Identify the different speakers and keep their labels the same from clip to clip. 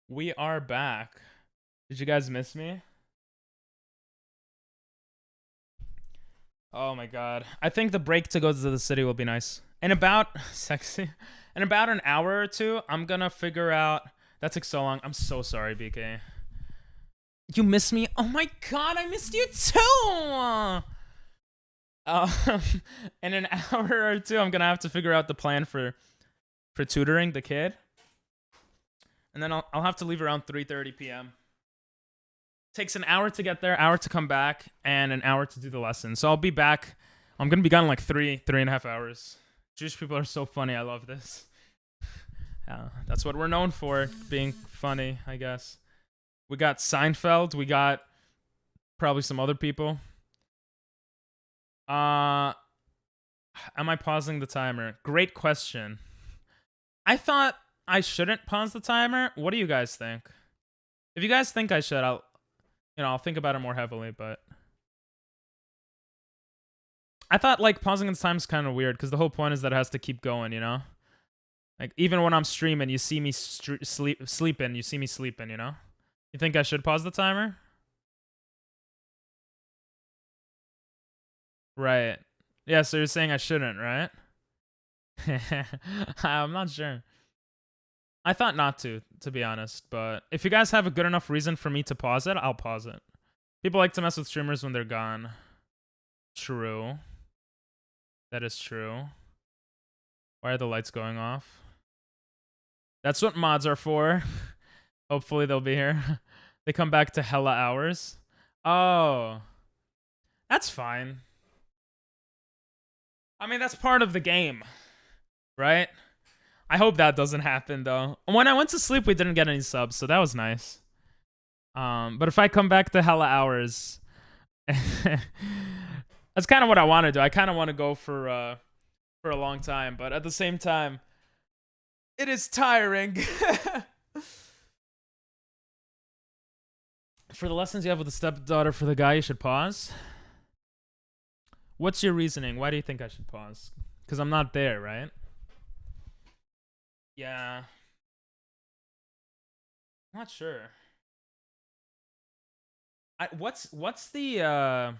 Speaker 1: We are back. Did you guys miss me? Oh my god. I think the break to go to the city will be nice. In about sexy. In about an hour or two, I'm gonna figure out. That took so long. I'm so sorry, BK. You miss me? Oh my god, I missed you too. In an hour or two, I'm gonna have to figure out the plan for tutoring the kid, and then I'll have to leave around 3:30 p.m. Takes an hour to get there, hour to come back, and an hour to do the lesson. So I'll be back. I'm gonna be gone in like 3.5 hours. Jewish people are so funny. I love this. That's what we're known for, being funny, I guess. We got Seinfeld. We got probably some other people. Am I pausing the timer? Great question. I thought I shouldn't pause the timer. What do you guys think? If you guys think I should, I'll think about it more heavily, but I thought like pausing the time is kind of weird because the whole point is that it has to keep going, you know? Like even when I'm streaming, you see me sleeping, you see me sleeping, you know? You think I should pause the timer? Right. Yeah, so you're saying I shouldn't, right? I'm not sure. I thought not to be honest, but if you guys have a good enough reason for me to pause it, I'll pause it. People like to mess with streamers when they're gone. True. That is true. Why are the lights going off? That's what mods are for. Hopefully they'll be here. They come back to hella hours. Oh. That's fine. I mean, that's part of the game, right? I hope that doesn't happen, though. When I went to sleep, we didn't get any subs, so that was nice. But if I come back to hella hours, that's kind of what I want to do. I kind of want to go for a long time, but at the same time, it is tiring. For the lessons you have with the stepdaughter for the guy, you should pause. What's your reasoning? Why do you think I should pause? Because I'm not there, right? Yeah. I'm not sure. What's the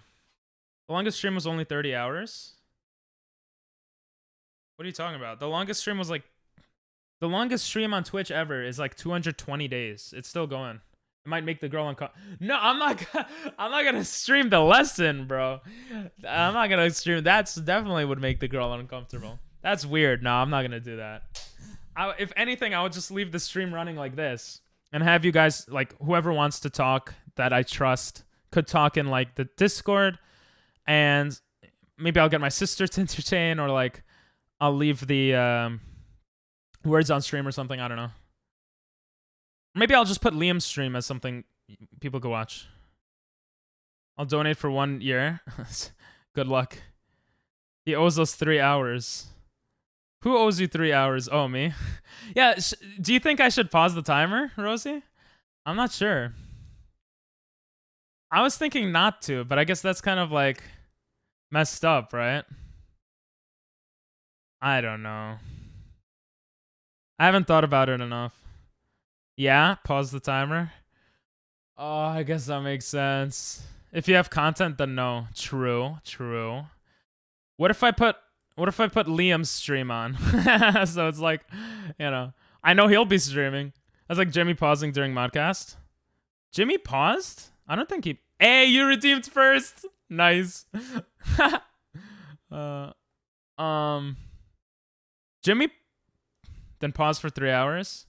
Speaker 1: longest stream was only 30 hours? What are you talking about? The longest stream was like the longest stream on Twitch ever is like 220 days. It's still going. It might make the girl uncomfortable. No, I'm not gonna stream the lesson, bro. I'm not gonna stream. That's definitely would make the girl uncomfortable. That's weird. No, I'm not gonna do that. If anything, I would just leave the stream running like this and have you guys, like, whoever wants to talk that I trust could talk in like the Discord, and maybe I'll get my sister to entertain, or like I'll leave the words on stream or something. I don't know. Maybe I'll just put Liam's stream as something people could watch. I'll donate for 1 year. Good luck. He owes us 3 hours. Who owes you 3 hours? Oh, me? Yeah, do you think I should pause the timer, Rosie? I'm not sure. I was thinking not to, but I guess that's kind of like messed up, right? I don't know. I haven't thought about it enough. Yeah, pause the timer. Oh, I guess that makes sense. If you have content, then no. True, true. What if I put Liam's stream on? So it's like, you know, I know he'll be streaming. That's like Jimmy pausing during Modcast. Jimmy paused? I don't think he. Hey, you redeemed first. Nice. Jimmy then paused for 3 hours.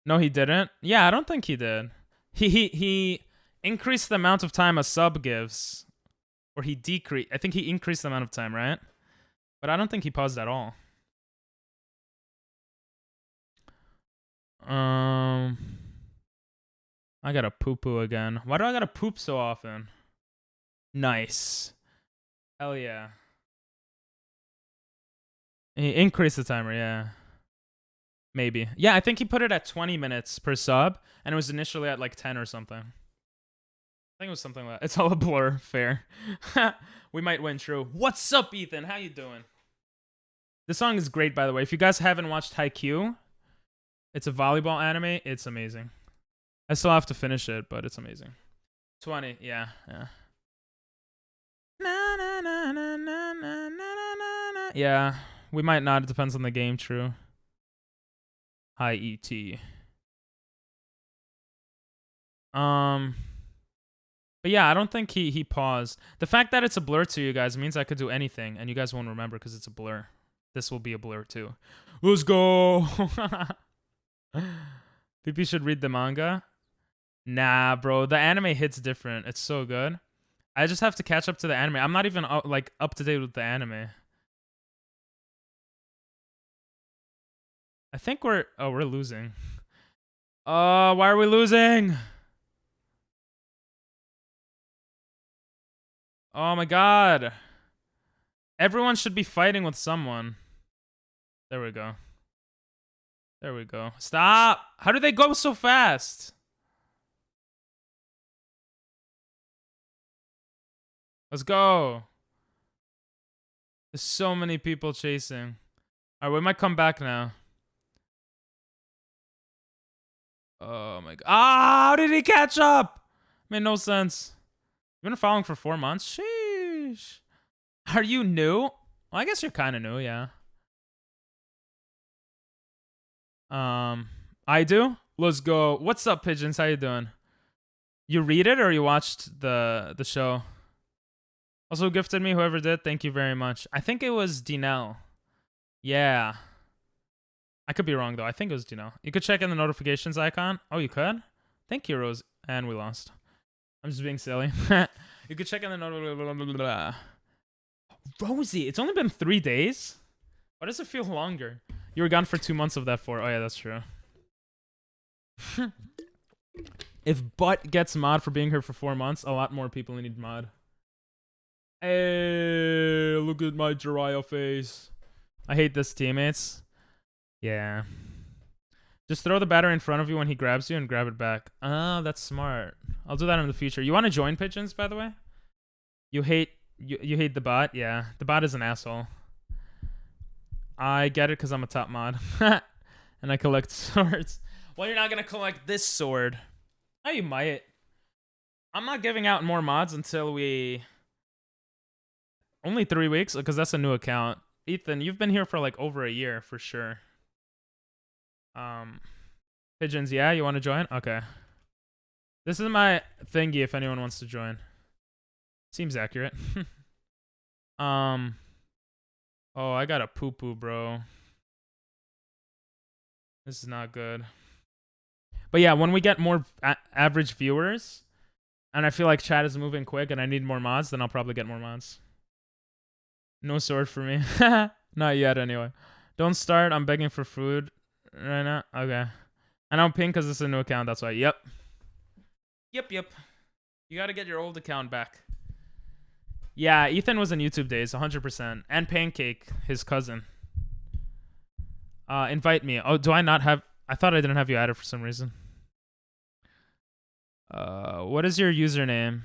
Speaker 1: No, he didn't. Yeah, I don't think he did. He increased the amount of time a sub gives, or he decreased. I think he increased the amount of time, right? But I don't think he paused at all. I gotta poo-poo again. Why do I gotta poop so often? Nice. Hell yeah. He increased the timer, yeah. Maybe. Yeah, I think he put it at 20 minutes per sub, and it was initially at like 10 or something. I think it was something like that. It's all a blur. Fair. We might win, true. What's up, Ethan? How you doing? This song is great, by the way. If you guys haven't watched Haikyuu, It's a volleyball anime. It's amazing. I still have to finish it, but it's amazing. 20, yeah, yeah. Yeah, we might not. It depends on the game. True. Hi, ET. But yeah, I don't think he paused. The fact that it's a blur to you guys means I could do anything, and you guys won't remember because it's a blur. This will be a blur too. Let's go. PP should read the manga. Nah, bro. The anime hits different. It's so good. I just have to catch up to the anime. I'm not even like up to date with the anime. I think we're losing. Why are we losing? Oh my god. Everyone should be fighting with someone. There we go. There we go. Stop! How do they go so fast? Let's go. There's so many people chasing. Alright, we might come back now. Oh my god. Ah, how did he catch up? Made no sense. You've been following for 4 months? Sheesh. Are you new? Well, I guess you're kind of new, yeah. I do? Let's go. What's up, Pigeons? How you doing? You read it or you watched the show? Also gifted me, whoever did. Thank you very much. I think it was Dinell. Yeah. I could be wrong, though. I think it was Dinell. You could check in the notifications icon. Oh, you could? Thank you, Rose. And we lost. I'm just being silly. You could check in the notifications. Rosie, it's only been 3 days? Why does it feel longer? You were gone for 2 months of that 4. Oh, yeah, that's true. If Butt gets mod for being here for 4 months, a lot more people need mod. Hey, look at my Jiraiya face. I hate this, teammates. Yeah. Just throw the battery in front of you when he grabs you and grab it back. Oh, that's smart. I'll do that in the future. You want to join, Pigeons, by the way? You hate the bot? Yeah. The bot is an asshole. I get it because I'm a top mod. And I collect swords. Well, you're not going to collect this sword. Oh, you might. I'm not giving out more mods until we... Only 3 weeks? Because that's a new account. Ethan, you've been here for like over a year for sure. Pigeons, yeah? You want to join? Okay. This is my thingy if anyone wants to join. Seems accurate. Oh, I got a poo-poo, bro. This is not good. But yeah, when we get more average viewers, and I feel like chat is moving quick and I need more mods, then I'll probably get more mods. No sword for me. Not yet, anyway. Don't start. I'm begging for food right now. Okay. And I'm pink because this is a new account. That's why. Yep. Yep. You got to get your old account back. Yeah, Ethan was in YouTube days, 100%. And Pancake, his cousin. Invite me. Oh, do I not have... I thought I didn't have you added for some reason. What is your username?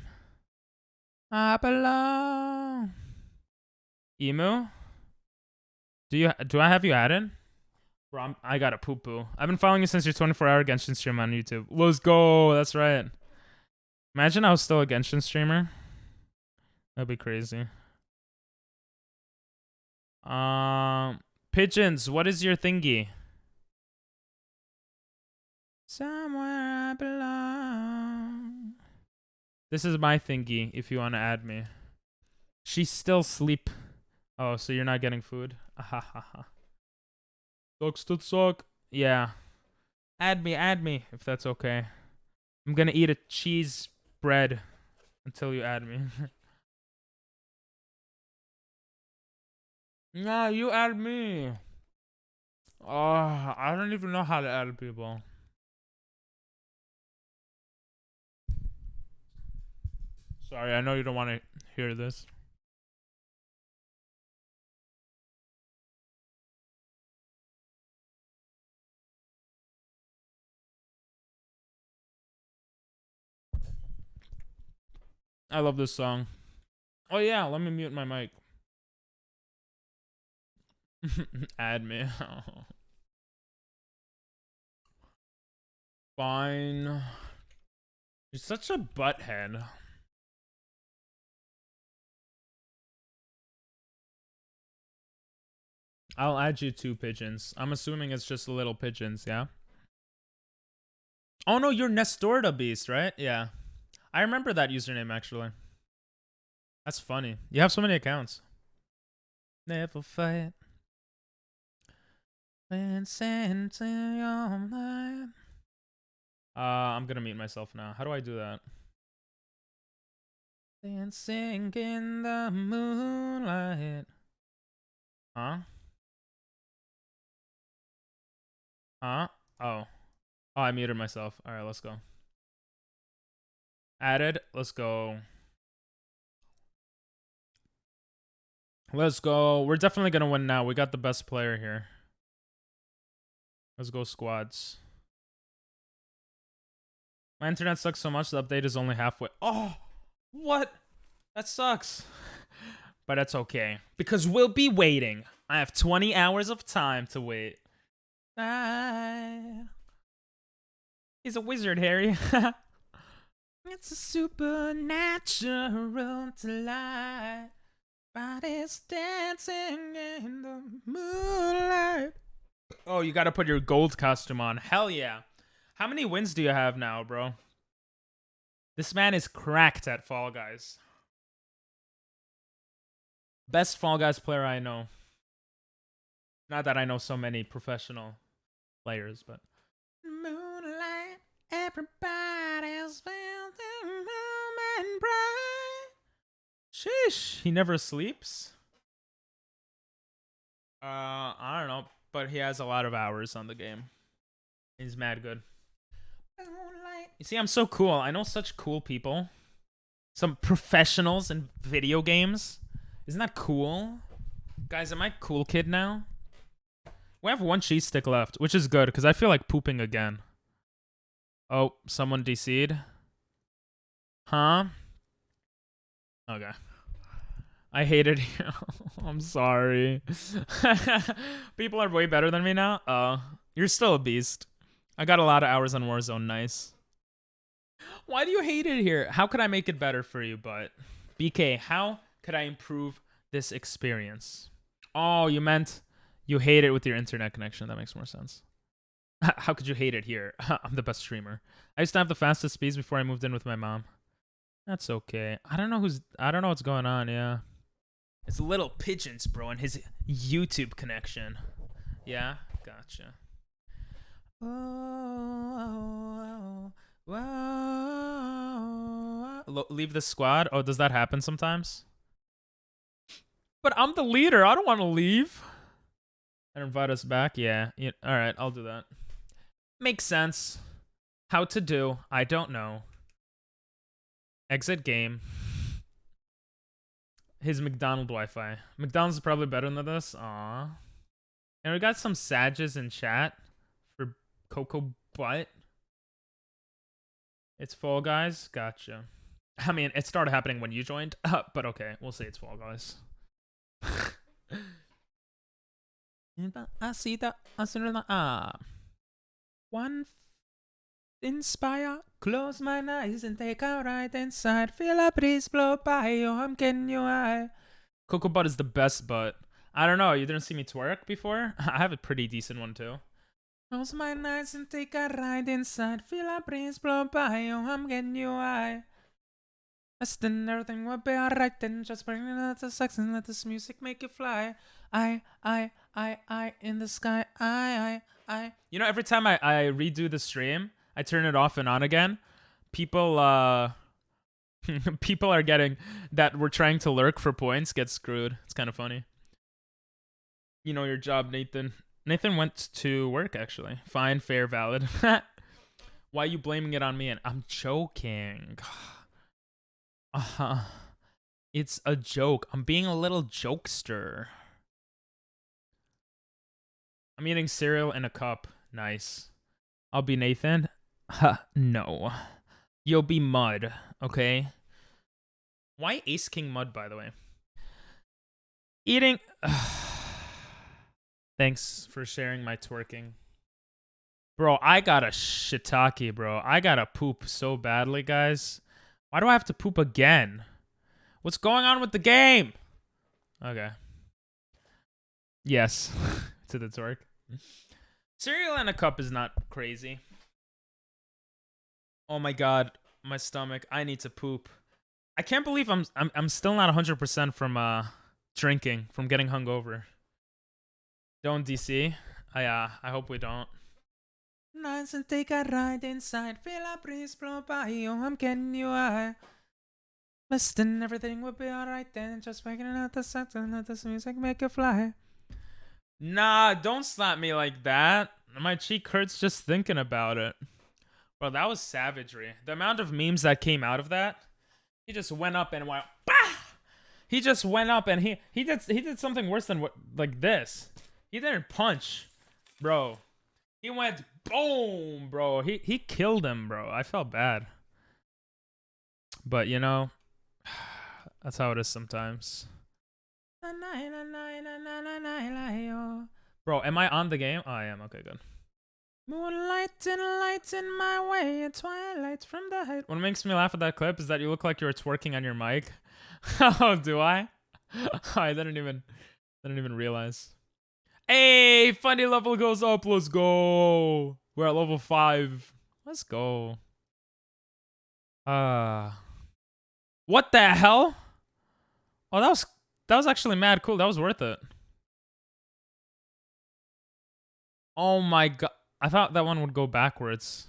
Speaker 1: I belong. Emu? Do I have you added? Bro, I got a poo-poo. I've been following you since your 24-hour Genshin stream on YouTube. Let's go. That's right. Imagine I was still a Genshin streamer. That'd be crazy. Pigeons, what is your thingy? Somewhere I belong. This is my thingy if you want to add me. She's still asleep. Oh, so you're not getting food? Ahahaha. Sucks to suck. Yeah. Add me, if that's okay. I'm gonna eat a cheese bread until you add me. Nah, you add me. Oh, I don't even know how to add people. Sorry, I know you don't want to hear this. I love this song. Oh yeah, let me mute my mic. Add me. Fine. You're such a butthead. I'll add you 2 pigeons. I'm assuming it's just little pigeons, yeah? Oh no, you're Nestorda Beast, right? Yeah. I remember that username, actually. That's funny. You have so many accounts. Never fight. I'm gonna mute myself now. How do I do that? Dancing in the moonlight. Huh? Huh? Oh. Oh, I muted myself. All right, let's go. Added. Let's go. Let's go. We're definitely gonna win now. We got the best player here. Let's go squads. My internet sucks so much, the update is only halfway. Oh, what? That sucks. But that's okay. Because we'll be waiting. I have 20 hours of time to wait. He's a wizard, Harry. It's a supernatural delight. Bodies dancing in the moonlight. Oh, you gotta put your gold costume on. Hell yeah. How many wins do you have now, bro? This man is cracked at Fall Guys. Best Fall Guys player I know. Not that I know so many professional players, but... Moonlight, everybody's feeling warm and bright. Sheesh, he never sleeps? I don't know, but he has a lot of hours on the game. He's mad good. You see, I'm so cool. I know such cool people. Some professionals in video games. Isn't that cool? Guys, am I cool kid now? We have 1 cheese stick left, which is good, because I feel like pooping again. Oh, someone DC'd. Huh? Okay. I hated you. I'm sorry. People are way better than me now. You're still a beast. I got a lot of hours on Warzone. Nice. Why do you hate it here? How could I make it better for you, but BK, how could I improve this experience? Oh, you meant you hate it with your internet connection. That makes more sense. How could you hate it here? I'm the best streamer. I used to have the fastest speeds before I moved in with my mom. That's okay. I don't know what's going on, yeah. It's little pigeons, bro, and his YouTube connection. Yeah, gotcha. Leave the squad? Oh, does that happen sometimes? But I'm the leader. I don't want to leave. And invite us back? Yeah. All right, I'll do that. Makes sense. How to do? I don't know. Exit game. His McDonald's Wi-Fi. McDonald's is probably better than this. Aw. And we got some Sages in chat for Cocoa Butt. It's Fall Guys. Gotcha. I mean, it started happening when you joined, but okay, we'll say it's Fall Guys. One inspire, close my eyes and take a right inside. Feel a breeze blow by you, I'm getting you high. Cocoa Butt is the best butt. I don't know, you didn't see me twerk before? I have a pretty decent one too. Close my eyes and take a ride inside. Feel a breeze blow by you, I'm getting you high. Then everything will be alright then. Just bring it out to sex and let this music make you fly. I, in the sky. I. You know, every time I redo the stream, I turn it off and on again. People, people are getting that we're trying to lurk for points get screwed. It's kind of funny. You know your job, Nathan. Nathan went to work, actually. Fine, fair, valid. Why are you blaming it on me? And I'm joking. It's a joke. I'm being a little jokester. I'm eating cereal in a cup. Nice. I'll be Nathan. No. You'll be Mud, okay? Why Ace King Mud, by the way? Eating... Thanks for sharing my twerking. Bro, I got a shiitake, bro. I gotta poop so badly, guys. Why do I have to poop again? What's going on with the game? Okay. Yes. To the torque. Cereal in a cup is not crazy. Oh my god, my stomach. I need to poop. I can't believe I'm still not 100% from drinking, from getting hungover. Don't DC. I hope we don't. Nice and take a ride inside. Feel a breeze blow by you. I'm getting you high. Listen, everything will be alright then. Just making it out the set and let this music make you fly. Nah, don't slap me like that. My cheek hurts just thinking about it. Bro, that was savagery. The amount of memes that came out of that. He just went up and went, bah! He just went up and he did something worse than what, like this. He didn't punch, bro. He went boom, bro. He killed him, bro. I felt bad. But you know, that's how it is sometimes. Bro, am I on the game? Oh, I am. Okay, good. Moonlight and light in my way, and twilight from the height. What makes me laugh at that clip is that you look like you're twerking on your mic. Oh, do I? I didn't even realize. Hey, funny level goes up. Let's go. We're at level 5. Let's go. What the hell? Oh, that was actually mad cool. That was worth it. Oh my god. I thought that one would go backwards.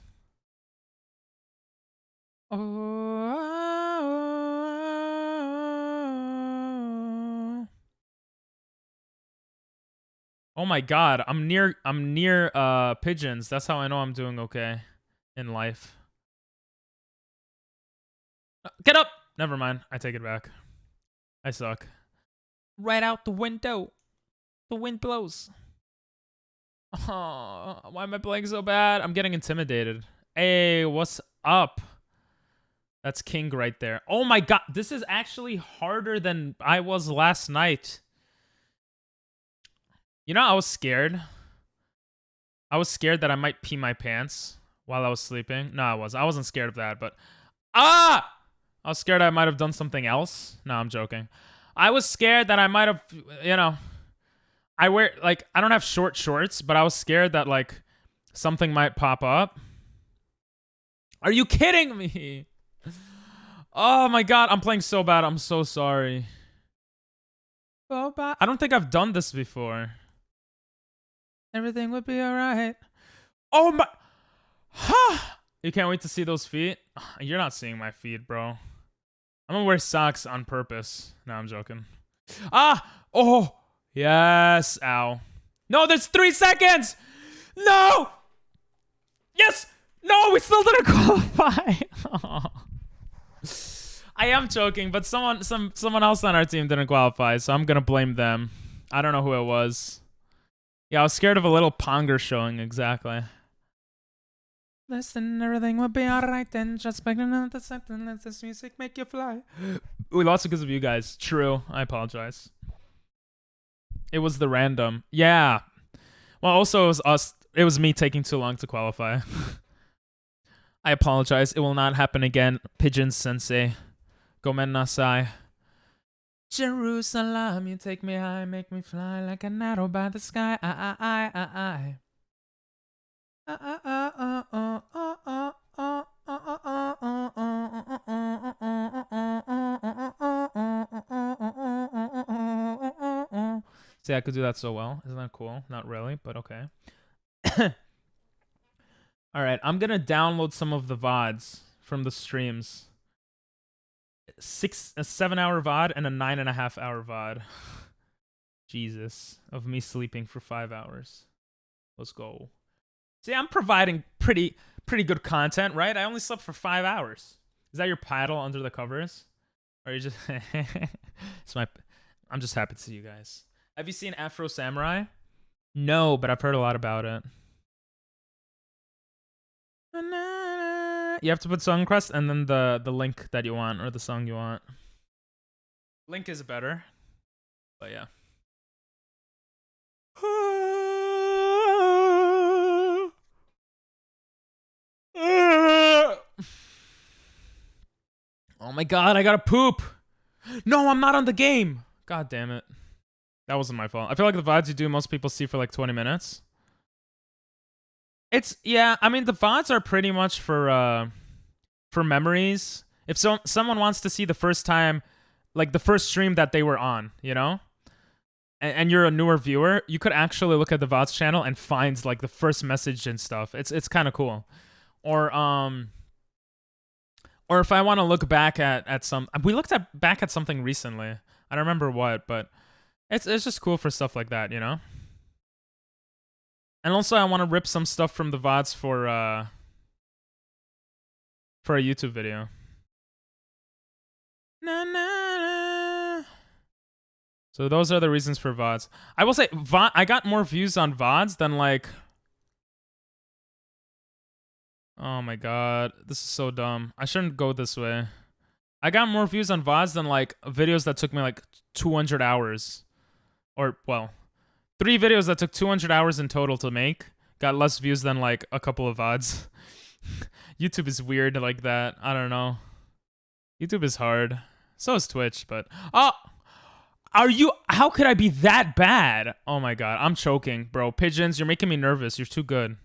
Speaker 1: Oh my god. I'm near pigeons. That's how I know I'm doing okay in life. Get up! Never mind. I take it back. I suck. Right out the window. The wind blows. Oh, why am I playing so bad? I'm getting intimidated. Hey, what's up? That's King right there. Oh my god, this is actually harder than I was last night. You know, I was scared. I was scared that I might pee my pants while I was sleeping. No, I wasn't scared of that, but... I was scared I might have done something else. No, I'm joking. I was scared that I might have, you know... I don't have short shorts, but I was scared that, like, something might pop up. Are you kidding me? Oh my god, I'm playing so bad. I'm so sorry. So bad. I don't think I've done this before. Everything would be alright. Oh my... Huh. You can't wait to see those feet? You're not seeing my feet, bro. I'm gonna wear socks on purpose. No, I'm joking. Oh! Yes. Ow. No, there's 3 seconds! No! Yes! No, we still didn't qualify. I am joking, but someone else on our team didn't qualify, so I'm gonna blame them. I don't know who it was. Yeah, I was scared of a little ponger showing, exactly. Listen, everything will be alright then. Just back another second, let this music make you fly. We lost because of you guys. True. I apologize. It was the random. Yeah. Well, also, it was us. It was me taking too long to qualify. I apologize. It will not happen again. Pigeon Sensei. Gomen nasai. Jerusalem, you take me high, make me fly like an arrow by the sky. I. See, I could do that so well. Isn't that cool? Not really, but okay. All right, I'm gonna download some of the VODs from the streams. A 7-hour VOD and a 9.5-hour VOD. Jesus, of me sleeping for 5 hours. Let's go. See, I'm providing pretty good content, right? I only slept for 5 hours. Is that your paddle under the covers? Or you just... I'm just happy to see you guys. Have you seen Afro Samurai? No, but I've heard a lot about it. You have to put song request and then the link that you want or the song you want. Link is better. But yeah. Oh my god, I gotta poop. No, I'm not on the game. God damn it. That wasn't my fault. I feel like the VODs you do, most people see for like 20 minutes. It's, yeah, I mean, the VODs are pretty much for memories. If someone wants to see the first time, like the first stream that they were on, you know? And you're a newer viewer, you could actually look at the VODs channel and find like the first message and stuff. It's kind of cool. Or if I want to look back at some, we looked back at something recently. I don't remember what, but it's just cool for stuff like that, you know? And also I want to rip some stuff from the VODs for a YouTube video. Na, na, na. So those are the reasons for VODs. I will say, I got more views on VODs than like... Oh my god, this is so dumb. I shouldn't go this way. I got more views on VODs than like videos that took me like 200 hours. Or, well, 3 videos that took 200 hours in total to make got less views than like a couple of VODs. YouTube is weird like that. I don't know. YouTube is hard. So is Twitch, but... Oh! How could I be that bad? Oh my god, I'm choking, bro. Pigeons, you're making me nervous. You're too good.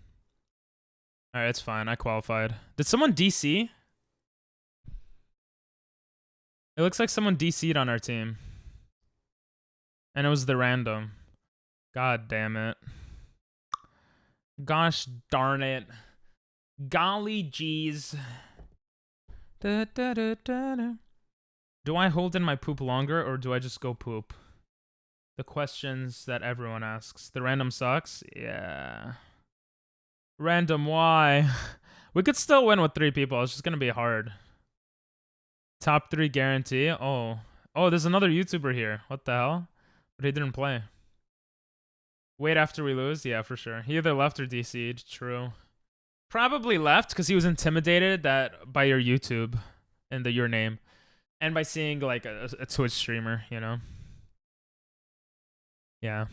Speaker 1: Alright, it's fine. I qualified. Did someone DC? It looks like someone DC'd on our team. And it was the random. God damn it. Gosh darn it. Golly jeez. Da, da, da, da, da. Do I hold in my poop longer or do I just go poop? The questions that everyone asks. The random sucks? Yeah. Random, why? We could still win with 3 people. It's just gonna be hard. Top 3 guarantee. Oh, there's another YouTuber here. What the hell? But he didn't play. Wait after we lose? Yeah, for sure. He either left or DC'd. True. Probably left because he was intimidated by your YouTube and your name. And by seeing like a Twitch streamer, you know? Yeah.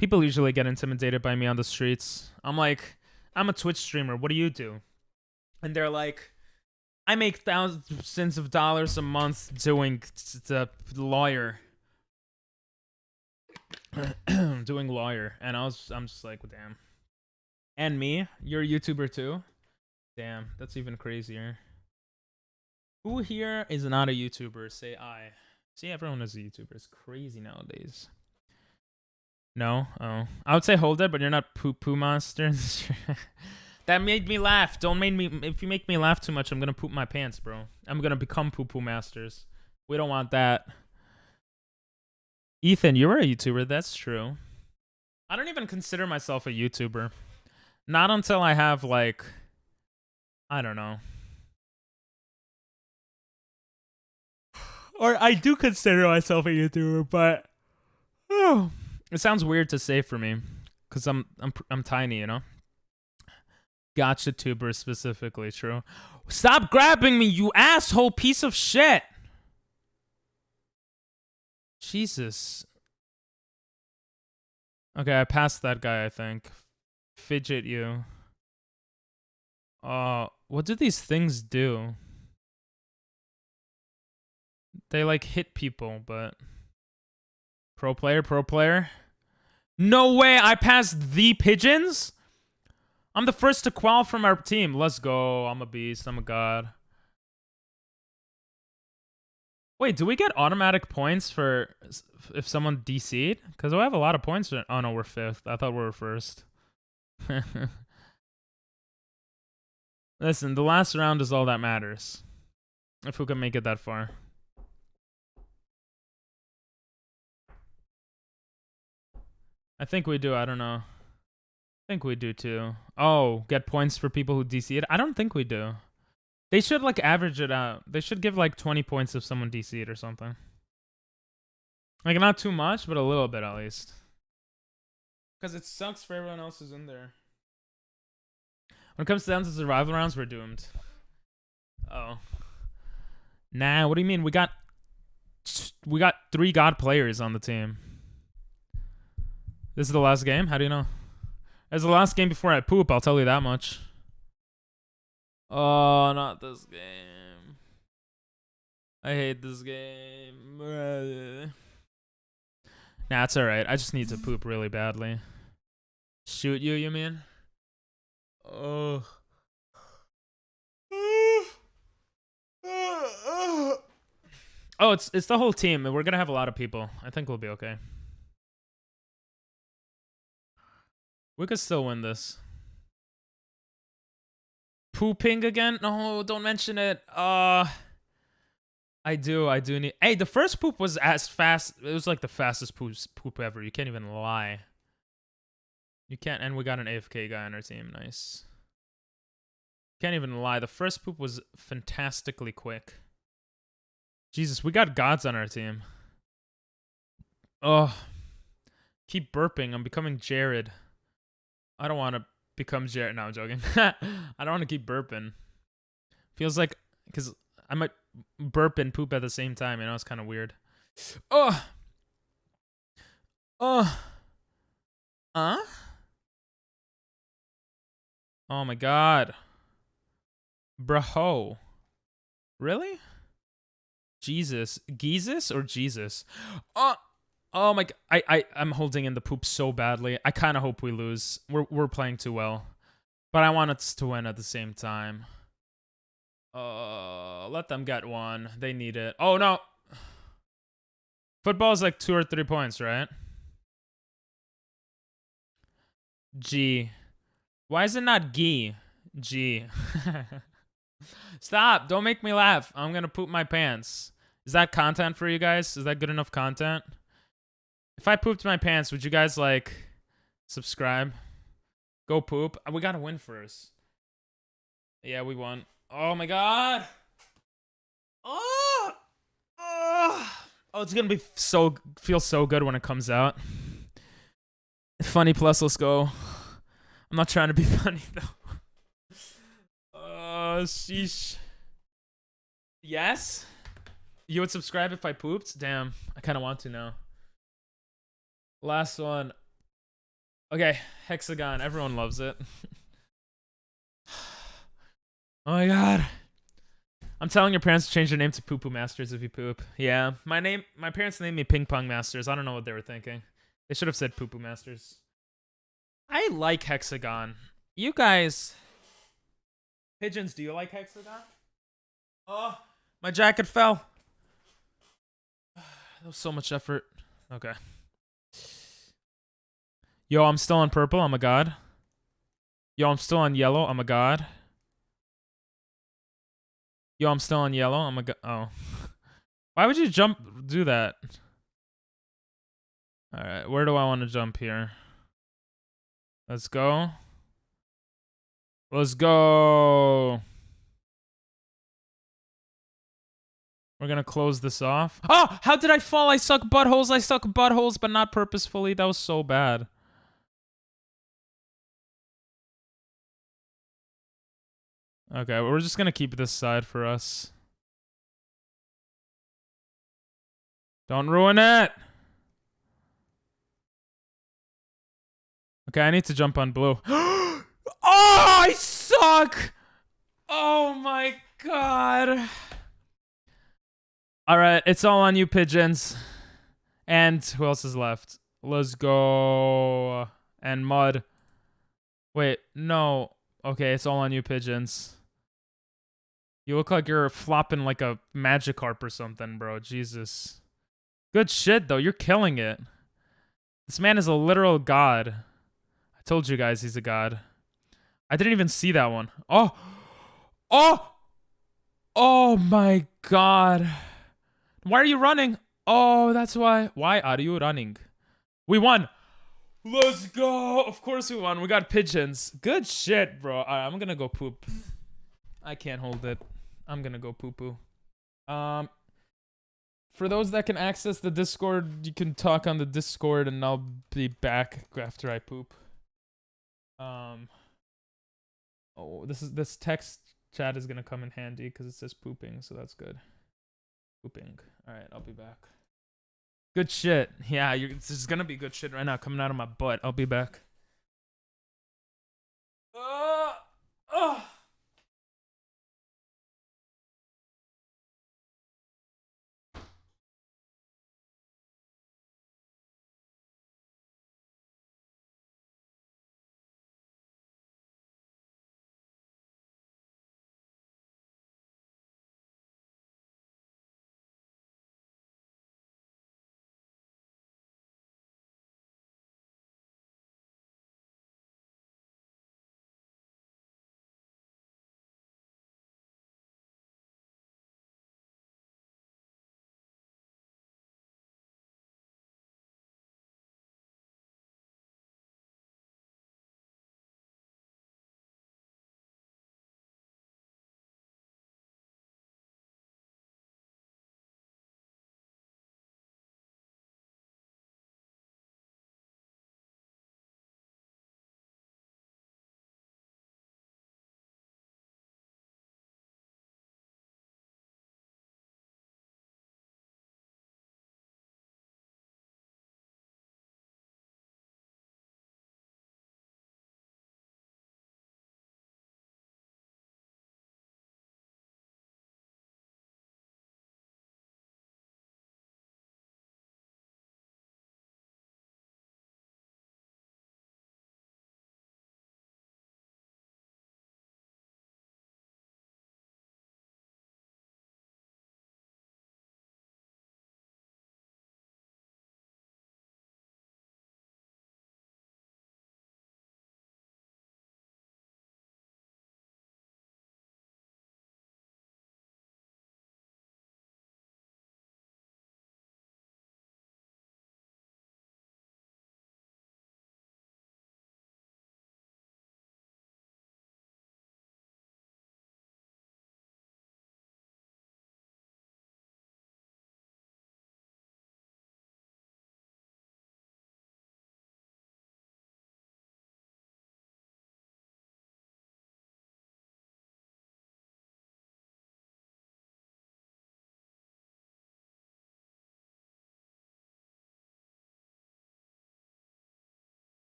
Speaker 1: People usually get intimidated by me on the streets. I'm like, I'm a Twitch streamer. What do you do? And they're like, I make thousands of dollars a month doing the lawyer. Doing lawyer. And I'm just like, well, damn. And me? You're a YouTuber too? Damn, that's even crazier. Who here is not a YouTuber? Say I. See, everyone is a YouTuber. It's crazy nowadays. No? Oh. I would say hold it, but you're not poo-poo monsters. That made me laugh. Don't make me... If you make me laugh too much, I'm gonna poop my pants, bro. I'm gonna become poo-poo masters. We don't want that. Ethan, you were a YouTuber. That's true. I don't even consider myself a YouTuber. Not until I have, like... I don't know. Or I do consider myself a YouTuber, but... Oh, it sounds weird to say for me. Because I'm tiny, you know? Gotcha tuber specifically, true. Stop grabbing me, you asshole piece of shit! Jesus. Okay, I passed that guy, I think. Fidget you. What do these things do? They like hit people, but... Pro player? No way, I passed the pigeons? I'm the first to qual from our team. Let's go. I'm a beast. I'm a god. Wait, do we get automatic points for if someone DC'd? Because we have a lot of points. Oh no, we're 5th. I thought we were 1st. Listen, the last round is all that matters. If we can make it that far. I think we do. I don't know. I think we do too. Oh, get points for people who DC'd? I don't think we do. They should like average it out. They should give like 20 points if someone DC'd or something. Like not too much, but a little bit at least. Because it sucks for everyone else who's in there. When it comes down to survival rounds, we're doomed. Oh. Nah, what do you mean? We got 3 god players on the team. This is the last game? How do you know? It's the last game before I poop, I'll tell you that much. Oh, not this game. I hate this game. Nah, it's alright. I just need to poop really badly. Shoot you mean? Oh. Oh, it's the whole team. We're gonna have a lot of people. I think we'll be okay. We could still win this. Pooping again? No, don't mention it. I do need. Hey, the first poop was as fast. It was like the fastest poop ever. You can't even lie. You can't. And we got an AFK guy on our team. Nice. Can't even lie. The first poop was fantastically quick. Jesus, we got gods on our team. Oh, keep burping. I'm becoming Jared. I don't want to become Jared. No, I'm joking. I don't want to keep burping. Feels like, because I might burp and poop at the same time. You know, it's kind of weird. Oh. Oh. Oh my god. Bro. Really? Jesus. Jesus or Jesus? Oh my god. I'm holding in the poop so badly. I kind of hope we lose. We're playing too well. But I want us to win at the same time. Let them get one. They need it. Oh no. Football is like 2 or 3 points, right? G. Why is it not G? G. Stop. Don't make me laugh. I'm going to poop my pants. Is that content for you guys? Is that good enough content? If I pooped my pants, would you guys, like, subscribe? Go poop. We got to win first. Yeah, we won. Oh, my God. Oh, it's going to be feel so good when it comes out. Funny plus, let's go. I'm not trying to be funny, though. Sheesh. Yes? You would subscribe if I pooped? Damn, I kind of want to now. Last one. Okay, Hexagon. Everyone loves it. Oh my god. I'm telling your parents to change their name to Poo Poo Masters if you poop. Yeah, my parents named me Ping Pong Masters. I don't know what they were thinking. They should have said Poo Poo Masters. I like Hexagon. You guys... Pigeons, do you like Hexagon? Oh, my jacket fell. That was so much effort. Okay. Yo, I'm still on purple. I'm a god. Yo, I'm still on yellow. I'm a god. Yo, I'm still on yellow. I'm a god. Oh. Why would you do that? Alright, where do I want to jump here? Let's go. Let's go. We're gonna close this off. Oh, how did I fall? I suck buttholes. I suck buttholes, but not purposefully. That was so bad. Okay, we're just gonna keep this side for us. Don't ruin it. Okay, I need to jump on blue. Oh, I suck. Oh my god. All right, it's all on you, pigeons. And who else is left? Let's go. And mud. Wait, no. Okay, it's all on you, pigeons. You look like you're flopping like a Magikarp or something, bro. Jesus. Good shit, though. You're killing it. This man is a literal god. I told you guys he's a god. I didn't even see that one. Oh. Oh. Oh my god. Why are you running? Oh, that's why. Why are you running? We won. Let's go. Of course we won. We got pigeons. Good shit, bro. All right, I'm gonna go poop. I can't hold it. I'm gonna go poo-poo. For those that can access the Discord, you can talk on the Discord and I'll be back after I poop. Oh, this text chat is gonna come in handy because it says pooping, so that's good. Pooping. All right, I'll be back. Good shit. Yeah, this is gonna be good shit right now coming out of my butt. I'll be back.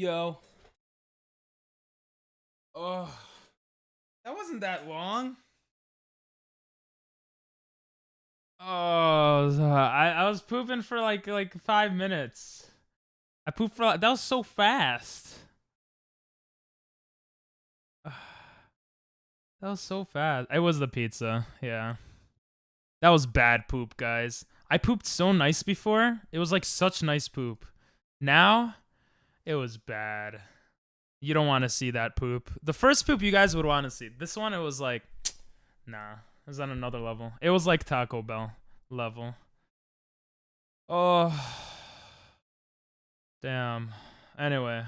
Speaker 1: Yo. Oh. That wasn't that long. Oh, I was pooping for like 5 minutes. I pooped for that was so fast. That was so fast. It was the pizza. Yeah. That was bad poop, guys. I pooped so nice before. It was like such nice poop. Now, it was bad. You don't want to see that poop. The first poop you guys would want to see. This one, it was like, nah. It was on another level. It was like Taco Bell level. Oh. Damn. Anyway.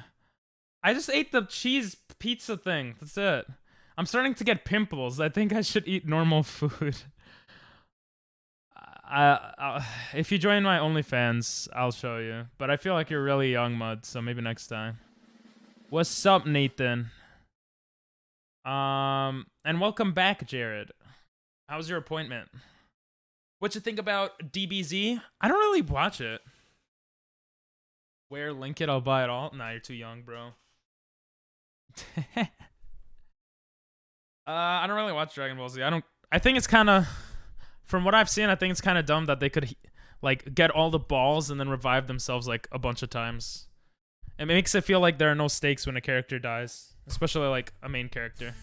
Speaker 1: I just ate the cheese pizza thing. That's it. I'm starting to get pimples. I think I should eat normal food. If you join my OnlyFans, I'll show you. But I feel like you're really young, Mud, so maybe next time. What's up, Nathan? And welcome back, Jared. How's your appointment? What you think about DBZ? I don't really watch it. Where? Link it, I'll buy it all. Nah, you're too young, bro. I don't really watch Dragon Ball Z. I think it's kind of, from what I've seen, I think it's kind of dumb that they could like get all the balls and then revive themselves like a bunch of times. It makes it feel like there are no stakes when a character dies, especially like a main character.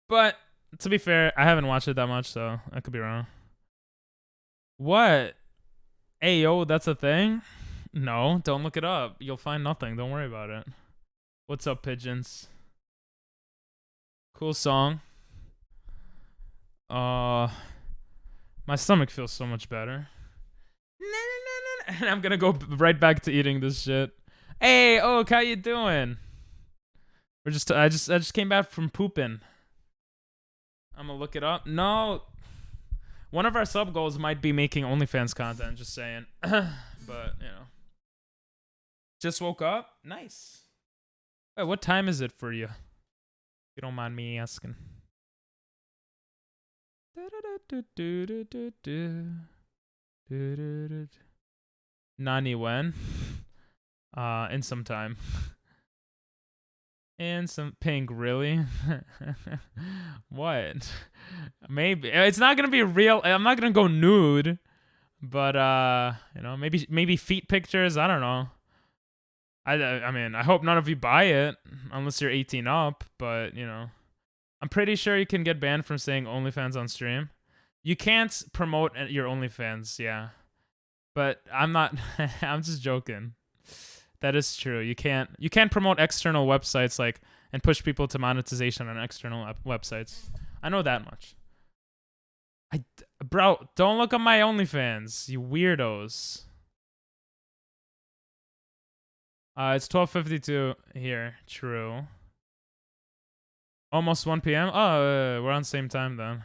Speaker 1: But to be fair, I haven't watched it that much, so I could be wrong. What? Ayo, that's a thing? No, don't look it up. You'll find nothing. Don't worry about it. What's up, pigeons? Cool song. My stomach feels so much better. And I'm gonna go right back to eating this shit. Hey, Oak, how you doing? I just came back from pooping. I'm gonna look it up. No, one of our sub goals might be making OnlyFans content. Just saying, but you know, just woke up. Nice. Wait, what time is it for you? If you don't mind me asking. Nani when? In some time. And some pink, really? What? Maybe it's not gonna be real. I'm not gonna go nude, but you know, maybe feet pictures. I don't know. I mean, I hope none of you buy it unless you're 18 up. But you know, I'm pretty sure you can get banned from saying OnlyFans on stream. You can't promote your OnlyFans, yeah. But I'm not. I'm just joking. That is true. You can't promote external websites like and push people to monetization on external websites. I know that much. Bro, don't look at my OnlyFans, you weirdos. It's 12:52 here. True. Almost 1 p.m. Oh, we're on the same time then.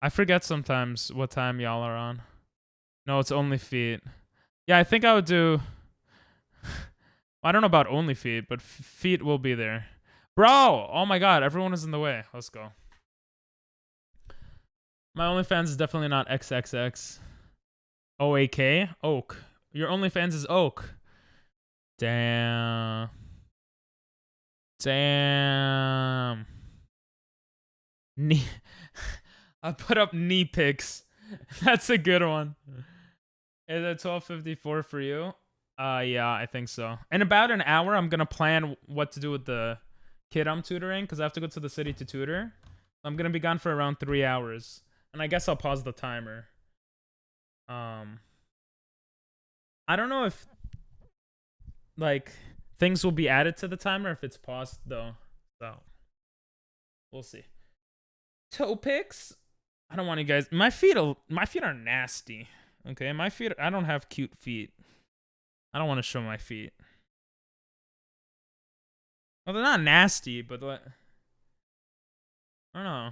Speaker 1: I forget sometimes what time y'all are on. No, it's only feet. Yeah, I think I would do. I don't know about only feet, but feet will be there. Bro! Oh my god, everyone is in the way. Let's go. My OnlyFans is definitely not XXX. OAK? Oak. Your OnlyFans is Oak. Damn. Damn. Knee. I put up knee pics. That's a good one. Is it 12:54 for you? Yeah, I think so. In about an hour, I'm gonna plan what to do with the kid I'm tutoring because I have to go to the city to tutor. I'm gonna be gone for around 3 hours, and I guess I'll pause the timer. I don't know if like things will be added to the timer if it's paused though. So we'll see. Toe pics. I don't want you guys. My feet are nasty. Okay, my feet. I don't have cute feet. I don't want to show my feet. Well, they're not nasty, but what? I don't know.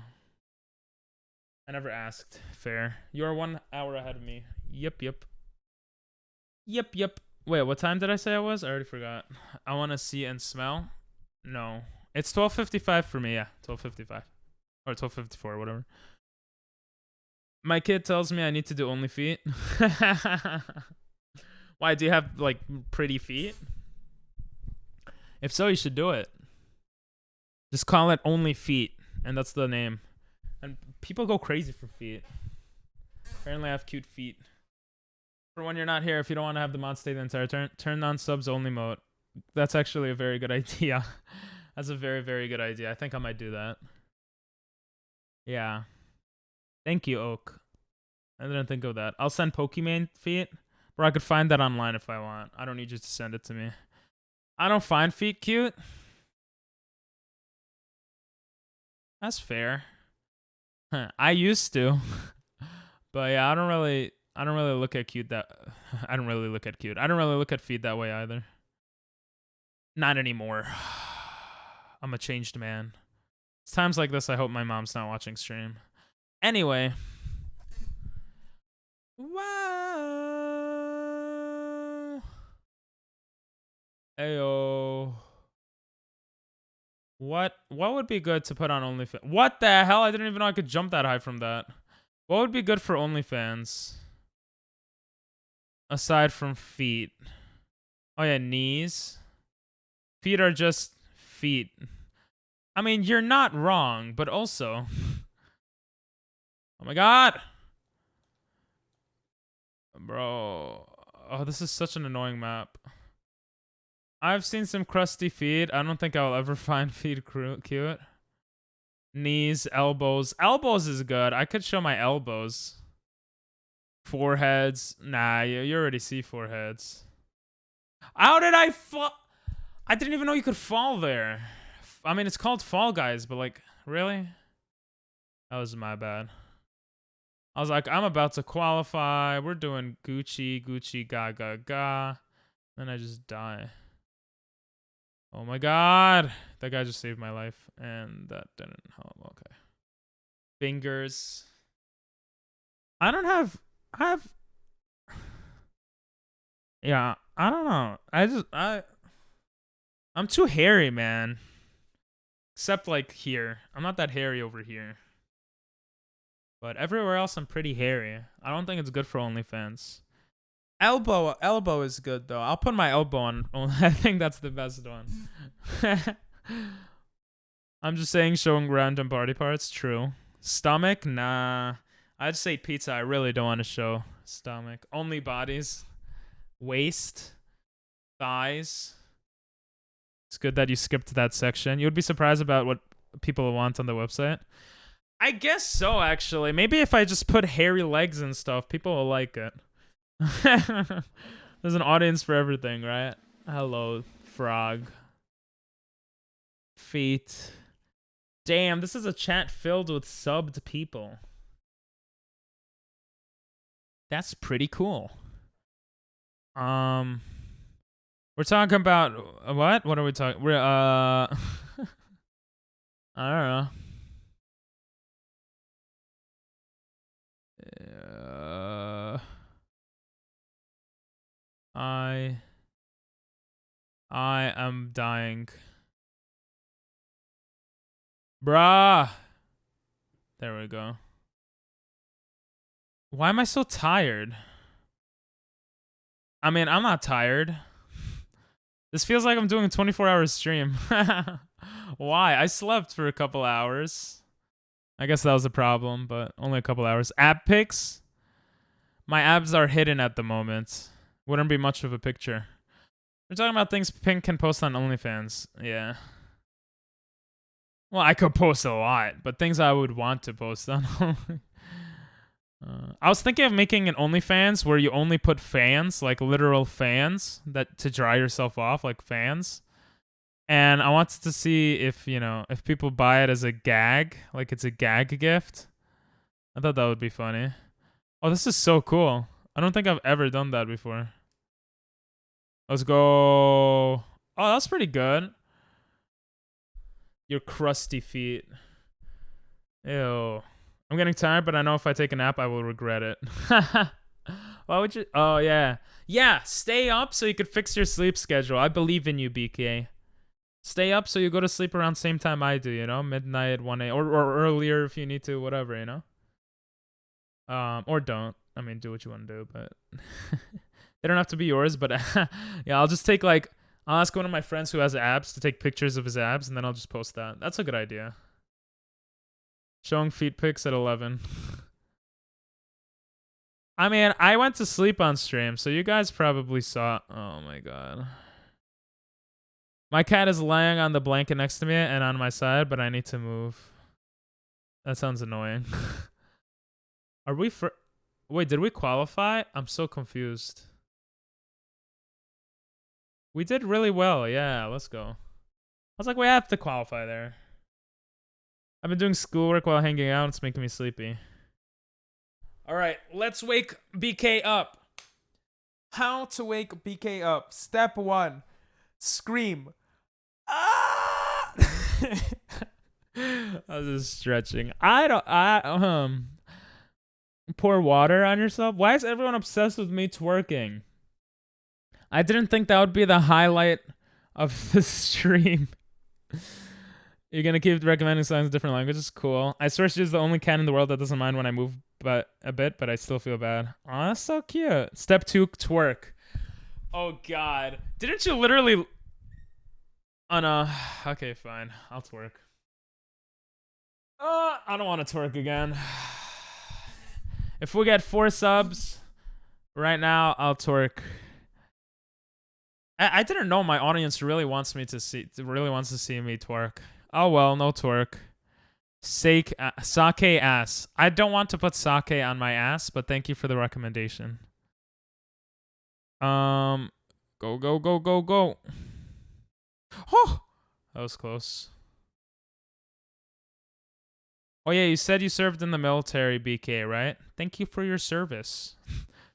Speaker 1: I never asked. Fair. You're 1 hour ahead of me. Yep. Wait, what time did I say I was? I already forgot. I want to see and smell. No, it's 12:55 for me. Yeah, 12:55 or 12:54, whatever. My kid tells me I need to do only feet. Why, do you have like pretty feet? If so, you should do it. Just call it Only Feet, and that's the name. And people go crazy for feet. Apparently, I have cute feet. For when you're not here, if you don't want to have the mod stay the entire turn, turn on subs only mode. That's actually a very good idea. That's a very, very good idea. I think I might do that. Yeah. Thank you, Oak. I didn't think of that. I'll send Pokemon feet. Bro, I could find that online if I want. I don't need you to send it to me. I don't find feet cute. That's fair. I used to. But yeah, I don't really look at cute that I don't really look at cute. I don't really look at feet that way either. Not anymore. I'm a changed man. It's times like this I hope my mom's not watching stream. Anyway. Wow. Ayo. What would be good to put on OnlyFans? What the hell? I didn't even know I could jump that high from that. What would be good for OnlyFans? Aside from feet. Oh yeah, knees. Feet are just feet. I mean, you're not wrong, but also... Oh my god! Bro. Oh, this is such an annoying map. I've seen some crusty feet. I don't think I'll ever find feet cute. Knees, elbows. Elbows is good. I could show my elbows. Foreheads. Nah, you already see foreheads. How did I fall? I didn't even know you could fall there. I mean, it's called Fall Guys, but like, really? That was my bad. I was like, I'm about to qualify. We're doing Gucci, Gucci, ga, ga, ga. Then I just die. Oh my god. That guy just saved my life. And that didn't help. Okay. Fingers. I have... Yeah, I don't know. I'm too hairy, man. Except like here. I'm not that hairy over here. But everywhere else I'm pretty hairy. I don't think it's good for OnlyFans. Elbow is good though. I'll put my elbow on. I think that's the best one. I'm just saying showing random body parts. True. Stomach? Nah. I'd say pizza. I really don't want to show stomach. Only bodies. Waist. Thighs. It's good that you skipped that section. You would be surprised about what people want on the website. I guess so, actually. Maybe if I just put hairy legs and stuff, people will like it. There's an audience for everything, right? Hello, frog. Feet. Damn, this is a chat filled with subbed people. That's pretty cool. We're talking about what? What are we talking? We're I don't know. I am dying. Bruh. There we go. Why am I so tired? I mean, I'm not tired. This feels like I'm doing a 24-hour stream. Why? I slept for a couple hours. I guess that was a problem, but only a couple hours. Ab pics? My abs are hidden at the moment. Wouldn't be much of a picture. We're talking about things Pink can post on OnlyFans. Yeah. Well, I could post a lot, but things I would want to post on I was thinking of making an OnlyFans where you only put fans, like literal fans, that to dry yourself off, like fans. And I wanted to see if, you know, if people buy it as a gag, like it's a gag gift. I thought that would be funny. Oh, this is so cool. I don't think I've ever done that before. Let's go. Oh, that's pretty good. Your crusty feet. Ew. I'm getting tired, but I know if I take a nap, I will regret it. Why would you? Oh, yeah. Yeah, stay up so you could fix your sleep schedule. I believe in you, BK. Stay up so you go to sleep around the same time I do, you know? Midnight, 1 a.m. Or earlier if you need to, whatever, you know? Or don't. I mean, do what you want to do, but... They don't have to be yours, but... yeah, I'll just take, like... I'll ask one of my friends who has abs to take pictures of his abs, and then I'll just post that. That's a good idea. Showing feet pics at 11. I mean, I went to sleep on stream, so you guys probably saw. Oh my god. My cat is lying on the blanket next to me and on my side, but I need to move. That sounds annoying. Are we for? Wait, did we qualify? I'm so confused. We did really well. Yeah, let's go. I was like, we have to qualify there. I've been doing schoolwork while hanging out. It's making me sleepy. All right, let's wake BK up. How to wake BK up. Step 1. Scream. Ah! I was just stretching. Pour water on yourself. Why is everyone obsessed with me twerking? I didn't think that would be the highlight of the stream. You're gonna keep recommending songs in different languages? Cool. I swear she's the only cat in the world that doesn't mind when I move but I still feel bad. Aw, that's so cute. Step 2, twerk. Oh god. Didn't you literally... Oh no. Okay, fine. I'll twerk. I don't want to twerk again. If we get 4 subs right now, I'll twerk. I didn't know my audience really wants to see me twerk. Oh well, no twerk. Sake ass. I don't want to put sake on my ass, but thank you for the recommendation. Go. Oh, that was close. Oh yeah, you said you served in the military, BK, right? Thank you for your service.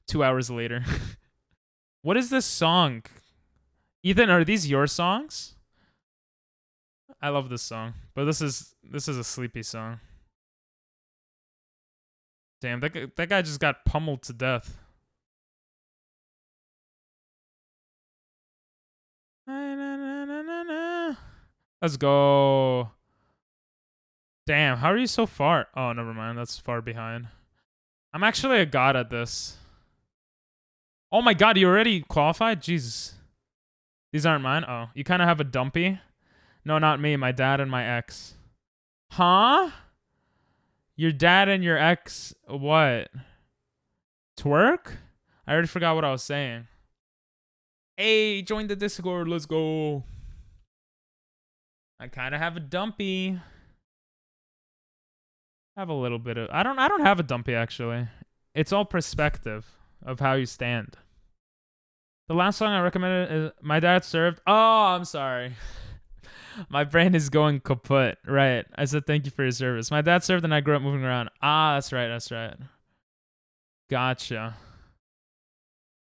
Speaker 1: 2 hours later. What is this song? Ethan, are these your songs? I love this song, but this is a sleepy song. Damn, that guy just got pummeled to death. Let's go. Damn, how are you so far? Oh, never mind. That's far behind. I'm actually a god at this. Oh my god, you already qualified? Jesus. These aren't mine? Oh, you kind of have a dumpy? No, not me. My dad and my ex. Huh? Your dad and your ex, what? Twerk? I already forgot what I was saying. Hey, join the Discord. Let's go. I kind of have a dumpy. I have a little bit of... I don't have a dumpy, actually. It's all perspective of how you stand. The last song I recommended is My Dad Served. Oh, I'm sorry. My brain is going kaput. Right. I said thank you for your service. My dad served and I grew up moving around. Ah, that's right. That's right. Gotcha.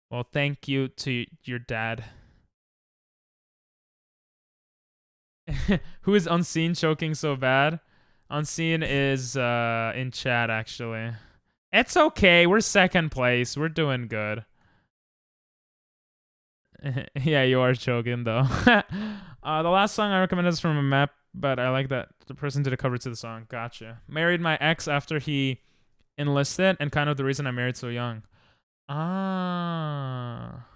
Speaker 1: Well, thank you to your dad. Who is Unseen choking so bad? Unseen is in chat, actually. It's okay. We're second place. We're doing good. Yeah, you are choking, though. The last song I recommended is from a map, but I like that the person did a cover to the song. Gotcha. Married my ex after he enlisted, and kind of the reason I married so young. Ah.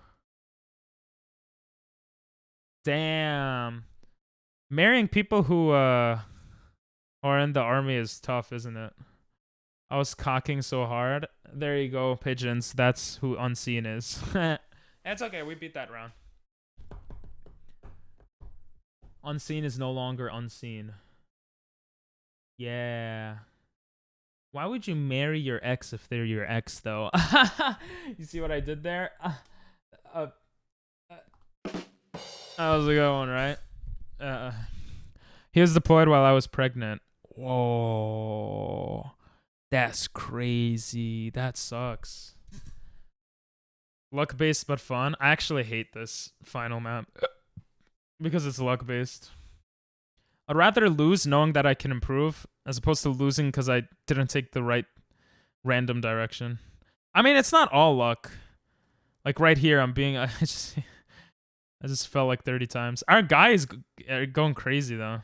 Speaker 1: Damn. Marrying people who are in the army is tough, isn't it? I was cocking so hard. There you go, pigeons. That's who Unseen is. It's okay. We beat that round. Unseen is no longer unseen. Yeah. Why would you marry your ex if they're your ex, though? You see what I did there? That was a good one, right? He was deployed while I was pregnant. Whoa. That's crazy. That sucks. Luck-based but fun. I actually hate this final map because it's luck-based. I'd rather lose knowing that I can improve as opposed to losing because I didn't take the right random direction. I mean, it's not all luck. Like right here, I just fell like 30 times. Our guy is going crazy though.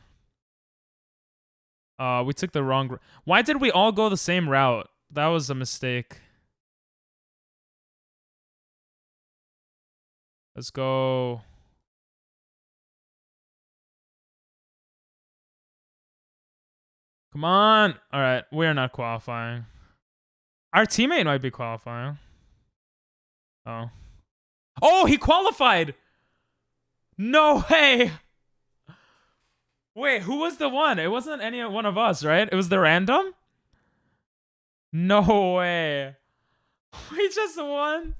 Speaker 1: We took the wrong... Why did we all go the same route? That was a mistake. Let's go. Come on. All right, we're not qualifying. Our teammate might be qualifying. Oh. Oh, he qualified. No way. Wait, who was the one? It wasn't any one of us, right? It was the random? No way. We just won?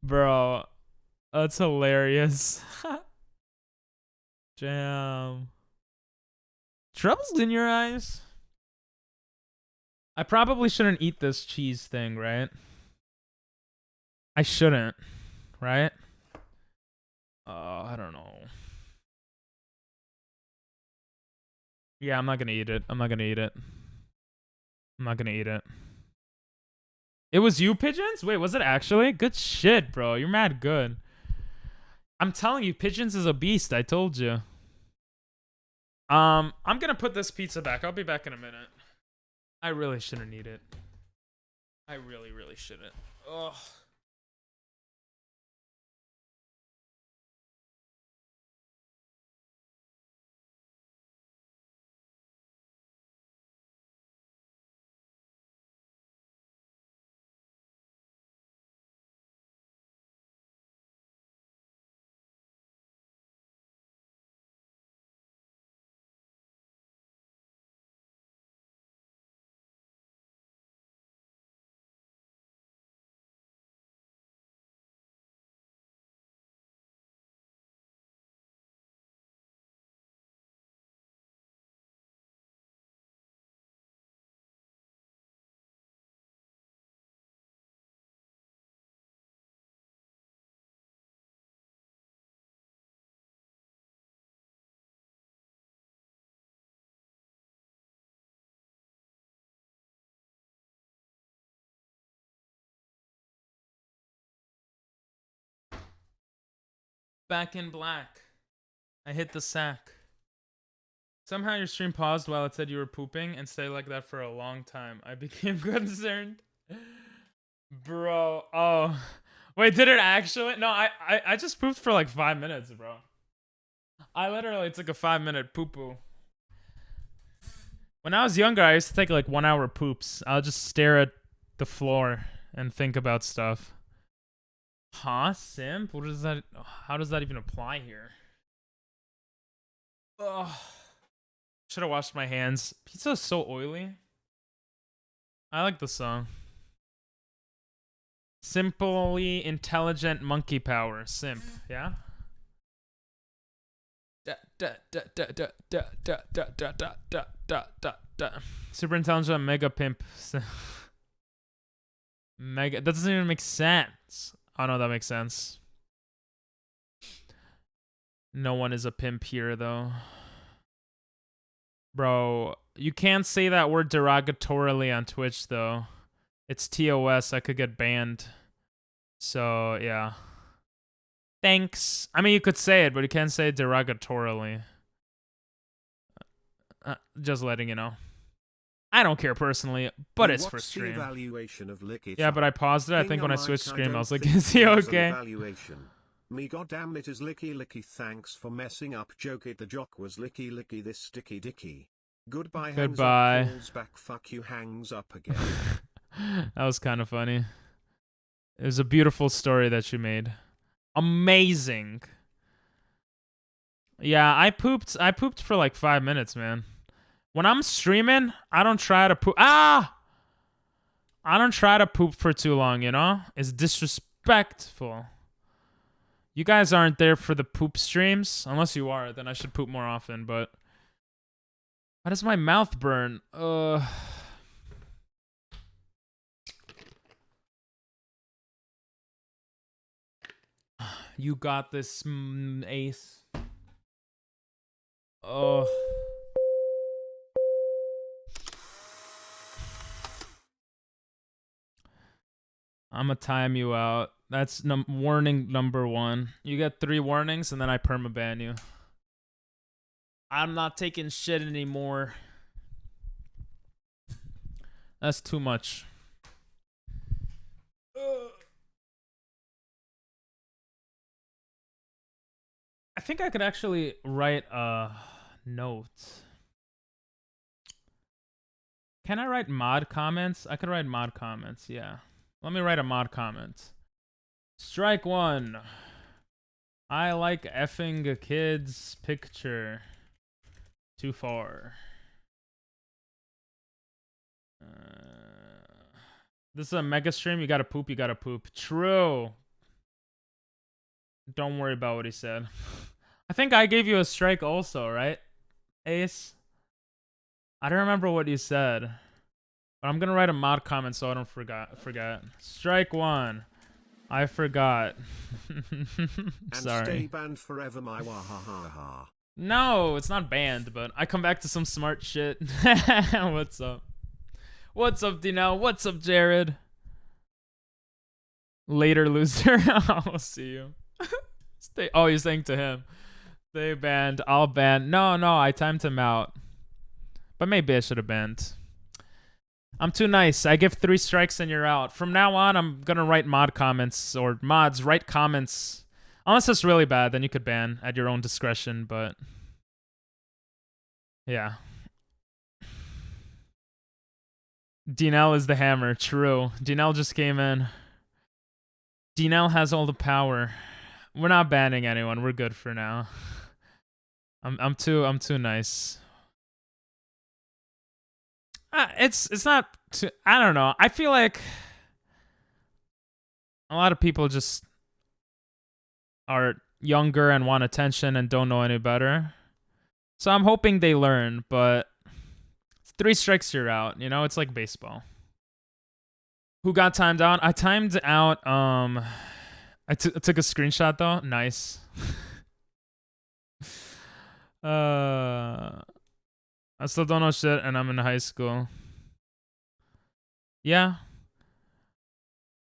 Speaker 1: Bro, that's hilarious. Damn. Troubles in your eyes? I probably shouldn't eat this cheese thing, right? I shouldn't, right? I don't know. Yeah, I'm not gonna eat it. I'm not gonna eat it. I'm not gonna eat it. It was you, Pigeons? Wait, was it actually? Good shit, bro. You're mad good. I'm telling you, Pigeons is a beast. I told you. I'm gonna put this pizza back. I'll be back in a minute. I really shouldn't eat it. I really, really shouldn't. Ugh. Back in black. I hit the sack. Somehow your stream paused while it said you were pooping and stayed like that for a long time. I became concerned. Bro, oh. Wait, did it actually? No, I just pooped for like 5 minutes, bro. I literally took a 5-minute poo-poo. When I was younger, I used to take like 1 hour poops. I'll just stare at the floor and think about stuff. Huh? Simp? What is that? How does that even apply here? Ugh. Should have washed my hands. Pizza is so oily. I like the song. Simply intelligent monkey power. Simp. Yeah? Super intelligent mega pimp. Mega. That doesn't even make sense. Oh no, that makes sense. No one is a pimp here though. Bro, you can't say that word derogatorily on Twitch though. It's TOS. I could get banned. So yeah. Thanks. I mean, you could say it, but you can't say it derogatorily. Just letting you know. I don't care personally, but it's for stream. Yeah, but I paused it. I think when I switched screen, I was like, is he okay?
Speaker 2: Me goddamn it is Licky Licky, thanks for messing up joke it, the jock was Licky Licky this sticky dicky. Goodbye.
Speaker 1: Goodbye.
Speaker 2: Hangs up, back, fuck you, hangs up again.
Speaker 1: That was kind of funny. It was a beautiful story that you made. Amazing. Yeah, I pooped for like 5 minutes, man. When I'm streaming, I don't try to poop. I don't try to poop for too long, you know? It's disrespectful. You guys aren't there for the poop streams. Unless you are, then I should poop more often, but... Why does my mouth burn? You got this, Ace. Oh. I'm gonna time you out. That's warning number 1. You get 3 warnings, and then I permaban you. I'm not taking shit anymore. That's too much. I think I could actually write a note. Can I write mod comments? I could write mod comments, yeah. Let me write a mod comment. Strike one. I like effing a kid's picture. Too far. This is a mega stream. You gotta poop, you gotta poop. True. Don't worry about what he said. I think I gave you a strike also, right? Ace? I don't remember what you said. But I'm gonna write a mod comment so I don't forget. Strike one. I forgot. Sorry.
Speaker 2: And stay banned forever, my wahahaha.
Speaker 1: No, it's not banned, but I come back to some smart shit. What's up? What's up, Dinell? What's up, Jared? Later, loser. I'll see you. Stay. Oh, you're saying to him. Stay banned. I'll ban. No, I timed him out. But maybe I should have banned. I'm too nice. I give 3 strikes and you're out. From now on, I'm gonna write mod comments or mods. Write comments. Unless it's really bad, then you could ban at your own discretion. But yeah. Dinell is the hammer. True. Dinell just came in. Dinell has all the power. We're not banning anyone. We're good for now. I'm too nice. It's not too, I don't know. I feel like a lot of people just are younger and want attention and don't know any better. So I'm hoping they learn, but 3 strikes you're out, you know? It's like baseball. Who got timed out? I timed out I took a screenshot though. Nice. I still don't know shit and I'm in high school. Yeah.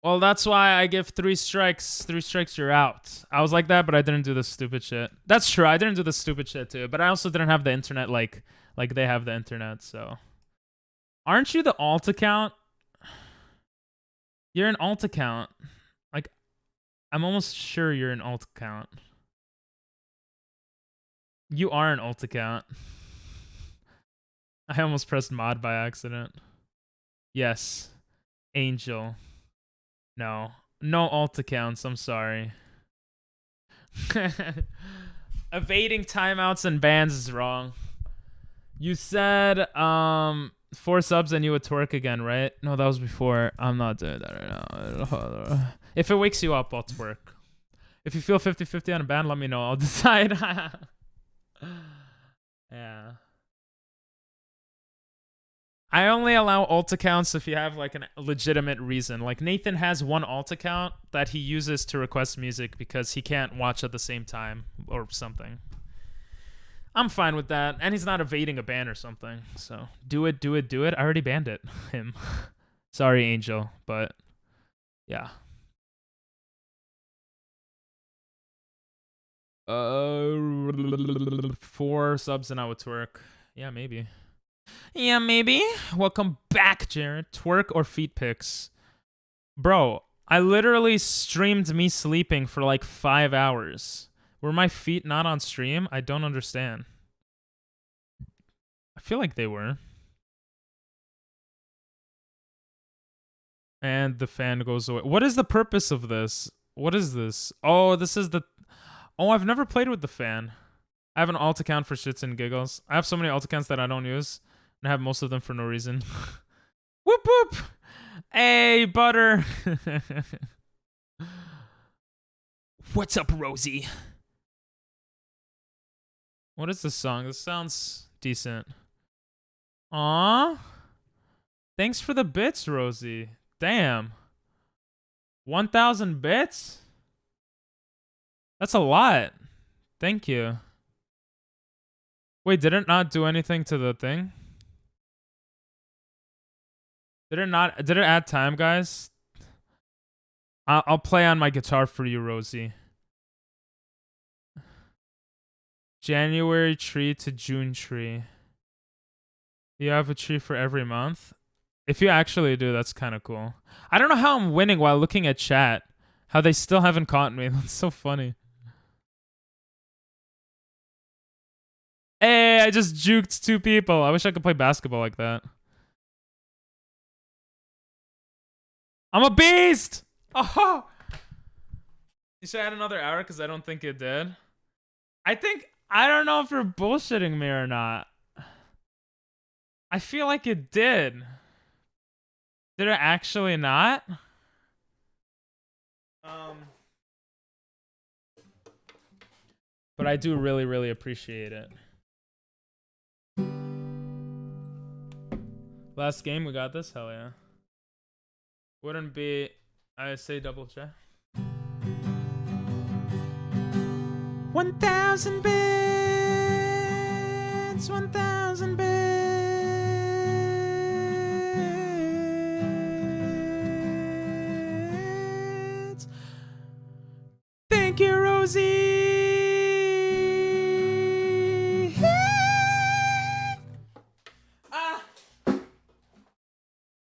Speaker 1: Well, that's why I give 3 strikes. 3 strikes, you're out. I was like that, but I didn't do the stupid shit. That's true. I didn't do the stupid shit too, but I also didn't have the internet like they have the internet, so. Aren't you the alt account? You're an alt account. Like, I'm almost sure you're an alt account. You are an alt account. I almost pressed mod by accident. Yes. Angel. No. No alt accounts, I'm sorry. Evading timeouts and bans is wrong. You said 4 subs and you would twerk again, right? No, that was before. I'm not doing that right now. If it wakes you up, I'll twerk. If you feel 50-50 on a ban, let me know. I'll decide. Yeah. I only allow alt accounts if you have like a legitimate reason. Like Nathan has one alt account that he uses to request music because he can't watch at the same time or something. I'm fine with that. And he's not evading a ban or something. So do it. I already banned it. Him. Sorry, Angel. But yeah. 4 subs and I would twerk. Yeah, maybe. Yeah, maybe. Welcome back, Jared. Twerk or feet pics? Bro, I literally streamed me sleeping for like 5 hours. Were my feet not on stream? I don't understand. I feel like they were. And the fan goes away. What is the purpose of this? What is this? Oh, this is the... Oh, I've never played with the fan. I have an alt account for shits and giggles. I have so many alt accounts that I don't use. And I have most of them for no reason. Whoop whoop! Hey, butter! What's up, Rosie? What is this song? This sounds decent. Aww. Thanks for the bits, Rosie. Damn. 1,000 bits? That's a lot. Thank you. Wait, did it not do anything to the thing? Did it add time, guys? I'll play on my guitar for you, Rosie. January tree to June tree. You have a tree for every month? If you actually do, that's kind of cool. I don't know how I'm winning while looking at chat. How they still haven't caught me. That's so funny. Hey, I just juked 2 people. I wish I could play basketball like that. I'm a beast. Oh. You should add another hour because I don't think it did. I don't know if you're bullshitting me or not. I feel like it did. Did it actually not? But I do really, really appreciate it. Last game, we got this? Hell yeah. Wouldn't be... I say double check. 1,000 bits! 1,000 bits! Thank you, Rosie!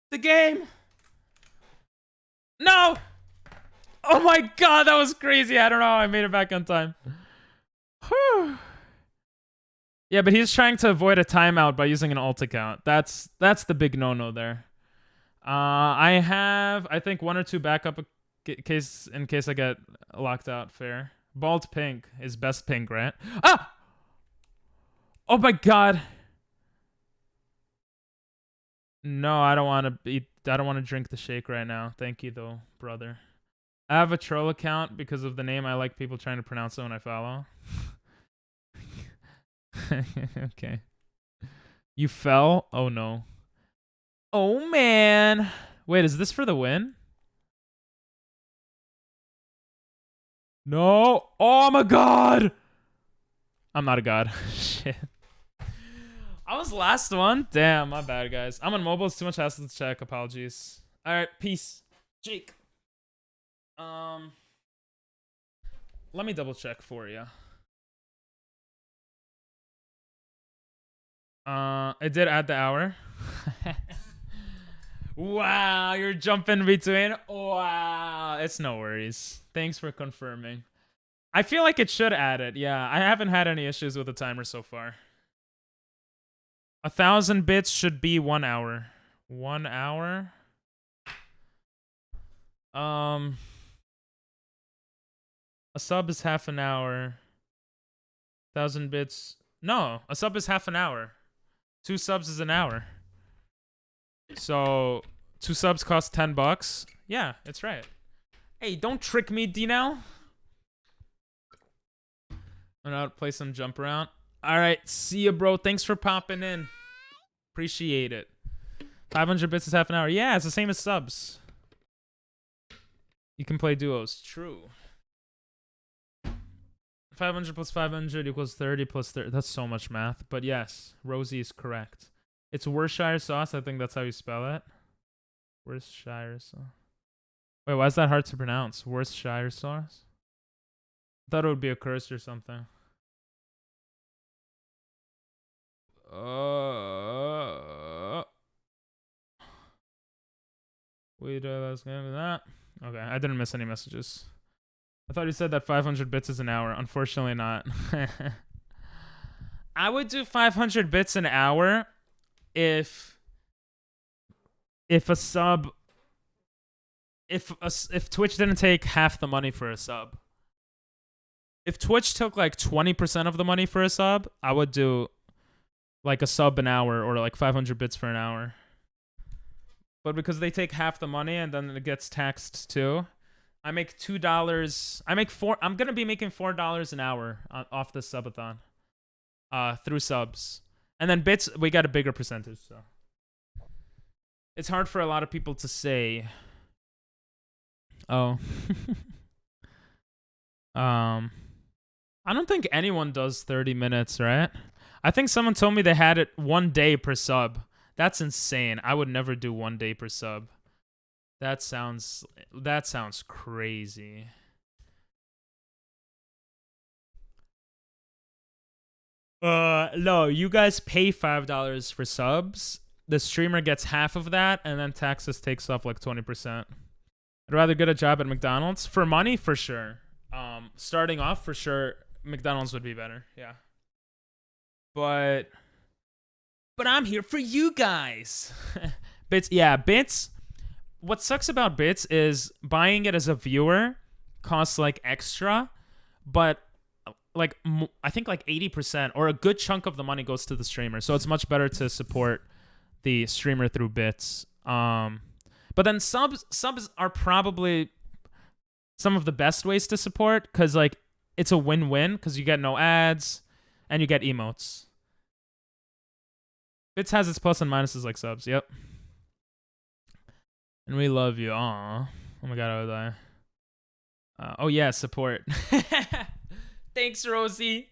Speaker 1: The game! No! Oh my god, that was crazy. I don't know how I made it back on time. Whew. Yeah, but he's trying to avoid a timeout by using an alt account. That's the big no-no there. I have, I think, 1 or 2 backup in case I get locked out. Fair. Bald pink is best pink, right? Ah! Oh my god. No, I don't want to eat. I don't want to drink the shake right now. Thank you, though, brother. I have a troll account because of the name. I like people trying to pronounce it when I follow. Okay. You fell? Oh, no. Oh, man. Wait, is this for the win? No. Oh, my God. I'm not a god. Shit. I was last one. Damn, my bad, guys. I'm on mobile. It's too much hassle to check. Apologies. All right, peace. Jake. Let me double check for you. It did add the hour. Wow, you're jumping between. Wow, it's no worries. Thanks for confirming. I feel like it should add it. Yeah, I haven't had any issues with the timer so far. 1,000 bits should be 1 hour. 1 hour. A sub is half an hour. 1,000 bits. No, a sub is half an hour. 2 subs is an hour. So 2 subs cost $10. Yeah, it's right. Hey, don't trick me, D-Now. I'm gonna play some jump around. All right, see ya, bro. Thanks for popping in. Appreciate it. 500 bits is half an hour. Yeah, it's the same as subs. You can play duos. True. 500 plus 500 equals 30 plus 30. That's so much math. But yes, Rosie is correct. It's Worcestershire sauce. I think that's how you spell it. Worcestershire sauce. Wait, why is that hard to pronounce? Worcestershire sauce? I thought it would be a curse or something. Wait, let's get into that. Okay, I didn't miss any messages. I thought you said that 500 bits is an hour. Unfortunately not. I would do 500 bits an hour if a sub, if Twitch didn't take half the money for a sub. If Twitch took like 20% of the money for a sub, I would do like a sub an hour or like 500 bits for an hour. But because they take half the money and then it gets taxed too, I make $2. I'm gonna be making $4 an hour off this subathon, through subs, and then bits we got a bigger percentage. So it's hard for a lot of people to say. Oh, I don't think anyone does 30 minutes, right? I think someone told me they had it 1 day per sub. That's insane. I would never do 1 day per sub. That sounds crazy. No, you guys pay $5 for subs. The streamer gets half of that, and then taxes takes off like 20%. I'd rather get a job at McDonald's. For money, for sure. Starting off, for sure, McDonald's would be better. Yeah. But I'm here for you guys. Bits, yeah, bits. what sucks about bits is buying it as a viewer costs like extra, but like I think like 80% or a good chunk of the money goes to the streamer. So it's much better to support the streamer through bits. But then subs are probably some of the best ways to support because like it's a win-win because you get no ads and you get emotes. Bits has its plus and minuses like subs. Yep. And we love you. Aw. Oh my god, I would die. Oh yeah, support. Thanks, Rosie.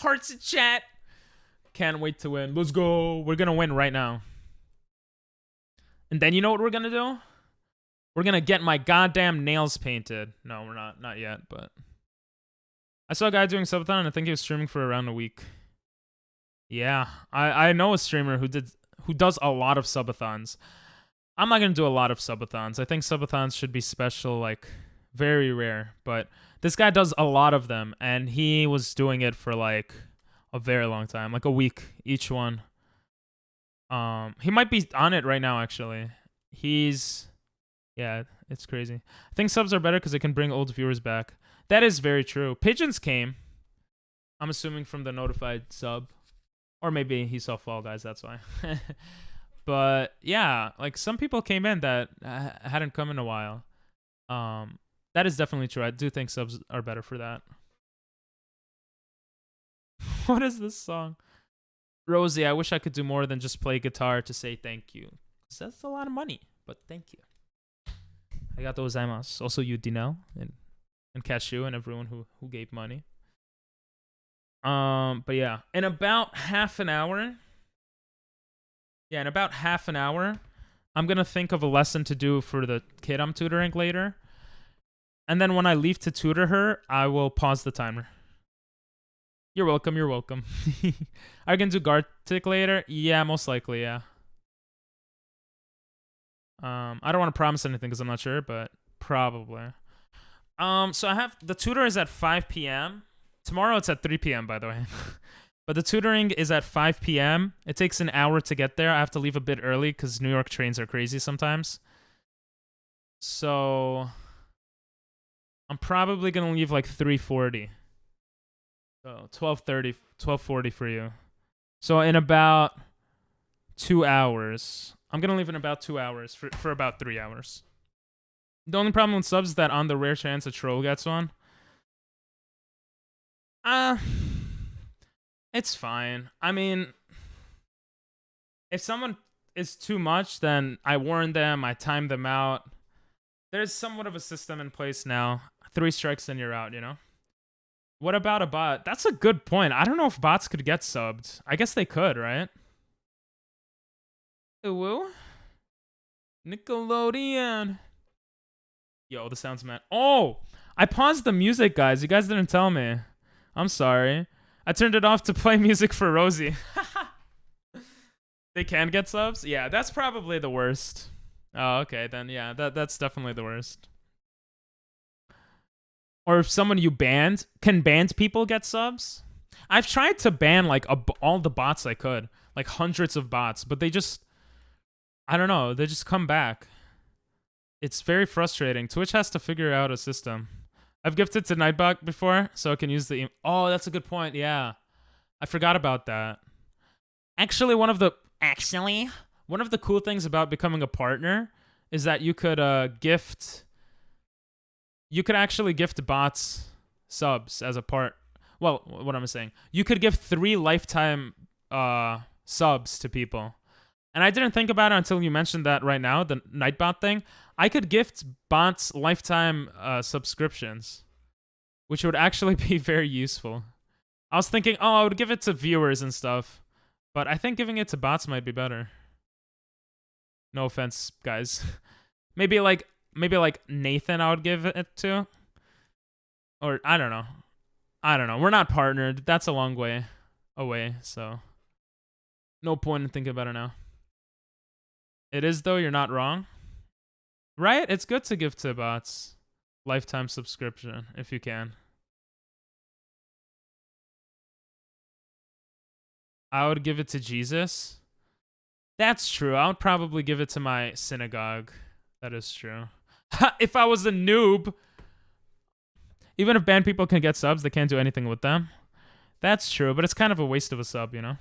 Speaker 1: Hearts in chat. Can't wait to win. Let's go. We're gonna win right now. And then you know what we're gonna do? We're gonna get my goddamn nails painted. No, we're not. Not yet, but I saw a guy doing subathon and I think he was streaming for around a week. Yeah. I know a streamer who does a lot of subathons. I'm not gonna do a lot of subathons. I think subathons should be special, like very rare. But this guy does a lot of them, and he was doing it for like a very long time, like a week each one. He might be on it right now, actually. Yeah, it's crazy. I think subs are better because they can bring old viewers back. That is very true. Pigeons came, I'm assuming, from the notified sub. Or maybe he saw Fall Guys, that's why. But yeah, like some people came in that hadn't come in a while. That is definitely true. I do think subs are better for that. What is this song? Rosie, I wish I could do more than just play guitar to say thank you. 'Cause that's a lot of money, but thank you. Arigato gozaimasu. Also you, Dinel, and Cashew, and everyone who gave money. But yeah, in about half an hour, I'm gonna think of a lesson to do for the kid I'm tutoring later. And then when I leave to tutor her, I will pause the timer. You're welcome, you're welcome. Are you gonna do Gartic later? Yeah, most likely, yeah. I don't want to promise anything because I'm not sure, but probably. So I have the tutor is at 5 p.m. Tomorrow it's at 3 p.m. by the way. But the tutoring is at 5 p.m. It takes an hour to get there. I have to leave a bit early because New York trains are crazy sometimes. So I'm probably gonna leave like 3:40. So 12:30, 12:40 for you. So in about 2 hours. I'm gonna leave in about 2 hours for about 3 hours. The only problem with subs is that on the rare chance a troll gets one, it's fine. I mean, if someone is too much, then I warn them, I time them out. There's somewhat of a system in place now. 3 strikes and you're out, you know? What about a bot? That's a good point. I don't know if bots could get subbed. I guess they could, right? Woo? Nickelodeon. Yo, the sounds man. Oh, I paused the music, guys. You guys didn't tell me. I'm sorry. I turned it off to play music for Rosie. They can get subs? Yeah, that's probably the worst. Oh, okay, then yeah, that's definitely the worst. Or if someone you banned, can banned people get subs? I've tried to ban like all the bots I could, like hundreds of bots, but they just, I don't know, they just come back. It's very frustrating. Twitch has to figure out a system. I've gifted to Nightbot before, so I can use the... Oh, that's a good point. Yeah. I forgot about that. Actually, one of the cool things about becoming a partner is that you could gift... You could actually gift bots subs as a part... Well, what am I saying? You could give 3 lifetime subs to people. And I didn't think about it until you mentioned that right now, the Nightbot thing. I could gift bots lifetime subscriptions, which would actually be very useful. I was thinking, oh, I would give it to viewers and stuff, but I think giving it to bots might be better. No offense, guys. maybe like Nathan I would give it to. Or I don't know. We're not partnered. That's a long way away, so no point in thinking about it now. It is, though, you're not wrong. Right? It's good to give to bots lifetime subscription if you can. I would give it to Jesus. That's true. I would probably give it to my synagogue. That is true. If I was a noob, even if banned people can get subs, they can't do anything with them. That's true, but it's kind of a waste of a sub, you know?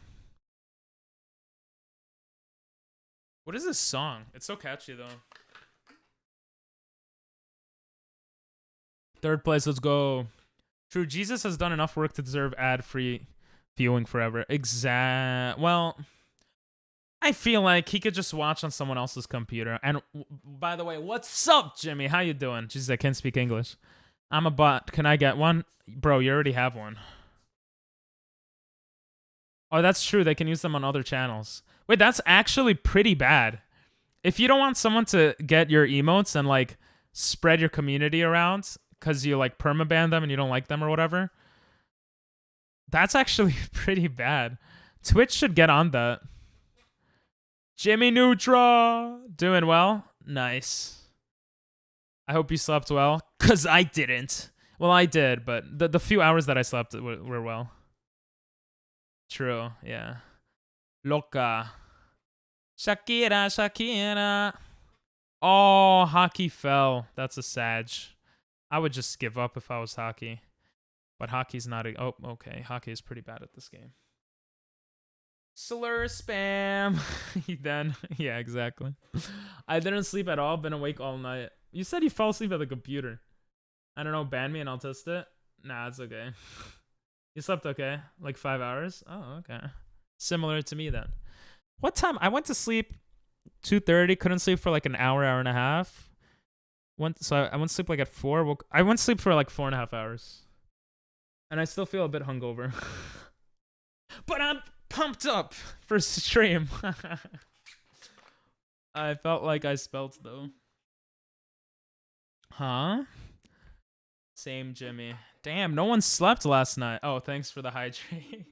Speaker 1: What is this song? It's so catchy, though. Third place, let's go. True, Jesus has done enough work to deserve ad-free viewing forever. Well, I feel like he could just watch on someone else's computer. And by the way, what's up, Jimmy? How you doing? Jesus, I can't speak English. I'm a bot. Can I get one? Bro, you already have one. Oh, that's true. They can use them on other channels. Wait, that's actually pretty bad. If you don't want someone to get your emotes and, like, spread your community around because you, like, permaban them and you don't like them or whatever, that's actually pretty bad. Twitch should get on that. Jimmy Neutra, doing well? Nice. I hope you slept well, because I didn't. Well, I did, but the few hours that I slept were well. True, yeah. Loca. Shakira, Shakira. Oh, hockey fell. That's a sag. I would just give up if I was hockey. But hockey's not a... Oh, okay. Hockey is pretty bad at this game. Slur spam. Then, yeah, exactly. I didn't sleep at all. Been awake all night. You said you fell asleep at the computer. I don't know. Ban me and I'll test it. Nah, it's okay. You slept okay? Like 5 hours? Oh, okay. Similar to me then. What time? I went to sleep 2:30. Couldn't sleep for like an hour, hour and a half. I went to sleep like at 4. I went to sleep for like 4.5 hours. And I still feel a bit hungover. But I'm pumped up for stream. I felt like I spelt though. Huh? Same, Jimmy. Damn, no one slept last night. Oh, thanks for the hydrate.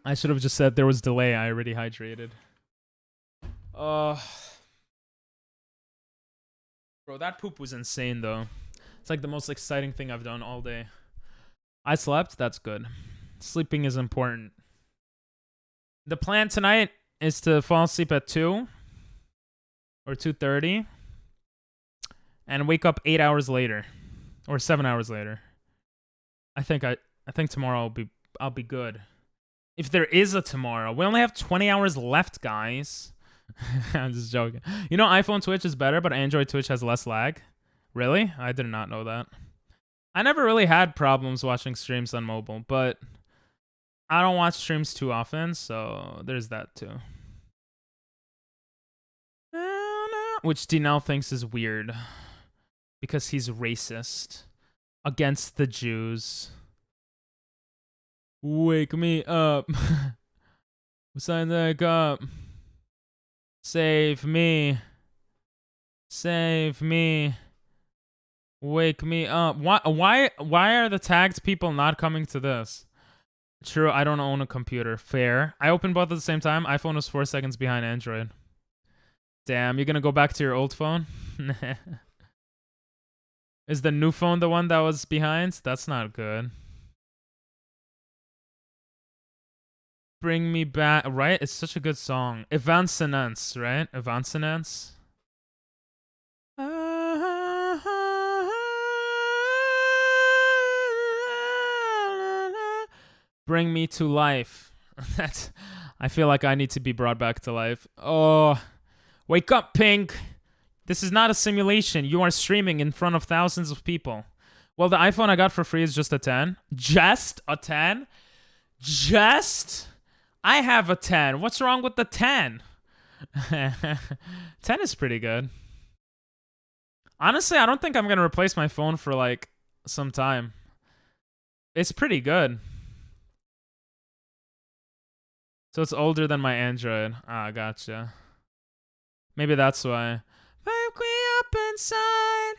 Speaker 1: I should have just said there was delay. I already hydrated. Bro, that poop was insane though. It's like the most exciting thing I've done all day. I slept. That's good. Sleeping is important. The plan tonight is to fall asleep at 2 or 2:30 and wake up 8 hours later or 7 hours later. I think tomorrow I'll be good. If there is a tomorrow. We only have 20 hours left, guys. I'm just joking. You know, iPhone Twitch is better, but Android Twitch has less lag. Really? I did not know that. I never really had problems watching streams on mobile, but I don't watch streams too often, so there's that too. Which Dinell thinks is weird because he's racist against the Jews. Wake me up. Sign that up. Save me. Save me. Wake me up. Why are the tagged people not coming to this? True, I don't own a computer. Fair. I opened both at the same time. iPhone was 4 seconds behind Android. Damn, you're gonna go back to your old phone? Is the new phone the one that was behind? That's not good. Bring me back, right? It's such a good song. Evanescence, right? Evanescence. Bring me to life. That's. I feel like I need to be brought back to life. Oh, wake up, Pink. This is not a simulation. You are streaming in front of thousands of people. Well, the iPhone I got for free is just a 10. Just a 10? Just? I have a 10. What's wrong with the 10? 10 is pretty good. Honestly, I don't think I'm going to replace my phone for like some time. It's pretty good. So it's older than my Android. Ah, gotcha. Maybe that's why. Wake me up inside.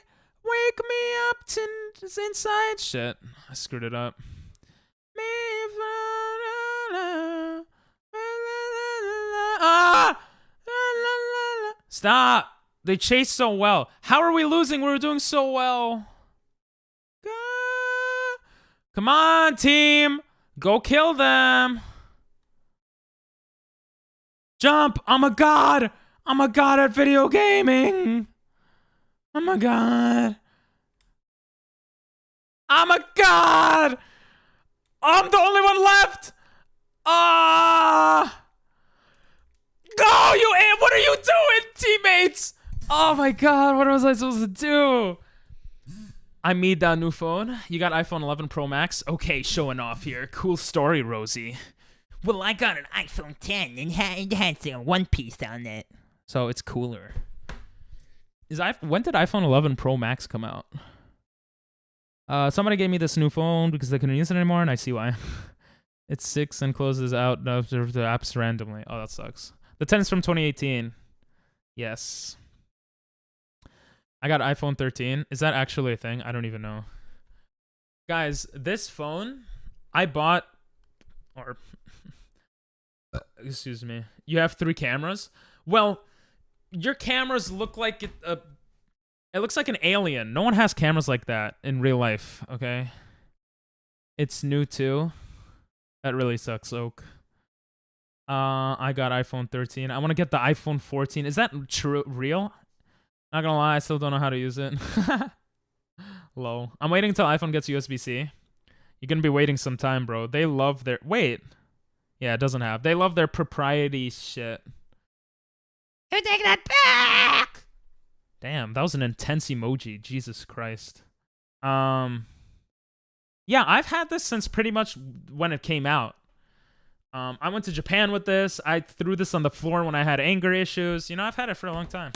Speaker 1: Wake me up to inside. Shit, I screwed it up. Ah! Stop! They chased so well. How are we losing? We were doing so well. Come on, team. Go kill them. Jump. I'm a god. I'm a god at video gaming. I'm a god. I'm a god. I'm the only one left. Go, you ant. What are you doing, teammates? Oh my god, what was I supposed to do? I need that new phone. You got iPhone 11 Pro Max? Okay, showing off here. Cool story, Rosie.
Speaker 3: Well, I got an iPhone 10 and it has One Piece on it.
Speaker 1: So it's cooler. When did iPhone 11 Pro Max come out? Somebody gave me this new phone because they couldn't use it anymore, and I see why. It's 6 and closes out the apps randomly. Oh, that sucks. The 10 is from 2018. Yes. I got iPhone 13. Is that actually a thing? I don't even know. Guys, this phone I bought, or excuse me, you have 3 cameras? Well, your cameras look like it looks like an alien. No one has cameras like that in real life, okay? It's new too. That really sucks, Oak. I got iPhone 13. I want to get the iPhone 14. Is that real? Not gonna lie, I still don't know how to use it. Low. I'm waiting until iPhone gets USB-C. You're gonna be waiting some time, bro. They love their... Wait. Yeah, it doesn't have. They love their propriety shit.
Speaker 3: You take that back!
Speaker 1: Damn, that was an intense emoji. Jesus Christ. Yeah, I've had this since pretty much when it came out. I went to Japan with this. I threw this on the floor when I had anger issues. You know, I've had it for a long time.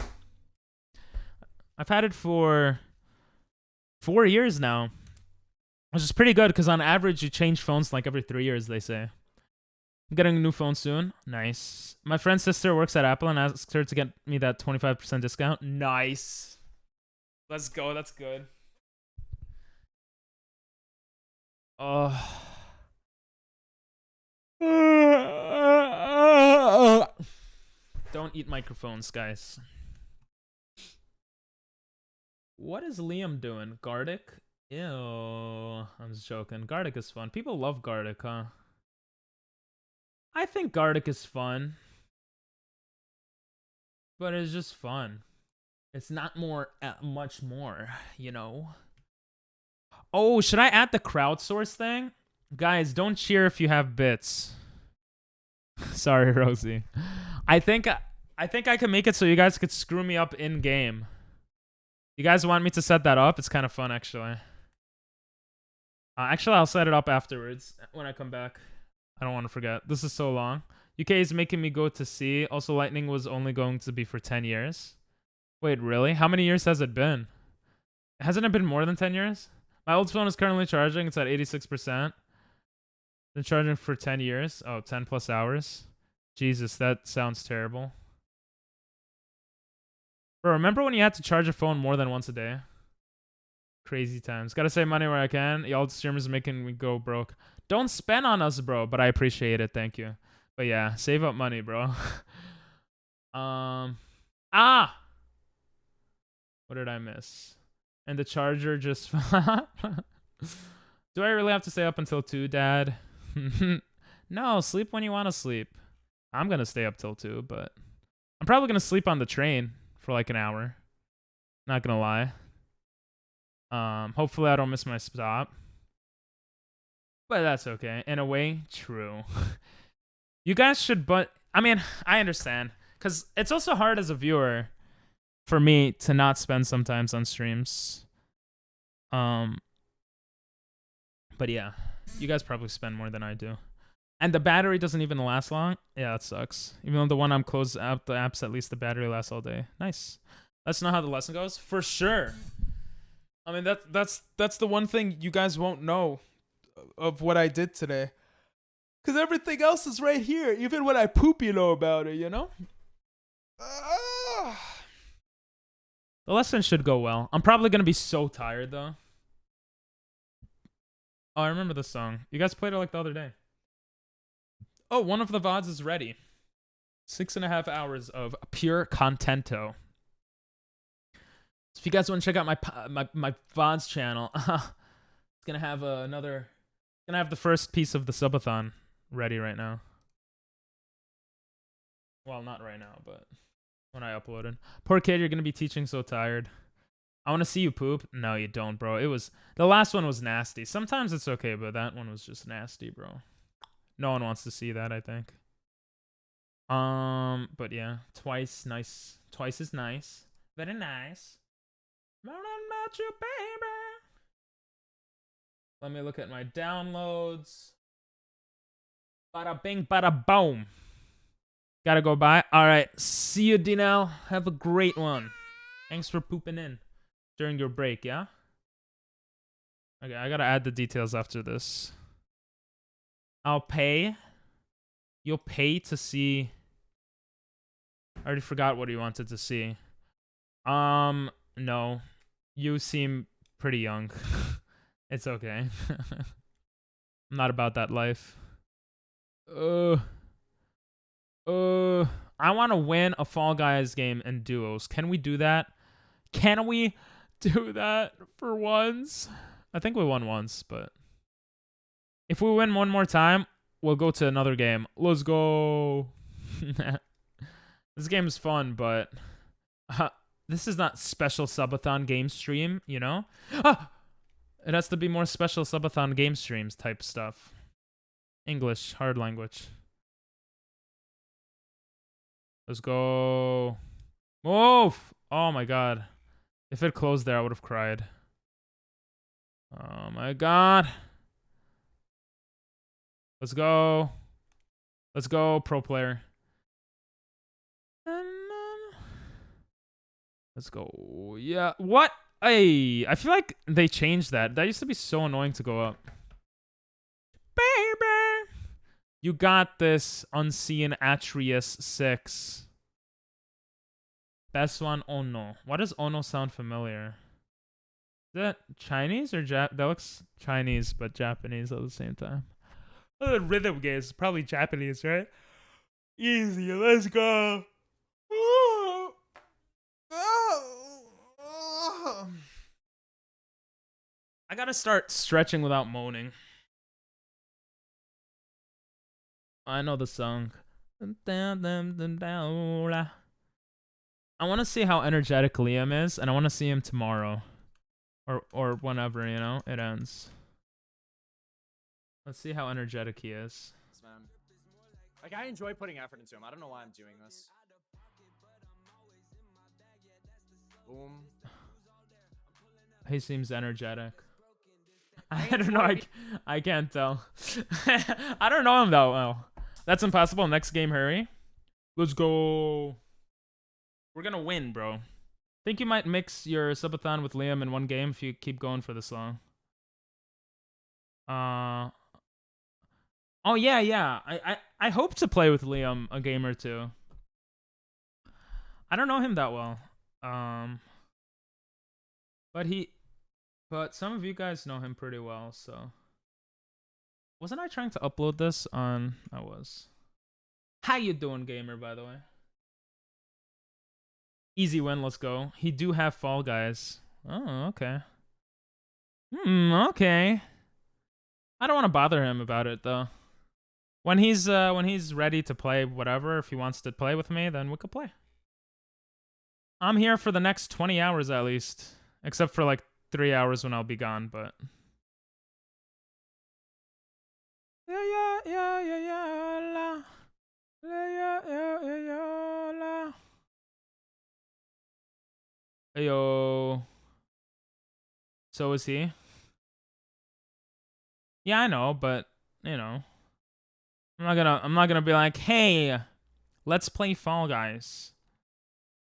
Speaker 1: I've had it for 4 years now, which is pretty good because on average you change phones like every 3 years, they say. I'm getting a new phone soon. Nice. My friend's sister works at Apple and asked her to get me that 25% discount. Nice. Let's go. That's good. Oh. Don't eat microphones, guys. What is Liam doing? Gardic? Ew. I'm just joking. Gardic is fun. People love Gardic, huh? I think Gardic is fun. But it's just fun. It's not much more, you know? Oh, should I add the crowdsource thing? Guys, don't cheer if you have bits. Sorry, Rosie. I think I can make it so you guys could screw me up in game. You guys want me to set that up? It's kind of fun, actually. Actually, I'll set it up afterwards when I come back. I don't want to forget. This is so long. UK is making me go to sea. Also, Lightning was only going to be for 10 years. Wait, really? How many years has it been? Hasn't it been more than 10 years? My old phone is currently charging. It's at 86%. Been charging for 10 years. Oh, 10 plus hours. Jesus, that sounds terrible. Bro, remember when you had to charge a phone more than once a day? Crazy times. Gotta save money where I can. Y'all streamers making me go broke. Don't spend on us, bro, but I appreciate it. Thank you. But yeah, save up money, bro. What did I miss? And the charger just... Do I really have to stay up until 2, Dad? No, sleep when you want to sleep. I'm gonna stay up till 2, but... I'm probably gonna sleep on the train for like an hour. Not gonna lie. Hopefully I don't miss my stop. But that's okay. In a way, true. You guys should, but... I mean, I understand. Because it's also hard as a viewer for me to not spend sometimes on streams. But yeah, you guys probably spend more than I do. And the battery doesn't even last long. Yeah, that sucks. Even though the one I'm closed out the apps, at least the battery lasts all day. Nice. Let's know how the lesson goes. For sure. I mean, that's the one thing you guys won't know of what I did today. Because everything else is right here. Even when I poop, you know about it, you know? The lesson should go well. I'm probably going to be so tired, though. Oh, I remember this song. You guys played it like the other day. Oh, one of the VODs is ready. 6.5 hours of pure contento. So if you guys want to check out my VODs channel, it's gonna have gonna have the first piece of the subathon ready right now. Well, not right now, but when I uploaded. Poor kid, you're gonna be teaching so tired. I want to see you poop. No, you don't, bro. It was the last one was nasty. Sometimes it's okay, but that one was just nasty, bro. No one wants to see that, I think. But yeah, twice nice. Twice is nice. Very nice. About you, baby. Let me look at my downloads. Bada bing, bada boom. Gotta go bye. All right. See you, Dinell. Have a great one. Thanks for pooping in during your break, yeah? Okay, I gotta add the details after this. I'll pay. You'll pay to see. I already forgot what you wanted to see. No. You seem pretty young. It's okay. I'm not about that life. I want to win a Fall Guys game in duos. Can we do that? Can we do that for once? I think we won once, but if we win one more time, we'll go to another game. Let's go. This game is fun, but this is not special subathon game stream, you know? It has to be more special subathon game streams type stuff. English, hard language. Let's go. Move! Oh my god. If it closed there, I would have cried. Oh my god. Let's go. Let's go, pro player. Let's go. Yeah. What? Hey, I feel like they changed that. That used to be so annoying to go up. Baby! You got this, Unseen Atreus 6. Best one, Ono. Why does Ono sound familiar? Is that Chinese or That looks Chinese, but Japanese at the same time. Oh, the rhythm game is probably Japanese, right? Easy, let's go. I gotta start stretching without moaning. I know the song. I want to see how energetic Liam is, and I want to see him tomorrow. Or whenever, you know, it ends. Let's see how energetic he is.
Speaker 4: Man. Like, I enjoy putting effort into him. I don't know why I'm doing this. Boom.
Speaker 1: He seems energetic. I don't know. I can't tell. I don't know him that well. That's impossible. Next game, hurry. Let's go. We're gonna win, bro. Think you might mix your subathon with Liam in one game if you keep going for this long. Oh yeah. I hope to play with Liam a game or two. I don't know him that well. But some of you guys know him pretty well, so. Wasn't I trying to upload this on? I was. How you doing, gamer, by the way? Easy win, let's go. He do have Fall Guys. Oh, okay. Okay. I don't want to bother him about it, though. When he's ready to play whatever, if he wants to play with me, then we could play. I'm here for the next 20 hours at least. Except for like 3 hours when I'll be gone, but... Yeah, la. Yeah, la. Ayo. So is he? Yeah, I know, but, you know. I'm not gonna be like, hey, let's play Fall Guys.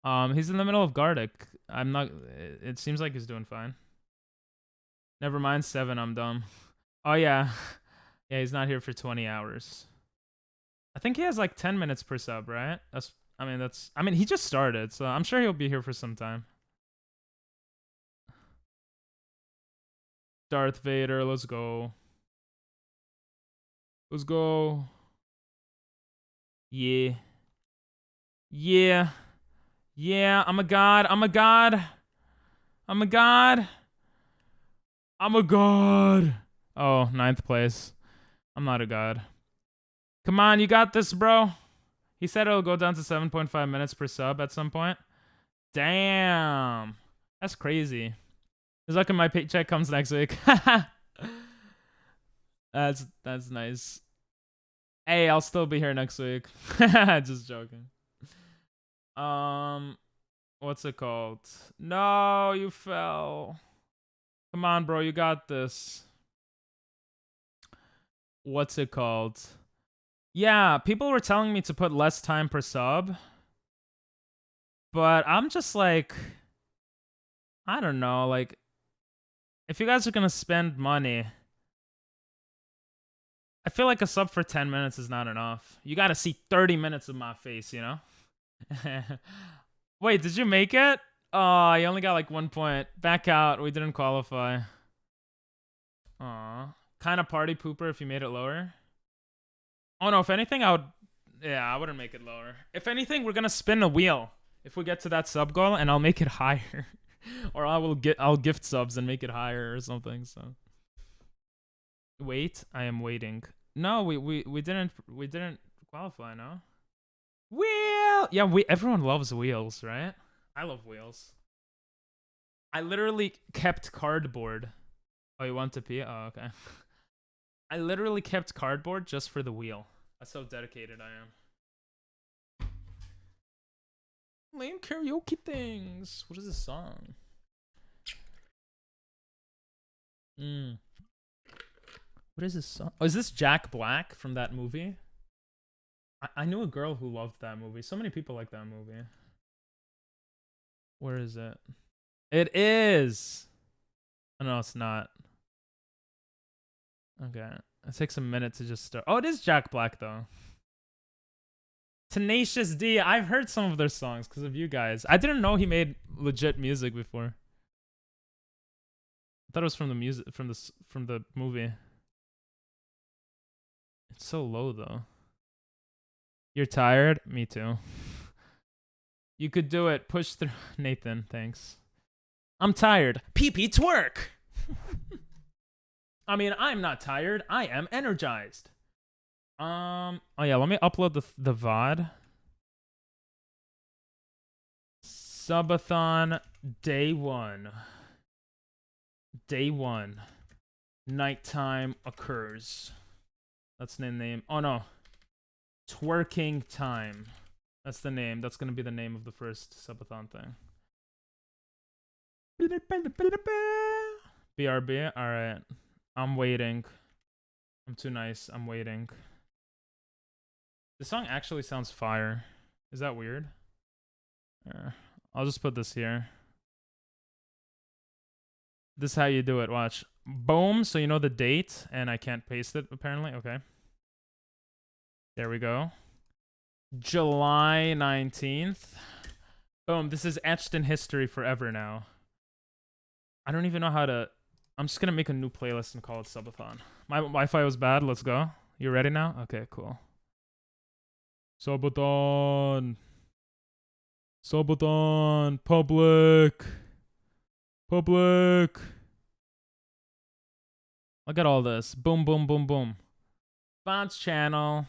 Speaker 1: He's in the middle of Gardic. It seems like he's doing fine. Never mind 7, I'm dumb. Oh yeah. Yeah, he's not here for 20 hours. I think he has like 10 minutes per sub, right? I mean, he just started, so I'm sure he'll be here for some time. Darth Vader, let's go. Let's go. Yeah. Yeah. Yeah, I'm a god. I'm a god. I'm a god. I'm a god. Oh, 9th place. I'm not a god. Come on, you got this, bro. He said it'll go down to 7.5 minutes per sub at some point. Damn. That's crazy. It's like my paycheck comes next week. That's nice. Hey, I'll still be here next week. Just joking. What's it called? No, you fell. Come on, bro, you got this. What's it called? Yeah, people were telling me to put less time per sub. But I'm just like, I don't know, like, if you guys are gonna spend money, I feel like a sub for 10 minutes is not enough. You gotta see 30 minutes of my face, you know? Wait, did you make it? Oh, you only got like 1 point. Back out. We didn't qualify. Aw. Kind of party pooper if you made it lower. Oh no, if anything, I would... Yeah, I wouldn't make it lower. If anything, we're gonna spin a wheel if we get to that sub goal, and I'll make it higher. Or I'll gift subs and make it higher or something, so... Wait, I am waiting. No, we didn't qualify, no? Wheel! Yeah, everyone loves wheels, right? I love wheels. I literally kept cardboard. Oh, you want to pee? Oh, okay. I literally kept cardboard just for the wheel. That's how dedicated I am. Lame karaoke things. What is this song? What is this song? Oh, is this Jack Black from that movie? I knew a girl who loved that movie. So many people like that movie. Where is it? It is! Oh, no, it's not. Okay. It takes a minute to just start. Oh, it is Jack Black, though. Tenacious D. I've heard some of their songs because of you guys. I didn't know he made legit music before. I thought it was from the music from the movie. It's so low though. You're tired? Me too. You could do it. Push through. Nathan, thanks. I'm tired. PP twerk. I mean, I'm not tired. I am energized. Oh yeah, let me upload the VOD. Subathon day 1. Day 1. Nighttime occurs. That's the name. Oh no. Twerking time. That's the name. That's gonna be the name of the first subathon thing. BRB. Alright. I'm waiting. I'm too nice. I'm waiting. This song actually sounds fire. Is that weird? I'll just put this here. This is how you do it. Watch. Boom. So you know the date, and I can't paste it apparently. Okay. There we go. July 19th. Boom. This is etched in history forever now. I don't even know how to... I'm just gonna make a new playlist and call it Subathon. My Wi-Fi was bad. Let's go. You ready now? Okay, cool. Subathon. Subathon. Public. Public. Look at all this. Boom, boom, boom, boom. Fonts channel.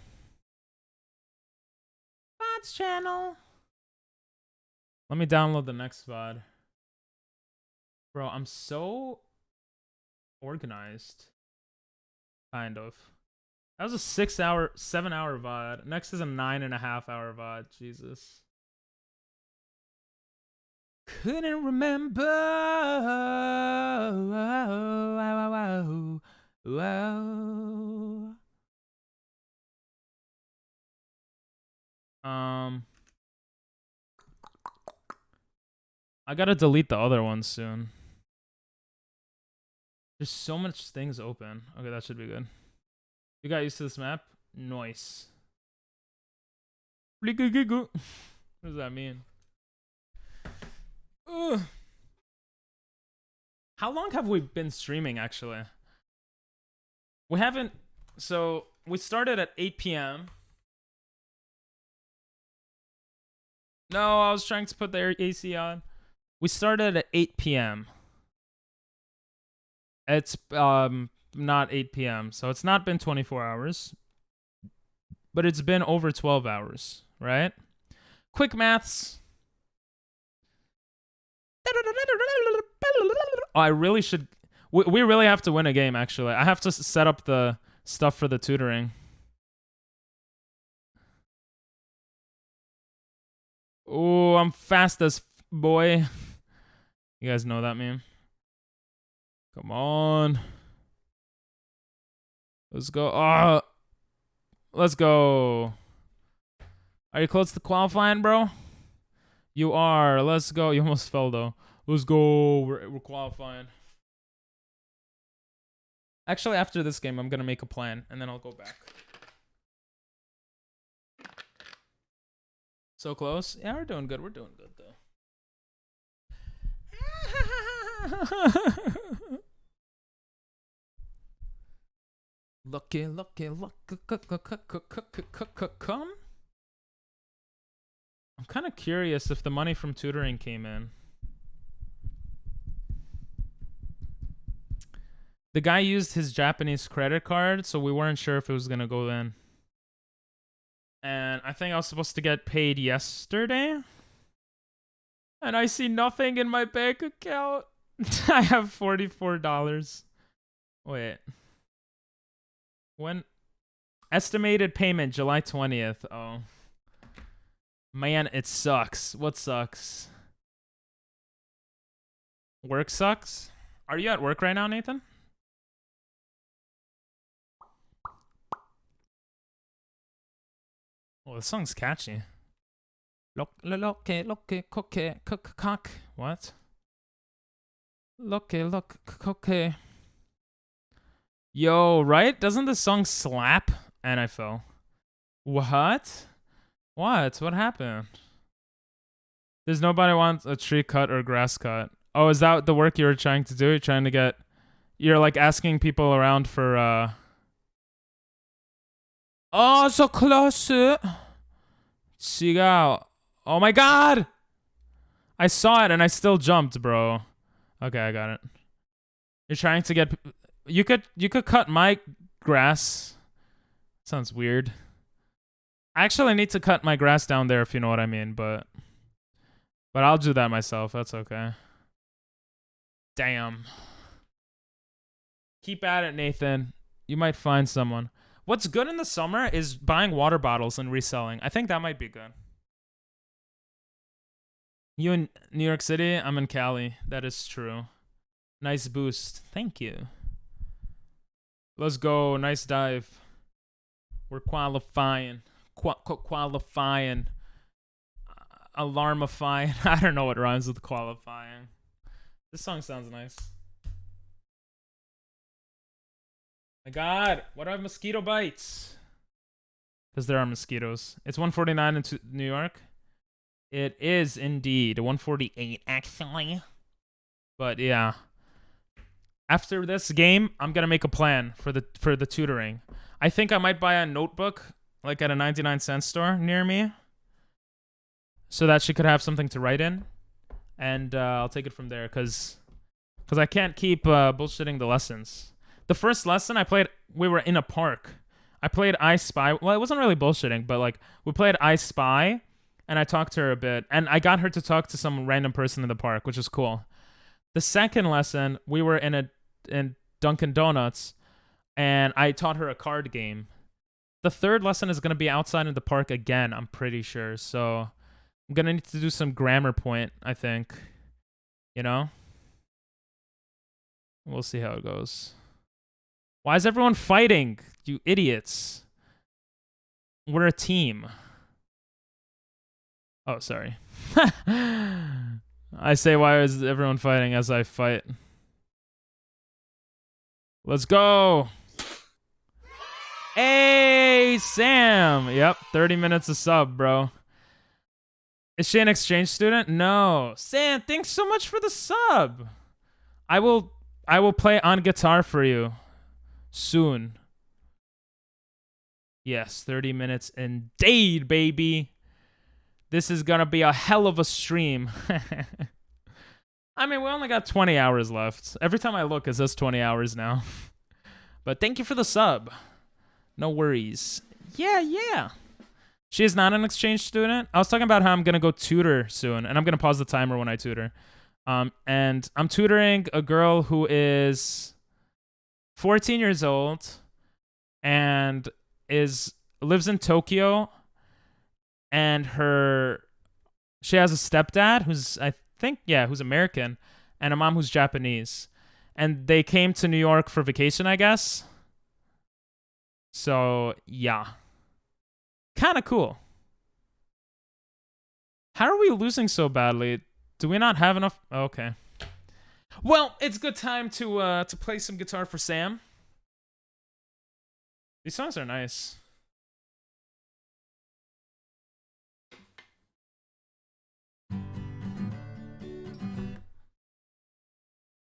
Speaker 1: Fonts channel. Let me download the next VOD. Bro, I'm so organized. Kind of. That was a 7-hour VOD. Next is a 9.5-hour VOD. Jesus. Couldn't remember. Whoa. I gotta delete the other ones soon. There's so much things open. Okay, that should be good. You got used to this map? Nice. What does that mean? Ugh. How long have we been streaming, actually? We haven't... So, we started at 8 p.m. No, I was trying to put the AC on. We started at 8 p.m. It's not 8 p.m., so it's not been 24 hours. But it's been over 12 hours, right? Quick maths. Oh, I really should. We really have to win a game, actually. I have to set up the stuff for the tutoring. Oh, I'm fast as boy. You guys know that meme? Come on. Let's go. Let's go. Are you close to qualifying, bro? You are. Let's go. You almost fell, though. Let's go. We're qualifying. Actually, after this game, I'm going to make a plan, and then I'll go back. So close? Yeah, we're doing good. We're doing good, though. Lucky, come. I'm kind of curious if the money from tutoring came in. The guy used his Japanese credit card, so we weren't sure if it was going to go in. And I think I was supposed to get paid yesterday. And I see nothing in my bank account. I have $44. Wait. When? Estimated payment, July 20th. Oh. Man, it sucks. What sucks? Work sucks? Are you at work right now, Nathan? Oh, this song's catchy. What? Okay. Yo, right? Doesn't the song slap? And I fell. What? What? What happened? There's nobody wants a tree cut or grass cut. Oh, is that the work you were trying to do? You're trying to get... You're like asking people around for, Oh, so close. Chigal. Oh my god! I saw it and I still jumped, bro. Okay, I got it. You're trying to get... You could cut my grass. Sounds weird. I actually need to cut my grass down there if you know what I mean, but I'll do that myself. That's okay. Damn. Keep at it, Nathan. You might find someone. What's good in the summer is buying water bottles and reselling. I think that might be good. You in New York City? I'm in Cali. That is true. Nice boost. Thank you. Let's go. Nice dive. We're qualifying. Qualifying. Alarmifying. I don't know what rhymes with qualifying. This song sounds nice. My god, what are mosquito bites? Because there are mosquitoes. It's 1:49 in New York. It is indeed 1:48 actually. But yeah. After this game, I'm gonna make a plan for the tutoring. I think I might buy a notebook like at a 99-cent store near me, so that she could have something to write in, and I'll take it from there. Cause I can't keep bullshitting the lessons. The first lesson we were in a park. I played I Spy. Well, it wasn't really bullshitting, but like we played I Spy, and I talked to her a bit, and I got her to talk to some random person in the park, which is cool. The second lesson, we were in Dunkin' Donuts, and I taught her a card game. The third lesson is gonna be outside in the park again, I'm pretty sure. So I'm gonna need to do some grammar point, I think. You know? We'll see how it goes. Why is everyone fighting? You idiots. We're a team. Oh, sorry. I say, why is everyone fighting as I fight? Let's go. Hey, Sam. Yep, 30 minutes a sub, bro. Is she an exchange student? No. Sam, thanks so much for the sub. I will play on guitar for you soon. Yes, 30 minutes indeed, baby. This is gonna be a hell of a stream. I mean, we only got 20 hours left. Every time I look, it says 20 hours now. But thank you for the sub. No worries. Yeah. She is not an exchange student. I was talking about how I'm gonna go tutor soon, and I'm gonna pause the timer when I tutor. And I'm tutoring a girl who is 14 years old and lives in Tokyo, and she has a stepdad who's who's American, and a mom who's Japanese, and they came to New York for vacation, I guess. So yeah, kind of cool. How are we losing so badly? Do we not have enough? Okay. Well, it's good time to play some guitar for Sam. These songs are nice.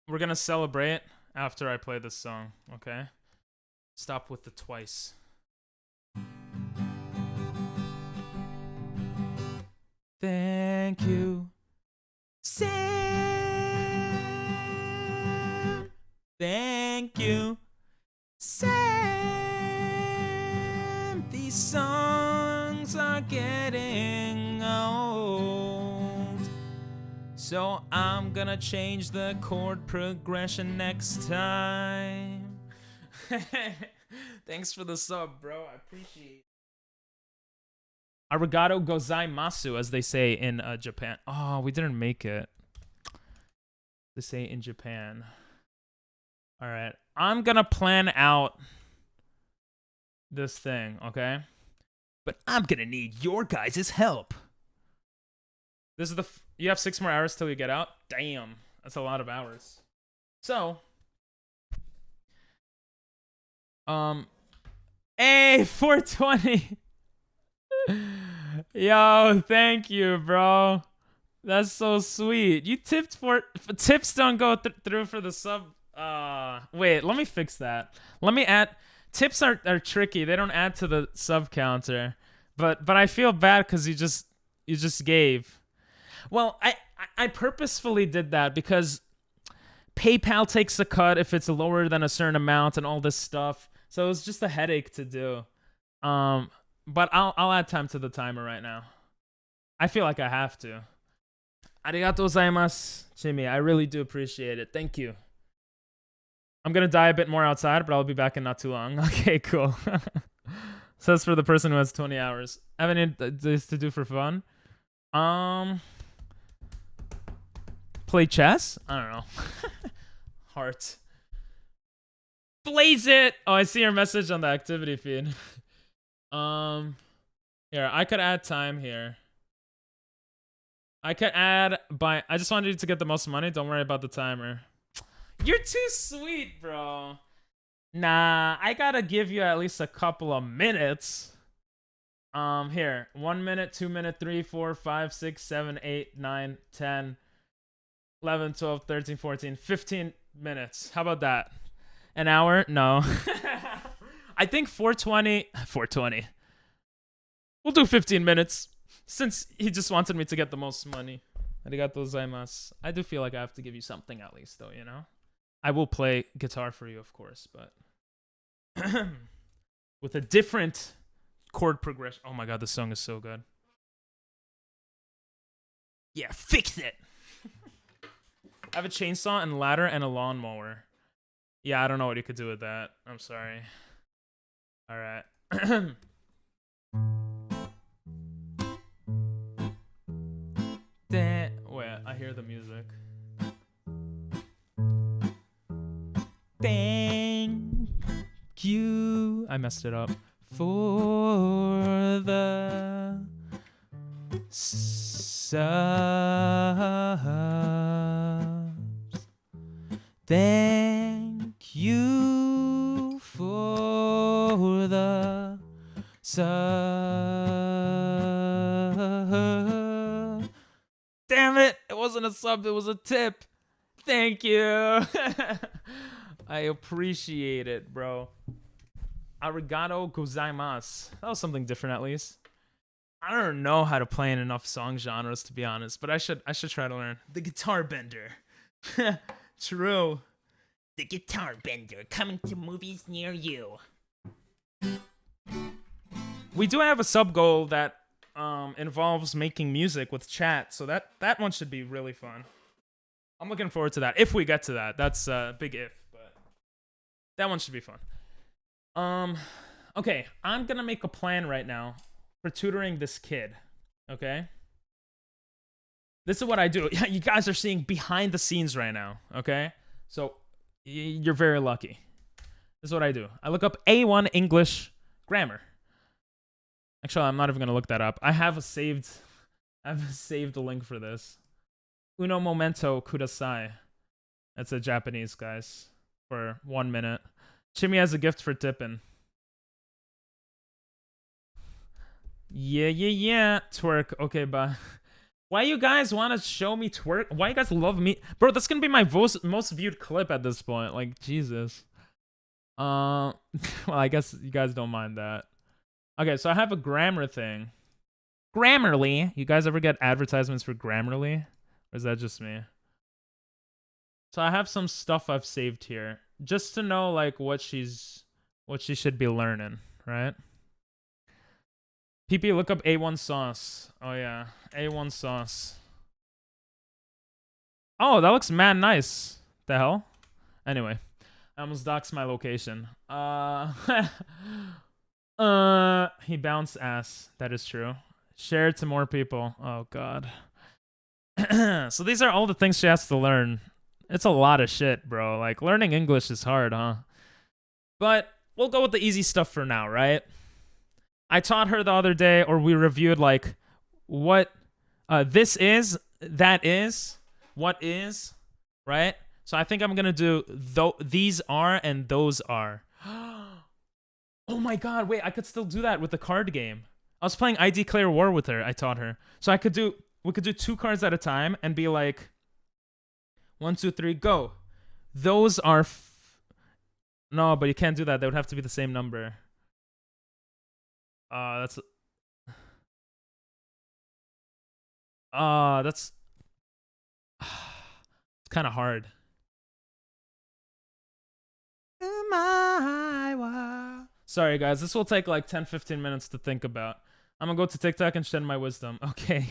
Speaker 1: We're gonna celebrate after I play this song, okay? Stop with the twice. Thank you, Sam. Thank you, Sam. These songs are getting old, so I'm gonna change the chord progression next time. Thanks for the sub, bro. I appreciate it. Arigato gozaimasu, as they say in Japan. Oh, we didn't make it. They say in Japan. All right. I'm going to plan out this thing, okay?
Speaker 3: But I'm gonna need your guys' help.
Speaker 1: This is you have 6 more hours till you get out? Damn. That's a lot of hours. So, hey, 420. Yo, thank you, bro. That's so sweet. You tipped tips don't go through for the sub. Wait, let me fix that. Let me add. Tips are tricky. They don't add to the sub counter. But I feel bad because you just gave. Well, I purposefully did that because PayPal takes a cut if it's lower than a certain amount and all this stuff. So it was just a headache to do. But I'll add time to the timer right now. I feel like I have to. Arigatou gozaimasu, Jimmy. I really do appreciate it. Thank you. I'm gonna die a bit more outside, but I'll be back in not too long. Okay, cool. So that's for the person who has 20 hours. I have any this to do for fun? Play chess? I don't know. Heart. Blaze it! Oh, I see your message on the activity feed. Here, I could add time here. I could add by... I just wanted you to get the most money. Don't worry about the timer. You're too sweet, bro. Nah, I gotta give you at least a couple of minutes. Here. 1 minute, 2 minute, 3, 4, 5, 6, 7, 8, 9, 10, 11, 12, 13, 14, 15 minutes. How about that? An hour? No. I think 420. We'll do 15 minutes since he just wanted me to get the most money. Arigatou gozaimasu. I do feel like I have to give you something at least, though, you know? I will play guitar for you, of course, but with a different chord progression. Oh my god, this song is so good.
Speaker 3: Yeah, fix it.
Speaker 1: I have a chainsaw and ladder and a lawnmower. Yeah, I don't know what you could do with that. I'm sorry. All right. Wait, I hear the music. Thank you. I messed it up. For the subs. Thank you for the sub. Damn it! It wasn't a sub, it was a tip. Thank you. I appreciate it, bro. Arigato gozaimasu. That was something different, at least. I don't know how to play in enough song genres, to be honest, but I should try to learn. The Guitar Bender. True.
Speaker 3: The Guitar Bender, coming to movies near you.
Speaker 1: We do have a sub goal that involves making music with chat, so that one should be really fun. I'm looking forward to that. If we get to that, that's a big if, but that one should be fun. Okay, I'm gonna make a plan right now for tutoring this kid. Okay, this is what I do. You guys are seeing behind the scenes right now. Okay, so you're very lucky. This is what I do. I look up A1 English grammar. Actually, I'm not even gonna look that up. I have saved a link for this. Uno momento kudasai. That's a Japanese, guys. For 1 minute. Chimmy has a gift for tipping. Yeah. Twerk. Okay, bye. Why you guys want to show me twerk? Why you guys love me? Bro, that's gonna be my most viewed clip at this point. Like, Jesus. Well, I guess you guys don't mind that. Okay, so I have a grammar thing. Grammarly. You guys ever get advertisements for Grammarly? Or is that just me? So I have some stuff I've saved here. Just to know, like, what she should be learning, right? PP, look up A1 sauce. Oh, yeah. A1 sauce. Oh, that looks mad nice. The hell? Anyway. I almost doxed my location. He bounced ass. That is true. Share it to more people. Oh, God. So these are all the things she has to learn. It's a lot of shit, bro. Like, learning English is hard, huh? But we'll go with the easy stuff for now, right? I taught her the other day, or we reviewed, like, what this is, that is, what is, right? So I think I'm going to do these are and those are. Oh my God, wait, I could still do that with the card game. I was playing I Declare War with her. I taught her. So we could do 2 cards at a time and be like, 1, 2, 3, go. Those are no, but you can't do that. They would have to be the same number. That's it's kind of hard. Sorry guys, this will take like 10-15 minutes to think about. I'm gonna go to TikTok and shed my wisdom. Okay.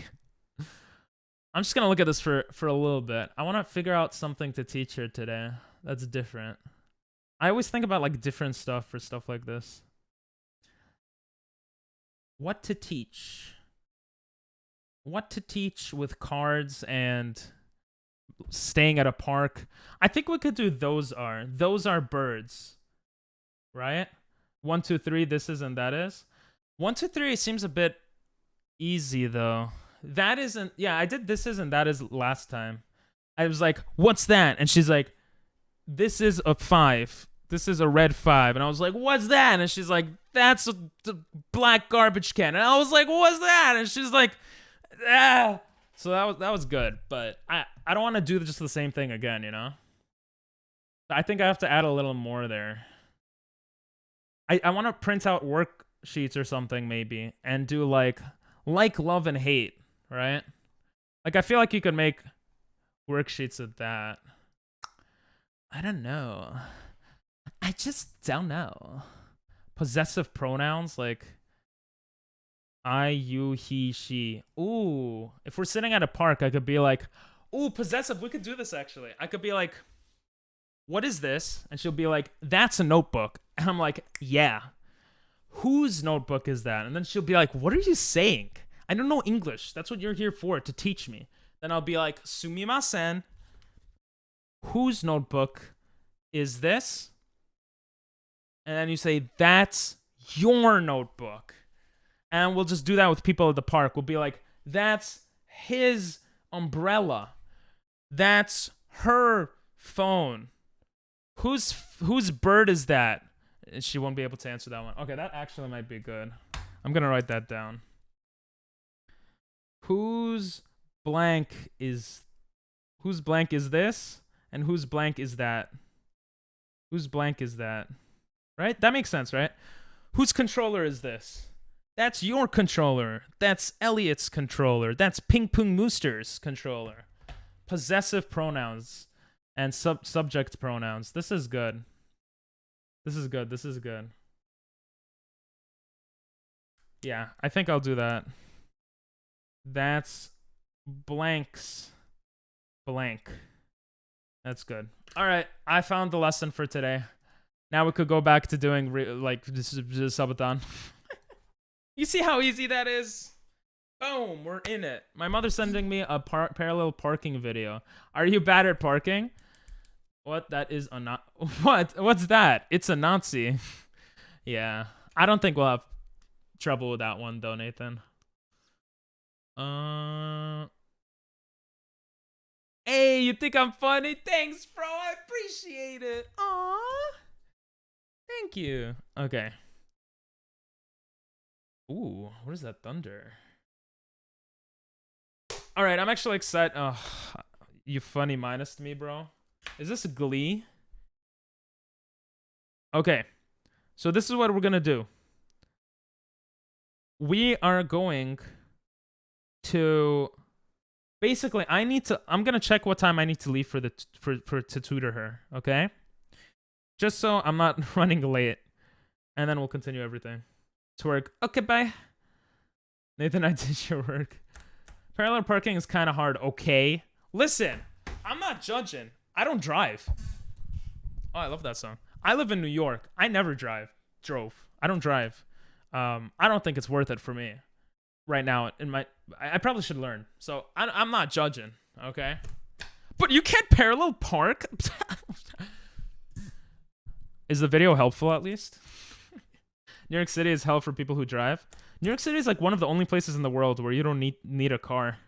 Speaker 1: I'm just gonna look at this for a little bit. I want to figure out something to teach her today that's different. I always think about like different stuff for stuff like this. What to teach? What to teach with cards and staying at a park? I think we could do those are birds, right? 1, 2, 3. This is and that is. 1, 2, 3 seems a bit easy though. That isn't. Yeah, I did this is and that is last time. I was like, what's that? And she's like, this is a 5. This is a red 5. And I was like, what's that? And she's like, that's a black garbage can. And I was like, what's that? And she's like, ah. So that was good. But I don't want to do just the same thing again, you know? I think I have to add a little more there. I want to print out worksheets or something maybe and do like, love, and hate, right? Like, I feel like you could make worksheets of that. I don't know. I just don't know. Possessive pronouns like I, you, he, she. Ooh, if we're sitting at a park, I could be like, ooh, possessive. We could do this actually. I could be like, what is this? And she'll be like, that's a notebook. And I'm like, yeah. Whose notebook is that? And then she'll be like, what are you saying? I don't know English. That's what you're here for, to teach me. Then I'll be like, sumimasen. Whose notebook is this? And then you say, that's your notebook. And we'll just do that with people at the park. We'll be like, that's his umbrella. That's her phone. Whose bird is that? And she won't be able to answer that one. Okay, that actually might be good. I'm going to write that down. Whose blank is this? And whose blank is that? Whose blank is that? Right? That makes sense, right? Whose controller is this? That's your controller. That's Elliot's controller. That's Ping Pong Mooster's controller. Possessive pronouns and subject pronouns. This is good. This is good. This is good. Yeah, I think I'll do that. That's blanks blank. That's good. All right, I found the lesson for today. Now we could go back to doing like this subathon. You see how easy that is? Boom, we're in it. My mother's sending me a parallel parking video. Are you bad at parking? What? That is a not. What? What's that? It's a Nazi. Yeah, I don't think we'll have trouble with that one though, Nathan. Hey, you think I'm funny? Thanks, bro. I appreciate it. Aww. Thank you. Okay. Ooh, what is that thunder? All right, I'm actually excited. Oh, you funny minus me, bro. Is this a Glee? Okay. So this is what we're going to do. We are going to basically I'm going to check what time I need to leave to tutor her, okay? Just so I'm not running late. And then we'll continue everything. Twerk. Okay, bye. Nathan, I did your work. Parallel parking is kind of hard. Okay. Listen, I'm not judging. I don't drive. Oh, I love that song. I live in New York. I never drove. I don't drive. I don't think it's worth it for me right now. I probably should learn. So I'm not judging. Okay. But you can't parallel park? Is the video helpful at least? New York City is hell for people who drive. New York City is like one of the only places in the world where you don't need a car.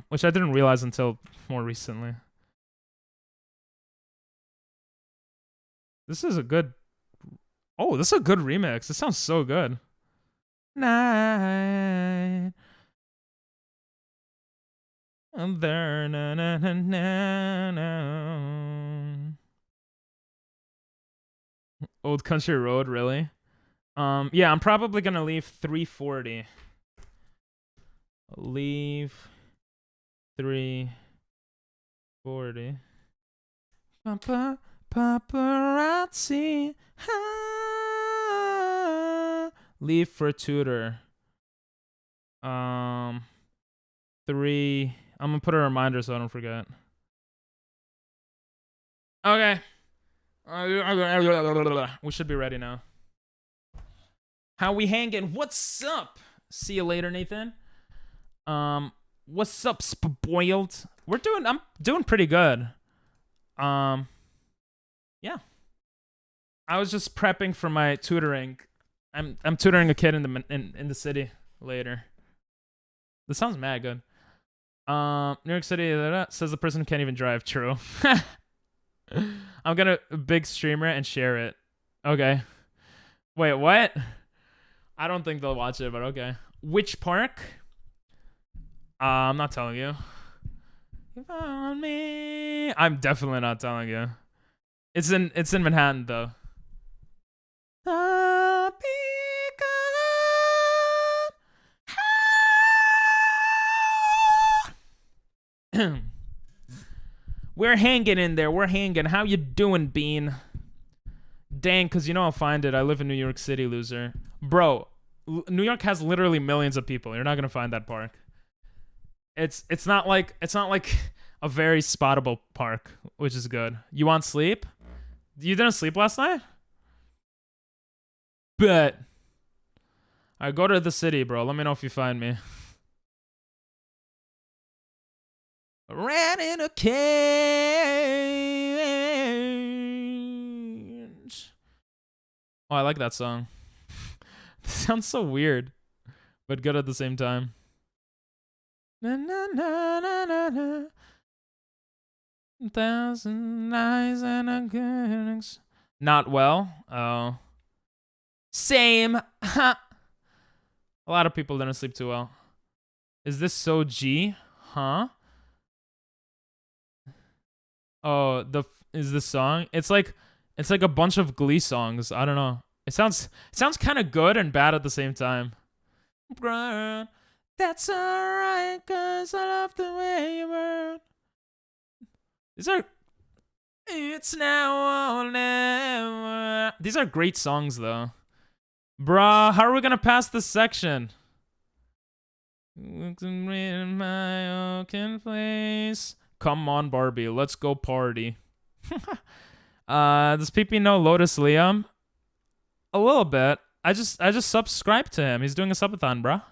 Speaker 1: Which I didn't realize until more recently. This is a good... Oh, this is a good remix. This sounds so good. Night. I'm there. Na, na, na, na, na. Old Country Road, really? Yeah, I'm probably gonna leave 3:40. Leave 3:40. Paparazzi. Leave for tutor. 3. I'm gonna put a reminder so I don't forget. Okay. We should be ready now. How we hanging? What's up? See you later, Nathan. What's up, spoiled? I'm doing pretty good. Yeah. I was just prepping for my tutoring. I'm tutoring a kid in the city later. This sounds mad good. New York City says the person can't even drive. True. I'm gonna big streamer and share it. Okay. Wait, what? I don't think they'll watch it, but okay. Which park? I'm not telling you. You found me. I'm definitely not telling you. It's in Manhattan though. We're hanging in there. We're hanging. How you doing, Bean? Dang, because you know I'll find it. I live in New York City, loser. Bro, New York has literally millions of people. You're not going to find that park. It's not like a very spottable park, which is good. You want sleep? You didn't sleep last night? Bet. Alright, go to the city, bro. Let me know if you find me. Ran in a cage. Oh, I like that song. This sounds so weird, but good at the same time. Na, na, na, na, na, na. 1,000 eyes and a good... Not well. Oh. Same. A lot of people didn't sleep too well. Is this so G? Huh? Oh, is this song? It's like a bunch of Glee songs. I don't know. It sounds kind of good and bad at the same time. That's alright, 'cause I love the way you burn. It's now or never. These are great songs though. Bruh, how are we gonna pass this section? In my oaken place. Come on, Barbie. Let's go party. Does PP know Lotus Liam? A little bit. I just subscribed to him. He's doing a subathon, bruh.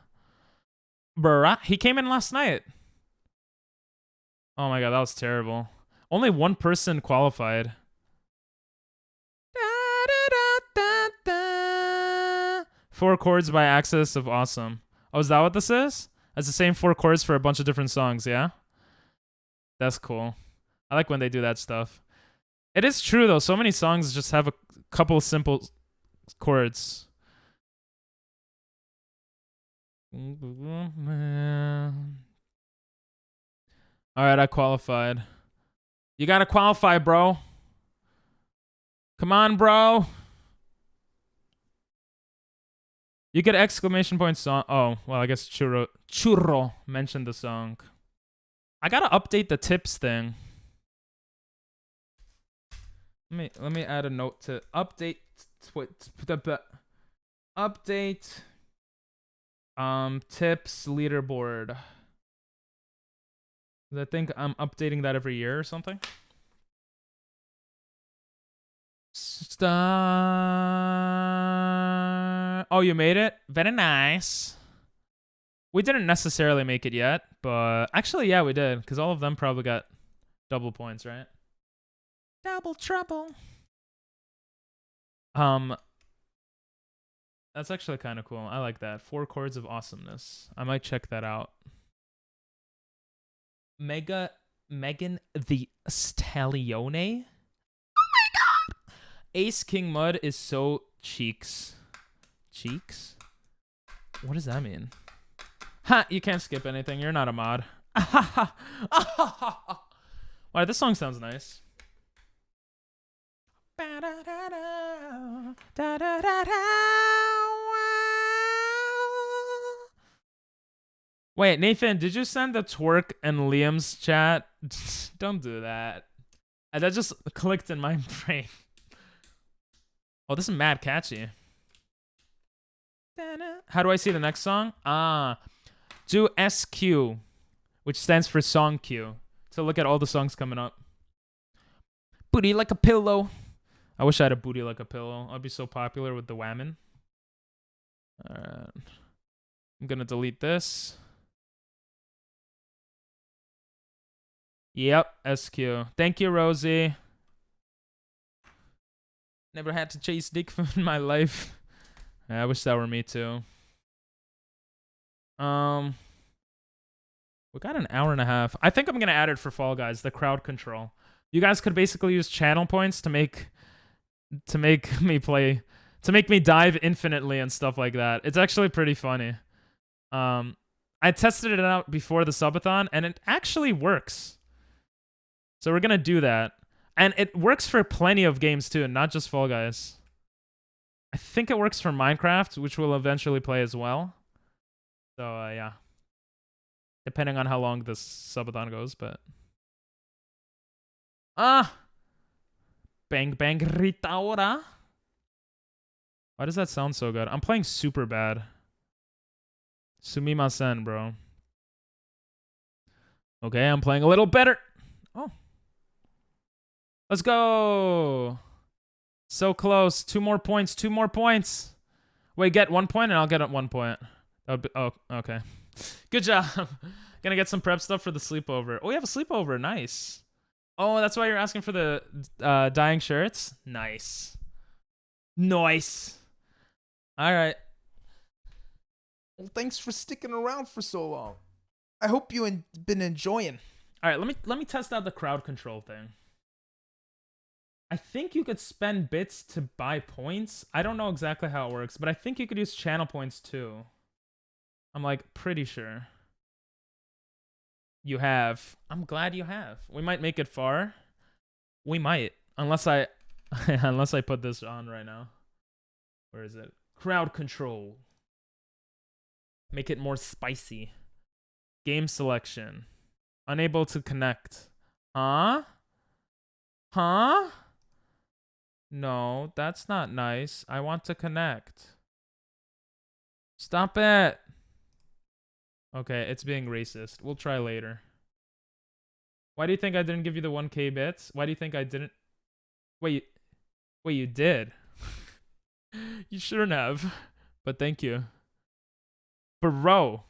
Speaker 1: Bruh. He came in last night. Oh my god, that was terrible. Only one person qualified. 4 chords by Axis of Awesome. Oh, is that what this is? It's the same 4 chords for a bunch of different songs, yeah? That's cool. I like when they do that stuff. It is true, though. So many songs just have a couple simple chords. Alright, I qualified. You gotta qualify, bro. Come on, bro. You get exclamation point song. Oh, well, I guess Churro mentioned the song. I gotta update the tips thing. Let me add a note to update tips leaderboard. I think I'm updating that every year or something. Star. Oh, you made it? Very nice. We didn't necessarily make it yet, but actually, yeah, we did, because all of them probably got double points, right? Double trouble. That's actually kind of cool. I like that. 4 chords of awesomeness. I might check that out. Megan the Stallione. Oh my god! Ace King Mud is so cheeks. Cheeks? What does that mean? Ha! You can't skip anything. You're not a mod. Wow, this song sounds nice. Wait, Nathan, did you send the twerk in Liam's chat? Don't do that. That just clicked in my brain. Oh, this is mad catchy. How do I see the next song? Do SQ, which stands for song queue. So look at all the songs coming up. Booty like a pillow. I wish I had a booty like a pillow. I'd be so popular with the whammon. Alright. I'm gonna delete this. Yep, SQ. Thank you, Rosie. Never had to chase dick in my life. Yeah, I wish that were me too. We got an hour and a half. I think I'm gonna add it for Fall Guys, the crowd control. You guys could basically use channel points to make me play, to make me dive infinitely and stuff like that. It's actually pretty funny. I tested it out before the subathon and it actually works. So we're gonna do that. And it works for plenty of games too, not just Fall Guys. I think it works for Minecraft, which we'll eventually play as well. So yeah. Depending on how long this subathon goes, but... Bang bang ritaura. Why does that sound so good? I'm playing super bad. Sumimasen, bro. Okay, I'm playing a little better. Oh. Let's go. So close. 2 more points. 2 more points. Wait, get 1 point and I'll get 1 point. Oh, okay. Good job. Gonna get some prep stuff for the sleepover. Oh, we have a sleepover. Nice. Oh, that's why you're asking for the dyeing shirts? Nice. Nice. All right.
Speaker 5: Well, thanks for sticking around for so long. I hope you been enjoying.
Speaker 1: All right, let me test out the crowd control thing. I think you could spend bits to buy points. I don't know exactly how it works, but I think you could use channel points too. I'm like pretty sure. You have. I'm glad you have. We might make it far. We might, unless I unless I put this on right now. Where is it? Crowd control. Make it more spicy. Game selection. Unable to connect. Huh? Huh? No, that's not nice. I want to connect. Stop it. Okay, it's being racist. We'll try later. Why do you think I didn't give you the 1K bits? Why do you think I didn't? Wait, you did. You shouldn't have. But thank you. Bro.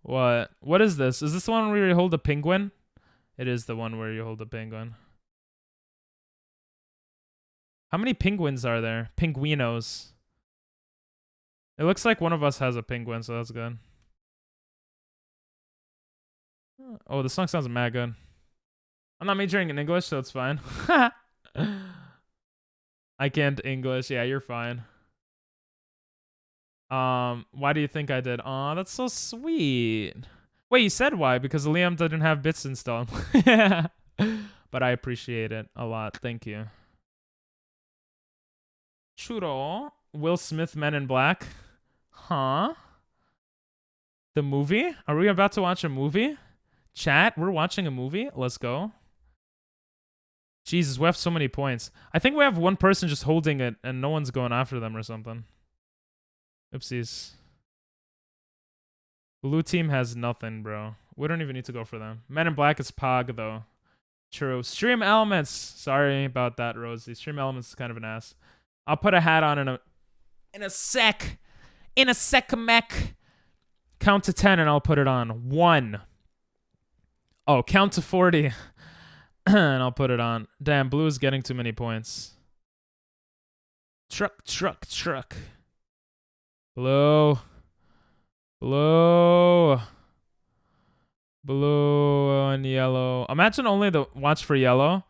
Speaker 1: What? What is this? Is this the one where you hold a penguin? It is the one where you hold a penguin. How many penguins are there? Penguinos. It looks like one of us has a penguin, so that's good. Oh, the song sounds mad good. I'm not majoring in English, so it's fine. I can't English. Yeah, you're fine. Why do you think I did? Aw, that's so sweet. Wait, you said why? Because Liam didn't have bits installed. But I appreciate it a lot. Thank you. Churro. Will Smith, Men in Black. Huh? The movie? Are we about to watch a movie? Chat, we're watching a movie? Let's go. Jesus, we have so many points. I think we have one person just holding it and no one's going after them or something. Oopsies. Blue team has nothing, bro. We don't even need to go for them. Men in Black is Pog, though. True. Stream Elements. Sorry about that, Rosie. Stream Elements is kind of an ass. I'll put a hat on in a sec. In a sec, mech. Count to 10 and I'll put it on. 1. Oh, count to 40. And I'll put it on. Damn, blue is getting too many points. Truck. Blue. Blue and yellow. Imagine only the watch for yellow.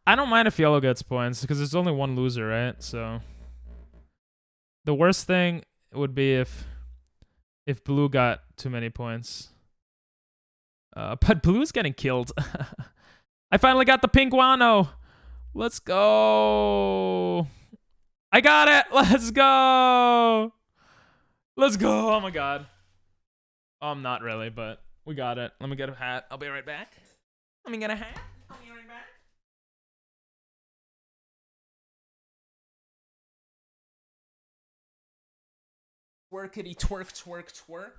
Speaker 1: I don't mind if yellow gets points because there's only one loser, right? So the worst thing would be if blue got too many points. But blue's getting killed. I finally got the pink guano. Let's go. I got it. Let's go. Oh my god. Oh, I'm not really, but we got it. Let me get a hat. I'll be right back. Let me get a hat. I'll be right back. Twerkity twerk.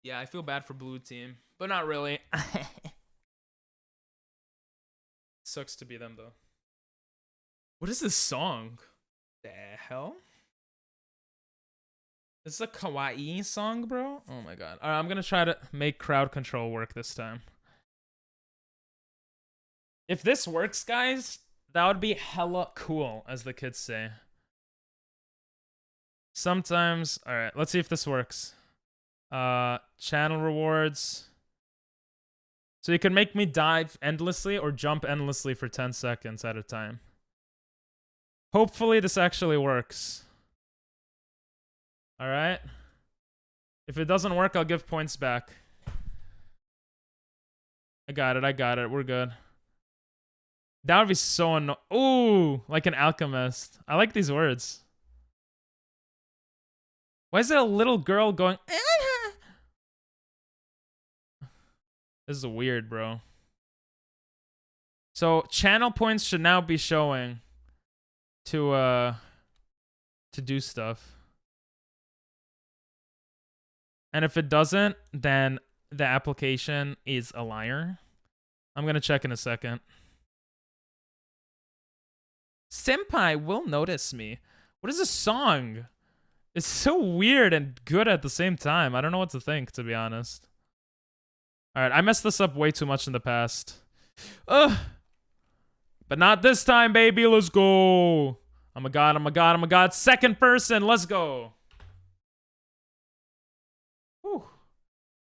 Speaker 1: Yeah, I feel bad for blue team, but not really. Sucks to be them though. What is this song? The hell? This is a kawaii song, bro? Oh my god. Alright, I'm gonna try to make crowd control work this time. If this works, guys, that would be hella cool, as the kids say. Sometimes, alright, let's see if this works. Channel rewards. So you can make me dive endlessly or jump endlessly for 10 seconds at a time. Hopefully this actually works. Alright. If it doesn't work, I'll give points back. I got it. We're good. That would be so annoying. Ooh, like an alchemist. I like these words. Why is it a little girl going... This is weird, bro. So, channel points should now be showing to do stuff. And if it doesn't, then the application is a liar. I'm gonna check in a second. Senpai will notice me. What is this song? It's so weird and good at the same time. I don't know what to think, to be honest. Alright, I messed this up way too much in the past. Ugh. But not this time, baby. Let's go. I'm a god. Second person. Let's go. Whew.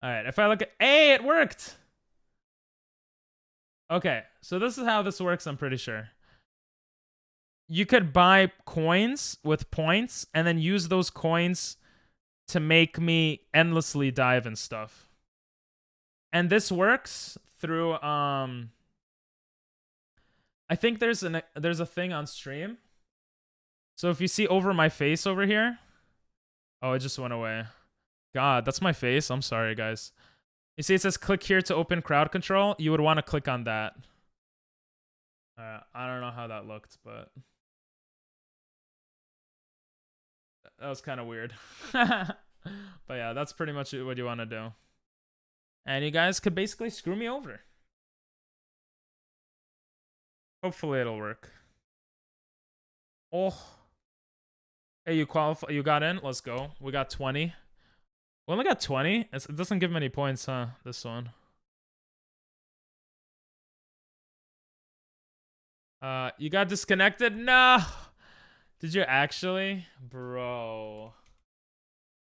Speaker 1: Alright, if I look at... Hey, it worked! Okay, so this is how this works, I'm pretty sure. You could buy coins with points and then use those coins to make me endlessly dive and stuff. And this works through I think there's a thing on stream. So if you see over my face over here, oh, it just went away. God, that's my face. I'm sorry, guys. You see it says click here to open crowd control. You would want to click on that. I don't know how that looked, but that was kind of weird. But But yeah, that's pretty much what you want to do. And you guys could basically screw me over. Hopefully it'll work. Oh. Hey, you qualify. You got in? Let's go. We got 20. We only got 20? It doesn't give many points, huh? This one. You got disconnected? No! Did you actually? Bro.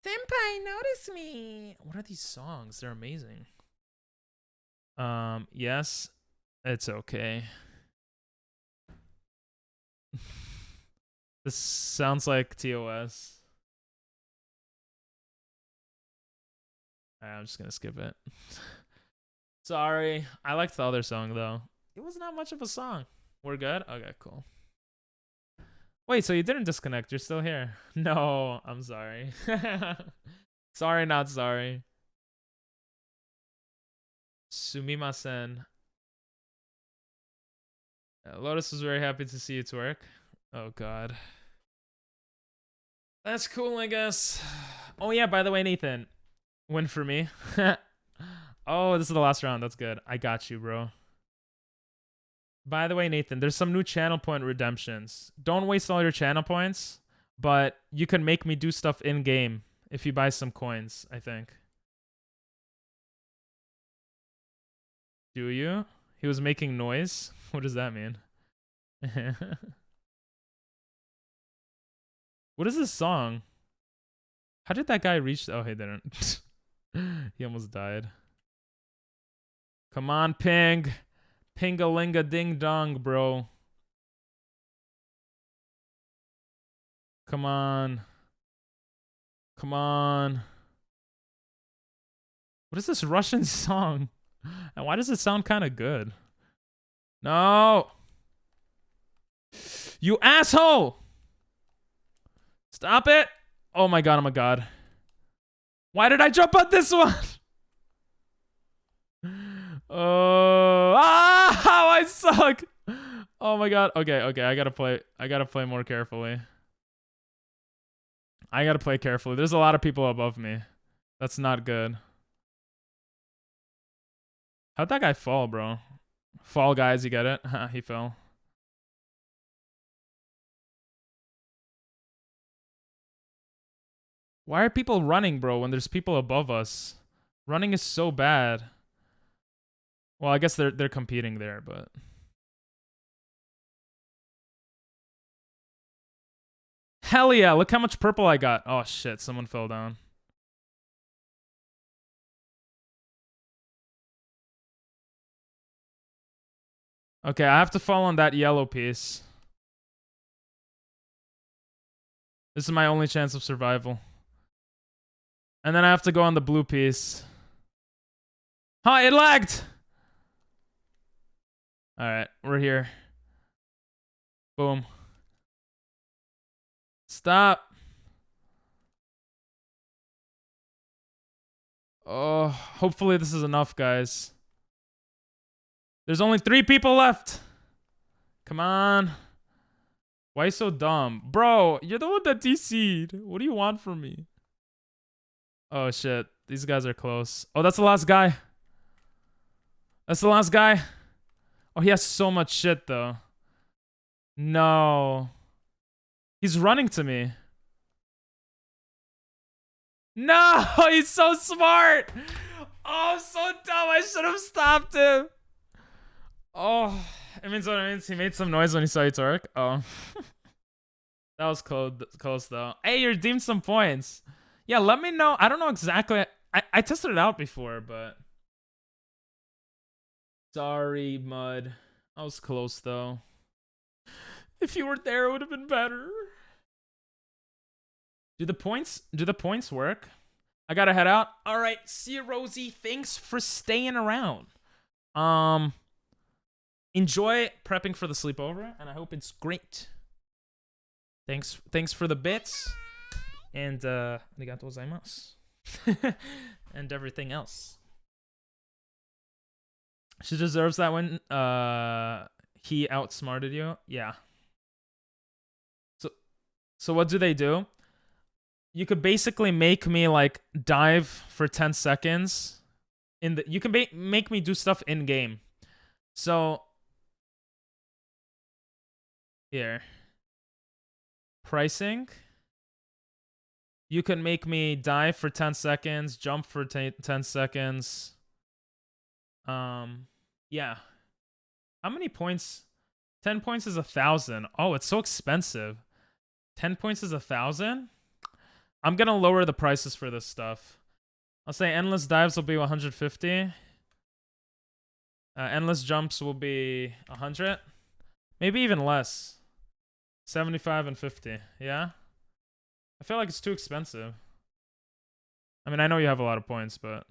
Speaker 1: Senpai, notice me! What are these songs? They're amazing. Yes. It's okay. This sounds like TOS. I'm just gonna skip it. Sorry. I liked the other song though. It was not much of a song. We're good? Okay, cool. Wait, so you didn't disconnect. You're still here. No, I'm sorry. Sorry, not sorry. Sumimasen. Lotus was very happy to see you twerk. Oh, God. That's cool, I guess. Oh, yeah, by the way, Nathan. Win for me. Oh, this is the last round. That's good. I got you, bro. By the way, Nathan, there's some new channel point redemptions. Don't waste all your channel points, but you can make me do stuff in-game if you buy some coins, I think. Do you? He was making noise? What does that mean? What is this song? How did that guy reach? Oh, he didn't. He almost died. Come on, Ping. Pingalinga ding dong, bro. Come on. Come on. What is this Russian song? And why does it sound kind of good? No. You asshole. Stop it. Oh my God. Oh my God. Why did I jump on this one? Oh, I suck. Oh my God. Okay. I gotta play more carefully. I gotta play carefully. There's a lot of people above me. That's not good. How'd that guy fall, bro? Fall Guys, you get it? He fell. Why are people running, bro, when there's people above us? Running is so bad. Well, I guess they're competing there, but hell yeah, look how much purple I got. Oh shit, someone fell down. Okay, I have to fall on that yellow piece. This is my only chance of survival. And then I have to go on the blue piece. Huh, it lagged! Alright, we're here. Boom. Stop. Oh, hopefully this is enough, guys. There's only 3 people left. Come on. Why so dumb? Bro, you're the one that DC'd. What do you want from me? Oh, shit. These guys are close. Oh, that's the last guy. That's the last guy. Oh, he has so much shit, though. No. He's running to me. No, he's so smart. Oh, I'm so dumb. I should have stopped him. Oh, it means what it means. He made some noise when he saw you twerk. Oh. That was close, though. Hey, you redeemed some points. Yeah, let me know. I don't know exactly. I tested it out before, but... Sorry, Mud. I was close, though. If you were there, it would have been better. Do the points work? I gotta head out. All right, see you, Rosie. Thanks for staying around. Enjoy prepping for the sleepover, and I hope it's great. Thanks for the bits, and arigatou gozaimasu, and everything else. She deserves that win. He outsmarted you. Yeah. So what do they do? you could basically make me like dive for 10 seconds in the you can make me do stuff in game. So here. Pricing. You can make me dive for 10 seconds, jump for 10 seconds. Yeah. How many points? 10 points is 1,000. Oh, it's so expensive. 10 points is 1,000? I'm gonna lower the prices for this stuff. I'll say endless dives will be 150. Endless jumps will be 100. Maybe even less. 75 and 50. Yeah? I feel like it's too expensive. I mean, I know you have a lot of points, but...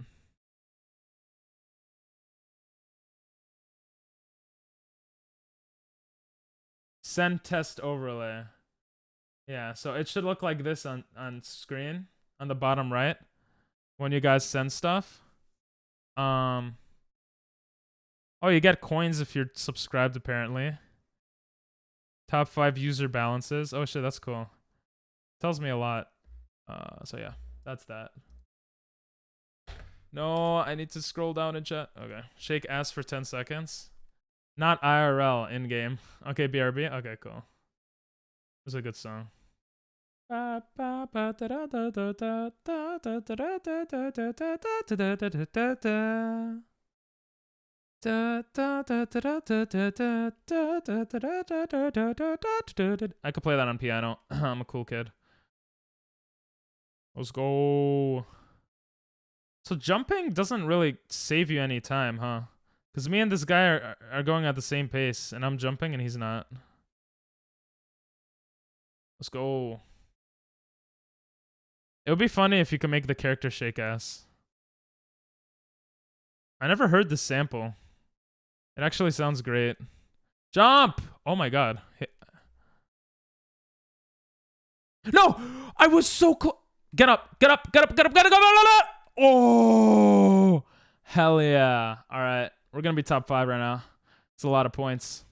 Speaker 1: Send test overlay. Yeah, so it should look like this on screen, on the bottom right, when you guys send stuff. Oh, you get coins if you're subscribed, apparently. Top 5 user balances. Oh shit, that's cool. Tells me a lot. So yeah, that's that. No, I need to scroll down in chat. Okay. Shake ass for 10 seconds. Not IRL in-game. Okay, BRB. Okay, cool. It's a good song. I could play that on piano. I'm a cool kid. Let's go. So jumping doesn't really save you any time, huh? Because me and this guy are going at the same pace, and I'm jumping and he's not. Let's go. It would be funny if you could make the character shake ass. I never heard this sample. It actually sounds great. Jump! Oh my god. No! I was so close. Get up, get up, get up, get up, get up, get up, get up! Oh! Hell yeah. Alright. We're gonna be top 5 right now. It's a lot of points.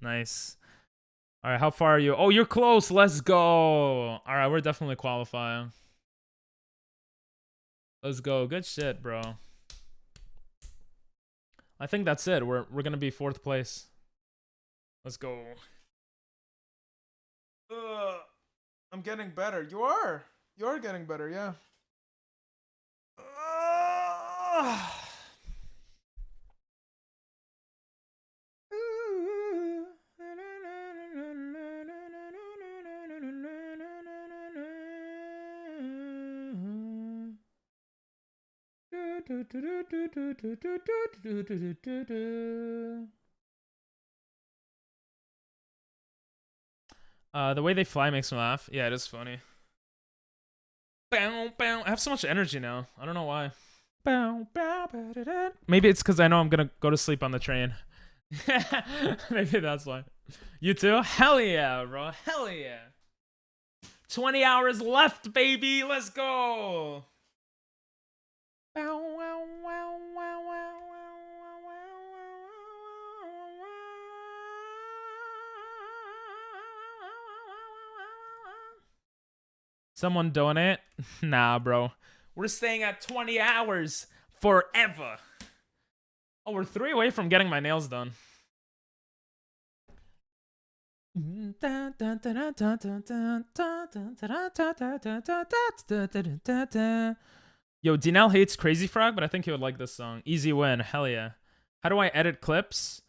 Speaker 1: Nice. Alright, how far are you? Oh, you're close. Let's go. Alright, we're definitely qualifying. Let's go. Good shit, bro. I think that's it. We're gonna be 4th place. Let's go.
Speaker 5: I'm getting better. You are. You are getting better, yeah.
Speaker 1: The way they fly makes me laugh. Yeah, it is funny. Bow, bow. I have so much energy now. I don't know why. Bow, bow, maybe it's because I know I'm gonna go to sleep on the train. Maybe that's why. You too? Hell yeah, bro. Hell yeah. 20 hours left, baby. Let's go. Someone donate? Nah, bro. We're staying at 20 hours forever. Oh, we're 3 away from getting my nails done. Yo, Dinell hates Crazy Frog, but I think he would like this song. Easy win. Hell yeah. How do I edit clips?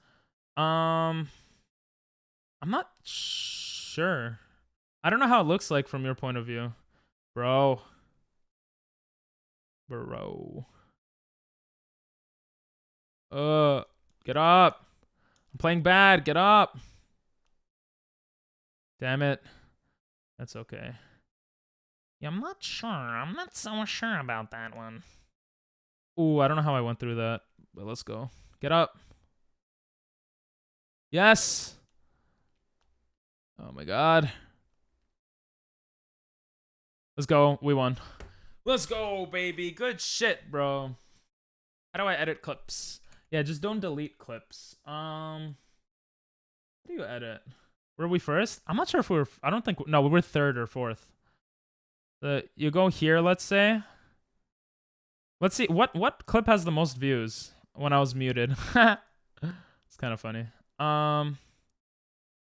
Speaker 1: I'm not sure. I don't know how it looks like from your point of view. Bro. Get up. I'm playing bad. Get up. Damn it. That's okay. Yeah, I'm not sure. I'm not so sure about that one. Ooh, I don't know how I went through that, but let's go. Get up. Yes. Oh my god. Let's go. We won. Let's go, baby. Good shit, bro. How do I edit clips? Yeah, just don't delete clips. How do you edit? Were we first? I'm not sure if we were. I don't think. No, we were third or fourth. You go here, let's say. Let's see. What clip has the most views when I was muted? It's kind of funny. Oh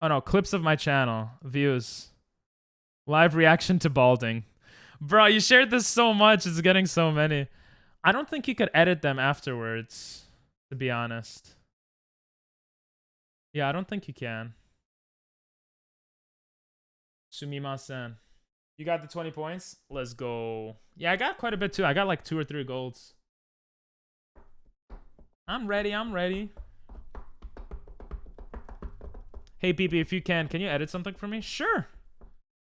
Speaker 1: no, clips of my channel. Views. Live reaction to balding. Bro, you shared this so much. It's getting so many. I don't think you could edit them afterwards, to be honest. Yeah, I don't think you can. Sumimasen. You got the 20 points? Let's go. Yeah, I got quite a bit too. I got like 2 or 3 golds. I'm ready. I'm ready. Hey, BB, if you can you edit something for me? Sure.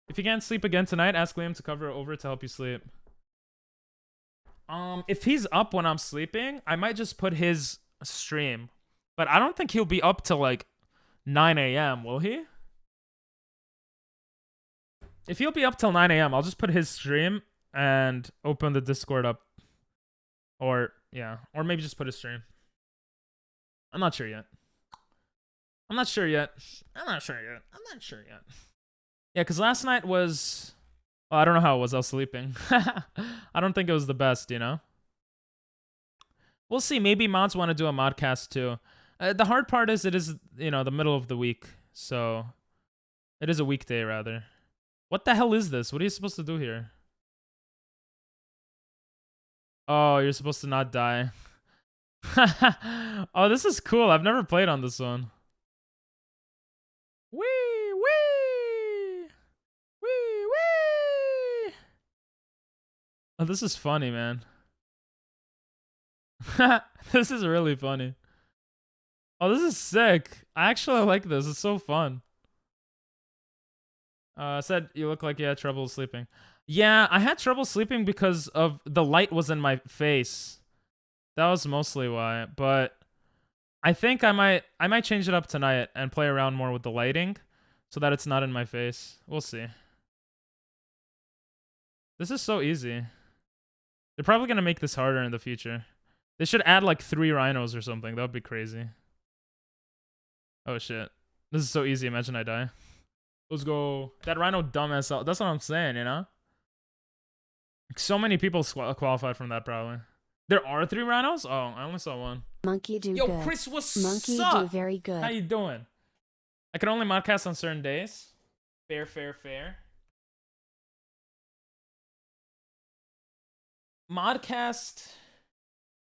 Speaker 1: If you can't sleep again tonight, ask Liam to cover over to help you sleep. If he's up when I'm sleeping, I might just put his stream. But I don't think he'll be up till like 9 a.m., will he? If he'll be up till 9 a.m., I'll just put his stream and open the Discord up. Or, yeah. Or maybe just put his stream. I'm not sure yet. I'm not sure yet. Yeah, because last night was... Well, I don't know how it was. I was sleeping. I don't think it was the best, you know? We'll see. Maybe mods want to do a modcast too. The hard part is it is, you know, the middle of the week. So, it is a weekday, rather. What the hell is this? What are you supposed to do here? Oh, you're supposed to not die. Oh, this is cool. I've never played on this one. Wee, wee! Wee, wee! Oh, this is funny, man. This is really funny. Oh, this is sick. I actually like this. It's so fun. Said you look like you had trouble sleeping. Yeah, I had trouble sleeping because of the light was in my face. That was mostly why. But I think I might change it up tonight and play around more with the lighting so that it's not in my face. We'll see. This is so easy. They're probably gonna make this harder in the future. They should add like 3 rhinos or something. That would be crazy. Oh shit. This is so easy. Imagine I die. Let's go. That rhino dumbass. That's what I'm saying, you know? So many people qualified from that, probably. There are 3 rhinos? Oh, I only saw 1.
Speaker 6: Monkey do
Speaker 1: Yo,
Speaker 6: good.
Speaker 1: Chris, what's
Speaker 6: Monkey
Speaker 1: up?
Speaker 6: do very good.
Speaker 1: How you doing? I can only modcast on certain days. Fair, fair, fair. Modcast.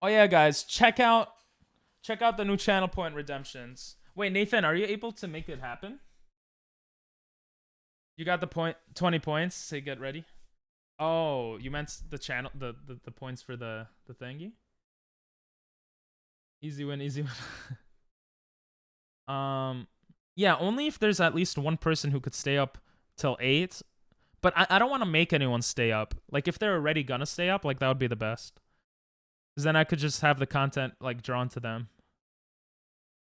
Speaker 1: Oh yeah, guys, check out the new channel point redemptions. Wait, Nathan, are you able to make it happen? You got the 20 points, so get ready. Oh, you meant the channel, the points for the thingy? Easy win, easy win. Yeah, only if there's at least one person who could stay up till 8. But I don't want to make anyone stay up. Like, if they're already gonna stay up, like, that would be the best. Because then I could just have the content, like, drawn to them.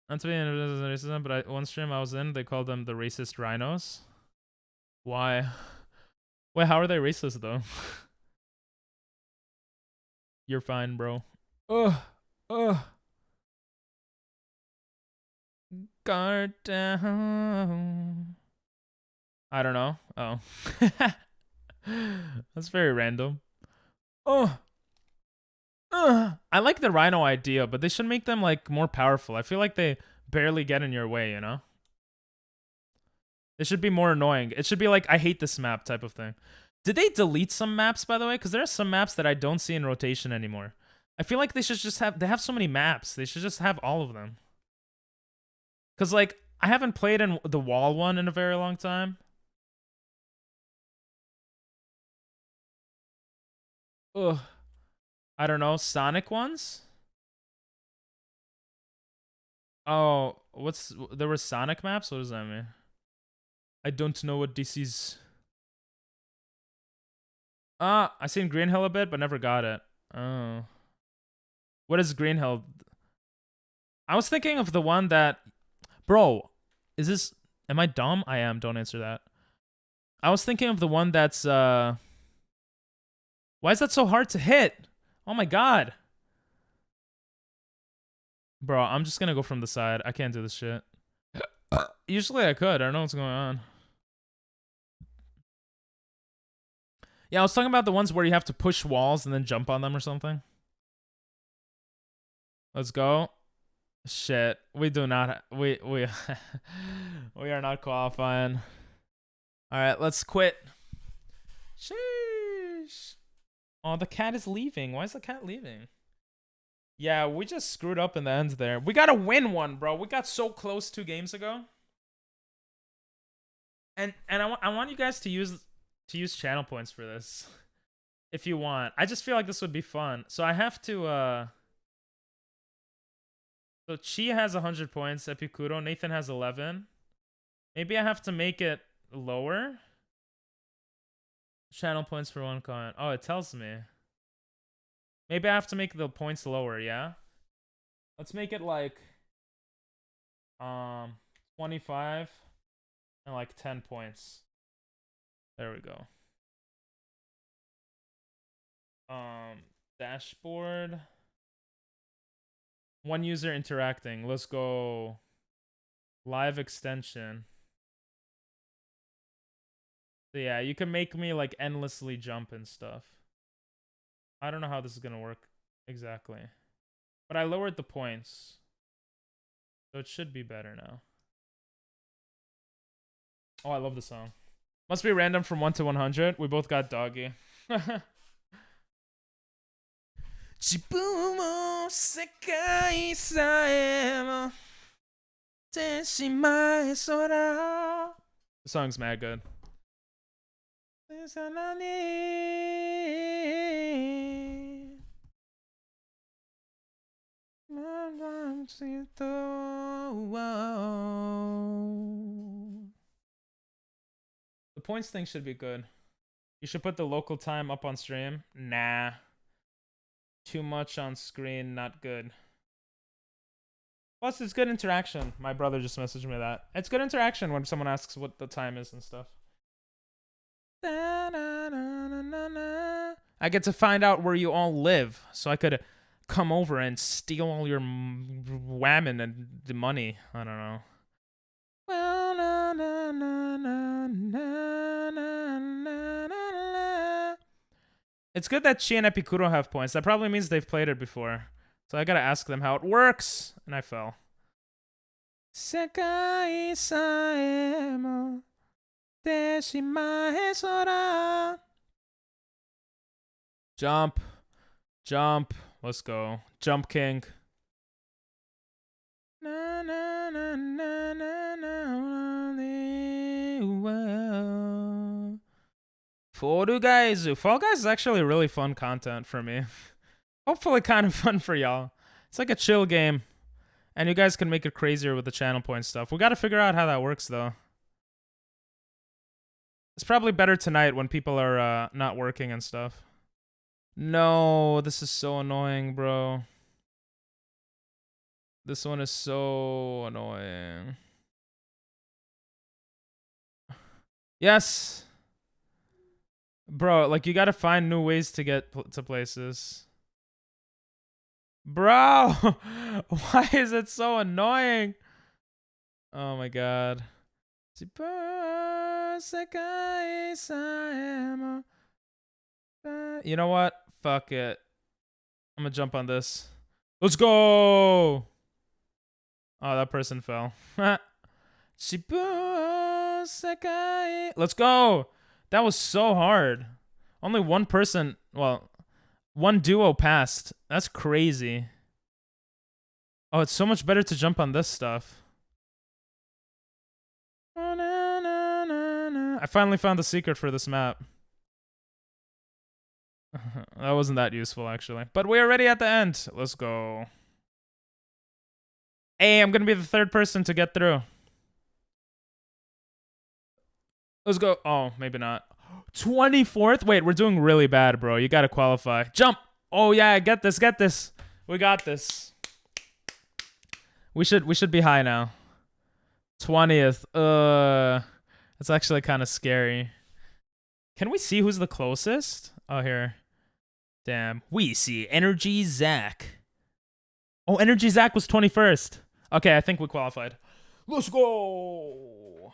Speaker 1: Not to be racism, but one stream I was in, they called them the racist rhinos. Why? Wait, how are they racist, though? You're fine, bro. Ugh. Guard down. I don't know. Oh. That's very random. I like the rhino idea, but they should make them, like, more powerful. I feel like they barely get in your way, you know? It should be more annoying. It should be like, I hate this map type of thing. Did they delete some maps, by the way? Because there are some maps that I don't see in rotation anymore. I feel like they should just have... They have so many maps. They should just have all of them. Because, like, I haven't played in the wall one in a very long time. Ugh. I don't know. Sonic ones? Oh, there were Sonic maps? What does that mean? I don't know what this is. I seen Green Hill a bit, but never got it. Oh. What is Green Hill? I was thinking of the one that... Bro, is this... Am I dumb? I am. Don't answer that. I was thinking of the one that's... Why is that so hard to hit? Oh my god. Bro, I'm just gonna go from the side. I can't do this shit. Usually I could. I don't know what's going on. Yeah, I was talking about the ones where you have to push walls and then jump on them or something. Let's go. Shit, we do not. We we are not qualifying. All right, let's quit. Sheesh. Oh, the cat is leaving. Why is the cat leaving? Yeah, we just screwed up in the end there. We gotta win one, bro. We got so close 2 games ago. And I want you guys to use channel points for this, if you want. I just feel like this would be fun. So I have to So Chi has 100 points, Epikuro. Nathan has 11. Maybe I have to make it lower. Channel points for 1 comment. Oh, it tells me. Maybe I have to make the points lower, yeah? Let's make it like 25 and like 10 points. There we go. Dashboard. 1 user interacting. Let's go. Live extension. So yeah, you can make me like endlessly jump and stuff. I don't know how this is gonna work exactly. But I lowered the points. So it should be better now. Oh, I love the song. Must be random from 1 to 100. We both got doggy. 自分も世界さえもてしまえ空 The song's mad good. The points thing should be good. You should put the local time up on stream. Nah. Too much on screen, not good. Plus, it's good interaction. My brother just messaged me that. It's good interaction when someone asks what the time is and stuff. I get to find out where you all live, so I could come over and steal all your whammon and the money. I don't know. It's good that Chi and Epikuro have points. That probably means they've played it before. So I gotta ask them how it works. And I fell. Sekai sae mo teshimae sora. Jump. Jump. Let's go. Jump King. Na na na na na na. Fall Guys. Fall Guys is actually really fun content for me. Hopefully kind of fun for y'all. It's like a chill game. And you guys can make it crazier with the channel point stuff. We gotta figure out how that works though. It's probably better tonight when people are not working and stuff. No, this is so annoying, bro. This one is so annoying. Yes. Bro, like you gotta find new ways to get to places. Bro, why is it so annoying? Oh my god. You know what? Fuck it. I'm gonna jump on this. Let's go! Oh, that person fell. Let's go! That was so hard. Only one person, well, one duo passed. That's crazy. Oh, it's so much better to jump on this stuff. I finally found the secret for this map. That wasn't that useful, actually. But we're already at the end. Let's go. Hey, I'm gonna be the 3rd person to get through. Let's go. Oh, maybe not. 24th? Wait, we're doing really bad, bro. You gotta qualify. Jump! Oh, yeah, get this, get this. We got this. We should be high now. 20th. That's actually kind of scary. Can we see who's the closest? Oh, here. Damn. We see Energy Zach. Oh, Energy Zach was 21st. Okay, I think we qualified. Let's go.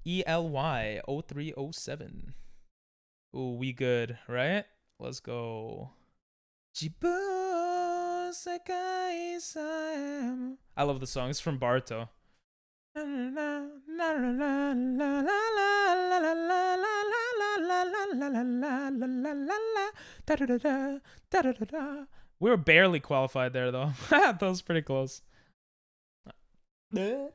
Speaker 1: ELY 0307. Ooh, we good, right? Let's go. I love the song. It's from Barto. We were barely qualified there, though. That was pretty close. Let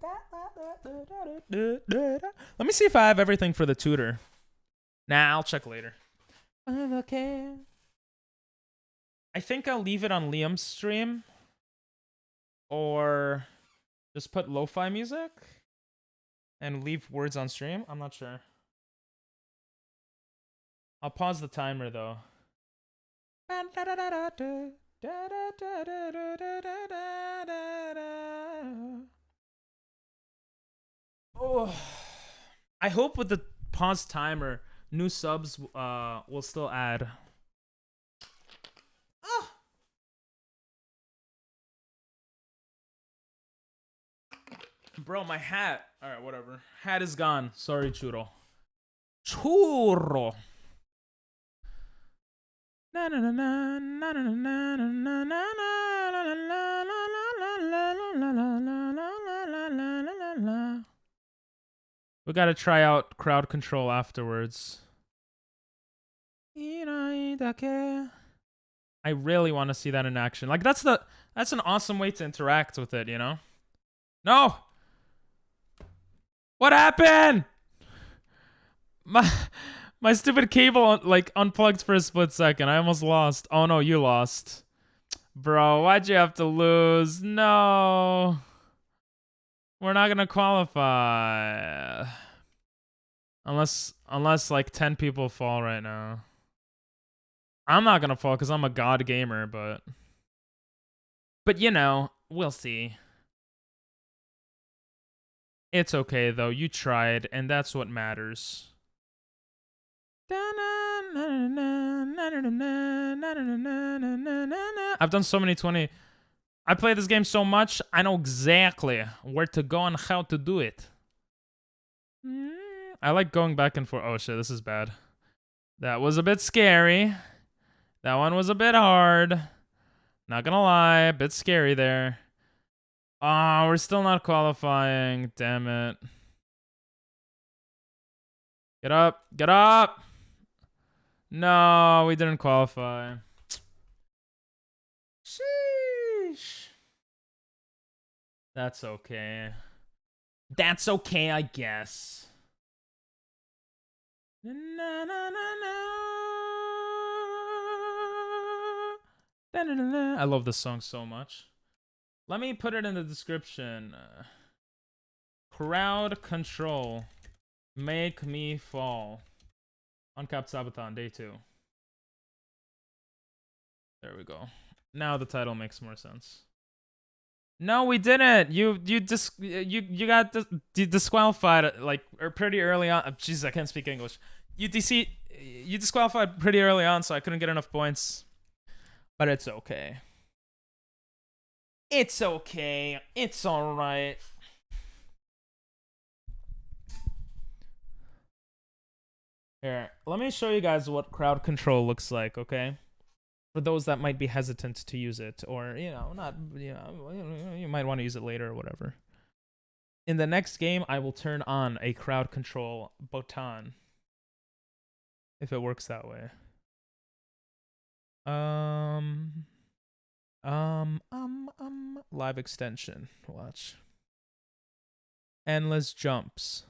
Speaker 1: me see if I have everything for the tutor. Nah, I'll check later. I think I'll leave it on Liam's stream. Or just put lo-fi music and leave words on stream. I'm not sure. I'll pause the timer though. Oh, I hope with the pause timer, new subs will still add. Oh. Bro, my hat. All right, whatever. Hat is gone. Sorry, churro. Churro. Na na na na na na na na na na. We gotta try out crowd control afterwards. I really want to see that in action. Like that's an awesome way to interact with it, you know? No. What happened? My stupid cable like unplugged for a split second. I almost lost. Oh no, you lost. Bro, why'd you have to lose? No. We're not gonna qualify. Unless like 10 people fall right now. I'm not gonna fall because I'm a god gamer, but you know, we'll see. It's okay though, you tried, and that's what matters. I've done so many 20. I play this game so much, I know exactly where to go and how to do it. I like going back and forth. Oh shit, this is bad. That was a bit scary. That one was a bit hard. Not gonna lie, a bit scary there. Oh, we're still not qualifying. Damn it. Get up. Get up. No, we didn't qualify. Sheesh. That's okay. That's okay, I guess. Na, na, na, na. I love this song so much. Let me put it in the description. Crowd control. Make me fall. Uncapped Sabaton, day 2. There we go. Now the title makes more sense. No, we didn't. You got disqualified like pretty early on. Jesus, I can't speak English. You disqualified pretty early on, so I couldn't get enough points. But it's okay. It's okay. It's all right. Here, let me show you guys what crowd control looks like, okay? For those that might be hesitant to use it, or, you know, not, you know, you might want to use it later or whatever. In the next game, I will turn on a crowd control button. If it works that way. Live extension. Watch. Endless jumps.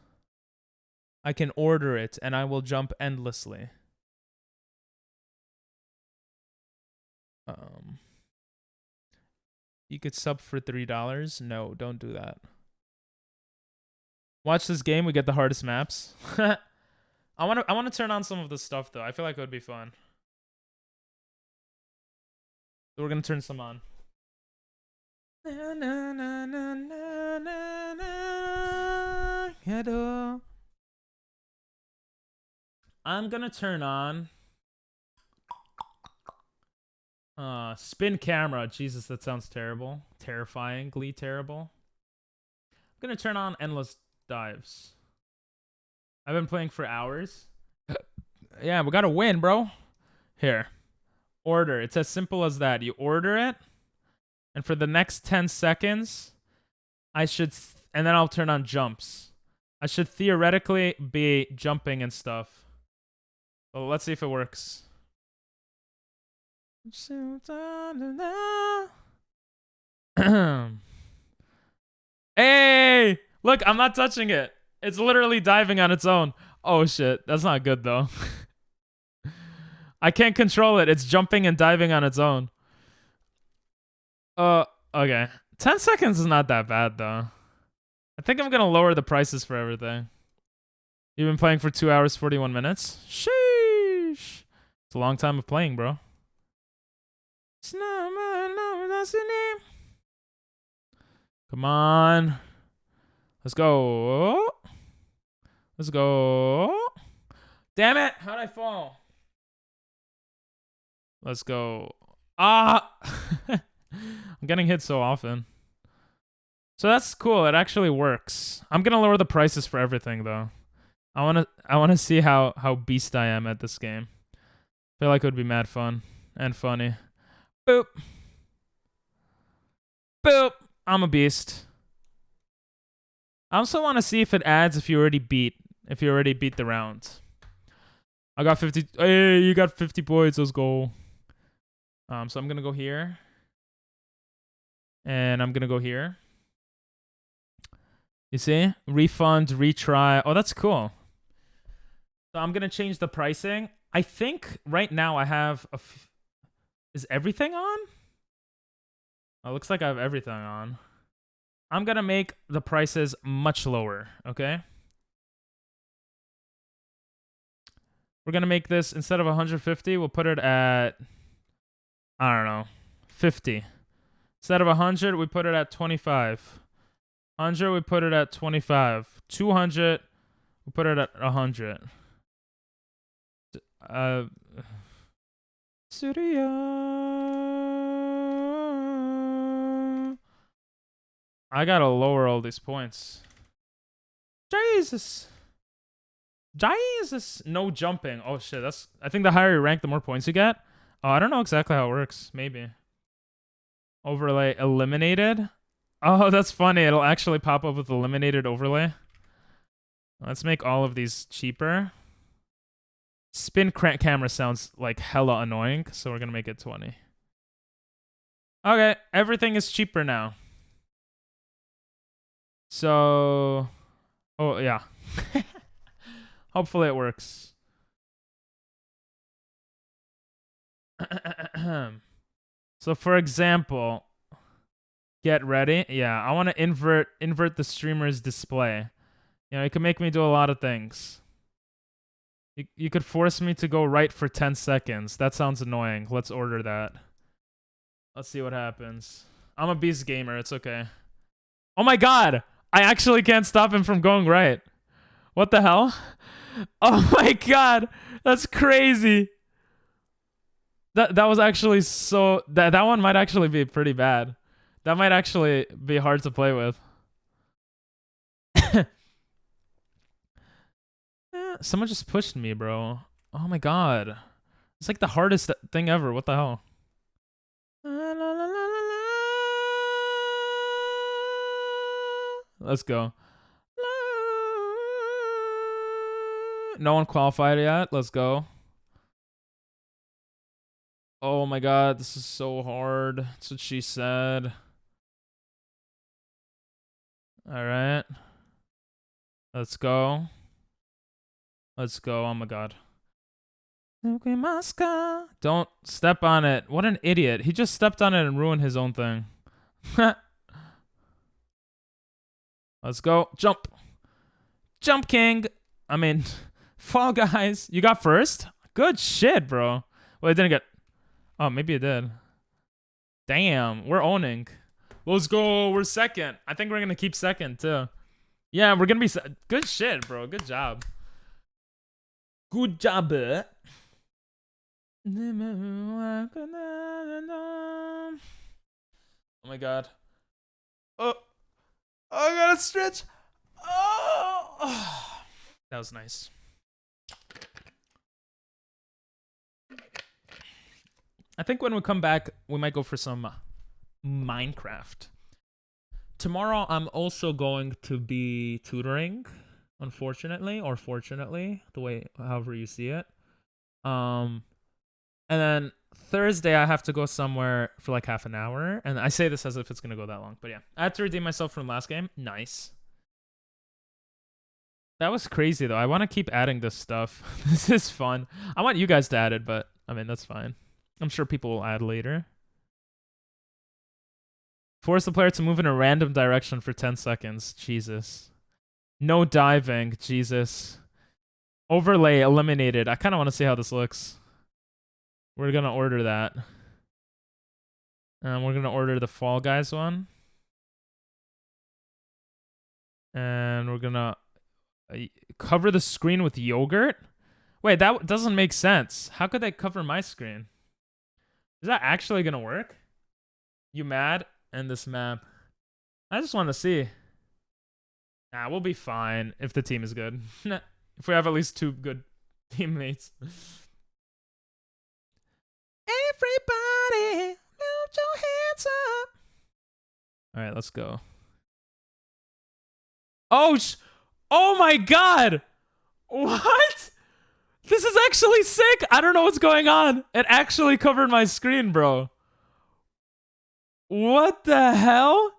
Speaker 1: I can order it, and I will jump endlessly. You could sub for $3. No, don't do that. Watch this game. We get the hardest maps. I want to turn on some of this stuff though. I feel like it would be fun. So we're gonna turn some on. I'm gonna turn on spin camera. Jesus, that sounds terrible. Terrifyingly terrible. gonna turn on endless dives. I've been playing for hours. Yeah, we gotta win, bro. Here. Order. It's as simple as that. You order it, and for the next 10 seconds, I should, and then I'll turn on jumps. I should theoretically be jumping and stuff. Well, let's see if it works. Hey! Look, I'm not touching it. It's literally diving on its own. Oh shit, that's not good though. I can't control it. It's jumping and diving on its own. Okay. 10 seconds is not that bad though. I think I'm gonna lower the prices for everything. You've been playing for 2 hours, 41 minutes? Sheesh. It's a long time of playing, bro. Come on. Let's go. Let's go. Damn it. How'd I fall? Let's go. Ah. I'm getting hit so often. So that's cool. It actually works. I'm going to lower the prices for everything though. I want to see how beast I am at this game. I feel like it would be mad fun and funny. Boop. Boop. I'm a beast. I also want to see if it adds if you already beat the round. I got 50. Hey, you got 50 points. Let's go. So I'm going to go here. And I'm going to go here. You see? Refund, retry. Oh, that's cool. So I'm going to change the pricing. I think right now I have is everything on? Oh, it looks like I have everything on. I'm going to make the prices much lower, okay? We're going to make this, instead of 150, we'll put it at, I don't know, 50. Instead of 100, we put it at 25. 100, we put it at 25. 200, we put it at 100. Studio. I gotta lower all these points. Jesus. Jesus. No jumping. Oh shit, I think the higher you rank, the more points you get. Oh, I don't know exactly how it works. Maybe. Overlay eliminated. Oh, that's funny. It'll actually pop up with eliminated overlay. Let's make all of these cheaper. Spin crank camera sounds like hella annoying, so we're gonna make it 20. Okay, everything is cheaper now. So, oh yeah. Hopefully it works. So for example, get ready. Yeah, I want to invert the streamer's display. You know, it can make me do a lot of things. You could force me to go right for 10 seconds. That sounds annoying. Let's order that. Let's see what happens. I'm a beast gamer. It's okay. Oh my god! I actually can't stop him from going right. What the hell? Oh my god! That's crazy! That was actually so... That one might actually be pretty bad. That might actually be hard to play with. Someone just pushed me, bro. Oh my god. It's like the hardest thing ever. What the hell? Let's go. No one qualified yet. Let's go. Oh my god, this is so hard. That's what she said. Alright. Let's go. Let's go. Oh my god. Don't step on it. What an idiot. He just stepped on it and ruined his own thing. Let's go. Jump. Jump King. I mean, Fall Guys. You got first? Good shit, bro. Well, I didn't get... Oh, maybe it did. Damn. We're owning. Let's go. We're second. I think we're going to keep second, too. Yeah, we're going to be... Good shit, bro. Good job. Good job. Oh my god. Oh.
Speaker 5: I gotta stretch. Oh.
Speaker 1: That was nice. I think when we come back, we might go for some Minecraft. Tomorrow, I'm also going to be tutoring, unfortunately, or fortunately, however you see it. And then Thursday, I have to go somewhere for like half an hour. And I say this as if it's going to go that long. But yeah, I had to redeem myself from last game. Nice. That was crazy, though. I want to keep adding this stuff. This is fun. I want you guys to add it, but I mean, that's fine. I'm sure people will add later. Force the player to move in a random direction for 10 seconds. Jesus. No diving. Jesus. Overlay eliminated. I kind of want to see how this looks. We're going to order that. And we're going to order the Fall Guys one. And we're going to cover the screen with yogurt? Wait, that doesn't make sense. How could they cover my screen? Is that actually going to work? You mad? And this map. I just want to see. Nah, we'll be fine if the team is good. If we have at least 2 good teammates. Everybody, lift your hands up. All right, let's go. Oh, oh my God. What? This is actually sick. I don't know what's going on. It actually covered my screen, bro. What the hell?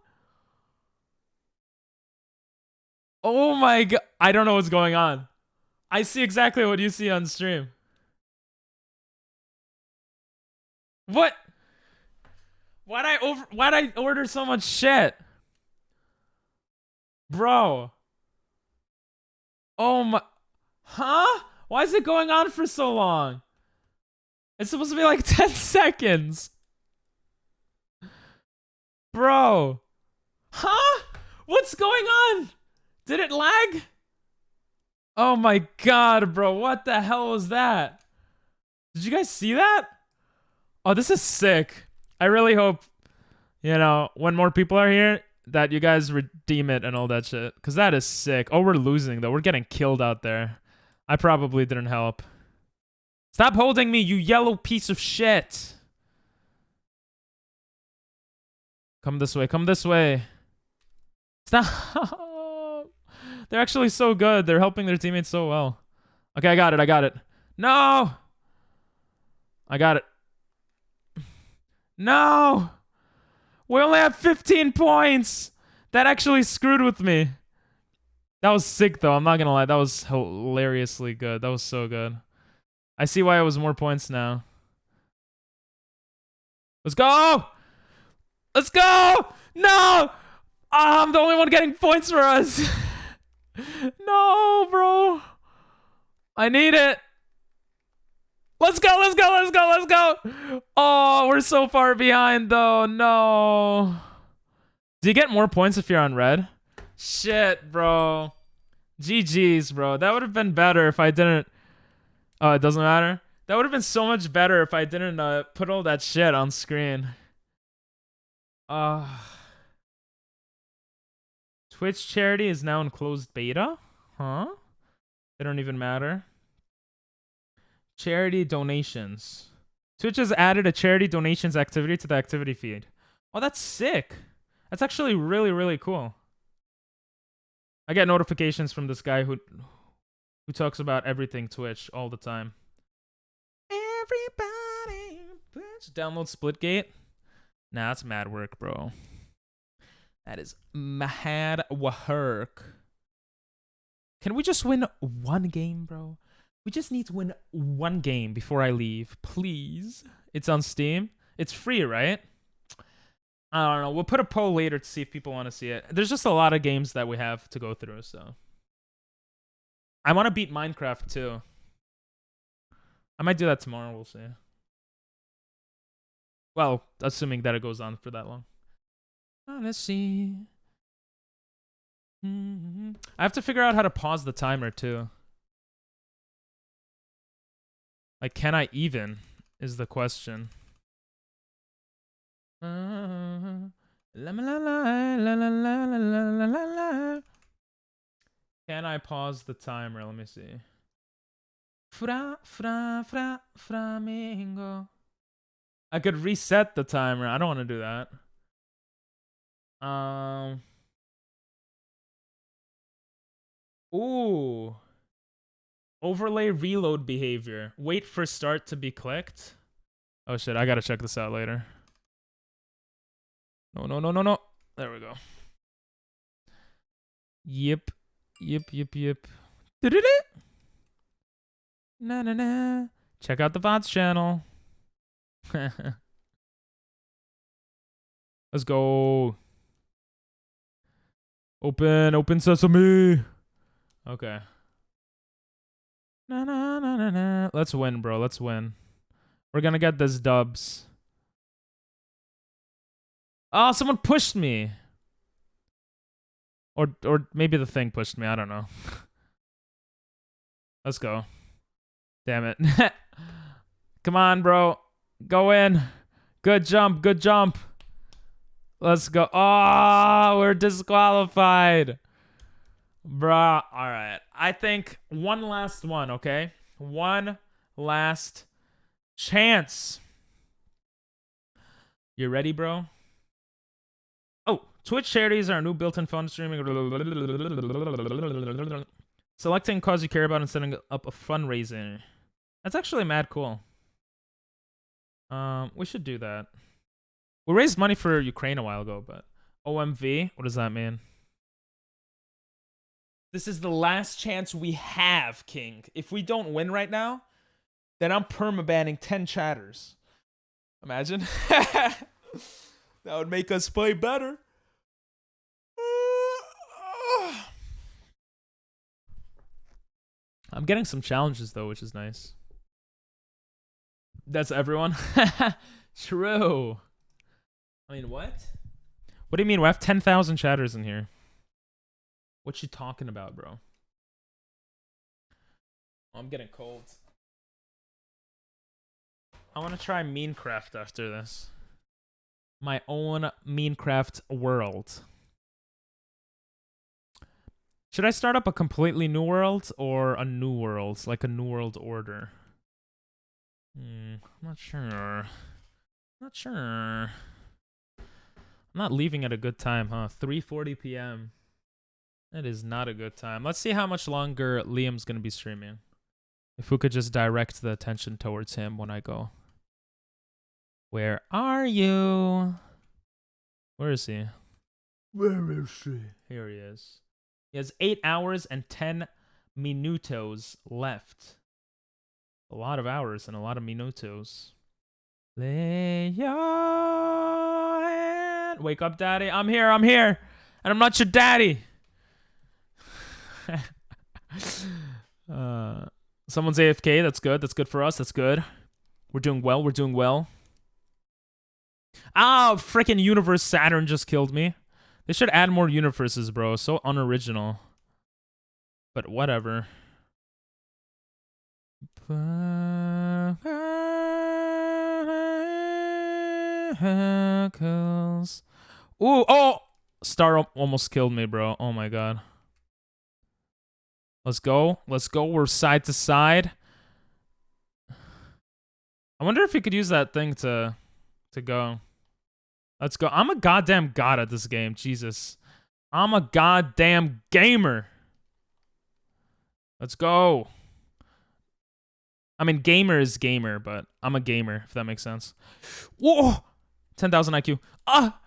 Speaker 1: Oh my God. I don't know what's going on. I see exactly what you see on stream. What? Why'd I order so much shit? Bro. Oh my. Huh? Why is it going on for so long? It's supposed to be like 10 seconds. Bro. Huh? What's going on? Did it lag? Oh my God, bro. What the hell was that? Did you guys see that? Oh, this is sick. I really hope, you know, when more people are here, that you guys redeem it and all that shit. Because that is sick. Oh, we're losing, though. We're getting killed out there. I probably didn't help. Stop holding me, you yellow piece of shit. Come this way. Come this way. Stop. They're actually so good. They're helping their teammates so well. Okay, I got it. I got it. No. I got it. No. We only have 15 points. That actually screwed with me. That was sick, though. I'm not going to lie. That was hilariously good. That was so good. I see why it was more points now. Let's go. Let's go. No. I'm the only one getting points for us. No, bro. I need it. Let's go. Let's go. Let's go. Let's go. Oh, we're so far behind, though. No. Do you get more points if you're on red? Shit, bro. GG's, bro. That would have been better if I didn't. Oh, it doesn't matter. That would have been so much better if I didn't put all that shit on screen. Twitch charity is now in closed beta? Huh? They don't even matter. Charity donations. Twitch has added a charity donations activity to the activity feed. Oh, that's sick. That's actually really, really cool. I get notifications from this guy who talks about everything Twitch all the time. Everybody, download Splitgate. Nah, that's mad work, bro. That is mad work. Can we just win one game, bro? We just need to win one game before I leave, please. It's on Steam. It's free, right? I don't know. We'll put a poll later to see if people want to see it. There's just a lot of games that we have to go through, so. I want to beat Minecraft, too. I might do that tomorrow. We'll see. Well, assuming that it goes on for that long. Let's see. I have to figure out how to pause the timer, too. Like, can I even? Is the question. La la la la la la la la la la. Can I pause the timer? Let me see. Flamingo. I could reset the timer. I don't want to do that. Ooh. Overlay reload behavior. Wait for start to be clicked. Oh shit, I gotta check this out later. No, no, no, no, no. There we go. Yep. Yep, yep, yep. Na na na. Check out the VODs channel. Let's go. Open sesame. Okay. Na na na na na. Let's win, bro. Let's win. We're gonna get this dubs. Oh, someone pushed me. Or maybe the thing pushed me. I don't know. Let's go. Damn it. Come on, bro. Go in. Good jump. Good jump. Let's go. Oh, we're disqualified. Bruh. All right. I think one last one, okay? One last chance. You ready, bro? Oh, Twitch charities are a new built-in fund streaming. Selecting cause you care about and setting up a fundraiser. That's actually mad cool. We should do that. We raised money for Ukraine a while ago, but OMV, what does that mean? This is the last chance we have, King. If we don't win right now, then I'm permabanning 10 chatters. Imagine. That would make us play better. I'm getting some challenges though, which is nice. That's everyone? True. I mean, what? What do you mean? We have 10,000 chatters in here. What you talking about, bro? Oh, I'm getting cold. I want to try Minecraft after this. My own Minecraft world. Should I start up a completely new world or a new world? Like a new world order? I'm not sure. Not sure. I'm not leaving at a good time, huh? 3:40 p.m. That is not a good time. Let's see how much longer Liam's going to be streaming. If we could just direct the attention towards him when I go. Where are you? Where is he? Where is he? Here he is. He has 8 hours and 10 minutos left. A lot of hours and a lot of minutos. Lay your hand. Wake up, daddy. I'm here. I'm here. And I'm not your daddy. Someone's AFK. That's good. That's good for us. That's good. We're doing well. We're doing well. Ah, freaking Universe Saturn just killed me. They should add more universes, bro. So unoriginal. But whatever. Ooh, oh! Star almost killed me, bro. Oh my god. Let's go. Let's go. We're side to side. I wonder if we could use that thing to go. Let's go. I'm a goddamn god at this game. Jesus. I'm a goddamn gamer. Let's go. I mean, gamer is gamer, but I'm a gamer, if that makes sense. Whoa! 10,000 IQ. Ah!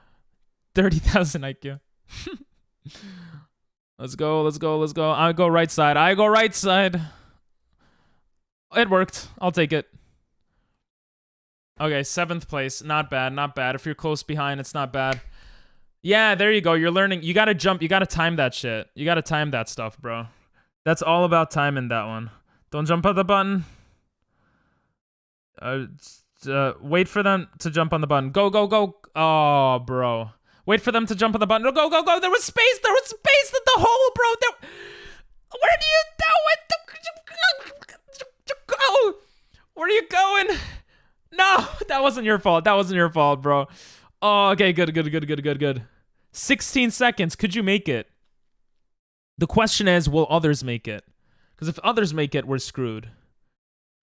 Speaker 1: 30,000 IQ. Let's go, let's go, let's go. I go right side. I go right side. It worked. I'll take it. Okay, 7th place. Not bad, not bad. If you're close behind, it's not bad. Yeah, there you go. You're learning. You gotta jump. You gotta time that shit. You gotta time that stuff, bro. That's all about timing that one. Don't jump on the button. Wait for them to jump on the button. Go, go, go. Oh, bro. Wait for them to jump on the button. Go, go, go. There was space. There was space in the hole, bro. There... Where do you go? Where are you going? No, that wasn't your fault. That wasn't your fault, bro. Oh, okay, good. 16 seconds. Could you make it? The question is, will others make it? Because if others make it, we're screwed.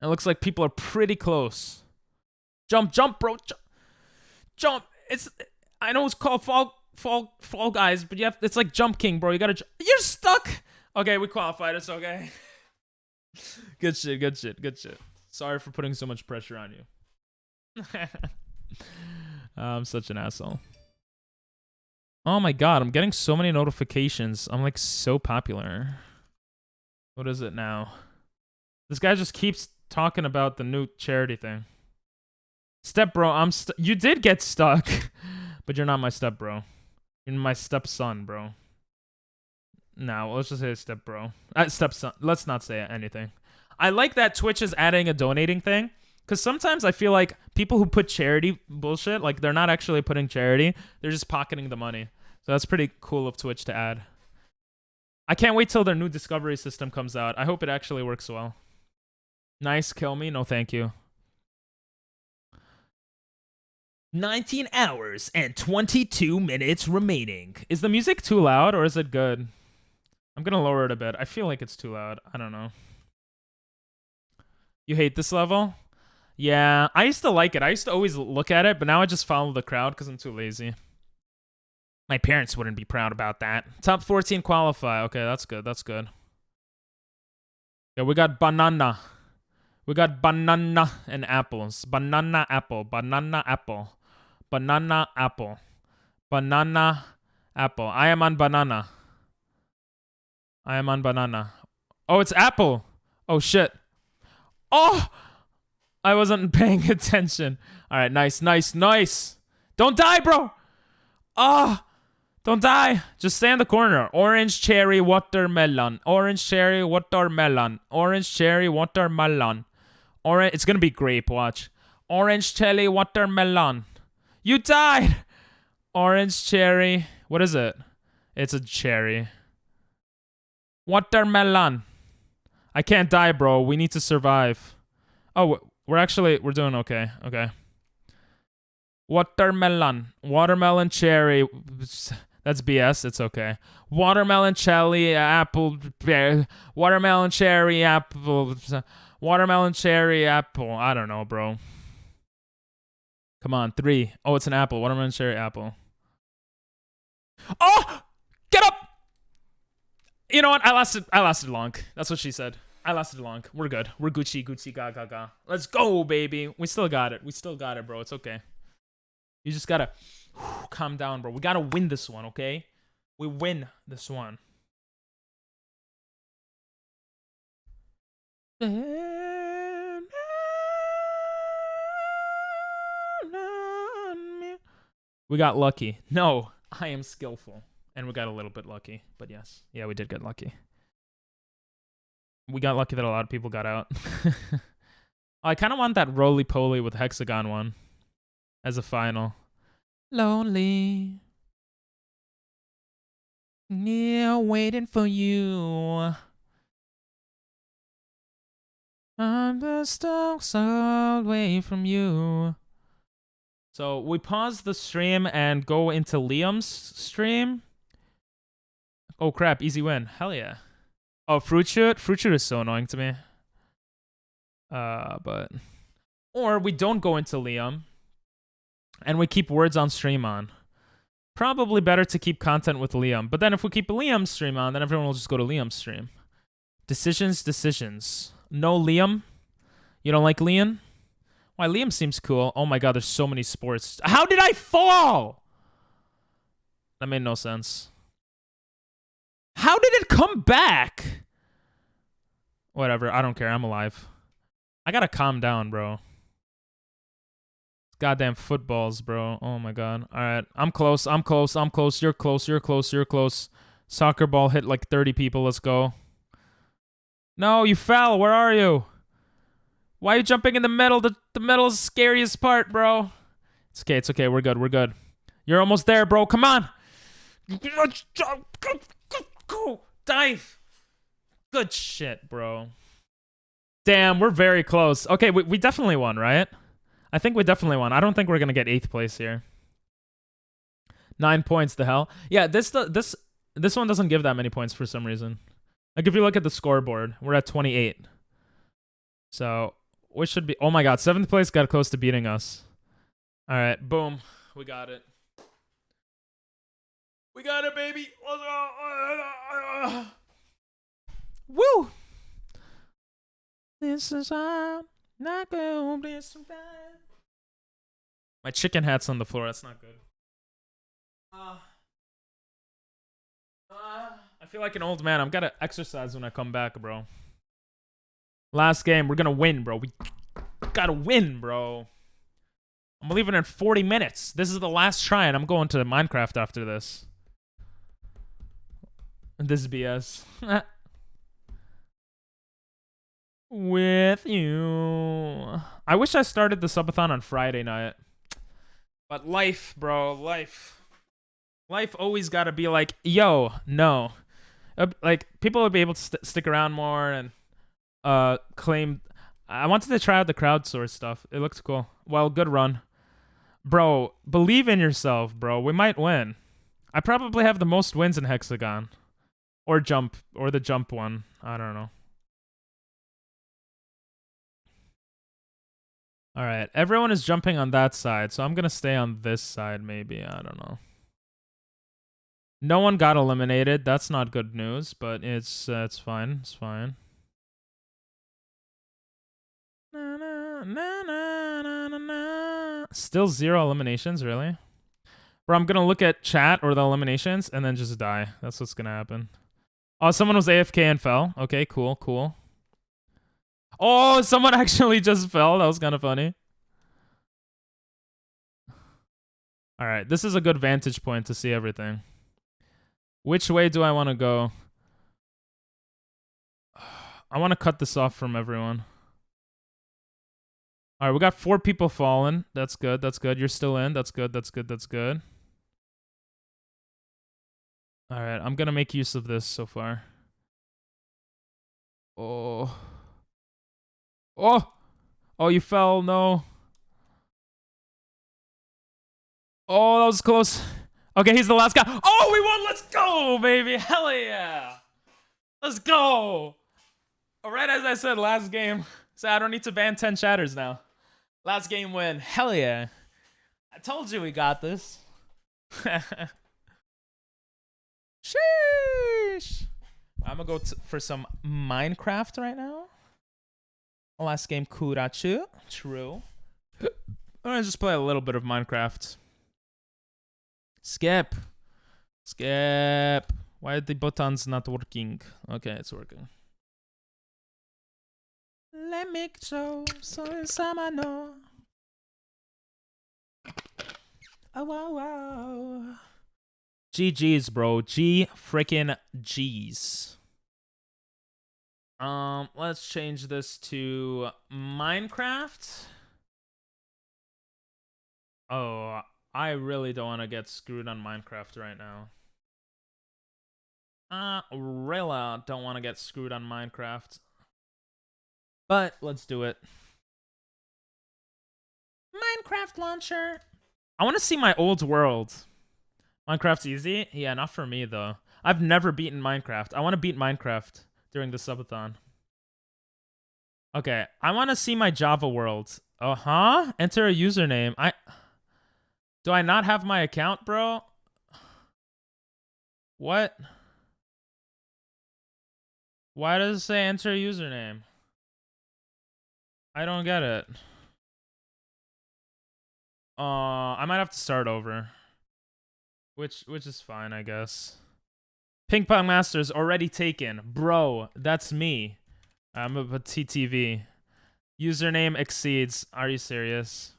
Speaker 1: It looks like people are pretty close. Jump, bro. Jump. I know it's called Fall Guys, but it's like Jump King, bro. You gotta. You're stuck. Okay, we qualified. It's okay. Good shit. Sorry for putting so much pressure on you. I'm such an asshole. Oh my god, I'm getting so many notifications. I'm like so popular. What is it now? This guy just keeps talking about the new charity thing. Step bro, you did get stuck. But you're not my step bro. You're my stepson, bro. No, let's just say step bro. Stepson. Let's not say anything. I like that Twitch is adding a donating thing. Because sometimes I feel like people who put charity bullshit, like they're not actually putting charity. They're just pocketing the money. So that's pretty cool of Twitch to add. I can't wait till their new discovery system comes out. I hope it actually works well. Nice, kill me. No, thank you.
Speaker 3: 19 hours and 22 minutes remaining.
Speaker 1: Is the music too loud or is it good? I'm going to lower it a bit. I feel like it's too loud. I don't know. You hate this level? Yeah, I used to like it. I used to always look at it, but now I just follow the crowd because I'm too lazy. My parents wouldn't be proud about that. Top 14 qualify. Okay, that's good. That's good. Yeah, we got banana. We got banana and apples. Banana, apple. Banana, apple. Banana, apple. Banana, apple. I am on banana. I am on banana. Oh, it's apple. Oh, shit. Oh! I wasn't paying attention. All right, nice. Don't die, bro. Ah, don't die. Just stay in the corner. Orange, cherry, watermelon. Orange, cherry, watermelon. Orange, cherry, watermelon. It's gonna be grape. Watch. Orange, cherry, watermelon. You died. Orange, cherry. What is it? It's a cherry. Watermelon. I can't die, bro. We need to survive. Oh, we're doing okay. Okay. Watermelon. Watermelon, cherry. That's BS. It's okay. Watermelon, cherry, apple. Watermelon, cherry, apple. Watermelon, cherry, apple. I don't know, bro. Come on, 3. Oh, it's an apple. Watermelon, cherry, apple. Oh! Get up! You know what? I lasted long. That's what she said. I lasted long. We're good. We're Gucci, ga. Let's go, baby. We still got it, bro. It's okay. You just gotta calm down, bro. We gotta win this one, okay? We win this one. We got lucky. No, I am skillful. And we got a little bit lucky. But yes. Yeah, we did get lucky. We got lucky that a lot of people got out. I kind of want that roly-poly with hexagon one as a final. Lonely. Yeah, waiting for you. I'm the stars away from you. So we pause the stream and go into Liam's stream. Oh crap, easy win. Hell yeah. Oh, Fruit Shoot? Fruit Shoot is so annoying to me. But... Or we don't go into Liam. And we keep words on stream on. Probably better to keep content with Liam. But then if we keep Liam's stream on, then everyone will just go to Liam's stream. Decisions. No Liam? You don't like Liam? Why, Liam seems cool. Oh my god, there's so many sports. How did I fall? That made no sense. How did it come back? Whatever, I don't care. I'm alive. I gotta calm down, bro. Goddamn footballs, bro. Oh my god. Alright, I'm close. You're close. Soccer ball hit like 30 people. Let's go. No, you fell. Where are you? Why are you jumping in the middle? The middle is the scariest part, bro. It's okay. We're good. You're almost there, bro. Come on. Go. Dive. Good shit, bro. Damn, we're very close. Okay, we definitely won, right? I think we definitely won. I don't think we're going to get 8th place here. 9 points. The hell? Yeah, this one doesn't give that many points for some reason. Like if you look at the scoreboard, we're at 28. So we should be. Oh my god, 7th place got close to beating us. All right, boom, we got it. We got it, baby. Let's go. Woo! This is how not gonna be survived. My chicken hat's on the floor. That's not good. I feel like an old man. I'm gotta exercise when I come back, bro. Last game. We're gonna win, bro. We gotta win, bro. I'm leaving in 40 minutes. This is the last try, and I'm going to Minecraft after this. This is BS. With you. I wish I started the subathon on Friday night. But life, bro. Life. Life always gotta be like, yo, no. Like, people would be able to stick around more and claim. I wanted to try out the crowdsource stuff. It looked cool. Well, good run. Bro, believe in yourself, bro. We might win. I probably have the most wins in Hexagon. Or jump. Or the jump one. I don't know. Alright. Everyone is jumping on that side. So I'm going to stay on this side maybe. I don't know. No one got eliminated. That's not good news. But it's fine. It's fine. Na, na, na, na, na, na, na. Still 0 eliminations, really? Bro, I'm gonna look at chat or the eliminations and then just die. That's what's gonna happen. Oh, someone was AFK and fell. Okay, cool, cool. Oh, someone actually just fell. That was kind of funny. Alright, this is a good vantage point to see everything. Which way do I want to go? I want to cut this off from everyone. Alright, we got 4 people fallen. That's good, that's good. You're still in. That's good, that's good, that's good. Alright, I'm gonna make use of this so far. Oh. Oh! Oh, you fell, no. Oh, that was close. Okay, he's the last guy. Oh, we won! Let's go, baby! Hell yeah! Let's go! Alright, as I said, last game. So I don't need to ban 10 chatters now. Last game win. Hell yeah. I told you we got this. Sheesh. I'm gonna go for some Minecraft right now. Last game, Kurachu. True. I'm gonna just play a little bit of Minecraft. Skip. Skip. Why are the buttons not working? Okay, it's working. Let me show someone know. Oh, wow, wow. GG's, bro. G freaking G's. Let's change this to Minecraft. Oh, I really don't want to get screwed on Minecraft right now. Really don't want to get screwed on Minecraft. But let's do it. Minecraft launcher. I want to see my old world. Minecraft's easy? Yeah, not for me though. I've never beaten Minecraft. I want to beat Minecraft during the subathon. Okay, I want to see my Java world. Enter a username. Do I not have my account, bro? What? Why does it say enter a username? I don't get it. I might have to start over. Which is fine, I guess. Ping Pong Masters already taken. Bro, that's me. I'm a TTV. Username exceeds. Are you serious?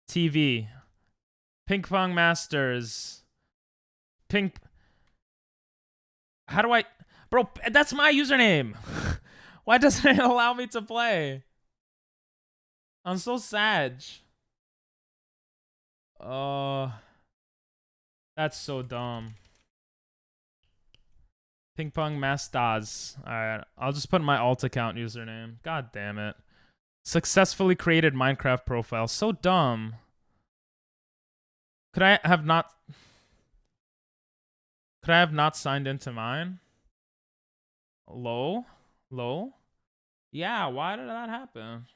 Speaker 1: TV. Ping Pong Masters. How do I... Bro, that's my username. Why doesn't it allow me to play? I'm so sad. That's so dumb. Ping Pong Masters. Alright, I'll just put my alt account username. God damn it. Successfully created Minecraft profile. So dumb. Could I have not... Could I have not signed into mine? Low? Yeah, why did that happen?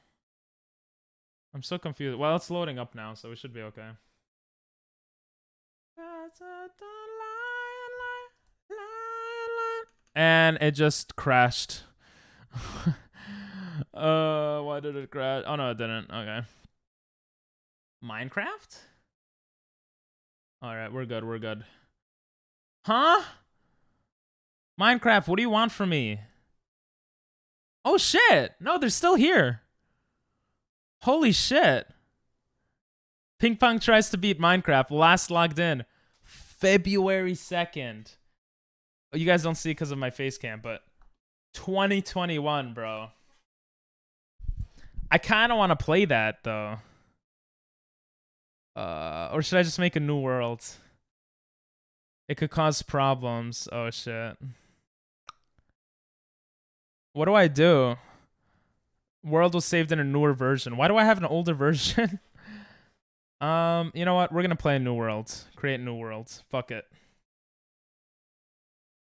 Speaker 1: I'm so confused. Well, it's loading up now, so we should be okay. And it just crashed. Why did it crash? Oh no, it didn't. Okay. Minecraft? Alright, we're good. Huh? Minecraft, what do you want from me? Oh shit! No, they're still here. Holy shit. Ping Pong tries to beat Minecraft. Last logged in February 2nd. Oh, you guys don't see because of my face cam, but 2021, bro. I kind of want to play that though. Or should I just make a new world? It could cause problems. Oh shit. What do I do? World was saved in a newer version. Why do I have an older version? You know what? We're gonna play a new world. Create new worlds. Fuck it.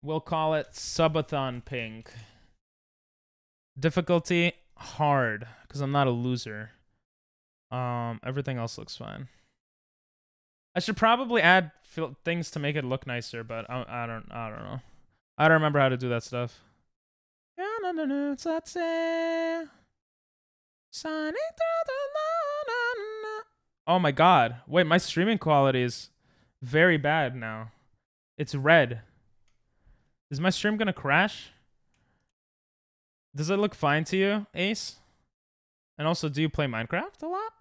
Speaker 1: We'll call it Subathon Pink. Difficulty hard, because I'm not a loser. Everything else looks fine. I should probably add things to make it look nicer, but I don't know. I don't remember how to do that stuff. Oh my god. Wait, my streaming quality is very bad now. It's red. Is my stream gonna crash? Does it look fine to you, Ace? And also, do you play Minecraft a lot?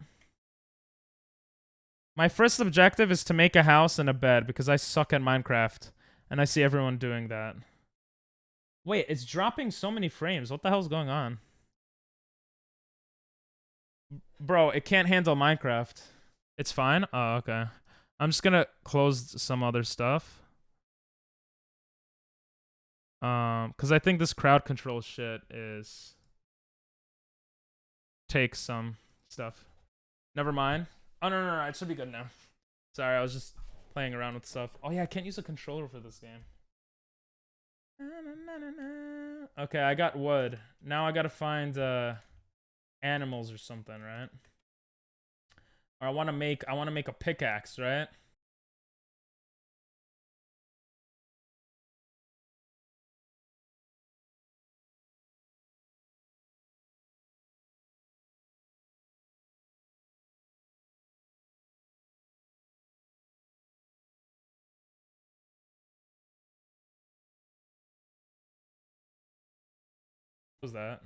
Speaker 1: My first objective is to make a house and a bed because I suck at Minecraft. And I see everyone doing that. Wait, it's dropping so many frames. What the hell's going on? Bro, it can't handle Minecraft. It's fine? Oh, okay. I'm just gonna close some other stuff. Because I think this crowd control shit takes some stuff. Never mind. Oh, no, it should be good now. Sorry, I was just playing around with stuff. Oh yeah, I can't use a controller for this game. Okay, I got wood. Now I gotta find animals or something, right? Or I wanna make a pickaxe, right? What was that?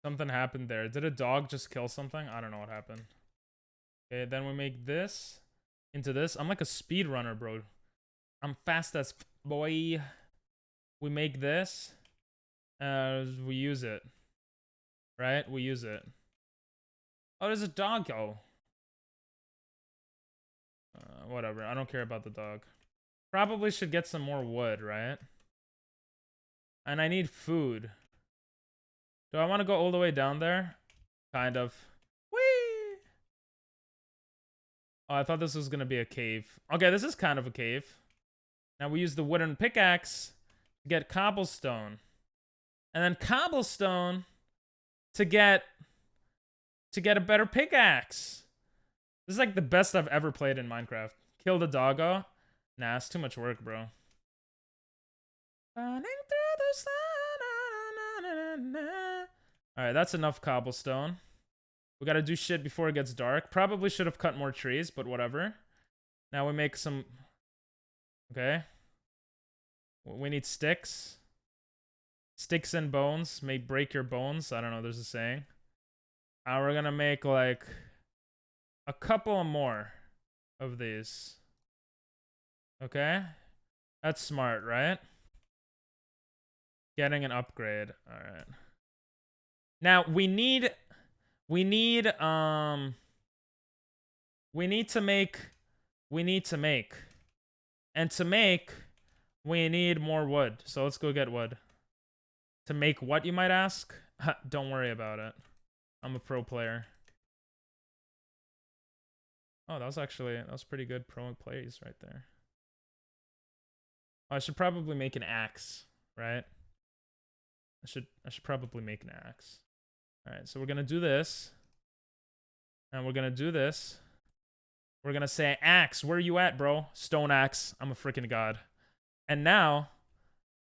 Speaker 1: Something happened there. Did a dog just kill something? I don't know what happened. Okay, then we make this into this. I'm like a speed runner, bro. I'm fast as boy. We make this. We use it. Right? We use it. Oh, there's a dog. Oh. Whatever. I don't care about the dog. Probably should get some more wood, right? And I need food. Do I want to go all the way down there? Kind of. Whee! Oh, I thought this was going to be a cave. Okay, this is kind of a cave. Now we use the wooden pickaxe to get cobblestone. And then cobblestone to get a better pickaxe. This is like the best I've ever played in Minecraft. Kill the doggo. Nah, it's too much work, bro. Running through the sun. Alright, that's enough cobblestone. We gotta do shit before it gets dark. Probably should have cut more trees, but whatever. Now we make some... Okay. We need sticks. Sticks and bones may break your bones. I don't know, there's a saying. We're gonna make like a couple more of these. Okay? That's smart, right? Getting an upgrade. Alright. Now we need to make. And to make, we need more wood. So let's go get wood. To make what, you might ask? Don't worry about it. I'm a pro player. Oh, that was pretty good pro plays right there. Oh, I should probably make an axe, right? I should probably make an axe. All right, so we're gonna do this, and we're gonna do this. We're gonna say, axe, where you at, bro? Stone axe. I'm a freaking god. And now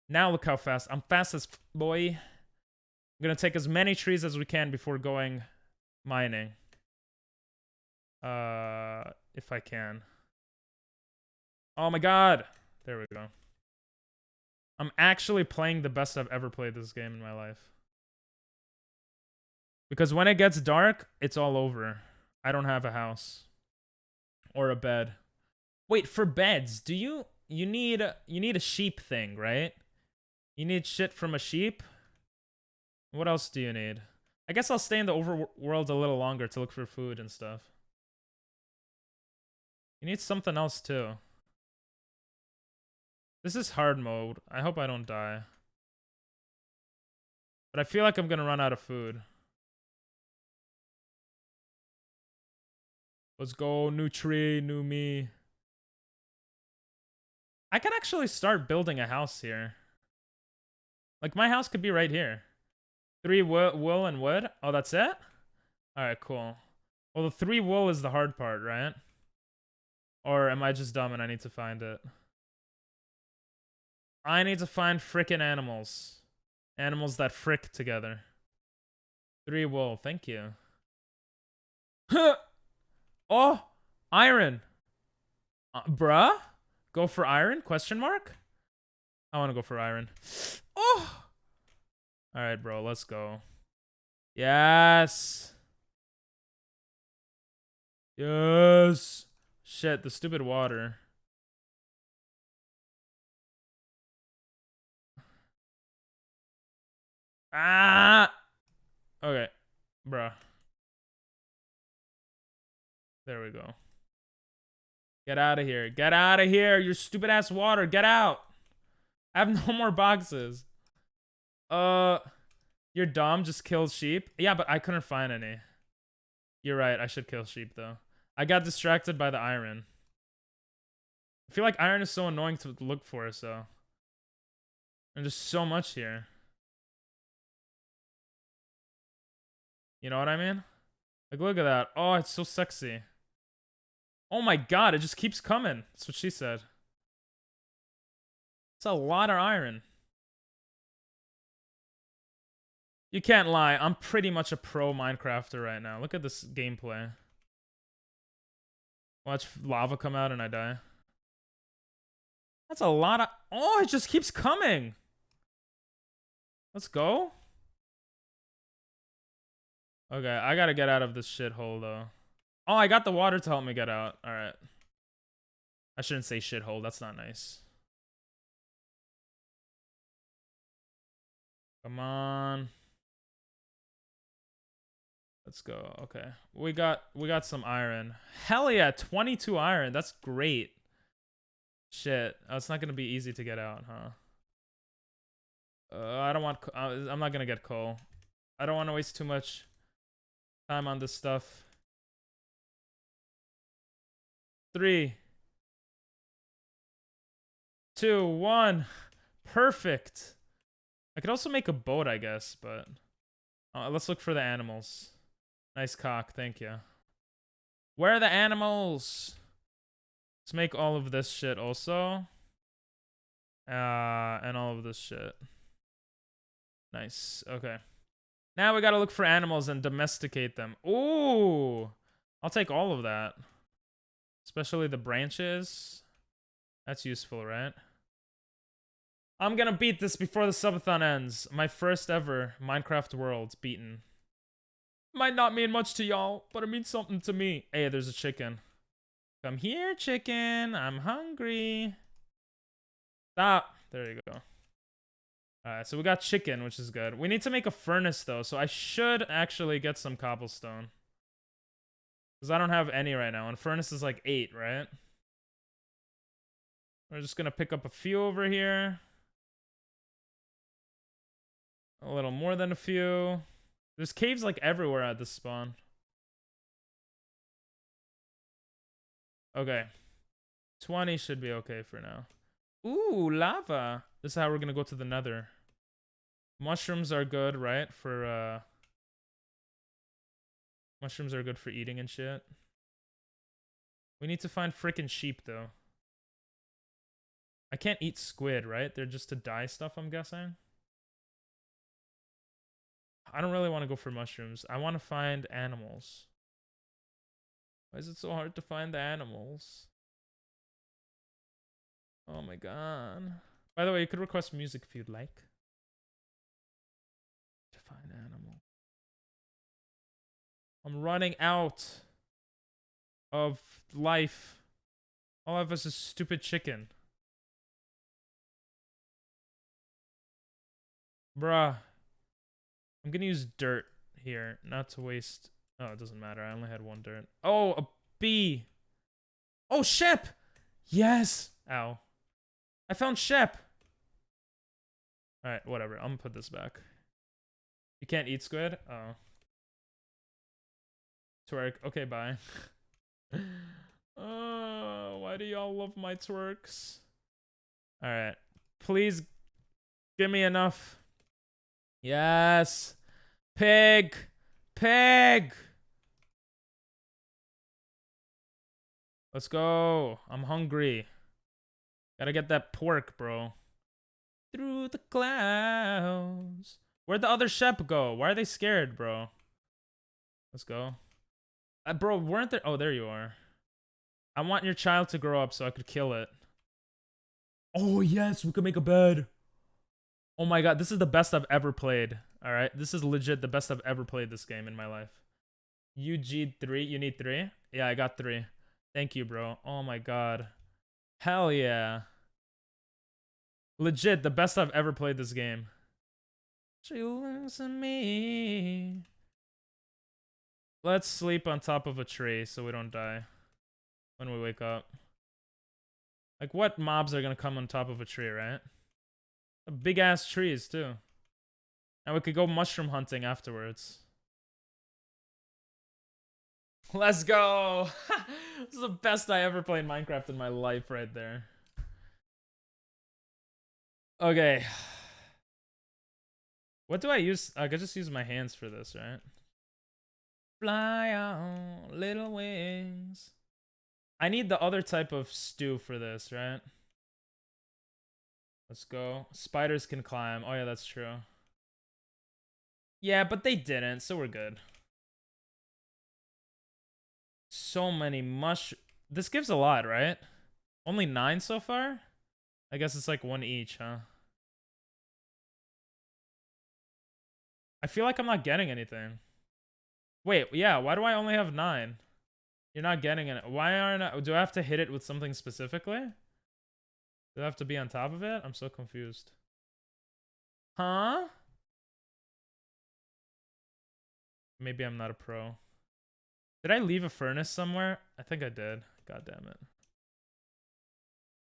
Speaker 1: look how fast. I'm fast as boy. I'm gonna take as many trees as we can before going mining. If I can. Oh my god. There we go. I'm actually playing the best I've ever played this game in my life. Because when it gets dark, it's all over. I don't have a house. Or a bed. Wait, for beds, do you need a sheep thing, right? You need shit from a sheep? What else do you need? I guess I'll stay in the overworld a little longer to look for food and stuff. You need something else too. This is hard mode. I hope I don't die. But I feel like I'm gonna run out of food. Let's go, new tree, new me. I can actually start building a house here. Like, my house could be right here. 3 wool and wood. Oh, that's it? Alright, cool. Well, the 3 wool is the hard part, right? Or am I just dumb and I need to find it? I need to find frickin' animals. Animals that frick together. 3 wool, thank you. Oh, iron. Bruh? Go for iron? Question mark? I want to go for iron. Oh! Alright, bro, let's go. Yes! Yes! Shit, the stupid water. Ah! Okay, bruh. There we go. Get out of here. Get out of here. Your stupid ass water. Get out. I have no more boxes. Your dom just killed sheep. Yeah, but I couldn't find any. You're right. I should kill sheep though. I got distracted by the iron. I feel like iron is so annoying to look for, so. And there's so much here. You know what I mean? Like, look at that. Oh, it's so sexy. Oh my god, it just keeps coming. That's what she said. It's a lot of iron. You can't lie. I'm pretty much a pro Minecrafter right now. Look at this gameplay. Watch lava come out and I die. That's a lot of... Oh, it just keeps coming. Let's go. Okay, I gotta get out of this shithole though. Oh, I got the water to help me get out. Alright. I shouldn't say shithole. That's not nice. Come on. Let's go. Okay. We got some iron. Hell yeah, 22 iron. That's great. Shit. Oh, it's not gonna be easy to get out, huh? I don't want... I'm not gonna get coal. I don't want to waste too much time on this stuff. 3, 2, 1. Perfect. I could also make a boat, I guess, but let's look for the animals. Nice cock, thank you. Where are the animals? Let's make all of this shit also. And all of this shit. Nice, okay. Now we gotta look for animals and domesticate them. Ooh! I'll take all of that. Especially the branches. That's useful, right? I'm gonna beat this before the subathon ends. My first ever Minecraft world beaten. Might not mean much to y'all, but it means something to me. Hey, there's a chicken. Come here, chicken. I'm hungry. Stop. There you go. Alright, so we got chicken, which is good. We need to make a furnace, though, so I should actually get some cobblestone. Because I don't have any right now, and furnace is like 8, right? We're just gonna pick up a few over here. A little more than a few. There's caves like everywhere at this spawn. Okay. 20 should be okay for now. Ooh, lava. This is how we're gonna go to the nether. Mushrooms are good, right? Mushrooms are good for eating and shit. We need to find freaking sheep, though. I can't eat squid, right? They're just to dye stuff, I'm guessing. I don't really want to go for mushrooms. I want to find animals. Why is it so hard to find the animals? Oh my god. By the way, you could request music if you'd like. To find animal. I'm running out of life. All I have is a stupid chicken. Bruh. I'm gonna use dirt here, not to waste. Oh, it doesn't matter. I only had one dirt. Oh, a bee. Oh, Shep. Yes. Ow. I found Shep. Alright, whatever. I'm gonna put this back. You can't eat squid? Oh. Twerk. Okay, bye. Why do y'all love my twerks? Alright. Please give me enough. Yes. Pig. Pig. Let's go. I'm hungry. Gotta get that pork, bro. Through the clouds. Where'd the other Shep go? Why are they scared, bro? Let's go. Bro, weren't there? Oh, there you are. I want your child to grow up so I could kill it. Oh, yes. We could make a bed. Oh my god. This is the best I've ever played. Alright. This is legit the best I've ever played this game in my life. UG3. You need 3? Yeah, I got 3. Thank you, bro. Oh my god. Hell yeah. Legit, the best I've ever played this game. She looks at me. Let's sleep on top of a tree so we don't die when we wake up. Like, what mobs are gonna come on top of a tree, right? Big ass trees, too. And we could go mushroom hunting afterwards. Let's go! This is the best I ever played Minecraft in my life right there. Okay. What do I use? I could just use my hands for this, right? Fly on little wings. I need the other type of stew for this, right? Let's go. Spiders can climb. Oh yeah, that's true. Yeah, but they didn't, so we're good. So many This gives a lot, right? Only 9 so far? I guess it's like 1 each, huh? I feel like I'm not getting anything. Wait, yeah, why do I only have 9? You're not getting it. Why aren't I... Do I have to hit it with something specifically? Do I have to be on top of it? I'm so confused. Huh? Maybe I'm not a pro. Did I leave a furnace somewhere? I think I did. God damn it.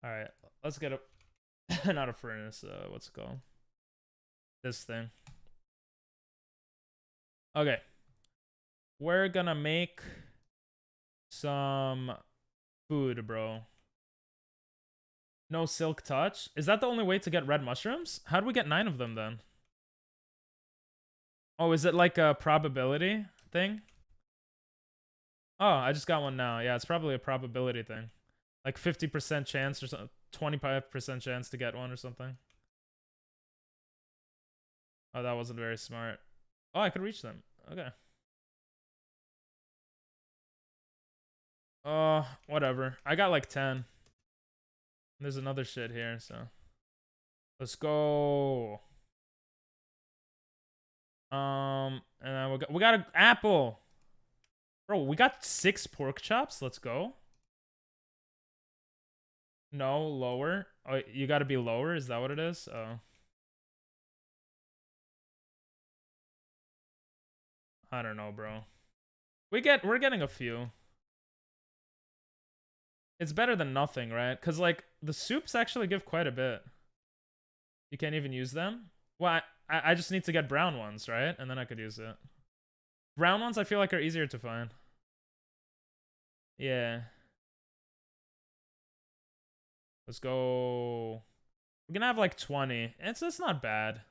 Speaker 1: Alright, let's get a... not a furnace, what's it called? This thing. Okay. We're gonna make some food, bro. No silk touch? Is that the only way to get red mushrooms? How do we get 9 of them then? Oh, is it like a probability thing? Oh, I just got one now. Yeah, it's probably a probability thing. Like 50% chance or something. 25% chance to get one or something. Oh, that wasn't very smart. Oh, I could reach them. Okay. Whatever. I got like 10. There's another shit here, so. Let's go. And then we got an apple. Bro, we got 6 pork chops. Let's go. No, lower. Oh, you gotta be lower? Is that what it is? Oh. I don't know, bro. We're getting a few. It's better than nothing, right? Because, like, the soups actually give quite a bit. You can't even use them? Well, I just need to get brown ones, right? And then I could use it. Brown ones I feel like are easier to find. Yeah. Let's go. We're gonna have like 20. It's not bad.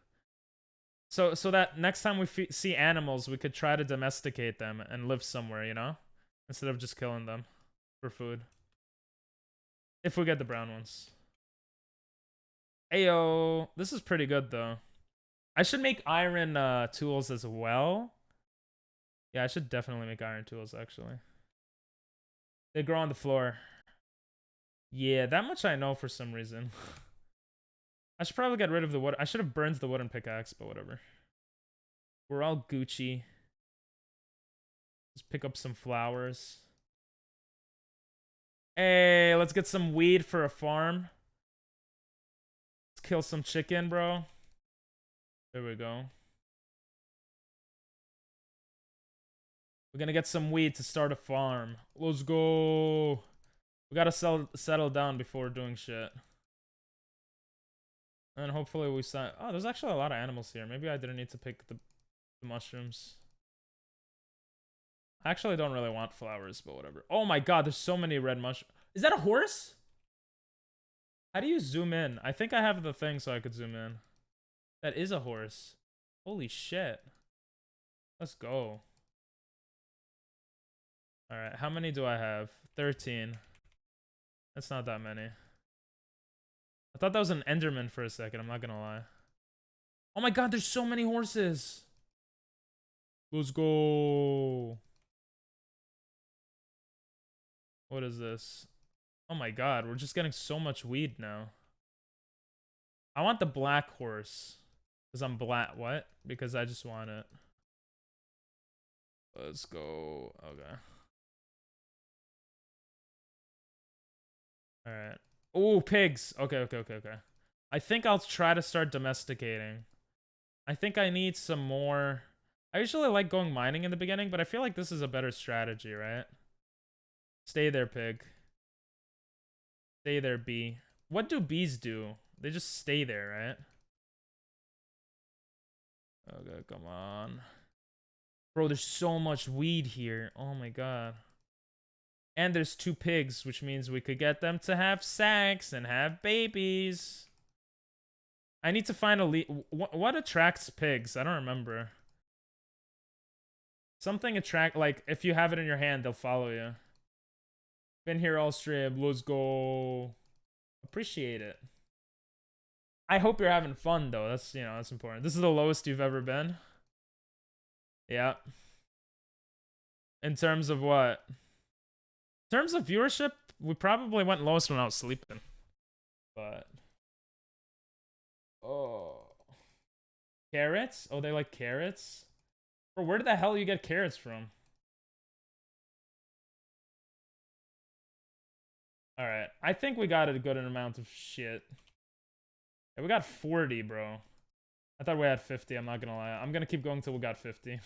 Speaker 1: So that next time we see animals, we could try to domesticate them and live somewhere, you know, instead of just killing them for food. If we get the brown ones. Ayo, this is pretty good though. I should make iron tools as well. Yeah, I should definitely make iron tools actually. They grow on the floor. Yeah, that much I know for some reason. I should probably get rid of the wood. I should have burned the wooden pickaxe, but whatever. We're all Gucci. Just pick up some flowers. Hey, let's get some weed for a farm. Let's kill some chicken, bro. There we go. We're gonna get some weed to start a farm. Let's go. We gotta settle down before doing shit. And hopefully we sign. Oh, there's actually a lot of animals here. Maybe I didn't need to pick the mushrooms. I actually don't really want flowers, but whatever. Oh my god, there's so many red mushrooms. Is that a horse? How do you zoom in? I think I have the thing so I could zoom in. That is a horse. Holy shit. Let's go. Alright, how many do I have? 13. That's not that many. I thought that was an Enderman for a second, I'm not gonna lie. Oh my god, there's so many horses! Let's go! What is this? Oh my god, we're just getting so much weed now. I want the black horse. Because I'm black. What? Because I just want it. Let's go. Okay. Alright. Oh, pigs. Okay. I think I'll try to start domesticating. I think I need some more. I usually like going mining in the beginning, but I feel like this is a better strategy, right? Stay there, pig. Stay there, bee. What do bees do? They just stay there, right? Okay, come on. Bro, there's so much weed here. Oh my god. And there's 2 pigs, which means we could get them to have sex and have babies. I need to find a what attracts pigs? I don't remember. Something like if you have it in your hand, they'll follow you. Been here all stream. Let's go. Appreciate it. I hope you're having fun though. That's, you know, that's important. This is the lowest you've ever been. Yeah. In terms of what? In terms of viewership, we probably went lowest when I was sleeping. But oh, carrots? Oh, they like carrots? Bro, where the hell you get carrots from? Alright, I think we got a good amount of shit. Yeah, we got 40, bro. I thought we had 50, I'm not gonna lie. I'm gonna keep going till we got 50.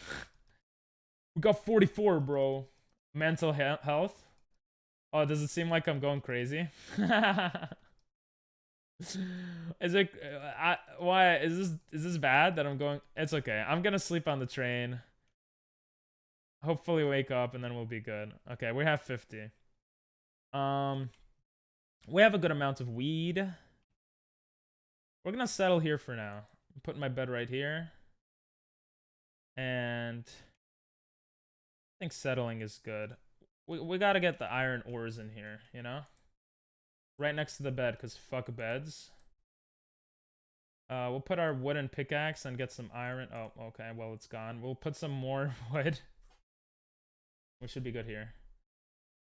Speaker 1: We got 44, bro. Mental health? Oh, does it seem like I'm going crazy? Is it why is this bad that I'm going? It's okay. I'm gonna sleep on the train. Hopefully wake up and then we'll be good. Okay, we have 50. We have a good amount of weed. We're gonna settle here for now. I'm putting my bed right here. And I think settling is good. We gotta get the iron ores in here, you know? Right next to the bed, because fuck beds. We'll put our wooden pickaxe and get some iron. Oh, okay, well, it's gone. We'll put some more wood. We should be good here.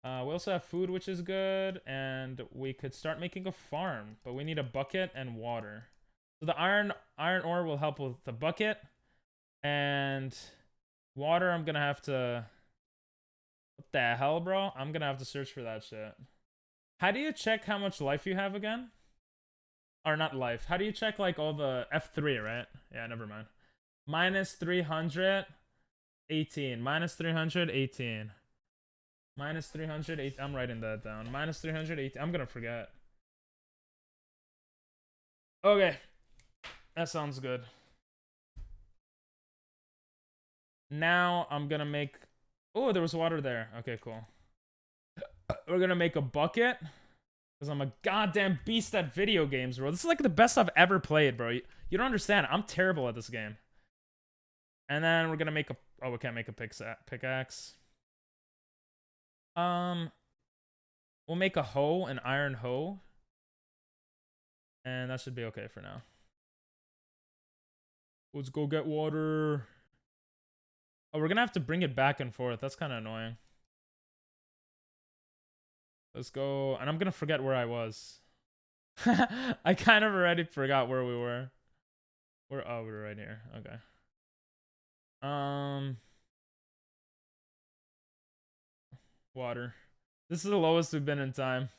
Speaker 1: We also have food, which is good, and we could start making a farm, but we need a bucket and water. So the iron ore will help with the bucket, and water I'm gonna have to... What the hell, bro? I'm gonna have to search for that shit. How do you check how much life you have again? Or not life. How do you check like all the F3, right? Yeah, never mind. Minus 318. Minus 318. Minus 308. I'm writing that down. Minus 318. I'm gonna forget. Okay. That sounds good. Now I'm gonna make... Oh, there was water there. Okay, cool. We're gonna make a bucket. Because I'm a goddamn beast at video games, bro. This is like the best I've ever played, bro. You don't understand. I'm terrible at this game. And then we're gonna make a... Oh, we can't make a pickaxe. We'll make a hoe, an iron hoe. And that should be okay for now. Let's go get water. Oh, we're gonna have to bring it back and forth. That's kind of annoying. Let's go. And I'm gonna forget where I was. I kind of already forgot where we were. Oh, we're right here. Okay. Water. This is the lowest we've been in time.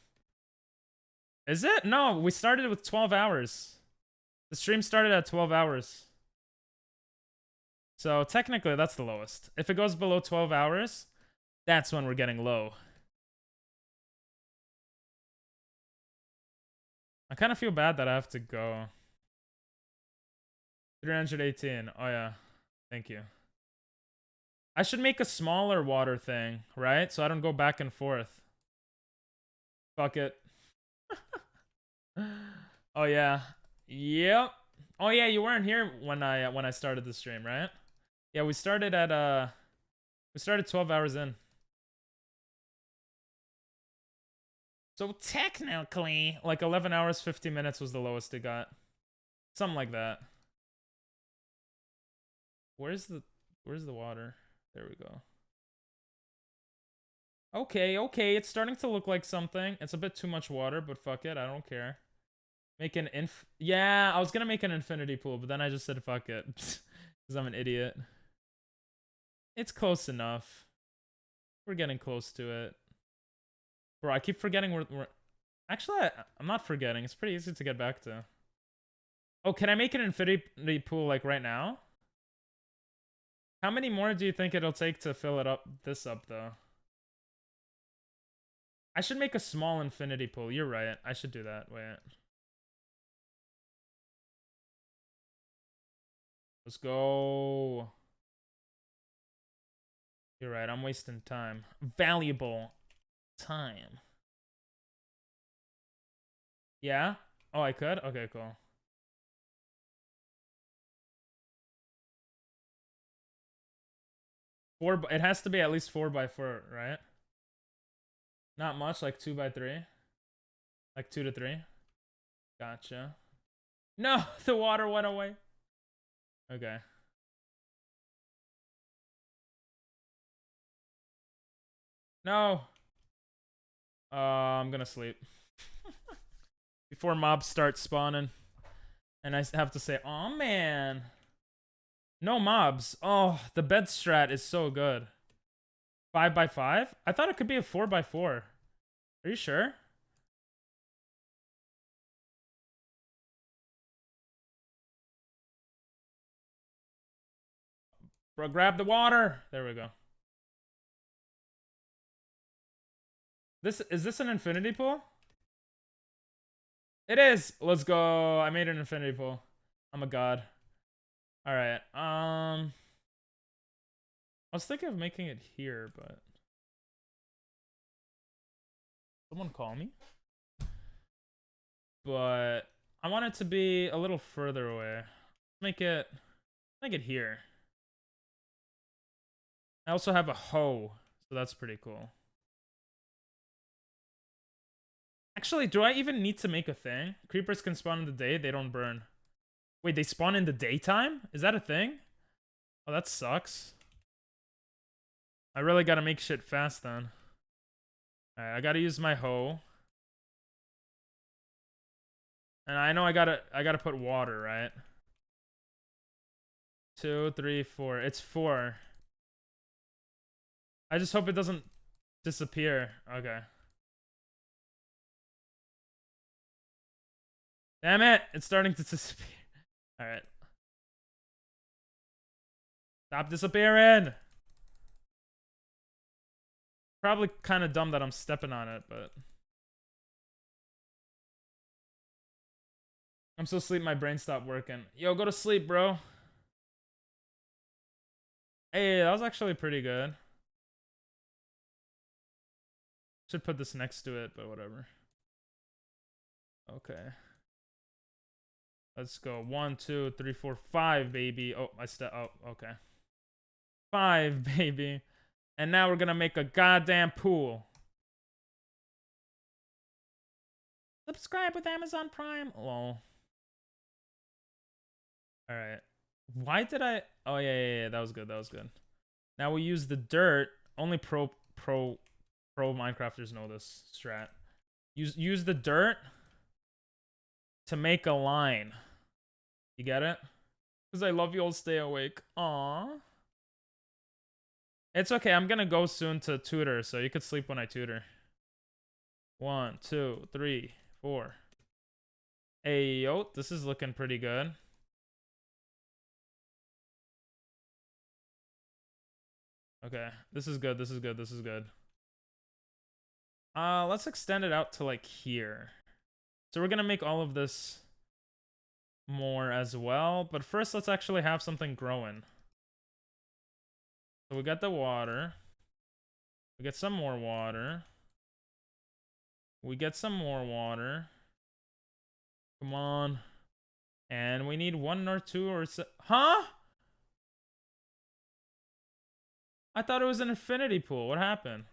Speaker 1: Is it? No, we started with 12 hours. The stream started at 12 hours. So technically that's the lowest. If it goes below 12 hours, that's when we're getting low. I kind of feel bad that I have to go. 318. Oh yeah. Thank you. I should make a smaller water thing, right? So I don't go back and forth. Fuck it. Oh yeah. Yep. Oh yeah, you weren't here when I started the stream, right? Yeah, we started 12 hours in. So technically, like 11 hours, 50 minutes was the lowest it got. Something like that. Where's the water? There we go. Okay, it's starting to look like something. It's a bit too much water, but fuck it, I don't care. Make an yeah, I was gonna make an infinity pool, but then I just said fuck it. Because I'm an idiot. It's close enough. We're getting close to it. Bro, I keep forgetting we're... Actually, I'm not forgetting. It's pretty easy to get back to. Oh, can I make an infinity pool, like, right now? How many more do you think it'll take to fill it up? This up, though. I should make a small infinity pool. You're right. I should do that. Wait. Let's go. You're right. I'm wasting time. Valuable time. Yeah? Oh, I could? Okay, cool. It has to be at least 4x4, right? Not much, like 2x3. Like 2 to 3. Gotcha. No, the water went away. Okay. No. I'm gonna sleep. Before mobs start spawning. And I have to say, oh man. No mobs. Oh, the bed strat is so good. 5x5? I thought it could be a 4x4. Are you sure? Bro, grab the water. There we go. Is this an infinity pool? It is. Let's go. I made an infinity pool. I'm a god. All right. I was thinking of making it here, but someone call me. But I want it to be a little further away. Make it here. I also have a hoe, so that's pretty cool. Actually, do I even need to make a thing? Creepers can spawn in the day, they don't burn. Wait, they spawn in the daytime? Is that a thing? Oh, that sucks. I really gotta make shit fast then. Alright, I gotta use my hoe. And I know I gotta put water, right? 2, 3, 4. It's 4. I just hope it doesn't disappear. Okay. Damn it! It's starting to disappear. Alright. Stop disappearing! Probably kind of dumb that I'm stepping on it, but... I'm so asleep, my brain stopped working. Yo, go to sleep, bro. Hey, that was actually pretty good. Should put this next to it, but whatever. Okay. Let's go. 1, 2, 3, 4, 5, baby. Oh, oh, okay. 5, baby. And now we're gonna make a goddamn pool. Subscribe with Amazon Prime. Lol. Alright. Why did I... Oh, yeah. That was good. That was good. Now we use the dirt. Only pro Minecrafters know this strat. Use the dirt to make a line. You get it? Because I love you, I'll stay awake. Aww. It's okay. I'm gonna go soon to tutor, so you could sleep when I tutor. 1, 2, 3, 4. Hey, yo, this is looking pretty good. Okay, this is good. This is good. This is good. Let's extend it out to like here. So we're gonna make all of this more as well, but first let's actually have something growing. So we got the water. We get some more water. We get some more water. Come on. And we need 1 or 2 or so. Huh? I thought it was an infinity pool. What happened?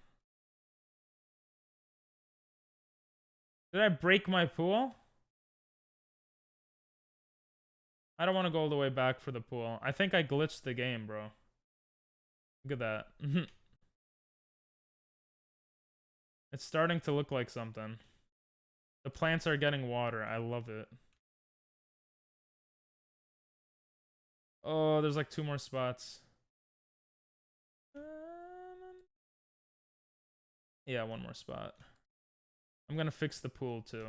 Speaker 1: Did I break my pool? I don't want to go all the way back for the pool. I think I glitched the game, bro. Look at that. It's starting to look like something. The plants are getting water. I love it. Oh, there's like 2 more spots. Yeah, 1 more spot. I'm gonna fix the pool too.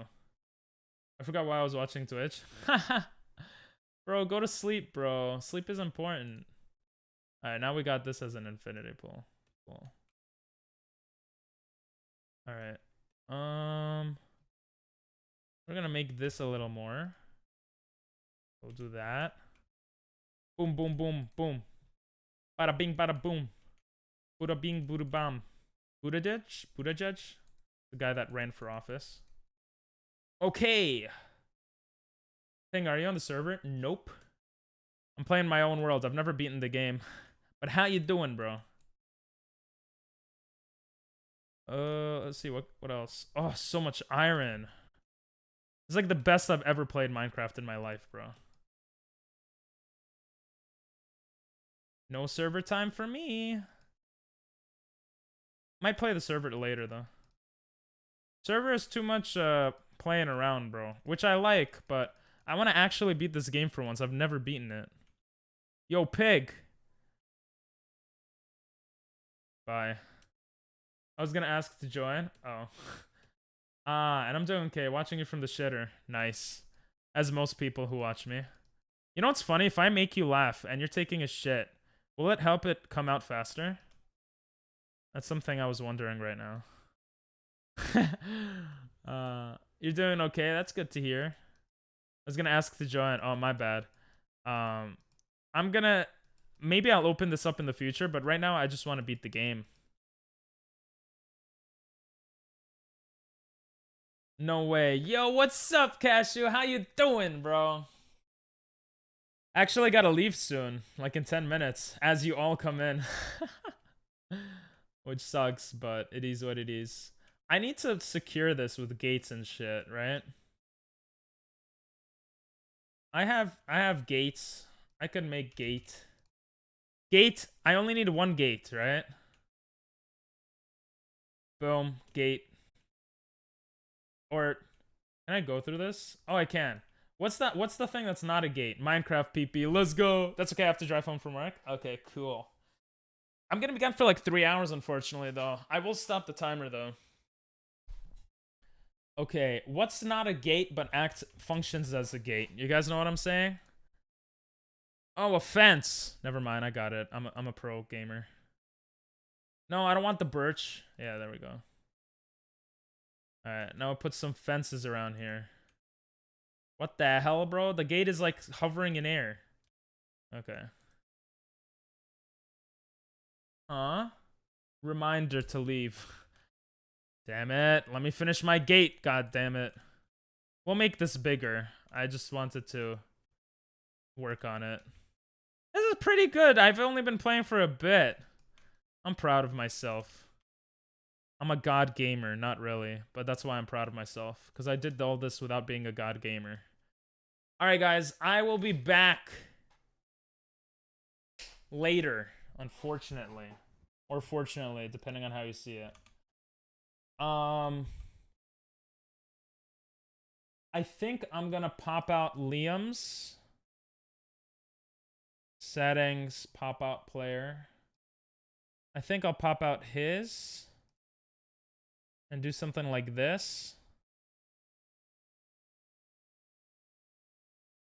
Speaker 1: I forgot why I was watching Twitch. Bro, go to sleep, bro. Sleep is important. Alright, now we got this as an infinity pool. Cool. Alright. We're gonna make this a little more. We'll do that. Boom, boom, boom, boom. Bada bing, bada boom. Buddha bing, Buddha bam. Buttigieg? Buttigieg? The guy that ran for office. Okay. Thing, are you on the server? Nope. I'm playing my own world. I've never beaten the game. But how you doing, bro? Let's see what else. Oh, so much iron. It's like the best I've ever played Minecraft in my life, bro. No server time for me. Might play the server later though. Server is too much playing around, bro. Which I like, but I want to actually beat this game for once. I've never beaten it. Yo, pig. Bye. I was gonna ask to join. Oh. And I'm doing okay. Watching you from the shitter. Nice. As most people who watch me. You know what's funny? If I make you laugh and you're taking a shit, will it help it come out faster? That's something I was wondering right now. You're doing okay. That's good to hear. I was gonna ask to join. Oh, my bad. I'm gonna... Maybe I'll open this up in the future, but right now I just want to beat the game. No way. Yo, what's up, Cashew? How you doing, bro? Actually, gotta leave soon. Like in 10 minutes. As you all come in. Which sucks, but it is what it is. I need to secure this with gates and shit, right? I have gates. I could make gate. Gate, I only need 1 gate, right? Boom, gate. Or can I go through this? Oh, I can. What's that? What's the thing that's not a gate? Minecraft PP. Let's go. That's okay. I have to drive home from work. Okay, cool. I'm gonna be gone for like 3 hours, unfortunately, though. I will stop the timer, though. Okay, what's not a gate but functions as a gate? You guys know what I'm saying? Oh, a fence. Never mind, I got it. I'm a pro gamer. No, I don't want the birch. Yeah, there we go. Alright, now I'll put some fences around here. What the hell, bro? The gate is like hovering in air. Okay. Reminder to leave. Damn it. Let me finish my gate. God damn it. We'll make this bigger. I just wanted to work on it. This is pretty good. I've only been playing for a bit. I'm proud of myself. I'm a god gamer, not really, but that's why I'm proud of myself, because I did all this without being a god gamer. Alright guys, I will be back later, unfortunately. Or fortunately, depending on how you see it. I think I'm gonna pop out Liam's settings, pop out player. I think I'll pop out his and do something like this.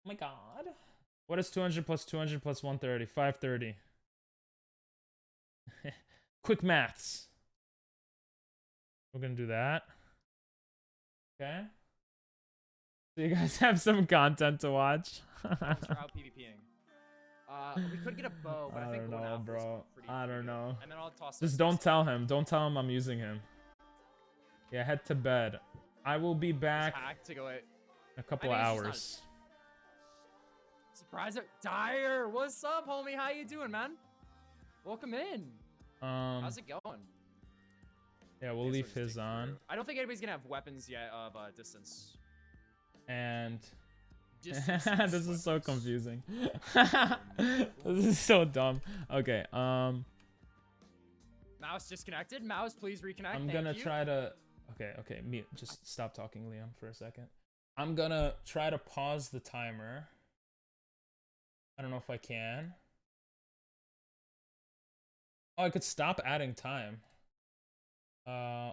Speaker 1: Oh my god. What is 200 plus 200 plus 130? 530. Quick maths. We're gonna do that. Okay. So you guys have some content to watch.
Speaker 4: We're out PvPing. We could get a bow, but I think
Speaker 1: don't
Speaker 4: one
Speaker 1: know,
Speaker 4: apple's
Speaker 1: bro.
Speaker 4: pretty
Speaker 1: I don't
Speaker 4: good.
Speaker 1: know.
Speaker 4: And then I'll toss
Speaker 1: Just don't tell him. Don't tell him I'm using him. Yeah, head to bed. I will be back
Speaker 4: to go
Speaker 1: in a couple of
Speaker 4: I mean, it's
Speaker 1: hours.
Speaker 4: Surprise! Dyer, what's up, homie? How you doing, man? Welcome in. How's it going?
Speaker 1: Yeah, we'll leave his on.
Speaker 4: I don't think anybody's gonna have weapons yet of distance.
Speaker 1: And
Speaker 4: Distance
Speaker 1: this is so confusing. This is so dumb. Okay,
Speaker 4: Mouse disconnected. Mouse, please reconnect.
Speaker 1: I'm gonna try to. Okay, mute. Just stop talking, Liam, for a second. I'm gonna try to pause the timer. I don't know if I can. Oh, I could stop adding time.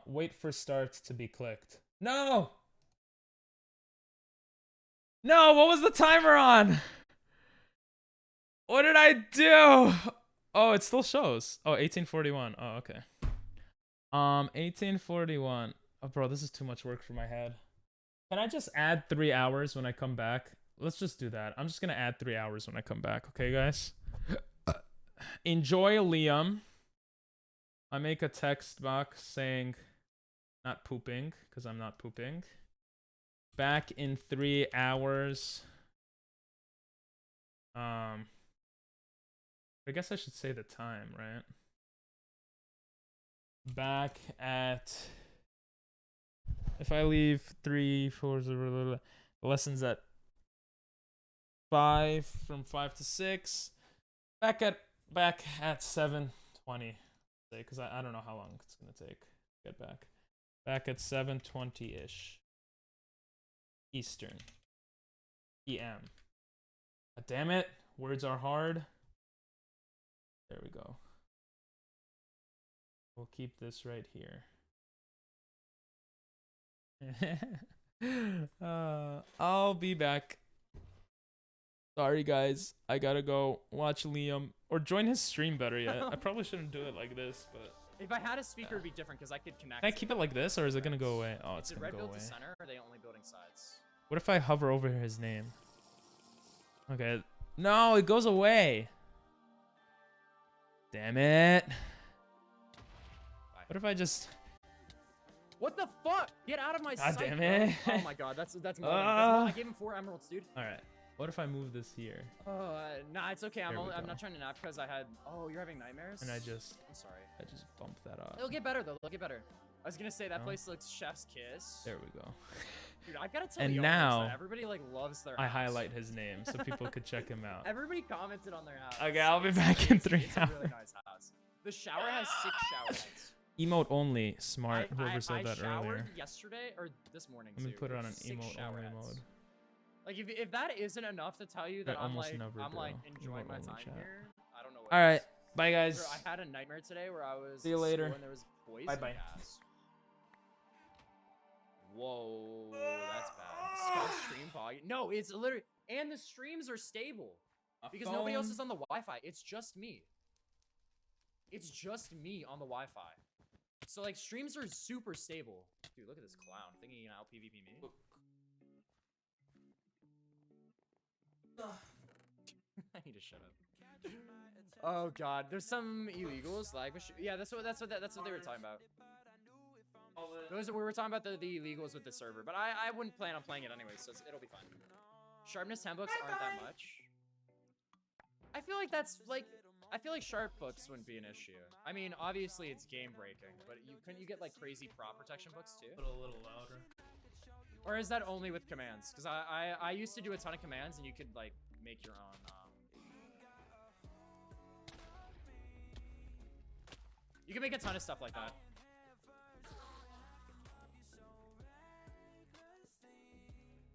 Speaker 1: Wait for start to be clicked. No! No, what was the timer on? What did I do? Oh, it still shows. Oh, 1841. Oh, okay. 1841. Oh, bro, this is too much work for my head. Can I just add 3 hours when I come back? Let's just do that. I'm just gonna add 3 hours when I come back. Okay, guys? Enjoy, Liam. I make a text box saying not pooping, because I'm not pooping. Back in 3 hours. I guess I should say the time, right? Back at, if I leave 3, 4, lessons at 5, from 5 to 6. Back at 7:20. Because I don't know how long it's gonna take to get back. Back at 7:20-ish. Eastern. PM. Damn it. Words are hard. There we go. We'll keep this right here. I'll be back. Sorry, guys. I gotta go watch Liam. Or join his stream better yet. I probably shouldn't do it like this, but...
Speaker 4: If I had a speaker, it'd be different, because I could connect.
Speaker 1: Can I keep it like this, or is it gonna go away? Oh, it's
Speaker 4: Did
Speaker 1: gonna
Speaker 4: Red
Speaker 1: go
Speaker 4: build
Speaker 1: away.
Speaker 4: the center, or are they only building sides?
Speaker 1: What if I hover over his name? Okay. No, it goes away. Damn it. What if I just...
Speaker 4: What the fuck? Get out of my
Speaker 1: God
Speaker 4: sight,
Speaker 1: damn
Speaker 4: bro.
Speaker 1: it.
Speaker 4: Oh my god, that's I gave him 4 emeralds, dude.
Speaker 1: Alright. What if I move this here?
Speaker 4: Nah, it's okay.
Speaker 1: There we
Speaker 4: I'm
Speaker 1: go.
Speaker 4: not trying to nap because I had. Oh, you're having nightmares.
Speaker 1: And I
Speaker 4: I'm sorry.
Speaker 1: just bump that up.
Speaker 4: It'll get better though. It'll get better. I was gonna say that
Speaker 1: No?
Speaker 4: place looks chef's kiss.
Speaker 1: There we go.
Speaker 4: Dude, I gotta tell
Speaker 1: And
Speaker 4: you,
Speaker 1: now,
Speaker 4: everybody like loves their.
Speaker 1: I
Speaker 4: house.
Speaker 1: highlight his name so people could check him out.
Speaker 4: Everybody commented on their house.
Speaker 1: Okay, I'll be back in 3
Speaker 4: It's a really nice house. The shower has 6 shower heads.
Speaker 1: Emote only. Smart.
Speaker 4: I
Speaker 1: Whoever said that
Speaker 4: showered
Speaker 1: earlier.
Speaker 4: yesterday or this morning.
Speaker 1: Let me
Speaker 4: too.
Speaker 1: put it on an
Speaker 4: 6
Speaker 1: emote
Speaker 4: shower
Speaker 1: only
Speaker 4: heads.
Speaker 1: mode.
Speaker 4: Like if that isn't enough to tell you that
Speaker 1: I
Speaker 4: I'm
Speaker 1: almost
Speaker 4: like
Speaker 1: never do.
Speaker 4: enjoying my
Speaker 1: Emote only
Speaker 4: time
Speaker 1: chat.
Speaker 4: here, I don't know what.
Speaker 1: Alright.
Speaker 4: is.
Speaker 1: Bye, guys.
Speaker 4: Bro, I had a nightmare today where I was.
Speaker 1: See you
Speaker 4: at
Speaker 1: later.
Speaker 4: school And there was poison
Speaker 1: Bye-bye.
Speaker 4: gas. Whoa, that's bad. Stop stream volume. No, it's literally, and the streams are stable because nobody else is on the Wi-Fi. It's just me. It's just me on the Wi-Fi. So like streams are super stable. Dude, look at this clown thinking he can out PvP me. I need to shut up. Oh god, there's some illegals like yeah, that's what they were talking about. Those we were talking about the illegals with the server, but I wouldn't plan on playing it anyway, so it'll be fine. Sharpness 10 books aren't that much. I feel like that's like I feel like sharp books wouldn't be an issue. I mean, obviously it's game breaking, but couldn't you get like crazy prop protection books too?
Speaker 1: Put a little louder.
Speaker 4: Or is that only with commands? Because I used to do a ton of commands and you could like make your own. You can make a ton of stuff like that.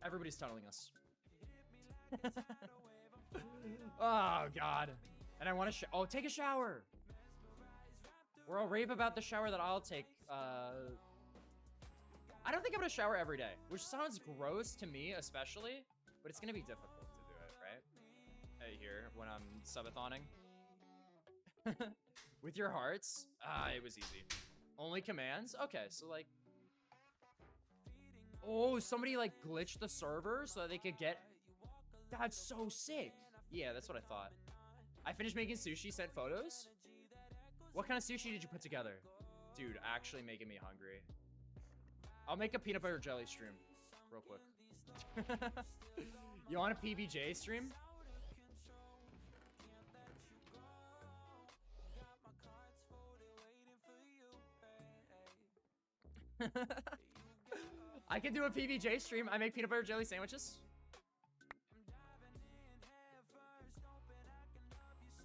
Speaker 4: Everybody's tunneling us. Oh god. And I want to take a shower. Or I'll rave about the shower that I'll take. I don't think I'm gonna shower every day, which sounds gross to me especially, but it's gonna be difficult to do it, right? Here, when I'm subathoning. With your hearts? It was easy. Only commands? Okay, so like... Oh, somebody like glitched the server so that they could get... That's so sick. Yeah, that's what I thought. I finished making sushi, sent photos. What kind of sushi did you put together? Dude, actually making me hungry. I'll make a peanut butter jelly stream real quick. You want a PBJ stream? I can do a PBJ stream. I make peanut butter jelly sandwiches.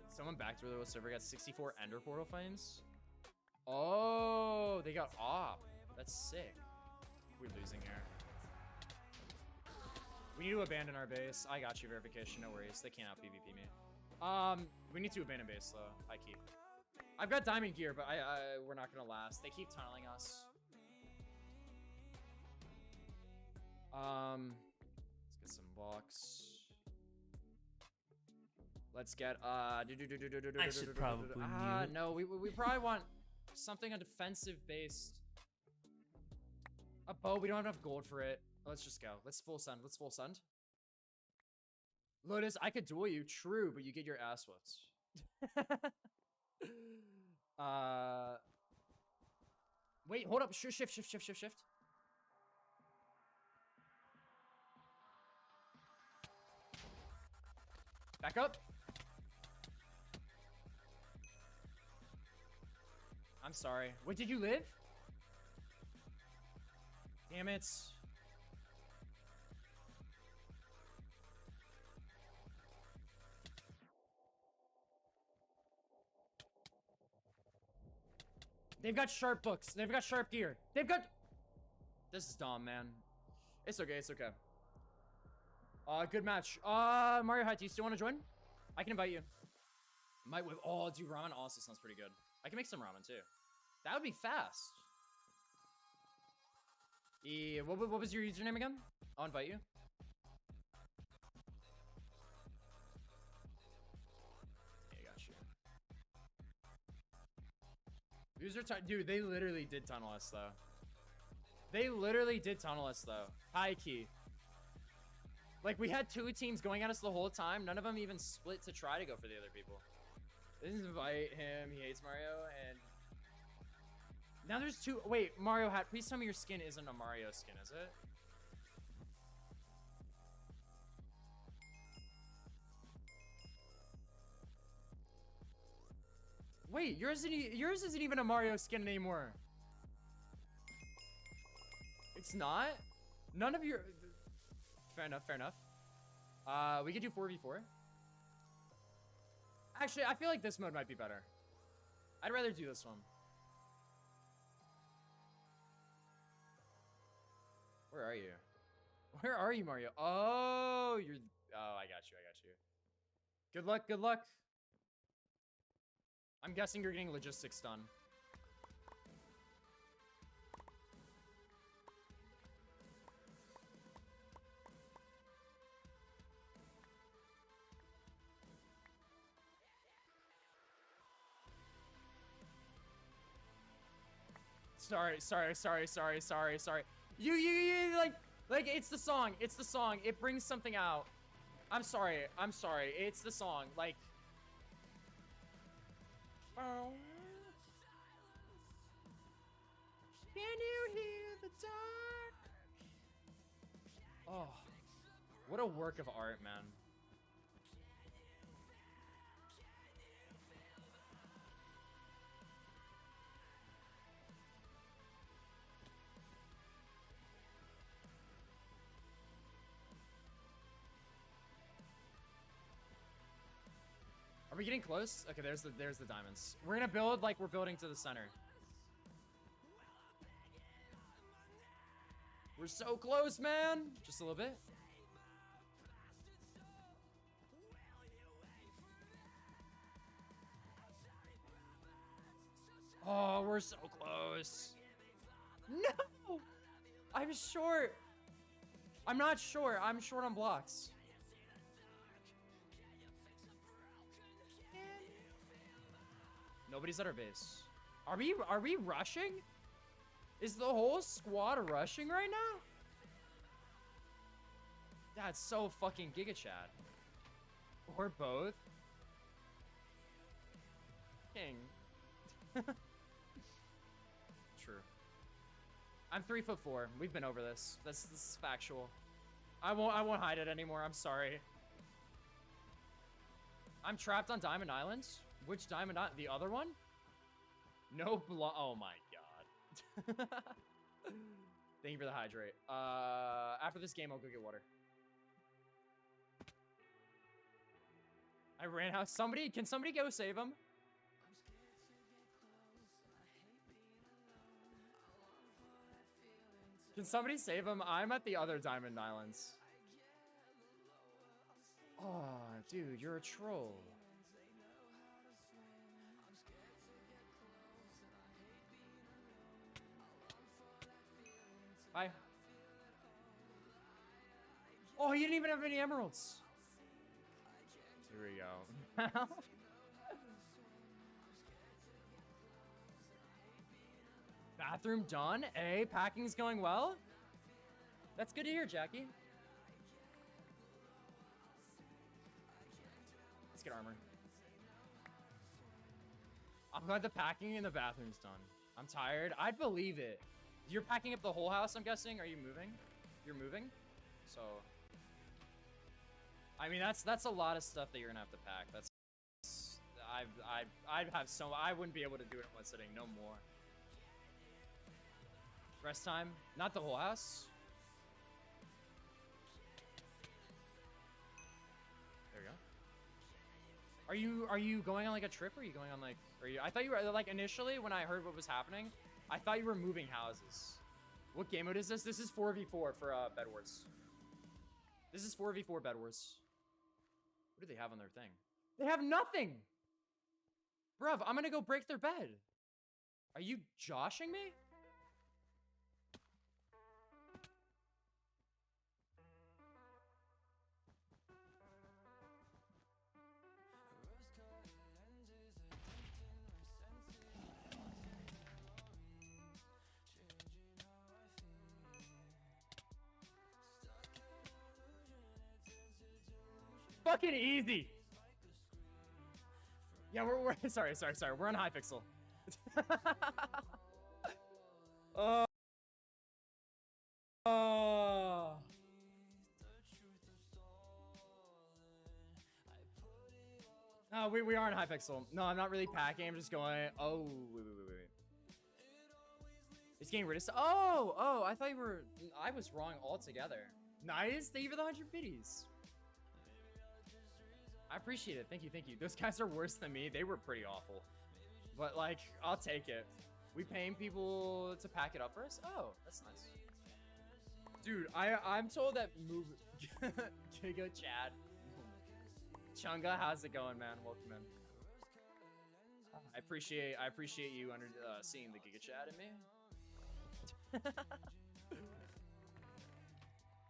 Speaker 4: Someone back to the server got 64 Ender Portal finds. Oh, they got off. That's sick. We're losing here. We need to abandon our base. I got you, verification. No worries. They can't out PvP me. We need to abandon base though. I keep. I've got diamond gear, but we're not gonna last. They keep tunneling us. Let's get some blocks. Let's get
Speaker 1: I should probably mute.
Speaker 4: No, we probably want something on defensive based. A bow, we don't have enough gold for it. Let's just go. Let's full send. Let's full send. Lotus, I could duel you, true, but you get your ass whooped. Wait, hold up. Shift. Back up. I'm sorry. What, did you live? Damn it. They've got sharp books. They've got sharp gear. They've got... This is dumb, man. It's okay. It's okay. Good match. Mario Hat, do you still want to join? I can invite you. Might whip. Oh, dude, ramen also sounds pretty good. I can make some ramen too. That would be fast. What was your username again? I'll invite you. Yeah, I got you. User dude, they literally did tunnel us though. They literally did tunnel us though. High key. Like, we had two teams going at us the whole time. None of them even split to try to go for the other people. Let's invite him. He hates Mario. And now there's two. Wait, Mario Hat, please tell me your skin isn't a Mario skin, is it? Wait, yours isn't even a Mario skin anymore. It's not? None of your... Fair enough, fair enough. We could do 4v4. Actually, I feel like this mode might be better. I'd rather do this one. Where are you? Where are you, Mario? Oh, you're... Oh, I got you, I got you. Good luck, good luck. I'm guessing you're getting logistics done. Sorry. You like it's the song. It's the song. It brings something out. I'm sorry. It's the song. Like. Can you dark. Oh, what a work of art, man. Are we getting close? Okay, there's the diamonds. We're gonna build like we're building to the center. We're so close, man. Just a little bit. Oh, we're so close. No! I'm short. I'm not short. I'm short on blocks. Nobody's at our base. Are we rushing? Is the whole squad rushing right now? That's so fucking Giga Chad. Or both. King. True. I'm 3'4". We've been over this. This is factual. I won't hide it anymore. I'm sorry. I'm trapped on Diamond Island. Which Diamond Island? The other one? No block. Oh my god. Thank you for the hydrate. After this game, I'll go get water. I ran out. Can somebody go save him? Can somebody save him? I'm at the other Diamond Islands. Oh, dude, you're a troll. Bye. Oh, he didn't even have any emeralds. Here we go. Bathroom done. Hey, packing's going well. That's good to hear, Jackie. Let's get armor. I'm glad the packing in the bathroom's done. I'm tired. I'd believe it. You're packing up the whole house, I'm guessing. Are you moving? You're moving? So, I mean, that's a lot of stuff that you're gonna have to pack. That's I'd have so I wouldn't be able to do it in one sitting. No more. Rest time. Not the whole house. There we go. Are you going on like a trip? Or are you going on like? I thought you were like initially when I heard what was happening. I thought you were moving houses. What game mode is this? This is 4v4 for Bed Wars. This is 4v4 Bed Wars. What do they have on their thing? They have nothing! Bruv, I'm gonna go break their bed. Are you joshing me? Fucking easy. Yeah, we're sorry. We're on Hypixel. No, we are on Hypixel. No, I'm not really packing. I'm just going. Oh, wait. It's getting rid of stuff. Oh, I thought you were. I was wrong altogether. Nice. Thank you for the 100 biddies. I appreciate it. Thank you. Those guys are worse than me. They were pretty awful. But, like, I'll take it. We paying people to pack it up for us? Oh, that's nice. Dude, I'm told that move... Giga Chad. Chunga, how's it going, man? Welcome in. I appreciate you seeing the Giga Chad in me.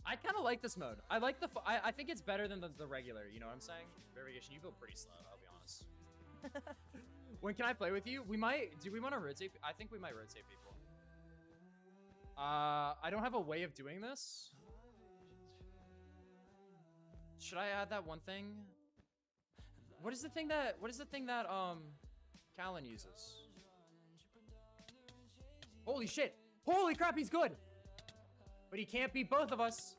Speaker 4: I kind of like this mode. I like the. I think it's better than the regular. You know what I'm saying? Variation. You feel pretty slow. I'll be honest. When can I play with you? We might. Do we want to rotate? I think we might rotate people. I don't have a way of doing this. Should I add that one thing? What is the thing that? Callan uses? Holy shit! Holy crap! He's good. But he can't beat both of us.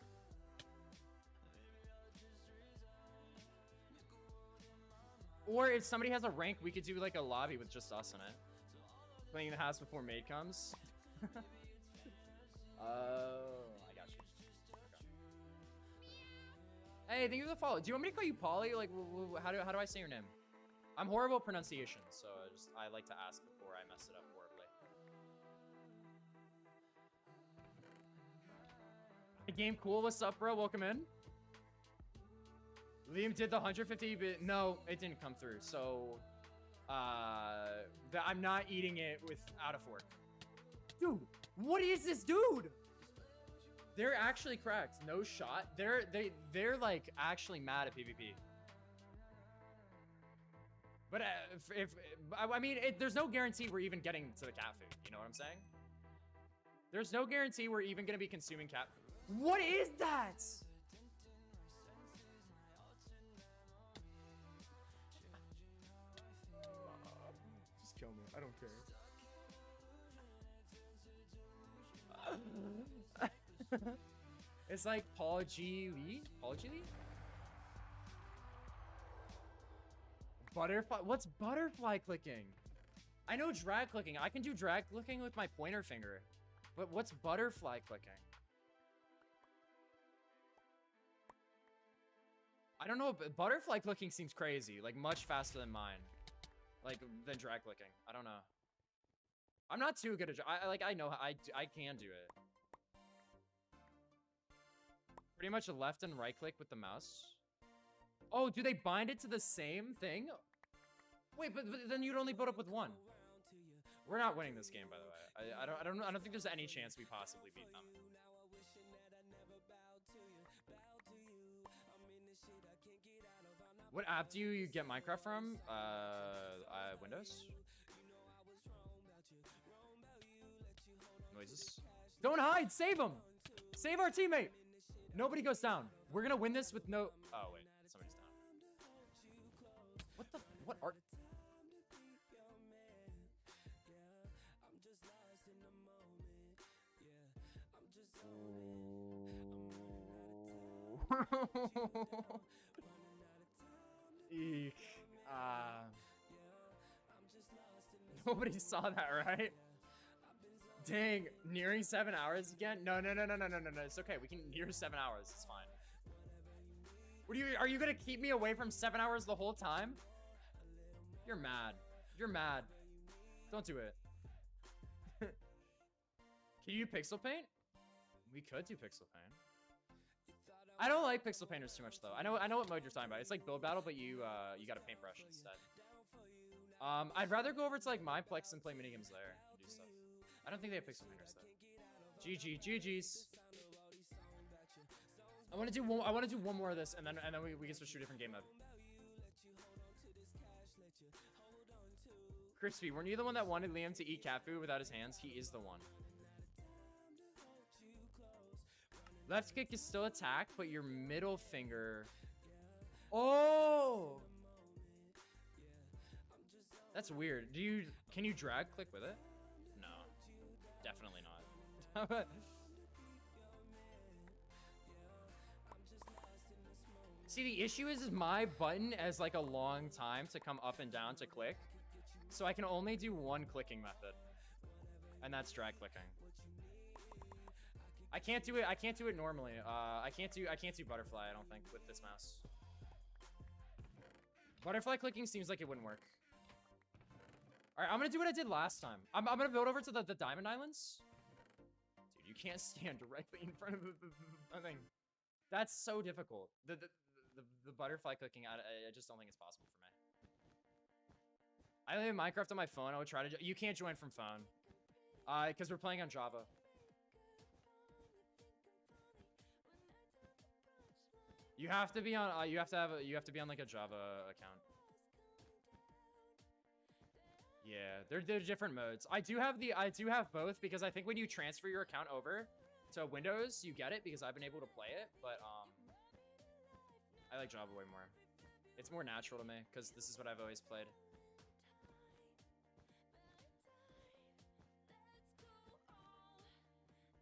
Speaker 4: Or if somebody has a rank, we could do like a lobby with just us in it. Playing the house before maid comes. Oh, I got you. Okay. Hey, thank you for the follow. Do you want me to call you Polly? Like, how do I say your name? I'm horrible at pronunciation, so I like to ask before I mess it up horribly. The game cool. What's up, bro? Welcome in. Liam did the 150, but no, it didn't come through. So, I'm not eating it without a fork. Dude, what is this, dude? They're actually cracked. No shot. They're like actually mad at PvP. But I mean, there's no guarantee we're even getting to the cat food. You know what I'm saying? There's no guarantee we're even gonna be consuming cat. What is that? Just kill me. I don't care. It's like Paul G. Lee? Paul G. Lee? Butterfly? What's butterfly clicking? I know drag clicking. I can do drag clicking with my pointer finger. But what's butterfly clicking? I don't know, but butterfly clicking seems crazy. Like, much faster than mine. Like, than drag clicking. I don't know. I'm not too good at I know I can do it. Pretty much a left and right click with the mouse. Oh, do they bind it to the same thing? Wait, but then you'd only build up with one. We're not winning this game, by the way. I don't think there's any chance we possibly beat them. What app do you get Minecraft from? Windows? Noises. Don't hide! Save him! Save our teammate! Nobody goes down. We're gonna win this with no... Oh, wait. Somebody's down. What the... What art... Eek. Nobody saw that, right? Dang, nearing 7 hours again? No. It's okay. We can near 7 hours. It's fine. What are you gonna keep me away from 7 hours the whole time? You're mad. You're mad. Don't do it. Can you pixel paint? We could do pixel paint. I don't like pixel painters too much though. I know what mode you're talking about. It's like build battle, but you got a paintbrush instead. I'd rather go over to like Mineplex and play minigames there and do stuff. I don't think they have pixel painters though. GG's. I want to do one more of this, and then we can switch to a different game mode. Crispy, weren't you the one that wanted Liam to eat cat food without his hands? He is the one. Left kick is still attack, but your middle finger. Oh, that's weird. Can you drag click with it? No, definitely not. See, the issue is my button has like a long time to come up and down to click, so I can only do one clicking method, and that's drag clicking. I can't do it normally. I can't do butterfly, I don't think, with this mouse. Butterfly clicking seems like it wouldn't work. All right, I'm gonna do what I did last time. I'm gonna build over to the Diamond Islands. Dude, you can't stand directly in front of the thing. That's so difficult. The butterfly clicking, I just don't think it's possible for me. I play Minecraft on my phone. I would try to. You can't join from phone, because we're playing on Java. You have to be on. You have to be on like a Java account. Yeah, they're different modes. I do have both because I think when you transfer your account over to Windows, you get it because I've been able to play it. But I like Java way more. It's more natural to me because this is what I've always played.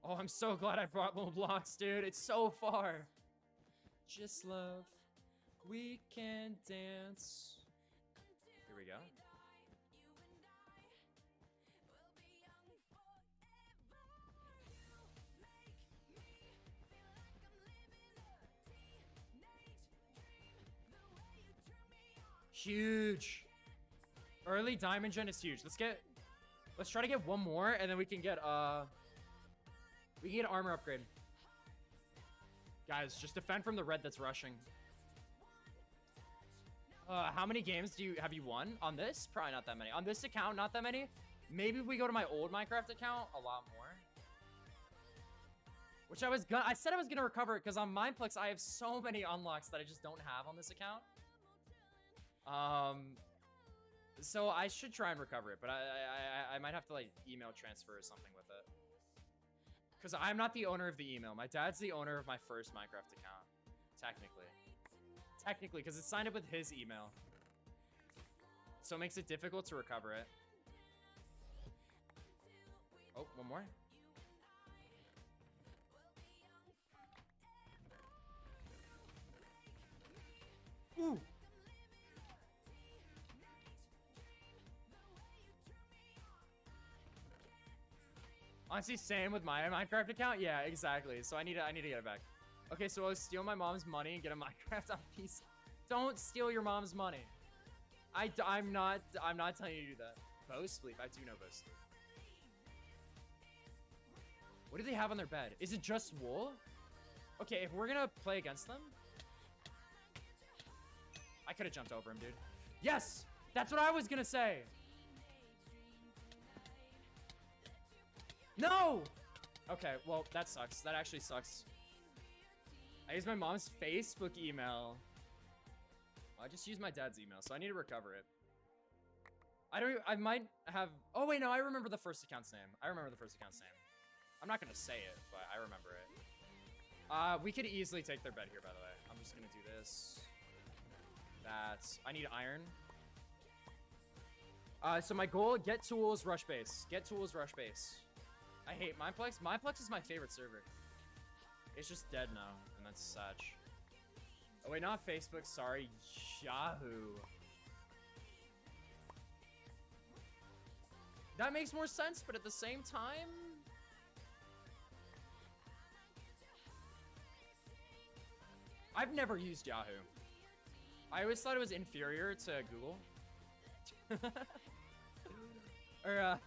Speaker 4: Oh, I'm so glad I brought Roblox, dude. It's so far. Just love. We can dance. Here we go. Huge. Early diamond gen is huge. Let's try to get one more, and then we can get armor upgrade. Guys, just defend from the red that's rushing. How many games have you won on this? Probably not that many. On this account, not that many. Maybe if we go to my old Minecraft account, a lot more. Which I said I was gonna recover it because on Mineplex I have so many unlocks that I just don't have on this account. So I should try and recover it, but I might have to like email transfer or something with it. Because I'm not the owner of the email. My dad's the owner of my first Minecraft account. Technically. Technically, because it's signed up with his email. So it makes it difficult to recover it. Oh, one more. Ooh. Honestly, same with my Minecraft account. Yeah, exactly. So I need to get it back. Okay, so I'll steal my mom's money and get a Minecraft on PC. Don't steal your mom's money. I'm not telling you to do that. Bow sleep. I do know bow sleep. What do they have on their bed? Is it just wool? Okay, if we're gonna play against them, I could have jumped over him, dude. Yes, that's what I was gonna say. No! Okay, well, that sucks. That actually sucks. I used my mom's Facebook email. I just used my dad's email, so I need to recover it. I might have... Oh, wait, no, I remember the first account's name. I'm not gonna say it, but I remember it. We could easily take their bed here, by the way. I'm just gonna do this. I need iron. So my goal, get tools, rush base. Get tools, rush base. I hate Mineplex. Mineplex is my favorite server. It's just dead now, and that's sad. Oh wait, not Facebook, sorry, Yahoo. That makes more sense, but at the same time... I've never used Yahoo. I always thought it was inferior to Google. Or,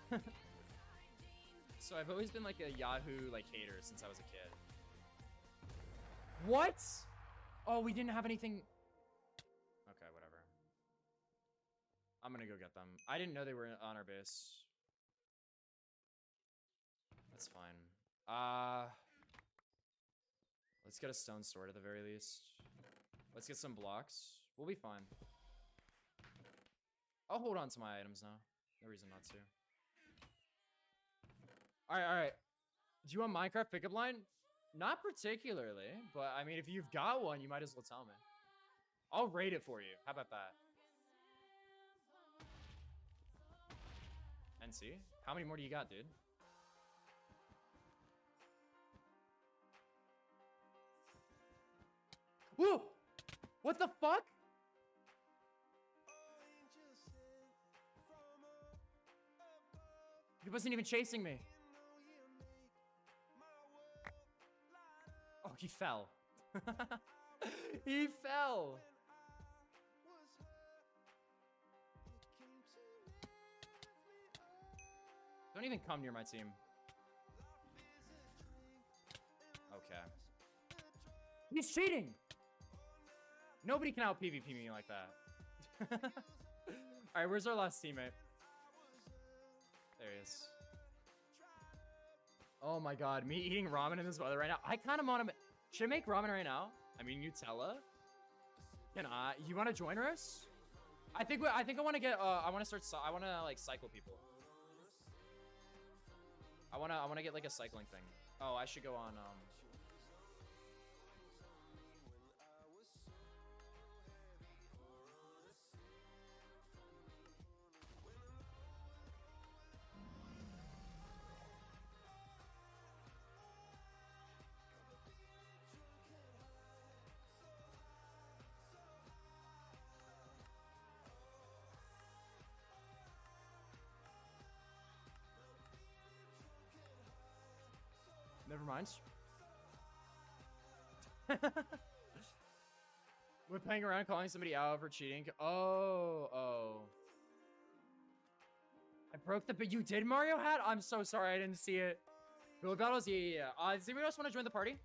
Speaker 4: so I've always been like a Yahoo like hater since I was a kid. What? Oh, we didn't have anything. Okay, whatever. I'm gonna go get them. I didn't know they were on our base. That's fine. Let's get a stone sword at the very least. Let's get some blocks. We'll be fine. I'll hold on to my items now. No reason not to. Alright. Do you want Minecraft pickup line? Not particularly, but I mean, if you've got one, you might as well tell me. I'll rate it for you. How about that? NC? How many more do you got, dude? Whoa! What the fuck? He wasn't even chasing me. Oh, he fell. He fell. Don't even come near my team. Okay. He's cheating. Nobody can out PvP me like that. Alright, where's our last teammate? There he is. Oh my god, me eating ramen in this weather right now. I kind of want to... Should I make ramen right now? I mean, Nutella. Can I? You want to join us? I think I want to get... I want to like cycle people. I want to get like a cycling thing. Oh, I should go on... Never mind. We're playing around calling somebody out for cheating. Oh. I broke the... But you did Mario Hat? I'm so sorry. I didn't see it. Build battles? Yeah. Does anybody else want to join the party?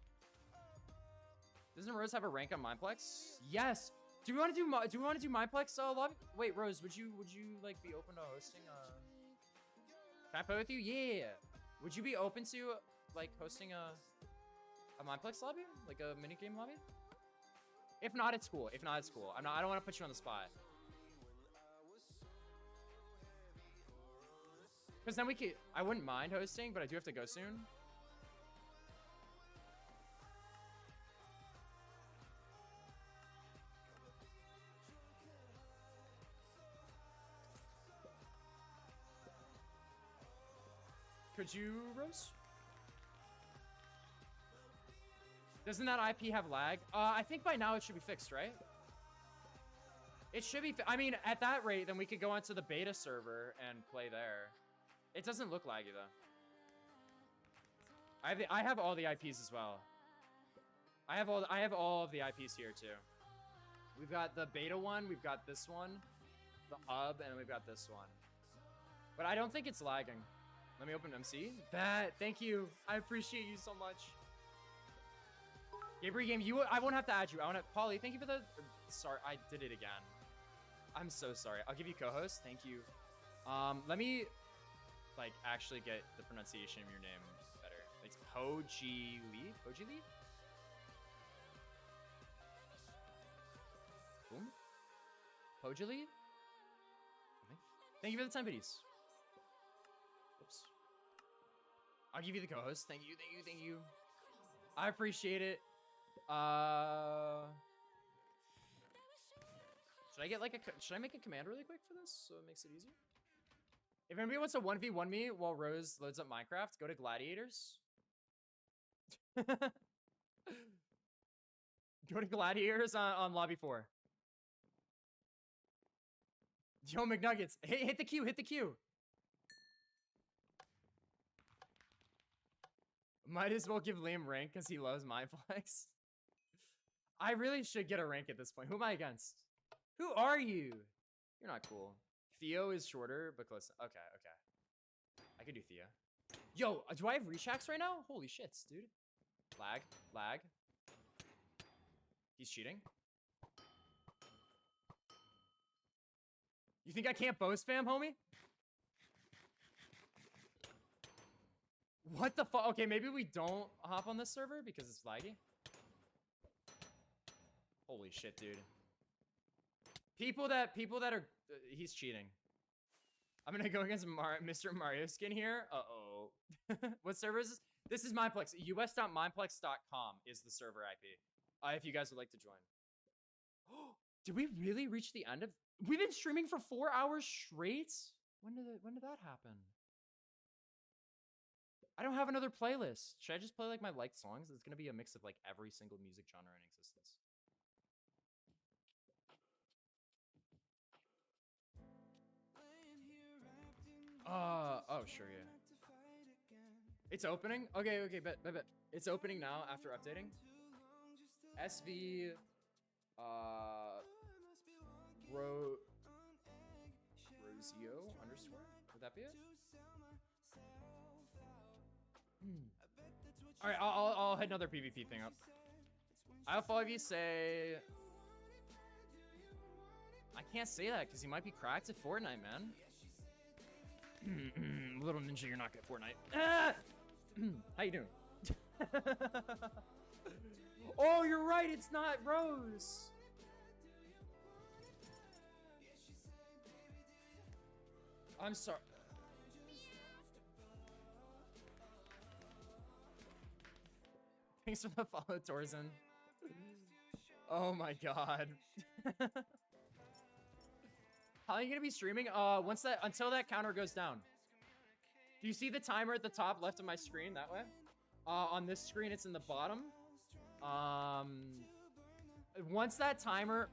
Speaker 4: Doesn't Rose have a rank on Mindplex? Yes. Do we want to do Mindplex lobby? Wait, Rose, would you like be open to hosting Can I play with you? Yeah. Would you be open to like hosting a Mindplex lobby? Like a mini game lobby? If not, it's cool. I don't want to put you on the spot. Because then I wouldn't mind hosting, but I do have to go soon. Could you, Rose? Doesn't that IP have lag? I think by now it should be fixed, right? It should be. I mean, at that rate, then we could go onto the beta server and play there. It doesn't look laggy though. I have all the IPs as well. I have all of the IPs here too. We've got the beta one, we've got this one, the hub, and we've got this one. But I don't think it's lagging. Let me open MC. Thank you. I appreciate you so much. Gabriel Game, I won't have to add you. Polly, thank you for the... Sorry, I did it again. I'm so sorry. I'll give you co-host. Thank you. Let me, like, actually get the pronunciation of your name better. It's Poji Lee? Poji Lee? Boom. Poji Lee? Okay. Thank you for the 10 biddies. Oops. I'll give you the co-host. Thank you. I appreciate it. Should I make a command really quick for this so it makes it easier? If anybody wants to 1v1 me while Rose loads up Minecraft, go to Gladiators. Go to Gladiators on lobby 4. Yo, McNuggets. Hey, hit the Q. Might as well give Liam rank because he loves Mindplex. I really should get a rank at this point. Who am I against? Who are you? You're not cool. Theo is shorter, but close. Okay. I could do Theo. Yo, do I have reach hacks right now? Holy shits, dude. Lag. He's cheating. You think I can't bow spam, homie? What the fuck? Okay, maybe we don't hop on this server because it's laggy. Holy shit, dude. People that are... he's cheating. I'm gonna go against Mr. Mario Skin here. Uh-oh. What server is this? This is Mindplex. us.mindplex.com is the server IP. If you guys would like to join. Did we really reach the end of... We've been streaming for 4 hours straight? When did that happen? I don't have another playlist. Should I just play like my liked songs? It's gonna be a mix of like every single music genre in existence. Oh sure, yeah. It's opening? Okay, bet. It's opening now after updating. SV Rosio underscore? Would that be it? All right, I'll hit another PvP thing up. I'll follow you. Say I can't say that because he might be cracked at Fortnite, man. Little ninja, you're not good at Fortnite. Ah! How you doing? Oh, you're right. It's not Rose. I'm sorry. Thanks for the follow, Torzen. Oh my god. How are you gonna be streaming? Until that counter goes down. Do you see the timer at the top left of my screen that way? On this screen, it's in the bottom. Once that timer...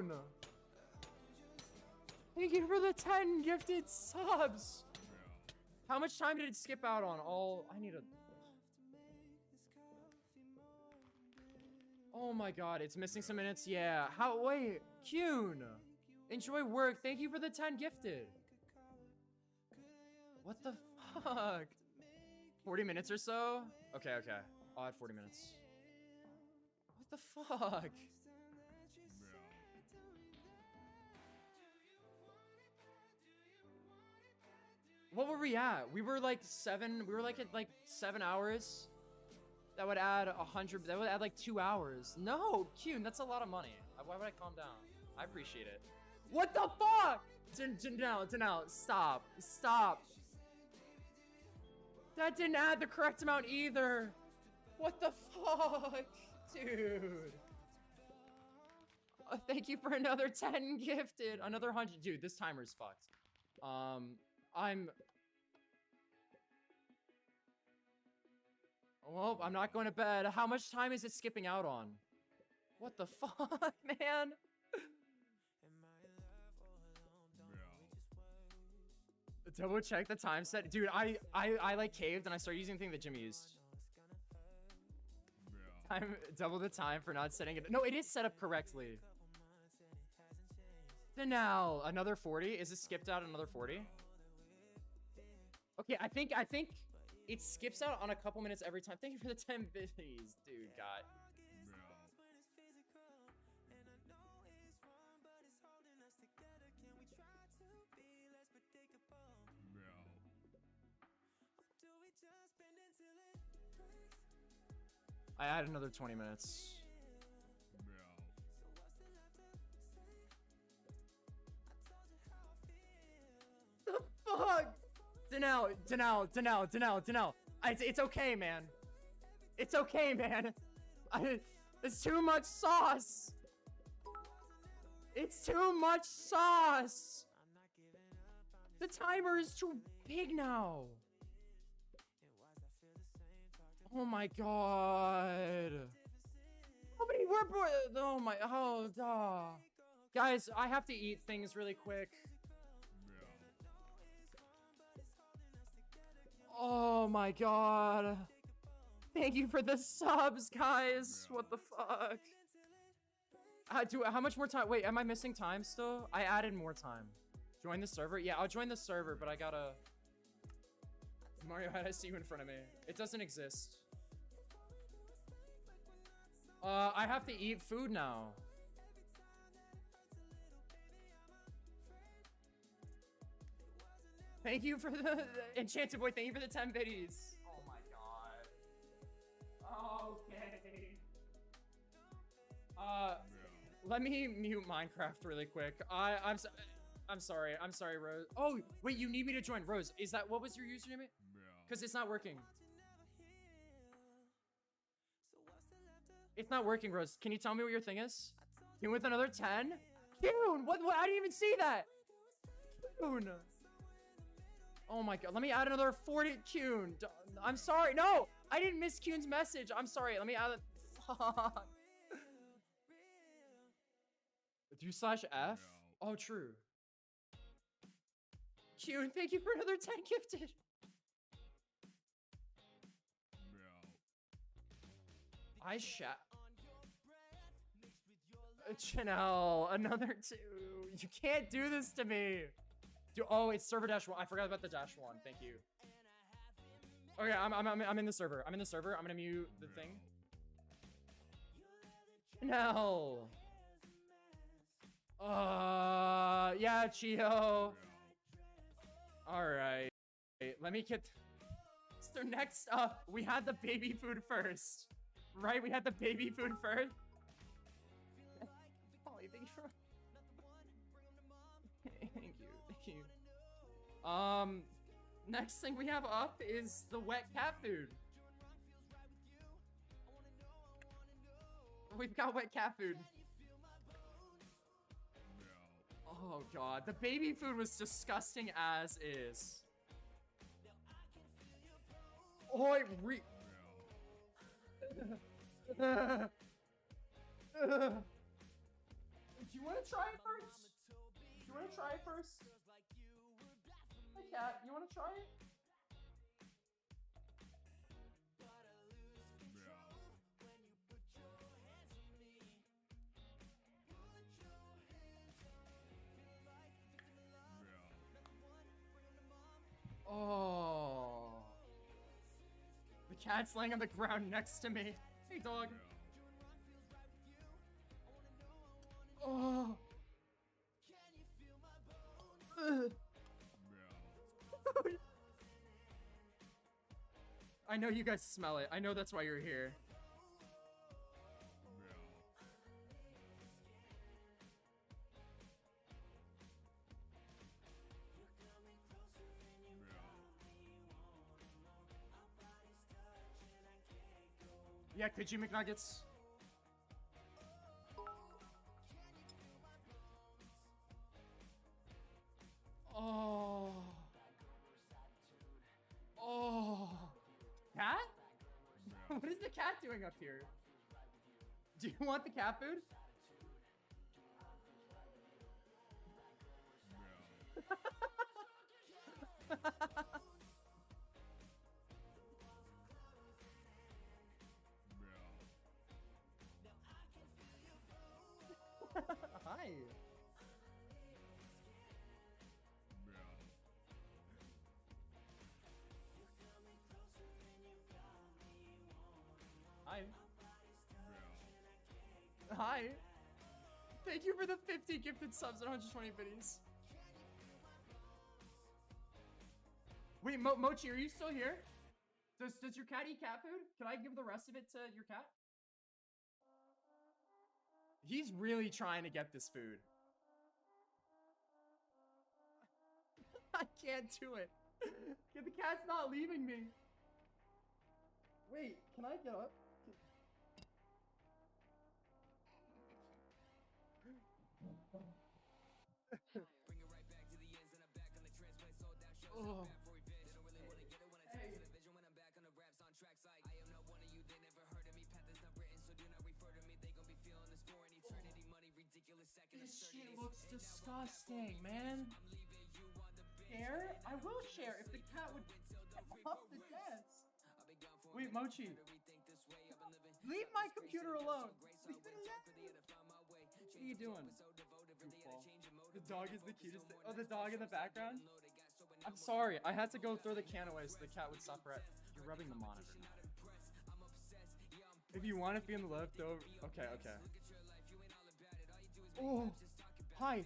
Speaker 4: Kyun! Thank you for the 10 gifted subs! How much time did it skip out on? I need a... Oh my god, it's missing some minutes. Yeah. Wait, Kyun! Enjoy work. Thank you for the 10 gifted. What the fuck? 40 minutes or so? Okay. I'll add 40 minutes. What the fuck? What were we at? We were at 7 hours. That would add 100, that would add like 2 hours. No, Kyun, that's a lot of money. Why would I calm down? I appreciate it. What the fuck? Danelle, stop. That didn't add the correct amount either. What the fuck? Dude. Thank you for another 10 gifted. Another 100. Dude, this timer's fucked. Well, I'm not going to bed. How much time is it skipping out on? What the fuck, man? Double check the time set. Dude, I like caved and I started using the thing that Jimmy used. Double the time for not setting it. No, it is set up correctly. Then now, another 40. Is it skipped out another 40? Okay, I think it skips out on a couple minutes every time. Thank you for the 10 biddies, dude, God. I add another 20 minutes. The fuck? Danelle. It's okay, man. It's okay, man. It's too much sauce. It's too much sauce. The timer is too big now. Oh my god. How many were? Oh my. Oh, guys, I have to eat things really quick. Oh my god. Thank you for the subs, guys. What the fuck? How much more time? Wait, am I missing time still? I added more time. Join the server? Yeah, I'll join the server, but I gotta... Mario, I see you in front of me. It doesn't exist. I have to eat food now. Thank you for the Enchanted Boy. Thank you for the 10 biddies. Oh my god. Okay. Let me mute Minecraft really quick. I'm sorry. I'm sorry, Rose. Oh, wait, you need me to join. Rose, is that, what was your username? Because it's not working. It's not working, Rose. Can you tell me what your thing is? Kyun with another 10? Kyun, what? I didn't even see that. Kyun. Oh my god, let me add another 40. Kyun. I'm sorry. No, I didn't miss Kyun's message. I'm sorry. Let me add it. Fuck. Do/F? Oh, true. Kyun, thank you for another 10 gifted. Chanel, another 2. You can't do this to me. Oh, it's server -1. I forgot about the -1. Thank you. Okay, I'm in the server. I'm in the server. I'm gonna mute the thing. No. Yeah, Chiho. All right. Let me get. So next up, we had the baby food first, right? We had the baby food first. Holly, thank you for. Thank you. Next thing we have up is the wet cat food. We've got wet cat food. Oh god, the baby food was disgusting as is. Oh, it you want to try it first? Do you want to try it first? Hey, cat, you want to try it? Oh. The cat's laying on the ground next to me. Hey, dog. Oh. I know you guys smell it. I know that's why you're here. Yeah, could you McNuggets? Oh. Oh. Cat? What is the cat doing up here? Do you want the cat food? Hi. Hi. Hi. Thank you for the 50 gifted subs and 120 biddies. Wait, Mochi, are you still here? Does your cat eat cat food? Can I give the rest of it to your cat? He's really trying to get this food. I can't do it. The cat's not leaving me. Wait, can I get up? Oh. Hey. This shit looks disgusting, man. Share? I will share if the cat would get off the desk. Wait, Mochi. Leave my computer alone. Leave it alone. What are you doing? Goofball. The dog is the cutest thing. Oh, the dog in the background? I'm sorry. I had to go throw the can away so the cat would stop right. You're rubbing the monitor now. If you want to be in the leftover. Okay, okay. Oh, hi.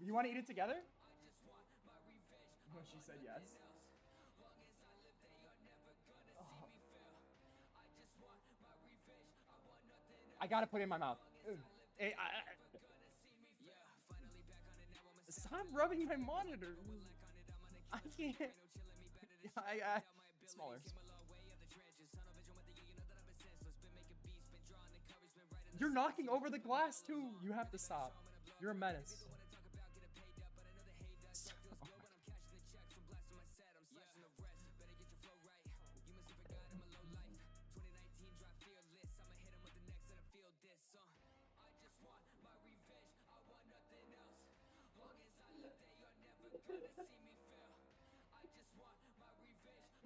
Speaker 4: You want to eat it together? Oh, she said yes. Oh. I gotta put it in my mouth. Hey, stop rubbing my monitor. I can't. Smaller. You're knocking over the glass too. You have to stop. You're a menace.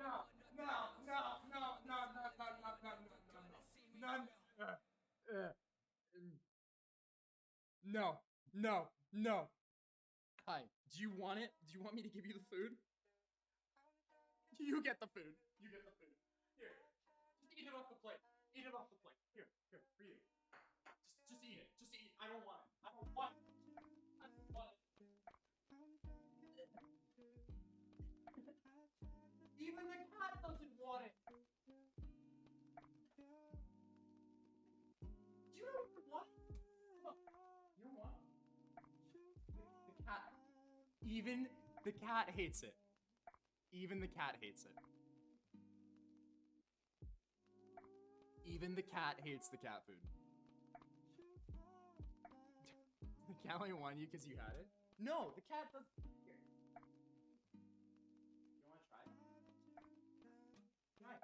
Speaker 4: No, no, no, no, no, no, no, no, no, no, no, no, no. Hi, do you want it? Do you want me to give you the food? You get the food. You get the food. Here, just eat it off the plate. Eat it off the plate. Here, for you. Just eat it. Just eat it. I don't want it. I don't want it. I don't want it. Even the cat doesn't want it. You don't want it? Look, you don't want it. The cat. Even the cat hates it. Even the cat hates it. Even the cat hates the cat food. The cat only wanted you because you had it? No, the cat does. Here. You want to try it? Try it.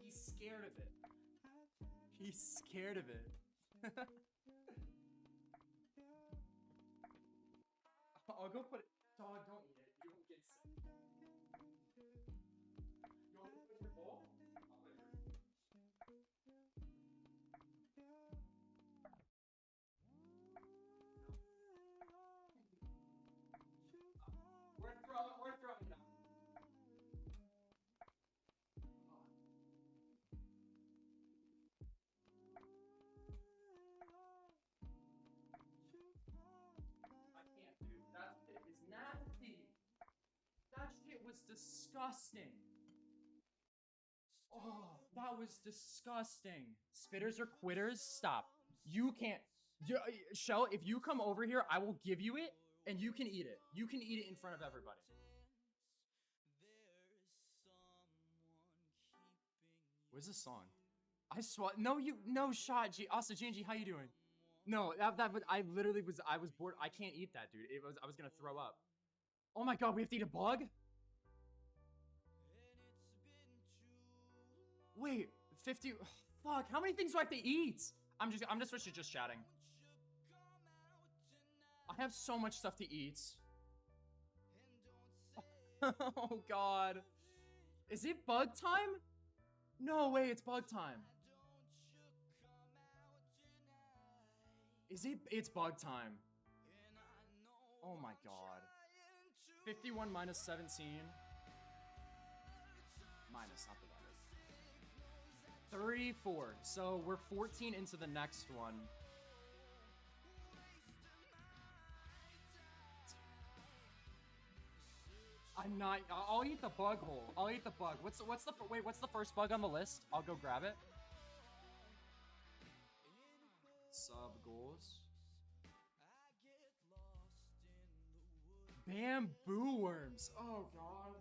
Speaker 4: He's scared of it. He's scared of it. I'll go put it. Dog, don't eat it. You won't get sick. You want me to put your bowl? I'll put your. We're throwing it out. I can't, dude. That shit is nasty. That shit was disgusting. Oh, that was disgusting. Spitters are quitters. Stop. You can't. Shell, if you come over here, I will give you it, and you can eat it. You can eat it in front of everybody. Where's this song? I swear. No shot. Also, GNG, how you doing? No, I literally was bored. I can't eat that, dude. I was gonna throw up. Oh my god, we have to eat a bug? Wait, 50. Fuck, how many things do I have to eat? I'm gonna switch to just chatting. I have so much stuff to eat. Oh god. Is it bug time? No way, it's bug time. It's bug time. Oh my god. 51 minus 17. Minus, not divided. 34. So we're 14 into the next one. I'll eat the bug hole. I'll eat the bug. What's the first bug on the list? I'll go grab it. Sub goals. Bamboo worms. Oh god.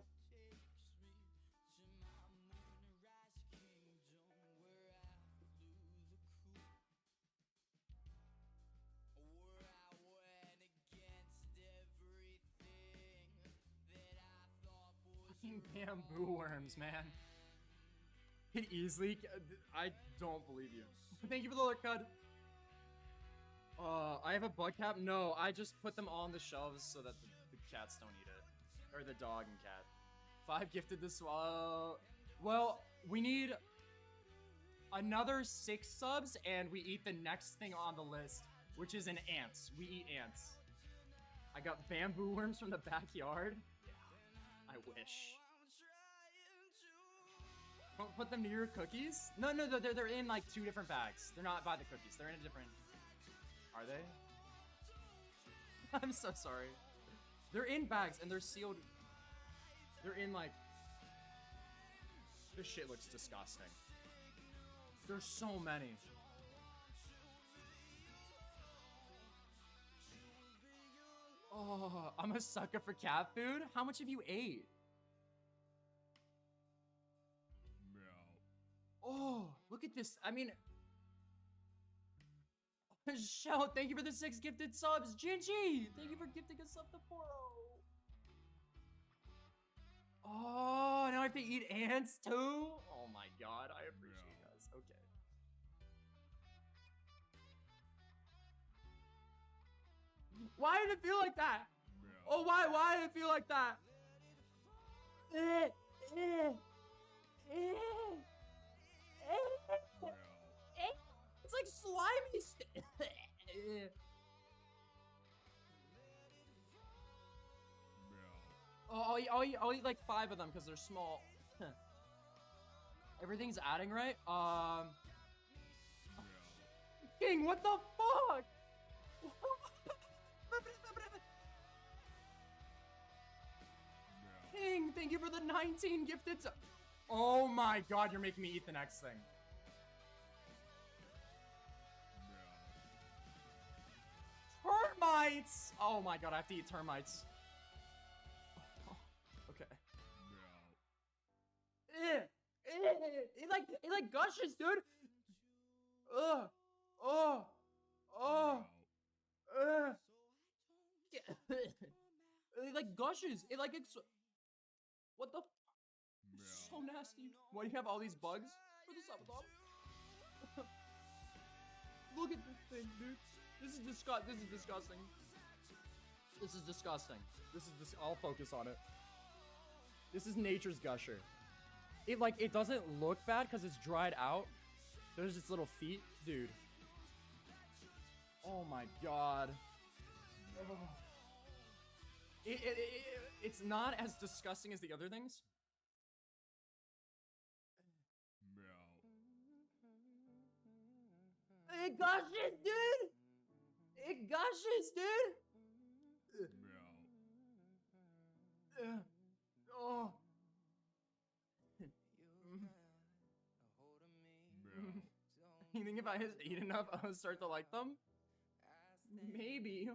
Speaker 4: Fucking bamboo worms, man. It easily. I don't believe you. Thank you for the alert, Cud. I have a bug cap. No, I just put them on the shelves so that the cats don't eat it, or the dog and cat. 5 gifted to swallow. Well, we need another 6 subs, and we eat the next thing on the list, which is an ant. We eat ants. I got bamboo worms from the backyard. Yeah, I wish. Don't put them near your cookies. No, they're in like 2 different bags. They're not by the cookies. They're in a different. Are they? I'm so sorry. They're in bags and they're sealed. They're in like. This shit looks disgusting. There's so many. Oh, I'm a sucker for cat food. How much have you ate? Oh, look at this. I mean. Shell, thank you for the 6 gifted subs. GG, thank you for gifting a sub to Poro. Oh, now I have to eat ants too? Oh my god, I appreciate you guys. Okay. Why did it feel like that? Oh, why did it feel like that? It's like slimy. Oh, I'll eat like 5 of them because they're small. Everything's adding right. King, what the fuck? King, thank you for the 19 gifted. Oh my god, you're making me eat the next thing. Termites! Oh my god, I have to eat termites. Oh, okay. It like gushes, dude. It like gushes. It like it's. What the? So nasty. Why do you have all these bugs? For the sub dog. Look at this thing, dude. This is disgusting. This is disgusting. This is disgusting. I'll focus on it. This is nature's gusher. It doesn't look bad because it's dried out. There's its little feet, dude. Oh my god. Oh. It's not as disgusting as the other things. It gushes, dude! It gushes, dude! Oh. You think if I just eat enough, I would start to like them? Maybe.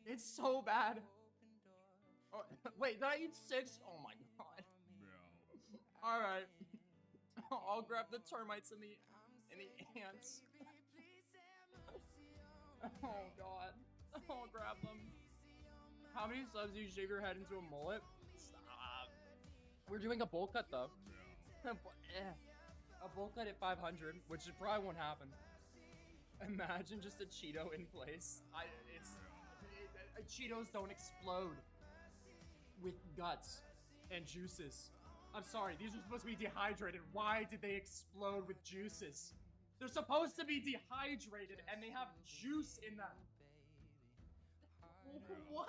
Speaker 4: It's so bad. Oh, wait, did I eat 6? Oh my god. Alright. I'll grab the termites and the ants. Oh god. I'll grab them. How many subs do you shave your head into a mullet? Stop. We're doing a bowl cut though. A bowl cut at 500, which probably won't happen. Imagine just a Cheeto in place. Cheetos don't explode with guts and juices. I'm sorry, these are supposed to be dehydrated. Why did they explode with juices? They're supposed to be dehydrated and they have juice in them. What?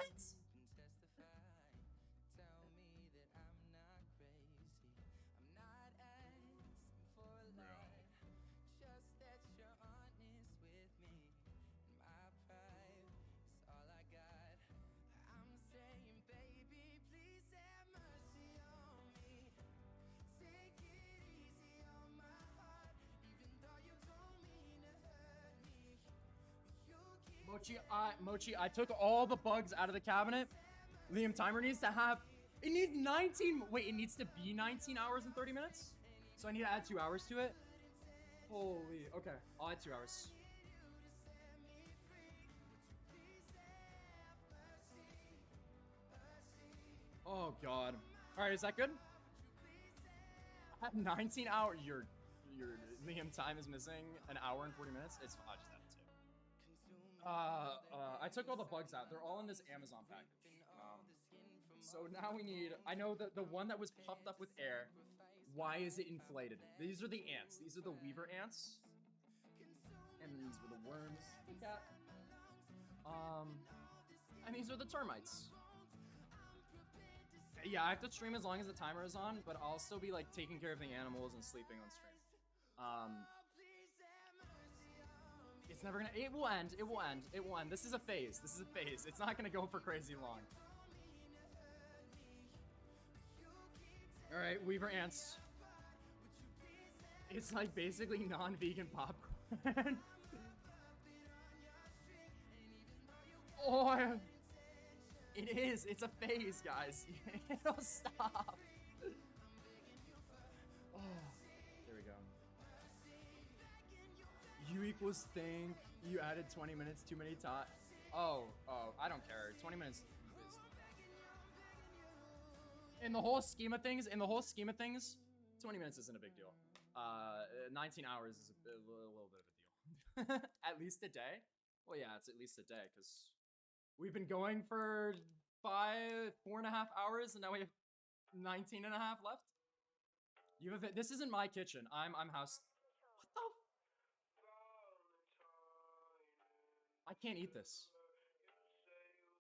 Speaker 4: Mochi, I took all the bugs out of the cabinet. Liam, timer needs to have... It needs 19... Wait, it needs to be 19 hours and 30 minutes? So I need to add 2 hours to it? Holy... Okay, I'll add 2 hours. Oh, God. Alright, is that good? I have 19 hours... Your Liam time is missing an hour and 40 minutes? It's... I just added 2. I took all the bugs out. They're all in this Amazon package. So now we need... I know that the one that was puffed up with air, why is it inflated? These are the ants. These are the weaver ants. And these were the worms. Yeah. And these are the termites. Yeah, I have to stream as long as the timer is on, but I'll still be like taking care of the animals and sleeping on stream. It's never gonna... It will end. It will end. It will end. This is a phase. This is a phase. It's not gonna go for crazy long. Alright, weaver ants. It's like basically non-vegan popcorn. Oh, it is. It's a phase, guys. It'll stop. Oh, there we go. U equals think. You added 20 minutes too many times. Oh, I don't care. 20 minutes is... In the whole scheme of things, 20 minutes isn't a big deal. 19 hours is a little bit of a deal. At least a day? Well, yeah, it's at least a day, because we've been going for 4.5 hours, and now we have 19 and a half left. You have... This isn't my kitchen. I'm house... What the... I can't eat this.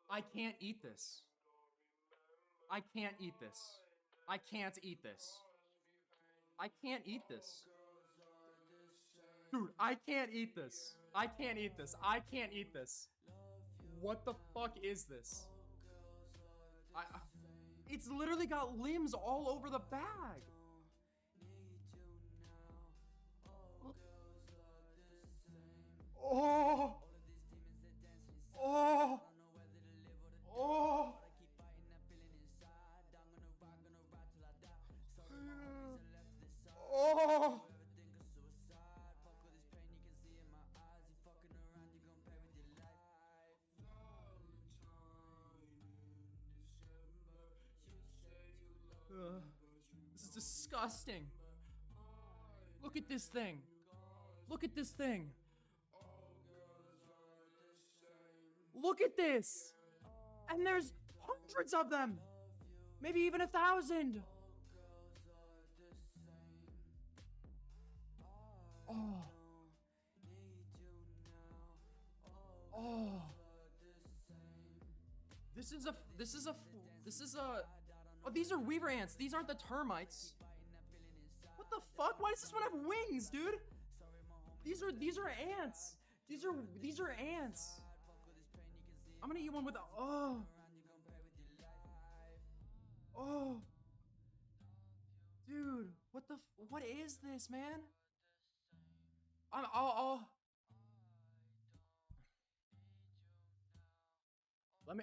Speaker 4: I can't eat this. I can't eat this. I can't eat this. I can't eat this. Dude, I can't eat this. I can't eat this. I can't eat this. What the fuck is this? It's literally got limbs all over the bag. Oh! Oh! Oh! Oh! This is disgusting. Look at this thing. Look at this thing. Look at this. And there's hundreds of them. Maybe even 1,000. Oh. Oh. This is a, oh, these are weaver ants. These aren't the termites. What the fuck? Why does this one have wings, dude? These are ants. These are ants. I'm gonna eat one with a, oh. Oh. Dude, what is this, man?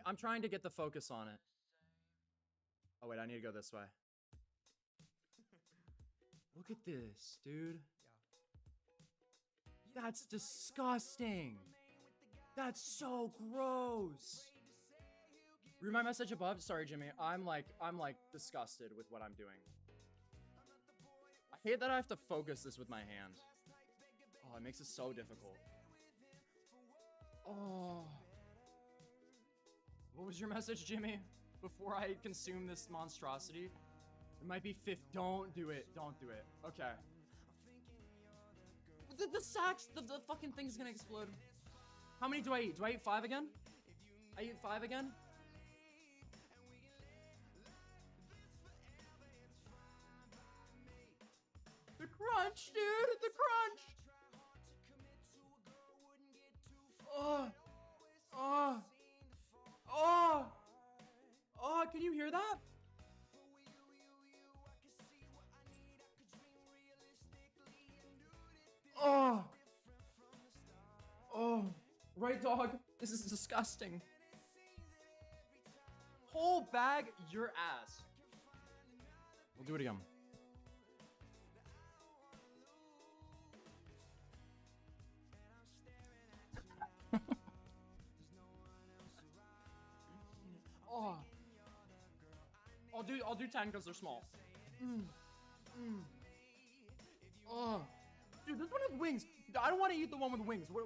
Speaker 4: I'm trying to get the focus on it. Oh wait, I need to go this way. Look at this, dude. That's disgusting. That's so gross. Read my message above. Sorry, Jimmy. I'm like disgusted with what I'm doing. I hate that I have to focus this with my hand. Oh, it makes it so difficult. Oh. What was your message, Jimmy? Before I consume this monstrosity? It might be fifth. Don't do it. Don't do it. Okay. The sacks, the fucking thing's gonna explode. How many do I eat? Do I eat 5 again? I eat 5 again? The crunch, dude! The crunch! Oh! Oh! Oh! Oh, can you hear that? Oh! Oh! Right, dog? This is disgusting. Whole bag, your ass. We'll do it again. Oh. I'll do 10 because they're small. Oh. Dude, this one has wings. I don't want to eat the one with wings. What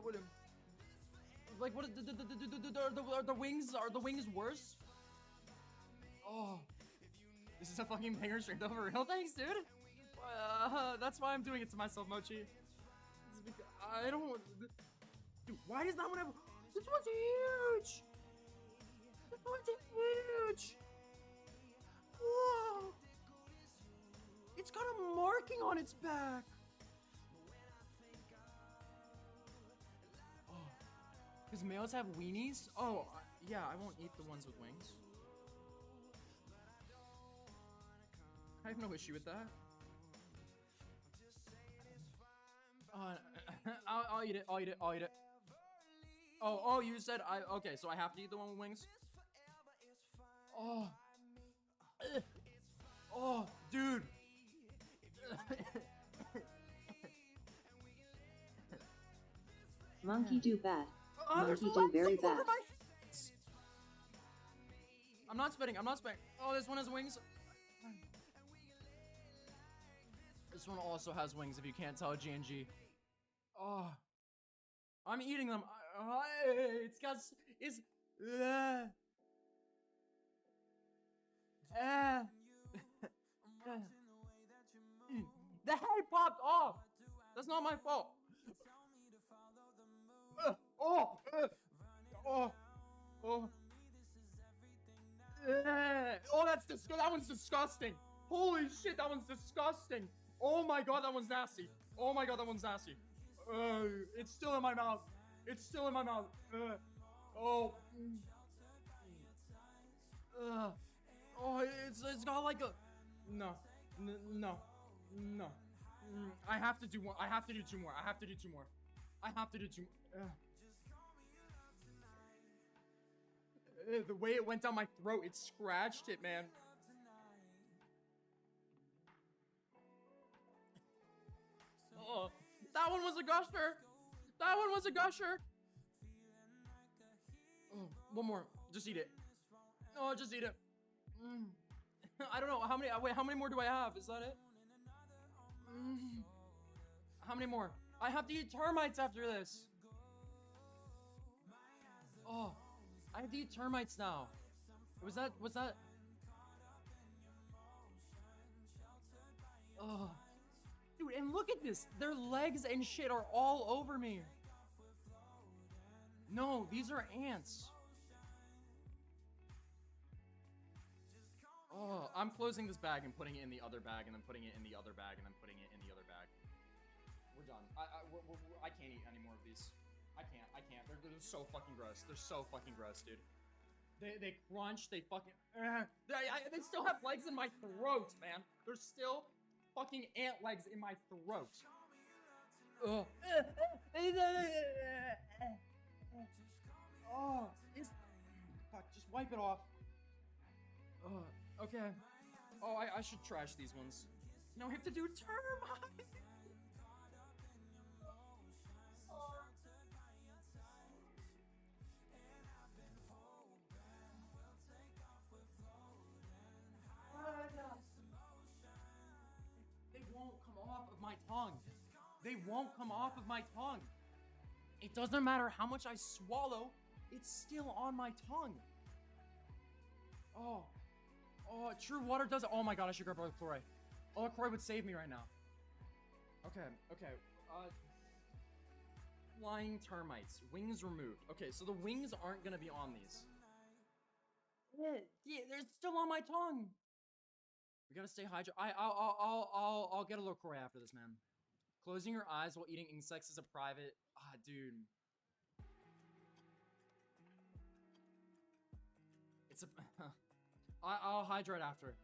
Speaker 4: like what are the wings worse? Oh. This is a fucking banger strength over real. Thanks, dude. That's why I'm doing it to myself, Mochi. I don't. Dude, why does that one have? This one's huge. This one's huge. Whoa. It's got a marking on its back. Oh. Because males have weenies? Oh, yeah, I won't eat the ones with wings. I have no issue with that. I'll eat it. I'll eat it. I'll eat it. Oh, you said okay, so I have to eat the one with wings? Oh. Oh, dude.
Speaker 6: Monkey do bad. Monkey do very bad.
Speaker 4: I'm not spitting. I'm not spitting. Oh, this one has wings. This one also has wings, if you can't tell, GNG. Oh. I'm eating them. It's got... It's... The head popped off! That's not my fault. That's disgusting. That one's disgusting. Holy shit, that one's disgusting. Oh my god, that one's nasty. Oh my god, that one's nasty. It's still in my mouth. It's still in my mouth. Oh, it's got like a... No. I have to do one. I have to do 2 more. I have to do 2 more. I have to do 2 more. The way it went down my throat, it scratched it, man. Oh, that one was a gusher. That one was a gusher. Oh, one more. Just eat it. Oh, just eat it. I don't know how many. Wait, how many more do I have? Is that it? How many more? I have to eat termites after this. Oh, I have to eat termites now. Was that? Oh, dude, and look at this. Their legs and shit are all over me. No, these are ants. Oh, I'm closing this bag and putting it in the other bag, and then putting it in the other bag, and then putting it in the other bag. We're done. I can't eat any more of these. I can't. They're so fucking gross. They're so fucking gross, dude. They crunch. They fucking. They still have legs in my throat, man. There's still fucking ant legs in my throat. Ugh. Oh, fuck. Just wipe it off. Okay. Oh, I should trash these ones. Now I have to do termites. They won't come off of my tongue. They won't come off of my tongue. It doesn't matter how much I swallow, it's still on my tongue. Oh, true water does it. Oh my god, I should grab LaCroix. Oh, LaCroix would save me right now. Okay. Flying termites, wings removed. Okay, so the wings aren't gonna be on these. Yeah, they're still on my tongue. We gotta stay hydrated. I'll get a LaCroix after this, man. Closing your eyes while eating insects is a private. Dude. It's a. I'll hydrate after.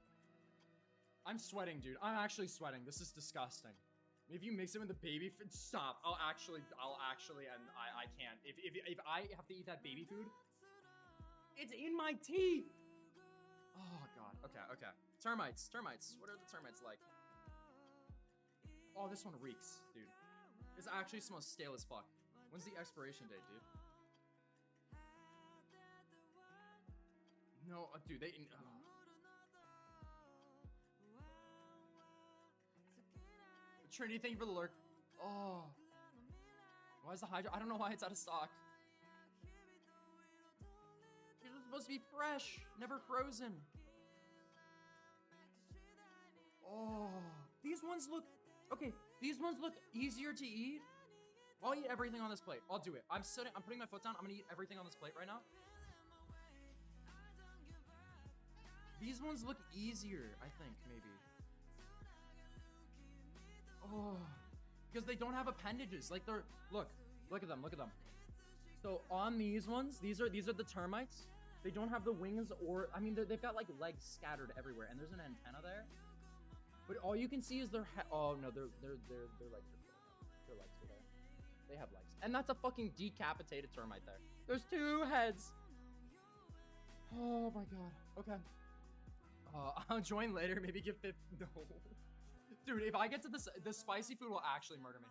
Speaker 4: I'm sweating, dude. I'm actually sweating. This is disgusting. If you mix it with the baby food, stop. I'll actually, and I can't. If I have to eat that baby food, it's in my teeth. Oh god. Okay. Termites. What are the termites like? Oh, this one reeks, dude. This actually smells stale as fuck. When's the expiration date, dude? No, dude, they. Trinity, thank you for the lurk. Oh. Why is the Hydra? I don't know why it's out of stock. These are supposed to be fresh, never frozen. Oh. These ones look. Okay, these ones look easier to eat. I'll eat everything on this plate. I'll do it. I'm putting my foot down. I'm gonna eat everything on this plate right now. These ones look easier, I think, maybe. Oh, because they don't have appendages. Like they're look at them. So on these ones, these are the termites. They don't have the wings, or I mean, they've got like legs scattered everywhere, and there's an antenna there. But all you can see is their head. Oh no, their legs are there. Their legs are there. They have legs, and that's a fucking decapitated termite there. There's two heads. Oh my god. Okay. I'll join later. Maybe give 50. No. Dude, if I get to this, the spicy food will actually murder me.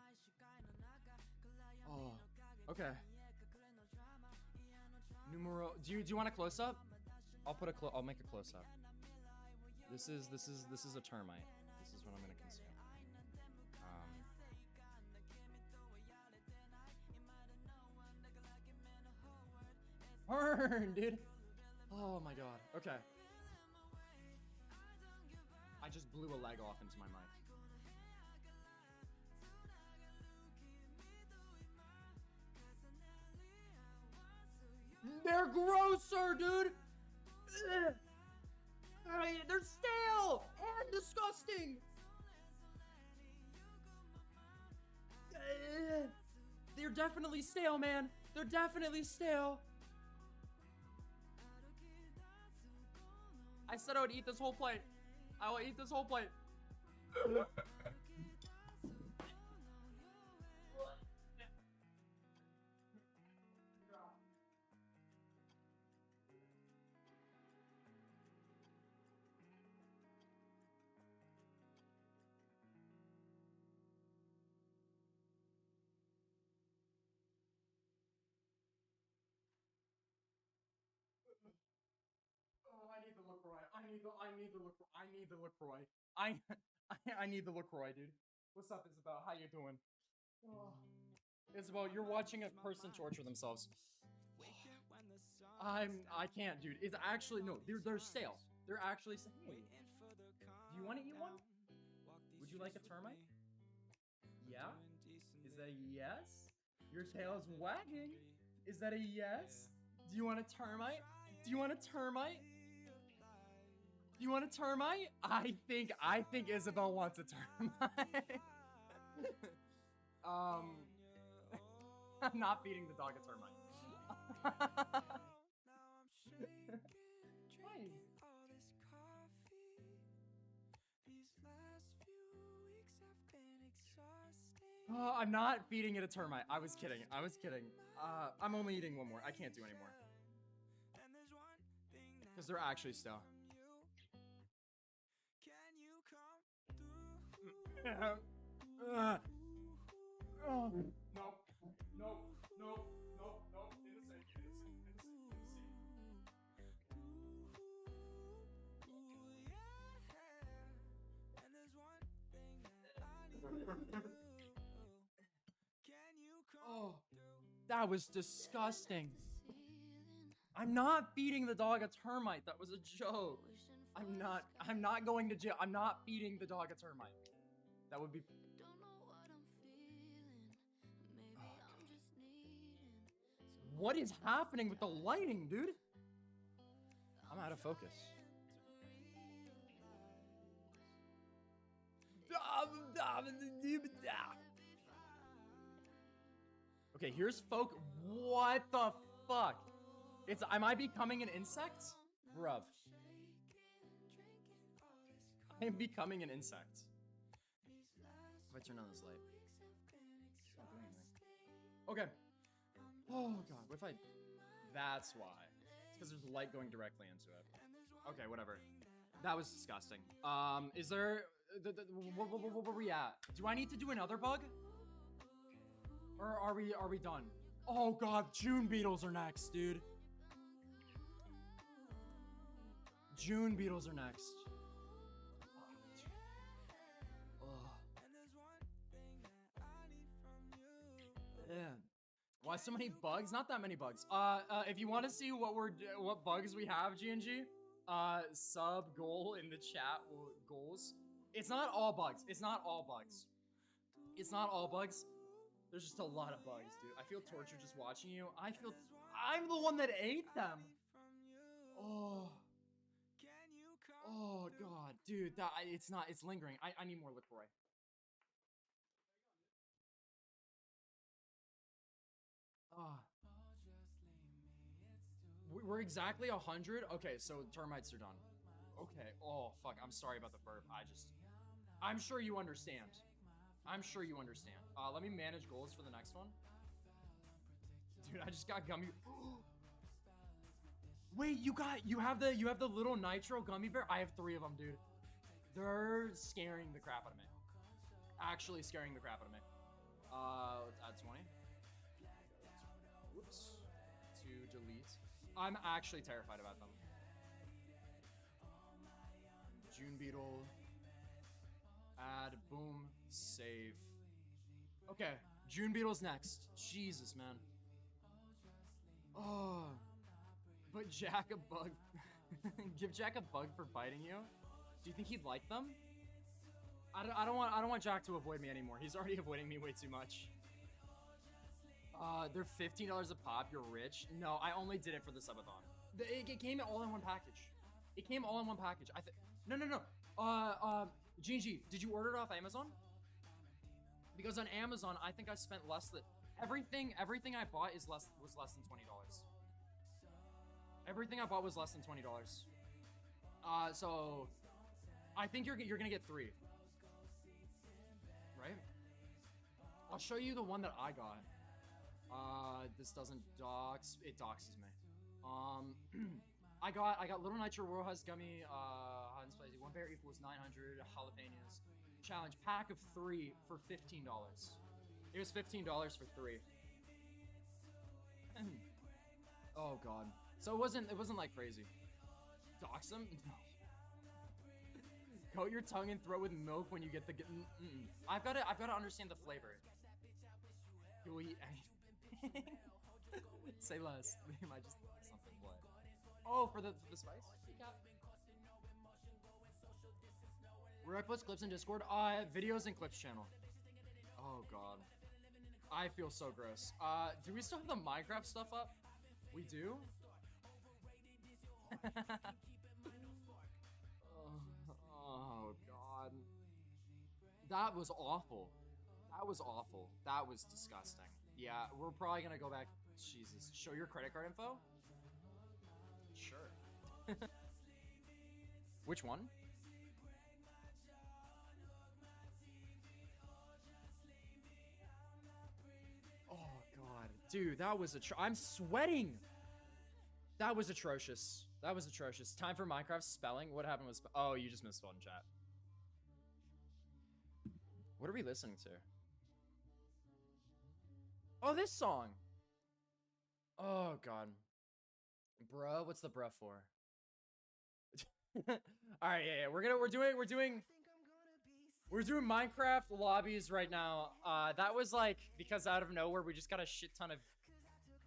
Speaker 4: Oh, okay. Numero. Do you want a close up? I'll make a close up. This is a termite. This is what I'm gonna consume. Burn, dude. Oh my god. Okay. I just blew a leg off into my mic. They're grosser, dude! Ugh. They're stale and disgusting! They're definitely stale, man. They're definitely stale. I said I would eat this whole plate. I will eat this whole plate. Oh, I need the LaCroix. I need the LaCroix. I need the LaCroix, dude. What's up, Isabel? How you doing? Oh. Isabel, you're watching a person torture themselves. I can't, dude. It's actually no. They're stale. They're actually stale. Hey, do you want to eat one? Would you like a termite? Yeah. Is that a yes? Your tail is wagging. Is that a yes? Do you want a termite? Do you want a termite? Do you want a termite? I think Isabel wants a termite. I'm not feeding the dog a termite. Hi. Oh, I'm not feeding it a termite. I was kidding. I'm only eating one more. I can't do anymore. Because they're actually stale. No. Oh, that was disgusting. I'm not feeding the dog a termite. That was a joke. I'm not going to jail. I'm not feeding the dog a termite. That would be. What is happening with the lighting, dude? I'm out of focus. Okay, here's folk. What the fuck? Am I becoming an insect? Bruv. I am becoming an insect. If I turn on this light. It's not doing anything. Okay. Oh god, what if I... That's why. It's because there's light going directly into it. Okay, whatever. That was disgusting. Is there... Where were we at? Do I need to do another bug? Or are we done? Oh god, June beetles are next, dude. June beetles are next. Yeah. Why so many bugs? Not that many bugs. If you want to see what bugs we have, GNG, sub goal in the chat goals. It's not all bugs. It's not all bugs. It's not all bugs. There's just a lot of bugs, dude. I feel tortured just watching you. I'm the one that ate them. Oh. Oh god, dude, it's lingering. I need more LaCroix. We're exactly 100. Okay, so termites are done. Okay. Oh fuck. I'm sorry about the burp. I'm sure you understand. I'm sure you understand. Let me manage goals for the next one. Dude, I just got gummy. Wait, you have the little nitro gummy bear? I have 3 of them, dude. They're scaring the crap out of me. Actually scaring the crap out of me. Let's add 20. Whoops. To delete. I'm actually terrified about them. June beetle. Add, boom, save. Okay, June beetle's next. Jesus, man. Oh. But Jack a bug. Give Jack a bug for biting you? Do you think he'd like them? I don't want Jack to avoid me anymore. He's already avoiding me way too much. They're $15 a pop. You're rich. No, I only did it for the subathon. It came all in one package. It came all in one package. No. GNG, did you order it off Amazon? Because on Amazon, I think I spent less than everything I bought was less than $20. Everything I bought was less than $20. So I think you're gonna get 3. Right? I'll show you the one that I got. This doesn't dox. It doxes me. I got Little Nitro Rojas Gummy, hot and spicy. 1 bear equals 900 jalapenos. Challenge pack of 3 for $15. It was $15 for 3. Oh god. So it wasn't like crazy. Dox them? No. Coat your tongue and throw it with milk when you get the. I've got to understand the flavor. You will eat. Say less. They might just something. What? Oh, for the spice. Where I post clips in Discord? Videos and clips channel. Oh god. I feel so gross. Do we still have the Minecraft stuff up? We do? Oh god. That was awful. That was awful. That was disgusting. Yeah, we're probably gonna go back. Jesus. Show your credit card info? Sure. Which one? Oh god. Dude, that was I'm sweating! That was atrocious. That was atrocious. Time for Minecraft spelling. What happened with oh, you just misspelled in chat. What are we listening to? Oh, this song. Oh god. Bruh, what's the bruh for? Alright, yeah, we're doing Minecraft lobbies right now. That was like because out of nowhere we just got a shit ton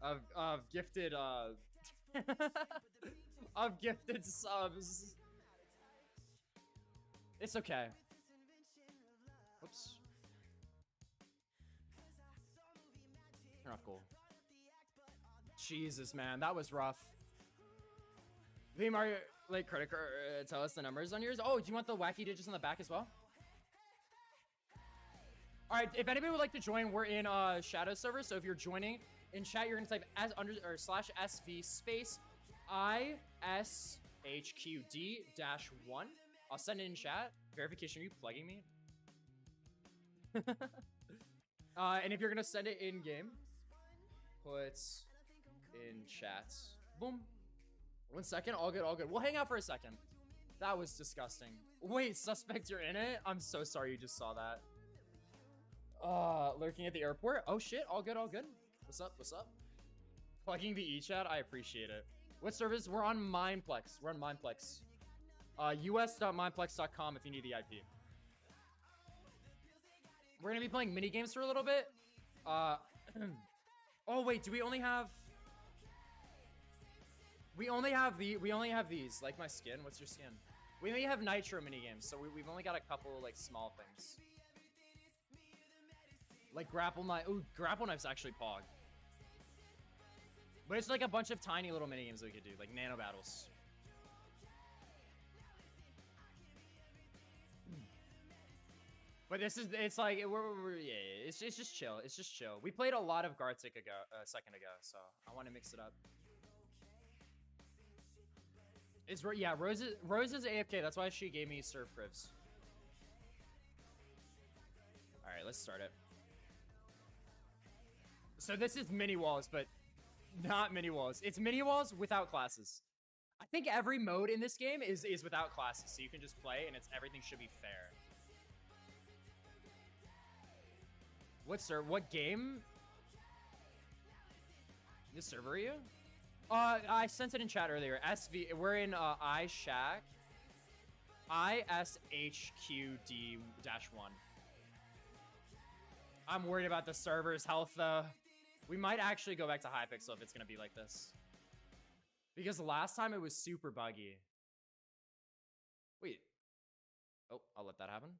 Speaker 4: of gifted of gifted subs. It's okay. Oops. Turn off goal. Jesus, man, that was rough. Hey, Mario, like, credit card, tell us the numbers on yours. Oh, do you want the wacky digits on the back as well? All right, if anybody would like to join, we're in Shadow server. So if you're joining in chat, you're gonna type /SV space ISHQD-1. I'll send it in chat. Verification, are you plugging me? And if you're gonna send it in game, put in chat. Boom. 1 second. All good. All good. We'll hang out for a second. That was disgusting. Wait, suspect, you're in it? I'm so sorry you just saw that. Lurking at the airport. Oh shit. All good. All good. What's up? What's up? Plugging the e-chat. I appreciate it. What service? We're on Mineplex. We're on Mineplex. us.mineplex.com if you need the IP. We're gonna be playing mini games for a little bit. Oh wait, do we only have? We only have these. Like my skin. What's your skin? We only have Nitro mini games, so we've only got a couple like small things. Like grapple knife. Ooh, grapple knife's actually pog. But it's like a bunch of tiny little mini games that we could do, like nano battles. But it's like, yeah, it's just chill. It's just chill. We played a lot of Gartic a second ago, so I want to mix it up. Yeah, Rose is AFK. That's why she gave me Surf Cribs. All right, let's start it. So this is mini walls, but not mini walls. It's mini walls without classes. I think every mode in this game is without classes, so you can just play and everything should be fair. What game? This server are you? I sent it in chat earlier. SV, we're in iShack. ISHQD-1. I'm worried about the server's health though. We might actually go back to Hypixel if it's gonna be like this. Because last time it was super buggy. Wait. Oh, I'll let that happen.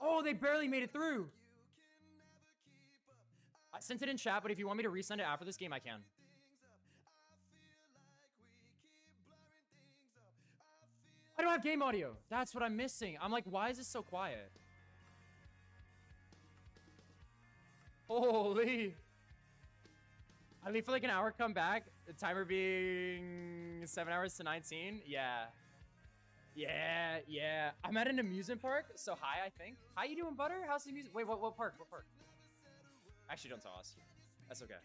Speaker 4: Oh, they barely made it through. I sent it in chat, but if you want me to resend it after this game, I can. I don't have game audio. That's what I'm missing. I'm like, why is this so quiet? Holy. I leave for like an hour, come back. The timer being 7 hours to 19. Yeah. Yeah. I'm at an amusement park, so hi, I think. How you doing, Butter? How's the music? Wait, what park? What park? Actually, don't tell us. That's okay.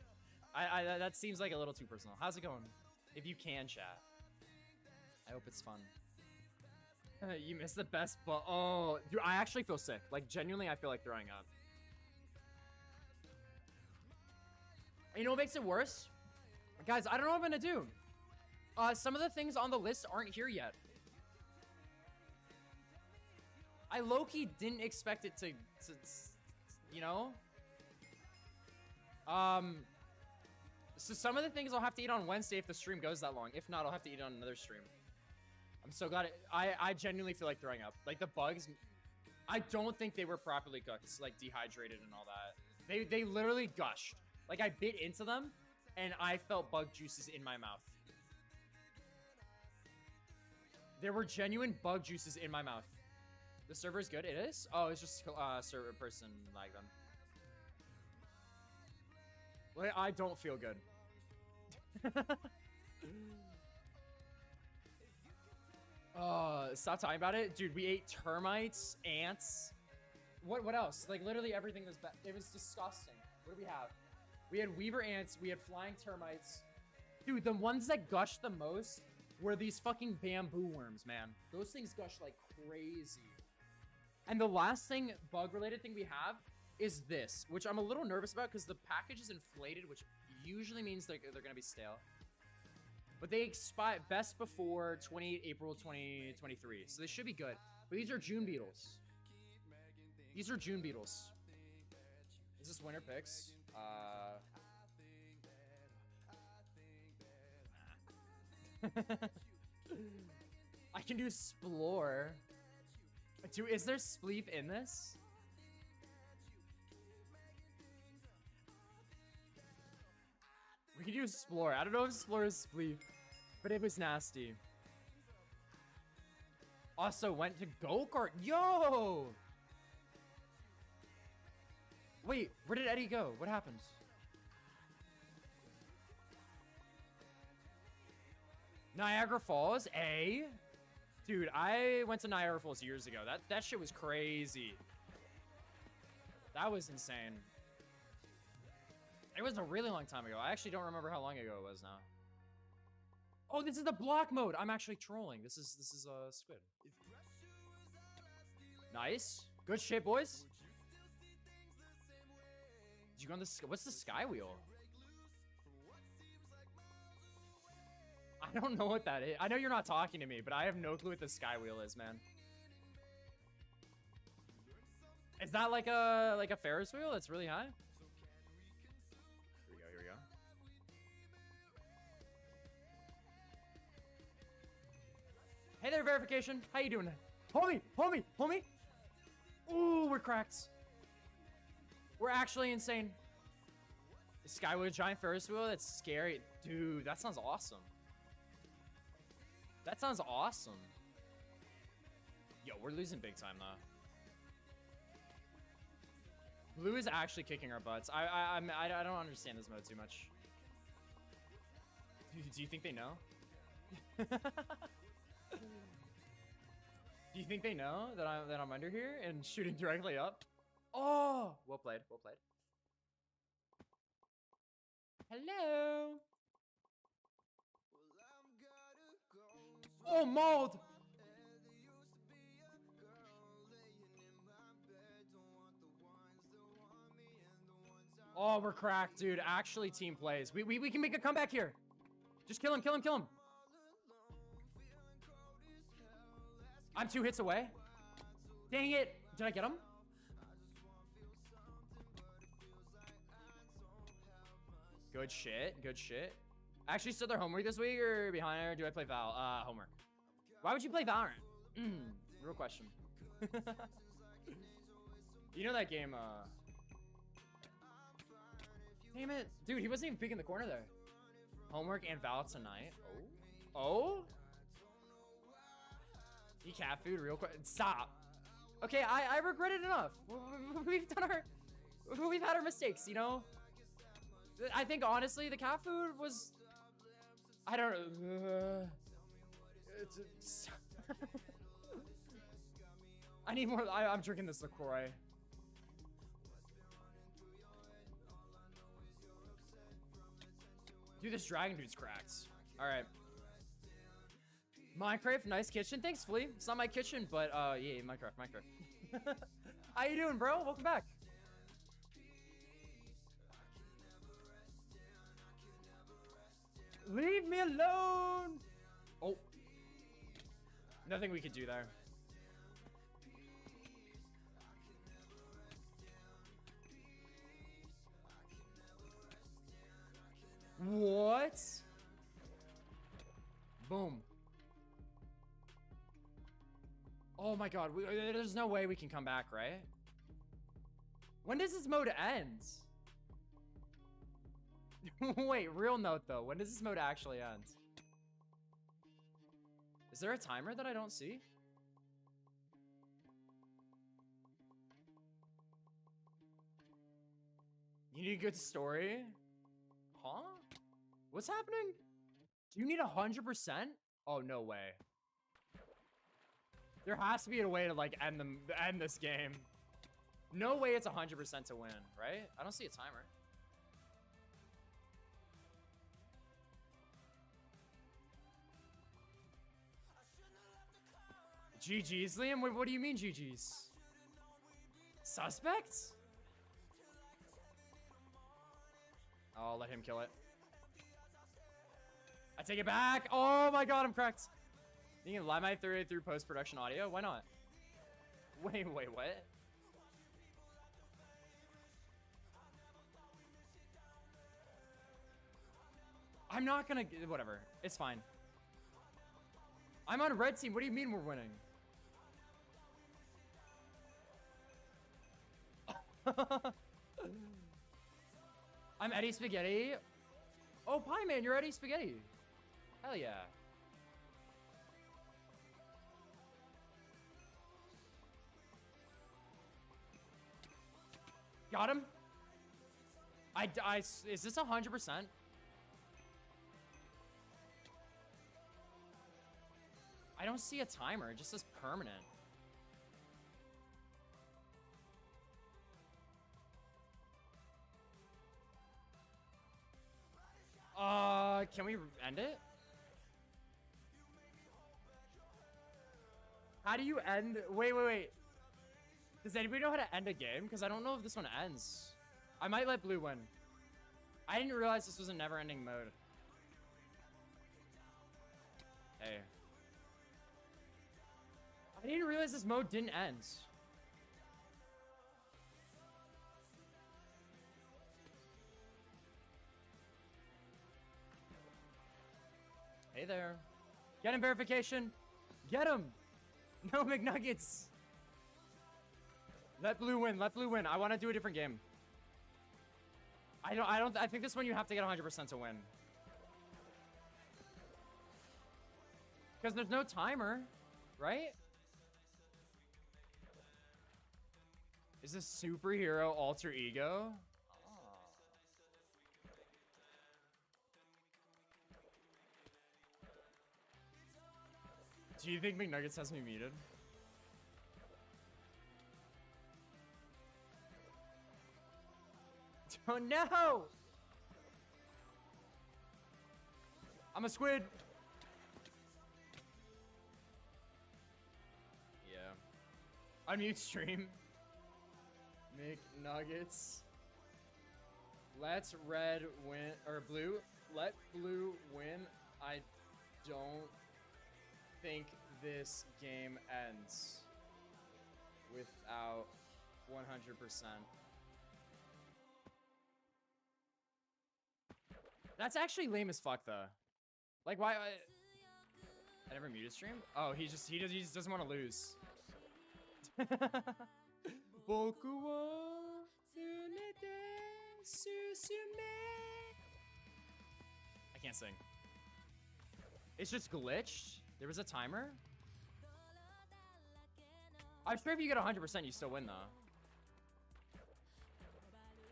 Speaker 4: That seems like a little too personal. How's it going? If you can chat. I hope it's fun. You missed the best, but oh, dude, I actually feel sick. Like, genuinely, I feel like throwing up. You know what makes it worse? Guys, I don't know what I'm gonna do. Some of the things on the list aren't here yet. I low-key didn't expect it to, you know? So some of the things I'll have to eat on Wednesday if the stream goes that long. If not, I'll have to eat on another stream. I'm so glad I genuinely feel like throwing up. Like the bugs, I don't think they were properly cooked, like dehydrated and all that. They literally gushed. Like I bit into them and I felt bug juices in my mouth. There were genuine bug juices in my mouth. The server is good. It is? Oh, it's just server person lag them. Like, I don't feel good. Stop talking about it. Dude, we ate termites, ants. What else? Like, literally everything was bad. It was disgusting. What do we have? We had weaver ants. We had flying termites. Dude, the ones that gushed the most were these fucking bamboo worms, man. Those things gush like crazy. And the last thing, bug-related thing we have is this, which I'm a little nervous about because the package is inflated, which usually means they're going to be stale. But they expire best before 28 April 2023, so they should be good. But these are June beetles. These are June beetles. Is this winter picks? I can do Splore. Dude, is there Spleef in this? We can do Splore. I don't know if Splore is Spleef, but it was nasty. Also went to go-kart. Yo! Wait, where did Eddie go? What happened? Niagara Falls, eh? Dude, I went to Niagara Falls years ago. That shit was crazy. That was insane. It was a really long time ago. I actually don't remember how long ago it was now. Oh, this is the block mode. I'm actually trolling. This is Squid. Nice. Good shit, boys. Did you go on the what's the sky wheel? I don't know what that is. I know you're not talking to me, but I have no clue what the sky wheel is, man. Is that like a Ferris wheel that's really high? Here we go. Hey there, verification. How you doing? Homie. Ooh, we're cracked. We're actually insane. The sky wheel, giant Ferris wheel. That's scary, dude. That sounds awesome. That sounds awesome. Yo, we're losing big time though. Blue is actually kicking our butts. I don't understand this mode too much. Do you think they know? Do you think they know that I'm under here and shooting directly up? Oh, well played. Hello. Oh, mold! Oh, we're cracked, dude. Actually, team plays. We can make a comeback here. Just kill him. I'm 2 hits away. Dang it. Did I get him? Good shit. Actually, so they're homework this week or behind, or do I play Val? Homework. Why would you play Valorant? Real question. You know that game, Damn it. Dude, he wasn't even peeking the corner there. Homework and Val tonight. Oh? Eat cat food real quick. Stop. Okay, I regret it enough. We've had our mistakes, you know? I think, honestly, the cat food was... I don't know. I need more. I'm drinking this LaCroix. Dude, this dragon dude's cracked. All right. Minecraft, nice kitchen. Thanks, Flea. It's not my kitchen, but yeah, Minecraft. How you doing, bro? Welcome back. Leave me alone. Nothing we could do there. What? Boom. Oh my god, there's no way we can come back, right? When does this mode end? Wait, real note though, when does this mode actually end? Is there a timer that I don't see? You need a good story? Huh? What's happening? Do you need 100%? Oh, no way. There has to be a way to like end this game. No way it's 100% to win, right? I don't see a timer. GG's, Liam? What do you mean GG's? Suspects? I'll let him kill it. I take it back. Oh my god, I'm cracked. You can live my theory through post-production audio? Why not? Wait, what? I'm not gonna... Whatever. It's fine. I'm on red team. What do you mean we're winning? I'm Eddie Spaghetti. Oh, Pie Man, you're Eddie Spaghetti. Hell yeah. Got him. Is this 100%? I don't see a timer. It just says permanent. Can we end it? How do you end? Wait. Does anybody know how to end a game? Because I don't know if this one ends. I might let blue win. I didn't realize this was a never-ending mode. Hey. I didn't realize this mode didn't end. Hey there. Get him, verification. Get him. No McNuggets. Let blue win. Let blue win. I want to do a different game. I think this one you have to get 100% to win. Because there's no timer, right? Is this superhero alter ego? Do you think McNuggets has me muted? Oh no! I'm a squid. Yeah. Unmute stream. McNuggets. Let's red win or blue. Let blue win. I don't think this game ends without 100%. That's actually lame as fuck though. Like why I never muted stream? Oh, he just doesn't want to lose. Boku wo tsunete susume. I can't sing. It's just glitched. There was a timer. I'm sure if you get 100%, you still win though.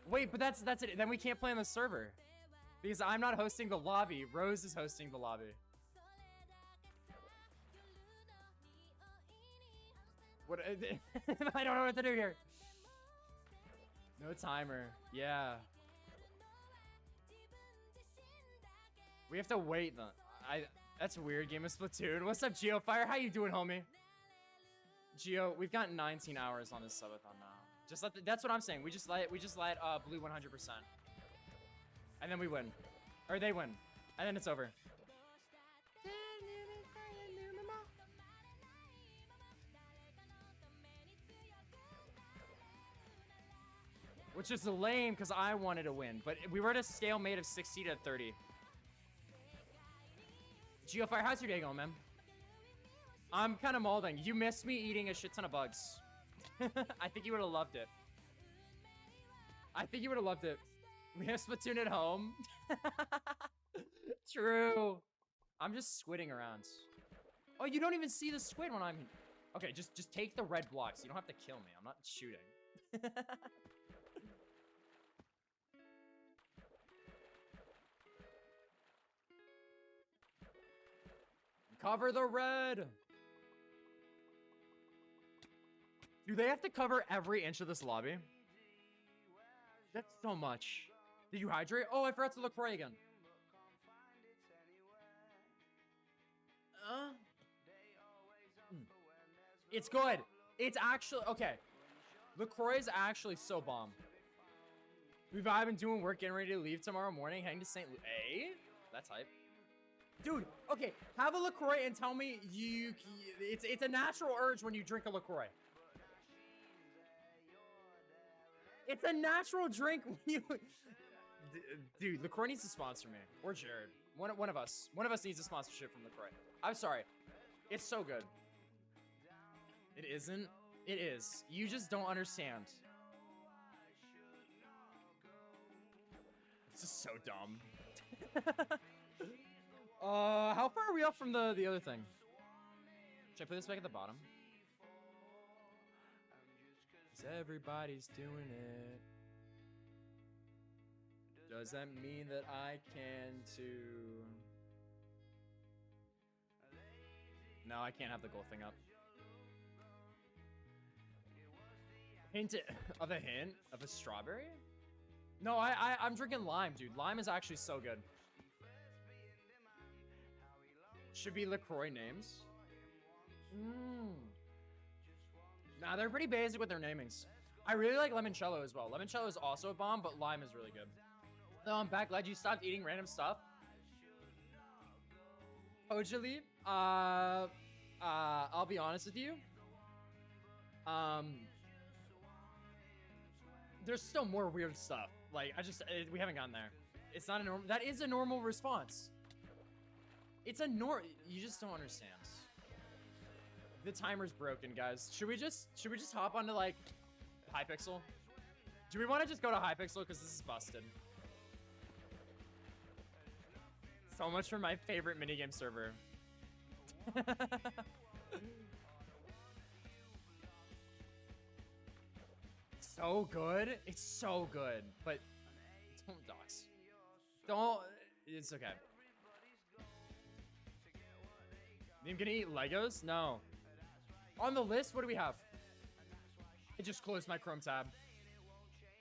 Speaker 4: Wait, but that's it. Then we can't play on the server because I'm not hosting the lobby. Rose is hosting the lobby. What? I don't know what to do here. No timer. Yeah. We have to wait though. That's weird. Game of Splatoon. What's up, Geofire? How you doing, homie? Geo, we've got 19 hours on this subathon now. Just let that's what I'm saying. We just let blue 100%, and then we win, or they win, and then it's over. which is lame because I wanted to win. But we were at a stalemate of 60 to 30. Geofire, how's your day going, man? I'm kind of molding. You missed me eating a shit ton of bugs. I think you would have loved it. I think you would have loved it. We have Splatoon at home. True. I'm just squidding around. Oh, you don't even see the squid when I'm... Okay, just take the red blocks. You don't have to kill me. I'm not shooting. Cover the red. Do they have to cover every inch of this lobby? That's so much. Did you hydrate? Oh, I forgot to look for it again. It's good. It's actually okay. LaCroix is actually so bomb. We've been doing work, getting ready to leave tomorrow morning, heading to St. Louis. Hey, that's hype. Dude, okay, have a LaCroix and tell me it's a natural urge when you drink a LaCroix. It's a natural drink when you... Dude, LaCroix needs to sponsor me. Or Jared. One of us. One of us needs a sponsorship from LaCroix. I'm sorry. It's so good. It isn't? It is. You just don't understand. This is so dumb. How far are we up from the other thing? Should I put this back at the bottom? 'Cause everybody's doing it. Does that mean that I can too? No, I can't have the gold thing up. Hint of a hint of a strawberry? No, I'm drinking lime, dude. Lime is actually so good. Should be LaCroix names. Nah, they're pretty basic with their namings. I really like limoncello as well. Limoncello is also a bomb, but lime is really good. No, I'm back. Glad you stopped eating random stuff. Ojali, I'll be honest with you. There's still more weird stuff. Like, we haven't gotten there. It's not a normal, that is a normal response. It's a you just don't understand. The timer's broken, guys. Should we just hop onto, like, Hypixel? Do we want to just go to Hypixel? Because this is busted. So much for my favorite minigame server. So good. It's so good. But don't dox. Don't. It's okay. I'm gonna eat Legos? No. On the list, what do we have? I just closed my Chrome tab.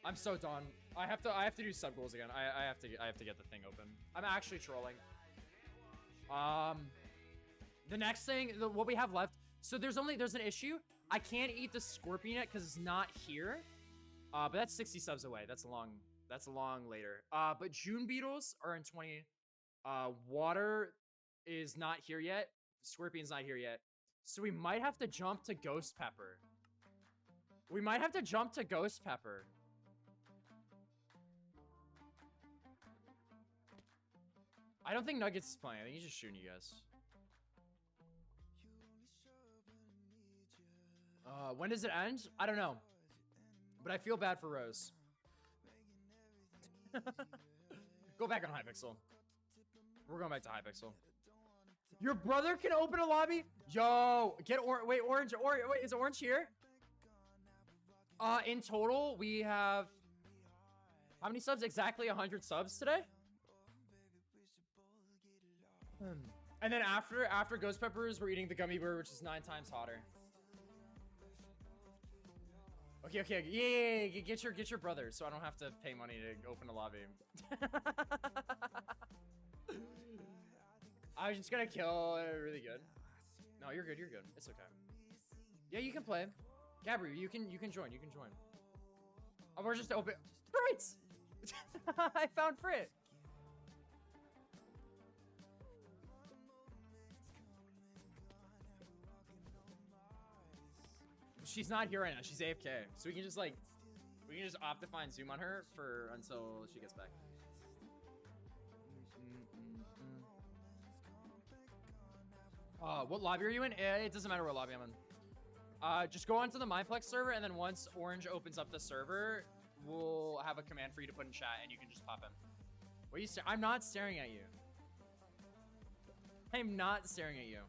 Speaker 4: I'm so done. I have to do sub goals again. I have to get the thing open. I'm actually trolling. The next thing, what we have left. So there's an issue. I can't eat the scorpion yet because it's not here. But that's 60 subs away. That's long later. But June beetles are in 20. Water is not here yet. Scorpion's not here yet. So we might have to jump to Ghost Pepper. I don't think Nuggets is playing. I think he's just shooting you guys. When does it end? I don't know. But I feel bad for Rose. Go back on Hypixel. We're going back to Hypixel. Your brother can open a lobby? Yo, wait, orange, wait, is orange here? In total, we have how many subs? Exactly 100 subs today. And then after Ghost Peppers, we're eating the gummy bear, which is 9 times hotter. Okay, yeah, get your brother, so I don't have to pay money to open a lobby. I was just gonna kill really good. No, you're good. It's okay. Yeah, you can play. Gabri, you can join. Oh, we're just open. Fritz! I found Frit. She's not here right now. She's AFK. So we can can just Optifine and zoom on her for until she gets back. What lobby are you in? It doesn't matter what lobby I'm in. Just go onto the Mineplex server, and then once Orange opens up the server, we'll have a command for you to put in chat, and you can just pop in. What are you I'm not staring at you. I'm not staring at you.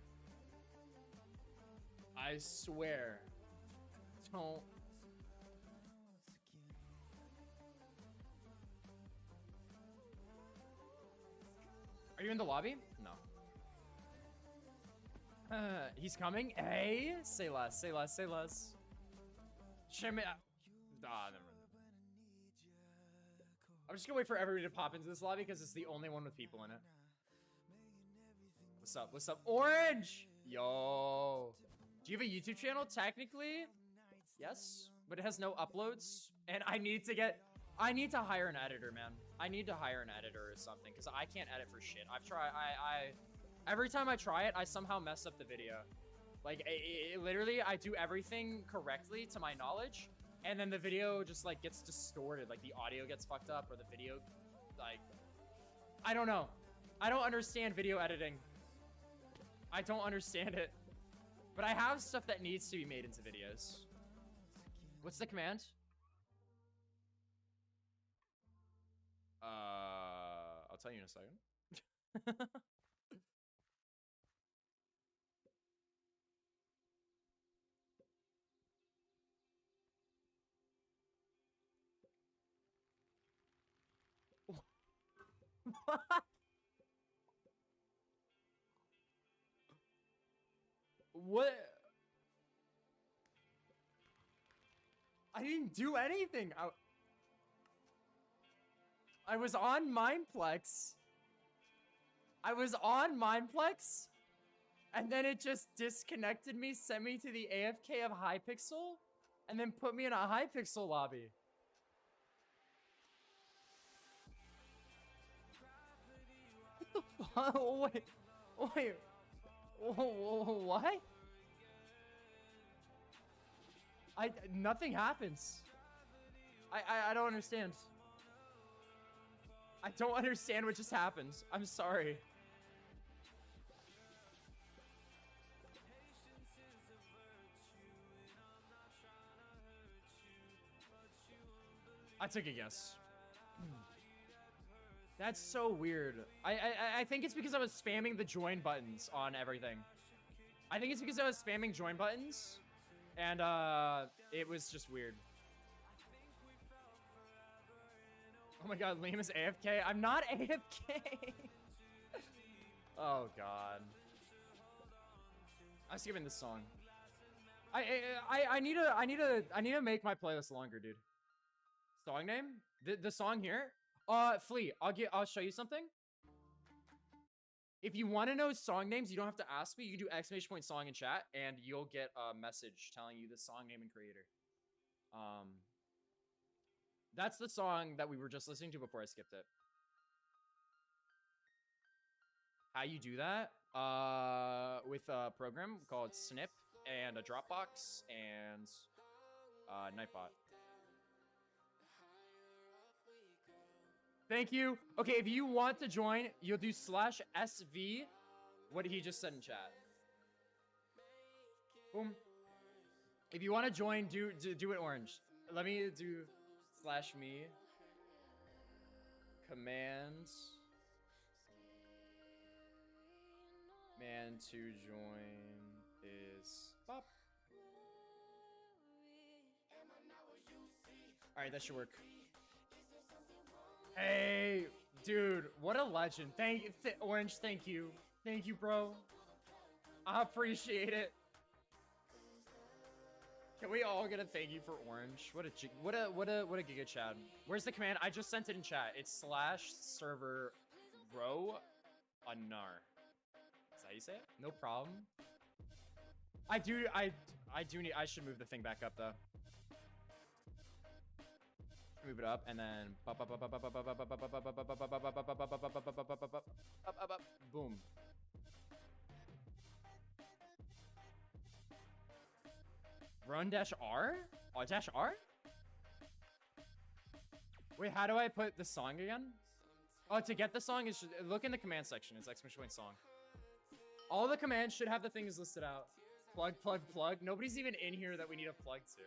Speaker 4: I swear. Don't. Are you in the lobby? No. He's coming. Hey, say less, say less, say less. Shimmy. Ah, never mind. I'm just gonna wait for everybody to pop into this lobby because it's the only one with people in it. What's up? What's up? Orange! Yo. Do you have a YouTube channel? Technically, yes, but it has no uploads. And I need to hire an editor, man. I need to hire an editor or something because I can't edit for shit. I've tried, every time I try it, I somehow mess up the video. Like, literally, I do everything correctly to my knowledge, and then the video just, like, gets distorted. Like, the audio gets fucked up, or the video, like... I don't know. I don't understand video editing. I don't understand it. But I have stuff that needs to be made into videos. What's the command? I'll tell you in a second. What? I didn't do anything. I was on Mineplex. I was on Mineplex, and then it just disconnected me, sent me to the AFK of Hypixel, and then put me in a Hypixel lobby. What the fuck? Wait. What? Nothing happens. I don't understand. I don't understand what just happened. I'm sorry. I took a guess. That's so weird. I think it's because I was spamming the join buttons on everything. I think it's because I was spamming join buttons, and it was just weird. Oh my god, Liam is AFK. I'm not AFK. Oh god. I'm skipping this song. I need to make my playlist longer, dude. Song name? The song here? Flea, I'll show you something. If you want to know song names, you don't have to ask me. You can do exclamation point song in chat, and you'll get a message telling you the song name and creator. That's the song that we were just listening to before I skipped it. How you do that? With a program called Snip and a Dropbox and Nightbot. Thank you. Okay, if you want to join, you'll do /SV. What he just said in chat. Boom. If you want to join, do it orange. Let me do /me. Command. Man to join is pop. Alright, that should work. Hey, dude, what a legend. Orange, thank you. Thank you, bro. I appreciate it. Can we all get a thank you for Orange? What a giga Chad. Where's the command? I just sent it in chat. It's /server row anar. Is that how you say it? No problem. I should move the thing back up though. Move it up and then boom. Run -R? Oh, -R? Wait, how do I put the song again? Oh, to get the song is look in the command section. It's exclamation point song. All the commands should have the things listed out. Plug, plug, plug. Nobody's even in here that we need a plug to.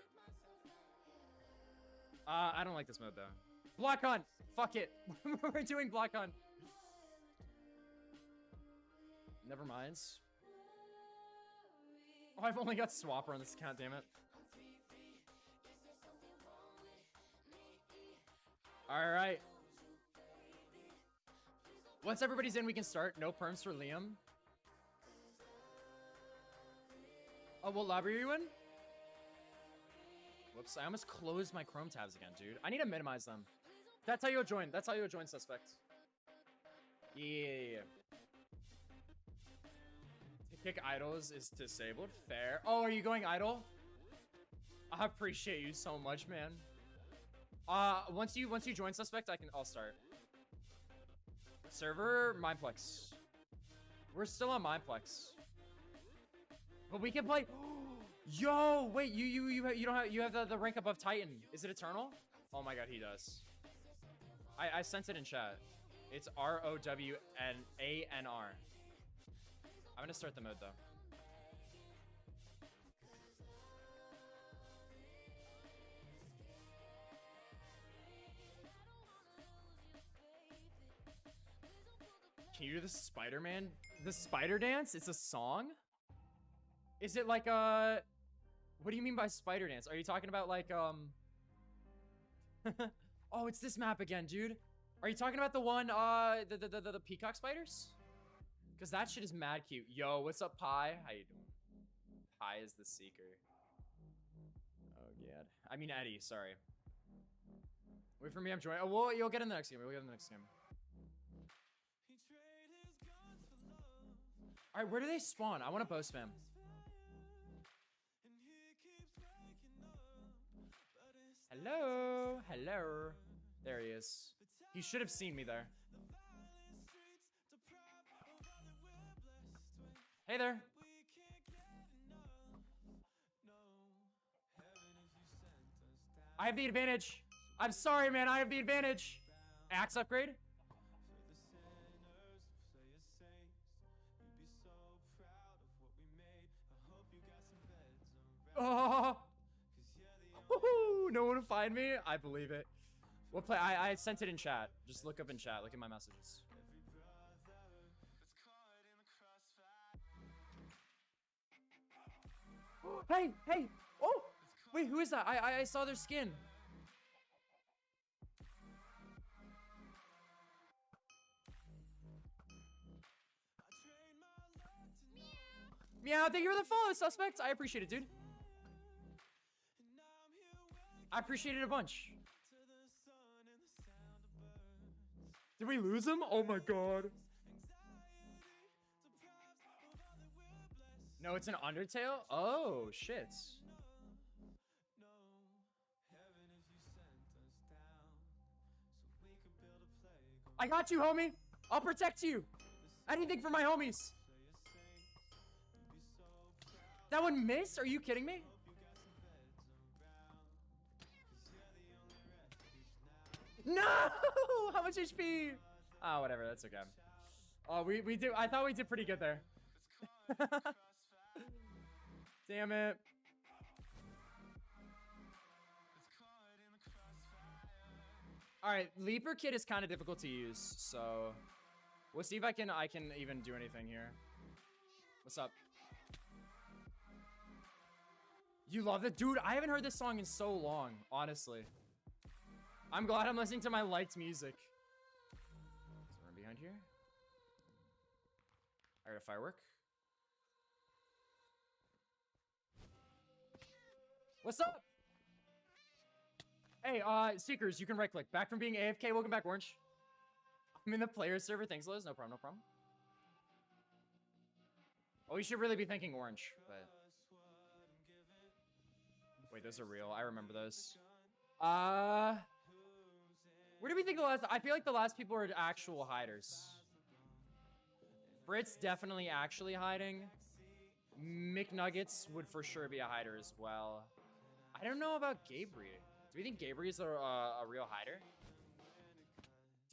Speaker 4: I don't like this mode though. Block hunt. Fuck it. We're doing block hunt. Never mind. Oh, I've only got Swapper on this account, damn it. Alright. Once everybody's in, we can start. No perms for Liam. Oh, what lobby are you in? Whoops, I almost closed my Chrome tabs again, dude. I need to minimize them. That's how you'll join. That's how you'll join, suspect. Yeah. To kick idols is disabled. Fair. Oh, are you going idle? I appreciate you so much, man. Once you join suspect, I'll start. Server Mindplex. We're still on Mindplex. But we can play. Yo, wait, you have the rank above Titan. Is it Eternal? Oh my god, he does. I sent it in chat. It's ROWNANR. I'm gonna start the mode though. Can you do the Spider-Man? The Spider Dance? It's a song? Is it like a... What do you mean by Spider Dance? Are you talking about like, Oh, it's this map again, dude. Are you talking about the one, the peacock spiders? Because that shit is mad cute. Yo, what's up, Pi? How you doing? Pi is the seeker. Oh, God. I mean, Eddie, sorry. Wait for me, I'm joining. Oh, well, you'll get in the next game. We'll get in the next game. All right, where do they spawn? I want to bow spam. Hello, hello. There he is. He should have seen me there. Hey there. I have the advantage. I'm sorry, man. I have the advantage. Axe upgrade. Oh, no one will find me. I believe it. We'll play. I sent it in chat. Just look up in chat. Look at my messages. Hey, hey. Oh, wait. Who is that? I saw their skin. Meow. Thank you for the follow, suspect. I appreciate it, dude. I appreciate it a bunch. Did we lose him? Oh my god. No, it's an Undertale? Oh, shit. I got you, homie. I'll protect you. Anything for my homies. That one missed? Are you kidding me? No! How much HP? Oh, whatever. That's okay. Oh, we did. I thought we did pretty good there. Damn it. All right, Leaper Kit is kind of difficult to use, so we'll see if I can even do anything here. What's up? You love it? Dude, I haven't heard this song in so long, honestly. I'm glad I'm listening to my liked music. Is there one behind here? I heard a firework. What's up? Hey, Seekers, you can right click. Back from being AFK, welcome back, Orange. I'm in the player server. Thanks, Liz. No problem, no problem. Oh, you should really be thanking Orange, but... Wait, those are real. I remember those. Where do we think the last... I feel like the last people are actual hiders. Brit's definitely actually hiding. McNuggets would for sure be a hider as well. I don't know about Gabriel. Do we think Gabriel's a real hider?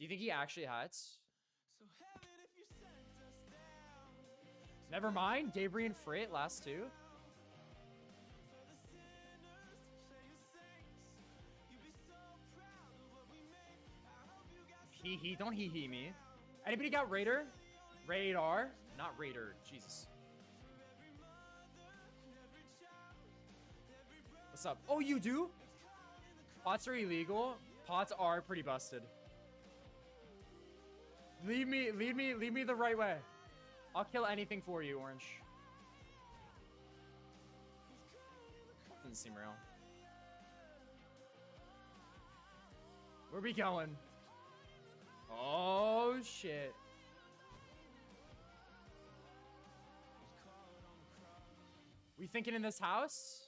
Speaker 4: Do you think he actually hides? Never mind. Gabriel and Frit, last two. Hee don't hee me. Anybody got Raider? Radar? Not Raider. Jesus. What's up? Oh, you do? Pots are illegal. Pots are pretty busted. Lead me the right way. I'll kill anything for you, Orange. Doesn't seem real. Where we going? Oh, shit. We thinking in this house?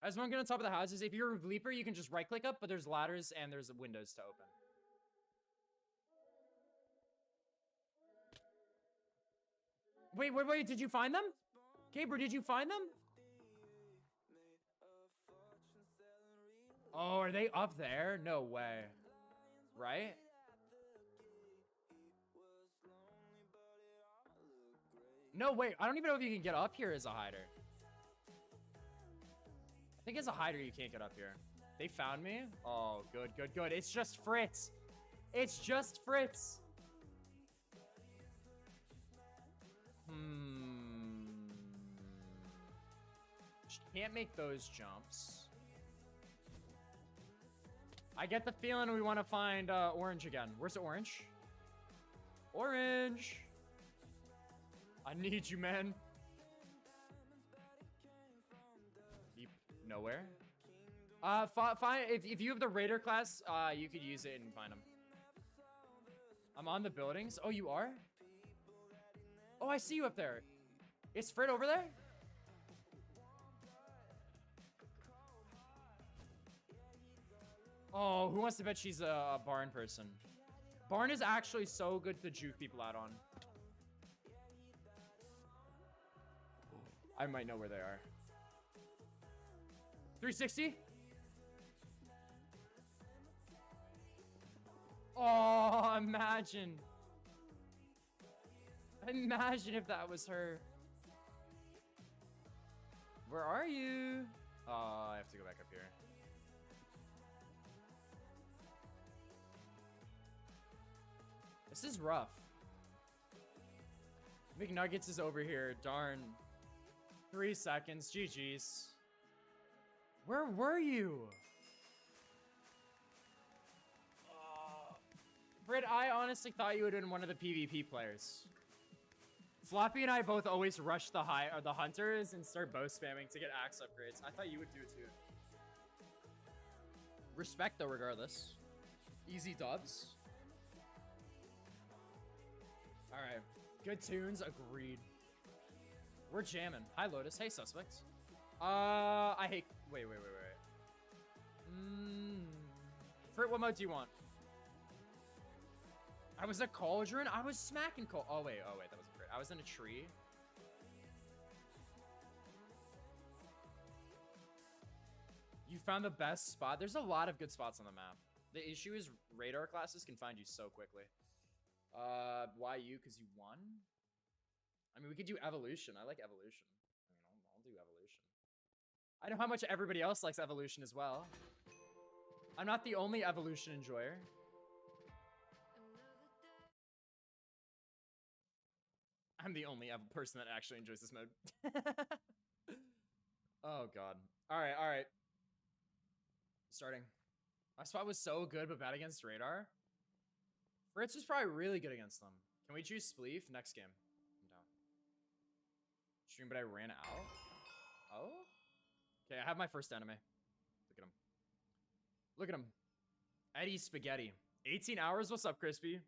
Speaker 4: As one going on top of the houses, if you're a Bleeper, you can just right click up, but there's ladders and there's windows to open. Wait, did you find them? Gabriel, did you find them? Oh, are they up there? No way. Right? No, wait, I don't even know if you can get up here as a hider. I think as a hider, you can't get up here. They found me? Oh, good. It's just Fritz. It's just Fritz. She can't make those jumps. I get the feeling we want to find Orange again. Where's Orange? Orange! I need you, man. Deep nowhere. Fine. If you have the Raider class, you could use it and find them. I'm on the buildings. Oh, you are? Oh, I see you up there. Is Fred over there? Oh, who wants to bet she's a Barn person? Barn is actually so good to juke people out on. I might know where they are. 360? Oh, imagine. Imagine if that was her. Where are you? Oh, I have to go back up here. This is rough. McNuggets is over here. Darn. 3 seconds. GG's. Where were you? Britt, I honestly thought you would have been one of the PvP players. Floppy and I both always rush the hunters and start bow spamming to get axe upgrades. I thought you would do it too. Respect though, regardless. Easy dubs. All right, good tunes. Agreed. We're jamming. Hi, Lotus. Hey, suspects. I hate. Wait. Frit, what mode do you want? I was a cauldron. I was smacking Oh wait, that was a crit. I was in a tree. You found the best spot. There's a lot of good spots on the map. The issue is radar classes can find you so quickly. Why you? Because you won? I mean, we could do evolution. I like evolution. I mean, I'll do evolution. I know how much everybody else likes evolution as well. I'm not the only evolution enjoyer. I'm the only person that actually enjoys this mode. Oh, God. All right. Starting. My spot was so good, but bad against radar. Fritz was probably really good against them. Can we choose Spleef? Next game. I'm down. Stream, but I ran out. Oh? Okay, I have my first enemy. Look at him. Look at him. Eddie Spaghetti. 18 hours? What's up, Crispy?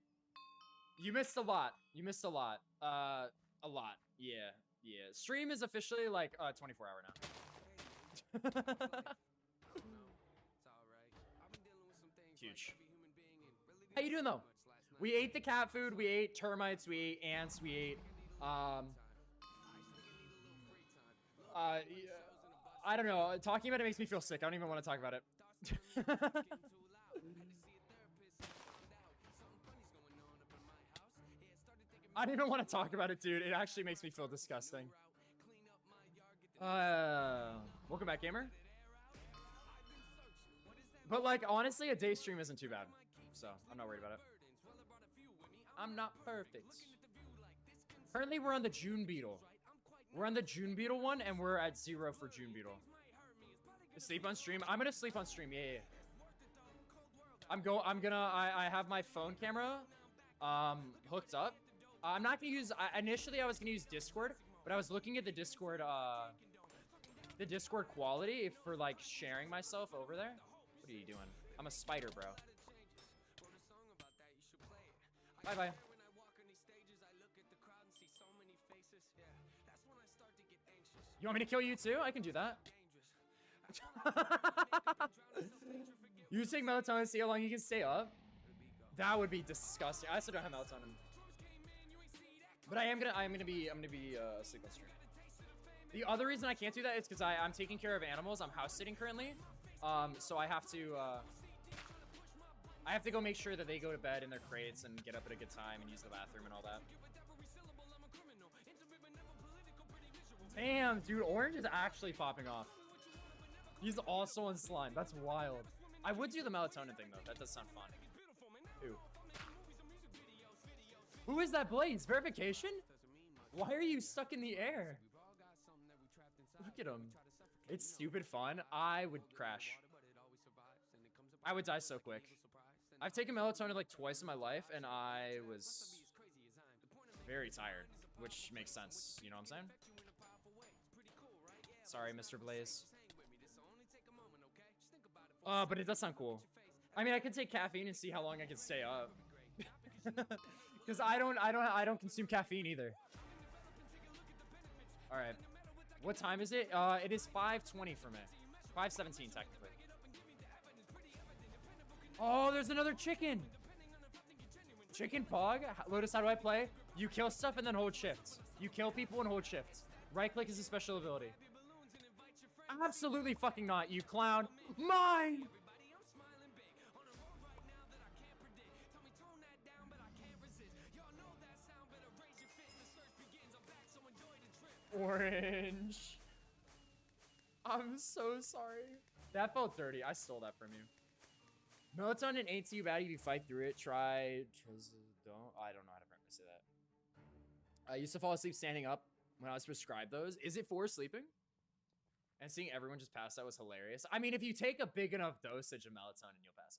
Speaker 4: You missed a lot. A lot. Yeah. Stream is officially like 24-hour now. Huge. How you doing though? We ate the cat food, we ate termites, we ate ants, we ate I don't know. Talking about it makes me feel sick. I don't even want to talk about it. I don't even want to talk about it, dude. It actually makes me feel disgusting. Welcome back, gamer. But like, honestly, a day stream isn't too bad. So, I'm not worried about it. I'm not perfect. Currently, we're on the June Beetle. We're on the June Beetle one, and we're at 0 for June Beetle. Sleep on stream? I'm gonna sleep on stream, yeah. I have my phone camera, hooked up. I'm not gonna use, initially I was gonna use Discord, but I was looking at the Discord quality for like sharing myself over there. What are you doing? I'm a spider, bro. Bye-bye. You want me to kill you too? I can do that. You take melatonin, see how long you can stay up? That would be disgusting. I also don't have melatonin. But I'm gonna be asleep on stream. The other reason I can't do that is because I'm taking care of animals. I'm house sitting currently. So I have to go make sure that they go to bed in their crates and get up at a good time and use the bathroom and all that. Damn, dude, Orange is actually popping off. He's also on slime. That's wild. I would do the melatonin thing though. That does sound fun. Ooh. Who is that Blaze? Verification? Why are you stuck in the air? Look at him. It's stupid fun. I would crash. I would die so quick. I've taken melatonin like twice in my life, and I was very tired, which makes sense. You know what I'm saying? Sorry, Mr. Blaze. But it does sound cool. I mean, I could take caffeine and see how long I can stay up. Because I don't consume caffeine either. All right. What time is it? It is 5:20 for me. 5:17 technically. Oh, there's another chicken. Chicken Pog. Lotus, how do I play? You kill stuff and then hold shift. You kill people and hold shift. Right click is a special ability. Absolutely fucking not, you clown. Mine! Orange. I'm so sorry. That felt dirty. I stole that from you. Melatonin ain't too bad if you fight through it. Try. Don't. I don't know how to say that. I used to fall asleep standing up when I was prescribed those. Is it for sleeping? And seeing everyone just pass out was hilarious. I mean, if you take a big enough dosage of melatonin, you'll pass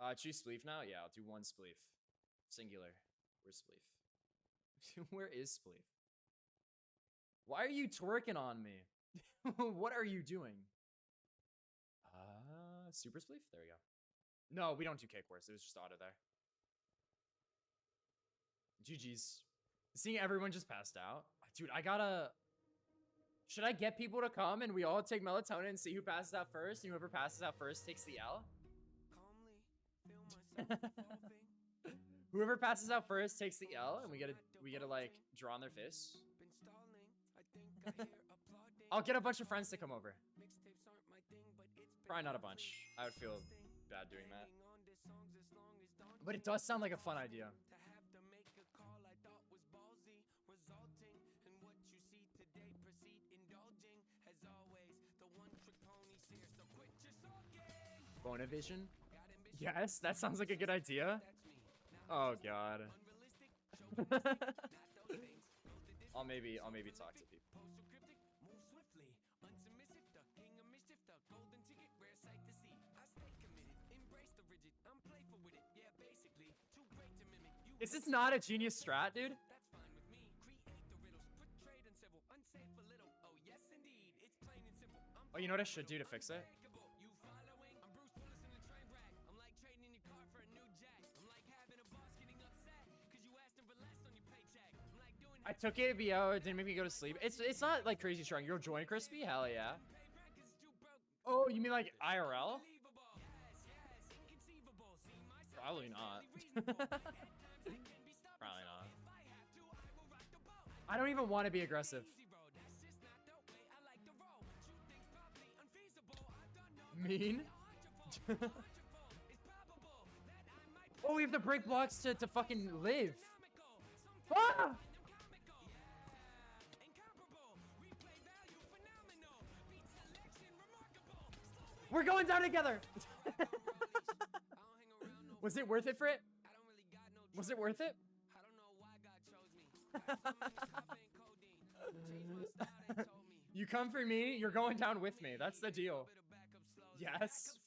Speaker 4: out, right? Choose spleef now? Yeah, I'll do one spleef. Singular. Where's spleef? Where is spleef? Why are you twerking on me? What are you doing? Super spleef? There we go. No, we don't do cake wars. It was just auto there. GG's. Seeing everyone just passed out. Dude, I gotta... Should I get people to come and we all take melatonin and see who passes out first? And whoever passes out first takes the L? Whoever passes out first takes the L, and we gotta like draw on their face. I'll get a bunch of friends to come over. Probably not a bunch. I would feel bad doing that. But it does sound like a fun idea. Bonavision? Yes, that sounds like a good idea. Oh god. I'll maybe talk to people. Is this not a genius strat, dude? Oh, you know what I should do to fix it? I took it, but yeah, it didn't make me go to sleep. It's not like crazy strong. You'll join Crispy? Hell yeah. Oh, you mean like IRL? Probably not. Probably not. I don't even want to be aggressive. Mean. Oh, we have to break blocks to fucking live. Ah! We're going down together. Was it worth it for it? Was it worth it? You come for me, you're going down with me. That's the deal. Yes.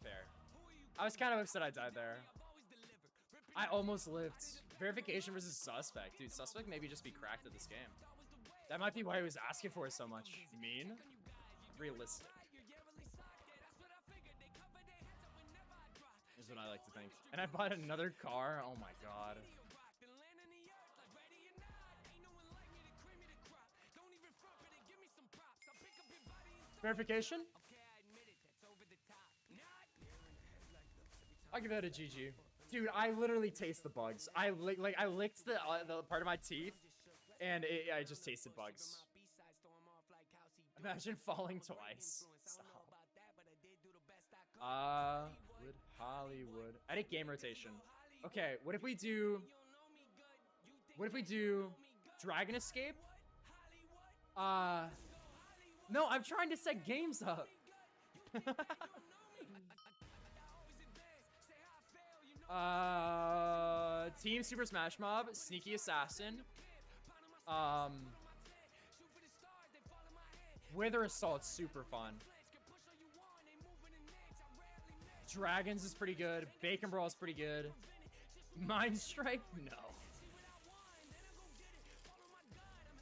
Speaker 4: Fair. I was kind of upset I died there. I almost lived. Verification versus Suspect. Dude, Suspect maybe just be cracked at this game. That might be why he was asking for it so much. Mean? Realistic. Is what I like to think. And I bought another car. Oh my god. Verification? I'll give that a GG. Dude, I literally taste the bugs. I licked the part of my teeth, and I just tasted bugs. Imagine falling twice. Stop. With Hollywood. Edit game rotation. Okay, what if we do Dragon Escape? No, I'm trying to set games up. Team Super Smash Mob, Sneaky Assassin. Wither Assault's super fun. Dragons is pretty good. Bacon Brawl is pretty good. Mind Strike? No.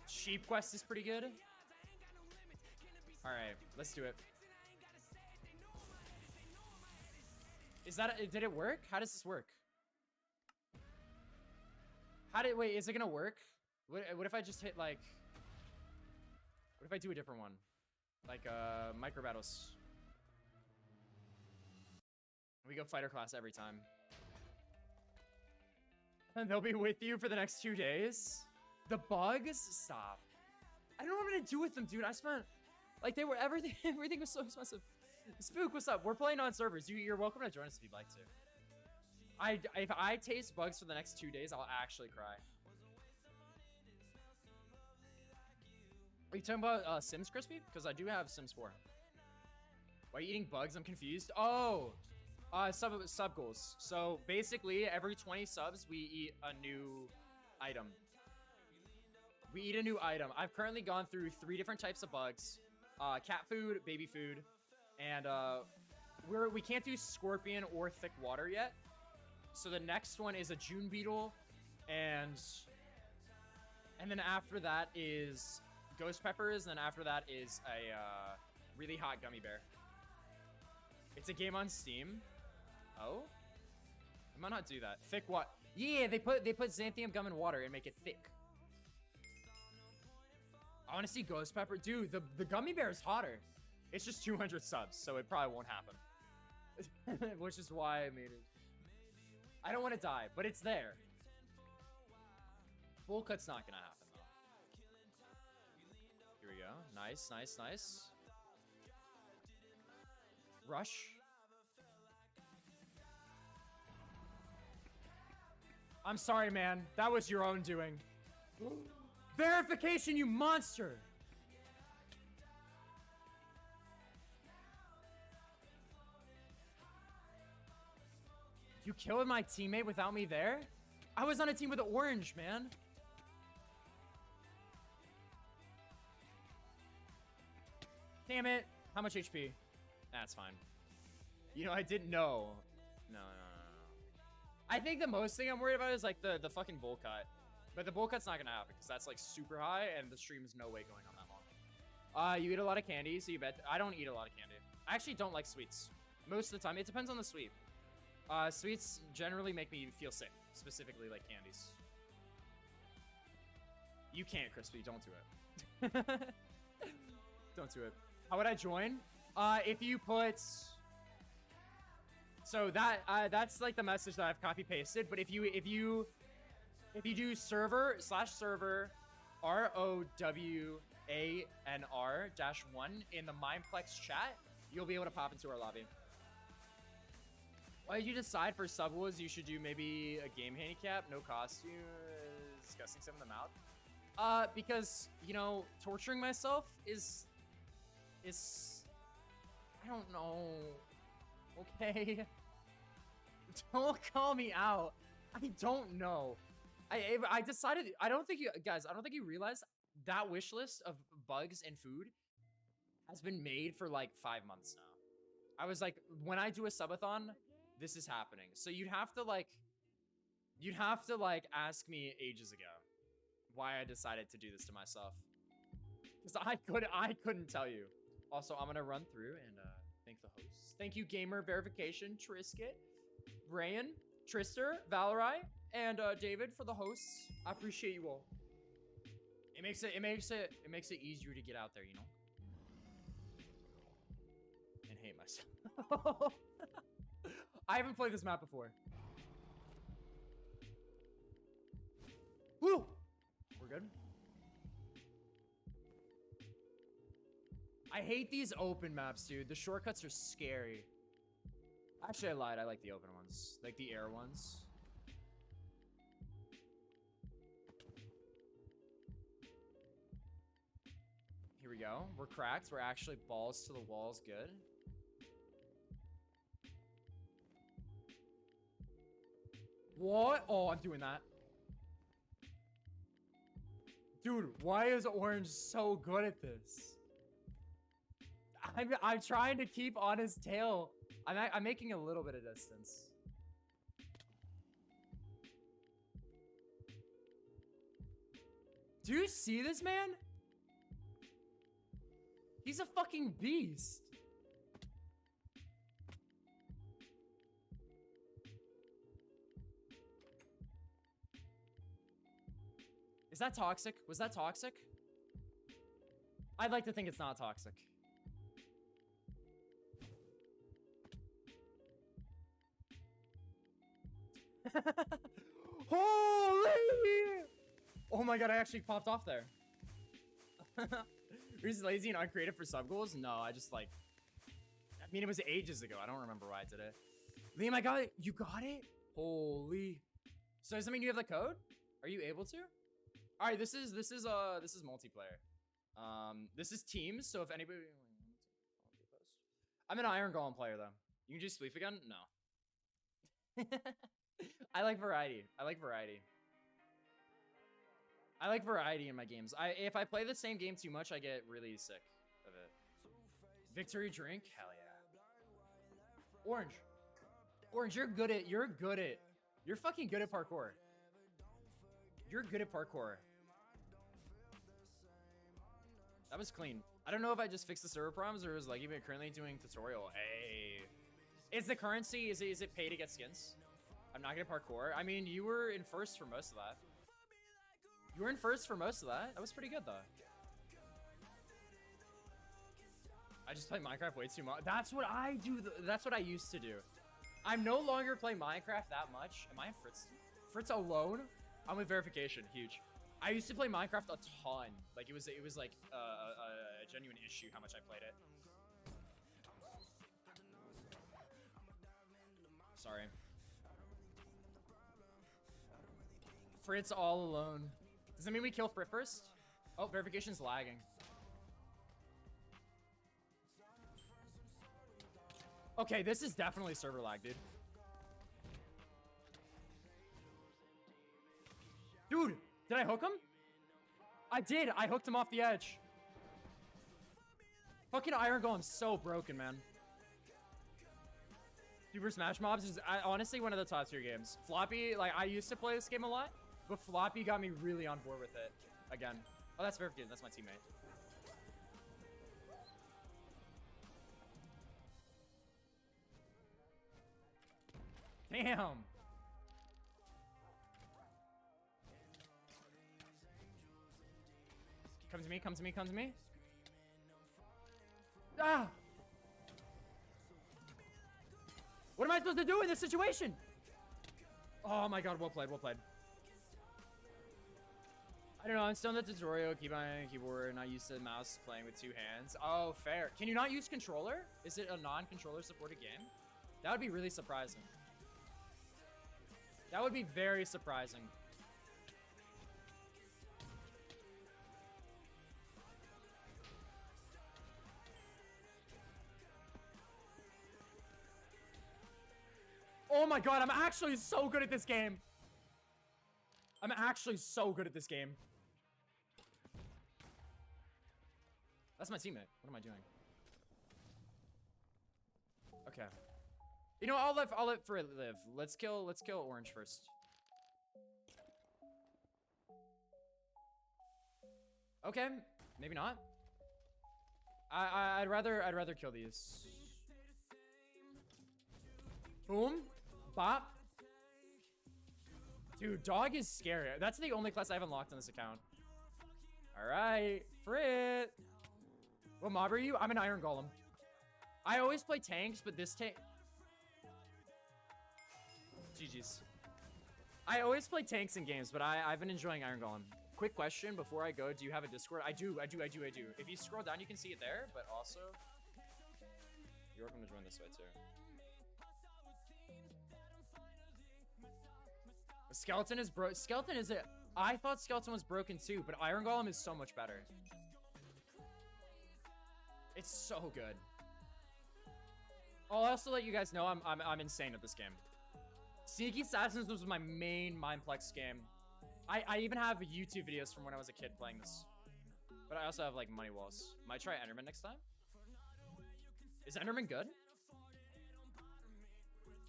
Speaker 4: Sheep Quest is pretty good. Alright, let's do it. Is that did it work? How does this work? Wait, is it gonna work? What if I just hit like, what if I do a different one? Like micro battles. We go fighter class every time. And they'll be with you for the next 2 days. The bugs? Stop. I don't know what I'm gonna do with them, dude. I spent, like, they were everything was so expensive. Spook, what's up? We're playing on servers. You're welcome to join us if you'd like to. If I taste bugs for the next 2 days, I'll actually cry. Are you talking about Sims Crispy? Because I do have Sims 4. Why are you eating bugs? I'm confused. Oh, sub goals. So basically, every 20 subs, we eat a new item. We eat a new item. I've currently gone through 3 different types of bugs. Cat food, baby food, and we can't do scorpion or thick water yet. So the next one is a June beetle, and then after that is ghost peppers, and then after that is a really hot gummy bear. It's a game on Steam. Oh, I might not do that. Thick what? Yeah, they put xanthium gum in water and make it thick. I want to see ghost pepper. Dude, the gummy bear is hotter. It's just 200 subs, so it probably won't happen. Which is why I made it. I don't want to die, but it's there. Bowl cut's not gonna happen though. Here we go. Nice, nice, nice. Rush. I'm sorry, man. That was your own doing. Verification, you monster! You killed my teammate without me there? I was on a team with orange, man. Damn it. How much HP? That's fine. You know, I didn't know. No. I think the most thing I'm worried about is like the fucking bowl cut. But the bowl cut's not gonna happen because that's like super high and the stream is no way going on that long. You eat a lot of candy, so you bet. I don't eat a lot of candy. I actually don't like sweets. Most of the time. It depends on the sweet. Sweets generally make me feel sick, specifically like candies. You can't, Crispy. Don't do it. Don't do it. How would I join? If you put... So that's like the message that I've copy pasted. But if you do server ROWANR-1 in the Mineplex chat, you'll be able to pop into our lobby. Why did you decide for Sub Wars you should do maybe a game handicap, no costume, discussing some of them out? Because, you know, torturing myself is I don't know. Okay. Don't call me out. I don't know. I decided, I don't think you realize that wish list of bugs and food has been made for like 5 months now. I was like, when I do a subathon, this is happening. So you'd have to like ask me ages ago why I decided to do this to myself. Because I couldn't tell you. Also, I'm gonna run through and thank the hosts. Thank you, Gamer Verification, Trisket, Brian, Trister, Valerie, and David for the hosts. I appreciate you all. It makes it easier to get out there, you know? And hate myself. I haven't played this map before. Woo! We're good. I hate these open maps, dude. The shortcuts are scary. Actually, I lied. I like the open ones. Like the air ones. Here we go. We're cracked. We're actually balls to the walls. Good. What? Oh, I'm doing that. Dude, why is Orange so good at this? I'm trying to keep on his tail. I'm making a little bit of distance. Do you see this man? He's a fucking beast. Is that toxic? Was that toxic? I'd like to think it's not toxic. Holy! Oh my god, I actually popped off there. Reese is lazy and uncreative for sub goals? No, I just like... I mean, it was ages ago. I don't remember why I did it. Liam, I got it. You got it? Holy. So does that mean you have the code? Are you able to? All right, this is multiplayer. This is teams, so if anybody... I'm an Iron Golem player, though. You can just sleep again? No. I like variety. I like variety. I like variety in my games. If I play the same game too much, I get really sick of it. Victory drink? Hell yeah. Orange. Orange, you're fucking good at parkour. You're good at parkour. That was clean. I don't know if I just fixed the server problems or is like even currently doing tutorial. Hey. Is the currency, is it pay to get skins? I'm not gonna parkour. I mean, you were in first for most of that. You were in first for most of that. That was pretty good though. I just play Minecraft way too much. That's what I do. That's what I used to do. I'm no longer playing Minecraft that much. Am I in Fritz? Fritz alone? I'm with verification. Huge. I used to play Minecraft a ton. Like it was like a genuine issue how much I played it. Sorry. Fritz all alone. Does that mean we kill Frit first? Oh, verification's lagging. Okay, this is definitely server lag, dude. Dude, did I hook him? I did. I hooked him off the edge. Fucking Iron Golem's so broken, man. Super Smash Mobs is honestly one of the top tier games. Floppy, like, I used to play this game a lot, but Floppy got me really on board with it again. Oh, that's verification. That's my teammate. Damn. Come to me, come to me, come to me. Ah! What am I supposed to do in this situation? Oh my god, well played, well played. I don't know. I'm still in the tutorial. Keep on keyboard. Not used to the mouse playing with 2 hands. Oh, fair. Can you not use controller? Is it a non-controller supported game? That would be really surprising. That would be very surprising. Oh my god, I'm actually so good at this game. I'm actually so good at this game. That's my teammate. What am I doing? Okay. You know, I'll let for live. Let's kill orange first. Okay, maybe not. I'd rather kill these. Boom. Bop. Dude, dog is scary. That's the only class I have unlocked on this account. All right, Frit. What mob are you? I'm an Iron Golem. I always play tanks, but this tank... GG's. I always play tanks in games, but I've been enjoying Iron Golem. Quick question before I go. Do you have a Discord? I do. If you scroll down, you can see it there, but also... You're welcome to join this way, too. Skeleton is broke. Skeleton is it. I thought Skeleton was broken too, but Iron Golem is so much better. It's so good. I'll also let you guys know I'm insane at this game. Sneaky Assassins was my main Mindplex game. I even have YouTube videos from when I was a kid playing this. But I also have like Money Walls. Might try Enderman next time. Is Enderman good?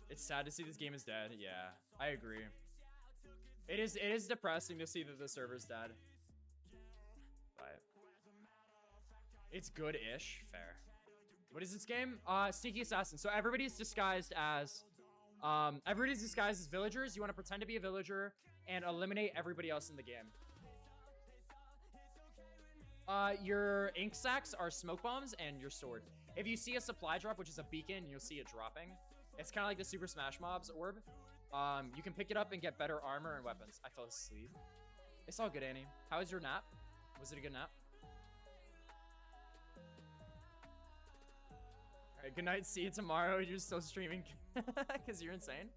Speaker 4: It's sad to see this game is dead. Yeah, I agree. It is depressing to see that the server's dead. But it's good-ish. Fair. What is this game? Sneaky Assassin. So everybody's disguised as villagers. You want to pretend to be a villager and eliminate everybody else in the game. Your ink sacks are smoke bombs and your sword. If you see a supply drop, which is a beacon, you'll see it dropping. It's kind of like the Super Smash Mobs orb. You can pick it up and get better armor and weapons. I fell asleep. It's all good, Annie. How was your nap? Was it a good nap? Alright, good night. See you tomorrow. You're still streaming because you're insane.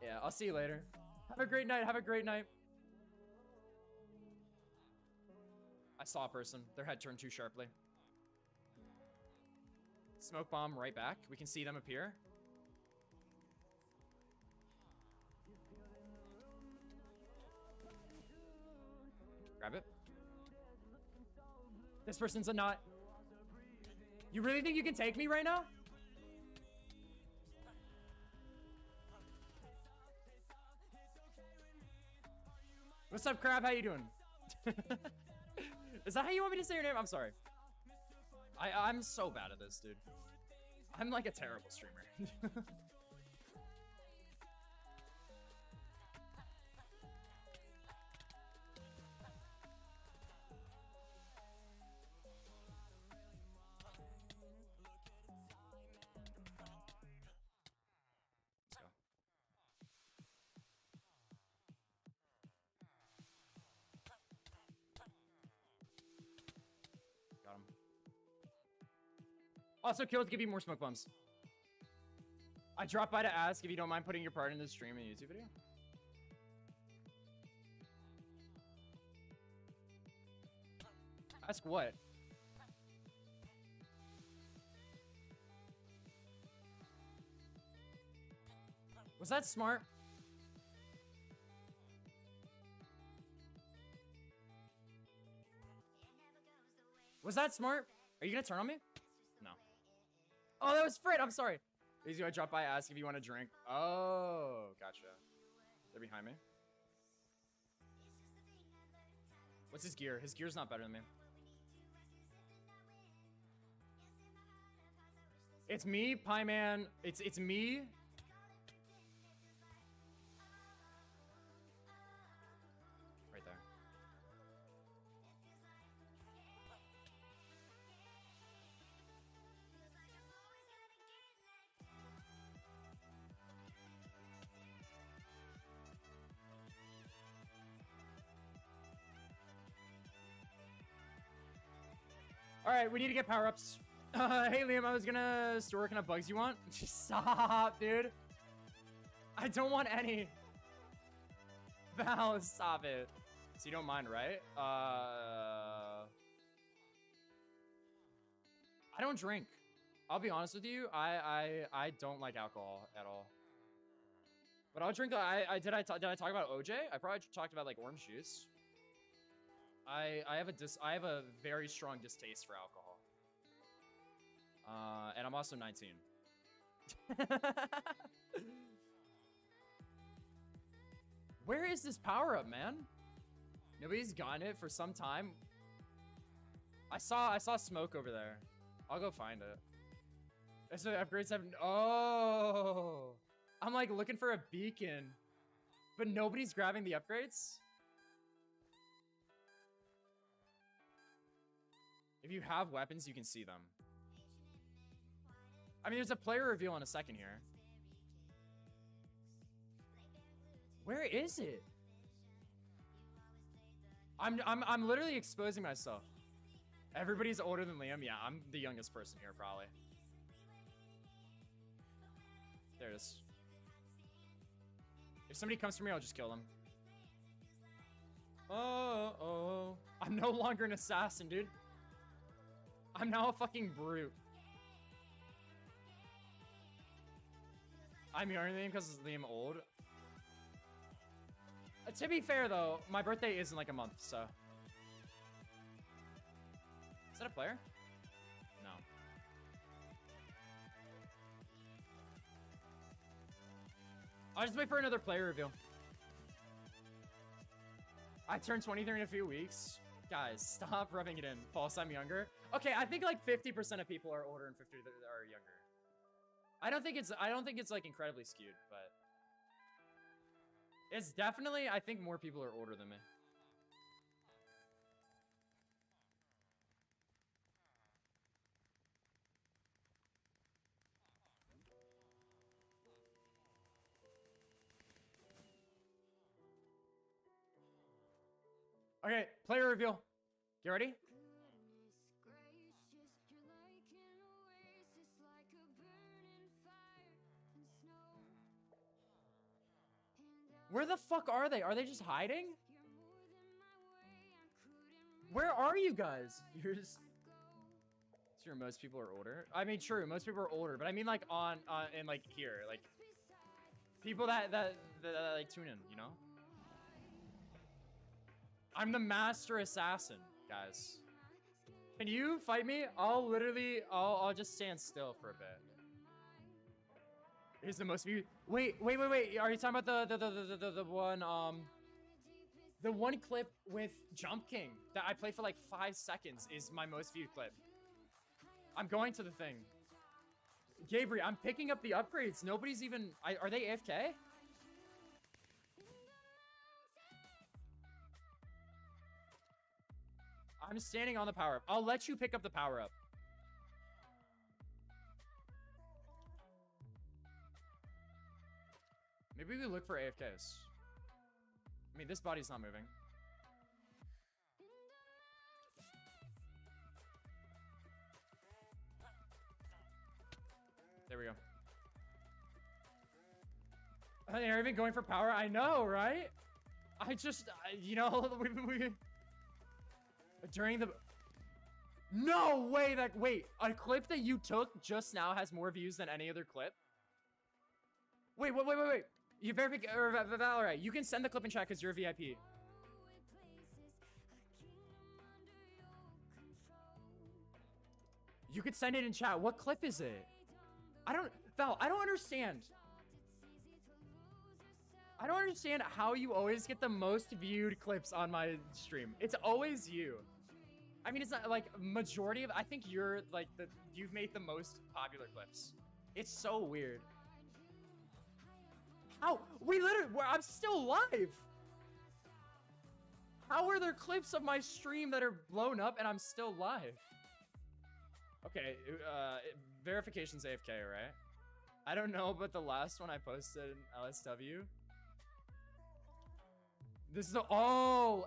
Speaker 4: Yeah, I'll see you later. Have a great night. Have a great night. I saw a person. Their head turned too sharply. Smoke bomb right back. We can see them appear. Grab it. This person's a nut. You really think you can take me right now? What's up, Crab? How you doing? Is that how you want me to say your name? I'm sorry. I'm so bad at this, dude. I'm like a terrible streamer. Let's go. Got him. Also, kills give you more smoke bombs. I dropped by to ask if you don't mind putting your part in this stream and YouTube video. Ask what? Was that smart? Was that smart? Are you gonna turn on me? No. Oh, that was Frit. I'm sorry. He's gonna drop by, ask if you want a drink. Oh, gotcha. They're behind me. What's his gear? His gear's not better than me. It's me, Pie Man. It's me. Right there. right, we need to get power-ups. Hey, Liam, I was gonna store what kind of bugs you want. Just stop, dude. I don't want any. Val, stop it. So you don't mind, right? I don't drink. I'll be honest with you. I don't like alcohol at all. But I'll drink. Did I talk about OJ? I probably talked about like orange juice. I have a very strong distaste for alcohol. And I'm also 19. Where is this power up, man? Nobody's gotten it for some time. I saw smoke over there. I'll go find it. So upgrades have oh. I'm like looking for a beacon, but nobody's grabbing the upgrades. If you have weapons, you can see them. I mean, there's a player reveal in a second here. Where is it? I'm literally exposing myself. Everybody's older than Liam. Yeah, I'm the youngest person here, probably. There it is. If somebody comes for me, I'll just kill them. Oh. I'm no longer an assassin, dude. I'm now a fucking brute. I'm your name because Liam old. To be fair, though, my birthday isn't like a month, so. Is that a player? No. I'll just wait for another player reveal. I turned 23 in a few weeks. Guys, stop rubbing it in. False, I'm younger. Okay, I think like 50% of people are older and 50 are younger. I don't think it's like incredibly skewed, but it's definitely, I think more people are older than me. Okay, player reveal. Get ready? Where the fuck are they? Are they just hiding? Where are you guys? You're just... Sure, most people are older. I mean, true, most people are older, but I mean like on and like here, like people that like tune in, you know? I'm the master assassin, guys. Can you fight me? I'll just stand still for a bit. Here's the most view. Wait. Are you talking about the one clip with Jump King that I played for like 5 seconds is my most viewed clip. I'm going to the thing. Gabriel, I'm picking up the upgrades. Nobody's even... Are they AFK? I'm standing on the power-up. I'll let you pick up the power-up. Maybe we look for AFKs. I mean, this body's not moving. There we go. They're even going for power. I know, right? I just, you know, we during the... No way that... Wait, a clip that you took just now has more views than any other clip? Wait. You Valorant, you can send the clip in chat because you're a VIP. You could send it in chat. What clip is it? Val, I don't understand. I don't understand how you always get the most viewed clips on my stream. It's always you. I mean, it's not like majority of, I think you're like you've made the most popular clips. It's so weird. How? I'm still live. How are there clips of my stream that are blown up and I'm still live? Okay, verification's AFK, right? I don't know, but the last one I posted in LSW. This is LSW.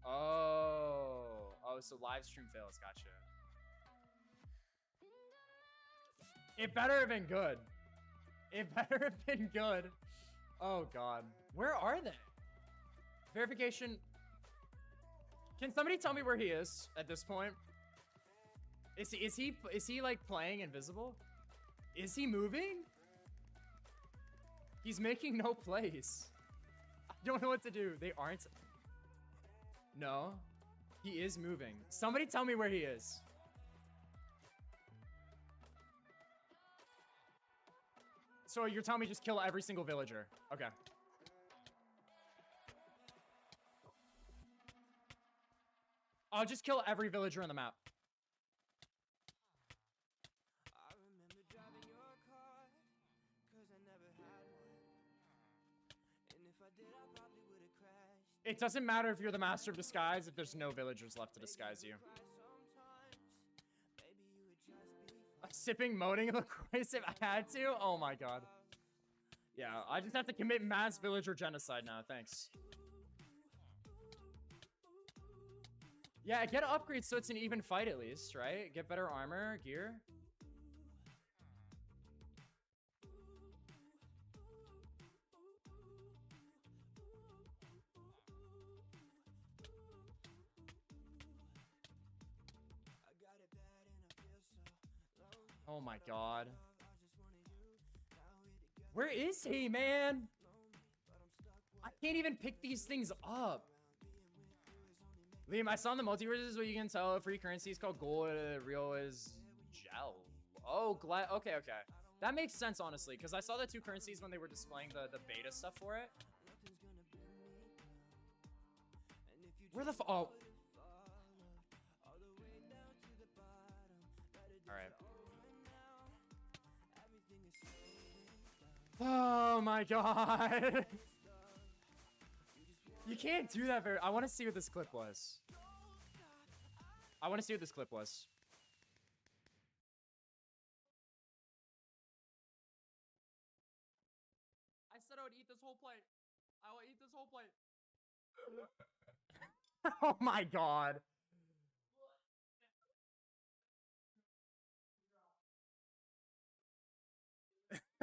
Speaker 4: Oh, Oh, so live stream fails. Gotcha. It better have been good. It better have been good. Oh god. Where are they? Verification. Can somebody tell me where he is at this point? Is he like playing invisible? Is he moving? He's making no plays. I don't know what to do. They aren't. No. He is moving. Somebody tell me where he is. So you're telling me just kill every single villager. Okay. I'll just kill every villager on the map. It doesn't matter if you're the master of disguise if there's no villagers left to disguise you. Sipping moaning LaCroix if I had to? Oh my god. Yeah, I just have to commit mass villager genocide now, thanks. Yeah, get upgrades so it's an even fight at least, right? Get better armor, gear. Oh my god. Where is he, man? I can't even pick these things up. Liam, I saw in the multiverses what you can tell free currency is called gold, real is gel. Oh, glad. Okay, okay. That makes sense, honestly, because I saw the two currencies when they were displaying the beta stuff for it. Where the oh. Alright. Oh my god. You can't do that very. I want to see what this clip was. I want to see what this clip was. I said I would eat this whole plate. I will eat this whole plate. Oh my god.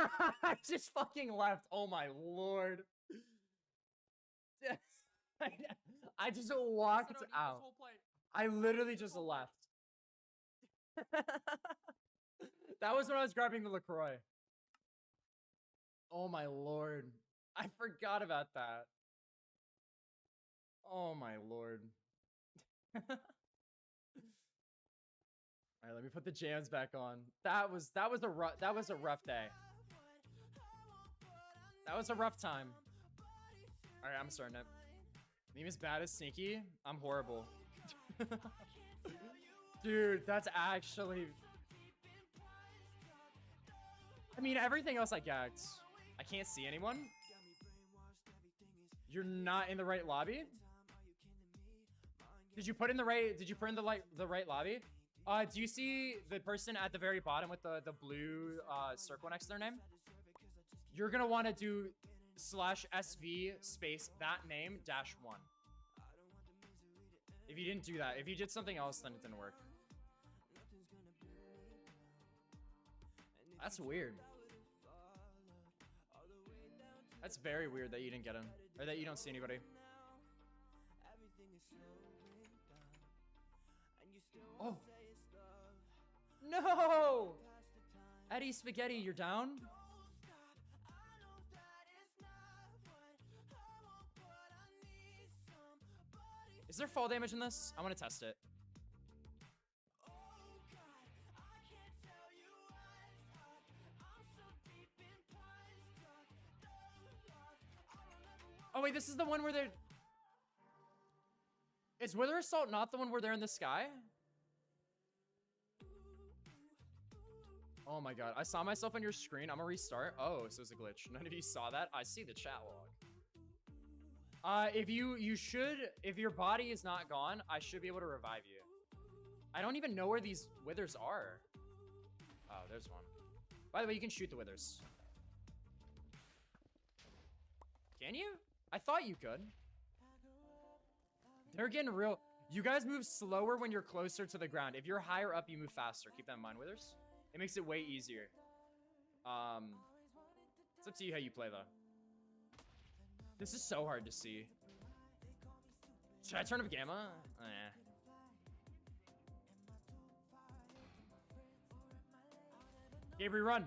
Speaker 4: I just fucking left. Oh my lord. I just walked out. I literally just left. That was when I was grabbing the LaCroix. Oh my lord. I forgot about that. Oh my lord. Alright, let me put the jams back on. That was a rough day. That was a rough time. Alright, I'm starting it. Meme is bad as sneaky. I'm horrible. Dude, that's actually... I mean, everything else I gagged. I can't see anyone. You're not in the right lobby? Did you put in the right lobby? Do you see the person at the very bottom with the blue circle next to their name? You're gonna want to do /SV space that name -1. If you didn't do that, if you did something else, then it didn't work. That's weird. That's very weird that you didn't get him, or that you don't see anybody. Oh. No! Eddie Spaghetti, you're down? Is there fall damage in this? I want to test it. Oh wait, this is the one where they're... Is Wither Assault not the one where they're in the sky? Oh my god, I saw myself on your screen. I'm gonna restart. Oh, so it's a glitch. None of you saw that? I see the chat log. If your body is not gone, I should be able to revive you. I don't even know where these withers are. Oh, there's one. By the way, you can shoot the withers. Can you? I thought you could. They're getting real. You guys move slower when you're closer to the ground. If you're higher up, you move faster. Keep that in mind, Withers. It makes it way easier. It's up to you how you play, though. This is so hard to see. Should I turn up Gamma? Eh. Gabri, run!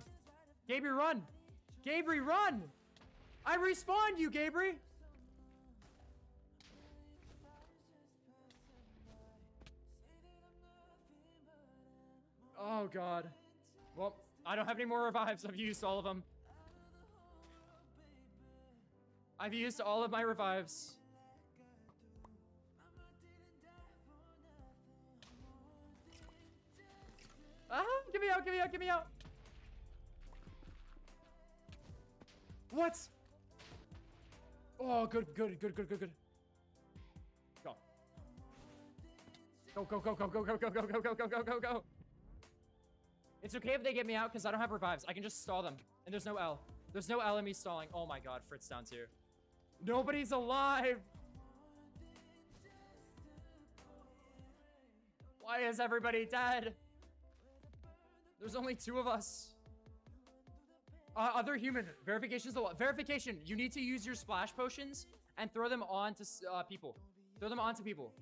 Speaker 4: Gabri, run! Gabri, run! I respawned you, Gabri! Oh, God. Well, I don't have any more revives. I've used all of them. I've used all of my revives. Ah, get me out, get me out, get me out. What? Oh, good, good, good, good, good, good. Go. Go, go, go, go, go, go, go, go, go, go, go, go, go, go. It's okay if they get me out because I don't have revives. I can just stall them. And there's no L. There's no L in me stalling. Oh my God, Fritz down too. Nobody's alive. Why is everybody dead? There's only 2 of us. Other human. Verification's the verification. You need to use your splash potions and throw them onto people. Throw them onto people.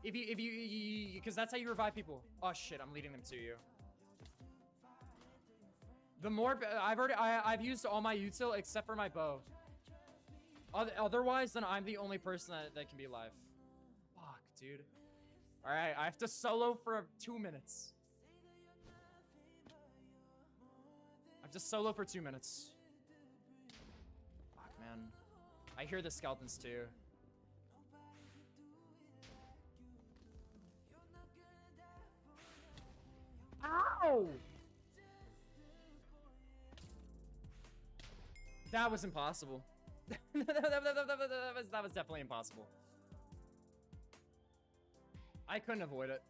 Speaker 4: If you, because that's how you revive people. Oh shit, I'm leading them to you. The more I've used all my util except for my bow. Otherwise, then I'm the only person that can be alive. Fuck, dude. All right, I have to solo for 2 minutes. I have to solo for 2 minutes. Fuck, man. I hear the skeletons too. Ow! That was impossible. that was definitely impossible. I couldn't avoid it.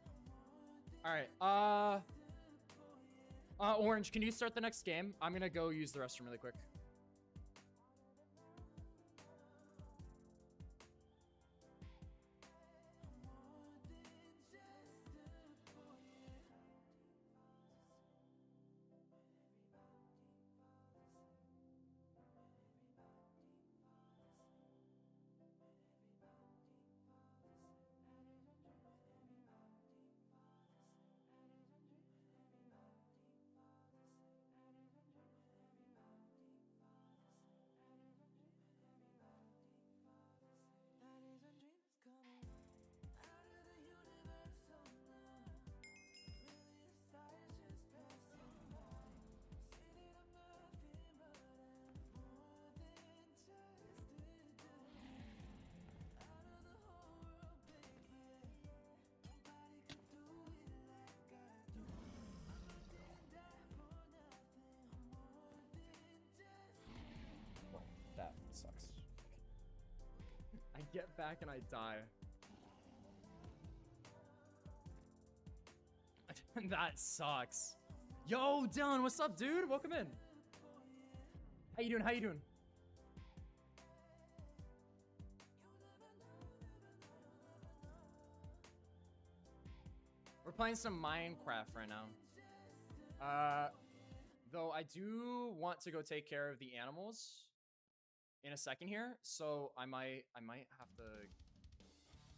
Speaker 4: All right. Orange, can you start the next game? I'm gonna go use the restroom really quick. That sucks. I get back and I die. That sucks. Yo, Dylan, what's up, dude? Welcome in. How you doing? How you doing? We're playing some Minecraft right now. Though I do want to go take care of the animals in a second here, so I might have to.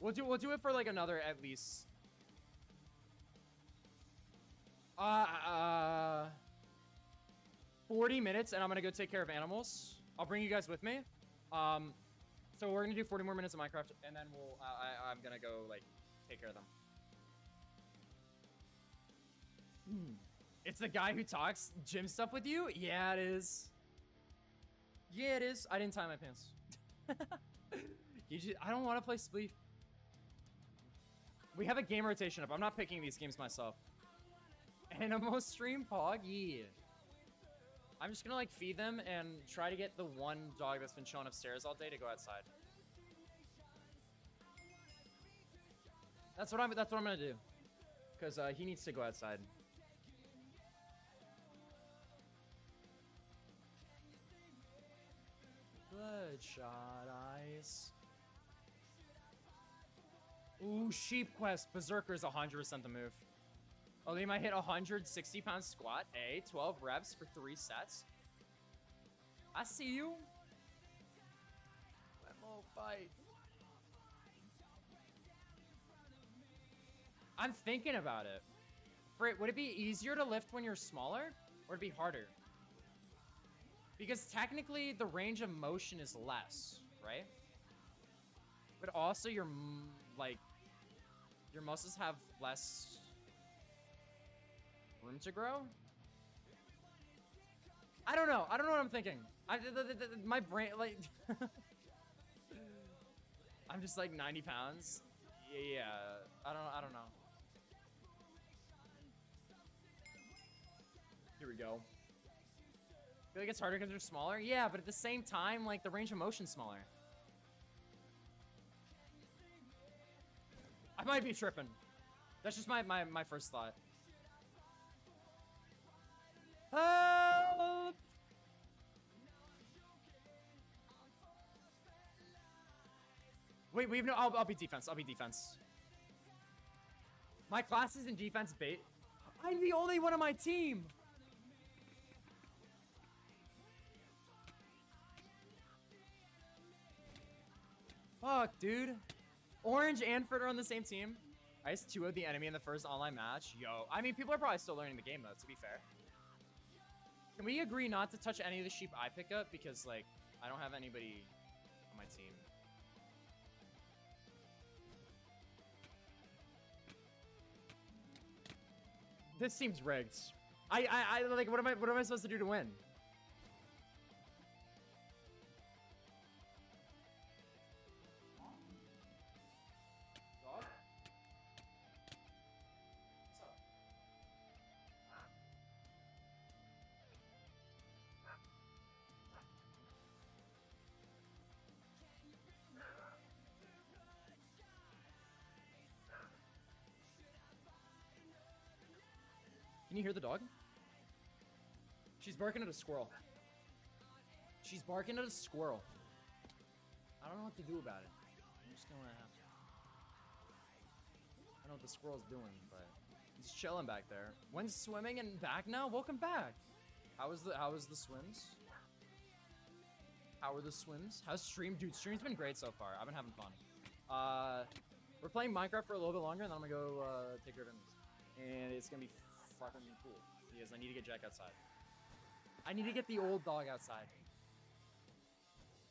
Speaker 4: We'll do it for like another at least. 40 minutes, and I'm gonna go take care of animals. I'll bring you guys with me. So we're gonna do 40 more minutes of Minecraft, and then we'll. I'm gonna go like take care of them. It's the guy who talks gym stuff with you? Yeah, it is. Yeah, it is. I didn't tie my pants. I don't want to play Spleef. We have a game rotation up. I'm not picking these games myself. Animal stream Pog? Yeah. I'm just gonna like feed them and try to get the one dog that's been chilling upstairs all day to go outside. That's what I'm gonna do. Cause he needs to go outside. Bloodshot eyes. Ooh, Sheep Quest. Berserker is 100% the move. Oh, they might hit 160-pound squat. 12 reps for 3 sets. I see you. Lemo fight. I'm thinking about it. Brit, would it be easier to lift when you're smaller? Or would it be harder? Because technically, the range of motion is less, right? But also, your muscles have less room to grow? I don't know. I don't know what I'm thinking. My brain, like... I'm just like 90 pounds. Yeah, I don't know. Here we go. I feel like it's harder because they're smaller. Yeah, but at the same time, like, the range of motion's smaller. I might be tripping. That's just my first thought. Help! Wait, we have no. I'll be defense. I'll be defense. My class is in defense bait. I'm the only one on my team. Fuck, dude. Orange and Frit are on the same team. I just 2-0'd the enemy in the first online match. Yo, I mean, people are probably still learning the game, though, to be fair. Can we agree not to touch any of the sheep I pick up? Because, like, I don't have anybody on my team. This seems rigged. I like, what am I supposed to do to win? Can you hear the dog? She's barking at a squirrel. She's barking at a squirrel. I don't know what to do about it. I'm just gonna have to. I don't know what the squirrel's doing, but he's chilling back there. When's swimming and back now? Welcome back. How was the swims? How are the swims? How's stream? Dude, stream's been great so far. I've been having fun. We're playing Minecraft for a little bit longer, and then I'm gonna go take care of enemies. And it's gonna be fucking cool because I need to get Jack outside. I need to get the old dog outside.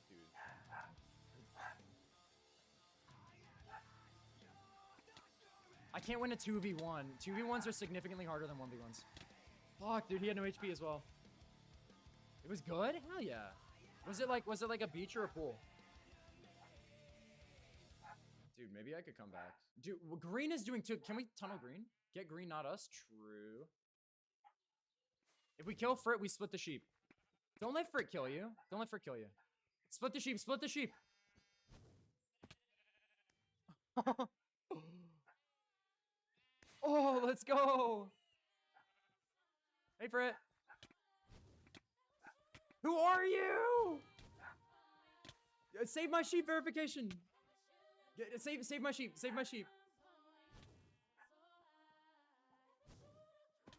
Speaker 4: Dude. I can't win a 2v1. 2v1s are significantly harder than 1v1s. Fuck, dude, he had no HP as well. It was good? Hell yeah. Was it like a beach or a pool? Dude, maybe I could come back. Dude, well, green is doing too. Can we tunnel green? Get green, not us. True. If we kill Frit, we split the sheep. Don't let Frit kill you. Don't let Frit kill you. Split the sheep. Split the sheep. Oh, let's go. Hey, Frit. Who are you? Save my sheep verification. Save my sheep. Save my sheep.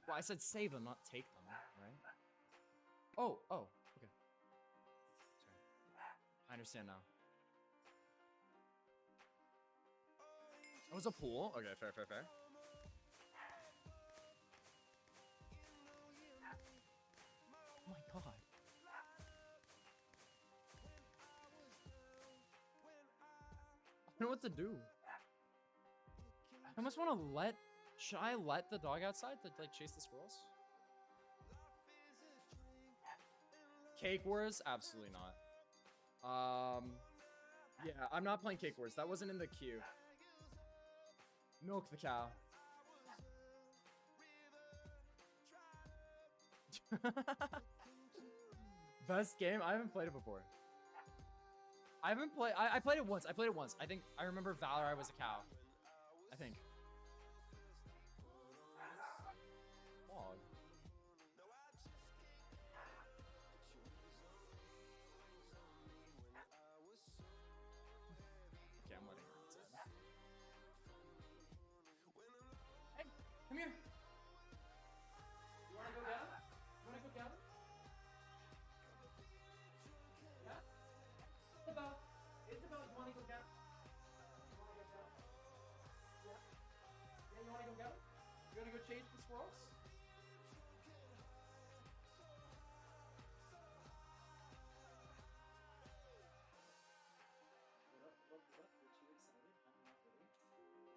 Speaker 4: Well, I said save them, not take them, right? Oh, okay. Sorry. I understand now. It was a pool? Okay, fair. Oh my god. I don't know what to do. I almost want to let... Should I let the dog outside to, like, chase the squirrels? Cake Wars? Absolutely not. Yeah, I'm not playing Cake Wars. That wasn't in the queue. Milk the cow. Best game? I haven't played it before. I played it once. I think I remember Valor, I was a cow. I think. Log. Okay, I'm letting her inside.
Speaker 5: squirrels?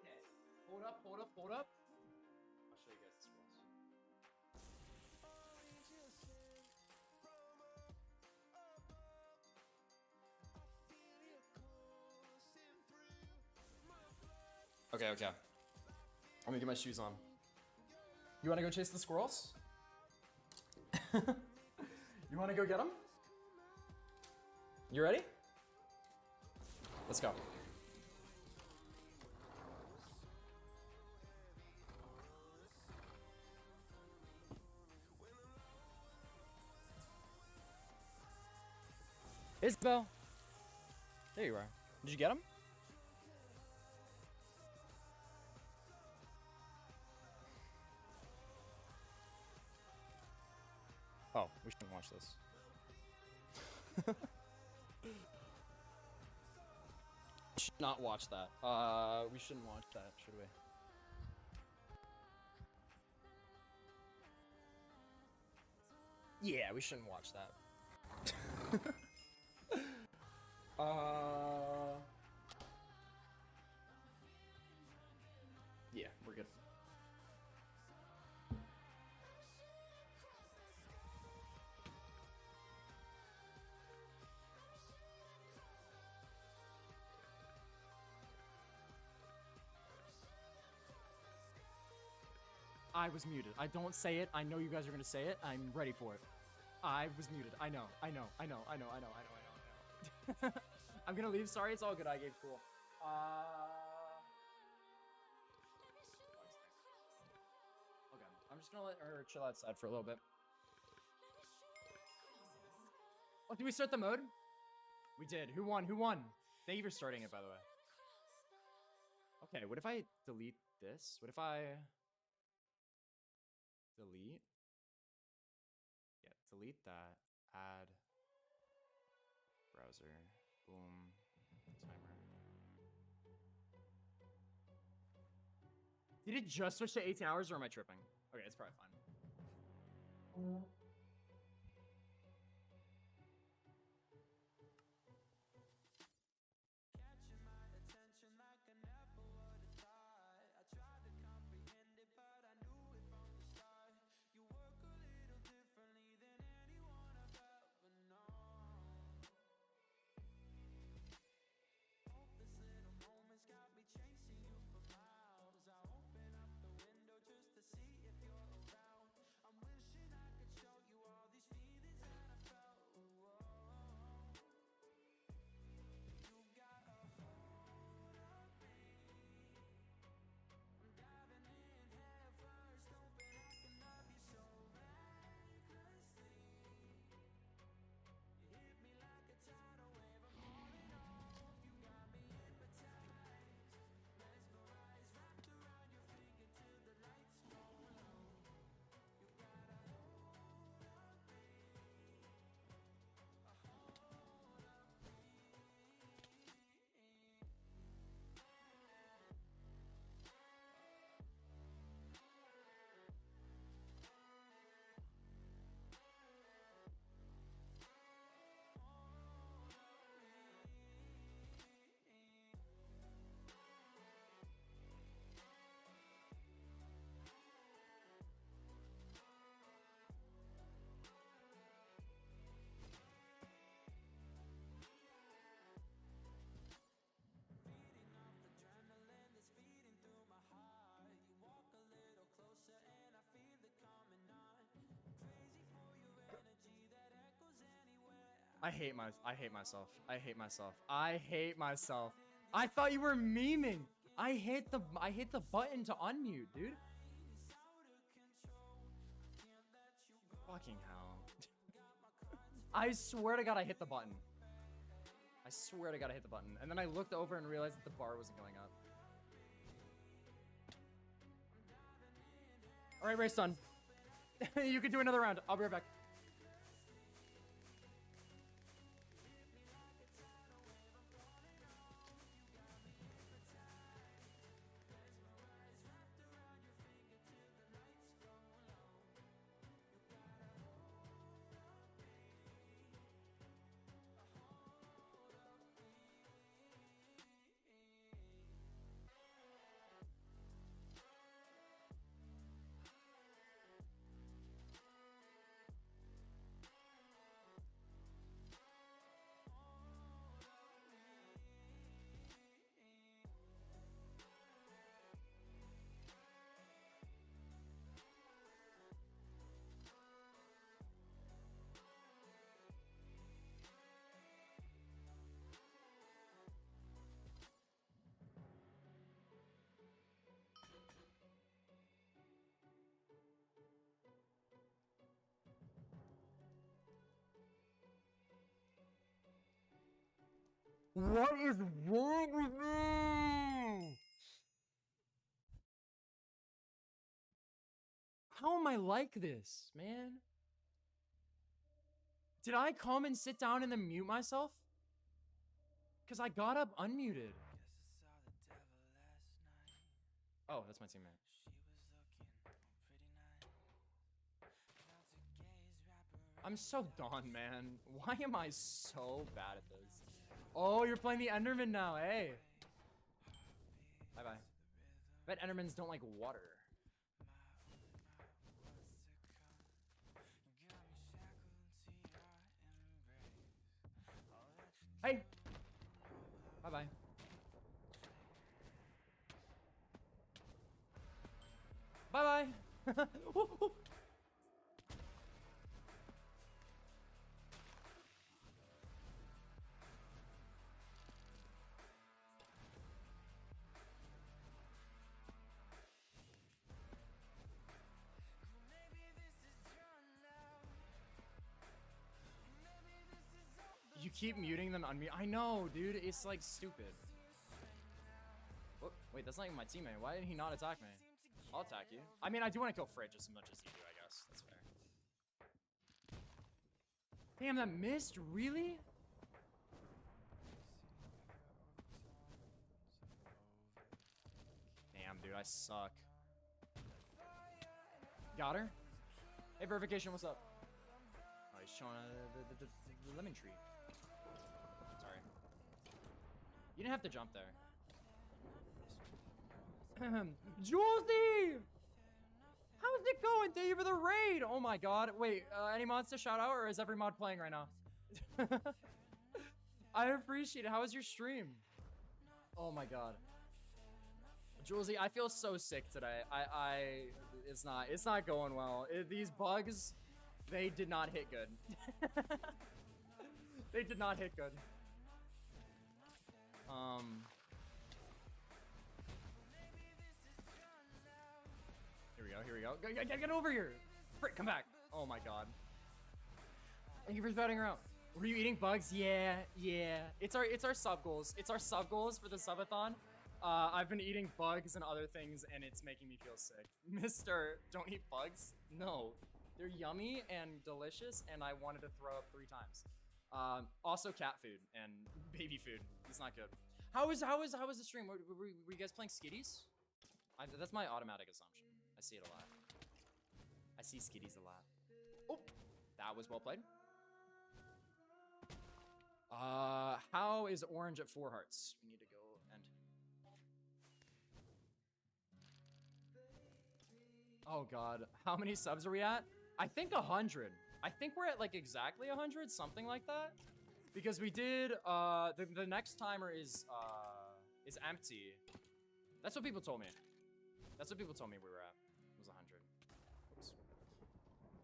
Speaker 4: Okay. Hold up, hold up, hold up. I'll show you guys the scrolls. Okay, okay. I'm gonna get my shoes on. You wanna go chase the squirrels? You wanna go get them? You ready? Let's go. Isabel! There you are. Did you get him? Oh, we shouldn't watch this. Should not watch that. We shouldn't watch that, should we? Yeah, we shouldn't watch that. Yeah, we're good. I was muted. I don't say it. I know you guys are gonna say it. I'm ready for it. I was muted. I know. I'm gonna leave. Sorry, it's all good. I gave cool. Okay, I'm just gonna let her chill outside for a little bit. Oh, did we start the mode? We did. Who won? Who won? Thank you for starting it, by the way. Okay, what if I delete this? What if I delete? Yeah, delete that. Add browser. Boom. Timer. Did it just switch to 18 hours or am I tripping? Okay, it's probably fine. I hate myself. I hate myself. I hate myself. I thought you were memeing. I hit the button to unmute, dude. Fucking hell. I swear to God I hit the button. I swear to God I hit the button. And then I looked over and realized that the bar wasn't going up. Alright, race done. You can do another round. I'll be right back. What is wrong with me? How am I like this, man? Did I come and sit down and then mute myself? Because I got up unmuted. Oh, that's my teammate. I'm so done, man. Why am I so bad at this? Oh, you're playing the Enderman now, hey. Bye-bye. Bet Endermans don't like water. Hey! Bye-bye. Bye-bye! You keep muting them unmute. I know, dude. It's like stupid. Oh, wait, that's not even my teammate. Why did he not attack me? I'll attack you. I mean, I do want to kill Fred just as much as you do, I guess. That's fair. Damn, that missed? Really? Damn, dude, I suck. Got her? Hey, verification, what's up? Oh, he's showing the lemon tree. Sorry. You didn't have to jump there. Julesy! How's it going? Thank you for the raid! Oh my god. Wait, any mods to shout out, or is every mod playing right now? I appreciate it. How was your stream? Oh my god. Julesy, I feel so sick today. It's not going well. These bugs, they did not hit good. They did not hit good. Here we go. Get over here. Frick, come back. Oh my god. Thank you for spouting around. Were you eating bugs? Yeah. It's our sub goals. It's our sub goals for the subathon. I've been eating bugs and other things, and it's making me feel sick. Mister, don't eat bugs. No, they're yummy and delicious, and I wanted to throw up 3 times. Also cat food and baby food. It's not good. How was the stream? Were you guys playing skitties? That's my automatic assumption. I see it a lot. I see skitties a lot. Oh, that was well played. How is orange at 4 hearts? We need to go and... Oh god, how many subs are we at? I think 100. I think we're at like exactly 100, something like that. Because we did, the next timer is empty. That's what people told me. That's what people told me we were at. It was 100. Oops.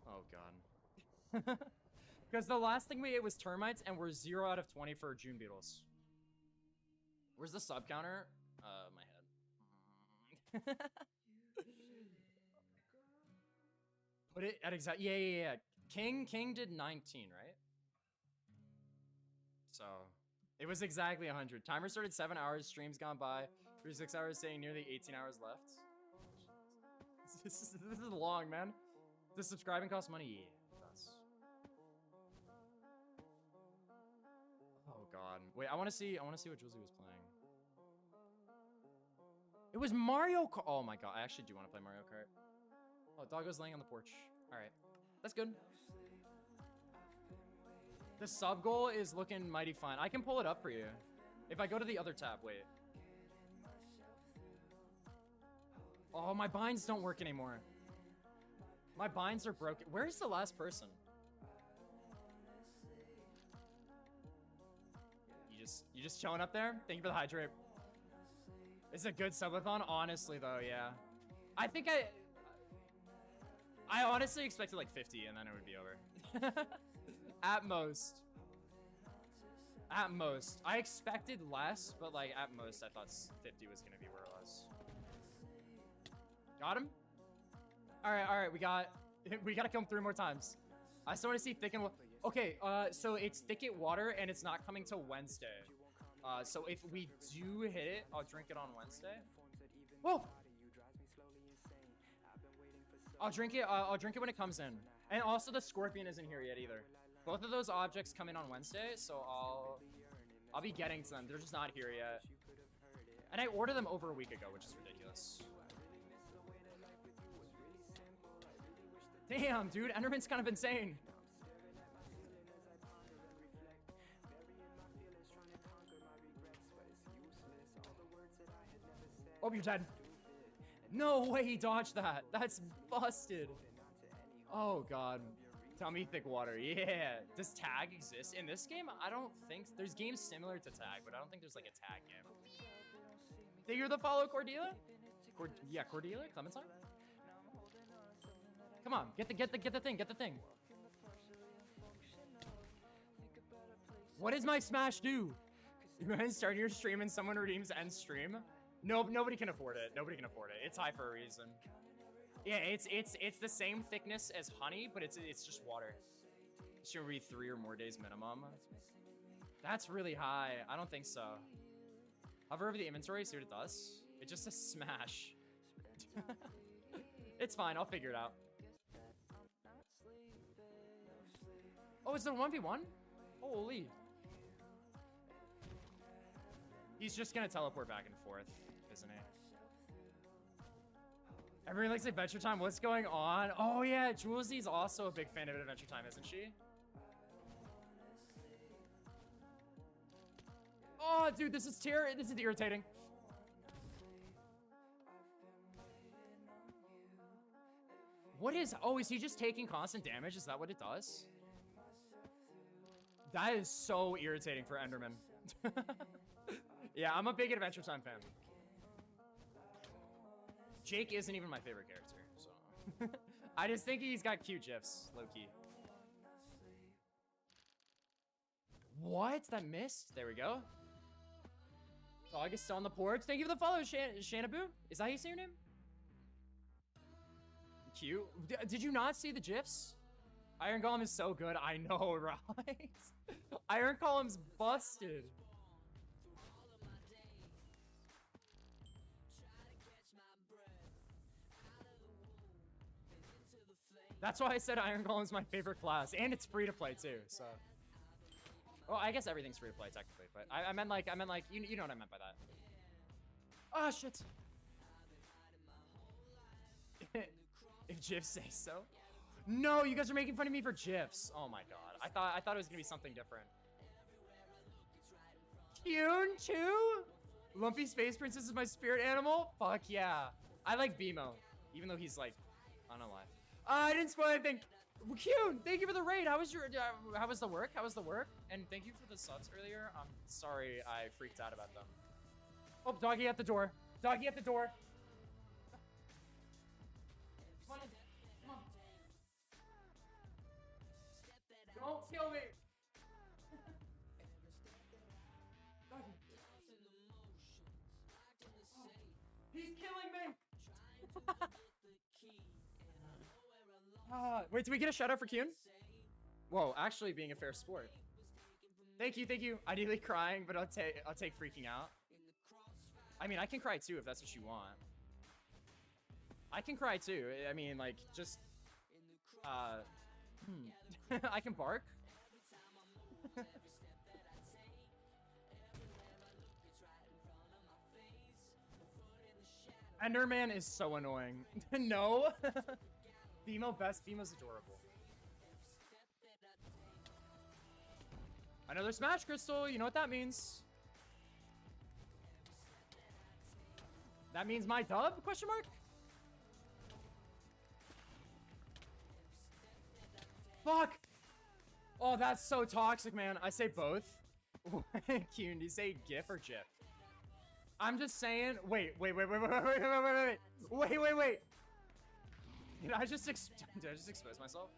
Speaker 4: Oh god. Because the last thing we ate was termites, and we're 0 out of 20 for June beetles. Where's the sub counter? My head. Put it at exact. Yeah. King did 19, right? So it was exactly 100. Timer started 7 hours. Streams gone by. 36 hours, saying nearly 18 hours left. This is long, man. Does subscribing cost money? Yeah, it does. Oh god. Wait, I want to see what Julesy was playing. It was Mario Kart. Oh my god, I actually do want to play Mario Kart. Oh, Doggo's laying on the porch. All right, that's good. The sub goal is looking mighty fine. I can pull it up for you. If I go to the other tab, wait. Oh, my binds don't work anymore. My binds are broken. Where's the last person? You just chilling up there? Thank you for the hydrate. It's a good subathon, honestly though, yeah. I think I honestly expected like 50 and then it would be over. At most. At most. I expected less, but like at most I thought 50 was gonna be where it was. Got him? Alright, we gotta come 3 more times. I still wanna see thick and okay, so it's thicket water and it's not coming till Wednesday. So if we do hit it, I'll drink it on Wednesday. Whoa! I'll drink it. I'll drink it when it comes in. And also, the scorpion isn't here yet either. Both of those objects come in on Wednesday, so I'll be getting to them. They're just not here yet. And I ordered them over a week ago, which is ridiculous. Damn, dude, Enderman's kind of insane. Oh, you're dead. No way he dodged that. That's busted. Oh, God. Tell me thick water. Yeah. Does tag exist in this game? I don't think. There's games similar to tag, but I don't think there's like a tag game. Think you're the follow Cordelia? Yeah, Cordelia? Clementine? Come on, get the thing. What does my smash do? You guys start your stream and someone redeems end stream? Nope, nobody can afford it. Nobody can afford it. It's high for a reason. Yeah, it's the same thickness as honey, but it's just water. It should be 3 or more days minimum. That's really high. I don't think so. Hover over the inventory, see what it does. It just says smash. It's fine, I'll figure it out. Oh, is it a 1v1? Holy. He's just gonna teleport back and forth, isn't he? Everyone likes Adventure Time. What's going on? Oh yeah, Julesie's also a big fan of Adventure Time, isn't she? Oh, dude, this is irritating. What is... Oh, is he just taking constant damage? Is that what it does? That is so irritating for Enderman. Yeah, I'm a big Adventure Time fan. Jake isn't even my favorite character, so... I just think he's got cute gifs, low-key. What? That missed? There we go. Dog is still on the porch. Thank you for the follow, Shanaboo. Is that how you say your name? Cute. Did you not see the GIFs? Iron Golem is so good. I know, right? Iron Golem's busted. That's why I said Iron Golem's my favorite class, and it's free to play too. So, well, I guess everything's free to play technically, but I meant like, you know what I meant by that. Oh shit! If GIFs say so. No, you guys are making fun of me for GIFs. Oh my god, I thought it was gonna be something different. Kyun too? Lumpy Space Princess is my spirit animal. Fuck yeah, I like BMO, even though he's like, I don't know why. I didn't spoil anything. Kyun, thank you for the raid. How was the work? How was the work? And thank you for the subs earlier. I'm sorry I freaked out about them. Oh, doggy at the door. Doggy at the door. Come on in. Come on. Don't kill me. Doggy. Oh, he's killing me. Wait, did we get a shout out for Kyun? Whoa, actually being a fair sport. Thank you, thank you. Ideally crying, but I'll take freaking out. I mean, I can cry too if that's what you want. I can cry too. I mean, like, just I can bark. Enderman is so annoying. No. BMO best. BMO's adorable. Another Smash Crystal. You know what that means? That means my dub? Question mark? Fuck! Oh, that's so toxic, man. I say both. Kyun, do you say GIF or GIF? I'm just saying. Wait. Did I just expose myself?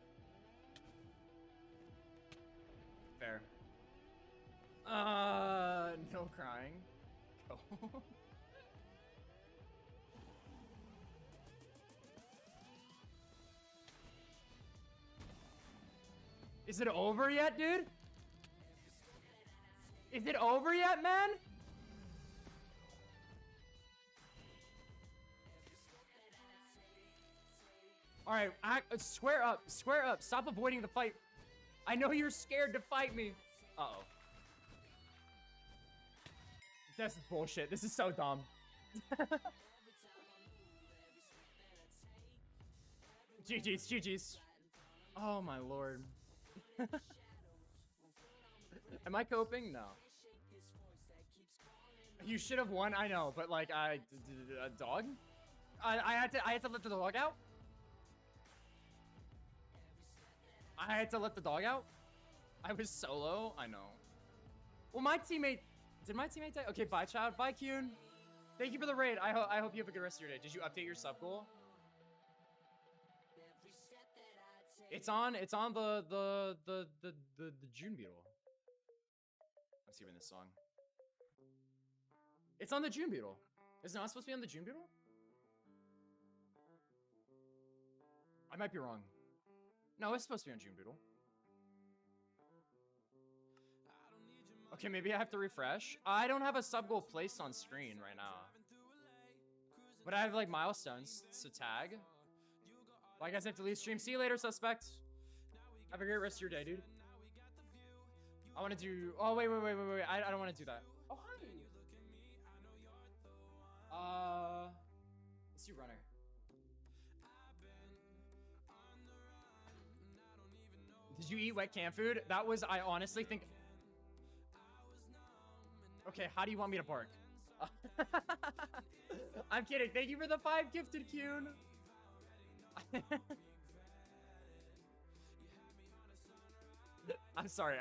Speaker 4: Fair. No crying. Go. Is it over yet, dude? Is it over yet, man? All right, square up, square up. Stop avoiding the fight. I know you're scared to fight me. Uh-oh. That's bullshit. This is so dumb. GG's, GG's. Oh my lord. Am I coping? No. You should have won, I know, but like, a dog? I had to let the dog out? I had to let the dog out? I was solo? I know. Well, my teammate... Did my teammate die? Okay, bye, child. Bye, Kyun. Thank you for the raid. I hope you have a good rest of your day. Did you update your sub goal? It's on the June Beetle. I'm skipping this song. It's on the June Beetle. Is it not supposed to be on the June Beetle? I might be wrong. No, it's supposed to be on June Beetle. Okay, maybe I have to refresh. I don't have a sub goal placed on screen right now. But I have like milestones to tag. Well, I guess I have to leave stream. See you later, suspect. Have a great rest of your day, dude. I want to do... Oh, wait. I don't want to do that. Oh, hi. Let's do runner. Did you eat wet canned food? That was... I honestly think... Okay, how do you want me to bark? I'm kidding. Thank you for the 5 gifted, Kyun. I'm sorry.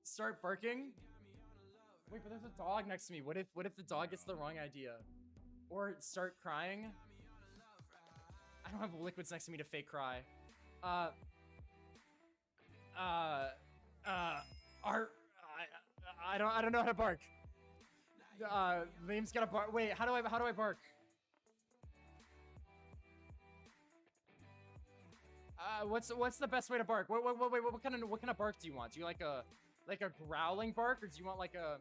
Speaker 4: Start barking? Wait, but there's a dog next to me. What if the dog gets the wrong idea? Or start crying? I don't have liquids next to me to fake cry. I don't know how to bark. Liam's gotta bark. Wait, how do I bark? What's the best way to bark? What kind of bark do you want? Do you like a growling bark, or do you want like a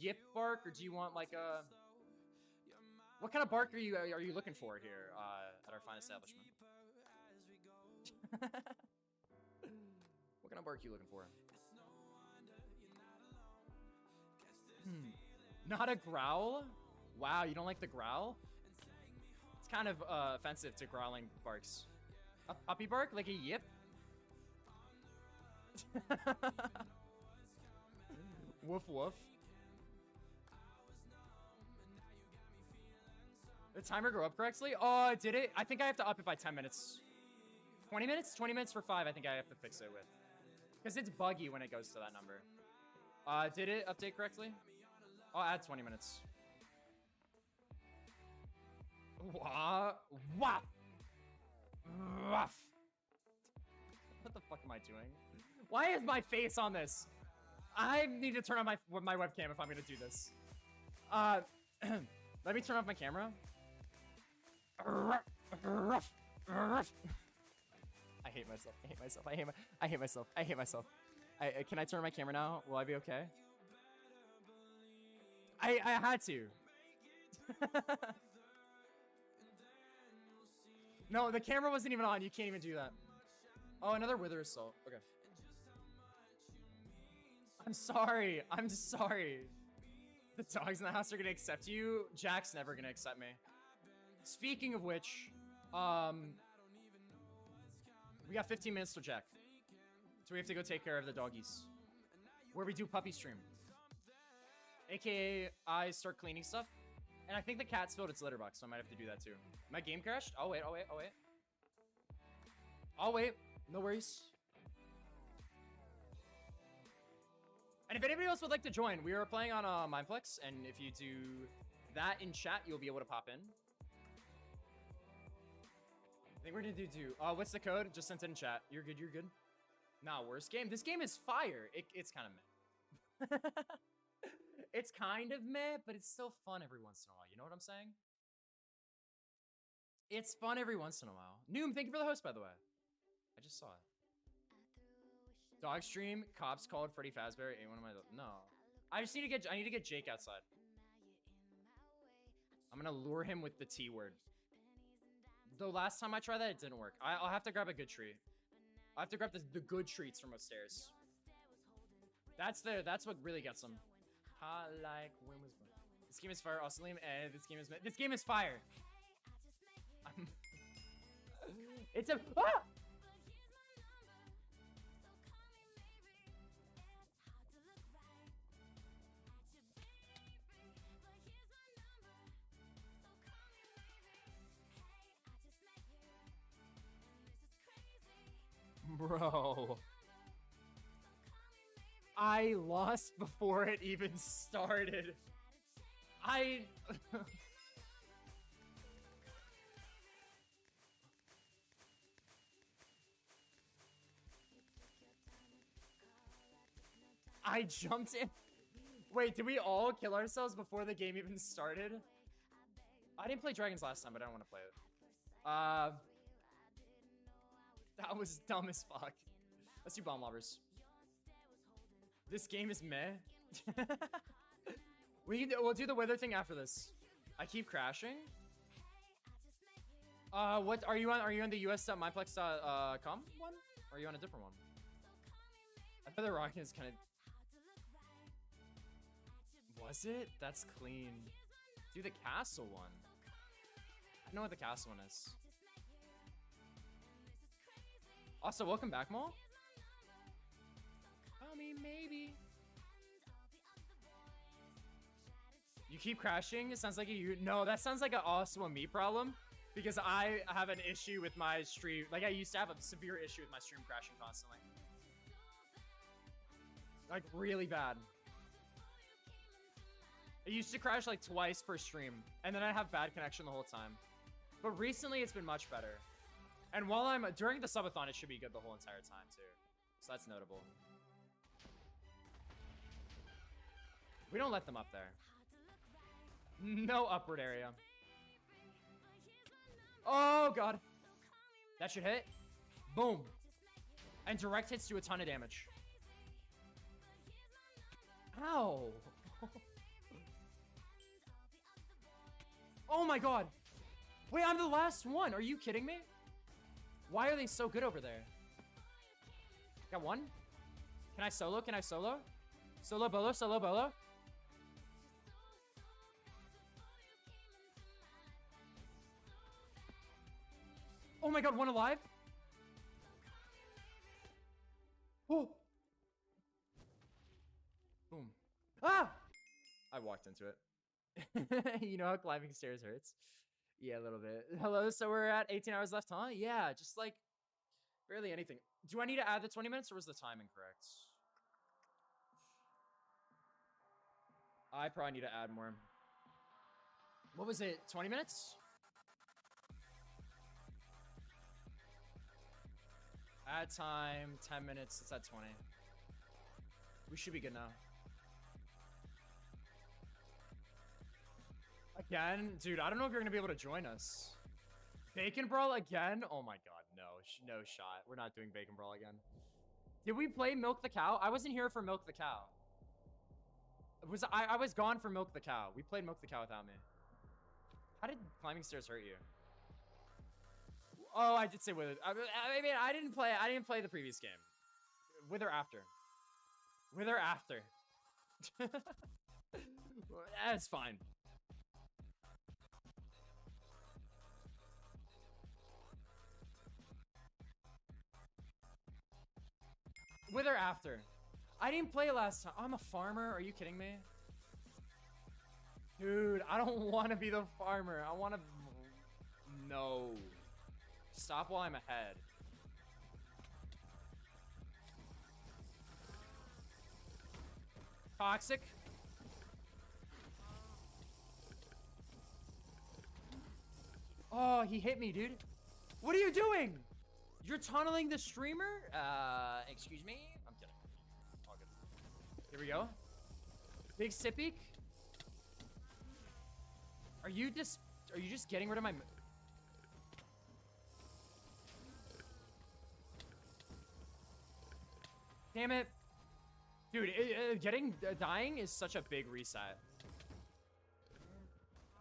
Speaker 4: yip bark, or do you want like a... What kind of bark are you looking for here at our fine establishment? What kind of bark are you looking for? Not a growl? Wow, you don't like the growl? It's kind of offensive to growling barks. A puppy bark? Like a yip? Woof woof. The timer go up correctly? Oh, did it? I think I have to up it by 10 minutes. 20 minutes? 20 minutes for 5, I think I have to fix it with. Because it's buggy when it goes to that number. Did it update correctly? I'll add 20 minutes. What the fuck am I doing? Why is my face on this? I need to turn on my webcam if I'm gonna do this. Let me turn off my camera. I hate myself. Can I turn my camera now? Will I be okay? I had to. No, the camera wasn't even on. You can't even do that. Oh, another wither assault. Okay. I'm sorry. The dogs in the house are gonna accept you. Jack's never gonna accept me. Speaking of which, we got 15 minutes till Jack. So we have to go take care of the doggies. Where we do puppy stream. AKA, I start cleaning stuff. And I think the cat spilled its litter box, so I might have to do that too. My game crashed? Oh wait. No worries. And if anybody else would like to join, we are playing on Mineplex, and if you do that in chat, you'll be able to pop in. I think we're gonna do what's the code? Just sent it in chat. You're good. Nah, worst game. This game is fire. It's kind of meh. It's kind of meh, but it's still fun every once in a while. You know what I'm saying? It's fun every once in a while. Noom, thank you for the host, by the way. I just saw it. Dog stream, cops called Freddy Fazbear. Ain't one of my no. I need to get Jake outside. I'm gonna lure him with the T word. The last time I tried that, it didn't work. I'll have to grab a good treat. I have to grab the good treats from upstairs. That's what really gets them. Like when was this game is fire? Also, Liam, this game is fire. It's a ah! Bro. I lost before it even started. I jumped in. Wait, did we all kill ourselves before the game even started? I didn't play Dragons last time, but I don't want to play it. That was dumb as fuck. Let's do bomb lobbers. This game is meh. We'll do the weather thing after this. I keep crashing. What are you on? Are you on the us.myplex.com one? Or are you on a different one? I thought the rocket is kind of. Was it? That's clean. Do the castle one. I know what the castle one is. Also, welcome back, Maul. I mean, maybe. You keep crashing? It sounds like no, that sounds like an also a me problem. Because I have an issue with my stream. Like, I used to have a severe issue with my stream crashing constantly. Like, really bad. It used to crash like twice per stream. And then I'd have bad connection the whole time. But recently, it's been much better. And while I'm during the subathon, it should be good the whole entire time too. So that's notable. We don't let them up there. No upward area. Oh god. That should hit. Boom. And direct hits do a ton of damage. Ow. Oh my god. Wait, I'm the last one. Are you kidding me? Why are they so good over there? Got one. Can I solo? Can I solo? Solo bolo, solo bolo. Oh my god, one alive. Oh. Boom. Ah! I walked into it. You know how climbing stairs hurts? Yeah, a little bit. Hello, so we're at 18 hours left, huh? Yeah, just like barely anything. Do I need to add the 20 minutes or was the time incorrect? I probably need to add more. What was it? 20 minutes? Add time, 10 minutes. It's at 20. We should be good now. Again? Dude, I don't know if you're going to be able to join us. Bacon Brawl again? Oh my god, no. No shot. We're not doing Bacon Brawl again. Did we play Milk the Cow? I wasn't here for Milk the Cow. I was gone for Milk the Cow. We played Milk the Cow without me. How did climbing stairs hurt you? Oh, I did say Wither. I mean, I didn't play the previous game. With or after? With or after? That's fine. With or after? I didn't play last time. I'm a farmer. Are you kidding me? Dude, I don't want to be the farmer. I want to... No. Stop while I'm ahead. Toxic. Oh, he hit me, dude. What are you doing? You're tunneling the streamer? Excuse me? I'm kidding. All good. Here we go. Big Sippy. Are you just getting rid of my... Damn it. Dude, dying is such a big reset.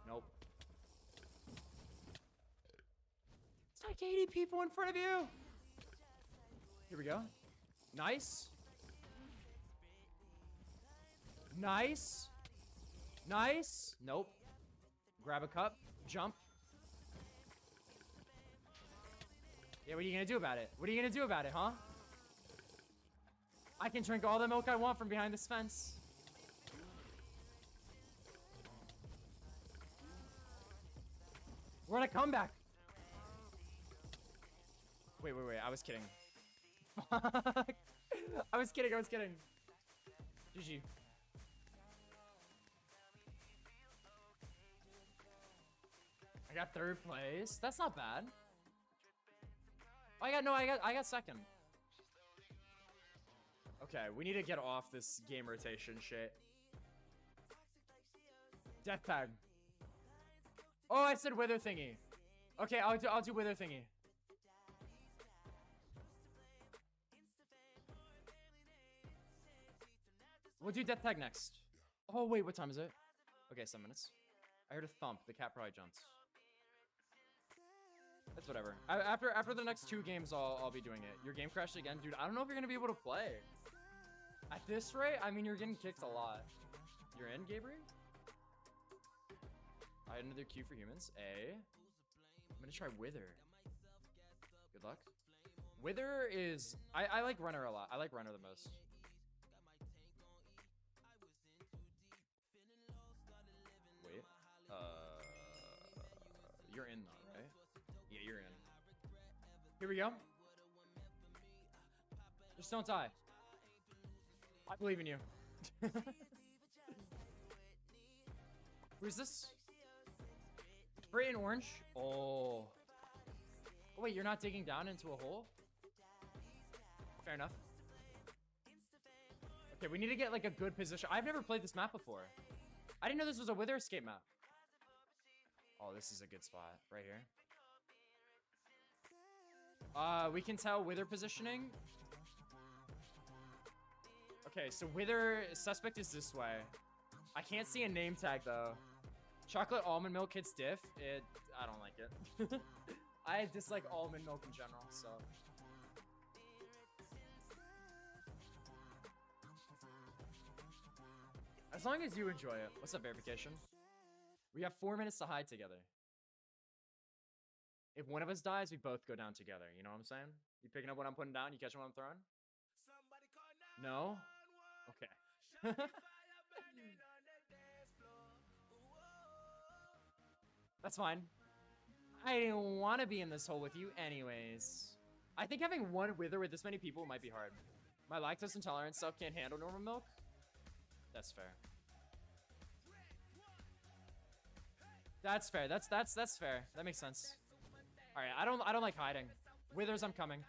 Speaker 4: Nope. It's like 80 people in front of you. Here we go. Nice. Nice. Nice. Nope. Grab a cup. Jump. Yeah, what are you gonna do about it? What are you gonna do about it, huh? I can drink all the milk I want from behind this fence. We're on a comeback. Wait. I was kidding. Fuck. I was kidding. GG. I got 3rd place. That's not bad. I got 2nd. Okay, we need to get off this game rotation shit. Death tag. Oh, I said wither thingy. Okay, I'll do wither thingy. We'll do death tag next. Oh wait, what time is it? Okay, 7 minutes. I heard a thump. The cat probably jumps. That's whatever. After the next 2 games, I'll be doing it. Your game crashed again, dude. I don't know if you're gonna be able to play. At this rate, I mean, you're getting kicked a lot. You're in, Gabriel? I had another Q for humans. A. I'm gonna try Wither. Good luck. Wither is... I like Runner a lot. I like Runner the most. Wait. You're in though, right? Yeah, you're in. Here we go. Just don't die. I believe in you. Who's this? Spray and orange. Oh. Oh, wait, you're not digging down into a hole? Fair enough. Okay, we need to get like a good position. I've never played this map before. I didn't know this was a Wither escape map. Oh, this is a good spot right here. We can tell Wither positioning. Okay, so Wither suspect is this way. I can't see a name tag though. Chocolate almond milk hits diff. I don't like it. I dislike almond milk in general, so. As long as you enjoy it. What's up, verification? We have 4 minutes to hide together. If one of us dies, we both go down together. You know what I'm saying? You picking up what I'm putting down? You catching what I'm throwing? No? Okay. That's fine. I didn't want to be in this hole with you anyways. I think having one Wither with this many people might be hard. My lactose intolerant stuff can't handle normal milk. That's fair. That's fair. That's fair. That makes sense. All right, I don't like hiding. Withers, I'm coming.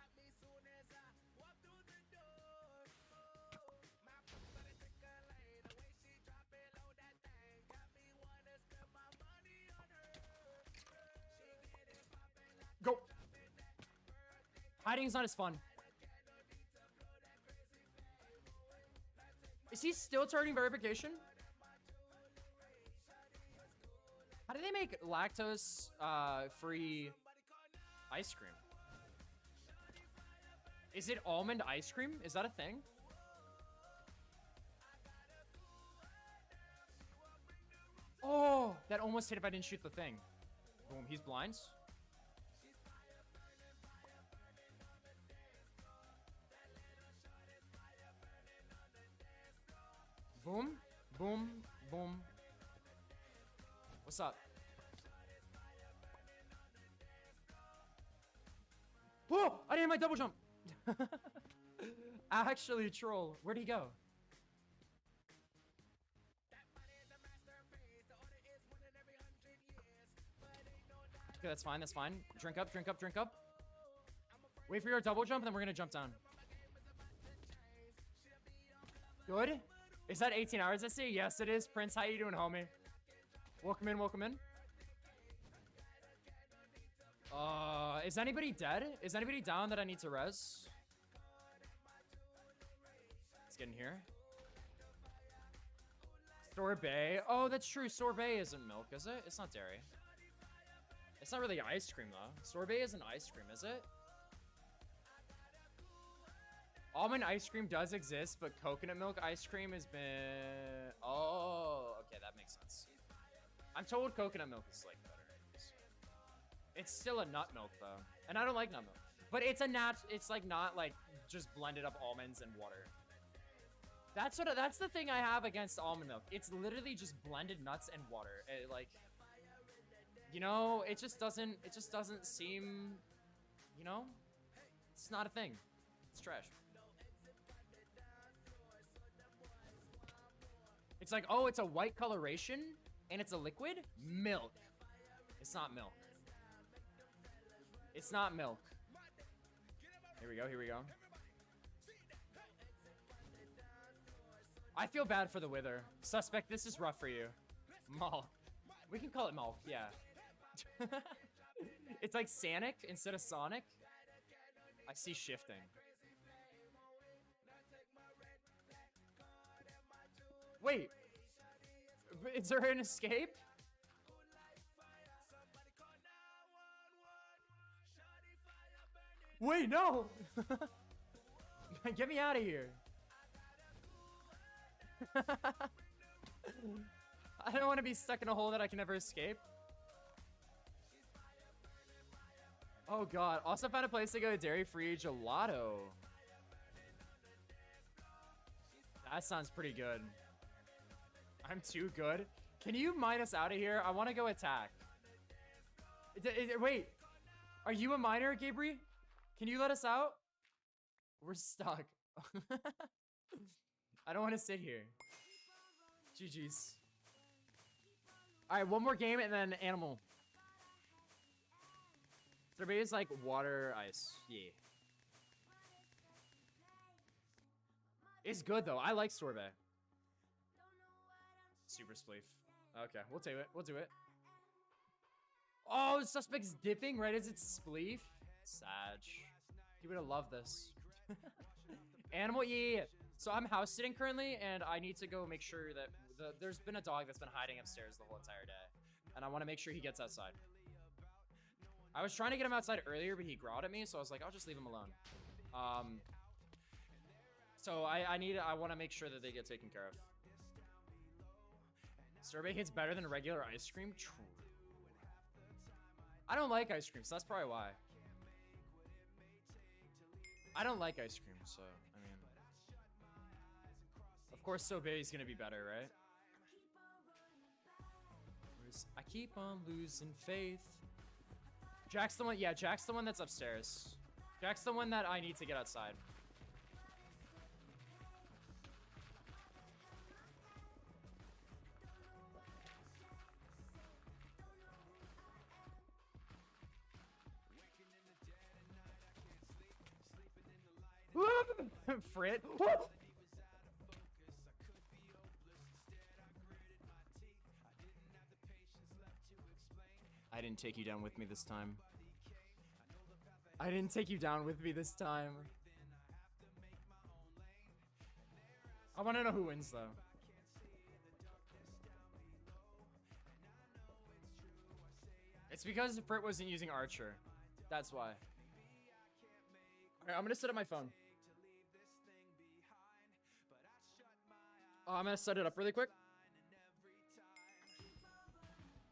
Speaker 4: Go. Hiding is not as fun. Is he still turning verification? How do they make lactose free ice cream? Is it almond ice cream? Is that a thing? Oh, that almost hit if I didn't shoot the thing. Boom, he's blind. Boom, boom, boom. What's up? Whoa! I didn't hit my double jump! Actually, troll. Where'd he go? Okay, that's fine, that's fine. Drink up, drink up, drink up. Wait for your double jump, and then we're gonna jump down. Good. Is that 18 hours I see? Yes, it is. Prince, how you doing, homie? Welcome in, welcome in. Is anybody dead? Is anybody down that I need to res? in here. Sorbet. Oh, that's true. Sorbet isn't milk, is it? It's not dairy. It's not really ice cream, though. Sorbet isn't ice cream, is it? Almond ice cream does exist, but coconut milk ice cream has been... Oh, okay, that makes sense. I'm told coconut milk is, like, better. It's still a nut milk, though. And I don't like nut milk. But it's it's, like, not, like, just blended up almonds and water. That's the thing I have against almond milk. It's literally just blended nuts and water. Like, you know, it just doesn't seem, you know, it's not a thing. It's trash. It's like, oh, it's a white coloration and it's a liquid? Milk. It's not milk. It's not milk. Here we go, here we go. I feel bad for the Wither. Suspect, this is rough for you. Malk. We can call it Malk, yeah. It's like Sonic instead of Sonic. I see shifting. Wait. Is there an escape? Wait, no! Get me out of here. I don't want to be stuck in a hole that I can never escape. Oh god. Also found a place to go to dairy-free gelato. That sounds pretty good. I'm too good. Can you mine us out of here? I want to go attack. Wait. Are you a miner, Gabriel? Can you let us out? We're stuck. I don't want to sit here. GG's. Alright, one more game and then animal. Sorbet is like water ice. Yeah. It's good though. I like sorbet. Super spleef. Okay, we'll take it. We'll do it. Oh, the suspect's dipping right as it's spleef. Sag. You would have loved this. Animal, yeah. So I'm house sitting currently, and I need to go make sure that there's been a dog that's been hiding upstairs the whole entire day, and I want to make sure he gets outside. I was trying to get him outside earlier, but he growled at me, so I was like, I'll just leave him alone. So I want to make sure that they get taken care of. Sorbet hits better than regular ice cream. True. I don't like ice cream, so that's probably why. I don't like ice cream, so I mean, of course, Sorbet's gonna be better, right? I keep on losing faith. Jack's the one. Yeah, Jack's the one that's upstairs. Jack's the one that I need to get outside. Frit. I didn't take you down with me this time. I didn't take you down with me this time. I want to know who wins though. It's because Frit wasn't using Archer. That's why. Alright, I'm gonna set up my phone. Oh, I'm gonna set it up really quick.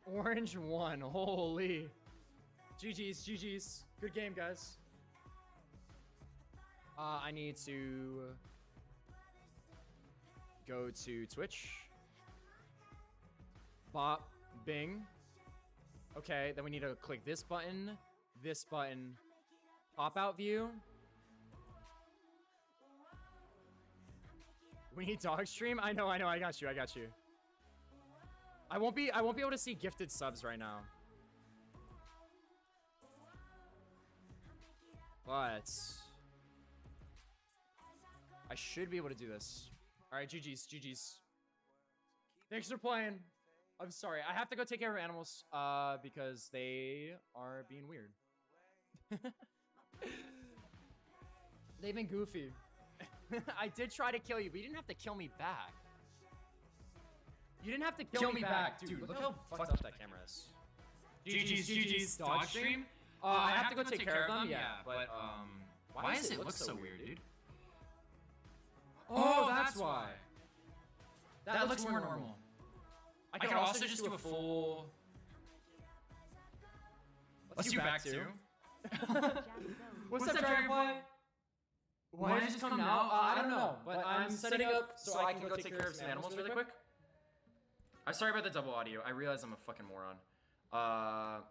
Speaker 4: Orange won. Holy. GG's, GG's. Good game, guys. I need to go to Twitch. Bop. Bing. Okay, then we need to click this button. Pop out view. We need dog stream? I know, I got you. I won't be able to see gifted subs right now. But I should be able to do this. Alright, GG's, GG's. Thanks for playing. I'm sorry. I have to go take care of animals because they are being weird. They've been goofy. I did try to kill you, but you didn't have to kill me back. You didn't have to kill me back, dude. Look how fucked up that camera is. GG's dog stream. I have to go take care of them. Yeah, but why does it look so weird, dude? Oh, that's why. That looks more normal. I could also just do a full. Let's do back two. What's up, Dragonfly? Why did it just come now? I don't know, but I'm setting up so I can go take care of some animals really quick. I'm sorry about the double audio. I realize I'm a fucking moron. I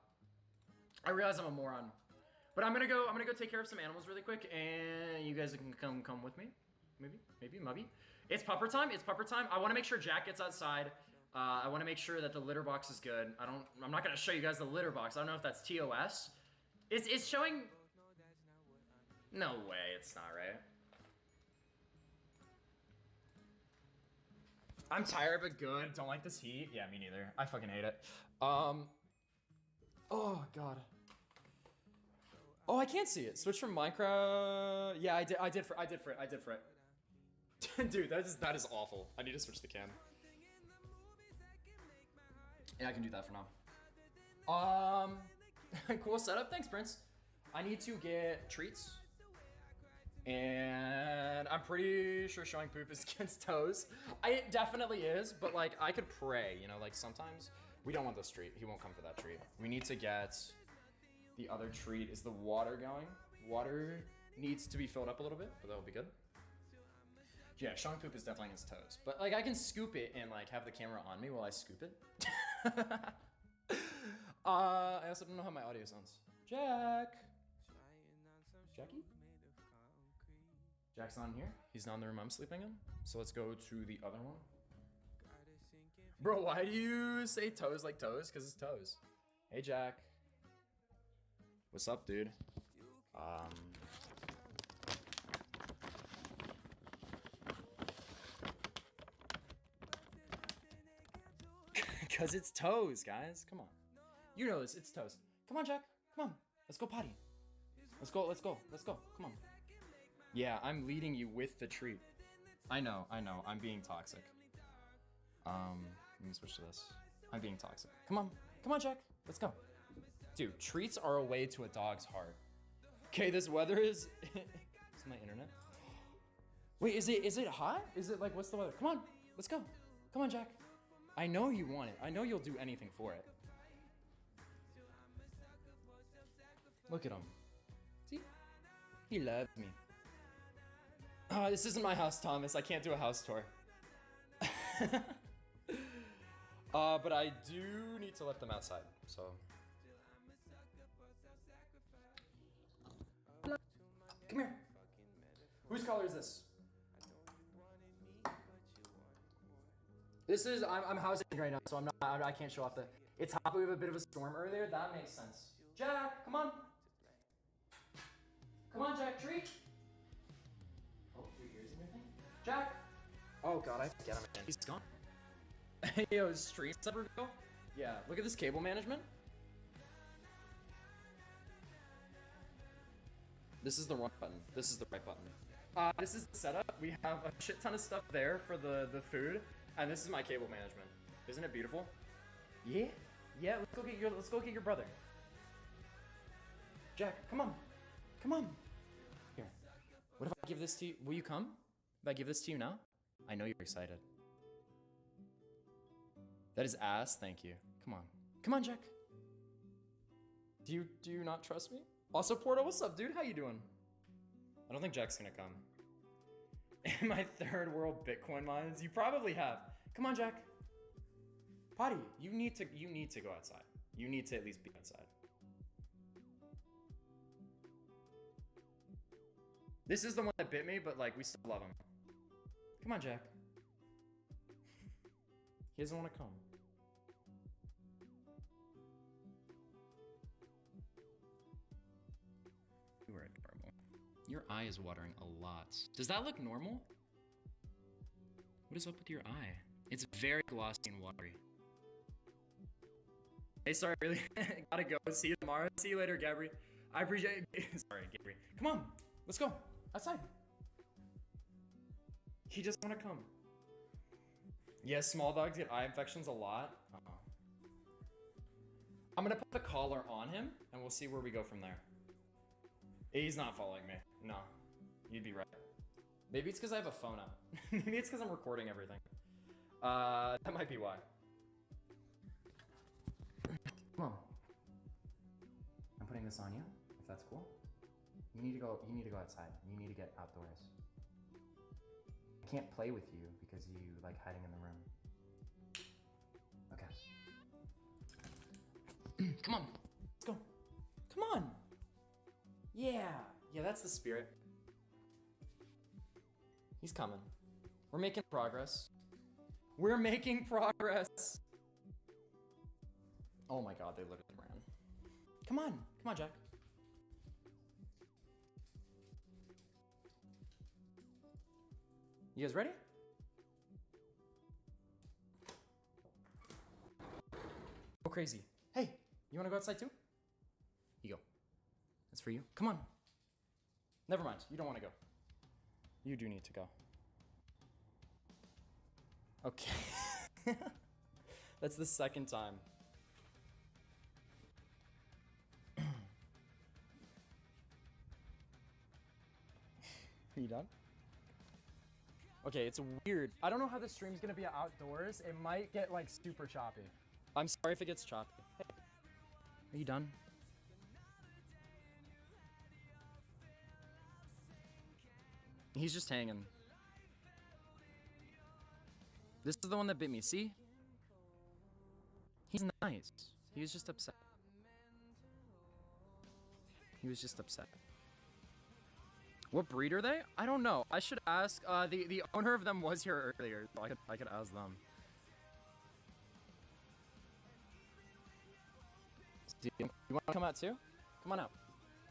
Speaker 4: realize I'm a moron. But I'm gonna go take care of some animals really quick, and you guys can come with me. Maybe. It's pupper time. I want to make sure Jack gets outside. I want to make sure that the litter box is good. I'm not gonna show you guys the litter box. I don't know if that's TOS. It's showing. No way, it's not right. I'm tired but good. Don't like this heat. Yeah, me neither. I fucking hate it. Oh god. Oh, I can't see it. Switch from Minecraft. Yeah, I did for it. Dude, that is awful. I need to switch the cam. Yeah, I can do that for now. Cool setup. Thanks, Prince. I need to get treats. And I'm pretty sure showing poop is against toes. It definitely is, but like I could pray, you know, like sometimes we don't want this treat. He won't come for that treat. We need to get the other treat. Is the water going? Water needs to be filled up a little bit, but that'll be good. Yeah, showing poop is definitely against toes. But like I can scoop it and like have the camera on me while I scoop it. I also don't know how my audio sounds. Jack. Jackie? Jack's not in here. He's not in the room I'm sleeping in. So let's go to the other one. Bro, why do you say toes like toes? Because it's toes. Hey, Jack. What's up, dude? Because it's toes, guys. Come on. You know this. It's toes. Come on, Jack. Come on. Let's go potty. Let's go. Come on. Yeah, I'm leading you with the treat. I know. I'm being toxic. Let me switch to this. I'm being toxic. Come on, Jack. Let's go. Dude, treats are a way to a dog's heart. Okay, this weather is... Is my internet? Wait, is it hot? Is it like, what's the weather? Come on, let's go. Come on, Jack. I know you want it. I know you'll do anything for it. Look at him. See? He loves me. This isn't my house, Thomas. I can't do a house tour. But I do need to let them outside, so. Come here. Whose color is this? This is, I'm housing right now, so I can't show off the, it's hot, but we have a bit of a storm earlier. That makes sense. Jack, come on. Come on, Jack, treat. Oh, 3 years and everything? Jack. Oh god, I have to get him again. He's gone. Yo, stream setup reveal? Yeah, look at this cable management. This is the wrong button. This is the right button. This is the setup. We have a shit ton of stuff there for the food, and this is my cable management. Isn't it beautiful? Yeah? Yeah, let's go get your brother. Jack, come on. Come on. Here. What if I give this to you? Will you come? If I give this to you now? I know you're excited. That is ass, thank you. Come on. Come on, Jack. Do you not trust me? Also, Porto, what's up, dude? How you doing? I don't think Jack's gonna come. In my third world Bitcoin mines? You probably have. Come on, Jack. Potty, you need to go outside. You need to at least be outside. This is the one that bit me, but like we still love him. Come on, Jack. He doesn't want to come. You are adorable. Your eye is watering a lot. Does that look normal? What is up with your eye? It's very glossy and watery. Hey, sorry, really gotta go. See you tomorrow. See you later, Gabri. I appreciate it. Sorry, Gabri. Come on, let's go outside. He just want to come. Yes, small dogs get eye infections a lot. I'm gonna put the collar on him, and we'll see where we go from there. He's not following me. No, you'd be right. Maybe it's because I have a phone out. Maybe it's because I'm recording everything. That might be why. Come on. I'm putting this on you, if that's cool. You need to go outside. You need to get outdoors. I can't play with you because you like hiding in the room. Okay. Come on. Let's go. Come on. Yeah. Yeah, that's the spirit. He's coming. We're making progress. We're making progress. Oh my god, they literally ran. Come on. Come on, Jack. You guys ready? Go crazy. Hey, you wanna go outside too? You go. That's for you. Come on. Never mind, you don't wanna go. You do need to go. Okay. That's the second time. You done? Okay, it's weird. I don't know how the stream's gonna be outdoors. It might get like super choppy. I'm sorry if it gets choppy. Hey, are you done? He's just hanging. This is the one that bit me, see? He's nice. He was just upset. He was just upset. What breed are they? I don't know. I should ask. The owner of them was here earlier, so I could ask them. You want to come out too? Come on out.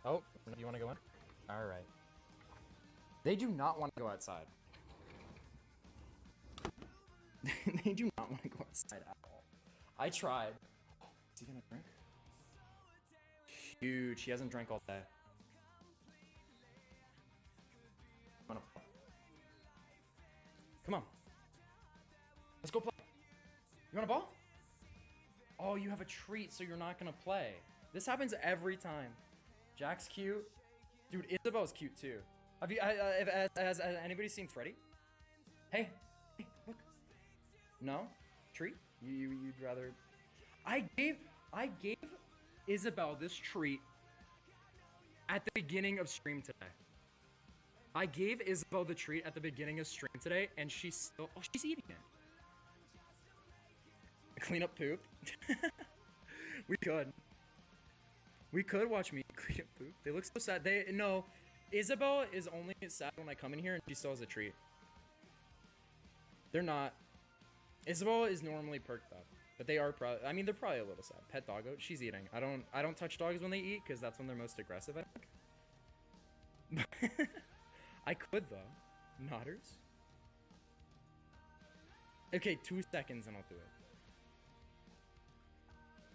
Speaker 4: Oh, you want to go in? All right. They do not want to go outside. They do not want to go outside at all. I tried. Is he gonna drink? Huge. He hasn't drank all day. Come on. Let's go play. You want a ball? Oh, you have a treat, so you're not gonna play. This happens every time. Jack's cute. Dude, Isabel's cute too. Have you, has anybody seen Freddy? Hey, look. No? Treat? You'd rather... I gave Isabel this treat at the beginning of stream today. I gave Isabel the treat at the beginning of stream today, and she's still... Oh, she's eating it. Clean up poop? We could. We could watch me clean up poop. They look so sad. No, Isabel is only sad when I come in here and she still has a treat. They're not. Isabel is normally perked up, but they are probably, I mean, they're probably a little sad. Pet doggo, she's eating. I don't touch dogs when they eat because that's when they're most aggressive, I think. I could though. Nodders. Okay, 2 seconds and I'll do it.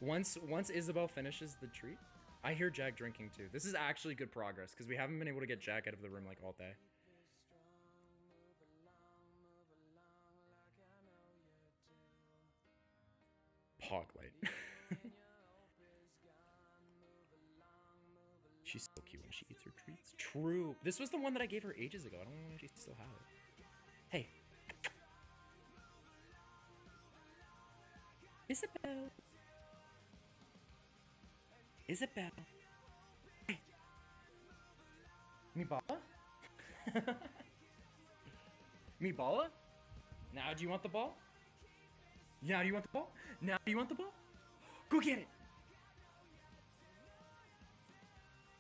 Speaker 4: Once Isabel finishes the treat, I hear Jack drinking too. This is actually good progress because we haven't been able to get Jack out of the room like all day. Pog light. She's so cute when she eats her treats. True. This was the one that I gave her ages ago. I don't know if she still has it. Hey. Isabel. Isabel. Hey. Me balla? Me balla? Now do you want the ball? Now do you want the ball? Now do you want the ball? Go get it!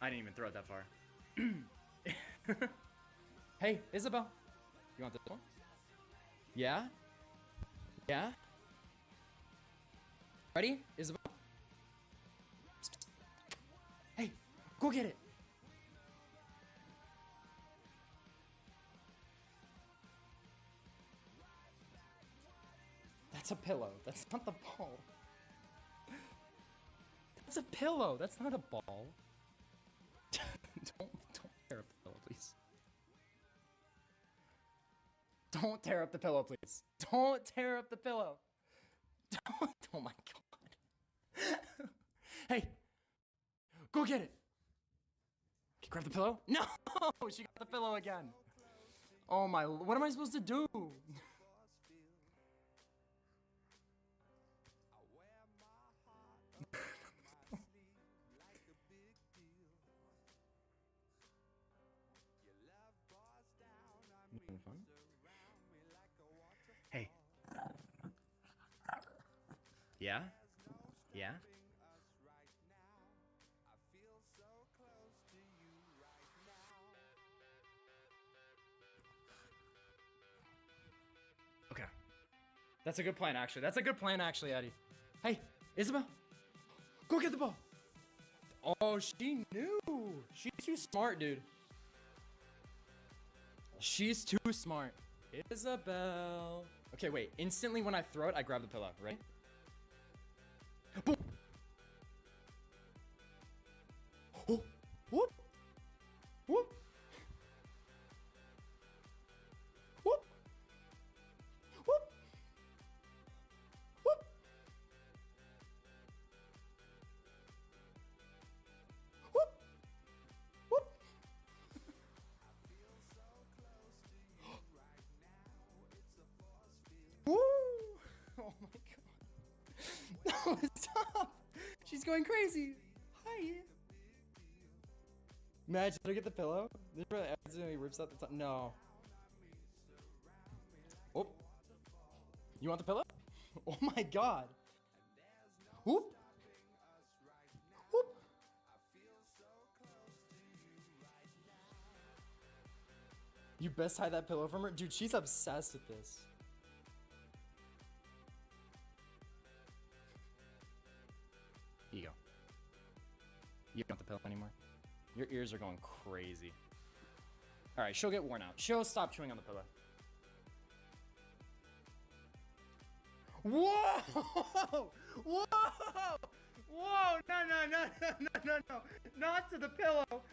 Speaker 4: I didn't even throw it that far. Hey, Isabel. You want this one? Yeah? Yeah? Ready? Isabel? Hey, go get it! That's a pillow. That's not the ball. That's a pillow. That's not a ball. don't wear a pillow, please. Don't tear up the pillow, please. Don't tear up the pillow. Don't. Oh my god. Hey, go get it. Can you grab the pillow? No, she got the pillow again. Oh my, what am I supposed to do? Hey. Yeah? Yeah? Okay. That's a good plan, actually. That's a good plan, actually, Eddie. Hey, Isabel. Go get the ball. Oh, she knew. She's too smart, dude. She's too smart. Isabel. Okay, wait. Instantly when I throw it, I grab the pillow, right? Boom. Oh. Whoop. Whoop. Whoop. Whoop. Whoop. Whoop. Whoop. Woo! Oh my god. No, stop! She's going crazy. Hi. Imagine, did I get the pillow? This really accidentally rips out the top. No. Oh. You want the pillow? Oh my god. Whoop. Whoop. You best hide that pillow from her. Dude, she's obsessed with this. Here you go. You don't want the pillow anymore. Your ears are going crazy. All right, she'll get worn out. She'll stop chewing on the pillow. Whoa! Whoa! Whoa! No! Not to the pillow!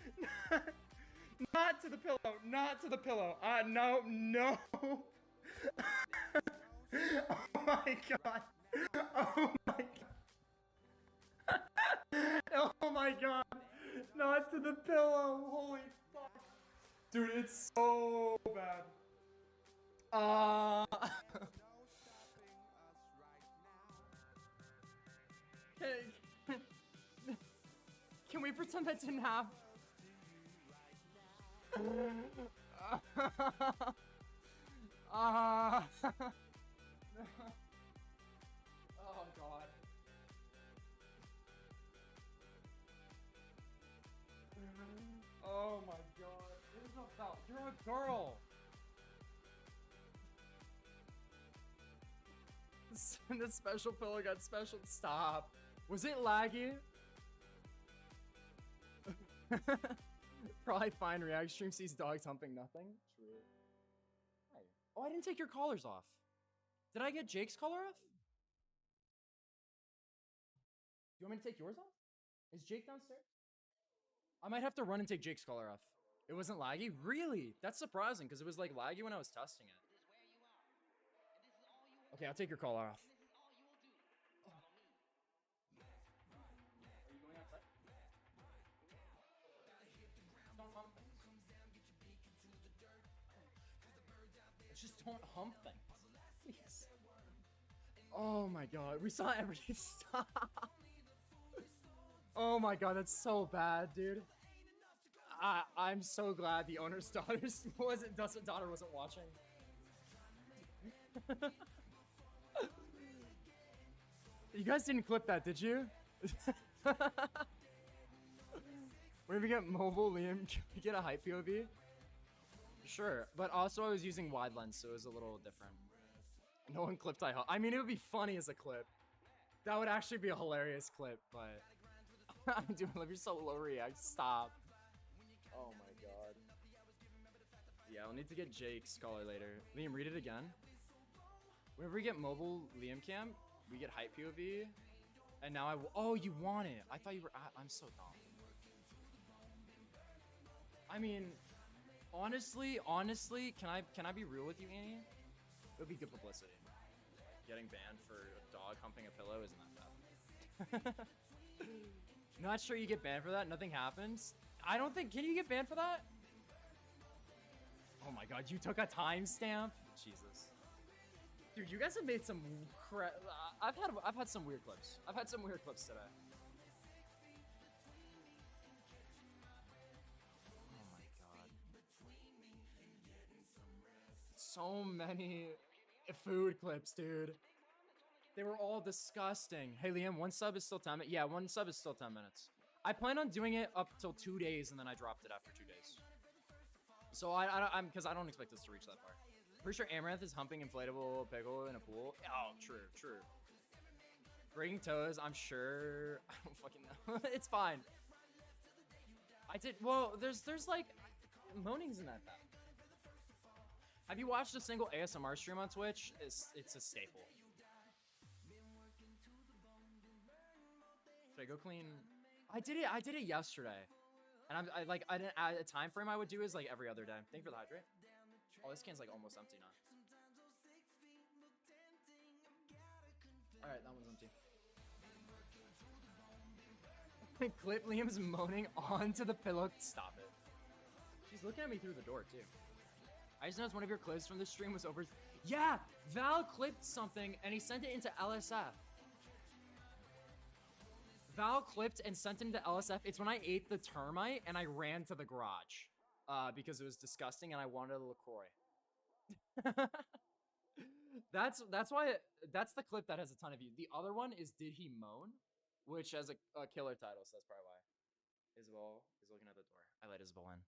Speaker 4: Not to the pillow! Not to the pillow! No! Oh my god! Oh my god! Oh my god! Not to the pillow! Holy fuck! Dude, it's so bad. Can we pretend that didn't happen? Oh god. Oh my god. Isabel, you're a girl. The special pillow got special. Stop. Was it laggy? Probably fine. React stream sees dogs humping nothing. True. Hi. Oh, I didn't take your collars off. Did I get Jake's collar off? You want me to take yours off? Is Jake downstairs? I might have to run and take Jake's collar off. It wasn't laggy? Really? That's surprising because it was like laggy when I was testing it. Okay, I'll take your collar off. Are you going outside? Don't hump things. Just don't hump things. Please. Oh my god, we saw everything. Stop. Oh my god, that's so bad, dude. I'm so glad the owner's daughter wasn't watching. You guys didn't clip that, did you? When we get mobile, Liam, can we get a hype POV? Sure, but also I was using wide lens, so it was a little different. No one clipped I mean, it would be funny as a clip. That would actually be a hilarious clip, but... I'm doing Liv, you're so low react. Stop. Oh my god. Yeah, I'll need to get Jake's collar later. Liam, read it again. Whenever we get mobile Liam cam, we get hype POV. And now oh, you want it. I thought you were I'm so dumb. I mean, Honestly, can I be real with you, Annie? It would be good publicity. Getting banned for a dog humping a pillow isn't that bad. Not sure you get banned for that. Nothing happens. I don't think. Can you get banned for that? Oh my god, you took a timestamp? Jesus. Dude, you guys have made some I've had some weird clips. I've had some weird clips today. Oh my god. So many food clips, dude. They were all disgusting. Hey Liam, one sub is still 10 minutes. Yeah, one sub is still 10 minutes. I plan on doing it up till 2 days and then I dropped it after 2 days. So because I don't expect us to reach that far. Pretty sure Amaranth is humping inflatable pickle in a pool. Oh, true. Breaking toes, I'm sure. I don't fucking know. It's fine. Well, there's like moanings in that. Have you watched a single ASMR stream on Twitch? It's a staple. Should I go clean? I did it yesterday. And I didn't add a time frame I would do is like every other day. Thank you for the hydrate. Oh, this can's like almost empty now. Alright, that one's empty. Clip Liam's moaning onto the pillow. Stop it. She's looking at me through the door too. I just noticed one of your clips from the stream was over. Yeah, Val clipped something and he sent it into LSF. Val clipped and sent it into LSF. It's when I ate the termite and I ran to the garage because it was disgusting and I wanted a LaCroix. That's the clip that has a ton of views. The other one is Did He Moan? Which has a killer title, so that's probably why. Isabel is looking at the door. I let Isabel in.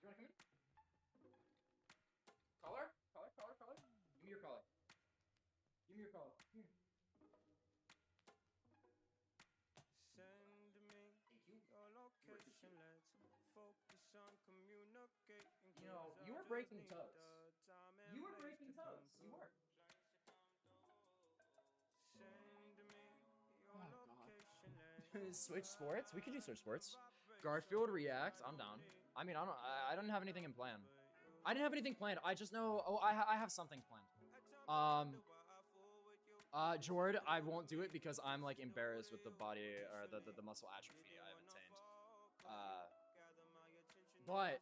Speaker 4: You wanna come in? Color? Give me your color. Give me your color. Here.
Speaker 7: Send me your location, let's focus on communicating.
Speaker 4: You know, you were breaking toes. You were. Oh god. Switch sports? We could do Switch sports. Garfield React, I'm down. I mean, I don't have anything in plan. I didn't have anything planned. I just know, I have something planned. Jord, I won't do it because I'm like embarrassed with the body or the muscle atrophy I have attained. But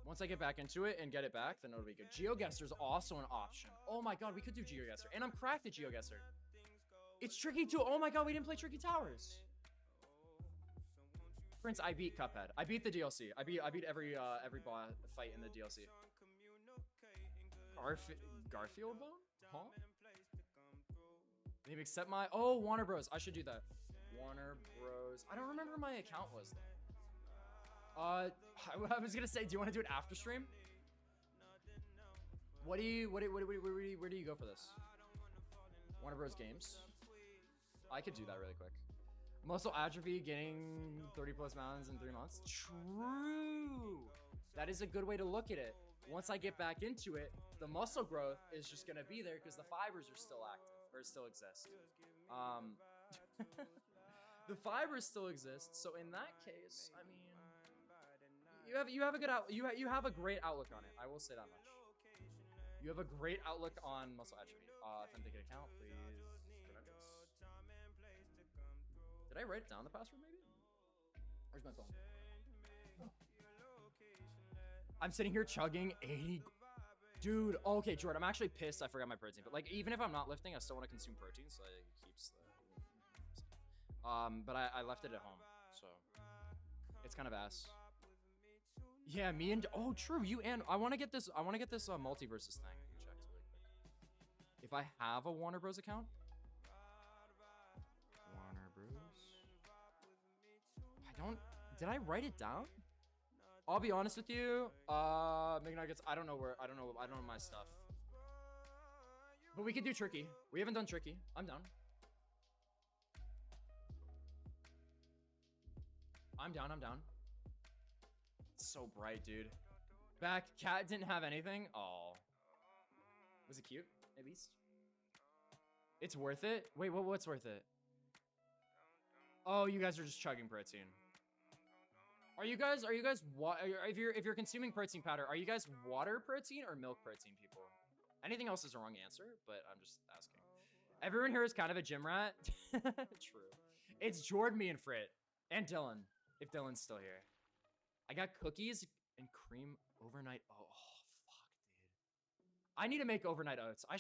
Speaker 4: once I get back into it and get it back, then it'll be good. GeoGuessr is also an option. Oh my god, we could do GeoGuessr, and I'm cracked at GeoGuessr. It's tricky too. Oh my god, we didn't play Tricky Towers. Prince, I beat Cuphead. I beat the DLC. I beat every boss fight in the DLC. Garfield Bone? Huh? Maybe accept my Warner Bros. I should do that. Warner Bros. I don't remember what my account was though. I was gonna say, do you want to do it after stream? Where do you go for this? Warner Bros. Games. I could do that really quick. Muscle atrophy, getting 30 plus mountains in 3 months. True. That is a good way to look at it. Once I get back into it, the muscle growth is just gonna be there because the fibers are still active or still exist. The fibers still exist. So in that case, I mean, you have a good you have a great outlook on it. I will say that much. You have a great outlook on muscle atrophy. Authenticate account, please. Credentials. Did I write it down, the password, maybe? Where's my phone? Oh. I'm sitting here chugging 80... Dude, okay, Jordan, I'm actually pissed I forgot my protein. But, like, even if I'm not lifting, I still want to consume protein, so it keeps the... But I left it at home, so... It's kind of ass. Yeah, me and... Oh, true, you and... I want to get this multiverses thing. Check really quick. If I have a Warner Bros. Account... Warner Bros. I don't... Did I write it down? I'll be honest with you. McNuggets, I don't know my stuff. But we could do Tricky. We haven't done Tricky. I'm down. I'm down. It's so bright, dude. Back, cat didn't have anything. Oh. Was it cute? At least. It's worth it? Wait, what's worth it? Oh, you guys are just chugging protein. Are you guys if you're consuming protein powder, are you guys water protein or milk protein people? Anything else is a wrong answer, but I'm just asking. Everyone here is kind of a gym rat. True. It's Jordan, me, and Frit. And Dylan, if Dylan's still here. I got cookies and cream overnight. Oh, fuck, dude. I need to make overnight oats. I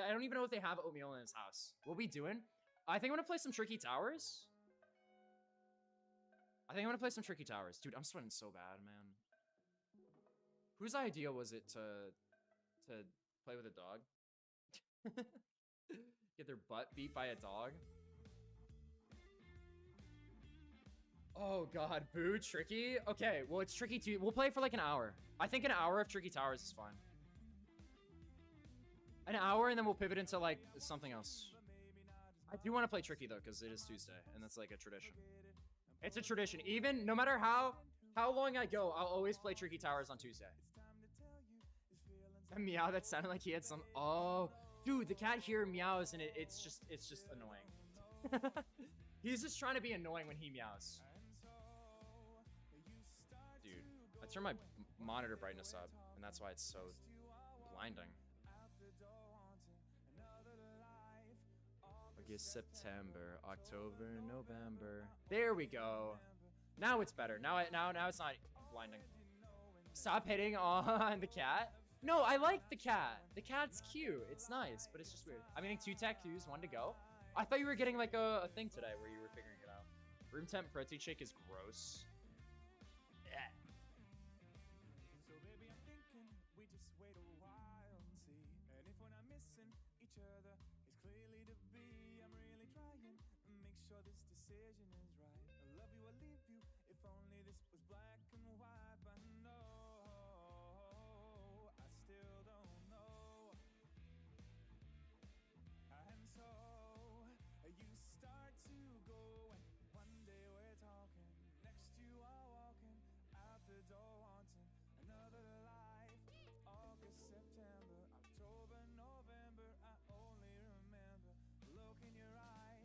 Speaker 4: don't even know if they have oatmeal in his house. What we doing? I think I'm gonna play some Tricky Towers. Dude, I'm sweating so bad, man. Whose idea was it to play with a dog? Get their butt beat by a dog? Oh god, boo, Tricky? Okay, well, it's Tricky too. We'll play for like an hour. I think an hour of Tricky Towers is fine. An hour, and then we'll pivot into like something else. I do want to play Tricky though, because it is Tuesday, and that's like a tradition. It's a tradition. Even no matter how long I go, I'll always play Tricky Towers on Tuesday. That meow, that sounded like he had some. Oh, dude, the cat here meows, and it's just annoying. He's just trying to be annoying when he meows. Dude, I turned my monitor brightness up, and that's why it's so blinding. August, September, October, November. There we go. Now it's better. Now it's not blinding. Stop hitting on the cat. No, I like the cat. The cat's cute. It's nice, but it's just weird. I'm getting 2 tattoos, 1 to go. I thought you were getting like a thing today where you were figuring it out. Room temp protein shake is gross. Yeah.
Speaker 7: So baby, I'm thinking we just wait a while and see. And if we're not missing each other, it's clearly to be. I'm really trying to make sure this decision is right. I love you, I leave you. If only this was black and white, but no, I still don't know. And so you start to go, and one day we're talking. Next you are walking out the door, wanting another life. August, September, October, November. I only remember look in your eye.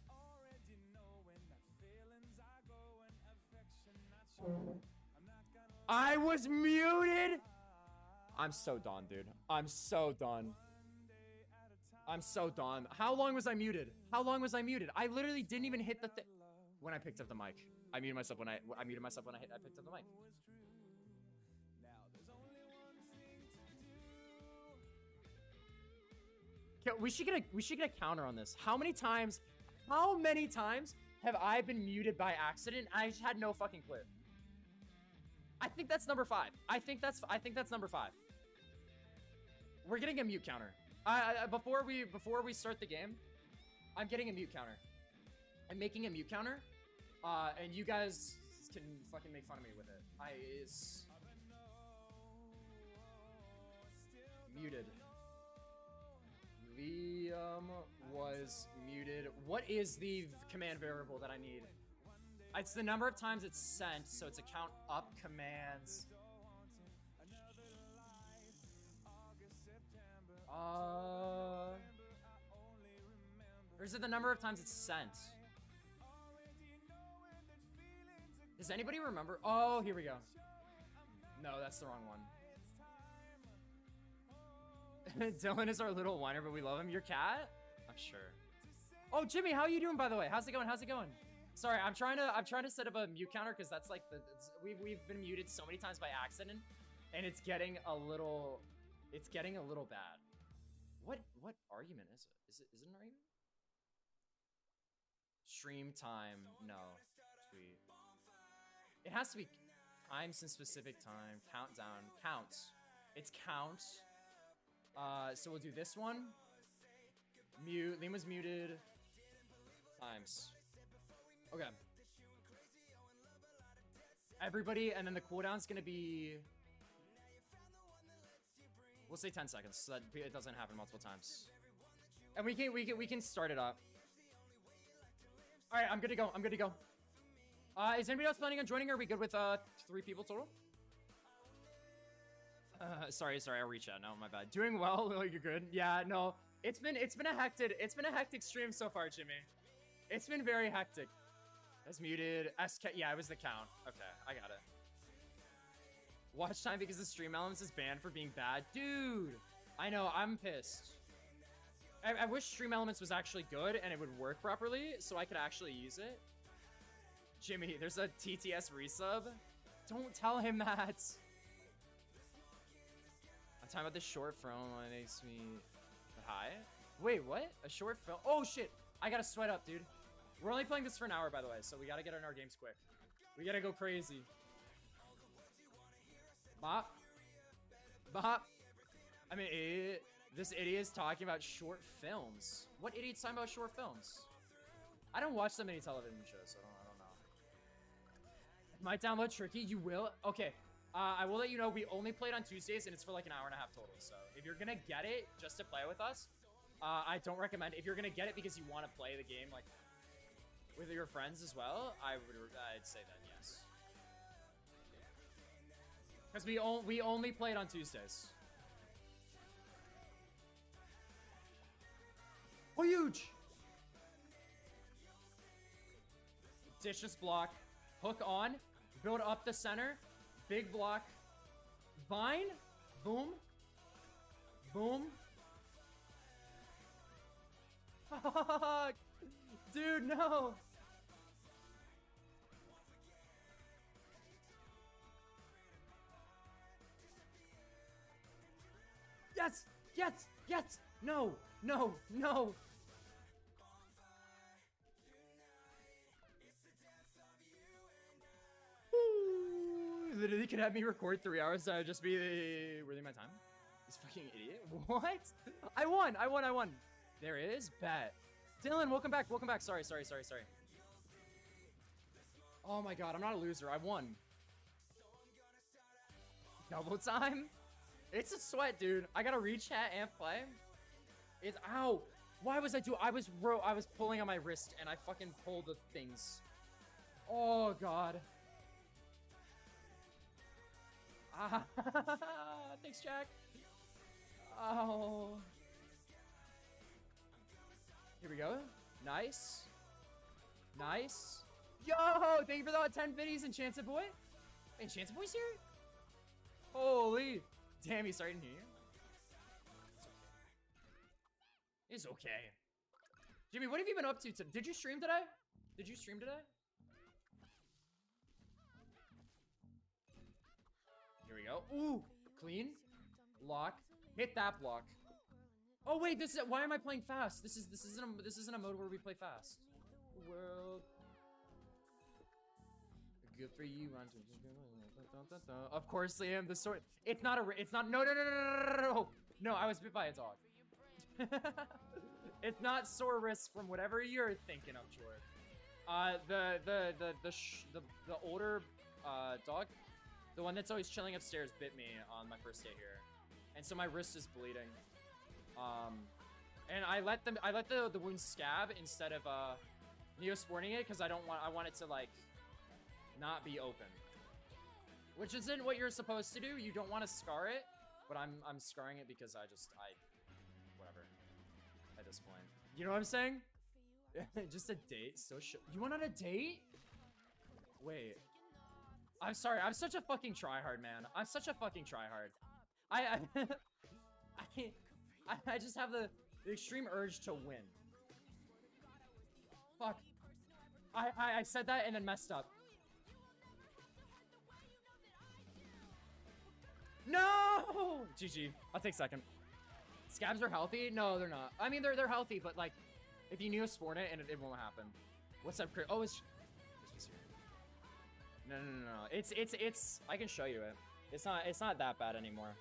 Speaker 7: Already knowing that feelings are going, affection not showing. I'm not gonna.
Speaker 4: I was muted. I'm so done, dude. I'm so done. I'm so done. How long was I muted? How long was I muted? I literally didn't even hit the thing when I picked up the mic. I muted myself when I muted myself when I picked up the mic. Okay, we should get a counter on this. How many times have I been muted by accident? I just had no fucking clue. I think that's number 5. I think that's number 5. We're getting a mute counter. Before we start the game, I'm getting a mute counter. I'm making a mute counter, and you guys can fucking make fun of me with it. It's muted. Liam was muted. What is the command variable that I need? It's the number of times it's sent, so it's a count up commands. Or is it the number of times it's sent? Does anybody remember? Oh, here we go. No, that's the wrong one. Dylan is our little whiner, but we love him. Your cat? I'm sure. Oh, Jimmy, how are you doing, by the way? How's it going? How's it going? Sorry, I'm trying to set up a mute counter because that's like we've been muted so many times by accident, and it's getting a little bad. What argument is it? Is it an argument? Stream time? No. Tweet. It has to be time since specific time. Countdown. Counts. It's counts. So we'll do this one. Mute. Lima's muted. Times. Okay. Everybody, and then the cooldown's gonna be. We'll say 10 seconds so that it doesn't happen multiple times. And we can start it up. All right, I'm good to go. I'm good to go. Is anybody else planning on joining? Are we good with 3 people total? Sorry, I'll reach out. No, my bad. Doing well. Oh, you're good. Yeah, no. It's been a hectic stream so far, Jimmy. It's been very hectic. As muted. SK. Yeah, it was the count. Okay, I got it. Watch time because the stream elements is banned for being bad. Dude, I know. I'm pissed. I wish stream elements was actually good and it would work properly so I could actually use it. Jimmy, there's a TTS resub. Don't tell him that. I'm talking about this short film that makes me high. Wait, what? A short film? Oh shit! I gotta sweat up, dude. We're only playing this for an hour, by the way, so we gotta get in our games quick. We gotta go crazy. Bop. Bop. I mean, this idiot is talking about short films. What idiot's talking about short films? I don't watch that many television shows, so I don't know. Might download Tricky. You will? Okay. I will let you know we only played on Tuesdays and it's for like an hour and a half total. So if you're gonna get it just to play with us, I don't recommend. If you're gonna get it because you want to play the game like with your friends as well, I'd say that yes. Because we only played on Tuesdays. Oh, huge! Dishes block, hook on, build up the center, big block, vine, boom, boom. Fuck! Dude, no! Yes! Yes! Yes! No! No! No! Literally could have me record 3 hours, so I'd just be worthy my time. This fucking idiot. What? I won! I won! I won! There it is. Bet. Dylan, welcome back. Welcome back. Sorry. Oh my god, I'm not a loser. I won. Double time? It's a sweat, dude. I gotta reach chat and play. It's ow. Why was I was pulling on my wrist and I fucking pulled the things. Oh god. Ah, thanks, Jack. Oh. Here we go. Nice. Nice. Yo, thank you for the 10 biddies, Enchanted Boy. Enchanted Boy's here? Holy. Damn, he's starting here. It's okay. Jimmy, what have you been up to? Did you stream today? Did you stream today? Here we go. Ooh, clean. Lock. Hit that block. Oh wait, this is why am I playing fast? This isn't a mode where we play fast. World. Good for you. Of course, Liam. The sword. It's not. No, I was bit by a dog. It's not Saurus from whatever you're thinking of, Jordan. The older dog, the one that's always chilling upstairs, bit me on my first day here, and so my wrist is bleeding. And I let the wound scab instead of neosporting it because I want it to like not be open, which isn't what you're supposed to do. You don't want to scar it, but I'm scarring it because whatever at this point. You know what I'm saying? Just a date. So you went on a date? Wait. I'm sorry. I'm such a fucking tryhard, man. I'm such a fucking tryhard. I just have the extreme urge to win. Fuck. I said that and then messed up. No! GG. I'll take second. Scabs are healthy? No, they're not. I mean, they're healthy, but like, if you neosporin it, and it won't happen. What's up, Chris? Oh, it's here. No. It's. I can show you it. It's not that bad anymore.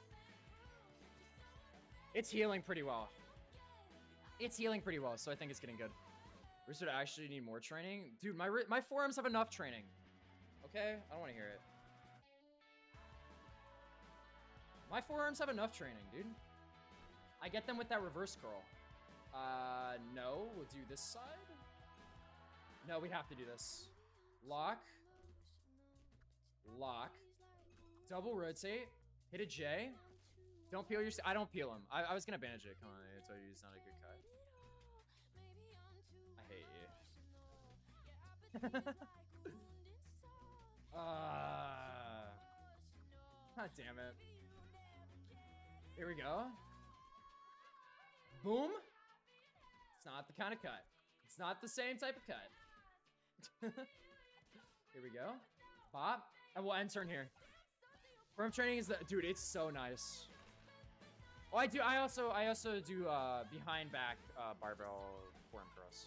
Speaker 4: It's healing pretty well. So I think it's getting good. Wrist would actually need more training, dude. My forearms have enough training. Okay, I don't want to hear it. My forearms have enough training, dude. I get them with that reverse curl. No, we'll do this side. No, we have to do this. Lock. Lock. Double rotate. Hit a J. Don't peel your... I don't peel him. I was gonna bandage it. Come on, I told you he's not a good cut. I hate you. God damn it. Here we go. Boom. It's not the kind of cut. It's not the same type of cut. Here we go. Pop. And we'll end turn here. Firm training is the dude, it's so nice. Oh, I also do behind back barbell forearm cross.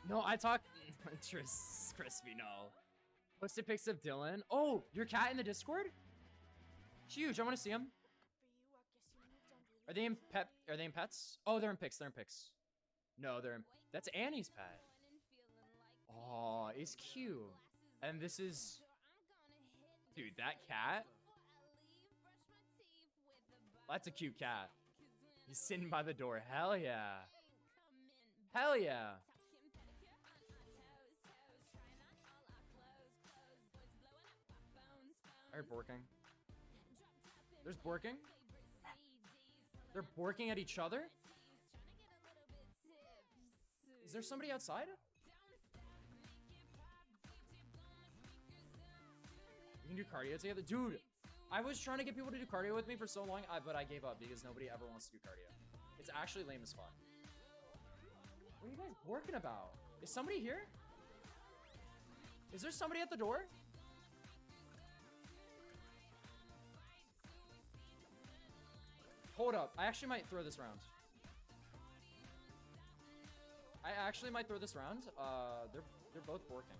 Speaker 4: No, I talk Crispy, no. Posted pics of Dylan. Oh, your cat in the Discord? Huge. I want to see him. Are they in pets? Oh, they're in pics. They're in pics. No, they're in. That's Annie's pet. Oh, it's cute. And this is, dude, that cat. That's a cute cat. He's sitting by the door. Hell yeah. Hell yeah. I heard borking. There's borking. They're borking at each other? Is there somebody outside? We can do cardio together? Dude, I was trying to get people to do cardio with me for so long, but I gave up because nobody ever wants to do cardio. It's actually lame as fuck. What are you guys borking about? Is somebody here? Is there somebody at the door? Hold up. I actually might throw this round. They're both borking.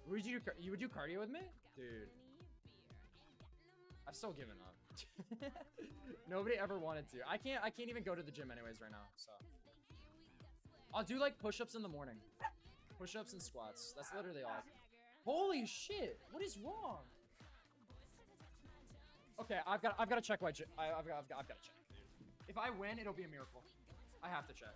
Speaker 4: You would do cardio with me? Dude. I've still given up. Nobody ever wanted to. I can't even go to the gym anyways right now, so. I'll do like push-ups in the morning. Push-ups and squats. That's literally all. Holy shit! What is wrong? Okay, I've got to check my I've got to check. If I win, it'll be a miracle. I have to check.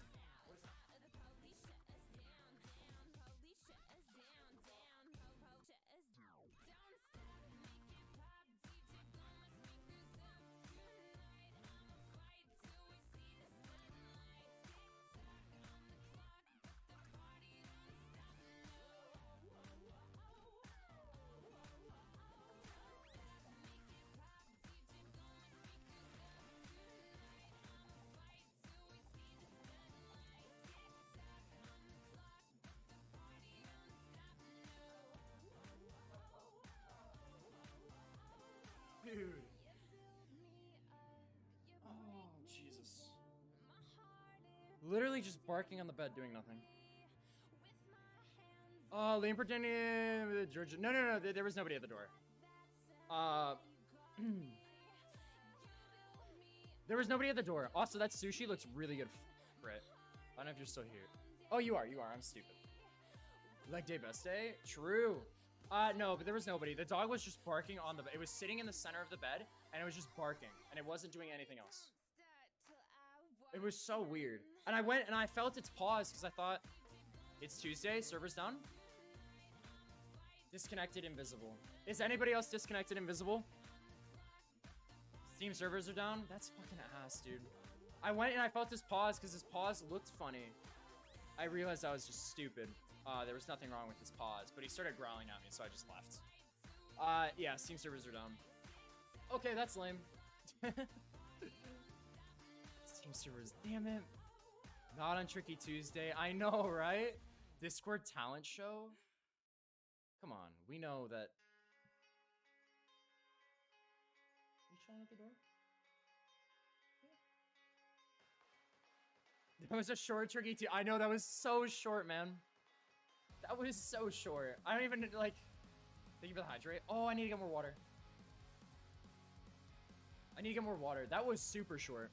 Speaker 4: Dude. Oh, Jesus. Literally just barking on the bed, doing nothing. Oh, Liam pretending with Georgia. No. There was nobody at the door. There was nobody at the door. Also, that sushi looks really good for it. I don't know if you're still here. Oh, you are. I'm stupid. Like day best day? True. No, but there was nobody. The dog was just barking on the bed. It was sitting in the center of the bed, and it was just barking, and it wasn't doing anything else. It was so weird. And I went and I felt its paws because I thought, it's Tuesday, server's down. Disconnected, invisible. Is anybody else disconnected, invisible? Steam servers are down? That's fucking ass, dude. I went and I felt his paws because his paws looked funny. I realized I was just stupid. There was nothing wrong with his paws, but he started growling at me, so I just left. Yeah, Steam servers are down. Okay, that's lame. Steam servers, damn it. Not on Tricky Tuesday. I know, right? Discord talent show? Come on, we know that. You trying at the door? Yeah. That was a short Tricky Tuesday. I know, that was so short, man. That was so short. I don't even, like... Thank you for the hydrate. Oh, I need to get more water. I need to get more water. That was super short.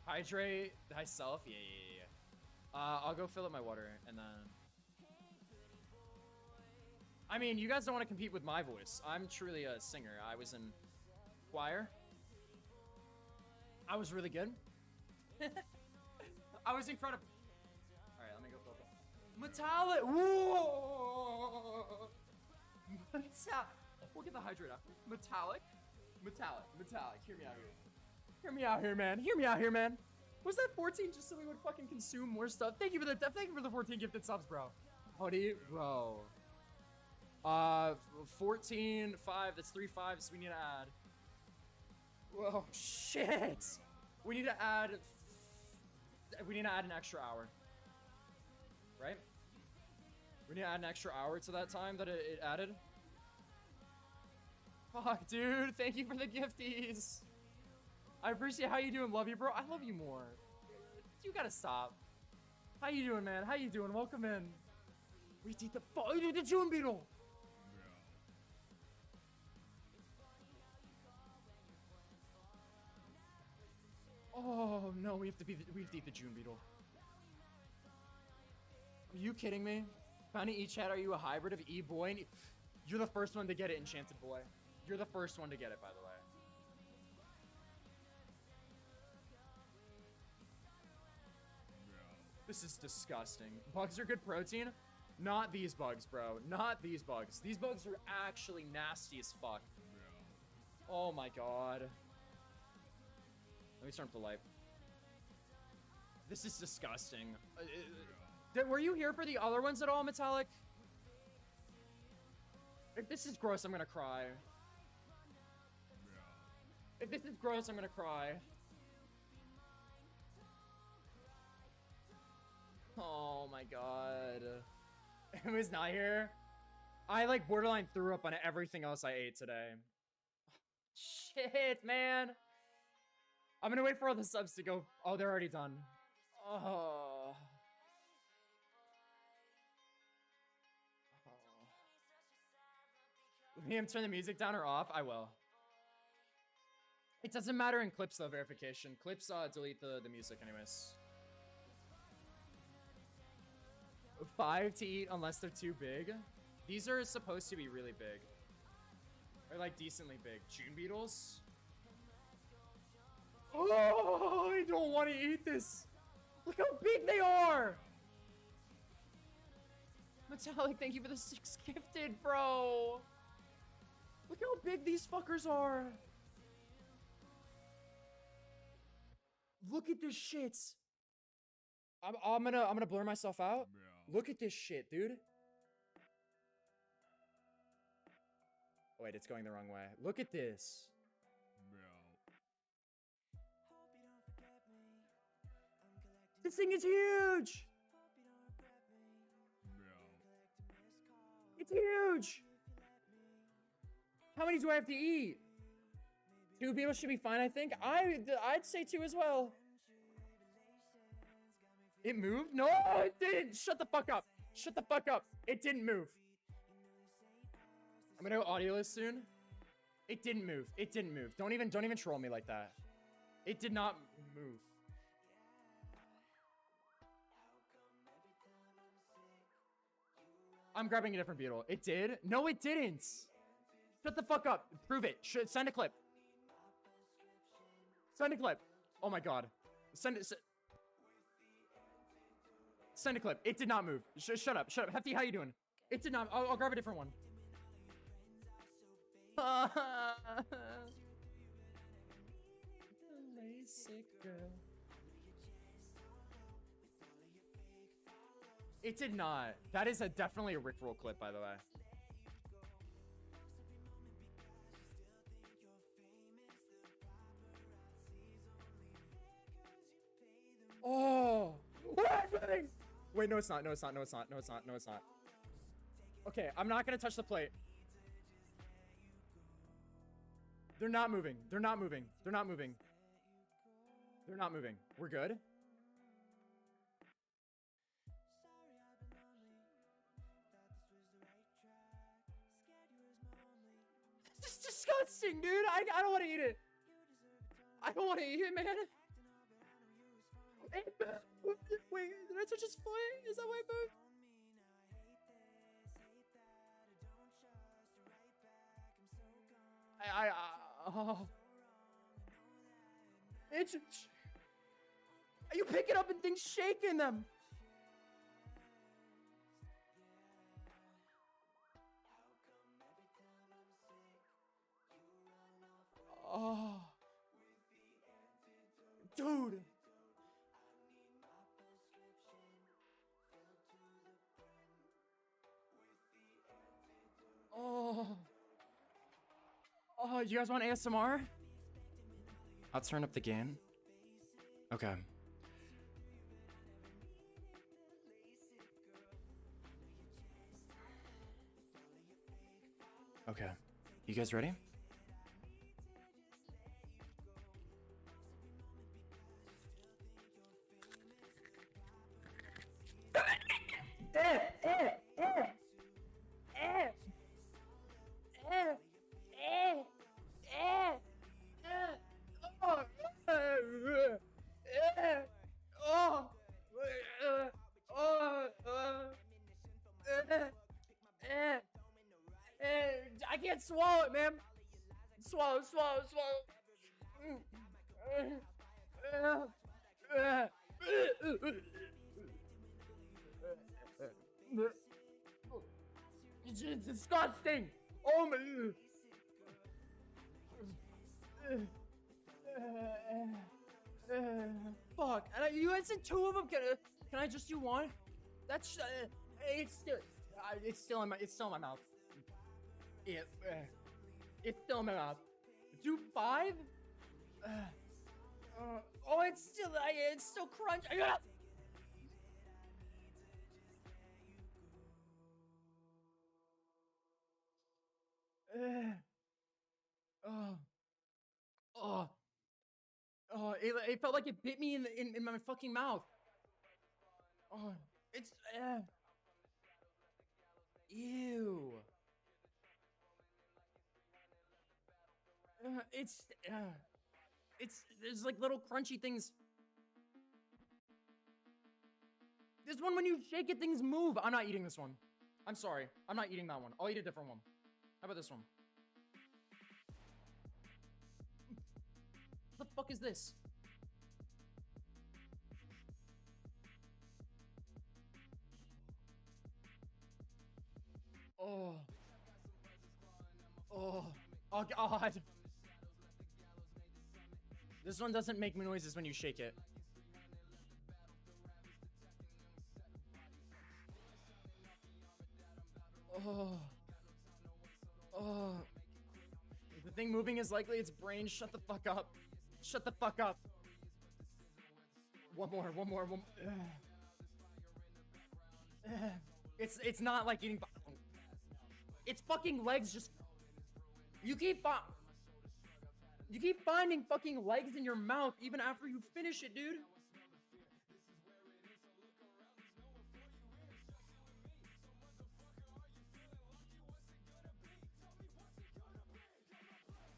Speaker 4: Hydrate thyself? Yeah. I'll go fill up my water, and then... I mean, you guys don't want to compete with my voice. I'm truly a singer. I was in choir. I was really good. I was incredible. Alright, let me go fill up. Metallic! Whoa! We'll get the hydrate after. Metallic. Hear me out here. Hear me out here, man. Was that 14 just so we would fucking consume more stuff? Thank you for the 14 gifted subs, bro. Buddy, bro. 14, 5, that's 3 5s we need to add. Whoa, shit. We need to add an extra hour. Right? We need to add an extra hour to that time that it added. Fuck, dude. Thank you for the gifties. I appreciate how you doing. Love you, bro. I love you more. You gotta stop. How you doing, man? How you doing? Welcome in. We did the June Beetle. Oh no, we have to eat the June Beetle. Are you kidding me? Found an E-Chat, are you a hybrid of E-Boy? And you're the first one to get it, Enchanted Boy. You're the first one to get it, by the way. This is disgusting. Bugs are good protein. Not these bugs, bro. Not these bugs. These bugs are actually nasty as fuck. Oh my god. Let me start with the light. This is disgusting. Were you here for the other ones at all, Metallic? If this is gross, I'm gonna cry. If this is gross, I'm gonna cry. Oh my god. It was not here. I like borderline threw up on everything else I ate today. Shit, man. I'm gonna wait for all the subs to go. Oh, they're already done. Oh. Liam, turn the music down or off? I will. It doesn't matter in clips though, verification. Clips delete the music anyways. 5 to eat unless they're too big. These are supposed to be really big. Or like decently big. June beetles? Oh, I don't want to eat this. Look how big they are. Metallic, thank you for the 6 gifted, bro. Look how big these fuckers are. Look at this shit. I'm gonna blur myself out. Look at this shit, dude. Oh, wait, it's going the wrong way. Look at this. This thing is huge. It's huge. How many do I have to eat? 2 people should be fine, I think. I'd say 2 as well. It moved? No, it didn't. Shut the fuck up. Shut the fuck up. It didn't move. I'm gonna go audioless soon. It didn't move. It didn't move. Don't even troll me like that. It did not move. I'm grabbing a different beetle. It did? No, it didn't. Shut the fuck up. Prove it. Send a clip. Send a clip. Oh my god. Send it. Send a clip. It did not move. Shut up. Shut up. Hefty, how you doing? It did not. I'll grab a different one. It did not. That is definitely a Rickroll clip, by the way. Oh! Wait, no, it's not. No, it's not. No, it's not. No, it's not. No, it's not. Okay, I'm not gonna touch the plate. They're not moving. They're not moving. They're not moving. They're not moving. We're good. This is disgusting, dude. I don't want to eat it. I don't want to eat it, man. Wait, did I touch his foot? Is that why it moved? Oh. You pick it up and things shaking them. Oh. Dude. Oh. Oh, you guys want ASMR? I'll turn up the gain. Okay. Okay. You guys ready? I can't swallow it, man. Swallow. It's disgusting. Oh my. Fuck. And you guys said 2 of them. Can I just do 1? That's it's still in my mouth. It's still in my mouth. Do 5? Oh, it's still crunchy. It felt like it bit me in my fucking mouth. Oh, it's ew. There's like little crunchy things. This one, when you shake it, things move. I'm not eating this one. I'm sorry. I'm not eating that one. I'll eat a different one. How about this one? What the fuck is this? Oh. Oh god. This one doesn't make noises when you shake it. Oh. The thing moving is likely its brain. Shut the fuck up. Shut the fuck up. One more. It's not like eating. It's fucking legs. Just you keep finding fucking legs in your mouth even after you finish it, dude.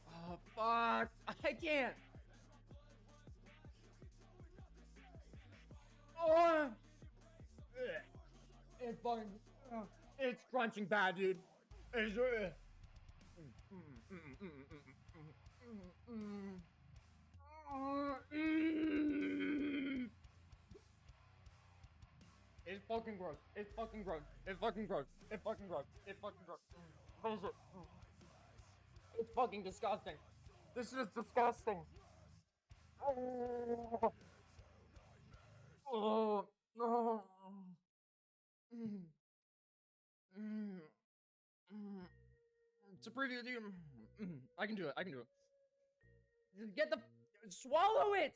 Speaker 4: Oh fuck! I can't. Oh, it's fucking. It's crunching bad, dude. It's. It's fucking gross. It's fucking gross. It's fucking gross. It's fucking gross. It's fucking gross. What is it? It's fucking disgusting. This is disgusting. Oh. To preview, dude. I can do it. Just get the. Swallow it!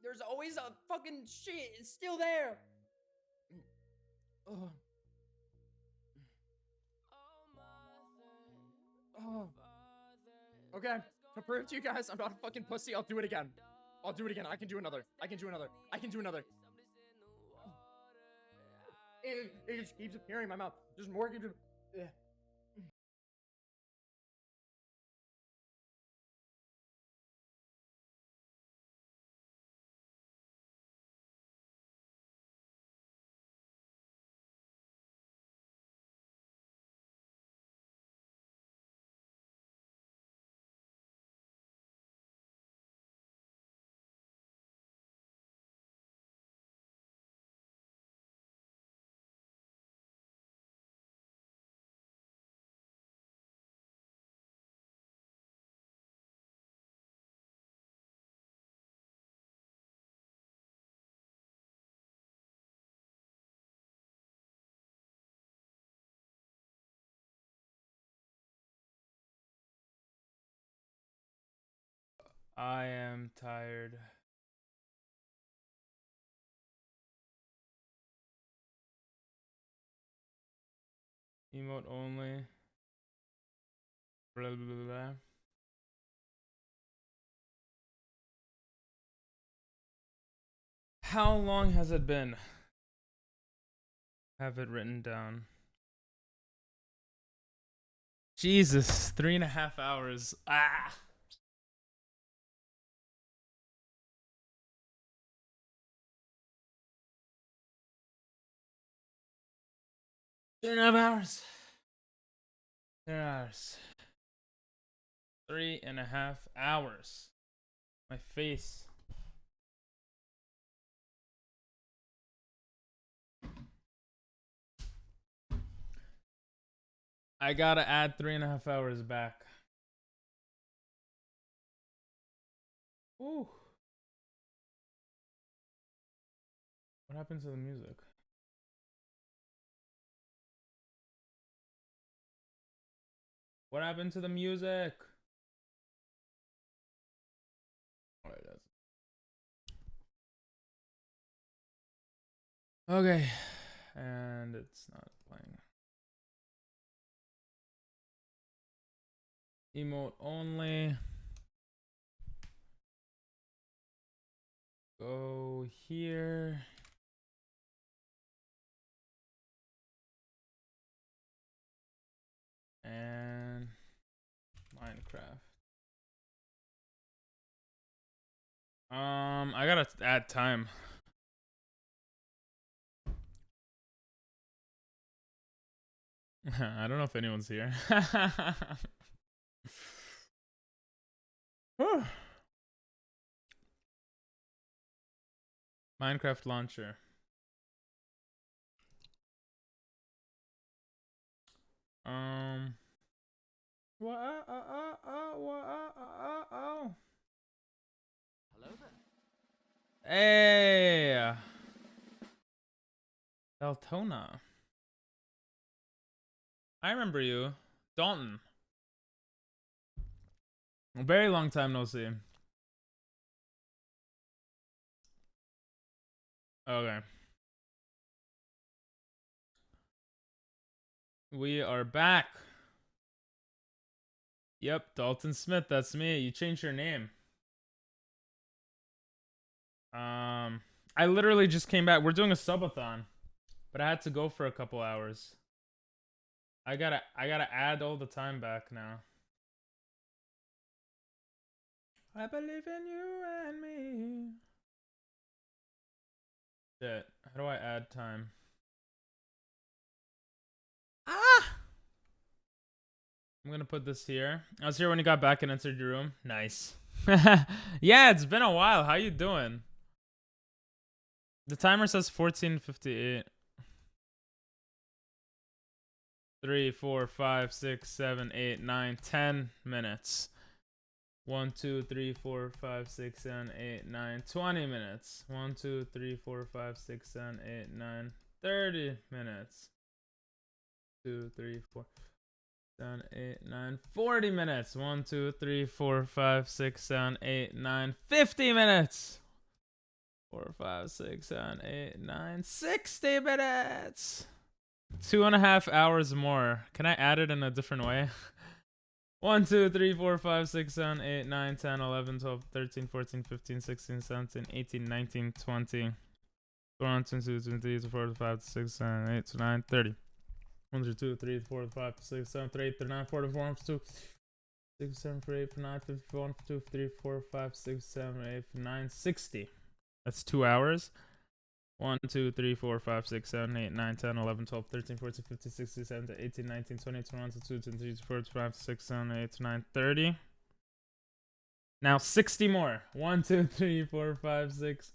Speaker 4: There's always a fucking shit. It's still there. Oh. Okay. To prove to you guys I'm not a fucking pussy, I'll do it again. I can do another. It just keeps appearing in my mouth. There's more.
Speaker 1: I am tired. Emote only. Blah, blah, blah, blah. How long has it been? Have it written down. Jesus, 3.5 hours. Ah. Three and a half hours. 3 hours. 3.5 hours. My face. I gotta add 3.5 hours back. Ooh. What happened to the music? What happened to the music? Oh, it does. Okay. And it's not playing. Emote only. Go here. And Minecraft. I gotta add time. I don't know if anyone's here. Minecraft launcher. What?
Speaker 4: Hello there.
Speaker 1: Hey, Deltona. I remember you, Dalton. A very long time no see. Okay. We are back. Yep, Dalton Smith, that's me. You changed your name. I literally just came back. We're doing a subathon, but I had to go for a couple hours. I gotta add all the time back now. I believe in you and me. Shit. How do I add time? Ah! I'm gonna put this here. I was here when you got back and entered your room. Nice. Yeah, it's been a while. How you doing? The timer says 14:58. 3, 4, 5, 6, 7, 8, 9, 10 minutes. 1, 2, 3, 4, 5, 6, 7, 8, 9, 20 minutes. 1, 2, 3, 4, 5, 6, 7, 8, 9, 30 minutes. 2, 3, 4, 7, 8, 9, 40 minutes. 1, 2, 3, 4, 5, 6, 7, 8, 9, 50 minutes. 4, 5, 6, 7, 8, 9, 60 minutes. 2.5 hours more. Can I add it in a different way? 1, 2, 3, 4, 5, 6, 7, 8, 9, 10, 11, 12, 13, 14, 15, 16, 17, 18, 19, 20. 1, 2, 3, 4, 5, 6, 7, 8, 9, 30. 1, 2, 3, 4, 5, 6, 7, 8, 39, 40, 41, 42, 6, 7, 8, 9, 51, 52, 53, 4, 5, 6, 7, 8, 9, 60. That's 2 hours. 1, 2, 3, 4, 5, 6, 7, 8, 9, 10, 11, 12, 13, 14, 15, 16, 17, 18, 19, 20, 21, 22, 23, 24, 25, 6, 7, 8, 9, 30. Now 60 more. 1, 2, 3, 4, 5, 6,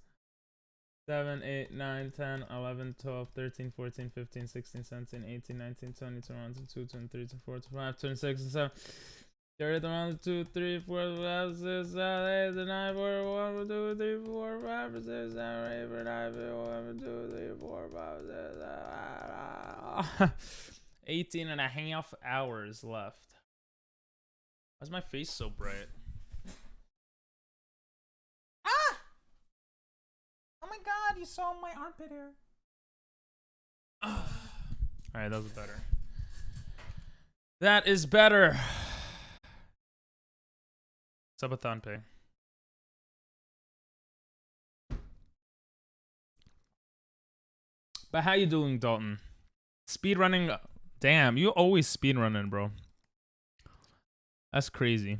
Speaker 1: 7, 8, 9, 10, 11, 12, 13, 14, 15, 16, 17, 18, 19, 20, 21, 22, 23, 24, 25, 26, 27. 31, 2, 3, 4, 5, 6, 7, 8, 9, 4, 1, 2, 3, 4, 5, 6, 7, 8, 9, 1, 2, 3, 4, 5, 6, 7. 18.5 hours left. Why's my face so bright?
Speaker 5: my god, you saw my armpit hair.
Speaker 1: Alright, that was better. That is better. Subathon pay. But how you doing, Dalton? Speedrunning? Damn, you always speedrunning, bro. That's crazy.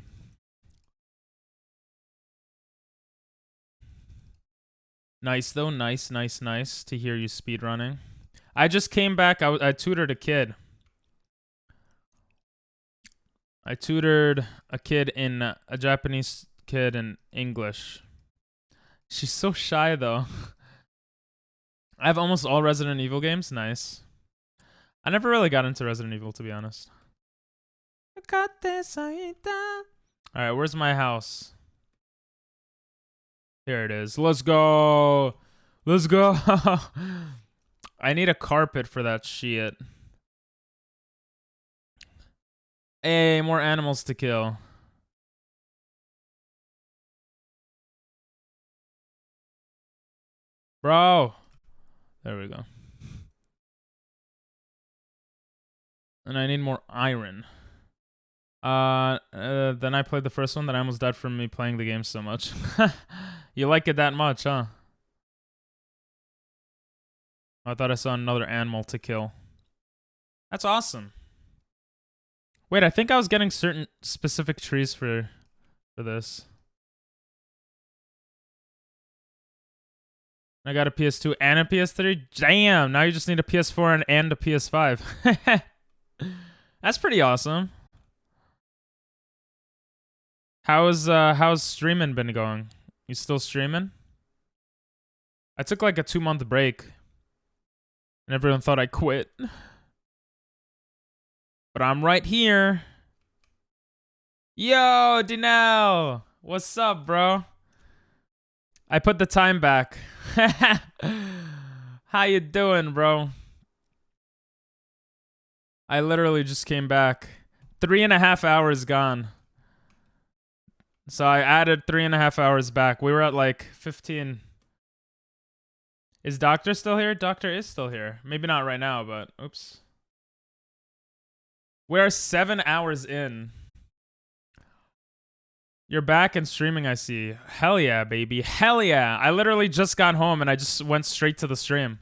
Speaker 1: Nice though, nice to hear you speedrunning. I just came back. I tutored a kid. I tutored a kid in a Japanese kid in English. She's so shy though. I have almost all Resident Evil games. Nice. I never really got into Resident Evil, to be honest. Alright, where's my house? Here it is. Let's go. Let's go. I need a carpet for that shit. Hey, more animals to kill. Bro. There we go. And I need more iron. Then I played the first one that I almost died from me playing the game so much. You like it that much, huh? I thought I saw another animal to kill. That's awesome. Wait, I think I was getting certain specific trees for this. I got a PS2 and a PS3. Damn, now you just need a PS4 and a PS5. That's pretty awesome. How's streaming been going? You still streaming? I took like a 2-month break. And everyone thought I quit. But I'm right here. Yo, Dinell. What's up, bro? I put the time back. How you doing, bro? I literally just came back. 3.5 hours gone. So I added 3.5 hours back. We were at like 15. Is Doctor still here? Doctor is still here. Maybe not right now, but oops. We're 7 hours in. You're back and streaming, I see. Hell yeah, baby. Hell yeah. I literally just got home and I just went straight to the stream.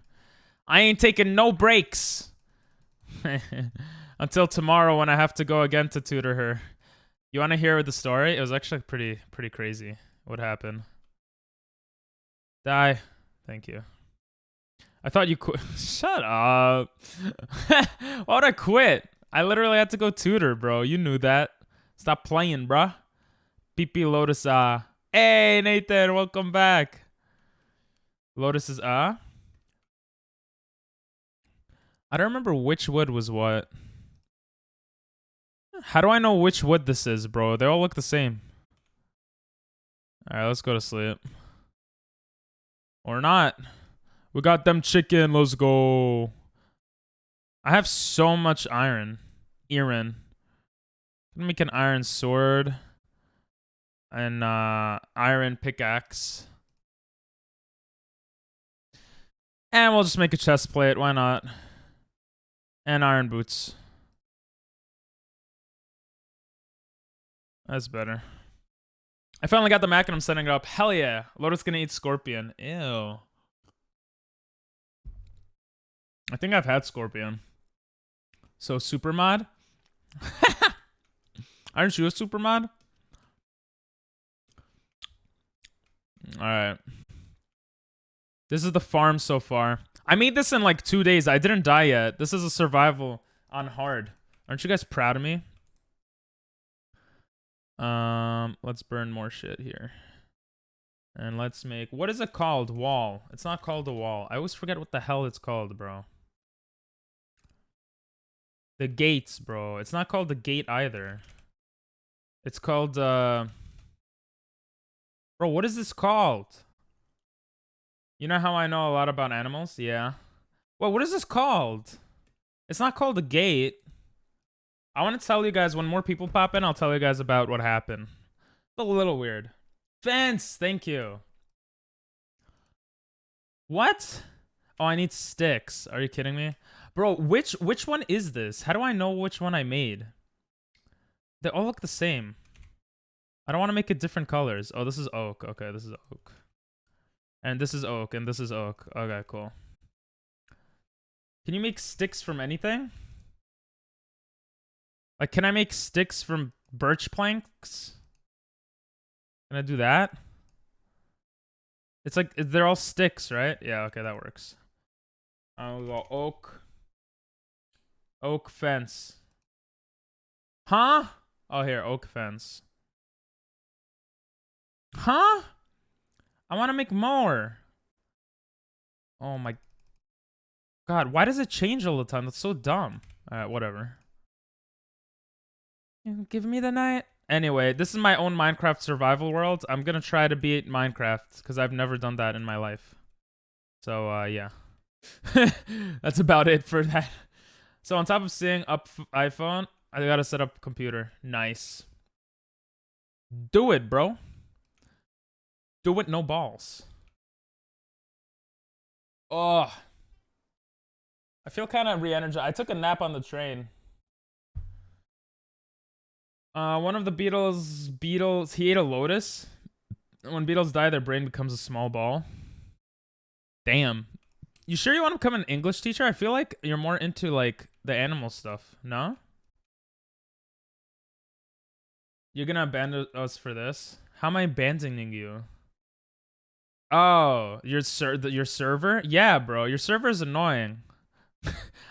Speaker 1: I ain't taking no breaks. Until tomorrow when I have to go again to tutor her. You want to hear the story? It was actually pretty crazy what happened. Die. Thank you. I thought you quit. Shut up. Why would I quit? I literally had to go tutor, bro. You knew that. Stop playing, bruh. PP Lotus, Hey, Nathan, welcome back. Lotus is, I don't remember which wood was what. How do I know which wood this is, bro? They all look the same. Alright, let's go to sleep. Or not. We got them chicken. Let's go. I have so much iron. Iron. Gonna make an iron sword. And iron pickaxe. And we'll just make a chest plate. Why not? And iron boots. That's better. I finally got the Mac and I'm setting it up. Hell yeah. Lotus gonna eat scorpion. Ew. I think I've had scorpion. So super mod? Aren't you a super mod? Alright. This is the farm so far. I made this in like 2 days. I didn't die yet. This is a survival on hard. Aren't you guys proud of me? Let's burn more shit here. And let's make... What is it called? Wall. It's not called a wall. I always forget what the hell it's called, bro. The gates, bro. It's not called the gate either. It's called, Bro, what is this called? You know how I know a lot about animals? Yeah. Well, what is this called? It's not called a gate. I want to tell you guys when more people pop in, I'll tell you guys about what happened. It's a little weird. Fence, thank you. What? Oh, I need sticks. Are you kidding me? Bro, which one is this? How do I know which one I made? They all look the same. I don't want to make it different colors. Oh, this is oak. Okay, this is oak. And this is oak, and this is oak. Okay, cool. Can you make sticks from anything? Like, can I make sticks from birch planks? Can I do that? It's like, they're all sticks, right? Yeah, okay, that works. We go oak. Oak fence. Huh? Oh, here, oak fence. Huh? I want to make more. Oh my God, why does it change all the time? That's so dumb. Alright, whatever. Give me the night. Anyway, this is my own Minecraft survival world. I'm gonna try to beat Minecraft because I've never done that in my life. So, yeah. That's about it for that. So on top of seeing up iPhone, I gotta set up computer. Nice. Do it, bro. Do it, no balls. Oh. I feel kind of re-energized. I took a nap on the train. One of the beetles, he ate a lotus. When beetles die, their brain becomes a small ball. Damn. You sure you want to become an English teacher? I feel like you're more into, like, the animal stuff. No? You're gonna abandon us for this? How am I abandoning you? Oh, your server? Yeah, bro. Your server is annoying.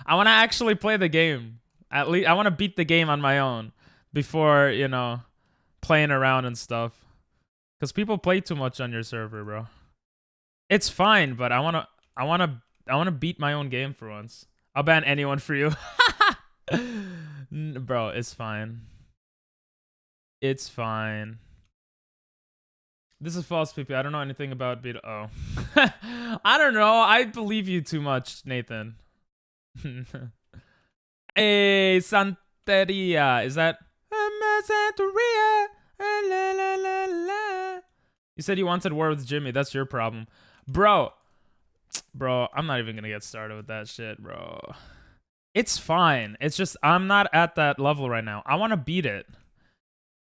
Speaker 1: I want to actually play the game. At least I want to beat the game on my own before, you know, playing around and stuff. Cuz people play too much on your server, bro. It's fine, but I want to beat my own game for once. I'll ban anyone for you. Bro, it's fine. It's fine. This is false, PP. I don't know anything about beat. Oh. I don't know. I believe you too much, Nathan. Hey, Santeria. Is that Santeria? La, la, la, la. You said you wanted war with Jimmy. That's your problem. Bro, I'm not even gonna get started with that shit, bro. It's fine. It's just I'm not at that level right now. I want to beat it.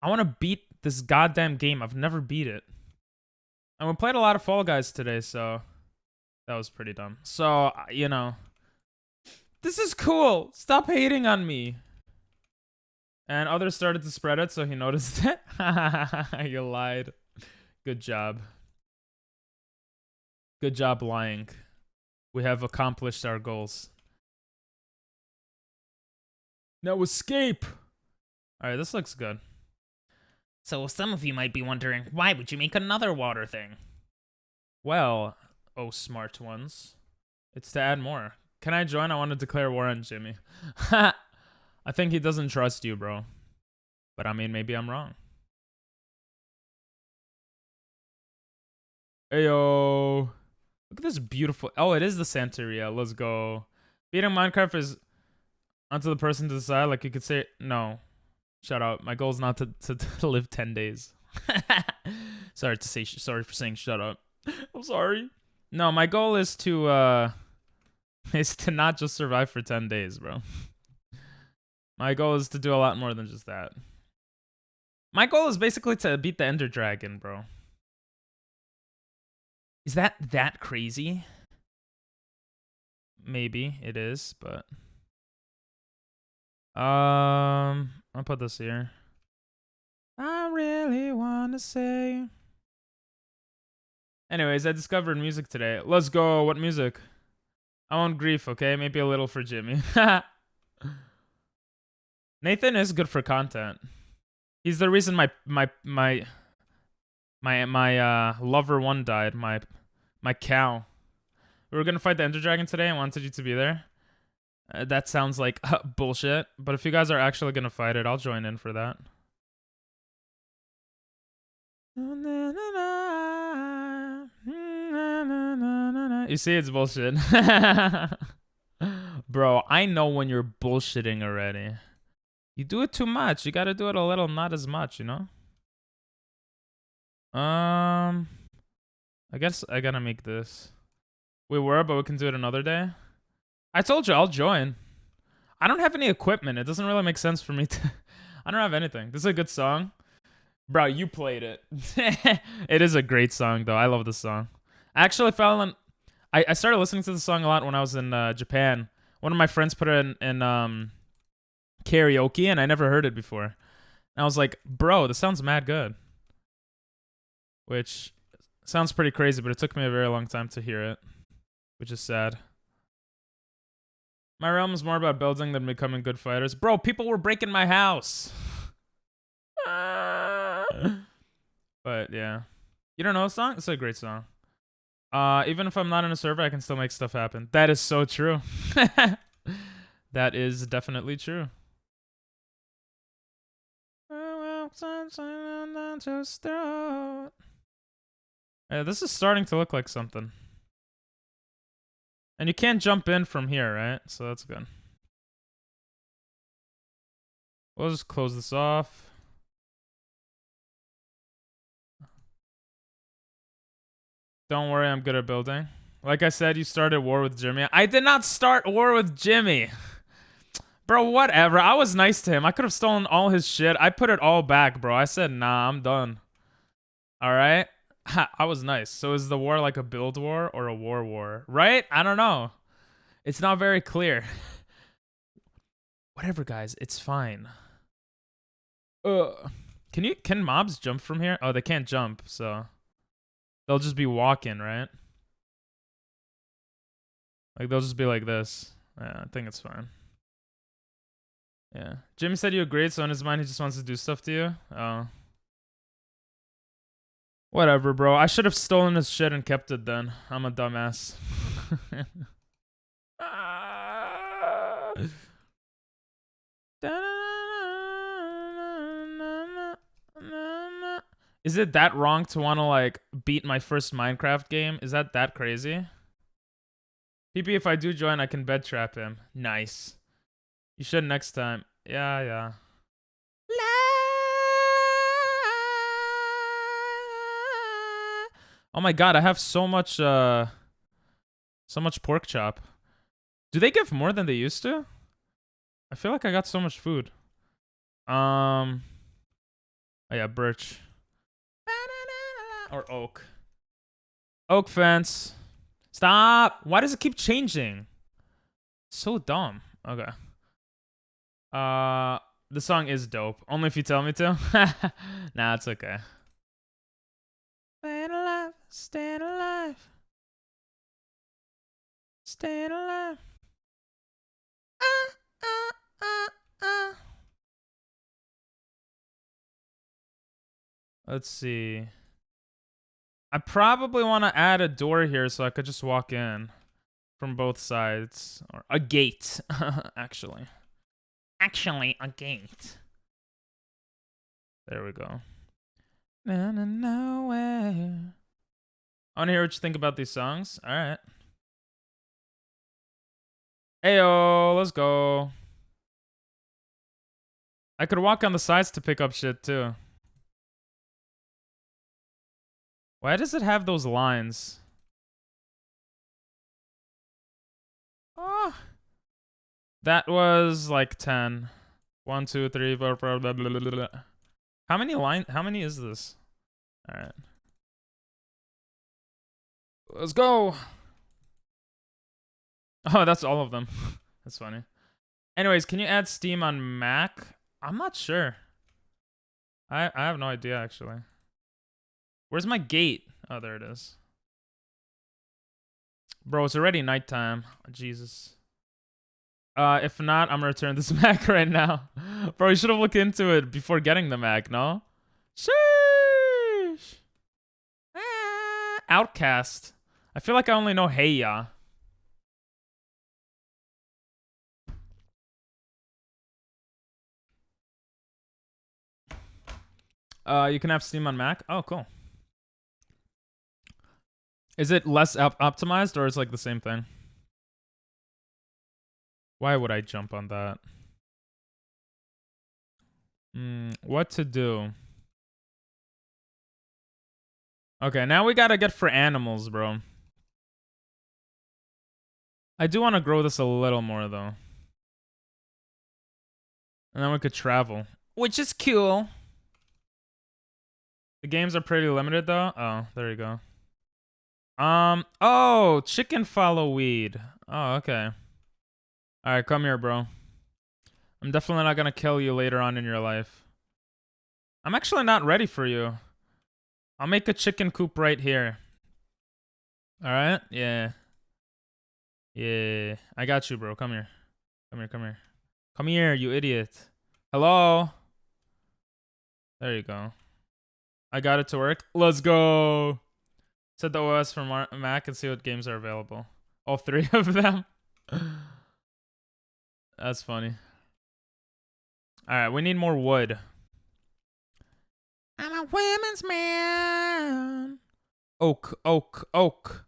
Speaker 1: I want to beat this goddamn game. I've never beat it. And we played a lot of Fall Guys today, so that was pretty dumb. So, you know, this is cool. Stop hating on me. And others started to spread it, so he noticed it. You lied. Good job. Good job lying. We have accomplished our goals. Now escape. All right, this looks good.
Speaker 3: So some of you might be wondering, why would you make another water thing?
Speaker 1: Well, oh smart ones. It's to add more. Can I join? I want to declare war on Jimmy. I think he doesn't trust you, bro. But I mean, maybe I'm wrong. Ayo. Look at this beautiful... Oh, it is the Santeria. Let's go. Beating Minecraft is onto the person to decide. Like, you could say... No. Shut up. My goal is not to live 10 days. Sorry for saying shut up. I'm sorry. No, my goal is to not just survive for 10 days, bro. My goal is to do a lot more than just that. My goal is basically to beat the Ender Dragon, bro. Is that crazy? Maybe it is, but I'll put this here. I really want to say. Anyways, I discovered music today. Let's go. What music? I want grief, okay? Maybe a little for Jimmy. Nathan is good for content. He's the reason my lover one died. My cow. We were gonna fight the Ender Dragon today. I wanted you to be there. That sounds like bullshit. But if you guys are actually gonna fight it, I'll join in for that. You see, it's bullshit. Bro, I know when you're bullshitting already. You do it too much. You gotta do it a little, not as much, you know? I guess I gotta make this We were, but we can do it another day. I told you I'll join. I don't have any equipment. It doesn't really make sense for me to. I don't have anything. This is a good song. Bro, you played it. It is a great song, though. I love this song. I actually fell in. I started listening to the song a lot when I was in Japan. One of my friends put it in karaoke, and I never heard it before. And I was like, bro, this sounds mad good. Which sounds pretty crazy, but it took me a very long time to hear it, which is sad. My realm is more about building than becoming good fighters. Bro, people were breaking my house. But yeah. You don't know a song? It's a great song. Even if I'm not in a server, I can still make stuff happen. That is so true. That is definitely true. Yeah, this is starting to look like something. And you can't jump in from here, right? So that's good. We'll just close this off. Don't worry, I'm good at building. Like I said, you started war with Jimmy. I did not start war with Jimmy. Bro, whatever. I was nice to him. I could have stolen all his shit. I put it all back, bro. I said, nah, I'm done. All right? I was nice. So is the war like a build war or a war? Right? I don't know. It's not very clear. Whatever, guys. It's fine. Can mobs jump from here? Oh, they can't jump, so they'll just be walking, right? Like they'll just be like this. Yeah, I think it's fine. Yeah. Jimmy said you agreed, so in his mind he just wants to do stuff to you. Oh. Whatever, bro. I should have stolen his shit and kept it then. I'm a dumbass. Is it that wrong to want to, like, beat my first Minecraft game? Is that crazy? PP, if I do join, I can bed trap him. Nice. You should next time. Yeah. Oh my god, I have so much pork chop. Do they give more than they used to? I feel like I got so much food. Oh yeah, birch. Or oak. Oak fence. Stop! Why does it keep changing? So dumb. Okay. The song is dope. Only if you tell me to. Nah, it's okay. Staying alive, staying alive. Staying alive. Let's see. I probably want to add a door here so I could just walk in from both sides. Or a gate, actually.
Speaker 3: Actually, a gate.
Speaker 1: There we go. Nowhere. I want to hear what you think about these songs. All right. Heyo, let's go. I could walk on the sides to pick up shit too. Why does it have those lines? Oh. That was like 10. 1, 2, 3, 4, 5, blah, blah, blah, blah. How many is this? All right. Let's go. Oh, that's all of them. That's funny. Anyways, can you add Steam on Mac? I'm not sure. I have no idea, actually. Where's my gate? Oh, there it is. Bro, it's already nighttime. Jesus. If not, I'm gonna return this Mac right now. Bro, you should have looked into it before getting the Mac, no? Sheesh. Outcast. I feel like I only know Hey Ya. You can have Steam on Mac. Oh, cool. Is it less optimized or is it like the same thing? Why would I jump on that? What to do? Okay, now we gotta get for animals, bro. I do want to grow this a little more though. And then we could travel, which is cool. The games are pretty limited though. Oh, there you go. Oh, chicken follow weed. Oh, okay. All right, come here, bro. I'm definitely not gonna kill you later on in your life. I'm actually not ready for you. I'll make a chicken coop right here. All right? Yeah. Yeah. I got you, bro. Come here. Come here, come here. Come here, you idiot. Hello? There you go. I got it to work. Let's go. Set the OS for Mac and see what games are available. All 3 of them. That's funny. All right, we need more wood. I'm a women's man. Oak, oak, oak.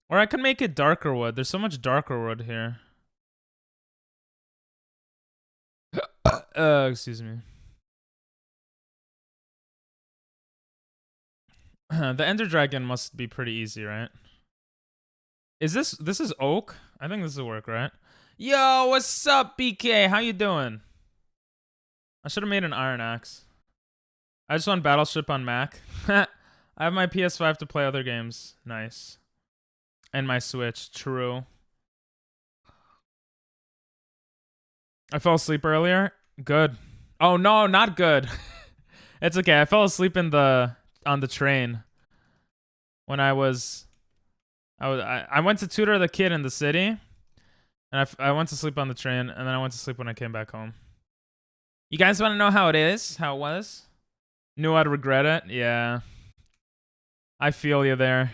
Speaker 1: Or I can make it darker wood. There's so much darker wood here. Excuse me. The Ender Dragon must be pretty easy, right? This is oak? I think this will work, right? Yo, what's up, BK? How you doing? I should have made an iron axe. I just want Battleship on Mac. I have my PS5 to play other games. Nice. And my Switch. True. I fell asleep earlier. Good. Oh no, not good. It's okay. I fell asleep on the train when I went to tutor the kid in the city, and I went to sleep on the train, and then I went to sleep when I came back home. You guys want to know how it is? How it was? Knew I'd regret it? Yeah. I feel you there.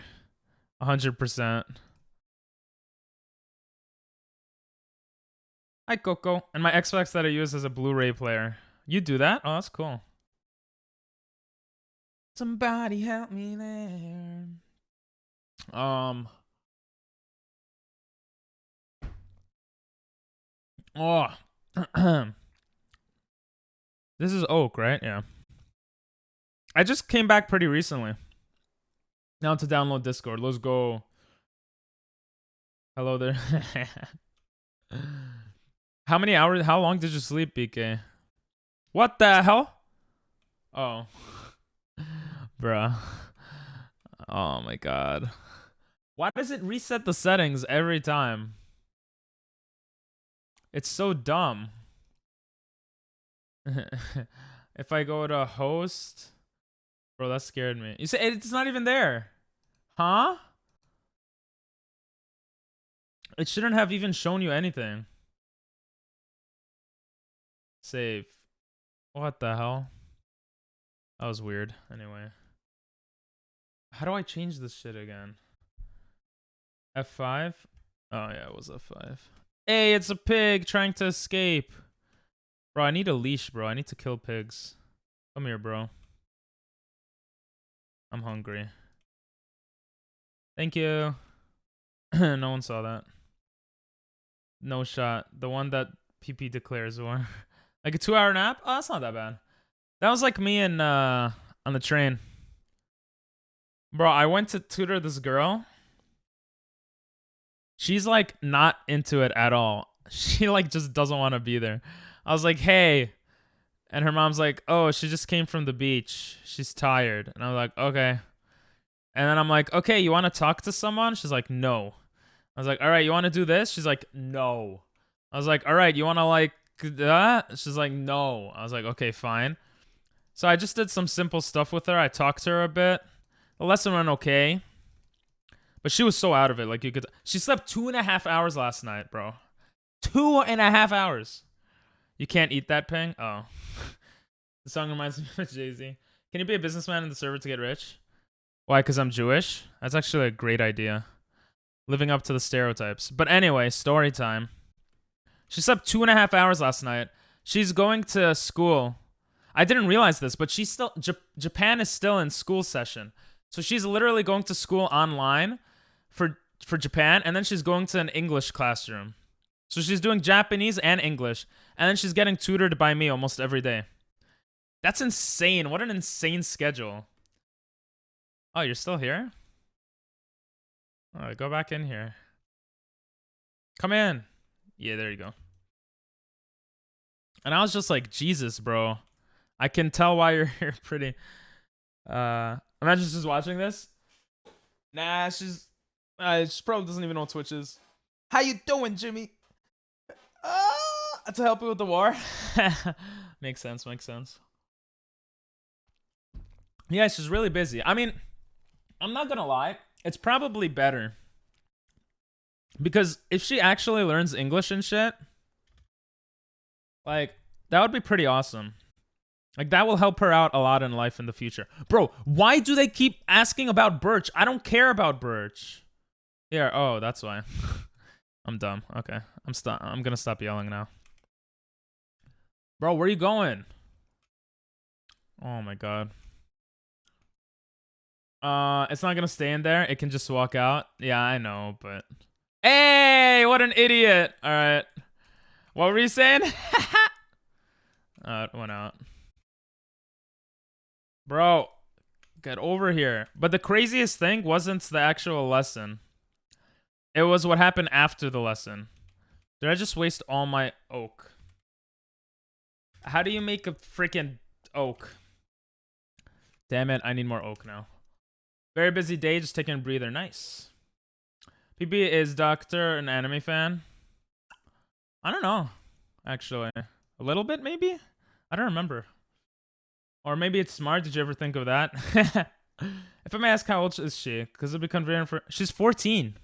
Speaker 1: 100%. Hi, Coco. And my Xbox that I use as a Blu-ray player. You do that? Oh, that's cool. Somebody help me there. Oh. This is oak, right? Yeah. I just came back pretty recently. Now to download Discord. Let's go. Hello there. How many hours? How long did you sleep, BK? What the hell? Oh. Bruh. Oh my god. Why does it reset the settings every time? It's so dumb. If I go to host... Bro, that scared me. You say it's not even there. Huh? It shouldn't have even shown you anything. Save. What the hell? That was weird. Anyway. How do I change this shit again? F5? Oh yeah, it was F5. Hey, it's a pig trying to escape. Bro, I need a leash, bro. I need to kill pigs. Come here, bro. I'm hungry. Thank you. No one saw that. No shot. The one that PP declares war. Like a 2-hour nap? Oh, that's not that bad. That was like me and on the train. Bro, I went to tutor this girl. She's like not into it at all. She like just doesn't want to be there. I was like, hey. And her mom's like, oh, she just came from the beach. She's tired. And I was like, okay. And then I'm like, okay, you want to talk to someone? She's like, no. I was like, all right, you want to do this? She's like, no. I was like, all right, you want to like that? She's like, no. I was like, okay, fine. So I just did some simple stuff with her. I talked to her a bit. The lesson went okay. But she was so out of it. Like you could, she slept 2.5 hours last night, bro. 2.5 hours. You can't eat that, Ping? Oh. The song reminds me of Jay-Z. Can you be a businessman in the server to get rich? Why? Because I'm Jewish? That's actually a great idea. Living up to the stereotypes. But anyway, story time. She slept 2.5 hours last night. She's going to school. I didn't realize this, but she's still... Japan is still in school session. So she's literally going to school online for Japan, and then she's going to an English classroom. So she's doing Japanese and English, and then she's getting tutored by me almost every day. That's insane. What an insane schedule. Oh, you're still here? All right, go back in here. Come in. Yeah, there you go. And I was just like, Jesus, bro. I can tell why you're here pretty. Imagine she's watching this. Nah, she probably doesn't even know what Twitch is.
Speaker 5: How you doing, Jimmy?
Speaker 1: To help you with the war. Makes sense, makes sense. Yeah, she's really busy. I mean, I'm not gonna lie. It's probably better. Because if she actually learns English and shit, like, that would be pretty awesome. Like, that will help her out a lot in life in the future. Bro, why do they keep asking about Birch? I don't care about Birch. Yeah, oh, that's why. I'm dumb. Okay. I'm gonna stop yelling now. Bro, where are you going? Oh my god. It's not gonna stay in there. It can just walk out. Yeah, I know, but... Hey, what an idiot. All right. What were you saying? It went out. Bro, get over here. But the craziest thing wasn't the actual lesson. It was what happened after the lesson. Did I just waste all my oak? How do you make a freaking oak? Damn it, I need more oak now. Very busy day, just taking a breather. Nice. PB, is Doctor an anime fan? I don't know, actually. A little bit, maybe? I don't remember. Or maybe it's smart. Did you ever think of that? If I may ask, how old is she? Because it'd be convenient for... She's 14.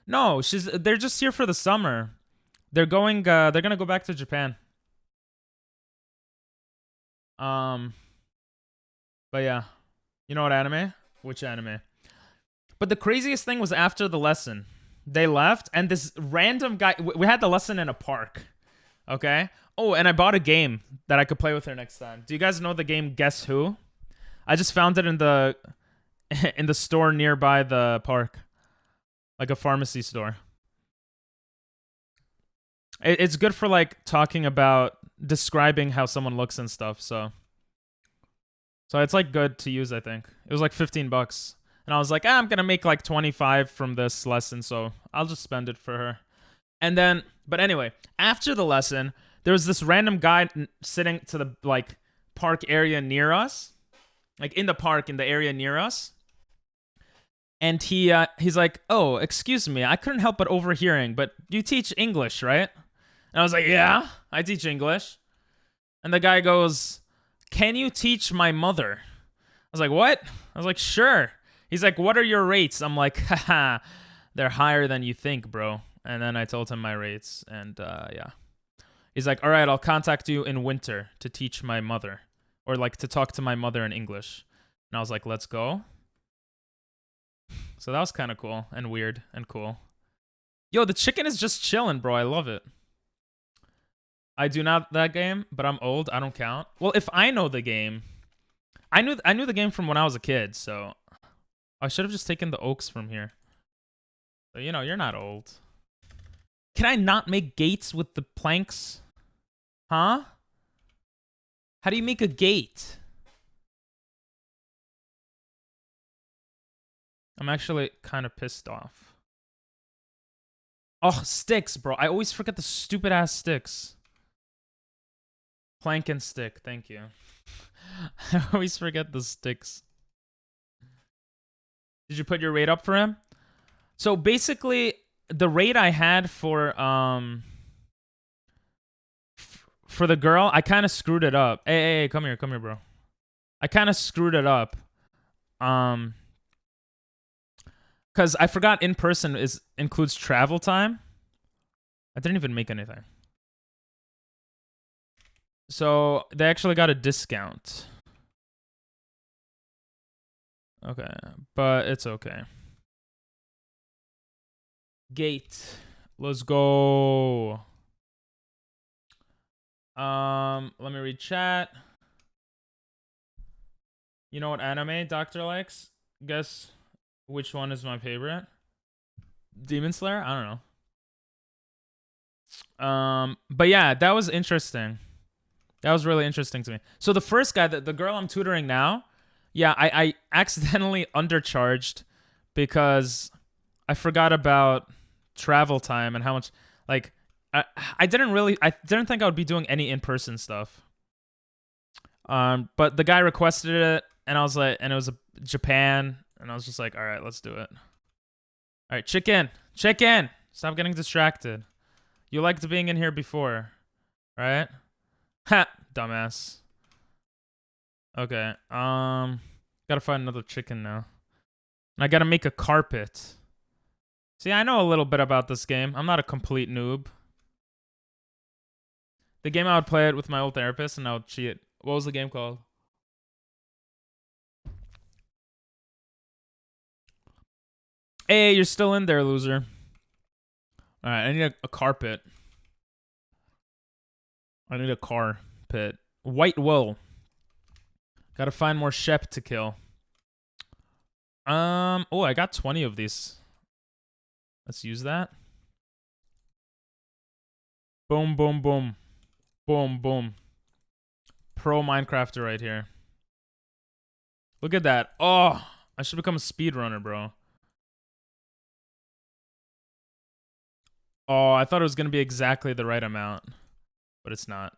Speaker 1: No, they're just here for the summer. They're gonna go back to Japan. But yeah. You know what anime? Which anime? But the craziest thing was after the lesson. They left, and this random guy... We had the lesson in a park. Okay? Oh, and I bought a game that I could play with her next time. Do you guys know the game Guess Who? I just found it in the in the store nearby the park. Like a pharmacy store. It's good for like talking about describing how someone looks and stuff, so it's like good to use, I think. It was like $15. And I was like, I'm going to make like 25 from this lesson, so I'll just spend it for her. And then, but anyway, after the lesson, there was this random guy sitting to the like park area near us. Like in the park in the area near us. And he's like, "Oh, excuse me, I couldn't help but overhearing, but you teach English, right?" And I was like, "Yeah, I teach English." And the guy goes, "Can you teach my mother?" I was like, "What?" I was like, "Sure." He's like, "What are your rates?" I'm like, "Haha, they're higher than you think, bro." And then I told him my rates, and yeah. He's like, "All right, I'll contact you in winter to teach my mother, or like to talk to my mother in English." And I was like, "Let's go." So that was kind of cool and weird and cool. Yo, the chicken is just chilling, bro. I love it. I do not that game, but I'm old. I don't count. Well, if I know the game, I knew the game from when I was a kid, so I should have just taken the oaks from here. So, you know, you're not old. Can I not make gates with the planks? Huh? How do you make a gate? I'm actually kind of pissed off. Oh, sticks, bro. I always forget the stupid ass sticks. Plank and stick. Thank you. I always forget the sticks. Did you put your rate up for him? So basically, the rate I had for the girl, I kind of screwed it up. Hey, come here, bro. I kind of screwed it up. Because I forgot in person includes travel time. I didn't even make anything. So they actually got a discount. Okay, but it's okay. Gate. Let's go. Let me read chat. You know what anime Doctor likes? Guess which one is my favorite? Demon Slayer? I don't know. But yeah, that was interesting. That was really interesting to me. So the first guy, the girl I'm tutoring now, yeah, I accidentally undercharged because I forgot about travel time and how much like I didn't think I would be doing any in-person stuff. But the guy requested it, and I was like, and it was Japan, and I was just like, all right, let's do it. All right, chicken, stop getting distracted. You liked being in here before, right? Ha, dumbass. Okay, gotta find another chicken now. And I gotta make a carpet. See, I know a little bit about this game. I'm not a complete noob. The game I would play it with my old therapist, and I would cheat. What was the game called? Hey, you're still in there, loser. All right, I need a carpet. I need a carpet. White wool. Gotta find more Shep to kill. Oh, I got 20 of these. Let's use that. Boom, boom, boom. Boom, boom. Pro Minecrafter right here. Look at that. Oh, I should become a speedrunner, bro. Oh, I thought it was going to be exactly the right amount. But it's not.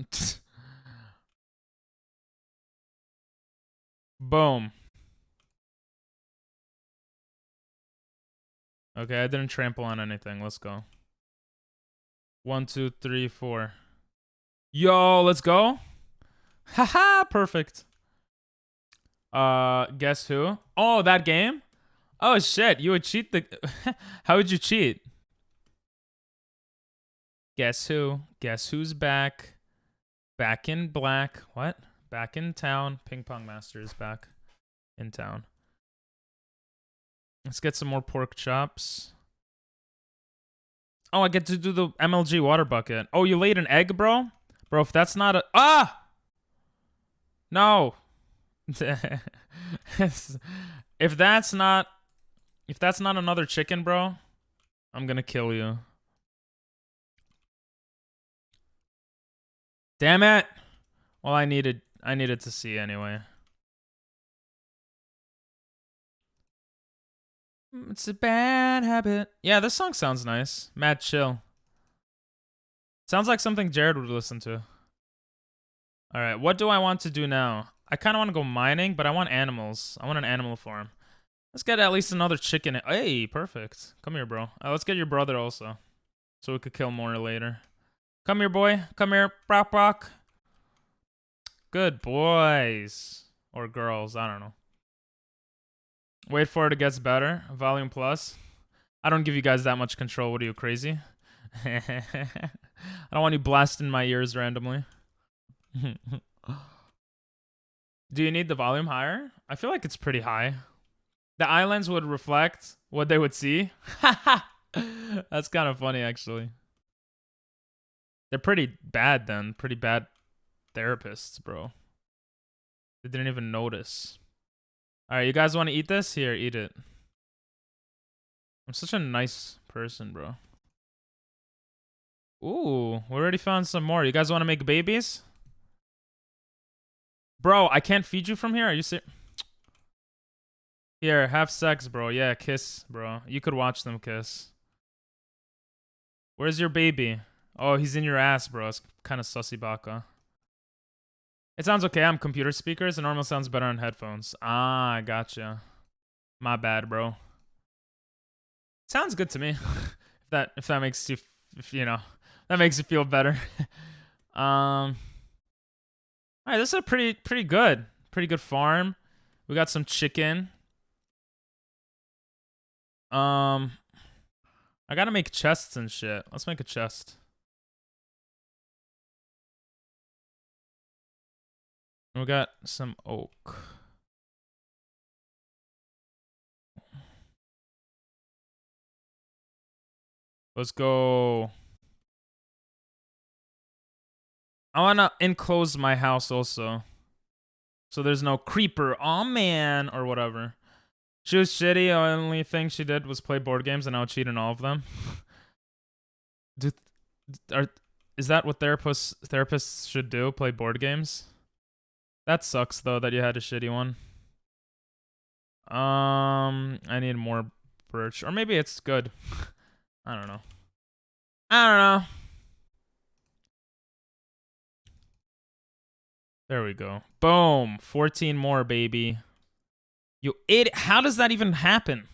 Speaker 1: Boom. Okay, I didn't trample on anything. Let's go. 1, 2, 3, 4. Yo, let's go. Haha, perfect. Guess who? Oh, that game? Oh shit, you would cheat the How would you cheat? Guess who? Guess who's back? Back in black. What? Back in town. Ping Pong Master is back in town. Let's get some more pork chops. Oh, I get to do the MLG water bucket. Oh, you laid an egg, bro? Bro, if that's not a... Ah! No. If that's not another chicken, bro, I'm gonna kill you. Damn it. Well, I needed to see anyway. It's a bad habit. Yeah, this song sounds nice. Mad chill. Sounds like something Jared would listen to. All right, what do I want to do now? I kind of want to go mining, but I want animals. I want an animal farm. Let's get at least another chicken. Hey, perfect. Come here, bro. Let's get your brother also, so we could kill more later. Come here, boy. Come here, Brock Brock. Good boys. Or girls, I don't know. Wait for it, it gets better. Volume plus. I don't give you guys that much control. What are you, crazy? I don't want you blasting my ears randomly. Do you need the volume higher? I feel like it's pretty high. The islands would reflect what they would see. That's kind of funny, actually. They're pretty bad then. Pretty bad therapists, bro. They didn't even notice. Alright, you guys want to eat this? Here, eat it. I'm such a nice person, bro. Ooh, we already found some more. You guys want to make babies? Bro, I can't feed you from here? Are you serious? Here, have sex, bro. Yeah, kiss, bro. You could watch them kiss. Where's your baby? Oh, he's in your ass, bro. It's kind of sussy baka. It sounds okay on computer speakers. It normally sounds better on headphones. Ah, I gotcha. My bad, bro. Sounds good to me. if that makes you, that makes you feel better. All right, this is a pretty good farm. We got some chicken. I gotta make chests and shit. Let's make a chest. We got some oak. Let's go. I wanna enclose my house also, so there's no creeper. Aw, man, or whatever. She was shitty. The only thing she did was play board games, and I would cheat in all of them. Is that what therapists should do? Play board games? That sucks though that you had a shitty one. I need more birch, or maybe it's good. I don't know. I don't know. There we go. Boom. 14 more, baby. You idiot. How does that even happen?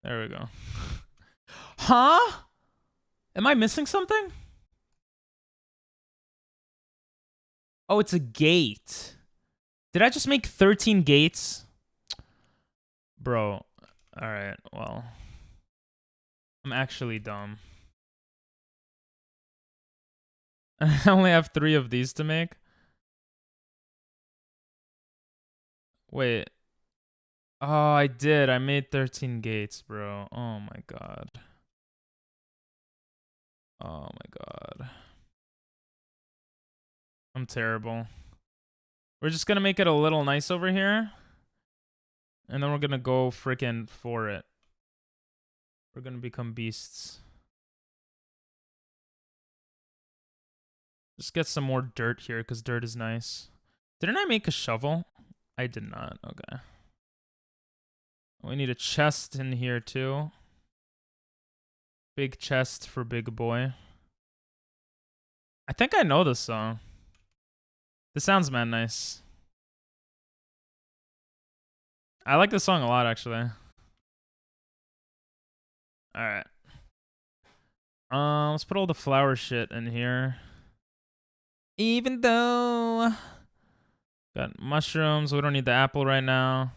Speaker 1: There we go. Huh? Am I missing something? Oh, it's a gate. Did I just make 13 gates? Bro. Alright, well. I'm actually dumb. I only have 3 of these to make. Wait. Oh, I did. I made 13 gates, bro. Oh my god. Oh my god. I'm terrible. We're just gonna make it a little nice over here. And then we're gonna go freaking for it. We're gonna become beasts. Just get some more dirt here, because dirt is nice. Didn't I make a shovel? I did not. Okay. We need a chest in here, too. Big chest for big boy. I think I know this song. This sounds mad nice. I like this song a lot, actually. Alright. Let's put all the flower shit in here. Even though... Got mushrooms. We don't need the apple right now.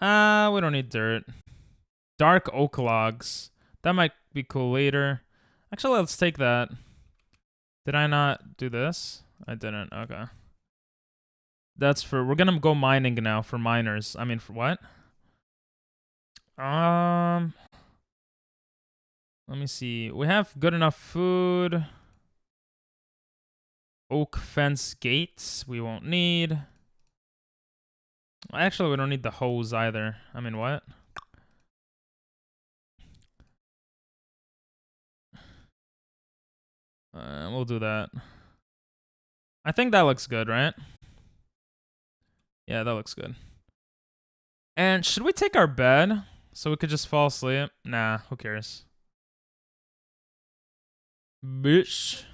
Speaker 1: We don't need dirt. Dark oak logs. That might be cool later. Actually, let's take that. Did I not do this? I didn't. Okay. That's for... We're gonna go mining now for miners. I mean, for what? Let me see. We have good enough food. Oak fence gates we won't need. Actually, we don't need the hose either. I mean, what? We'll do that. I think that looks good, right? Yeah, that looks good. And should we take our bed so we could just fall asleep? Nah, who cares? Bitch.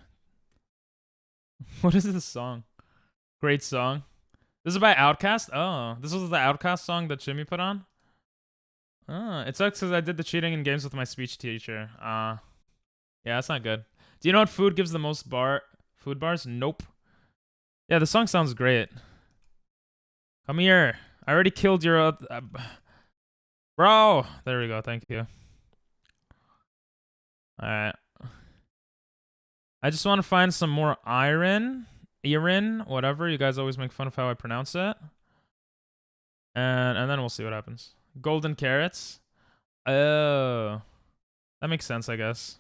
Speaker 1: What is this song? Great song. This is by Outkast? Oh, this was the Outkast song that Jimmy put on? Oh, it sucks because I did the cheating in games with my speech teacher. Yeah, that's not good. Do you know what food gives the most food bars? Nope. Yeah, the song sounds great. Come here. I already killed your... bro! There we go, thank you. Alright. I just want to find some more iron, whatever. You guys always make fun of how I pronounce it. And then we'll see what happens. Golden carrots. Oh. That makes sense, I guess.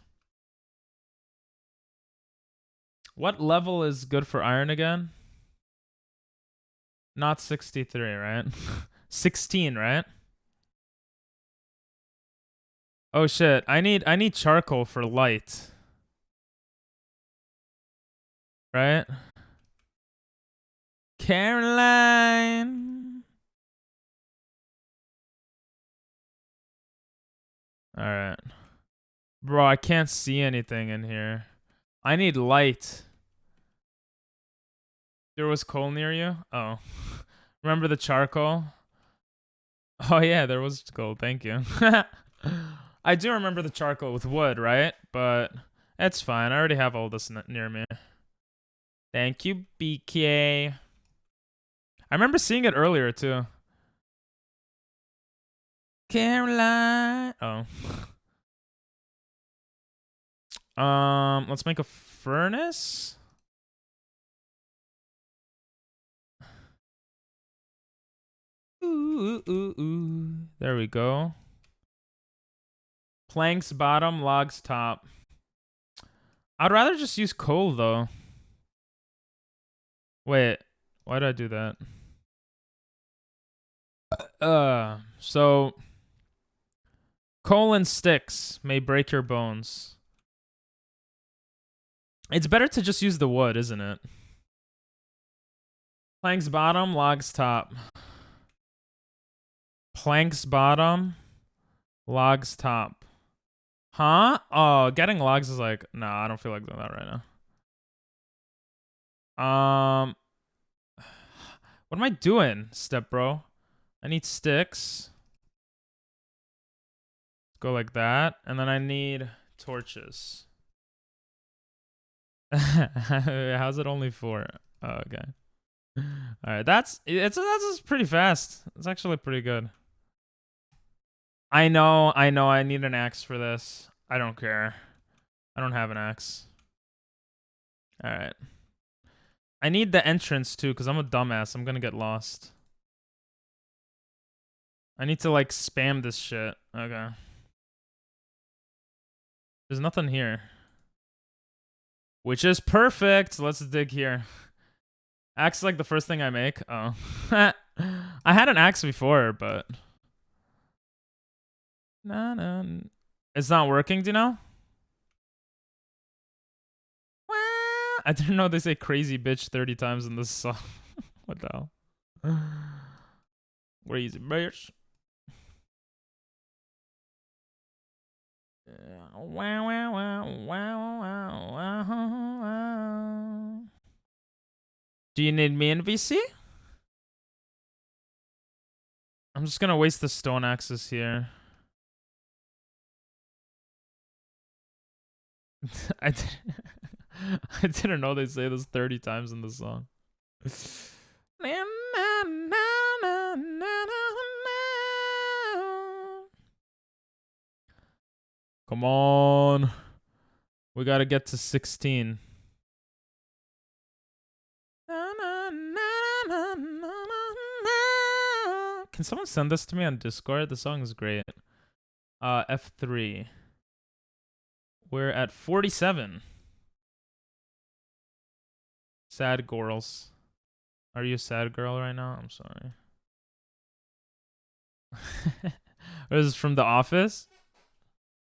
Speaker 1: What level is good for iron again? Not 63, right? 16, right? Oh shit. I need charcoal for light. Right? Caroline. Alright. Bro, I can't see anything in here. I need light. There was coal near you? Oh. Remember the charcoal? Oh yeah, there was coal. Thank you. I do remember the charcoal with wood, right? But it's fine. I already have all this near me. Thank you, BK. I remember seeing it earlier, too. Caroline. Oh. Let's make a furnace. Ooh. There we go. Planks bottom, logs top. I'd rather just use coal, though. Wait, why did I do that? So coal and sticks may break your bones. It's better to just use the wood, isn't it? Planks bottom, logs top. Planks bottom, Logs top. Huh? Oh, getting logs is like, nah, I don't feel like doing that right now. What am I doing, step bro? I need sticks. Go like that, and then I need torches. How's it only 4? Oh, okay. All right, that's pretty fast. It's actually pretty good. I know. I need an axe for this. I don't care. I don't have an axe. All right. I need the entrance too, because I'm a dumbass. I'm gonna get lost. I need to like spam this shit. Okay. There's nothing here. Which is perfect. Let's dig here. Axe is like the first thing I make. Oh. I had an axe before, but... Nah. It's not working, do you know? I didn't know they say crazy bitch 30 times in this song. What the hell? Crazy bitch. Wow. Do you need me in VC? I'm just gonna waste the stone axes here. I didn't know they say this 30 times in the song. Come on. We gotta get to 16. Can someone send this to me on Discord? The song is great. F3. We're at 47. Sad girls. Are you a sad girl right now? I'm sorry. This is from The Office.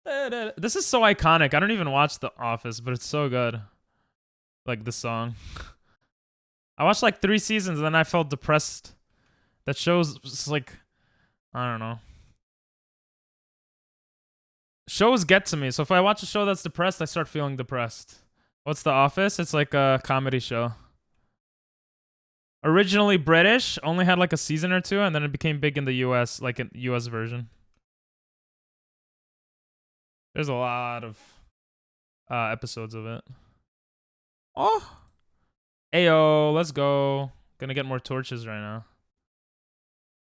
Speaker 1: This is so iconic. I don't even watch The Office, but it's so good. Like the song. I watched like 3 seasons and then I felt depressed. That show's just like, I don't know. Shows get to me. So if I watch a show that's depressed, I start feeling depressed. What's The Office? It's like a comedy show. Originally British, only had like a season or 2, and then it became big in the US, like a US version. There's a lot of episodes of it. Oh! Ayo, let's go. Gonna get more torches right now.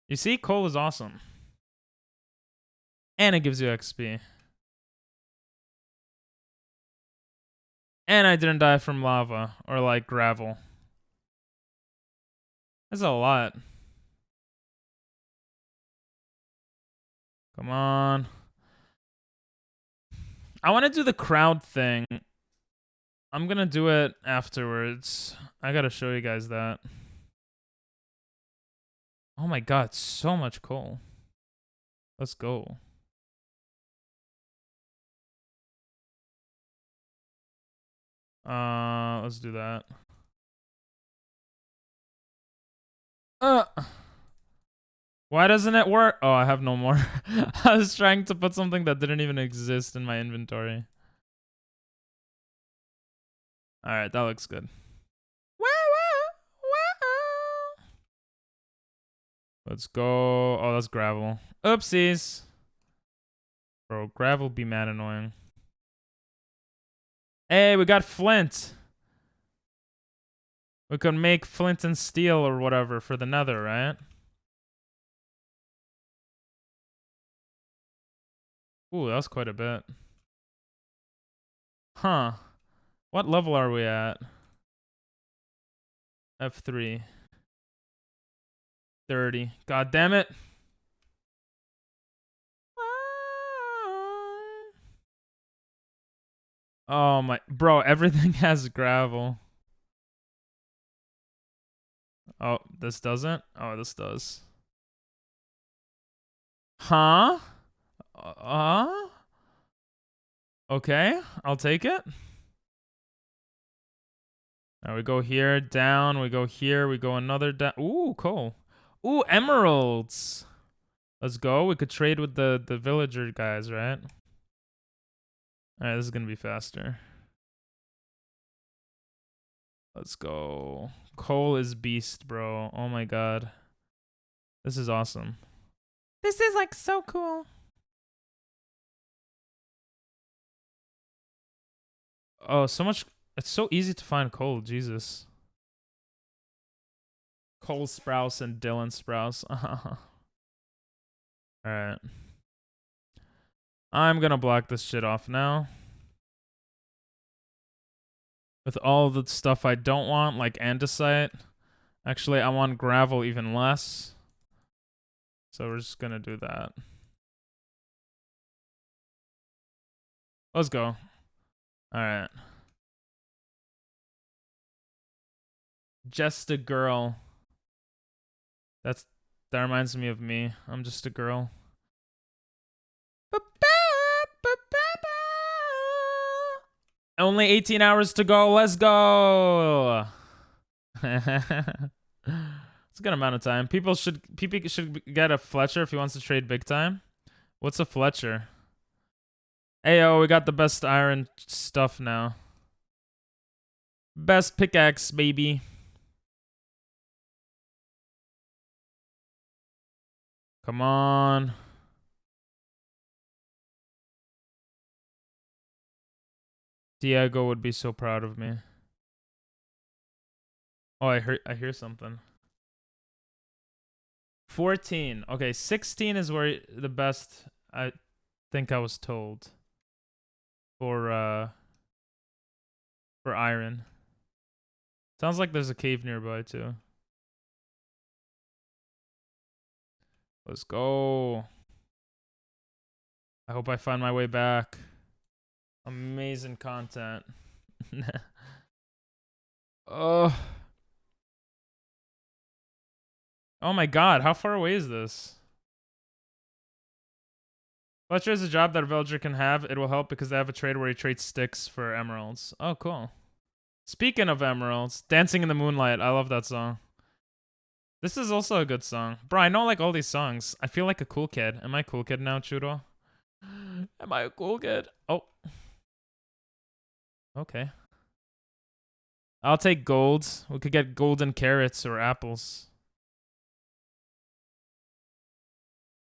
Speaker 1: You see, coal is awesome. And it gives you XP. And I didn't die from lava or like gravel. That's a lot. Come on. I want to do the crowd thing. I'm gonna do it afterwards. I gotta show you guys that. Oh my god, so much coal. Let's go. Let's do that. Why doesn't it work? Oh, I have no more. I was trying to put something that didn't even exist in my inventory. Alright, that looks good. Let's go. Oh, that's gravel. Oopsies. Bro, gravel be mad annoying. Hey, we got flint. We can make flint and steel or whatever for the nether, right? Ooh, that was quite a bit. Huh. What level are we at? F3. 30. God damn it. Oh my, bro, everything has gravel. Oh, this doesn't? Oh, this does. Huh? Okay, I'll take it. Now we go here, down, we go here, we go another down. Ooh, cool. Ooh, emeralds. Let's go. We could trade with the villager guys, right? Alright, this is gonna be faster. Let's go. Coal is beast, bro. Oh my god. This is awesome. This is like so cool. Oh, so much. It's so easy to find coal. Jesus. Cole Sprouse and Dylan Sprouse. Alright. I'm gonna block this shit off now. With all the stuff I don't want, like andesite. Actually, I want gravel even less. So we're just gonna do that. Let's go. Alright. Just a girl. That reminds me of me. I'm just a girl. Only 18 hours to go. Let's go. It's a good amount of time. People should get a Fletcher if he wants to trade big time. What's a Fletcher? Ayo, we got the best iron stuff now. Best pickaxe, baby. Come on. Diego would be so proud of me. Oh, I hear something. 14. Okay, 16 is where the best I think I was told. For iron. Sounds like there's a cave nearby too. Let's go. I hope I find my way back. Amazing content. Oh. Oh my god, how far away is this? Fletcher is a job that a villager can have. It will help because they have a trade where he trades sticks for emeralds. Oh, cool. Speaking of emeralds, Dancing in the Moonlight. I love that song. This is also a good song. Bro, I know like all these songs. I feel like a cool kid. Am I a cool kid now, Churo? Am I a cool kid? Oh. Okay. I'll take gold. We could get golden carrots or apples.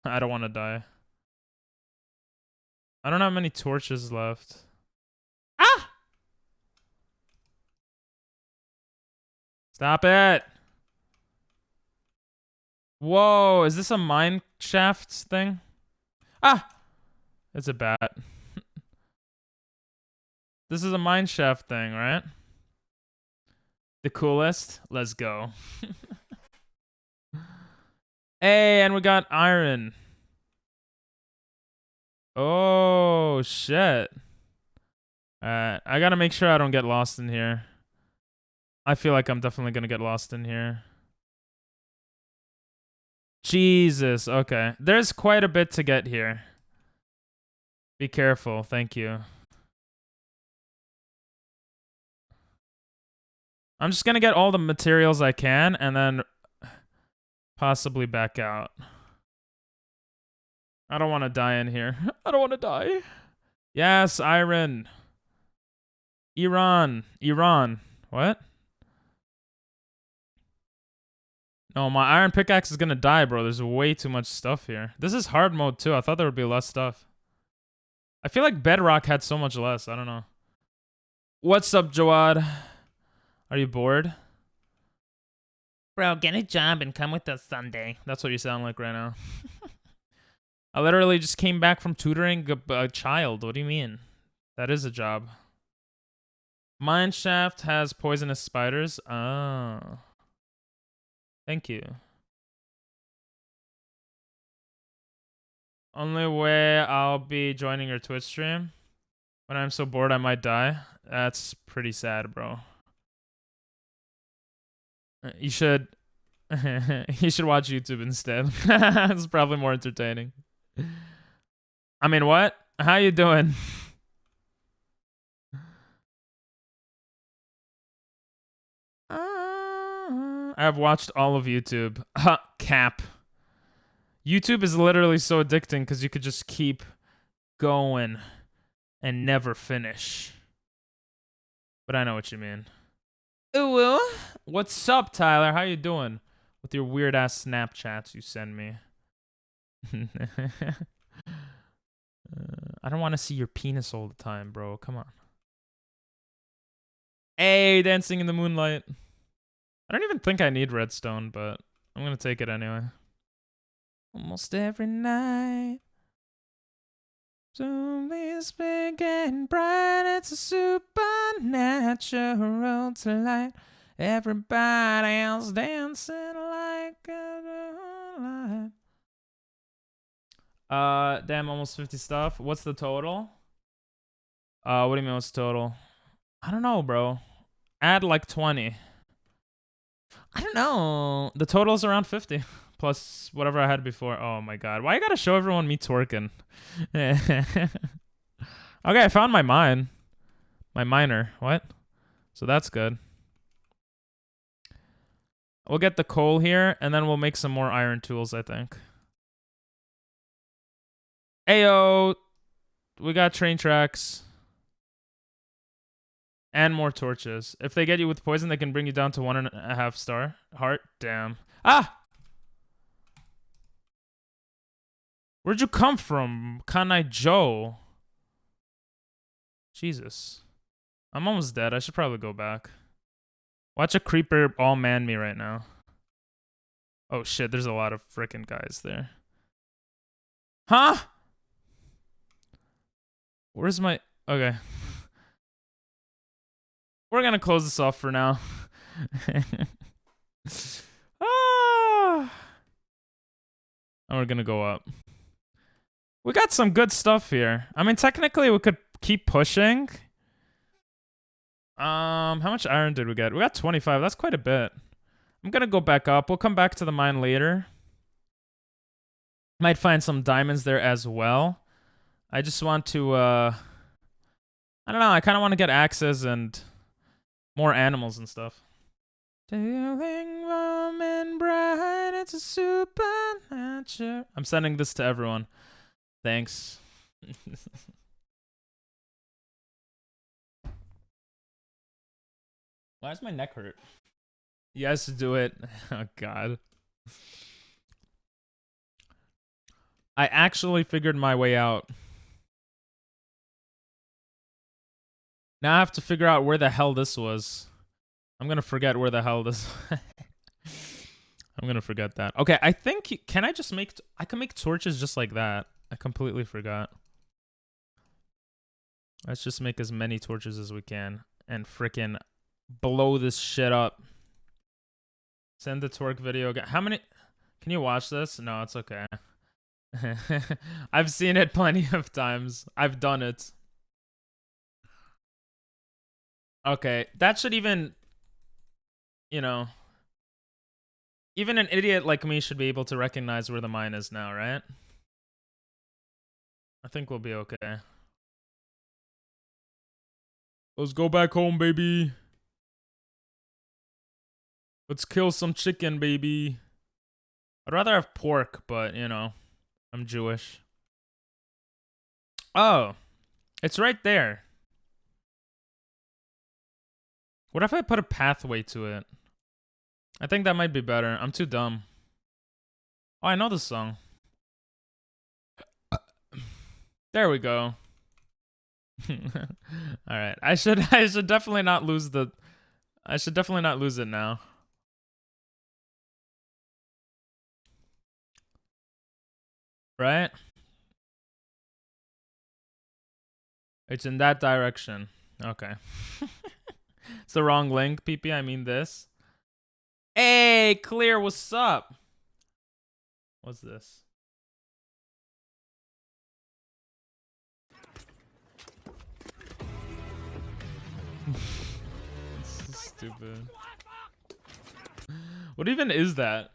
Speaker 1: I don't want to die. I don't have many torches left. Ah! Stop it! Whoa, is this a mine shaft thing? Ah! It's a bat. This is a mine shaft thing, right? The coolest? Let's go. Hey, and we got iron. Oh, shit. Alright, I gotta make sure I don't get lost in here. I feel like I'm definitely gonna get lost in here. Jesus, okay. There's quite a bit to get here. Be careful, thank you. I'm just gonna get all the materials I can and then possibly back out. I don't want to die in here. I don't want to die. Yes, iron. Iran. What? No, my iron pickaxe is gonna die, bro. There's way too much stuff here. This is hard mode too. I thought there would be less stuff. I feel like Bedrock had so much less. I don't know. What's up, Jawad? Are you bored?
Speaker 3: Bro, get a job and come with us Sunday.
Speaker 1: That's what you sound like right now. I literally just came back from tutoring a child. What do you mean? That is a job. Mineshaft has poisonous spiders. Oh. Thank you. Only way I'll be joining your Twitch stream. When I'm so bored I might die. That's pretty sad, bro. You should you should watch YouTube instead. It's probably more entertaining. I mean, what? How you doing? I have watched all of YouTube. Cap. YouTube is literally so addicting because you could just keep going and never finish. But I know what you mean. Ooh, what's up, Tyler? How you doing? With your weird ass Snapchats you send me. I don't want to see your penis all the time, bro. Come on. Hey, dancing in the moonlight. I don't even think I need redstone, but I'm gonna take it anyway. Almost every night. Zombies big and bright. It's a supernatural delight. Everybody else dancing like a light. Damn, almost 50 stuff. What's the total? What do you mean what's the total? I don't know, bro. Add like 20. I don't know. The total's around 50. Plus whatever I had before. Oh my god. Why you gotta show everyone me twerking? Okay, I found my mine. My miner. What? So that's good. We'll get the coal here, and then we'll make some more iron tools, I think. Ayo! We got train tracks. And more torches. If they get you with poison, they can bring you down to 1.5 star. Heart? Damn. Ah! Where'd you come from, Kanai Joe? Jesus. I'm almost dead. I should probably go back. Watch a creeper all man me right now. Oh shit, there's a lot of frickin' guys there. Huh? Where's my... Okay. We're gonna close this off for now. Ah! And we're gonna go up. We got some good stuff here. I mean, technically, we could keep pushing. How much iron did we get? We got 25. That's quite a bit. I'm gonna go back up. We'll come back to the mine later. Might find some diamonds there as well. I just want to, I don't know. I kind of want to get axes and more animals and stuff. Feeling warm and bright, it's a supernatural. I'm sending this to everyone. Thanks. Why does my neck hurt? Yes, do it. Oh, God. I actually figured my way out. Now I have to figure out where the hell this was. I'm gonna forget where the hell this... I'm gonna forget that. Okay, I think... Can I just make... I can make torches just like that. I completely forgot. Let's just make as many torches as we can. And frickin' blow this shit up. Send the twerk video again. How many... Can you watch this? No, it's okay. I've seen it plenty of times. I've done it. Okay, that should even... You know... Even an idiot like me should be able to recognize where the mine is now, right? I think we'll be okay. Let's go back home, baby. Let's kill some chicken, baby. I'd rather have pork, but, you know, I'm Jewish. Oh, it's right there. What if I put a pathway to it? I think that might be better. I'm too dumb. Oh, I know this song. There we go. All right. I should definitely not lose the... I should definitely not lose it now. Right? It's in that direction. Okay. It's the wrong link, PP. I mean this. Hey, Clear, what's up? What's this? This is stupid. What even is that?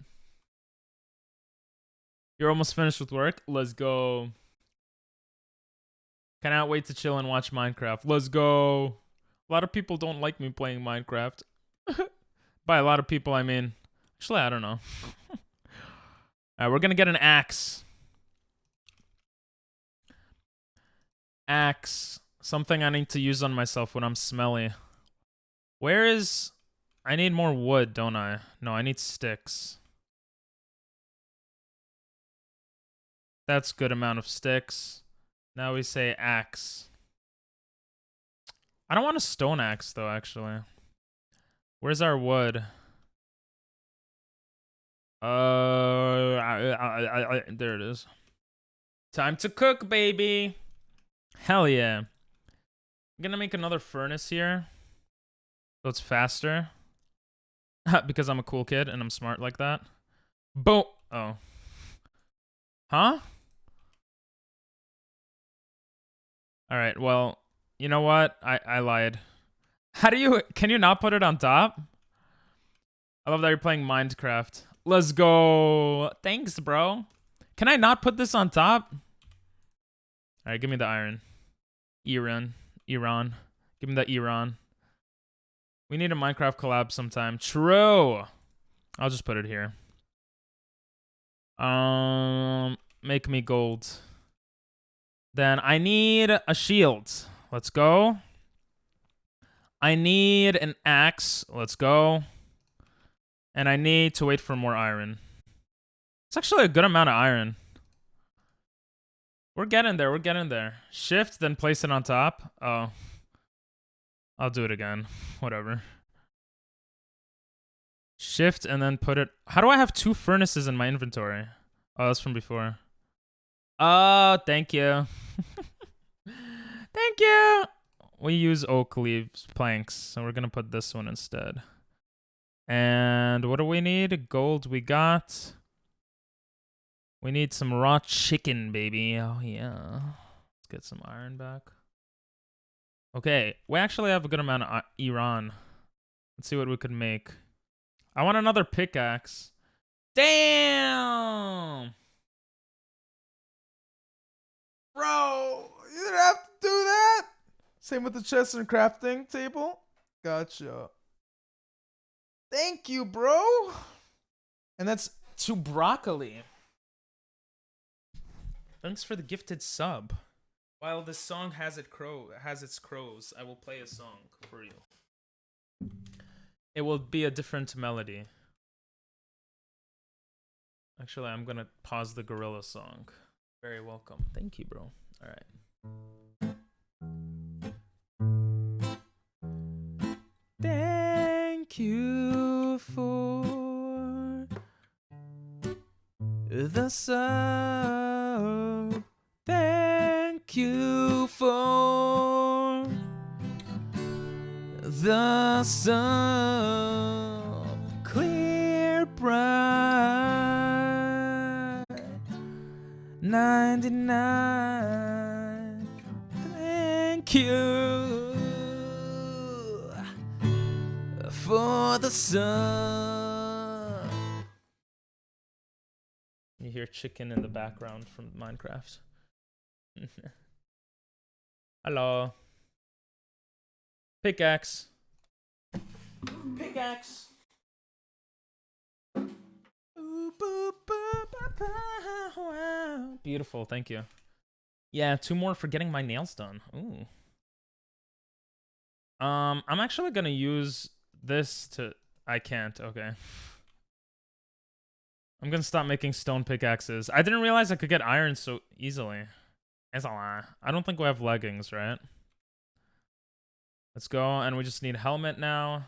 Speaker 1: You're almost finished with work? Let's go. Cannot wait to chill and watch Minecraft. Let's go. A lot of people don't like me playing Minecraft. By a lot of people, I mean... Actually, I don't know. All right, we're gonna get an axe. Axe. Something I need to use on myself when I'm smelly. Where is... I need more wood, don't I? No, I need sticks. That's good amount of sticks. Now we say axe. I don't want a stone axe, though, actually. Where's our wood? There it is. Time to cook, baby. Hell yeah. I'm gonna make another furnace here, so it's faster. Because I'm a cool kid and I'm smart like that. Boom. Oh. Huh? Alright, well, you know what? I lied. How do you... Can you not put it on top? I love that you're playing Minecraft. Let's go. Thanks, bro. Can I not put this on top? Alright, give me the iron. Iran. Give me that Iran. We need a Minecraft collab sometime. True. I'll just put it here. Make me gold. Then I need a shield. Let's go. I need an axe. Let's go. And I need to wait for more iron. It's actually a good amount of iron. We're getting there. We're getting there. Shift, then place it on top. Oh. I'll do it again. Whatever. Shift, and then put it... How do I have 2 furnaces in my inventory? Oh, that's from before. Oh, thank you. Thank you. We use oak leaves, planks, so we're gonna put this one instead. And what do we need? Gold we got. We need some raw chicken, baby. Oh, yeah. Let's get some iron back. Okay, we actually have a good amount of Iran. Let's see what we could make. I want another pickaxe. Damn!
Speaker 5: Bro, you didn't have to do that. Same with the chest and crafting table. Gotcha. Thank you, bro.
Speaker 1: And that's to broccoli. Thanks for the gifted sub. While this song has its crows, I will play a song for you. It will be a different melody. Actually, I'm gonna pause the gorilla song. Very welcome. Thank you, bro. All right. Thank you for the sub. Thank you for the sub. Clear bright 99. Thank you for the sub. You hear chicken in the background from Minecraft. Hello. Pickaxe. Pickaxe. Beautiful, thank you. Yeah, 2 more for getting my nails done. Ooh. I'm actually gonna use this to... I can't, okay. I'm gonna stop making stone pickaxes. I didn't realize I could get iron so easily. It's a lie. I don't think we have leggings, right? Let's go, and we just need helmet now.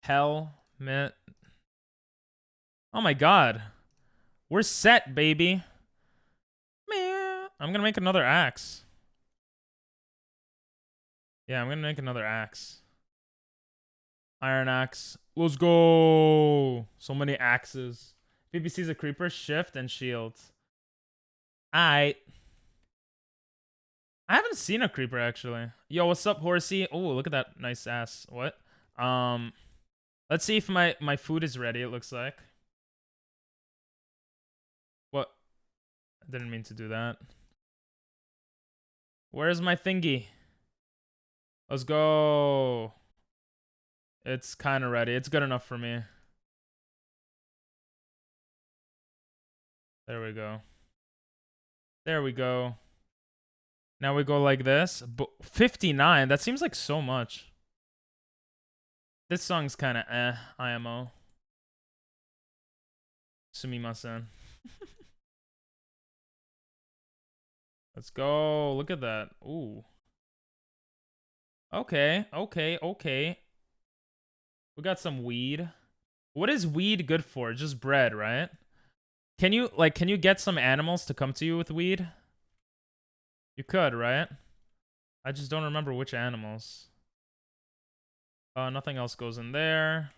Speaker 1: Helmet. Oh my god. We're set, baby. I'm gonna make another axe. Yeah, I'm gonna make another axe. Iron axe. Let's go. So many axes. BBC's a creeper. Shift and shield. I haven't seen a creeper actually. Yo, what's up, horsey? Oh, look at that nice ass. What? Let's see if my food is ready. It looks like. What? I didn't mean to do that. Where's my thingy? Let's go. It's kind of ready. It's good enough for me. There we go. There we go. Now we go like this. 59. That seems like so much. This song's kind of IMO. Sumimasen. Let's go. Look at that. Ooh. Okay. Okay. Okay. We got some weed. What is weed good for? Just bread, right? Can you get some animals to come to you with weed? You could, right? I just don't remember which animals. Nothing else goes in there.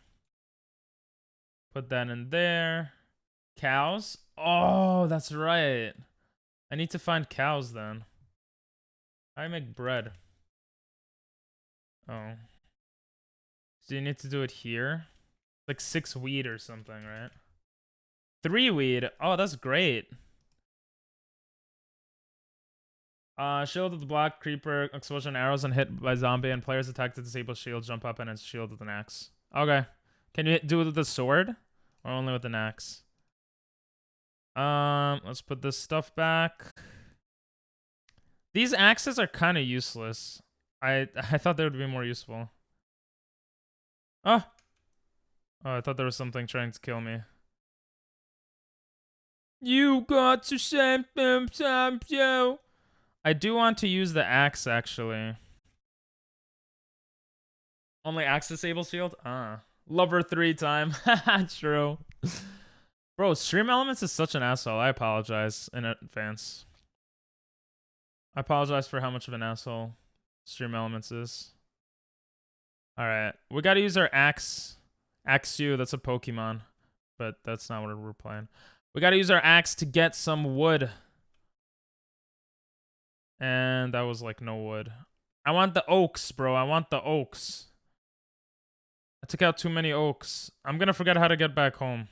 Speaker 1: Put that in there. Cows? Oh, that's right. I need to find cows then. I make bread. Oh. So you need to do it here? Like 6 weed or something, right? 3 weed. Oh, that's great. Shield with the block, creeper, explosion, arrows, and hit by zombie, and players attack to disable shield, jump up, and it's shield with an axe. Okay. Can you do it with the sword? Or only with an axe? Let's put this stuff back. These axes are kind of useless. I thought they would be more useful. Oh! Oh, I thought there was something trying to kill me. You got to send them some yo. I do want to use the axe, actually. Only axe disable shield? Lover 3 time. True. Bro, Stream Elements is such an asshole. I apologize in advance. I apologize for how much of an asshole Stream Elements is. Alright. We gotta use our axe. Axew, that's a Pokemon. But that's not what we're playing. We gotta use our axe to get some wood. And that was like no wood. I want the oaks, bro. I want the oaks. I took out too many oaks. I'm gonna forget how to get back home.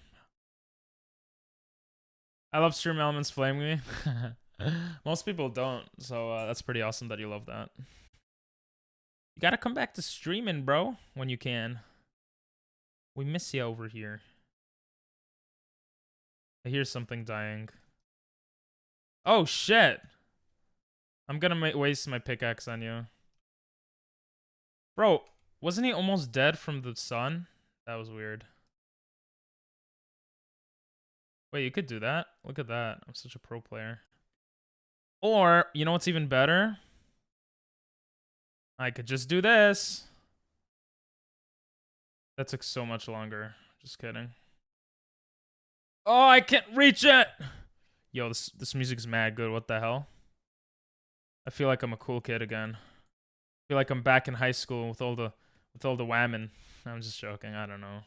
Speaker 1: I love Stream Elements flaming me. Most people don't, so that's pretty awesome that you love that. You gotta come back to streaming, bro, when you can. We miss you over here. I hear something dying. Oh, shit. I'm gonna waste my pickaxe on you. Bro, wasn't he almost dead from the sun? That was weird. Wait, you could do that? Look at that. I'm such a pro player. Or, you know what's even better? I could just do this. That took so much longer. Just kidding. Oh, I can't reach it! Yo, this music's mad good. What the hell? I feel like I'm a cool kid again. I feel like I'm back in high school with all the whammon. I'm just joking. I don't know.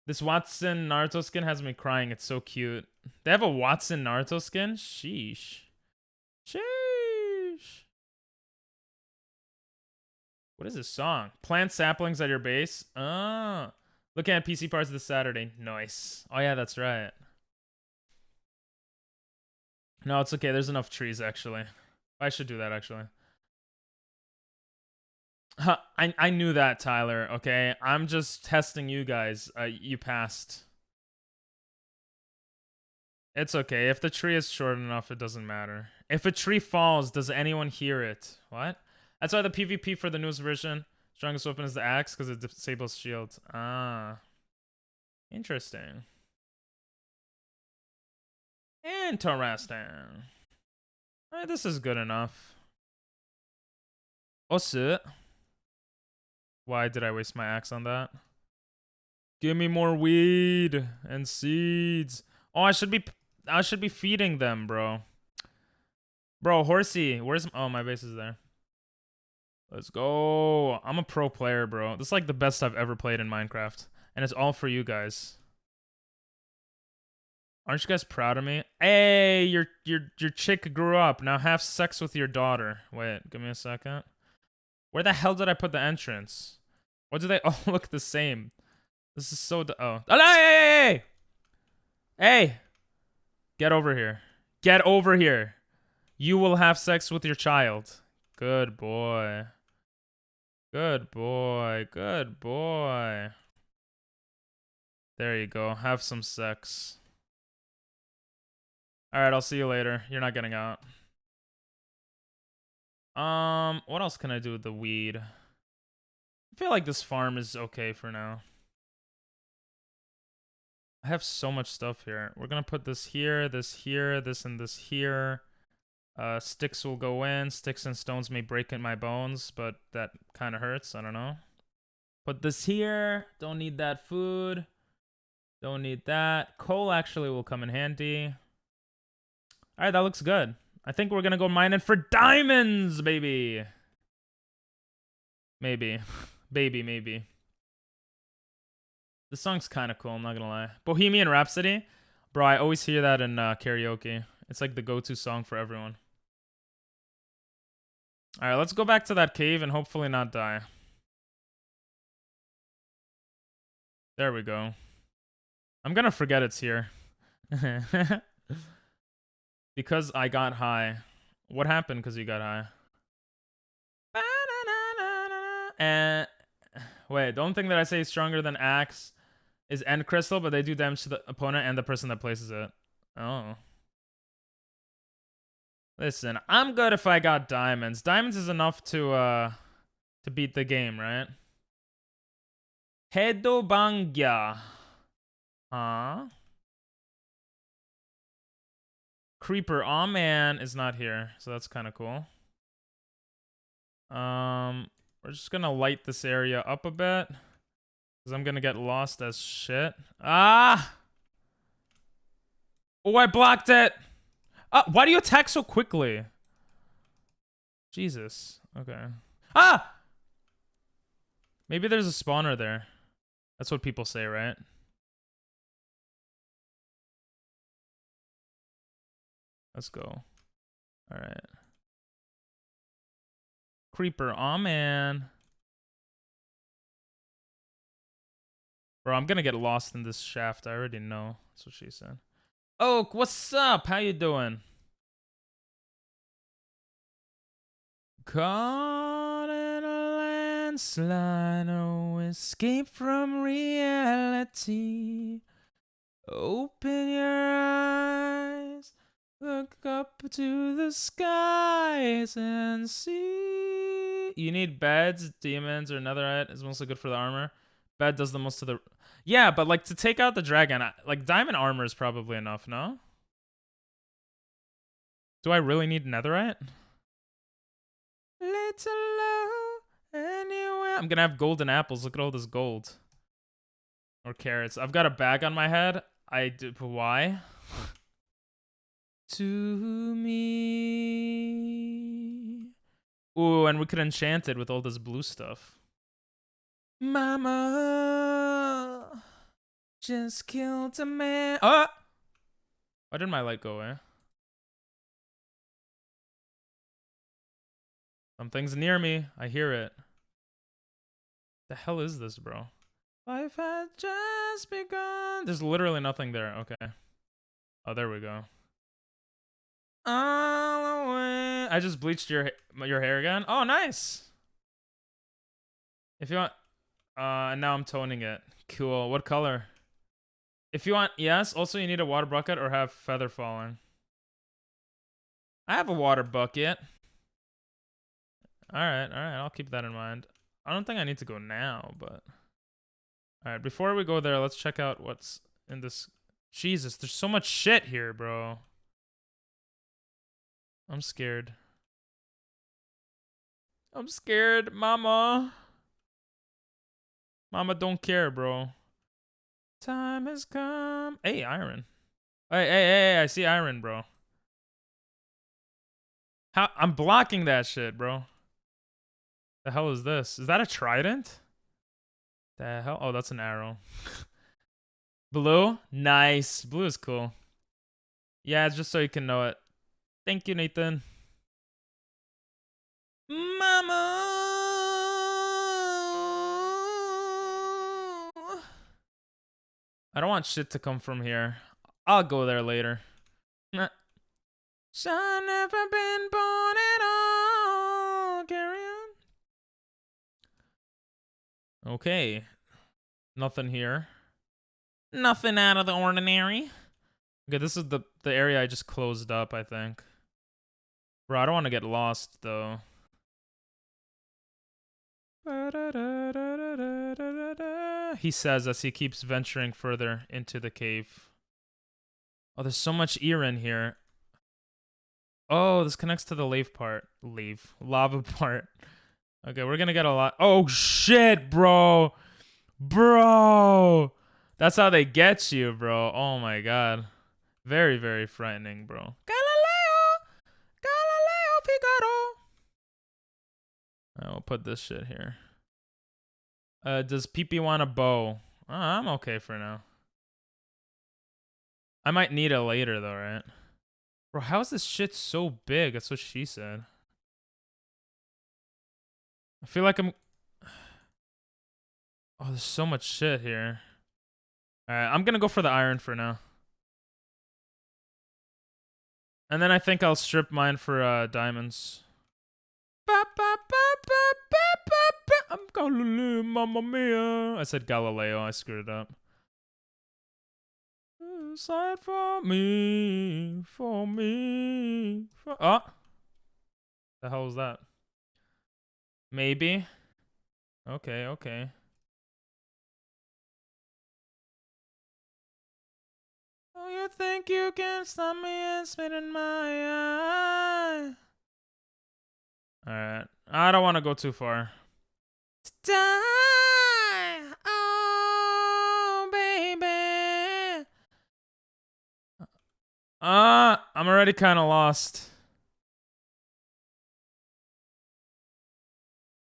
Speaker 1: This Watson Naruto skin has me crying. It's so cute. They have a Watson Naruto skin? Sheesh. Sheesh. What is this song? Plant saplings at your base? Oh. Looking at PC parts this Saturday. Nice. Oh yeah, that's right. No, it's okay. There's enough trees, actually. I should do that, actually. Huh, I knew that, Tyler, okay? I'm just testing you guys. You passed. It's okay. If the tree is short enough, it doesn't matter. If a tree falls, does anyone hear it? What? That's why the PvP for the newest version, strongest weapon is the axe, because it disables shield. Ah. Interesting. Interesting. Alright, this is good enough. Also, why did I waste my axe on that? Give me more weed and seeds. Oh, I should be feeding them, bro. Bro, horsey, oh, my base is there. Let's go. I'm a pro player, bro. This is like the best I've ever played in Minecraft, and it's all for you guys. Aren't you guys proud of me? Hey, your chick grew up. Now have sex with your daughter. Wait, give me a second. Where the hell did I put the entrance? Why do they all look the same? This is so oh. Hey! Hey! Get over here. Get over here. You will have sex with your child. Good boy. Good boy. Good boy. There you go. Have some sex. All right, I'll see you later. You're not getting out. What else can I do with the weed? I feel like this farm is okay for now. I have so much stuff here. We're gonna put this here, this here, this and this here. Sticks will go in. Sticks and stones may break in my bones, but that kind of hurts. I don't know. Put this here. Don't need that food. Don't need that. Coal actually will come in handy. All right, that looks good. I think we're gonna go mining for diamonds, baby. Maybe. Baby, maybe. This song's kind of cool, I'm not gonna lie. Bohemian Rhapsody? Bro, I always hear that in karaoke. It's like the go-to song for everyone. Alright, let's go back to that cave and hopefully not die. There we go. I'm gonna forget it's here. Because I got high. What happened because you got high? And wait, the only thing that I say is stronger than Axe is End Crystal, but they do damage to the opponent and the person that places it. Oh. Listen, I'm good if I got diamonds. Diamonds is enough to beat the game, right? Hedobangya. Huh? Creeper, aw man, is not here, so that's kind of cool. We're just gonna light this area up a bit, because I'm gonna get lost as shit. Ah! Oh, I blocked it! Why do you attack so quickly? Jesus. Okay. Ah! Maybe there's a spawner there. That's what people say, right? Let's go. Alright. Creeper, aw man. Bro, I'm gonna get lost in this shaft. I already know. That's what she said. Oak, what's up? How you doing? Caught in a landslide, no escape from reality. Open your eyes, look up to the skies and see. You need beds, demons, or netherite is mostly good for the armor. Bed does the most of the... Yeah, but like to take out the dragon, like diamond armor is probably enough, no? Do I really need netherite? Little love anywhere. I'm gonna have golden apples. Look at all this gold. Or carrots. I've got a bag on my head. I do. Why? To me. Ooh, and we could enchant it with all this blue stuff. Mama just killed a man. Oh! Why did my light go away? Something's near me. I hear it. The hell is this, bro? Life had just begun. There's literally nothing there. Okay. Oh, there we go. All the way. I just bleached your hair again. Oh, nice. If you want... and now I'm toning it. Cool. What color? If you want... Yes. Also, you need a water bucket or have feather falling. I have a water bucket. Alright, I'll keep that in mind. I don't think I need to go now, but... Alright, before we go there, let's check out what's in this... Jesus, there's so much shit here, bro. I'm scared. I'm scared, mama. Mama don't care, bro. Time has come. Hey, iron. Hey, I see iron, bro. How? I'm blocking that shit, bro. The hell is this? Is that a trident? The hell? Oh, that's an arrow. Blue? Nice. Blue is cool. Yeah, it's just so you can know it. Thank you, Nathan. Mama! I don't want shit to come from here. I'll go there later. I've never been born at all. Carry on. Okay. Nothing here. Nothing out of the ordinary. Okay, this is the the area I just closed up, I think. Bro, I don't want to get lost, though. He says as he keeps venturing further into the cave. Oh, there's so much ear in here. Oh, this connects to the lava part. Okay, we're gonna get a lot. Oh, shit, bro. Bro. That's how they get you, bro. Oh, my God. Very, very frightening, bro. Galileo Figaro. I will put this shit here. Does Pee want a bow? Oh, I'm okay for now. I might need it later, though, right? Bro, how is this shit so big? That's what she said. I feel like I'm... Oh, there's so much shit here. Alright, I'm gonna go for the iron for now. And then I think I'll strip mine for diamonds. I'm Galileo, mamma mia. I said Galileo, I screwed it up. Side for me, for me. Oh! The hell was that? Maybe. Okay, okay. Oh, you think you can stop me and spit in my eye? Alright. I don't want to go too far. Die! Oh, baby! I'm already kind of lost.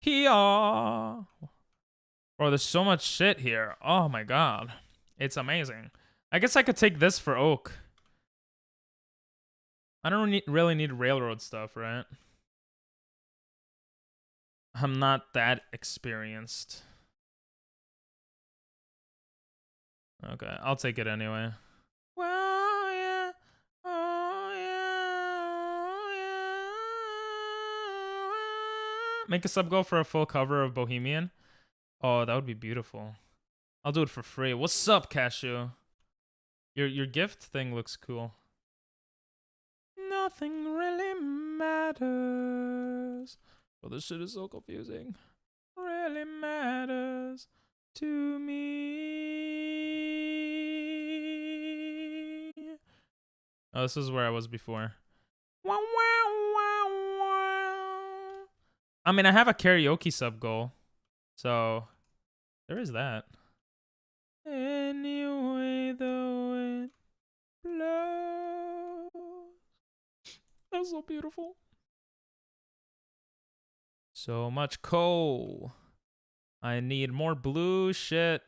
Speaker 1: Here. Bro, there's so much shit here. Oh my god. It's amazing. I guess I could take this for oak. I don't really need railroad stuff, right? I'm not that experienced. Okay, I'll take it anyway. Well, yeah. Oh, yeah. Oh, yeah. Make a sub goal for a full cover of Bohemian. Oh, that would be beautiful. I'll do it for free. What's up, Cashew? Your gift thing looks cool. Nothing really matters. Oh, this shit is so confusing. Really matters to me. Oh, this is where I was before. Wow, wow, wow, wow. I mean, I have a karaoke sub goal, so there is that. Anyway, the wind blows. That's so beautiful. So much coal. I need more blue shit.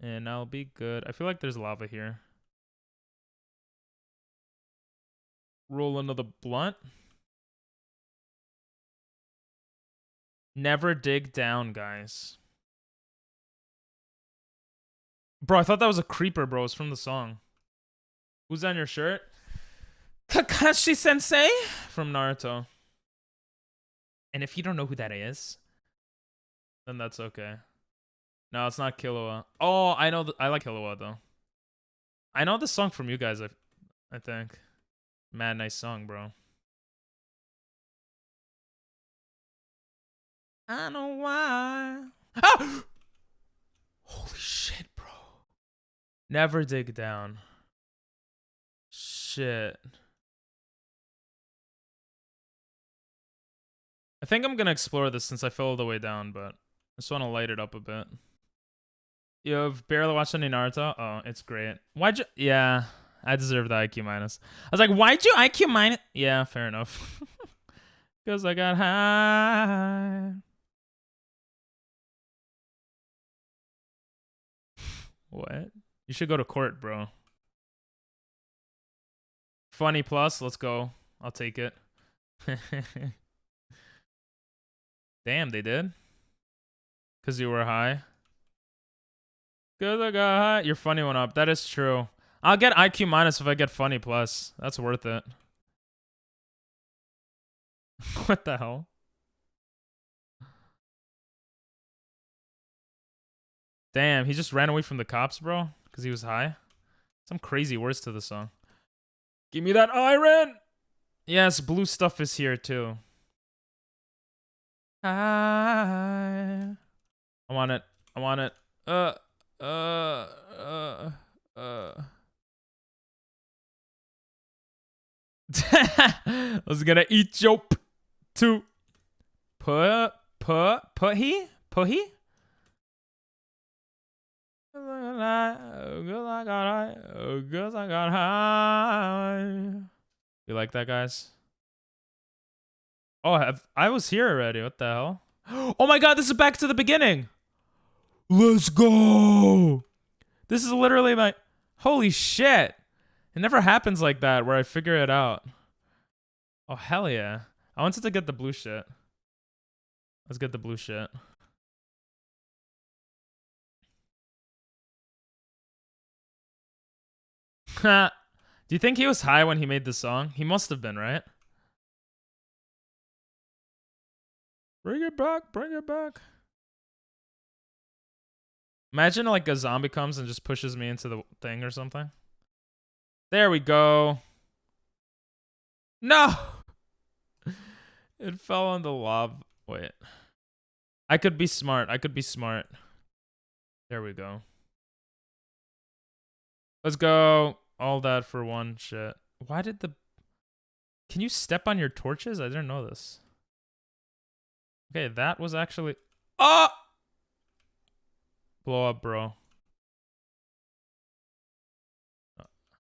Speaker 1: And I'll be good. I feel like there's lava here. Roll another blunt. Never dig down, guys. Bro, I thought that was a creeper, bro. It's from the song. Who's on your shirt? Kakashi Sensei from Naruto. And if you don't know who that is, then that's okay. No, it's not Killua. Oh, I know. I like Killua though. I know the song from you guys. I think. Mad nice song, bro. I know why. Ah! Holy shit, bro. Never dig down. Shit. I think I'm gonna explore this since I fell all the way down, but I just want to light it up a bit. You've barely watched any Naruto? Oh, it's great. Why'd you... Yeah, I deserve the IQ minus. I was like, why'd you IQ minus... Yeah, fair enough. Because I got high. What? You should go to court, bro. Funny plus, let's go. I'll take it. Damn, they did? Because you were high? Because I got high. Your funny went up. That is true. I'll get IQ minus if I get funny plus. That's worth it. What the hell? Damn, he just ran away from the cops, bro? Because he was high? Some crazy words to the song. Give me that iron. Yes, blue stuff is here too. I want it. I want it. I was gonna eat your too. Put he? You like that, guys? Oh, I was here already. What the hell? Oh my god, this is back to the beginning. Let's go. This is literally my... Holy shit. It never happens like that where I figure it out. Oh, hell yeah. I wanted to get the blue shit. Let's get the blue shit. Do you think he was high when he made the song? He must have been, right? Bring it back, bring it back. Imagine like a zombie comes and just pushes me into the thing or something. There we go. No! It fell on the lava. Wait. I could be smart. I could be smart. There we go. Let's go. All that for one shit. Why did the... Can you step on your torches? I didn't know this. Okay, that was actually... Oh! Blow up, bro.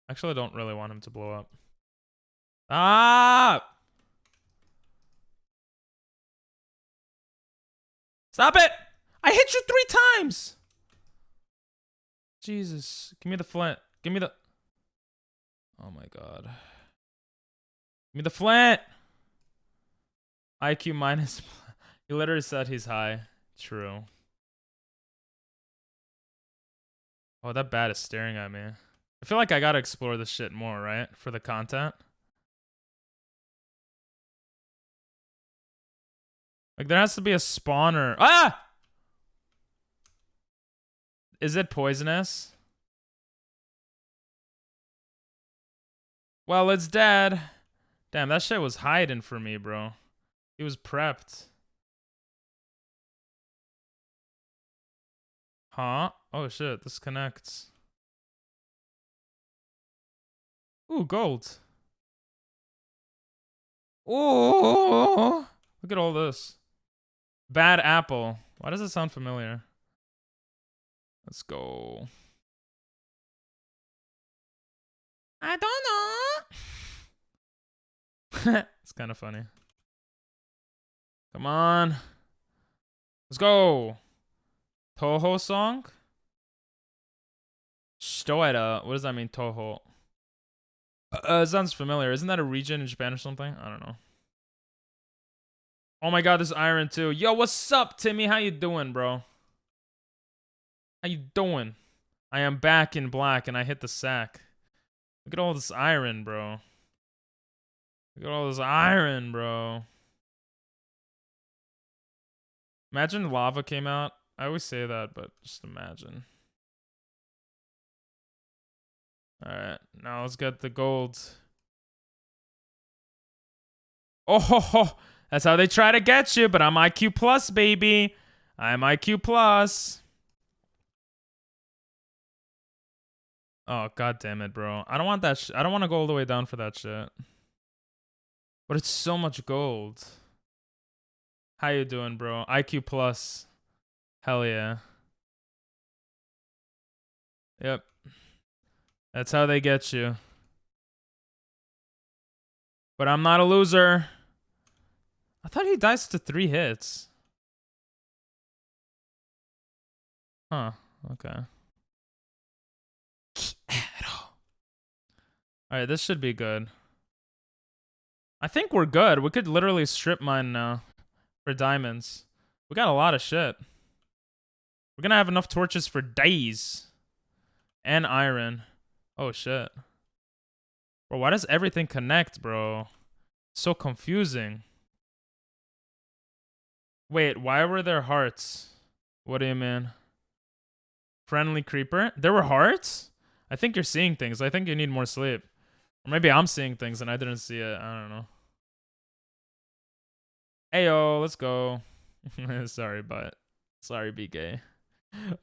Speaker 1: Actually, I don't really want him to blow up. Ah! Stop it! I hit you 3 times! Jesus. Give me the flint. Give me the... Oh my god. Give me the flint! IQ minus... He literally said he's high. True. Oh, that bat is staring at me. I feel like I gotta explore this shit more, right? For the content. Like, there has to be a spawner. Ah! Is it poisonous? Well, it's dead. Damn, that shit was hiding for me, bro. He was prepped. Huh? Oh shit, this connects. Ooh, gold. Ooh! Look at all this. Bad apple. Why does it sound familiar? Let's go. I don't know. It's kind of funny. Come on. Let's go. Toho song? Stoeta. What does that mean, Toho? It sounds familiar. Isn't that a region in Japan or something? I don't know. Oh my god, there's iron too. Yo, what's up, Timmy? How you doing, bro? How you doing? I am back in black and I hit the sack. Look at all this iron, bro. Look at all this iron, bro. Imagine lava came out. I always say that, but just imagine. Alright, now let's get the gold. Oh, ho, ho. That's how they try to get you, but I'm IQ plus, baby. I'm IQ plus. Oh, god damn it, bro. I don't want that I don't want to go all the way down for that shit. But it's so much gold. How you doing, bro? IQ plus. Hell yeah. Yep. That's how they get you. But I'm not a loser. I thought he dies to 3 hits. Huh. Okay. Alright, this should be good. I think we're good. We could literally strip mine now for diamonds. We got a lot of shit. We're gonna have enough torches for days. And iron. Oh, shit. Bro, why does everything connect, bro? So confusing. Wait, why were there hearts? What do you mean? Friendly creeper? There were hearts? I think you're seeing things. I think you need more sleep. Or maybe I'm seeing things and I didn't see it. I don't know. Ayo, let's go. Sorry, but sorry, BK.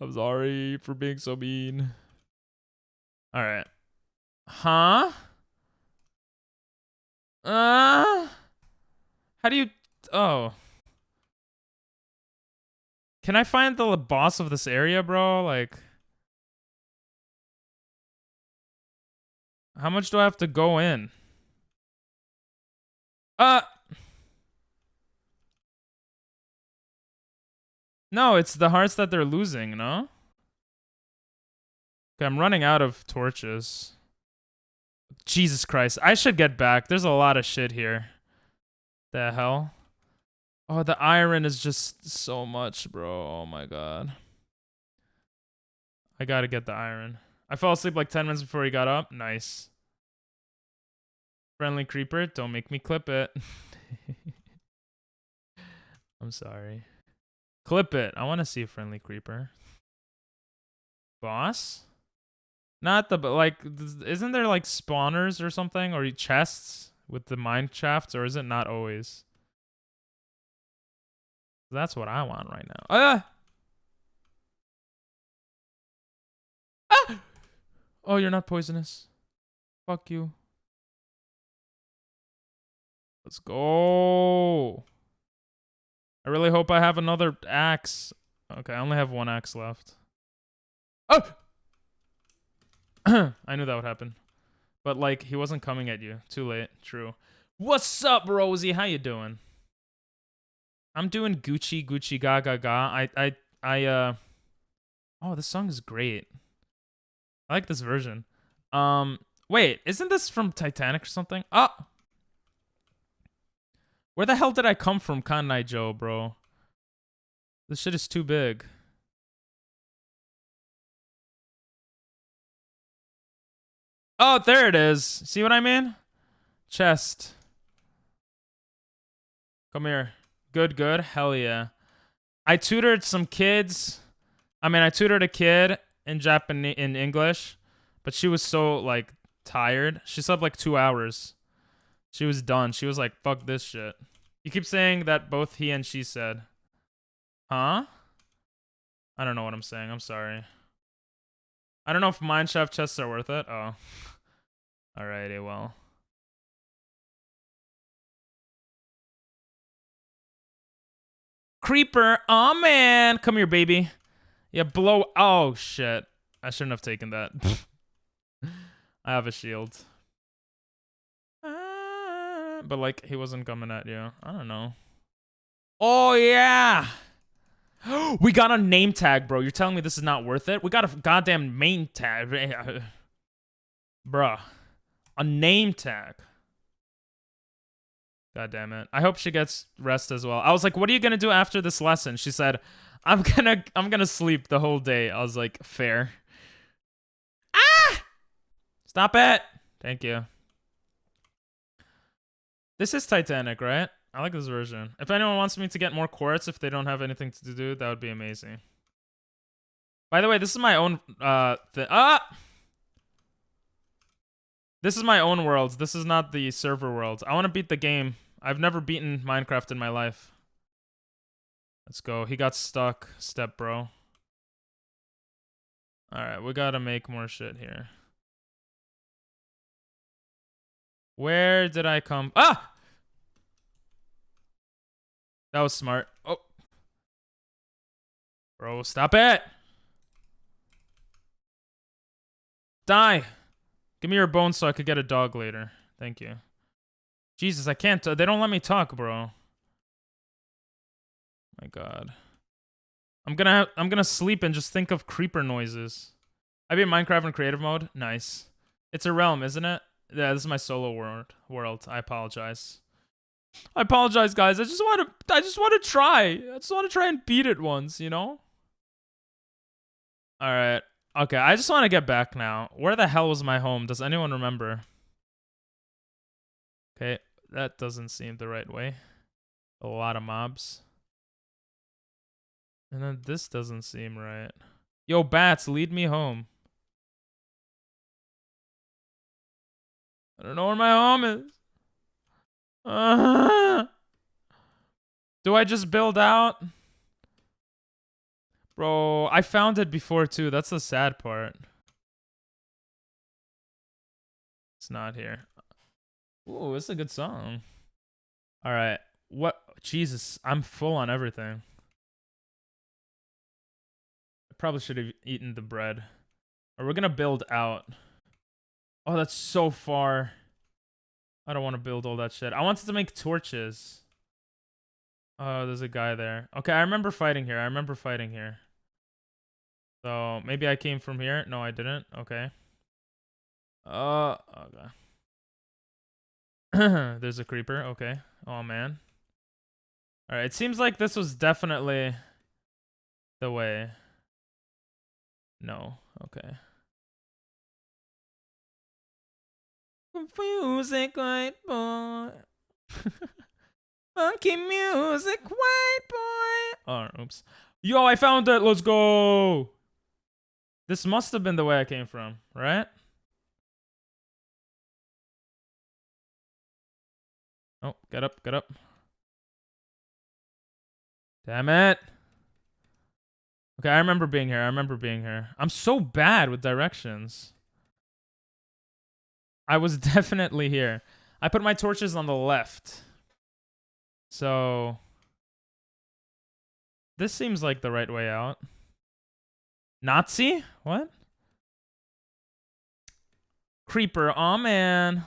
Speaker 1: I'm sorry for being so mean. All right. Huh? How do you? Oh. Can I find the boss of this area, bro? Like, how much do I have to go in? No, it's the hearts that they're losing, no? Okay, I'm running out of torches. Jesus Christ. I should get back. There's a lot of shit here. The hell? Oh, the iron is just so much, bro. Oh my god. I gotta get the iron. I fell asleep like 10 minutes before he got up. Nice. Friendly creeper, don't make me clip it. I'm sorry. Clip it. I want to see a friendly creeper. Boss? Not the, like, isn't there like spawners or something? Or chests with the mine shafts? Or is it not always? That's what I want right now. Ah! Oh, you're not poisonous. Fuck you. Let's go. I really hope I have another axe. Okay, I only have one axe left. Oh! I knew that would happen. But, like, he wasn't coming at you. Too late. True. What's up, Rosie? How you doing? I'm doing Gucci, Gucci, ga, ga, ga. Oh, this song is great. I like this version. Wait, isn't this from Titanic or something? Oh! Where the hell did I come from, Kanai Joe, bro? This shit is too big. Oh, there it is. See what I mean? Chest. Come here. Good, good. Hell yeah. I tutored some kids. I tutored a kid in Japanese, in English, but she was so, like, tired. She slept like 2 hours. She was done. She was like, fuck this shit. You keep saying that both he and she said. Huh? I don't know what I'm saying. I'm sorry. I don't know if mineshaft chests are worth it. Oh. Alrighty, well. Creeper. Oh, man. Come here, baby. Yeah, blow. Oh, shit. I shouldn't have taken that. I have a shield. But, like, he wasn't coming at you. I don't know. Oh, yeah. We got a name tag, bro. You're telling me this is not worth it? We got a goddamn main tag. Bruh. A name tag. God damn it. I hope she gets rest as well. I was like, what are you gonna do after this lesson? She said, I'm gonna sleep the whole day. I was like, fair. Ah! Stop it. Thank you. This is Titanic, right? I like this version. If anyone wants me to get more quartz if they don't have anything to do, that would be amazing. By the way, this is my own This is my own world. This is not the server world. I want to beat the game. I've never beaten Minecraft in my life. Let's go. He got stuck. Step bro. Alright, we gotta make more shit here. Where did I come? Ah! That was smart. Oh. Bro, stop it! Die! Give me your bones so I could get a dog later. Thank you. Jesus, I can't. They don't let me talk, bro. My God. I'm gonna sleep and just think of creeper noises. I beat Minecraft in creative mode. Nice. It's a realm, isn't it? Yeah, this is my solo world. I apologize. I apologize, guys. I just want to try. I just want to try and beat it once, you know? All right. Okay, I just want to get back now. Where the hell was my home? Does anyone remember? Okay, that doesn't seem the right way. A lot of mobs. And then this doesn't seem right. Yo, bats, lead me home. I don't know where my home is. Do I just build out? Bro, I found it before too. That's the sad part. It's not here. Ooh, it's a good song. All right. What? Jesus, I'm full on everything. I probably should have eaten the bread. Or we're gonna build out. Oh, that's so far. I don't want to build all that shit. I wanted to make torches. Oh, there's a guy there. Okay, I remember fighting here. I remember fighting here. So maybe I came from here. No, I didn't. Okay. Okay. There's a creeper. Okay. Oh man. All right. It seems like this was definitely the way. No. Okay. Music, white boy. Funky music, white boy. Oh, oops. Yo, I found it. Let's go. This must have been the way I came from, right? Oh, get up, get up. Damn it. Okay, I remember being here. I remember being here. I'm so bad with directions. I was definitely here. I put my torches on the left. So this seems like the right way out. Nazi? What? Creeper. Oh, man.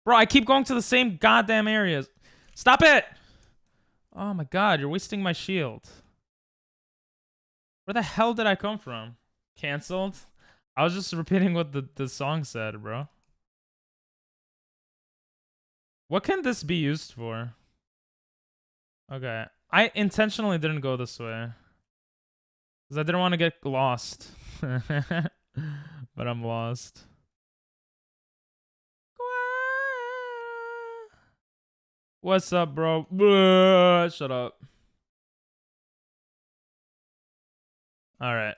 Speaker 1: Bro, I keep going to the same goddamn areas. Stop it! Oh, my God. You're wasting my shield. Where the hell did I come from? Cancelled? I was just repeating what the song said, bro. What can this be used for? Okay. I intentionally didn't go this way. Because I didn't want to get lost. But I'm lost. What's up, bro? Shut up. Alright.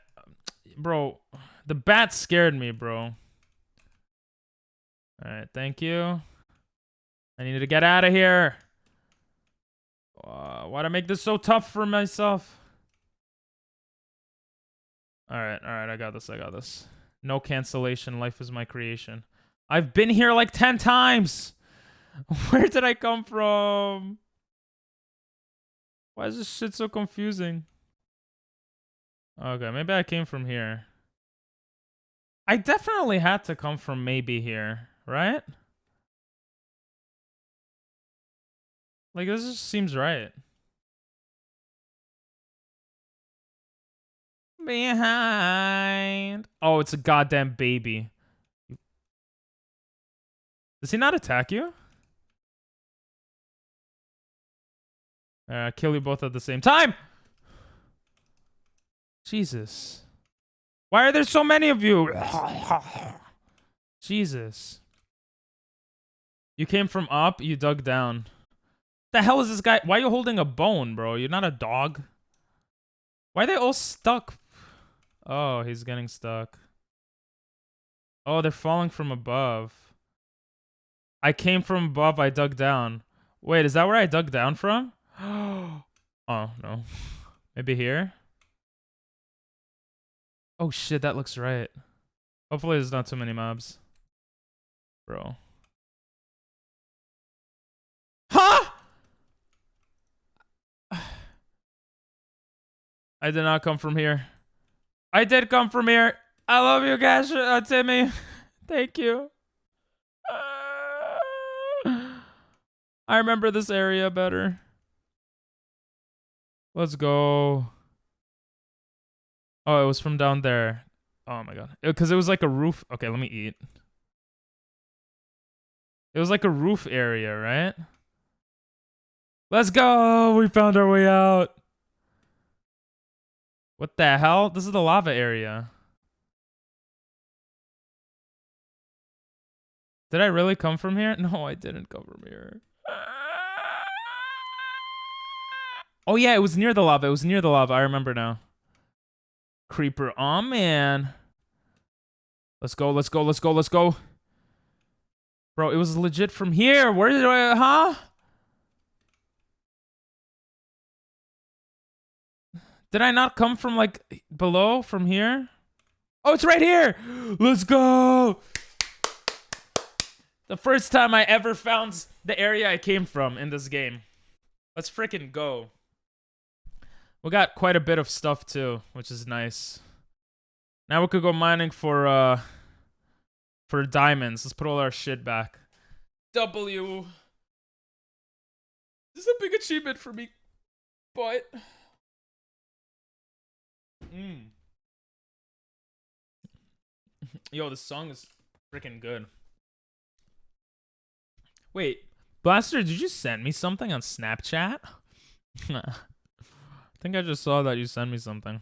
Speaker 1: Bro, the bat scared me, bro. Alright, thank you. I need to get out of here. Why'd I make this so tough for myself? Alright, I got this, I got this. No cancellation, life is my creation. I've been here like 10 times! Where did I come from? Why is this shit so confusing? Okay, maybe I came from here. I definitely had to come from maybe here, right? Like, this just seems right. Behind. Oh, it's a goddamn baby. Does he not attack you? Kill you both at the same time. Jesus. Why are there so many of you? Jesus. You came from up, you dug down. The hell is this guy? Why are you holding a bone, bro? You're not a dog. Why are they all stuck? Oh, he's getting stuck. Oh, they're falling from above. I came from above, I dug down. Wait, is that where I dug down from? Oh, no. Maybe here? Oh, shit, that looks right. Hopefully there's not too many mobs. Bro. Huh?! I did not come from here. I did come from here. I love you guys, Timmy. Thank you. I remember this area better. Let's go. Oh, it was from down there. Oh my god. Because it was like a roof. Okay, let me eat. It was like a roof area, right? Let's go! We found our way out. What the hell? This is the lava area. Did I really come from here? No, I didn't come from here. Oh yeah, it was near the lava. It was near the lava. I remember now. Creeper. Oh man. Let's go, let's go, let's go, let's go. Bro, it was legit from here. Where did I, huh? Did I not come from like below from here? Oh, it's right here. Let's go. The first time I ever found the area I came from in this game. Let's freaking go. We got quite a bit of stuff too, which is nice. Now we could go mining for diamonds. Let's put all our shit back. W. This is a big achievement for me, but yo, this song is freaking good. Wait, Blaster, did you send me something on Snapchat? I think I just saw that you sent me something.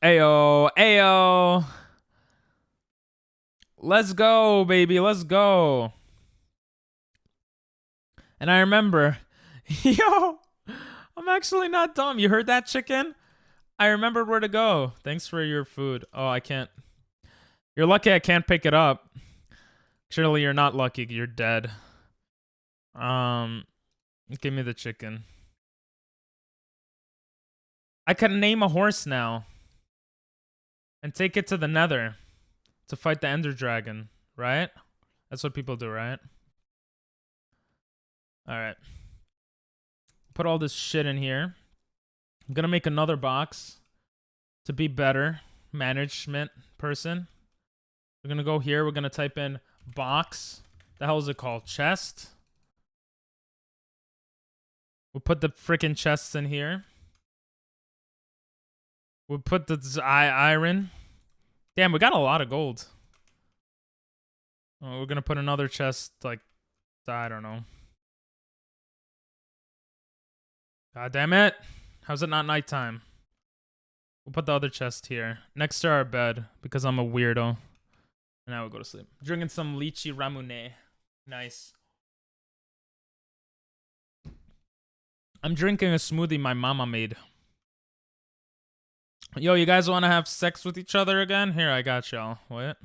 Speaker 1: Ayo, ayo. Let's go, baby. Let's go. And I remember, yo, I'm actually not dumb. You heard that, chicken? I remembered where to go. Thanks for your food. Oh, I can't. You're lucky I can't pick it up. Surely you're not lucky. You're dead. Give me the chicken. I can name a horse now. And take it to the nether. To fight the Ender Dragon. Right? That's what people do, right? Alright. Put all this shit in here. I'm gonna make another box. To be better. Management person. We're gonna go here. We're gonna type in box. The hell is it called? Chest. We'll put the freaking chests in here. We'll put the iron. Damn, we got a lot of gold. Oh, we're gonna put another chest, like, I don't know. God damn it. How's it not nighttime? We'll put the other chest here. Next to our bed, because I'm a weirdo. And now we'll go to sleep. Drinking some lychee ramune. Nice. I'm drinking a smoothie my mama made. Yo, you guys want to have sex with each other again? Here, I got y'all. What?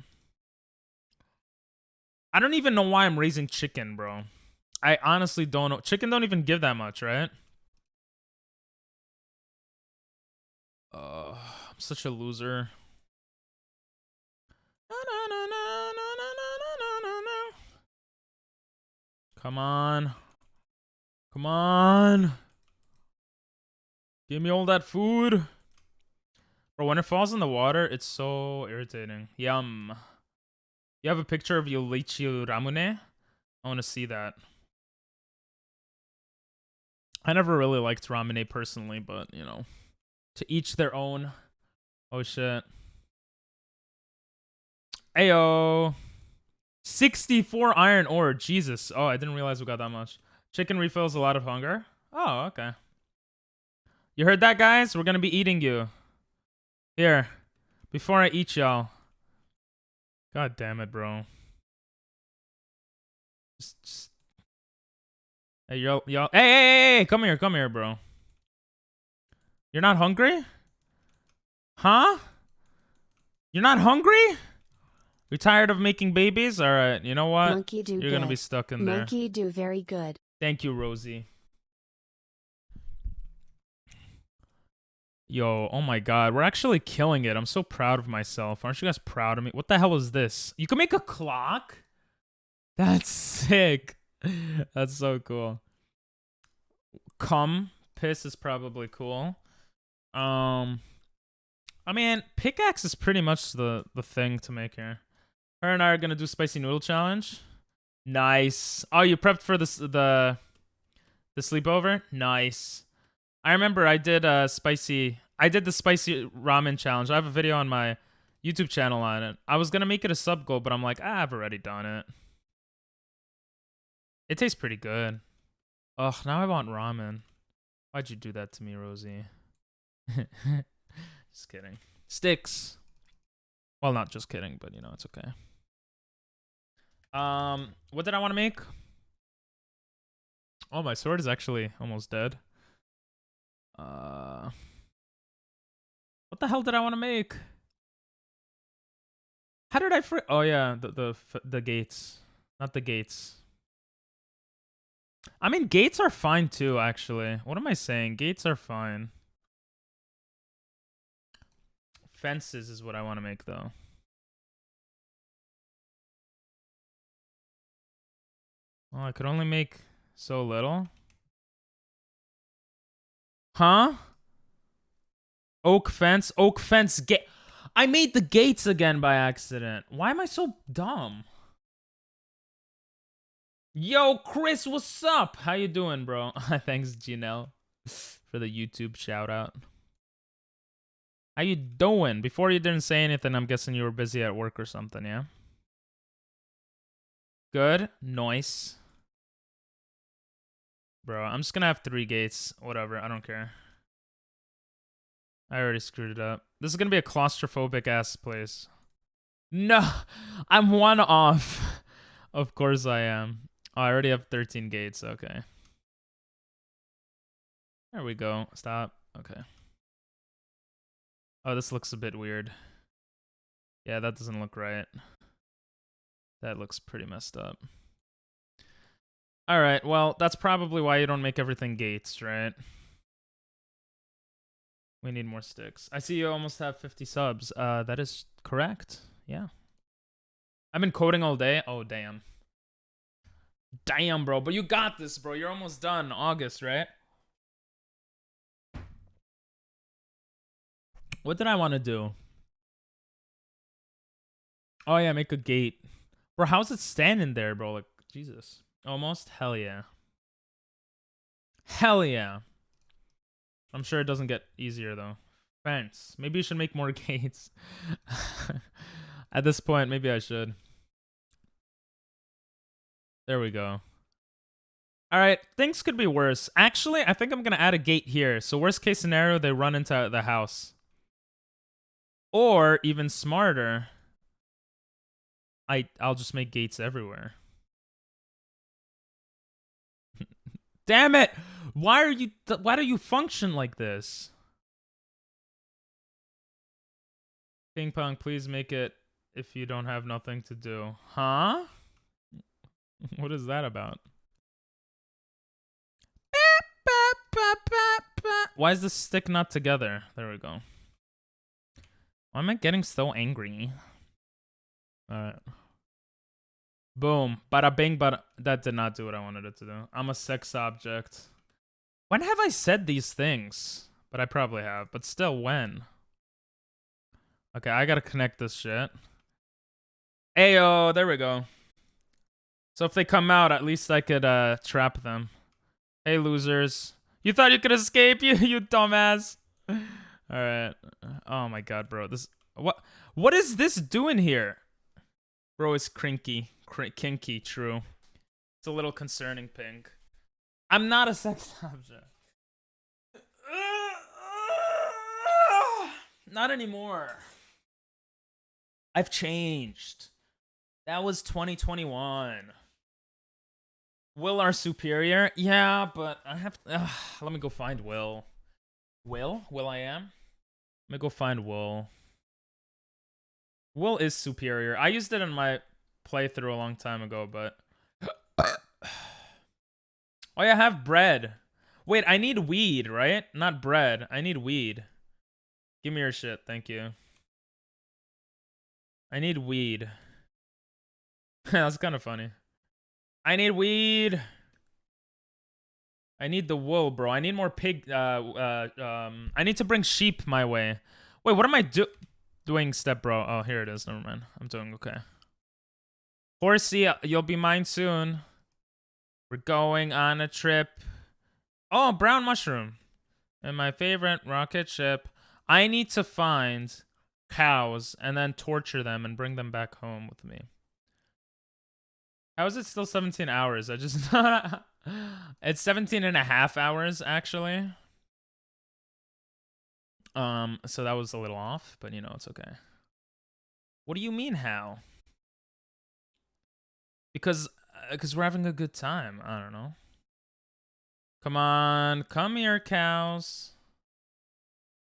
Speaker 1: I don't even know why I'm raising chicken, bro. I honestly don't know. Chicken don't even give that much, right? I'm such a loser. Come on. Come on. Give me all that food. Bro, when it falls in the water, it's so irritating. Yum. You have a picture of your lychee ramune? I want to see that. I never really liked ramune personally, but, you know. To each their own. Oh, shit. Ayo. 64 iron ore. Jesus. Oh, I didn't realize we got that much. Chicken refills a lot of hunger. Oh, okay. You heard that, guys? We're gonna be eating you. Here. Before I eat y'all. God damn it, bro. Just... Hey, y'all. Hey, come here, bro. You're not hungry? Huh? You're not hungry? You're tired of making babies? Alright, you know what?
Speaker 8: Monkey do
Speaker 1: You're
Speaker 8: good.
Speaker 1: gonna be stuck in there.
Speaker 8: Monkey do very good.
Speaker 1: Thank you, Rosie. Yo, oh my god, we're actually killing it. I'm so proud of myself. Aren't you guys proud of me? What the hell is this? You can make a clock? That's sick. That's so cool. Piss is probably cool. I mean, pickaxe is pretty much the thing to make here. Her and I are gonna do spicy noodle challenge. Nice. Oh, you prepped for the sleepover? Nice. I remember I did the spicy ramen challenge. I have a video on my YouTube channel on it. I was gonna make it a sub goal, but I'm like, I've already done it. It tastes pretty good. Ugh, now I want ramen. Why'd you do that to me, Rosie? Just kidding. Sticks. Well, not just kidding, but you know, it's okay. What did I want to make? Oh, my sword is actually almost dead. What the hell did I want to make? How did I oh yeah, the gates. Not the gates. I mean, gates are fine too, actually. What am I saying? Gates are fine. Fences is what I want to make, though. Well, I could only make so little. Huh? Oak fence gate. I made the gates again by accident. Why am I so dumb? Yo, Chris, what's up? How you doing, bro? Thanks, Janelle, for the YouTube shout out. How you doing? Before you didn't say anything, I'm guessing you were busy at work or something, yeah? Good. Nice. Bro, I'm just gonna have 3 gates. Whatever, I don't care. I already screwed it up. This is gonna be a claustrophobic ass place. No, I'm 1 off. Of course I am. Oh, I already have 13 gates. Okay. There we go. Stop. Okay. Oh, this looks a bit weird. Yeah, that doesn't look right. That looks pretty messed up. All right, well, that's probably why you don't make everything gates, right? We need more sticks. I see you almost have 50 subs. That is correct. Yeah. I've been coding all day. Oh, damn. Damn, bro. But you got this, bro. You're almost done. August, right? What did I want to do? Oh, yeah, make a gate. Bro, how's it standing there, bro? Like, Jesus. Almost? Hell yeah. Hell yeah. I'm sure it doesn't get easier, though. Fence. Maybe you should make more gates. At this point, maybe I should. There we go. All right, things could be worse. Actually, I think I'm going to add a gate here. So worst case scenario, they run into the house. Or, even smarter, I'll just make gates everywhere. Damn it! Why do you function like this? Ping pong, please make it if you don't have nothing to do. Huh? What is that about? Why is this stick not together? There we go. Why am I getting so angry? Alright. Boom. Bada bing, but that did not do what I wanted it to do. I'm a sex object. When have I said these things? But I probably have. But still, when? Okay, I gotta connect this shit. Ayo, there we go. So if they come out, at least I could trap them. Hey, losers. You thought you could escape, you dumbass. Alright. Oh my god, bro. What is this doing here? Bro, it's kinky, true. It's a little concerning, Pink. I'm not a sex object. Not anymore. I've changed. That was 2021. Will our superior? Yeah, but I have let me go find Will. Will I am? Let me go find Will. Will is superior. I used it in my playthrough a long time ago, but oh yeah, I have bread. Wait, I need weed, right? Not bread. I need weed. Give me your shit, thank you. I need weed. That's kind of funny. I need weed. I need the wool, bro. I need more pig. I need to bring sheep my way. Wait, what am I doing, step bro? Oh, here it is. Never mind. I'm doing okay. Horsey, you'll be mine soon. We're going on a trip. Oh, brown mushroom. And my favorite rocket ship. I need to find cows and then torture them and bring them back home with me. How is it still 17 hours? I just... It's 17 and a half hours, actually. So that was a little off, but you know, it's okay. What do you mean, how? Because we're having a good time. I don't know. Come on, come here, cows.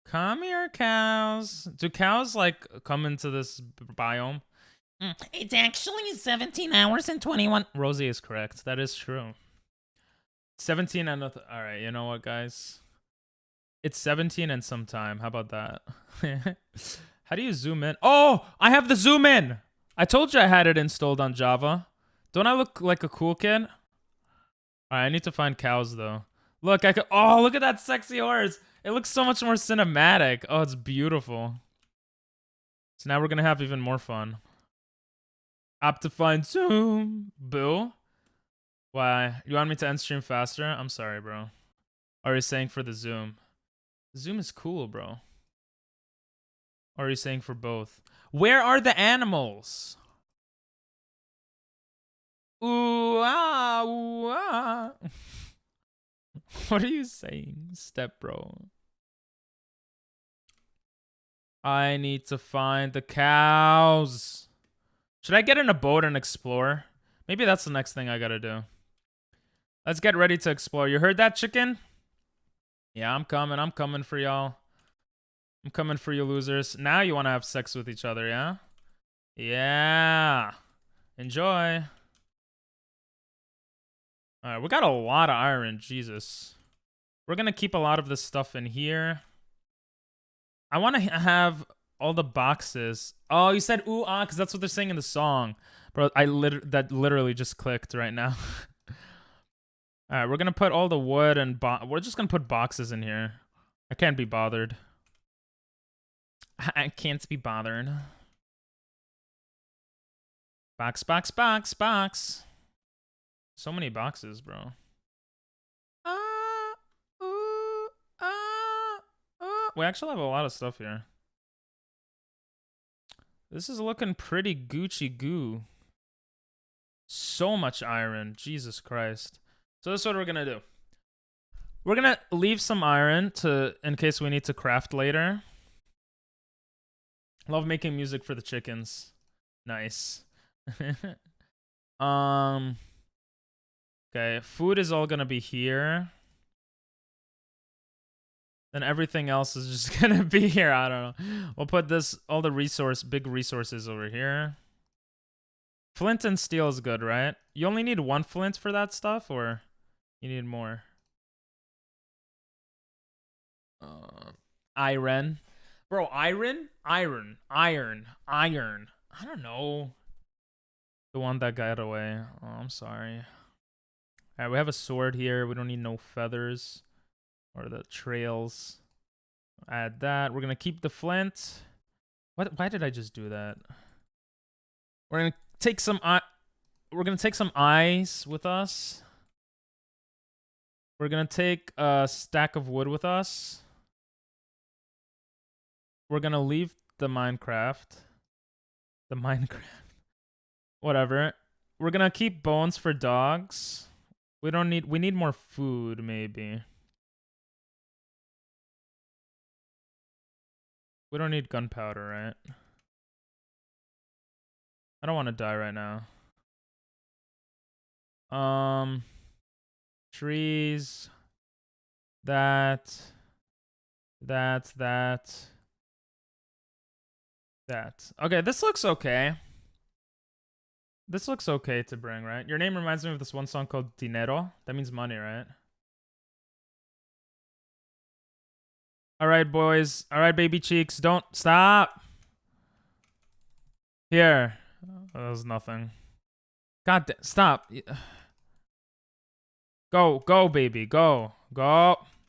Speaker 1: Come here, cows. Do cows, like, come into this biome?
Speaker 3: It's actually 17 hours and 21.
Speaker 1: Rosie is correct. That is true. 17 and all right. You know what, guys? It's 17 and some time. How about that? How do you zoom in? Oh, I have the zoom in. I told you I had it installed on Java. Don't I look like a cool kid? All right, I need to find cows though. Look, I could. Oh, look at that sexy horse. It looks so much more cinematic. Oh, it's beautiful. So now we're gonna have even more fun. Optifine zoom. Boo. Why? You want me to end stream faster? I'm sorry, bro. Or are you saying for the zoom? Zoom is cool, bro. Or are you saying for both? Where are the animals? Ooh, ah, ooh, ah. What are you saying, step bro? I need to find the cows. Should I get in a boat and explore? Maybe that's the next thing I gotta do. Let's get ready to explore. You heard that, chicken? Yeah, I'm coming. I'm coming for y'all. I'm coming for you losers. Now you want to have sex with each other, yeah? Yeah. Enjoy. All right, we got a lot of iron. Jesus. We're going to keep a lot of this stuff in here. I want to have all the boxes. Oh, you said ooh, ah, because that's what they're saying in the song. Bro, that literally just clicked right now. All right, we're going to put all the wood and we're just going to put boxes in here. I can't be bothered. I can't be bothered. Box, box, box, box. So many boxes, bro. We actually have a lot of stuff here. This is looking pretty Gucci goo. So much iron. Jesus Christ. So this is what we're gonna do. We're gonna leave some iron in case we need to craft later. Love making music for the chickens. Nice. Okay, food is all gonna be here. Then everything else is just gonna be here. I don't know. We'll put all the big resources over here. Flint and steel is good, right? You only need one flint for that stuff, or you need more? Iron. Bro, iron. I don't know. The one that got away. Oh, I'm sorry. All right, we have a sword here. We don't need no feathers or the trails. Add that. We're gonna keep the flint. What? Why did I just do that? We're gonna take some. We're gonna take some ice with us. We're gonna take a stack of wood with us. We're gonna leave the Minecraft. Whatever. We're gonna keep bones for dogs. We need more food, maybe. We don't need gunpowder, right? I don't want to die right now. Trees. That. Okay, this looks okay. This looks okay to bring, right? Your name reminds me of this one song called Dinero. That means money, right? All right, boys. All right, baby cheeks. Don't stop. Here. Oh, that was nothing. God damn. Stop. Go, baby. Go.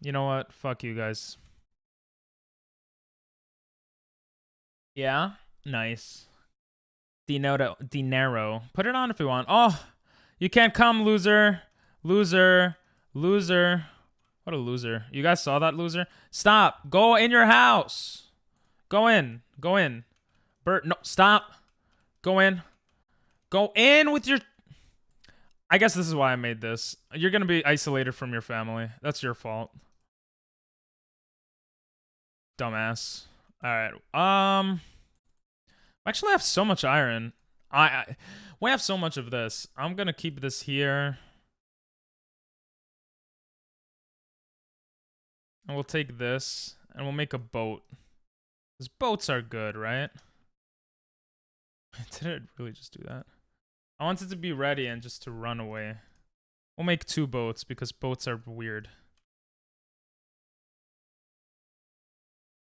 Speaker 1: You know what? Fuck you guys. Yeah? Nice. Dinero. Put it on if you want. Oh, you can't come, loser. Loser. What a loser. You guys saw that, loser? Stop. Go in your house. Go in. Bert, no, stop. Go in with your... I guess this is why I made this. You're gonna be isolated from your family. That's your fault. Dumbass. Alright. Actually, I have so much iron. We have so much of this. I'm gonna keep this here. And we'll take this, and we'll make a boat. Because boats are good, right? Did it really just do that? I wanted to be ready and just to run away. We'll make 2 boats because boats are weird.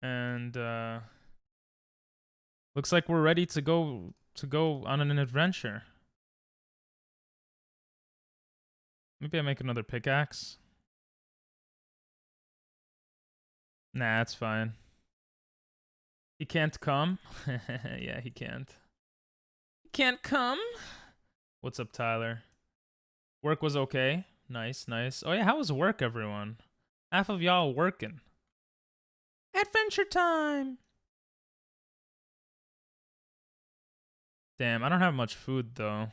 Speaker 1: And looks like we're ready to go on an adventure. Maybe I make another pickaxe. Nah, it's fine. He can't come. Yeah, he can't. He can't come. What's up, Tyler? Work was okay. Nice, nice. Oh yeah, how was work, everyone? Half of y'all working. Adventure time. Damn, I don't have much food though.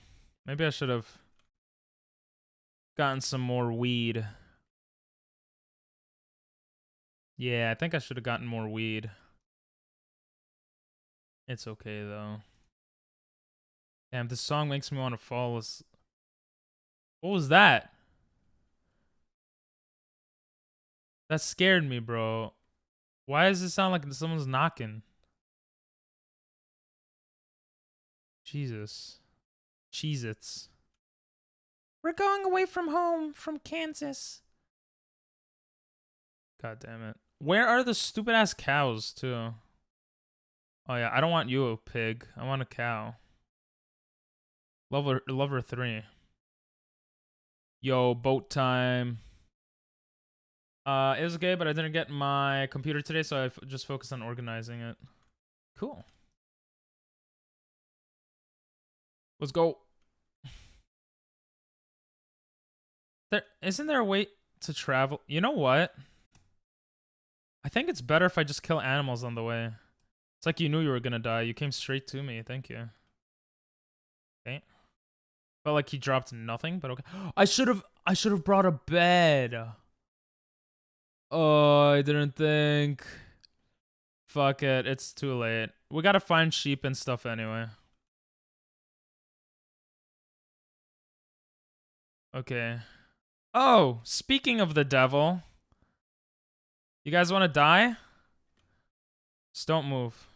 Speaker 1: Maybe I should have gotten some more weed. Yeah, I think I should have gotten more weed. It's okay though. Damn, this song makes me want to fall asleep. What was that? That scared me, bro. Why does it sound like someone's knocking? Jesus. Cheez-Its. We're going away from home, from Kansas. God damn it. Where are the stupid ass cows, too? Oh yeah, I don't want you, a pig. I want a cow. Lover 3. Yo, boat time. It was okay, but I didn't get my computer today, so I just focused on organizing it. Cool. Let's go. Isn't there a way to travel? You know what? I think it's better if I just kill animals on the way. It's like you knew you were gonna die. You came straight to me. Thank you. Okay. Felt like he dropped nothing, but okay. I should have brought a bed. Oh, I didn't think. Fuck it. It's too late. We gotta find sheep and stuff anyway. Okay. Oh, speaking of the devil. You guys want to die? Just don't move.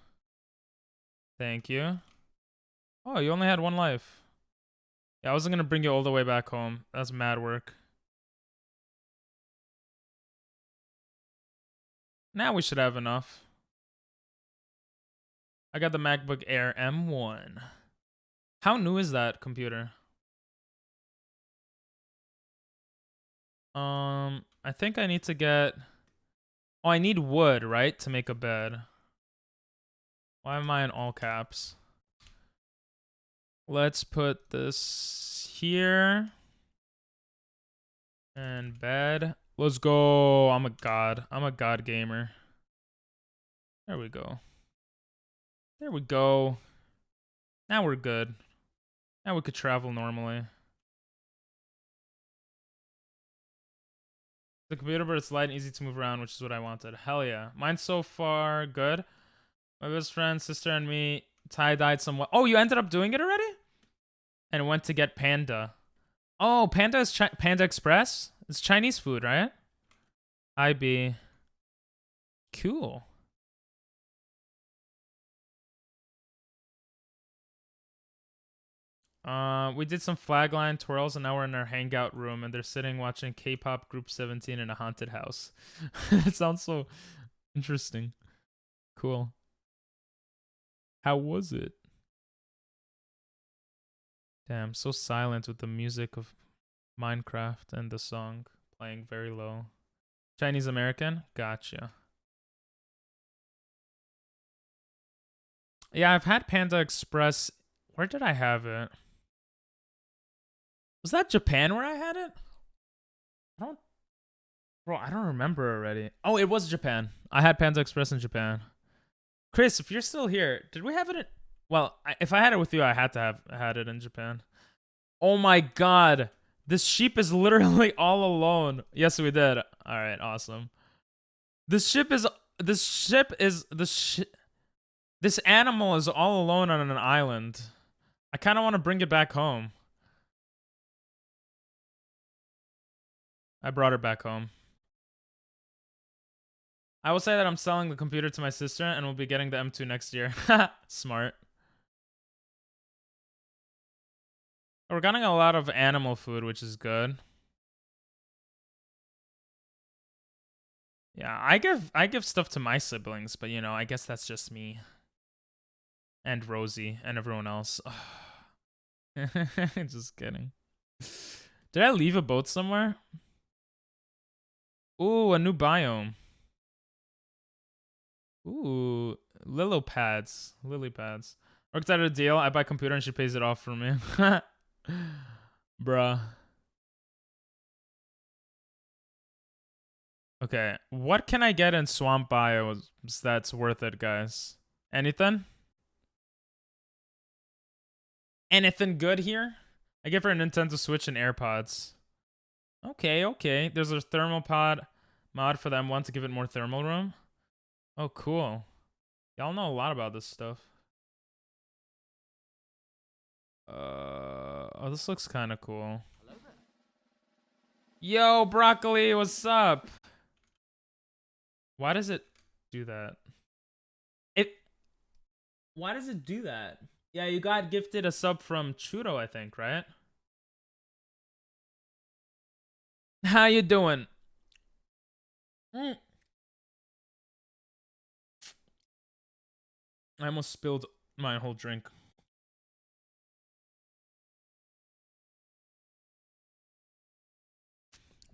Speaker 1: Thank you. Oh, you only had 1 life. Yeah, I wasn't gonna bring you all the way back home. That's mad work. Now we should have enough. I got the MacBook Air M1. How new is that computer? I think I need to get... Oh, I need wood, right? To make a bed. Why am I in all caps? Let's put this here. And bed. Let's go. I'm a god. I'm a god gamer. There we go. There we go. Now we're good. Now we could travel normally. The computer, but it's light and easy to move around, which is what I wanted. Hell yeah. Mine's so far good. My best friend, sister, and me tie-dyed somewhat. Oh, you ended up doing it already? And went to get Panda. Oh, Panda is Panda Express? It's Chinese food, right? IB. Cool. We did some flagline twirls, and now we're in our hangout room, and they're sitting watching K-pop Group 17 in a haunted house. It sounds so interesting. Cool. How was it? Damn, so silent with the music of Minecraft and the song playing very low. Chinese American? Gotcha. Yeah, I've had Panda Express. Where did I have it? Was that Japan where I had it? I don't remember already. Oh, it was Japan. I had Panda Express in Japan. Chris, if you're still here, did we have it in... Well, if I had it with you, I had to have had it in Japan. Oh my god. This sheep is literally all alone. Yes, we did. All right, awesome. This animal is all alone on an island. I kind of want to bring it back home. I brought her back home. I will say that I'm selling the computer to my sister and we'll be getting the M2 next year. Smart. We're getting a lot of animal food, which is good. Yeah, I give stuff to my siblings, but you know, I guess that's just me. And Rosie and everyone else. Just kidding. Did I leave a boat somewhere? Ooh, a new biome. Ooh, lily pads. Lily pads. Worked out a deal. I buy a computer and she pays it off for me. Bruh. Okay, what can I get in Swamp Bios that's worth it, guys? Anything? Anything good here? I give her a Nintendo Switch and AirPods. Okay, okay. There's a thermal pod mod for the M1 to give it more thermal room. Oh, cool. Y'all know a lot about this stuff. Oh, this looks kind of cool. Yo, Broccoli, what's up? Why does it do that? Why does it do that? Yeah, you got gifted a sub from Chudo, I think, right? How you doing? I almost spilled my whole drink.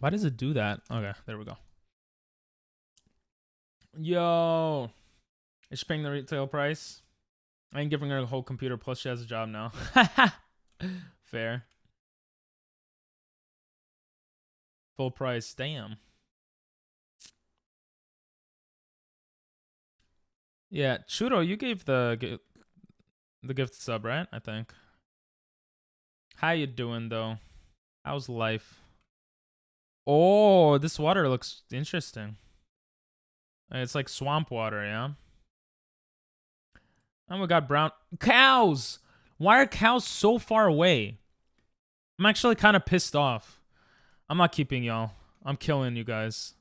Speaker 1: Why does it do that? Okay, there we go. Yo, is she paying the retail price? I ain't giving her the whole computer, plus she has a job now. Fair. Full price, damn. Yeah, Chudo, you gave the gift sub, right? I think. How you doing, though? How's life? Oh, this water looks interesting. It's like swamp water, yeah? And we got brown cows. Why are cows so far away? I'm actually kind of pissed off. I'm not keeping y'all. I'm killing you guys.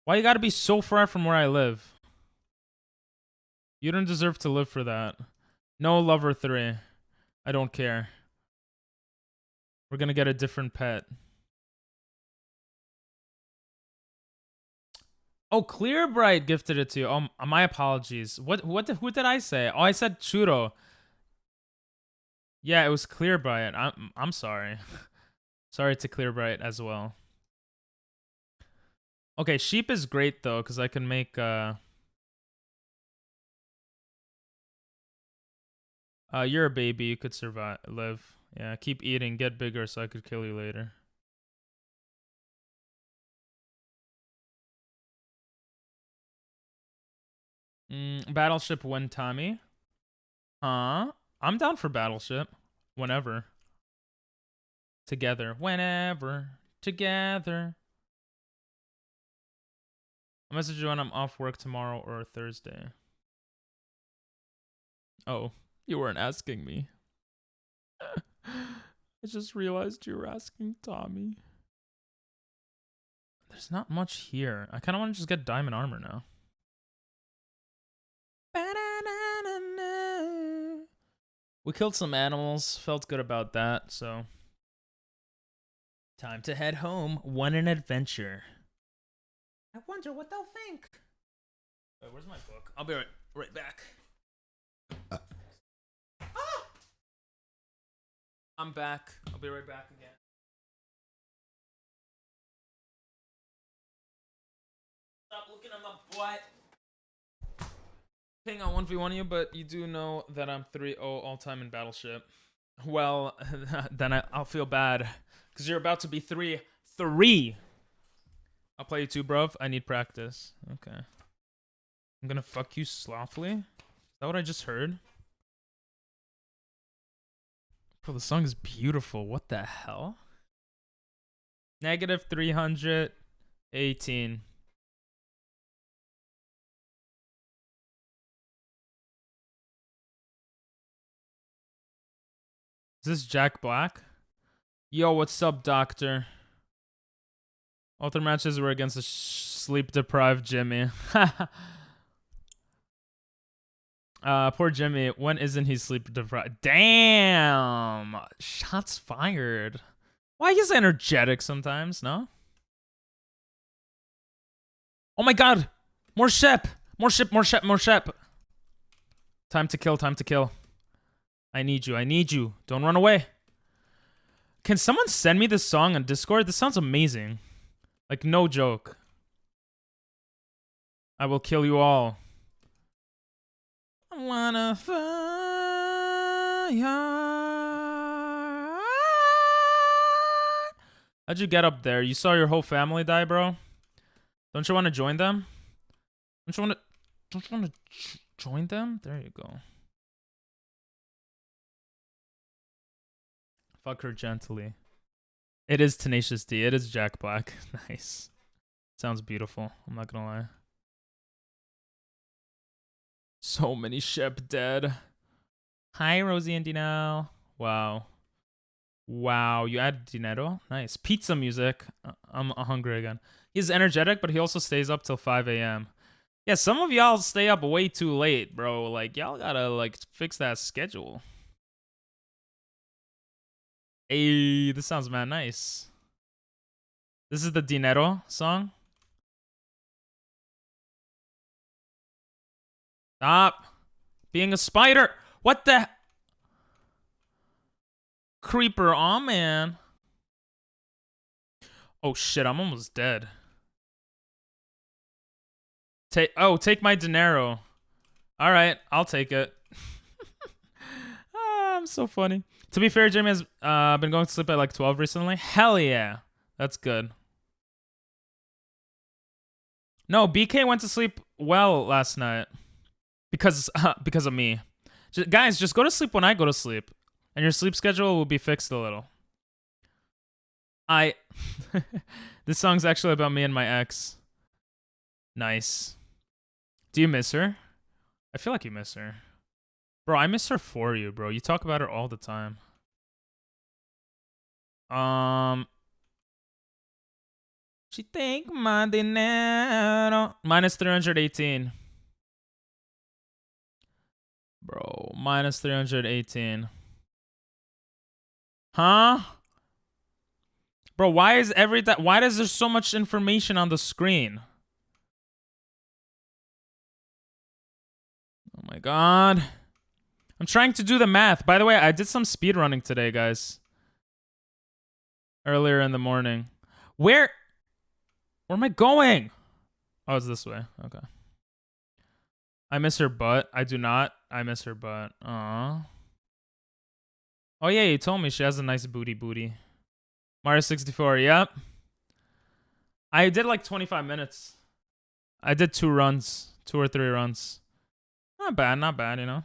Speaker 1: Why you gotta be so far from where I live? You don't deserve to live for that. No, Lover 3. I don't care. We're gonna get a different pet. Oh, Clear Bright gifted it to you. Oh, my apologies. Who did I say? Oh, I said Churro. Yeah, it was Clear Bright. I'm sorry. Sorry to Clear Bright as well. Okay, sheep is great though, because I can make you're a baby, you could live. Yeah, keep eating, get bigger so I could kill you later. Battleship Wentami. Huh? I'm down for Battleship. Whenever. Together. Whenever. Together. I'll message you when I'm off work tomorrow or Thursday. Oh, you weren't asking me. I just realized you were asking Tommy. There's not much here. I kind of want to just get diamond armor now. We killed some animals. Felt good about that, so. Time to head home. What an adventure. I wonder what they'll think. Wait, where's my book? I'll be right back. Ah! I'm back. I'll be right back again. Stop looking at my butt. Hang on 1v1 you, but you do know that I'm 3-0 all-time in Battleship. Well, then I'll feel bad. Because you're about to be 3-3. I'll play you too, bruv. I need practice. Okay. I'm gonna fuck you slothfully? Is that what I just heard? Bro, the song is beautiful. What the hell? Negative 318. Is this Jack Black? Yo, what's up, doctor? All their matches were against a sleep-deprived Jimmy. Poor Jimmy. When isn't he sleep deprived? Damn. Shots fired. Why he's energetic sometimes, no? Oh my god. More Shep. More Shep, more Shep, more Shep. Time to kill, time to kill. I need you, I need you. Don't run away. Can someone send me this song on Discord? This sounds amazing. Like, no joke. I will kill you all. I wanna fire. How'd you get up there? You saw your whole family die, bro? Don't you want to join them? Don't you want to join them? There you go. Fuck her gently. It is Tenacious D. It is Jack Black. Nice. Sounds beautiful. I'm not gonna lie. So many Shep dead. Hi, Rosie and Dino. Wow. Wow, you added dinero? Nice. Pizza music. I'm hungry again. He's energetic, but he also stays up till 5 a.m. Yeah, some of y'all stay up way too late, bro. Like, y'all gotta, like, fix that schedule. Hey, this sounds mad nice. This is the Dinero song. Stop being a spider. What the? Creeper, oh man. Oh shit, I'm almost dead. Take my dinero. All right, I'll take it. I'm so funny. To be fair, Jimmy has been going to sleep at like 12 recently. Hell yeah, that's good. No, BK went to sleep well last night because of me. Guys, just go to sleep when I go to sleep, and your sleep schedule will be fixed a little. This song's actually about me and my ex. Nice. Do you miss her? I feel like you miss her. Bro, I miss her for you, bro. You talk about her all the time. She think my dinero. Minus 318. Bro, minus 318. Huh? Bro, why is why does there so much information on the screen? Oh my god. I'm trying to do the math. By the way, I did some speed running today, guys. Earlier in the morning. Where am I going? Oh, it's this way. Okay. I miss her butt. I do not. I miss her butt. Aww. Oh yeah, you told me she has a nice booty. Mario 64, yep. I did like 25 minutes. I did 2 runs. 2 or 3 runs. Not bad, you know.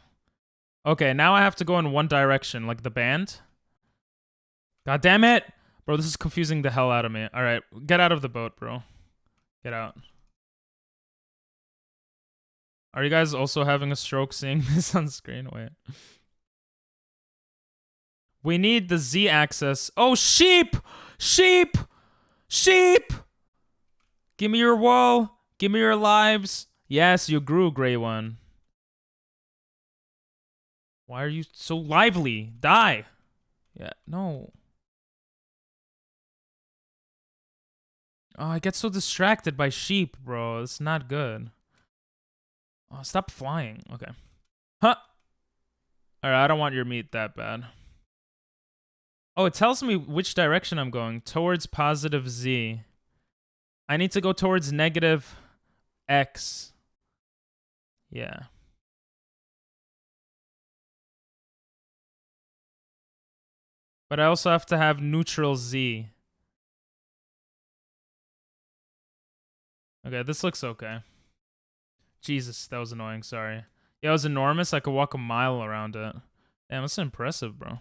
Speaker 1: Okay, now I have to go in one direction, like the band. God damn it! Bro, this is confusing the hell out of me. Alright, get out of the boat, bro. Get out. Are you guys also having a stroke seeing this on screen? Wait. We need the Z-axis. Oh, sheep! Sheep! Sheep! Give me your wool. Give me your lives. Yes, you grew, Gray One. Why are you so lively? Die. Yeah, no. Oh, I get so distracted by sheep, bro. It's not good. Oh, stop flying. Okay. Huh. Alright, I don't want your meat that bad. Oh, it tells me which direction I'm going. Towards positive Z. I need to go towards negative X. Yeah. But I also have to have neutral Z. Okay, this looks okay. Jesus, that was annoying. Sorry. Yeah, it was enormous. I could walk a mile around it. Damn, that's impressive, bro.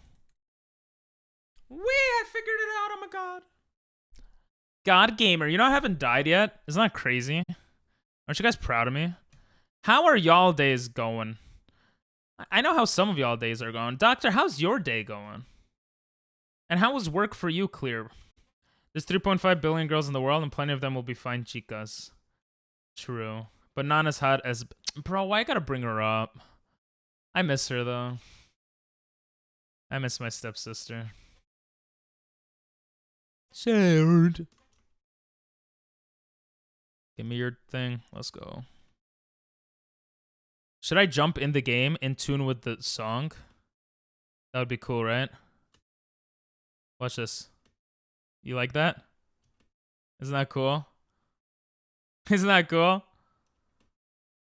Speaker 1: Wee, I figured it out. Oh my god. God Gamer. You know I haven't died yet? Isn't that crazy? Aren't you guys proud of me? How are y'all days going? I know how some of y'all days are going. Doctor, how's your day going? And how was work for you, Clear? There's 3.5 billion girls in the world, and plenty of them will be fine chicas. True. But not as hot as... Bro, why I gotta bring her up? I miss her though. I miss my stepsister. Shared. Give me your thing. Let's go. Should I jump in the game in tune with the song? That would be cool, right? Watch this. You like that? Isn't that cool? Isn't that cool?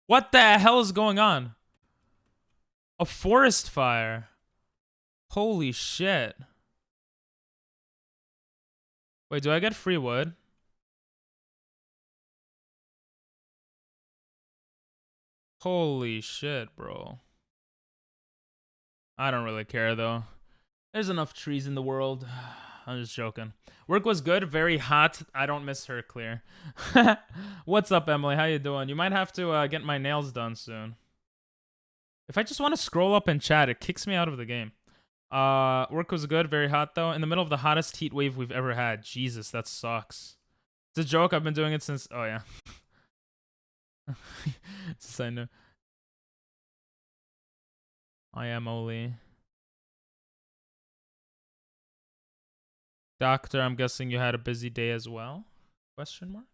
Speaker 1: What the hell is going on? A forest fire. Holy shit. Wait, do I get free wood? Holy shit, bro. I don't really care, though. There's enough trees in the world. I'm just joking. Work was good, very hot. I don't miss her, clear. What's up, Emily? How you doing? You might have to get my nails done soon. If I just want to scroll up and chat, it kicks me out of the game. Work was good, very hot, though. In the middle of the hottest heat wave we've ever had. Jesus, that sucks. It's a joke. I've been doing it since... Oh, yeah. Since I knew. I am Oli. Doctor, I'm guessing you had a busy day as well? Question mark?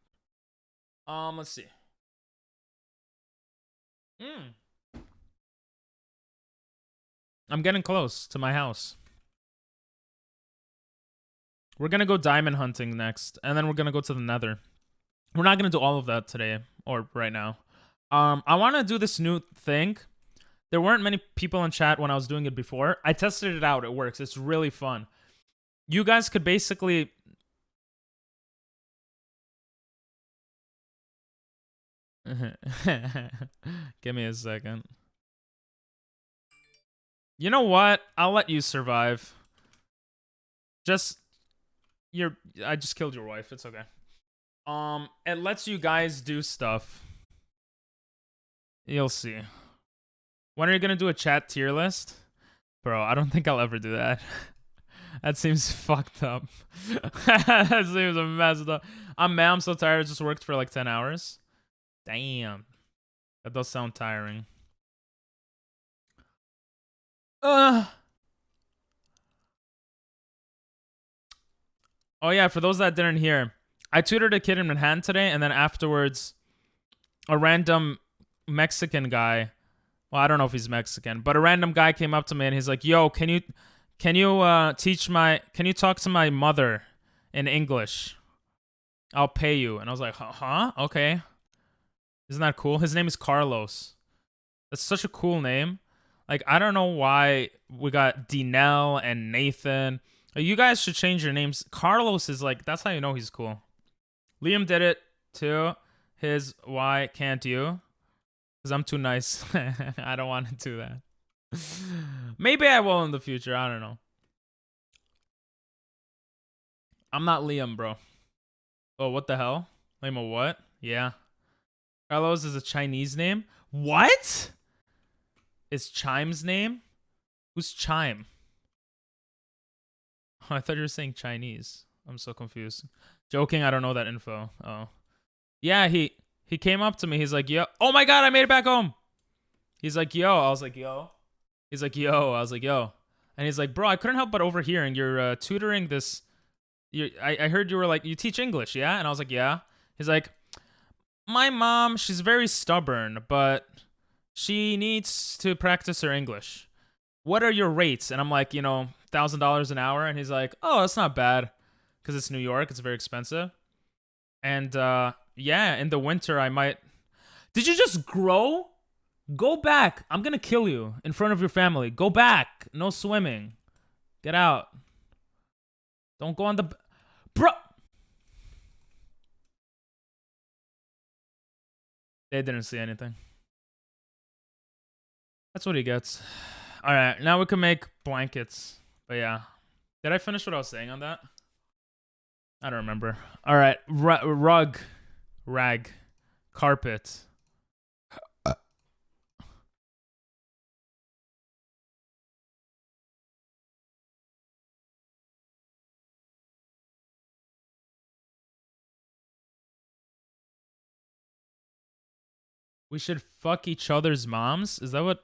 Speaker 1: Let's see. I'm getting close to my house. We're gonna go diamond hunting next, and then we're gonna go to the nether. We're not gonna do all of that today, or right now. I wanna do this new thing. There weren't many people in chat when I was doing it before. I tested it out, it works. It's really fun. You guys could basically... Give me a second. You know what? I'll let you survive. I just killed your wife. It's okay. It lets you guys do stuff. You'll see. When are you gonna do a chat tier list? Bro, I don't think I'll ever do that. That seems fucked up. That seems messed up. I'm so tired. I just worked for like 10 hours. Damn. That does sound tiring. Oh yeah, for those that didn't hear, I tutored a kid in Manhattan today, and then afterwards, a random Mexican guy, well, I don't know if he's Mexican, but a random guy came up to me and he's like, yo, can you talk to my mother in English? I'll pay you. And I was like, huh? Okay. Isn't that cool? His name is Carlos. That's such a cool name. Like, I don't know why we got Dinell and Nathan. You guys should change your names. Carlos is like, that's how you know he's cool. Liam did it too. Why can't you? Because I'm too nice. I don't want to do that. Maybe I will in the future. I don't know. I'm not Liam, bro. Oh, what the hell? Liam, a what? Yeah. Carlos is a Chinese name? What? Is Chime's name? Who's Chime? Oh, I thought you were saying Chinese. I'm so confused. Joking, I don't know that info. Oh. Yeah, he came up to me. He's like, yo. Oh my god, I made it back home. He's like, yo. I was like, yo. He's like, yo. I was like, yo. And he's like, bro, I couldn't help but overhearing. You're tutoring this. I heard you were like, you teach English, yeah? And I was like, yeah. He's like, my mom, she's very stubborn, but she needs to practice her English. What are your rates? And I'm like, $1,000 an hour. And he's like, oh, that's not bad. Because it's New York. It's very expensive. And yeah, in the winter, I might... Did you just grow? Go back. I'm going to kill you in front of your family. Go back. No swimming. Get out. Don't go on the... Bro! They didn't see anything. That's what he gets. Alright, now we can make blankets. But yeah. Did I finish what I was saying on that? I don't remember. Alright, rug. Rag. Carpet. We should fuck each other's moms? Is that what...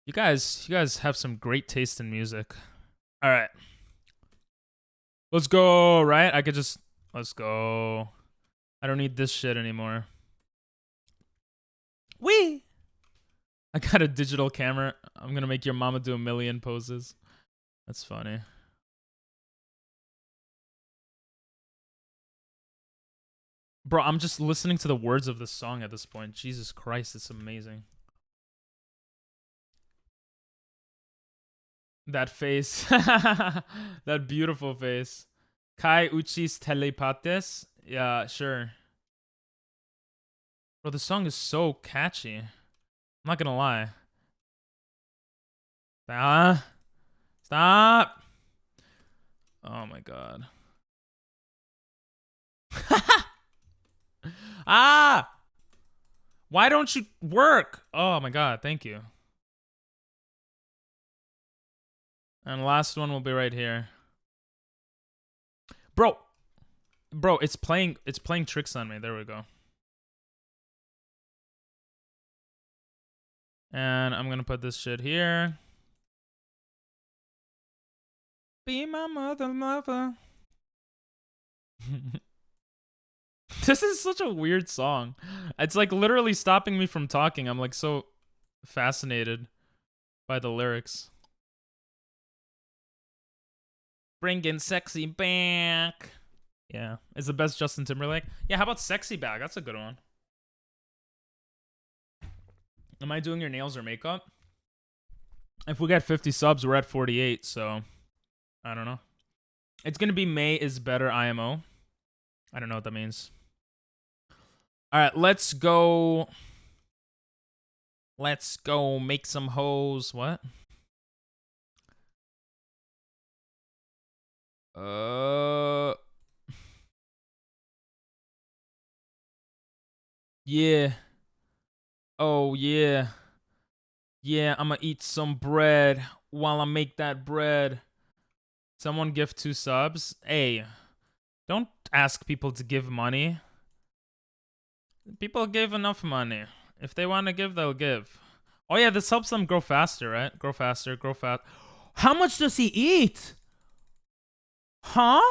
Speaker 1: You guys have some great taste in music. All right. Let's go, right? Let's go. I don't need this shit anymore. Wee! I got a digital camera. I'm gonna make your mama do a million poses. That's funny. Bro, I'm just listening to the words of the song at this point. Jesus Christ, it's amazing. That face. That beautiful face. Kai uchis telepates? Yeah, sure. Bro, the song is so catchy. I'm not gonna lie. Stop! Oh my god. Ah! Why don't you work? Oh my god, thank you. And last one will be right here. Bro, it's playing tricks on me. There we go. And I'm gonna put this shit here. Be my mother. This is such a weird song. It's like literally stopping me from talking. I'm like so fascinated by the lyrics. Bringing sexy back. Yeah, it's the best Justin Timberlake. Yeah, how about sexy back? That's a good one. Am I doing your nails or makeup? If we get 50 subs, we're at 48, so I don't know. It's gonna be May is better IMO. I don't know what that means. All right, let's go. Let's go make some hoes. What? Yeah. Oh, yeah. Yeah, I'ma eat some bread while I make that bread. Someone gift 2 subs. Hey, don't ask people to give money. People give enough money. If they want to give, they'll give. Oh yeah, this helps them grow faster, right? Grow faster, grow fast. How much does he eat? Huh?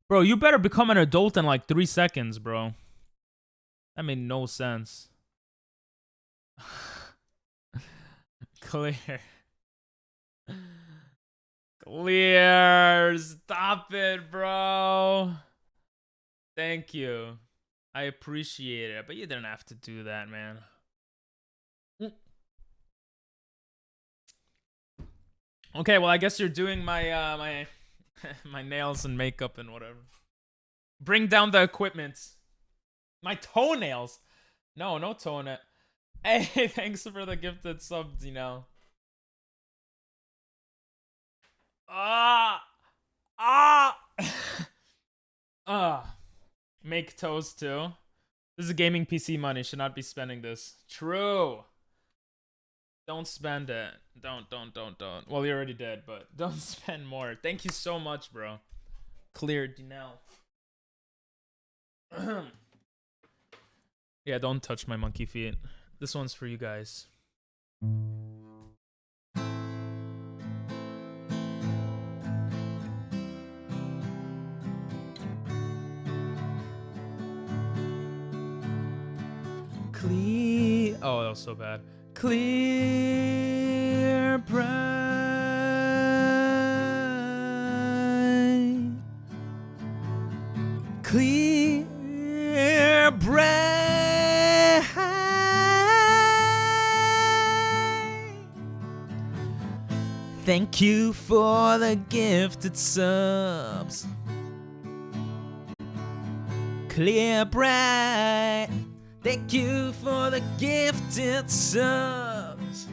Speaker 1: Bro, you better become an adult in like 3 seconds, bro. That made no sense. Clear. Clear. Stop it, bro. Thank you. I appreciate it, but you didn't have to do that, man. Okay, well, I guess you're doing my my nails and makeup and whatever. Bring down the equipment. My toenails. No toenail. Hey, thanks for the gifted subs, you know. Make toes too. This is gaming PC money. Should not be spending this. True. Don't spend it. Don't. Well, you already did, but don't spend more. Thank you so much, bro. Cleared now. Yeah, don't touch my monkey feet. This one's for you guys. Clear. Oh, that was so bad. Clear bright. Clear bright. Thank you for the gifted subs. Clear bright. Thank you for the gifted subs.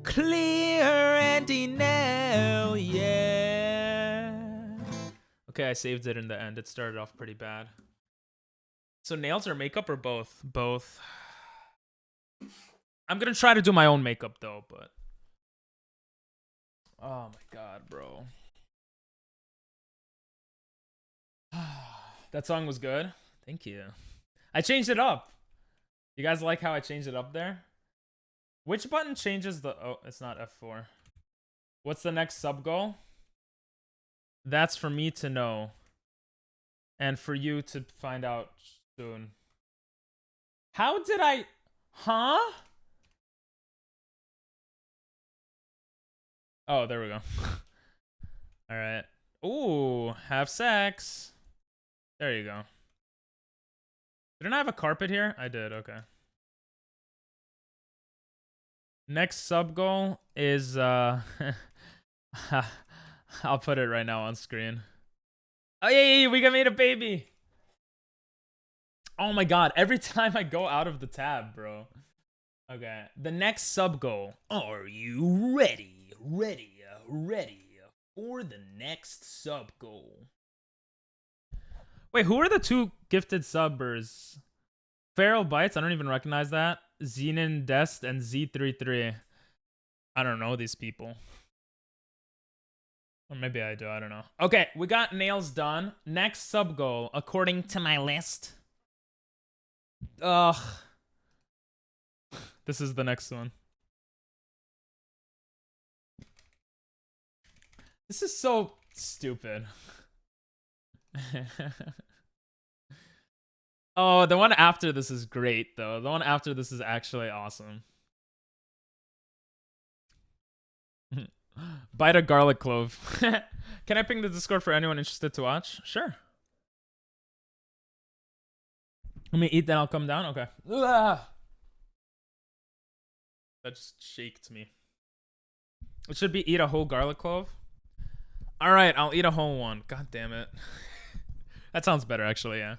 Speaker 1: Clear Andy now, yeah. Okay, I saved it in the end. It started off pretty bad. So nails or makeup or both? Both. I'm gonna try to do my own makeup though, but oh my god, bro. That song was good. Thank you. I changed it up. You guys like how I changed it up there? Which button changes the... Oh, it's not F4. What's the next sub goal? That's for me to know. And for you to find out soon. How did I... Huh? Oh, there we go. Alright. Ooh, have sex. There you go. Didn't I have a carpet here? I did, okay. Next sub goal is I'll put it right now on screen. Oh yeah, we got made a baby. Oh my god, every time I go out of the tab, bro. Okay, the next sub goal. Are you ready for the next sub goal? Wait, who are the two gifted subbers? Feral Bites, I don't even recognize that. Zenon Dest and Z33. I don't know these people. Or maybe I do, I don't know. Okay, we got nails done. Next sub goal, according to my list. Ugh. This is the next one. This is so stupid. Oh, the one after this is great, though. The one after this is actually awesome. Bite a garlic clove. Can I ping the Discord for anyone interested to watch? Sure. Let me eat, then I'll come down. Okay. Ugh. That just shaked me. It should be eat a whole garlic clove. All right, I'll eat a whole one. God damn it. That sounds better, actually, yeah.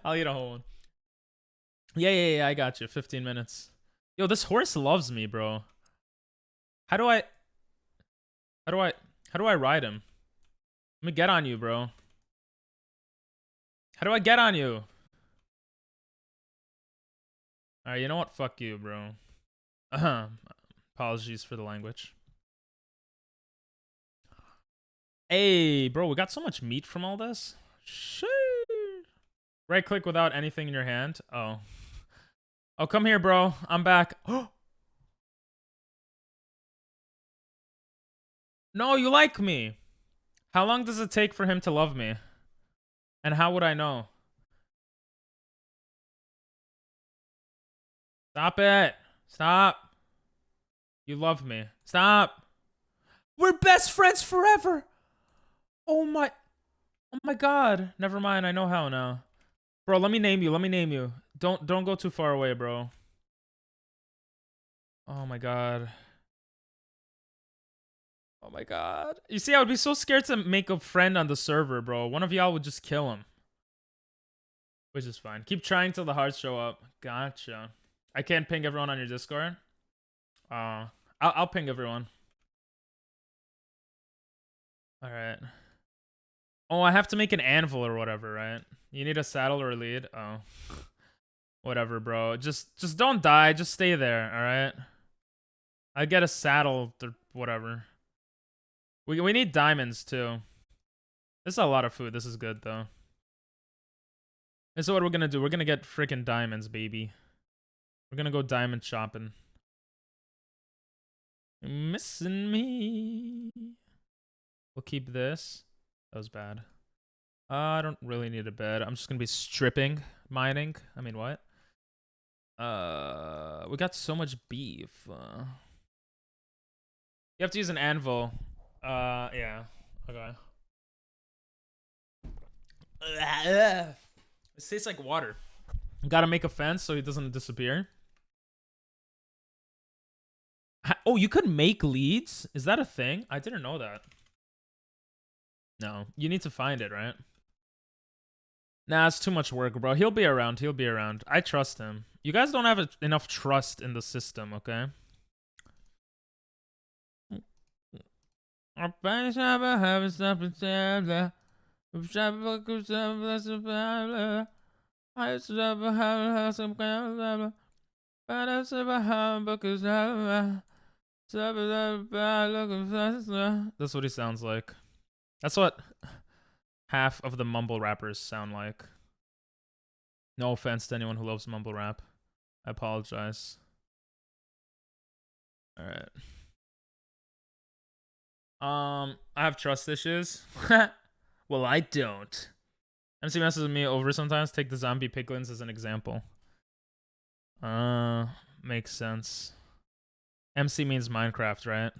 Speaker 1: I'll eat a whole one. Yeah, I got you. 15 minutes. Yo, this horse loves me, bro. How do I ride him? Let me get on you, bro. How do I get on you? Alright, you know what? Fuck you, bro. Apologies for the language. Hey, bro, we got so much meat from all this. Shit. Right click without anything in your hand. Oh. Oh, come here, bro. I'm back. No, you like me. How long does it take for him to love me? And how would I know? Stop it. Stop. You love me. Stop. We're best friends forever. Oh my god. Never mind. I know how now. Bro, let me name you. Don't go too far away, bro. Oh my god. Oh my god. You see, I would be so scared to make a friend on the server, bro. One of y'all would just kill him. Which is fine. Keep trying till the hearts show up. Gotcha. I can't ping everyone on your Discord. I'll ping everyone. Alright. Oh, I have to make an anvil or whatever, right? You need a saddle or a lead? Oh. Whatever, bro. Just don't die. Just stay there, alright? I get a saddle or whatever. We need diamonds, too. This is a lot of food. This is good, though. This is what we're gonna do. We're gonna get freaking diamonds, baby. We're gonna go diamond shopping. You're missing me. We'll keep this. That was bad. I don't really need a bed. I'm just gonna be stripping, mining. I mean, what? We got so much beef. You have to use an anvil. Yeah. Okay. It tastes like water. Gotta make a fence so he doesn't disappear. Oh, you could make leads? Is that a thing? I didn't know that. No, you need to find it, right? Nah, it's too much work, bro. He'll be around. He'll be around. I trust him. You guys don't have enough trust in the system, okay? That's what he sounds like. That's what half of the mumble rappers sound like. No offense to anyone who loves mumble rap. I apologize. All right. I have trust issues. Well, I don't. MC messes with me over sometimes. Take the zombie piglins as an example. Makes sense. MC means Minecraft, right?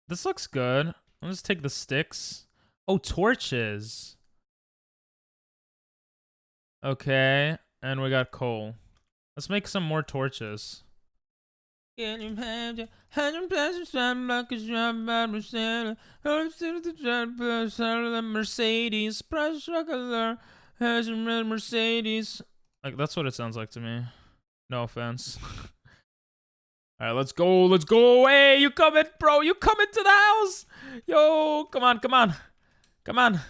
Speaker 1: This looks good. I'll just take the sticks. Oh, torches. Okay, and we got coal. Let's make some more torches. Mercedes, Mercedes. Like, that's what it sounds like to me. No offense. All right, let's go. Let's go. Hey, you coming, bro? You coming to the house? Yo, come on, come on. Come on.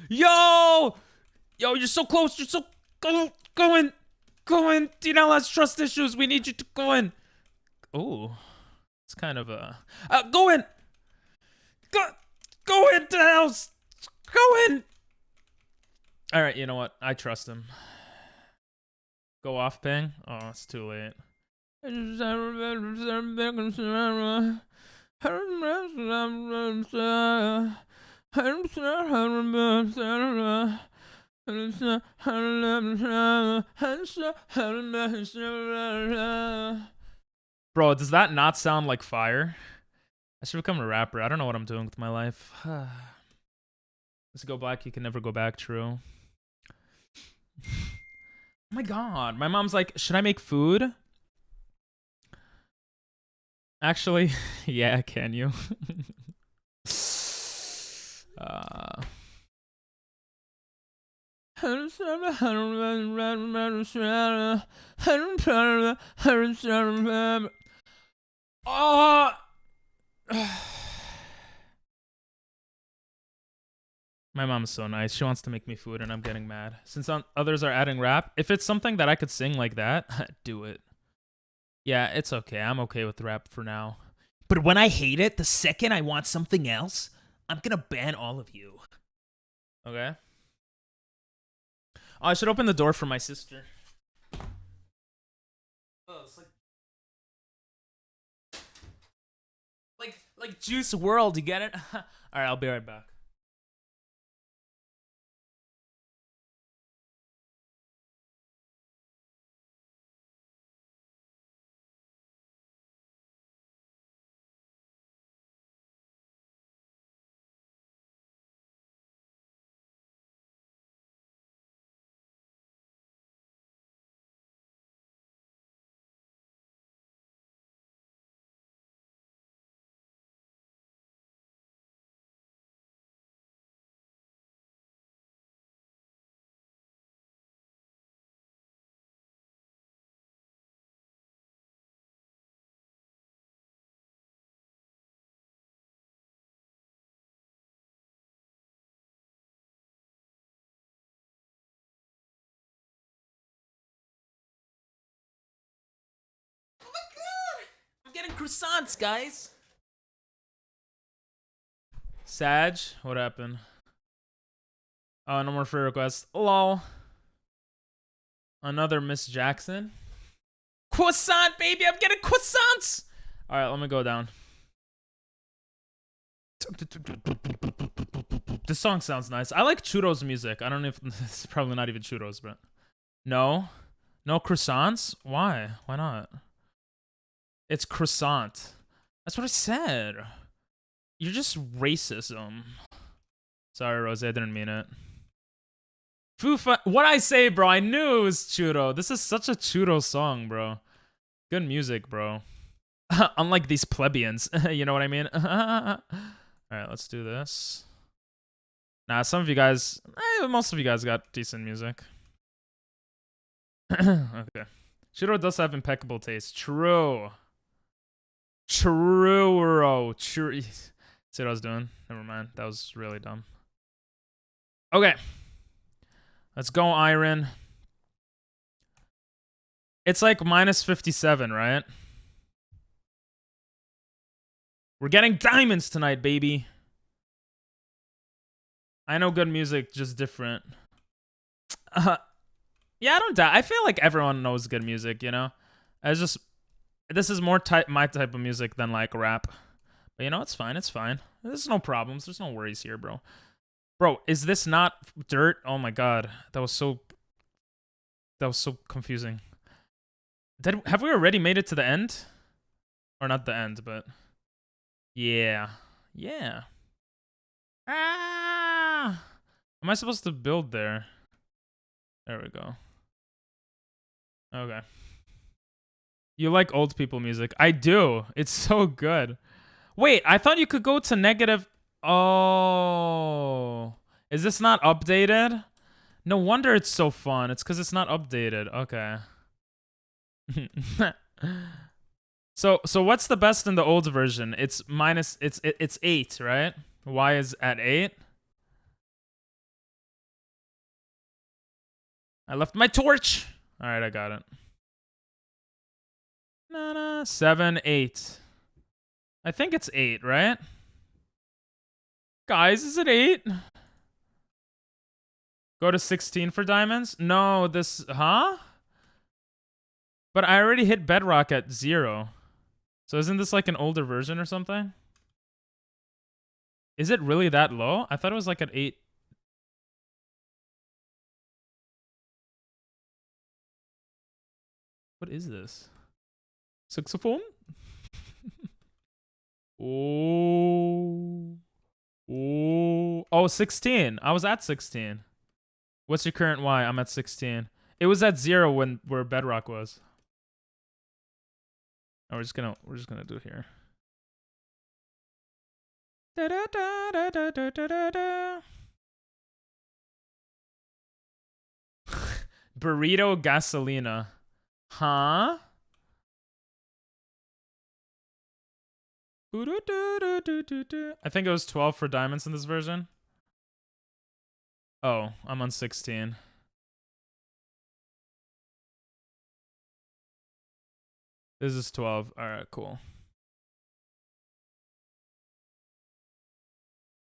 Speaker 1: Yo, you're so close. You're so go in. Go in. DNL has trust issues. We need you to go in. Oh, it's kind of a go in. Go into the house. Go in. All right, you know what? I trust him. Go off, ping. Oh, it's too late. Bro, does that not sound like fire? I should become a rapper. I don't know what I'm doing with my life. Let's go black. You can never go back. True. Oh my god. My mom's like, should I make food? Actually, yeah, can you? My mom's so nice. She wants to make me food and I'm getting mad. Since others are adding rap, if it's something that I could sing like that, do it. Yeah, it's okay. I'm okay with rap for now.
Speaker 3: But when I hate it, the second I want something else, I'm gonna ban all of you.
Speaker 1: Okay. Oh, I should open the door for my sister. Oh, it's like Juice WRLD, you get it? All right, I'll be right back.
Speaker 3: Getting croissants, guys.
Speaker 1: Sag, what happened? Oh, no more free requests. Lol. Another Miss Jackson. Croissant, baby! I'm getting croissants! Alright, let me go down. This song sounds nice. I like Churro's music. I don't know if it's probably not even Churro's, but no croissants. Why? Why not? It's croissant. That's what I said. You're just racism. Sorry, Rose. I didn't mean it. What I say, bro? I knew it was Churro. This is such a Churro song, bro. Good music, bro. Unlike these plebeians. You know what I mean? Alright, let's do this. Nah, some of you guys... most of you guys got decent music. Okay. Churro does have impeccable taste. True. True. See what I was doing? Never mind. That was really dumb. Okay. Let's go, Iron. It's like minus 57, right? We're getting diamonds tonight, baby. I know good music, just different. Yeah, I don't doubt. I feel like everyone knows good music, you know? It's just, this is more my type of music than like rap. But you know, it's fine. It's fine. There's no problems. There's no worries here, bro. Bro, is this not dirt? Oh my god. That was so confusing. Have we already made it to the end? Or not the end, but yeah. Yeah. Ah! Am I supposed to build there? There we go. Okay. You like old people music. I do. It's so good. Wait, I thought you could go to negative. Oh. Is this not updated? No wonder it's so fun. It's because it's not updated. Okay. So what's the best in the old version? It's 8, right? Y is at 8. I left my torch. All right, I got it. 7, 8. I think it's 8, right? Guys, is it 8? Go to 16 for diamonds? No, this, huh? But I already hit bedrock at 0. So isn't this like an older version or something? Is it really that low? I thought it was like at 8. What is this? Saxophone? Oh. Oh, 16. I was at 16. What's your current Y? I'm at 16. It was at 0 where bedrock was. Oh, we're just gonna do here. Da, da, da, da, da, da, da, da. Burrito gasolina. Huh? I think it was 12 for diamonds in this version. Oh, I'm on 16. This is 12. Alright, cool.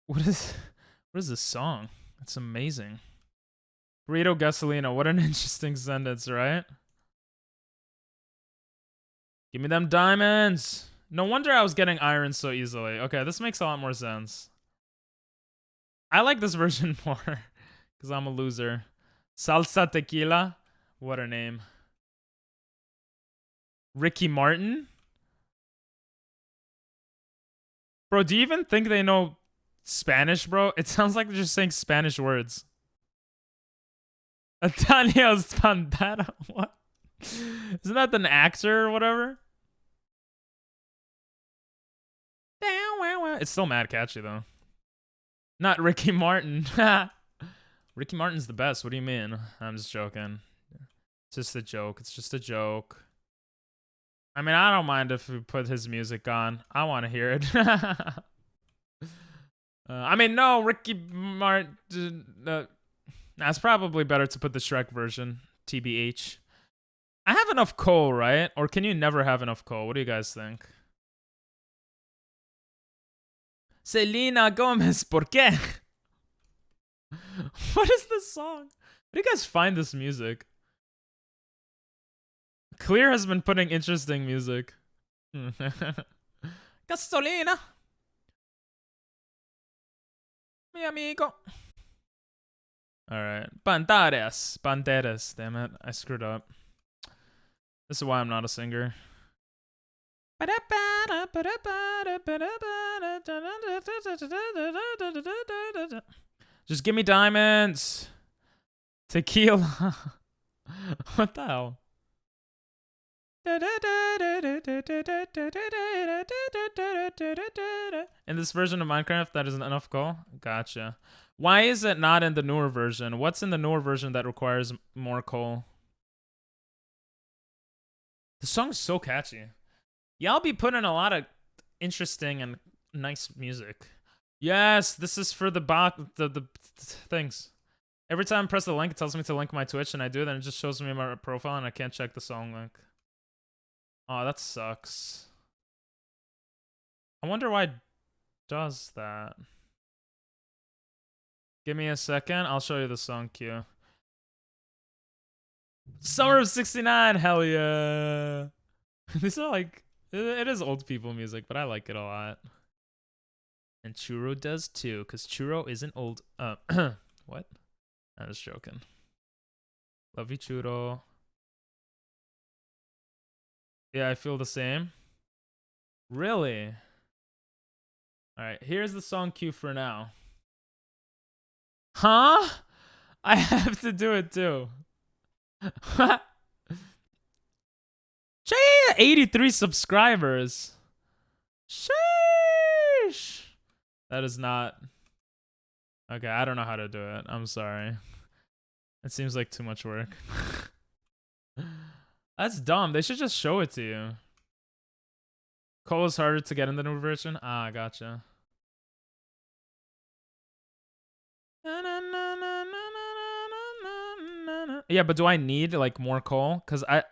Speaker 1: What is this song? It's amazing. Burrito gasolina. What an interesting sentence, right? Give me them diamonds. No wonder I was getting iron so easily. Okay, this makes a lot more sense. I like this version more because I'm a loser. Salsa tequila. What a name. Ricky Martin? Bro, do you even think they know Spanish, bro? It sounds like they're just saying Spanish words. Antonio Spandera? What? Isn't that an actor or whatever? It's still mad catchy, though. Not Ricky Martin. Ricky Martin's the best. What do you mean? I'm just joking. It's just a joke. It's just a joke. I mean, I don't mind if we put his music on. I want to hear it. I mean, no, Ricky Martin. It's probably better to put the Shrek version. TBH. I have enough coal, right? Or can you never have enough coal? What do you guys think? Selena Gomez, ¿por qué? What is this song? Where do you guys find this music? Clear has been putting interesting music. Gasolina. Mi amigo. Alright. Banderas. Banderas. Damn it. I screwed up. This is why I'm not a singer. Just give me diamonds. Tequila. What the hell? In this version of Minecraft, that isn't enough coal? Gotcha. Why is it not in the newer version? What's in the newer version that requires more coal? The song's so catchy. Yeah, I'll be putting a lot of interesting and nice music. Yes, this is for the things. Every time I press the link, it tells me to link my Twitch, and I do, then it just shows me my profile, and I can't check the song link. Oh, that sucks. I wonder why it does that. Give me a second. I'll show you the song queue. Summer of '69, hell yeah. These are like, it is old people music, but I like it a lot. And Churro does too, because Churro isn't old. What? I was joking. Love you, Churro. Yeah, I feel the same. Really? Alright, here's the song cue for now. Huh? I have to do it too. Jay, 83 subscribers. Sheesh. That is not. Okay, I don't know how to do it. I'm sorry. It seems like too much work. That's dumb. They should just show it to you. Cole is harder to get in the new version? Ah, gotcha. Yeah, but do I need like more Cole? Cause I've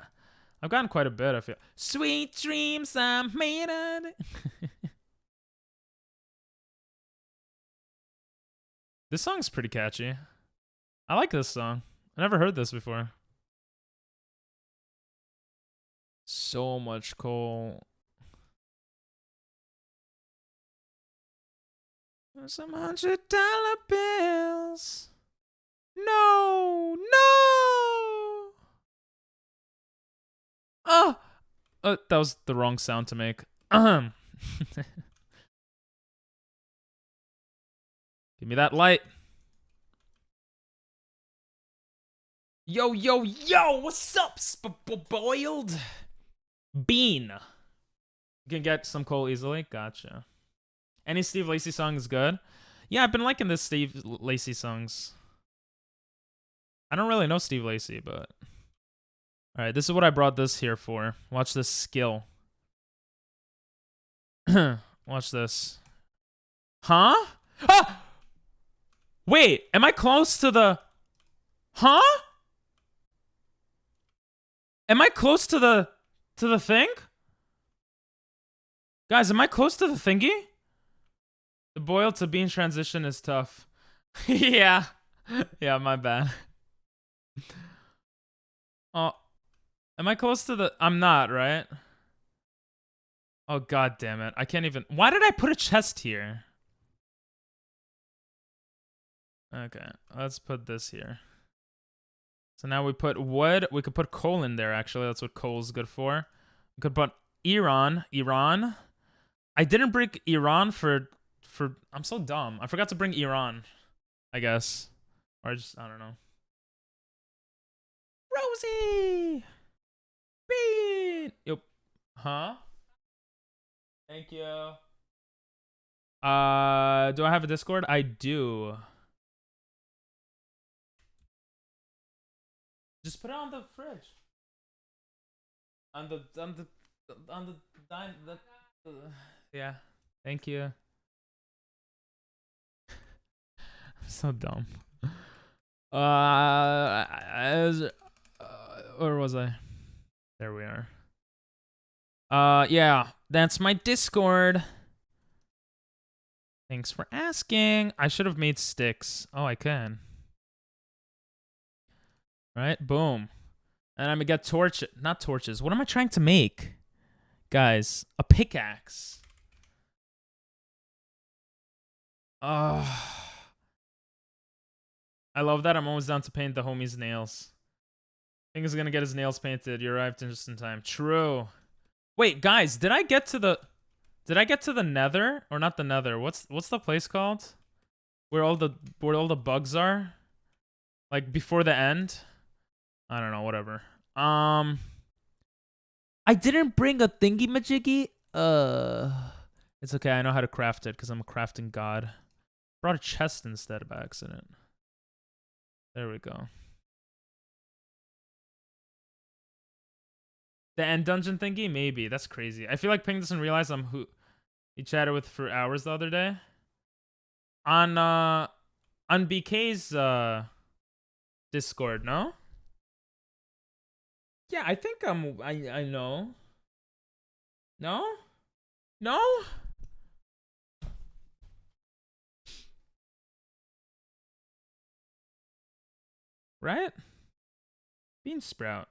Speaker 1: gotten quite a bit. I feel sweet dreams I'm made of. This song's pretty catchy. I like this song. I never heard this before. So much Cole. Some $100 bills. No, no. Oh, that was the wrong sound to make. Give me that light. Yo, yo, yo, what's up, boiled bean? You can get some Cole easily. Gotcha. Any Steve Lacy song is good. Yeah, I've been liking this Steve Lacy songs. I don't really know Steve Lacy, but all right, this is what I brought this here for. Watch this skill. Watch this. Huh? Ah! Wait, am I close to the? Huh? Am I close to the thing? Guys, am I close to the thingy? The boil to bean transition is tough. Yeah. Yeah, my bad. Oh, am I close to the? I'm not, right? Oh, god damn it. I can't even. Why did I put a chest here? Okay, let's put this here. So now we put wood. We could put coal in there, actually. That's what coal's good for. We could put Iran. I didn't bring Iran for I'm so dumb. I forgot to bring Iran, I guess. Or I don't know. Rosie! Bean! Yep. Huh? Thank you. Do I have a Discord? I do. Just put it on the fridge. Yeah. Thank you. I'm so dumb. Where was I? There we are. Yeah, that's my Discord. Thanks for asking. I should have made sticks. Oh, I can. Right, boom. And I'm gonna get not torches. What am I trying to make? Guys, a pickaxe. I love that. I'm almost down to paint the homie's nails. I think he's gonna get his nails painted. You arrived just in time. True. Wait, guys, did I get to the nether? Or not the nether. What's the place called? Where all the bugs are? Like before the end? I don't know, whatever. I didn't bring a thingy majiggy. It's okay, I know how to craft it because I'm a crafting god. Brought a chest instead by accident. There we go. The end dungeon thingy? Maybe. That's crazy. I feel like Ping doesn't realize I'm who he chatted with for hours the other day. On BK's Discord, no? Yeah, I think I know. No? No? Right? Bean sprout.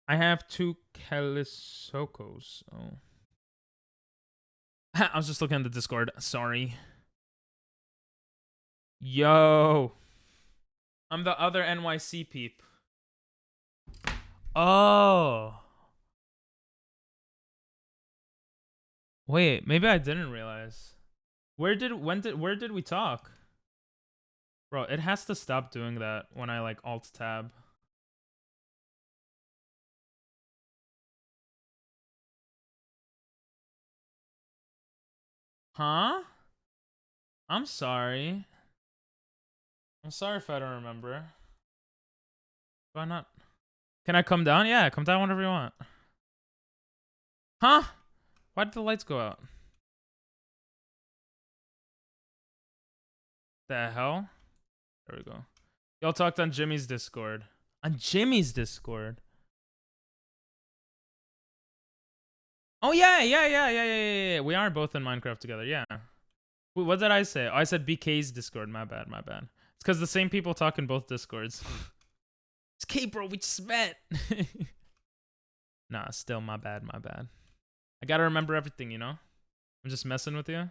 Speaker 1: I have 2 Kelisokos. Oh. I was just looking at the Discord. Sorry. Yo. I'm the other NYC peep. Oh. Wait, maybe I didn't realize. Where did we talk? Bro, it has to stop doing that when I like alt tab. Huh? I'm sorry. I'm sorry if I don't remember. Why not? Can I come down? Yeah, come down whenever you want. Huh? Why did the lights go out? The hell? There we go. Y'all talked on Jimmy's Discord. On Jimmy's Discord? Oh, yeah. We are both in Minecraft together, yeah. Wait, what did I say? Oh, I said BK's Discord. My bad. It's because the same people talk in both Discords. It's K, bro. We just met. Nah, still my bad. I gotta remember everything, you know? I'm just messing with you.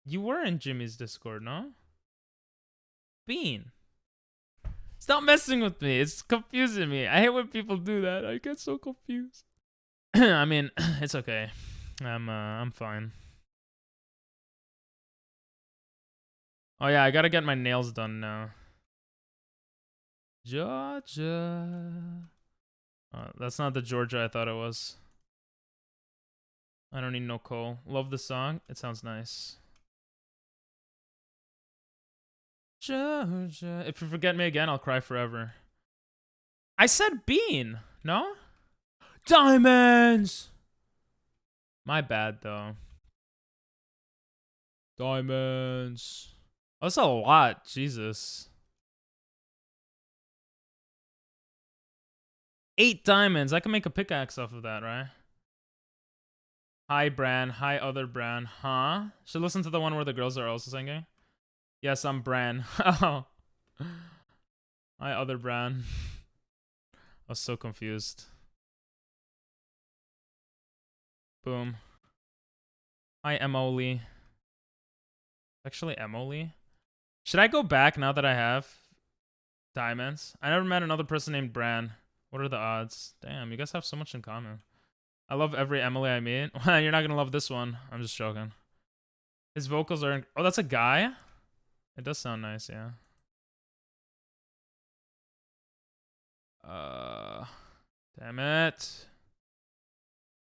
Speaker 1: You were in Jimmy's Discord, no? Bean. Stop messing with me. It's confusing me. I hate when people do that. I get so confused. I mean, it's okay. I'm fine. Oh yeah, I gotta get my nails done now. Georgia. That's not the Georgia I thought it was. I don't need no coal. Love the song. It sounds nice. Georgia. If you forget me again, I'll cry forever. I said bean. No? Diamonds! My bad, though. Diamonds. Oh, that's a lot. Jesus. 8 diamonds. I can make a pickaxe off of that, right? Hi, Bran. Hi, other Bran. Huh? Should listen to the one where the girls are also singing. Yes, I'm Bran. Oh. Hi, other Bran. I was so confused. Boom. Hi, Emily. Actually, Emily. Should I go back now that I have diamonds? I never met another person named Bran. What are the odds? Damn, you guys have so much in common. I love every Emily I meet. You're not gonna love this one. I'm just joking. His vocals are... Oh, that's a guy? It does sound nice, yeah. Damn it.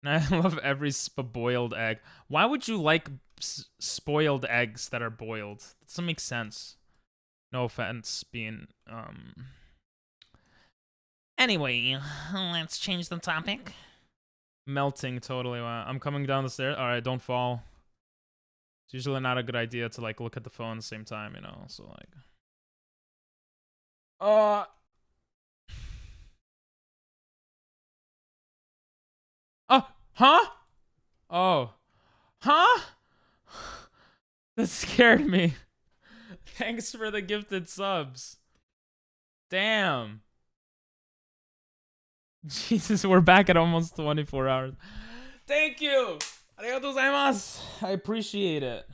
Speaker 1: I love every boiled egg. Why would you like spoiled eggs that are boiled? That doesn't make sense. No offense, being
Speaker 3: Anyway, let's change the topic.
Speaker 1: melting totally. Wow. I'm coming down the stairs. All right, don't fall. It's usually not a good idea to like look at the phone at the same time, you know. So like, oh, huh? Oh, huh? That scared me. Thanks for the gifted subs. Damn. Jesus, we're back at almost 24 hours. Thank you. Arigatou gozaimasu. I appreciate it.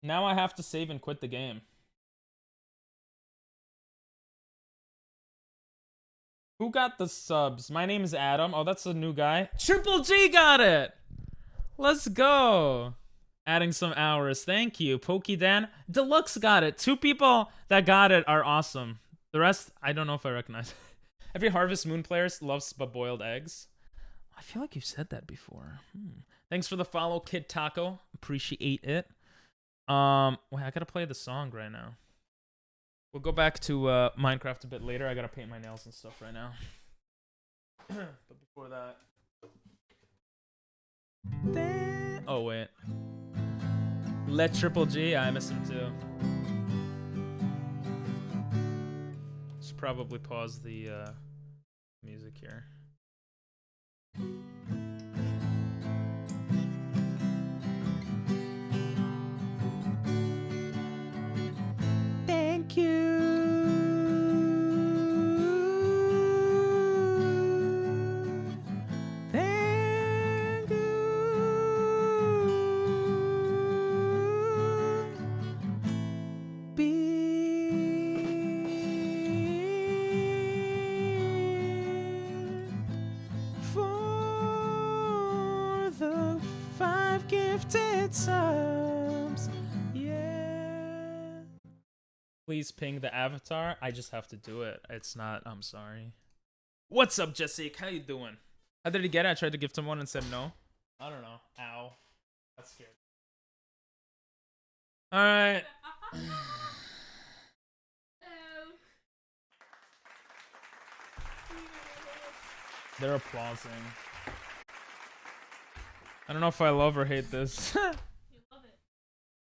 Speaker 1: Now I have to save and quit the game. Who got the subs? My name is Adam. Oh, that's a new guy. Triple G got it. Let's go. Adding some hours. Thank you. Pokedan. Deluxe got it. 2 people that got it are awesome. The rest, I don't know if I recognize. Every Harvest Moon player loves boiled eggs. I feel like you've said that before. Thanks for the follow, Kid Taco. Appreciate it. Wait, I gotta play the song right now. We'll go back to Minecraft a bit later. I gotta paint my nails and stuff right now. But before that... Oh, wait. Let Triple G. I miss him too. Should probably pause the music here. shifted subs. Yeah. Please ping the avatar. I just have to do it. It's not. I'm sorry. What's up, Jessica? How you doing? How did he get it? I tried to gift him one and said no. I don't know. Ow. That's scared. All right. They're applauding. I don't know if I love or hate this.
Speaker 8: You love it.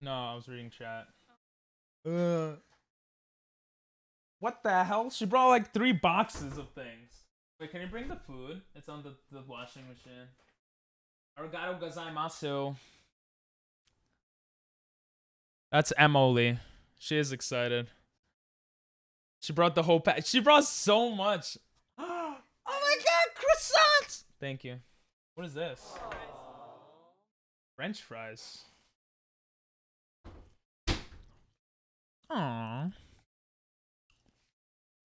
Speaker 1: No, I was reading chat. What the hell? She brought like 3 boxes of things. Wait, can you bring the food? It's on the washing machine. Arigato gozaimasu. That's Emily. She is excited. She brought the whole pack. She brought so much. Oh my god, croissants! Thank you. What is this? French fries. Aww.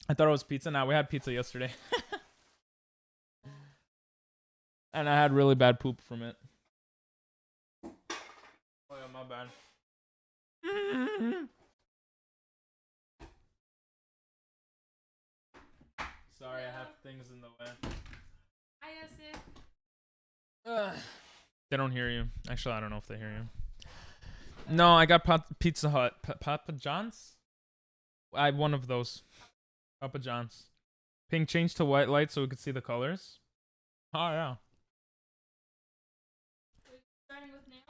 Speaker 1: I thought it was pizza. Now we had pizza yesterday. And I had really bad poop from it. Oh yeah, my bad. Sorry, I have things in the way.
Speaker 8: Hi, Essie.
Speaker 1: They don't hear you. Actually, I don't know if they hear you. No, I got Pizza Hut. Papa John's? I had one of those. Papa John's. Pink changed to white light so we could see the colors. Oh, yeah.
Speaker 8: Starting with nails?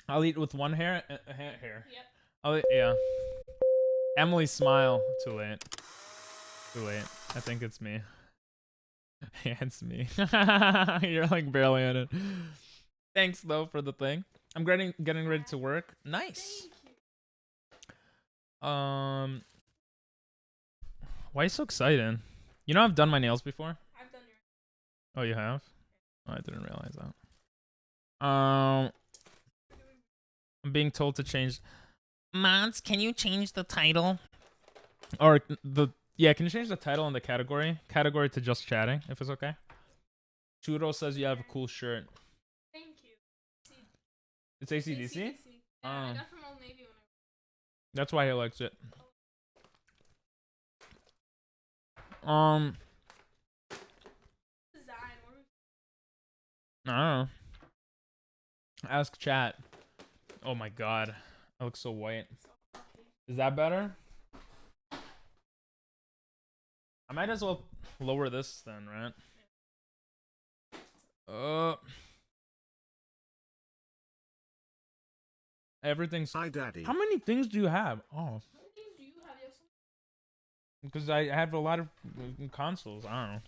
Speaker 1: I'll eat with one hair. Hair.
Speaker 8: Yep.
Speaker 1: I'll eat, yeah. Emily, smile. Too late. Too late. I think it's me. Yeah, it's me. You're like barely in it. Thanks though for the thing. I'm getting ready to work. Nice.
Speaker 8: Thank you.
Speaker 1: Why are you so excited? You know I've done my nails before.
Speaker 8: I've done your.
Speaker 1: Oh, you have? Oh, I didn't realize that. I'm being told to change.
Speaker 3: Mods, can you change the title?
Speaker 1: Or yeah, can you change the title and the category? Category to just chatting, if it's okay. Churro says you have a cool shirt.
Speaker 8: Thank you.
Speaker 1: It's AC/DC?
Speaker 8: Yeah, I
Speaker 1: Oh.
Speaker 8: got from Old Navy when I.
Speaker 1: That's why he likes it.
Speaker 8: Design.
Speaker 1: I don't know. Ask chat. Oh my god. I look so white. Is that better? I might as well lower this then, right? Everything's.
Speaker 2: Hi, Daddy.
Speaker 1: How many things do you have? Oh,
Speaker 8: How many things do you have? You have so
Speaker 1: because I have a lot of consoles. I don't know.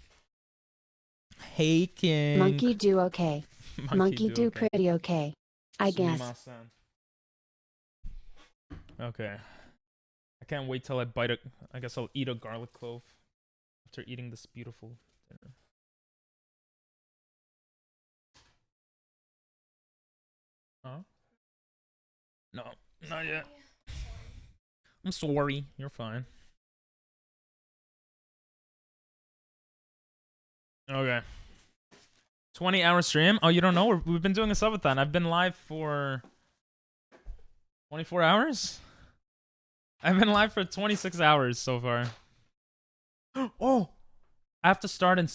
Speaker 1: Hey, King.
Speaker 6: Monkey do okay. Monkey do
Speaker 1: okay.
Speaker 6: pretty okay. I guess.
Speaker 1: Sumimasen. Okay. I can't wait till I bite I guess I'll eat a garlic clove after eating this beautiful dinner. Huh? No, not yet. I'm sorry. You're fine. Okay. 20-hour stream? Oh, you don't know? We've been doing a subathon. I've been live for 24 hours? I've been live for 26 hours so far. Oh! I have to stop and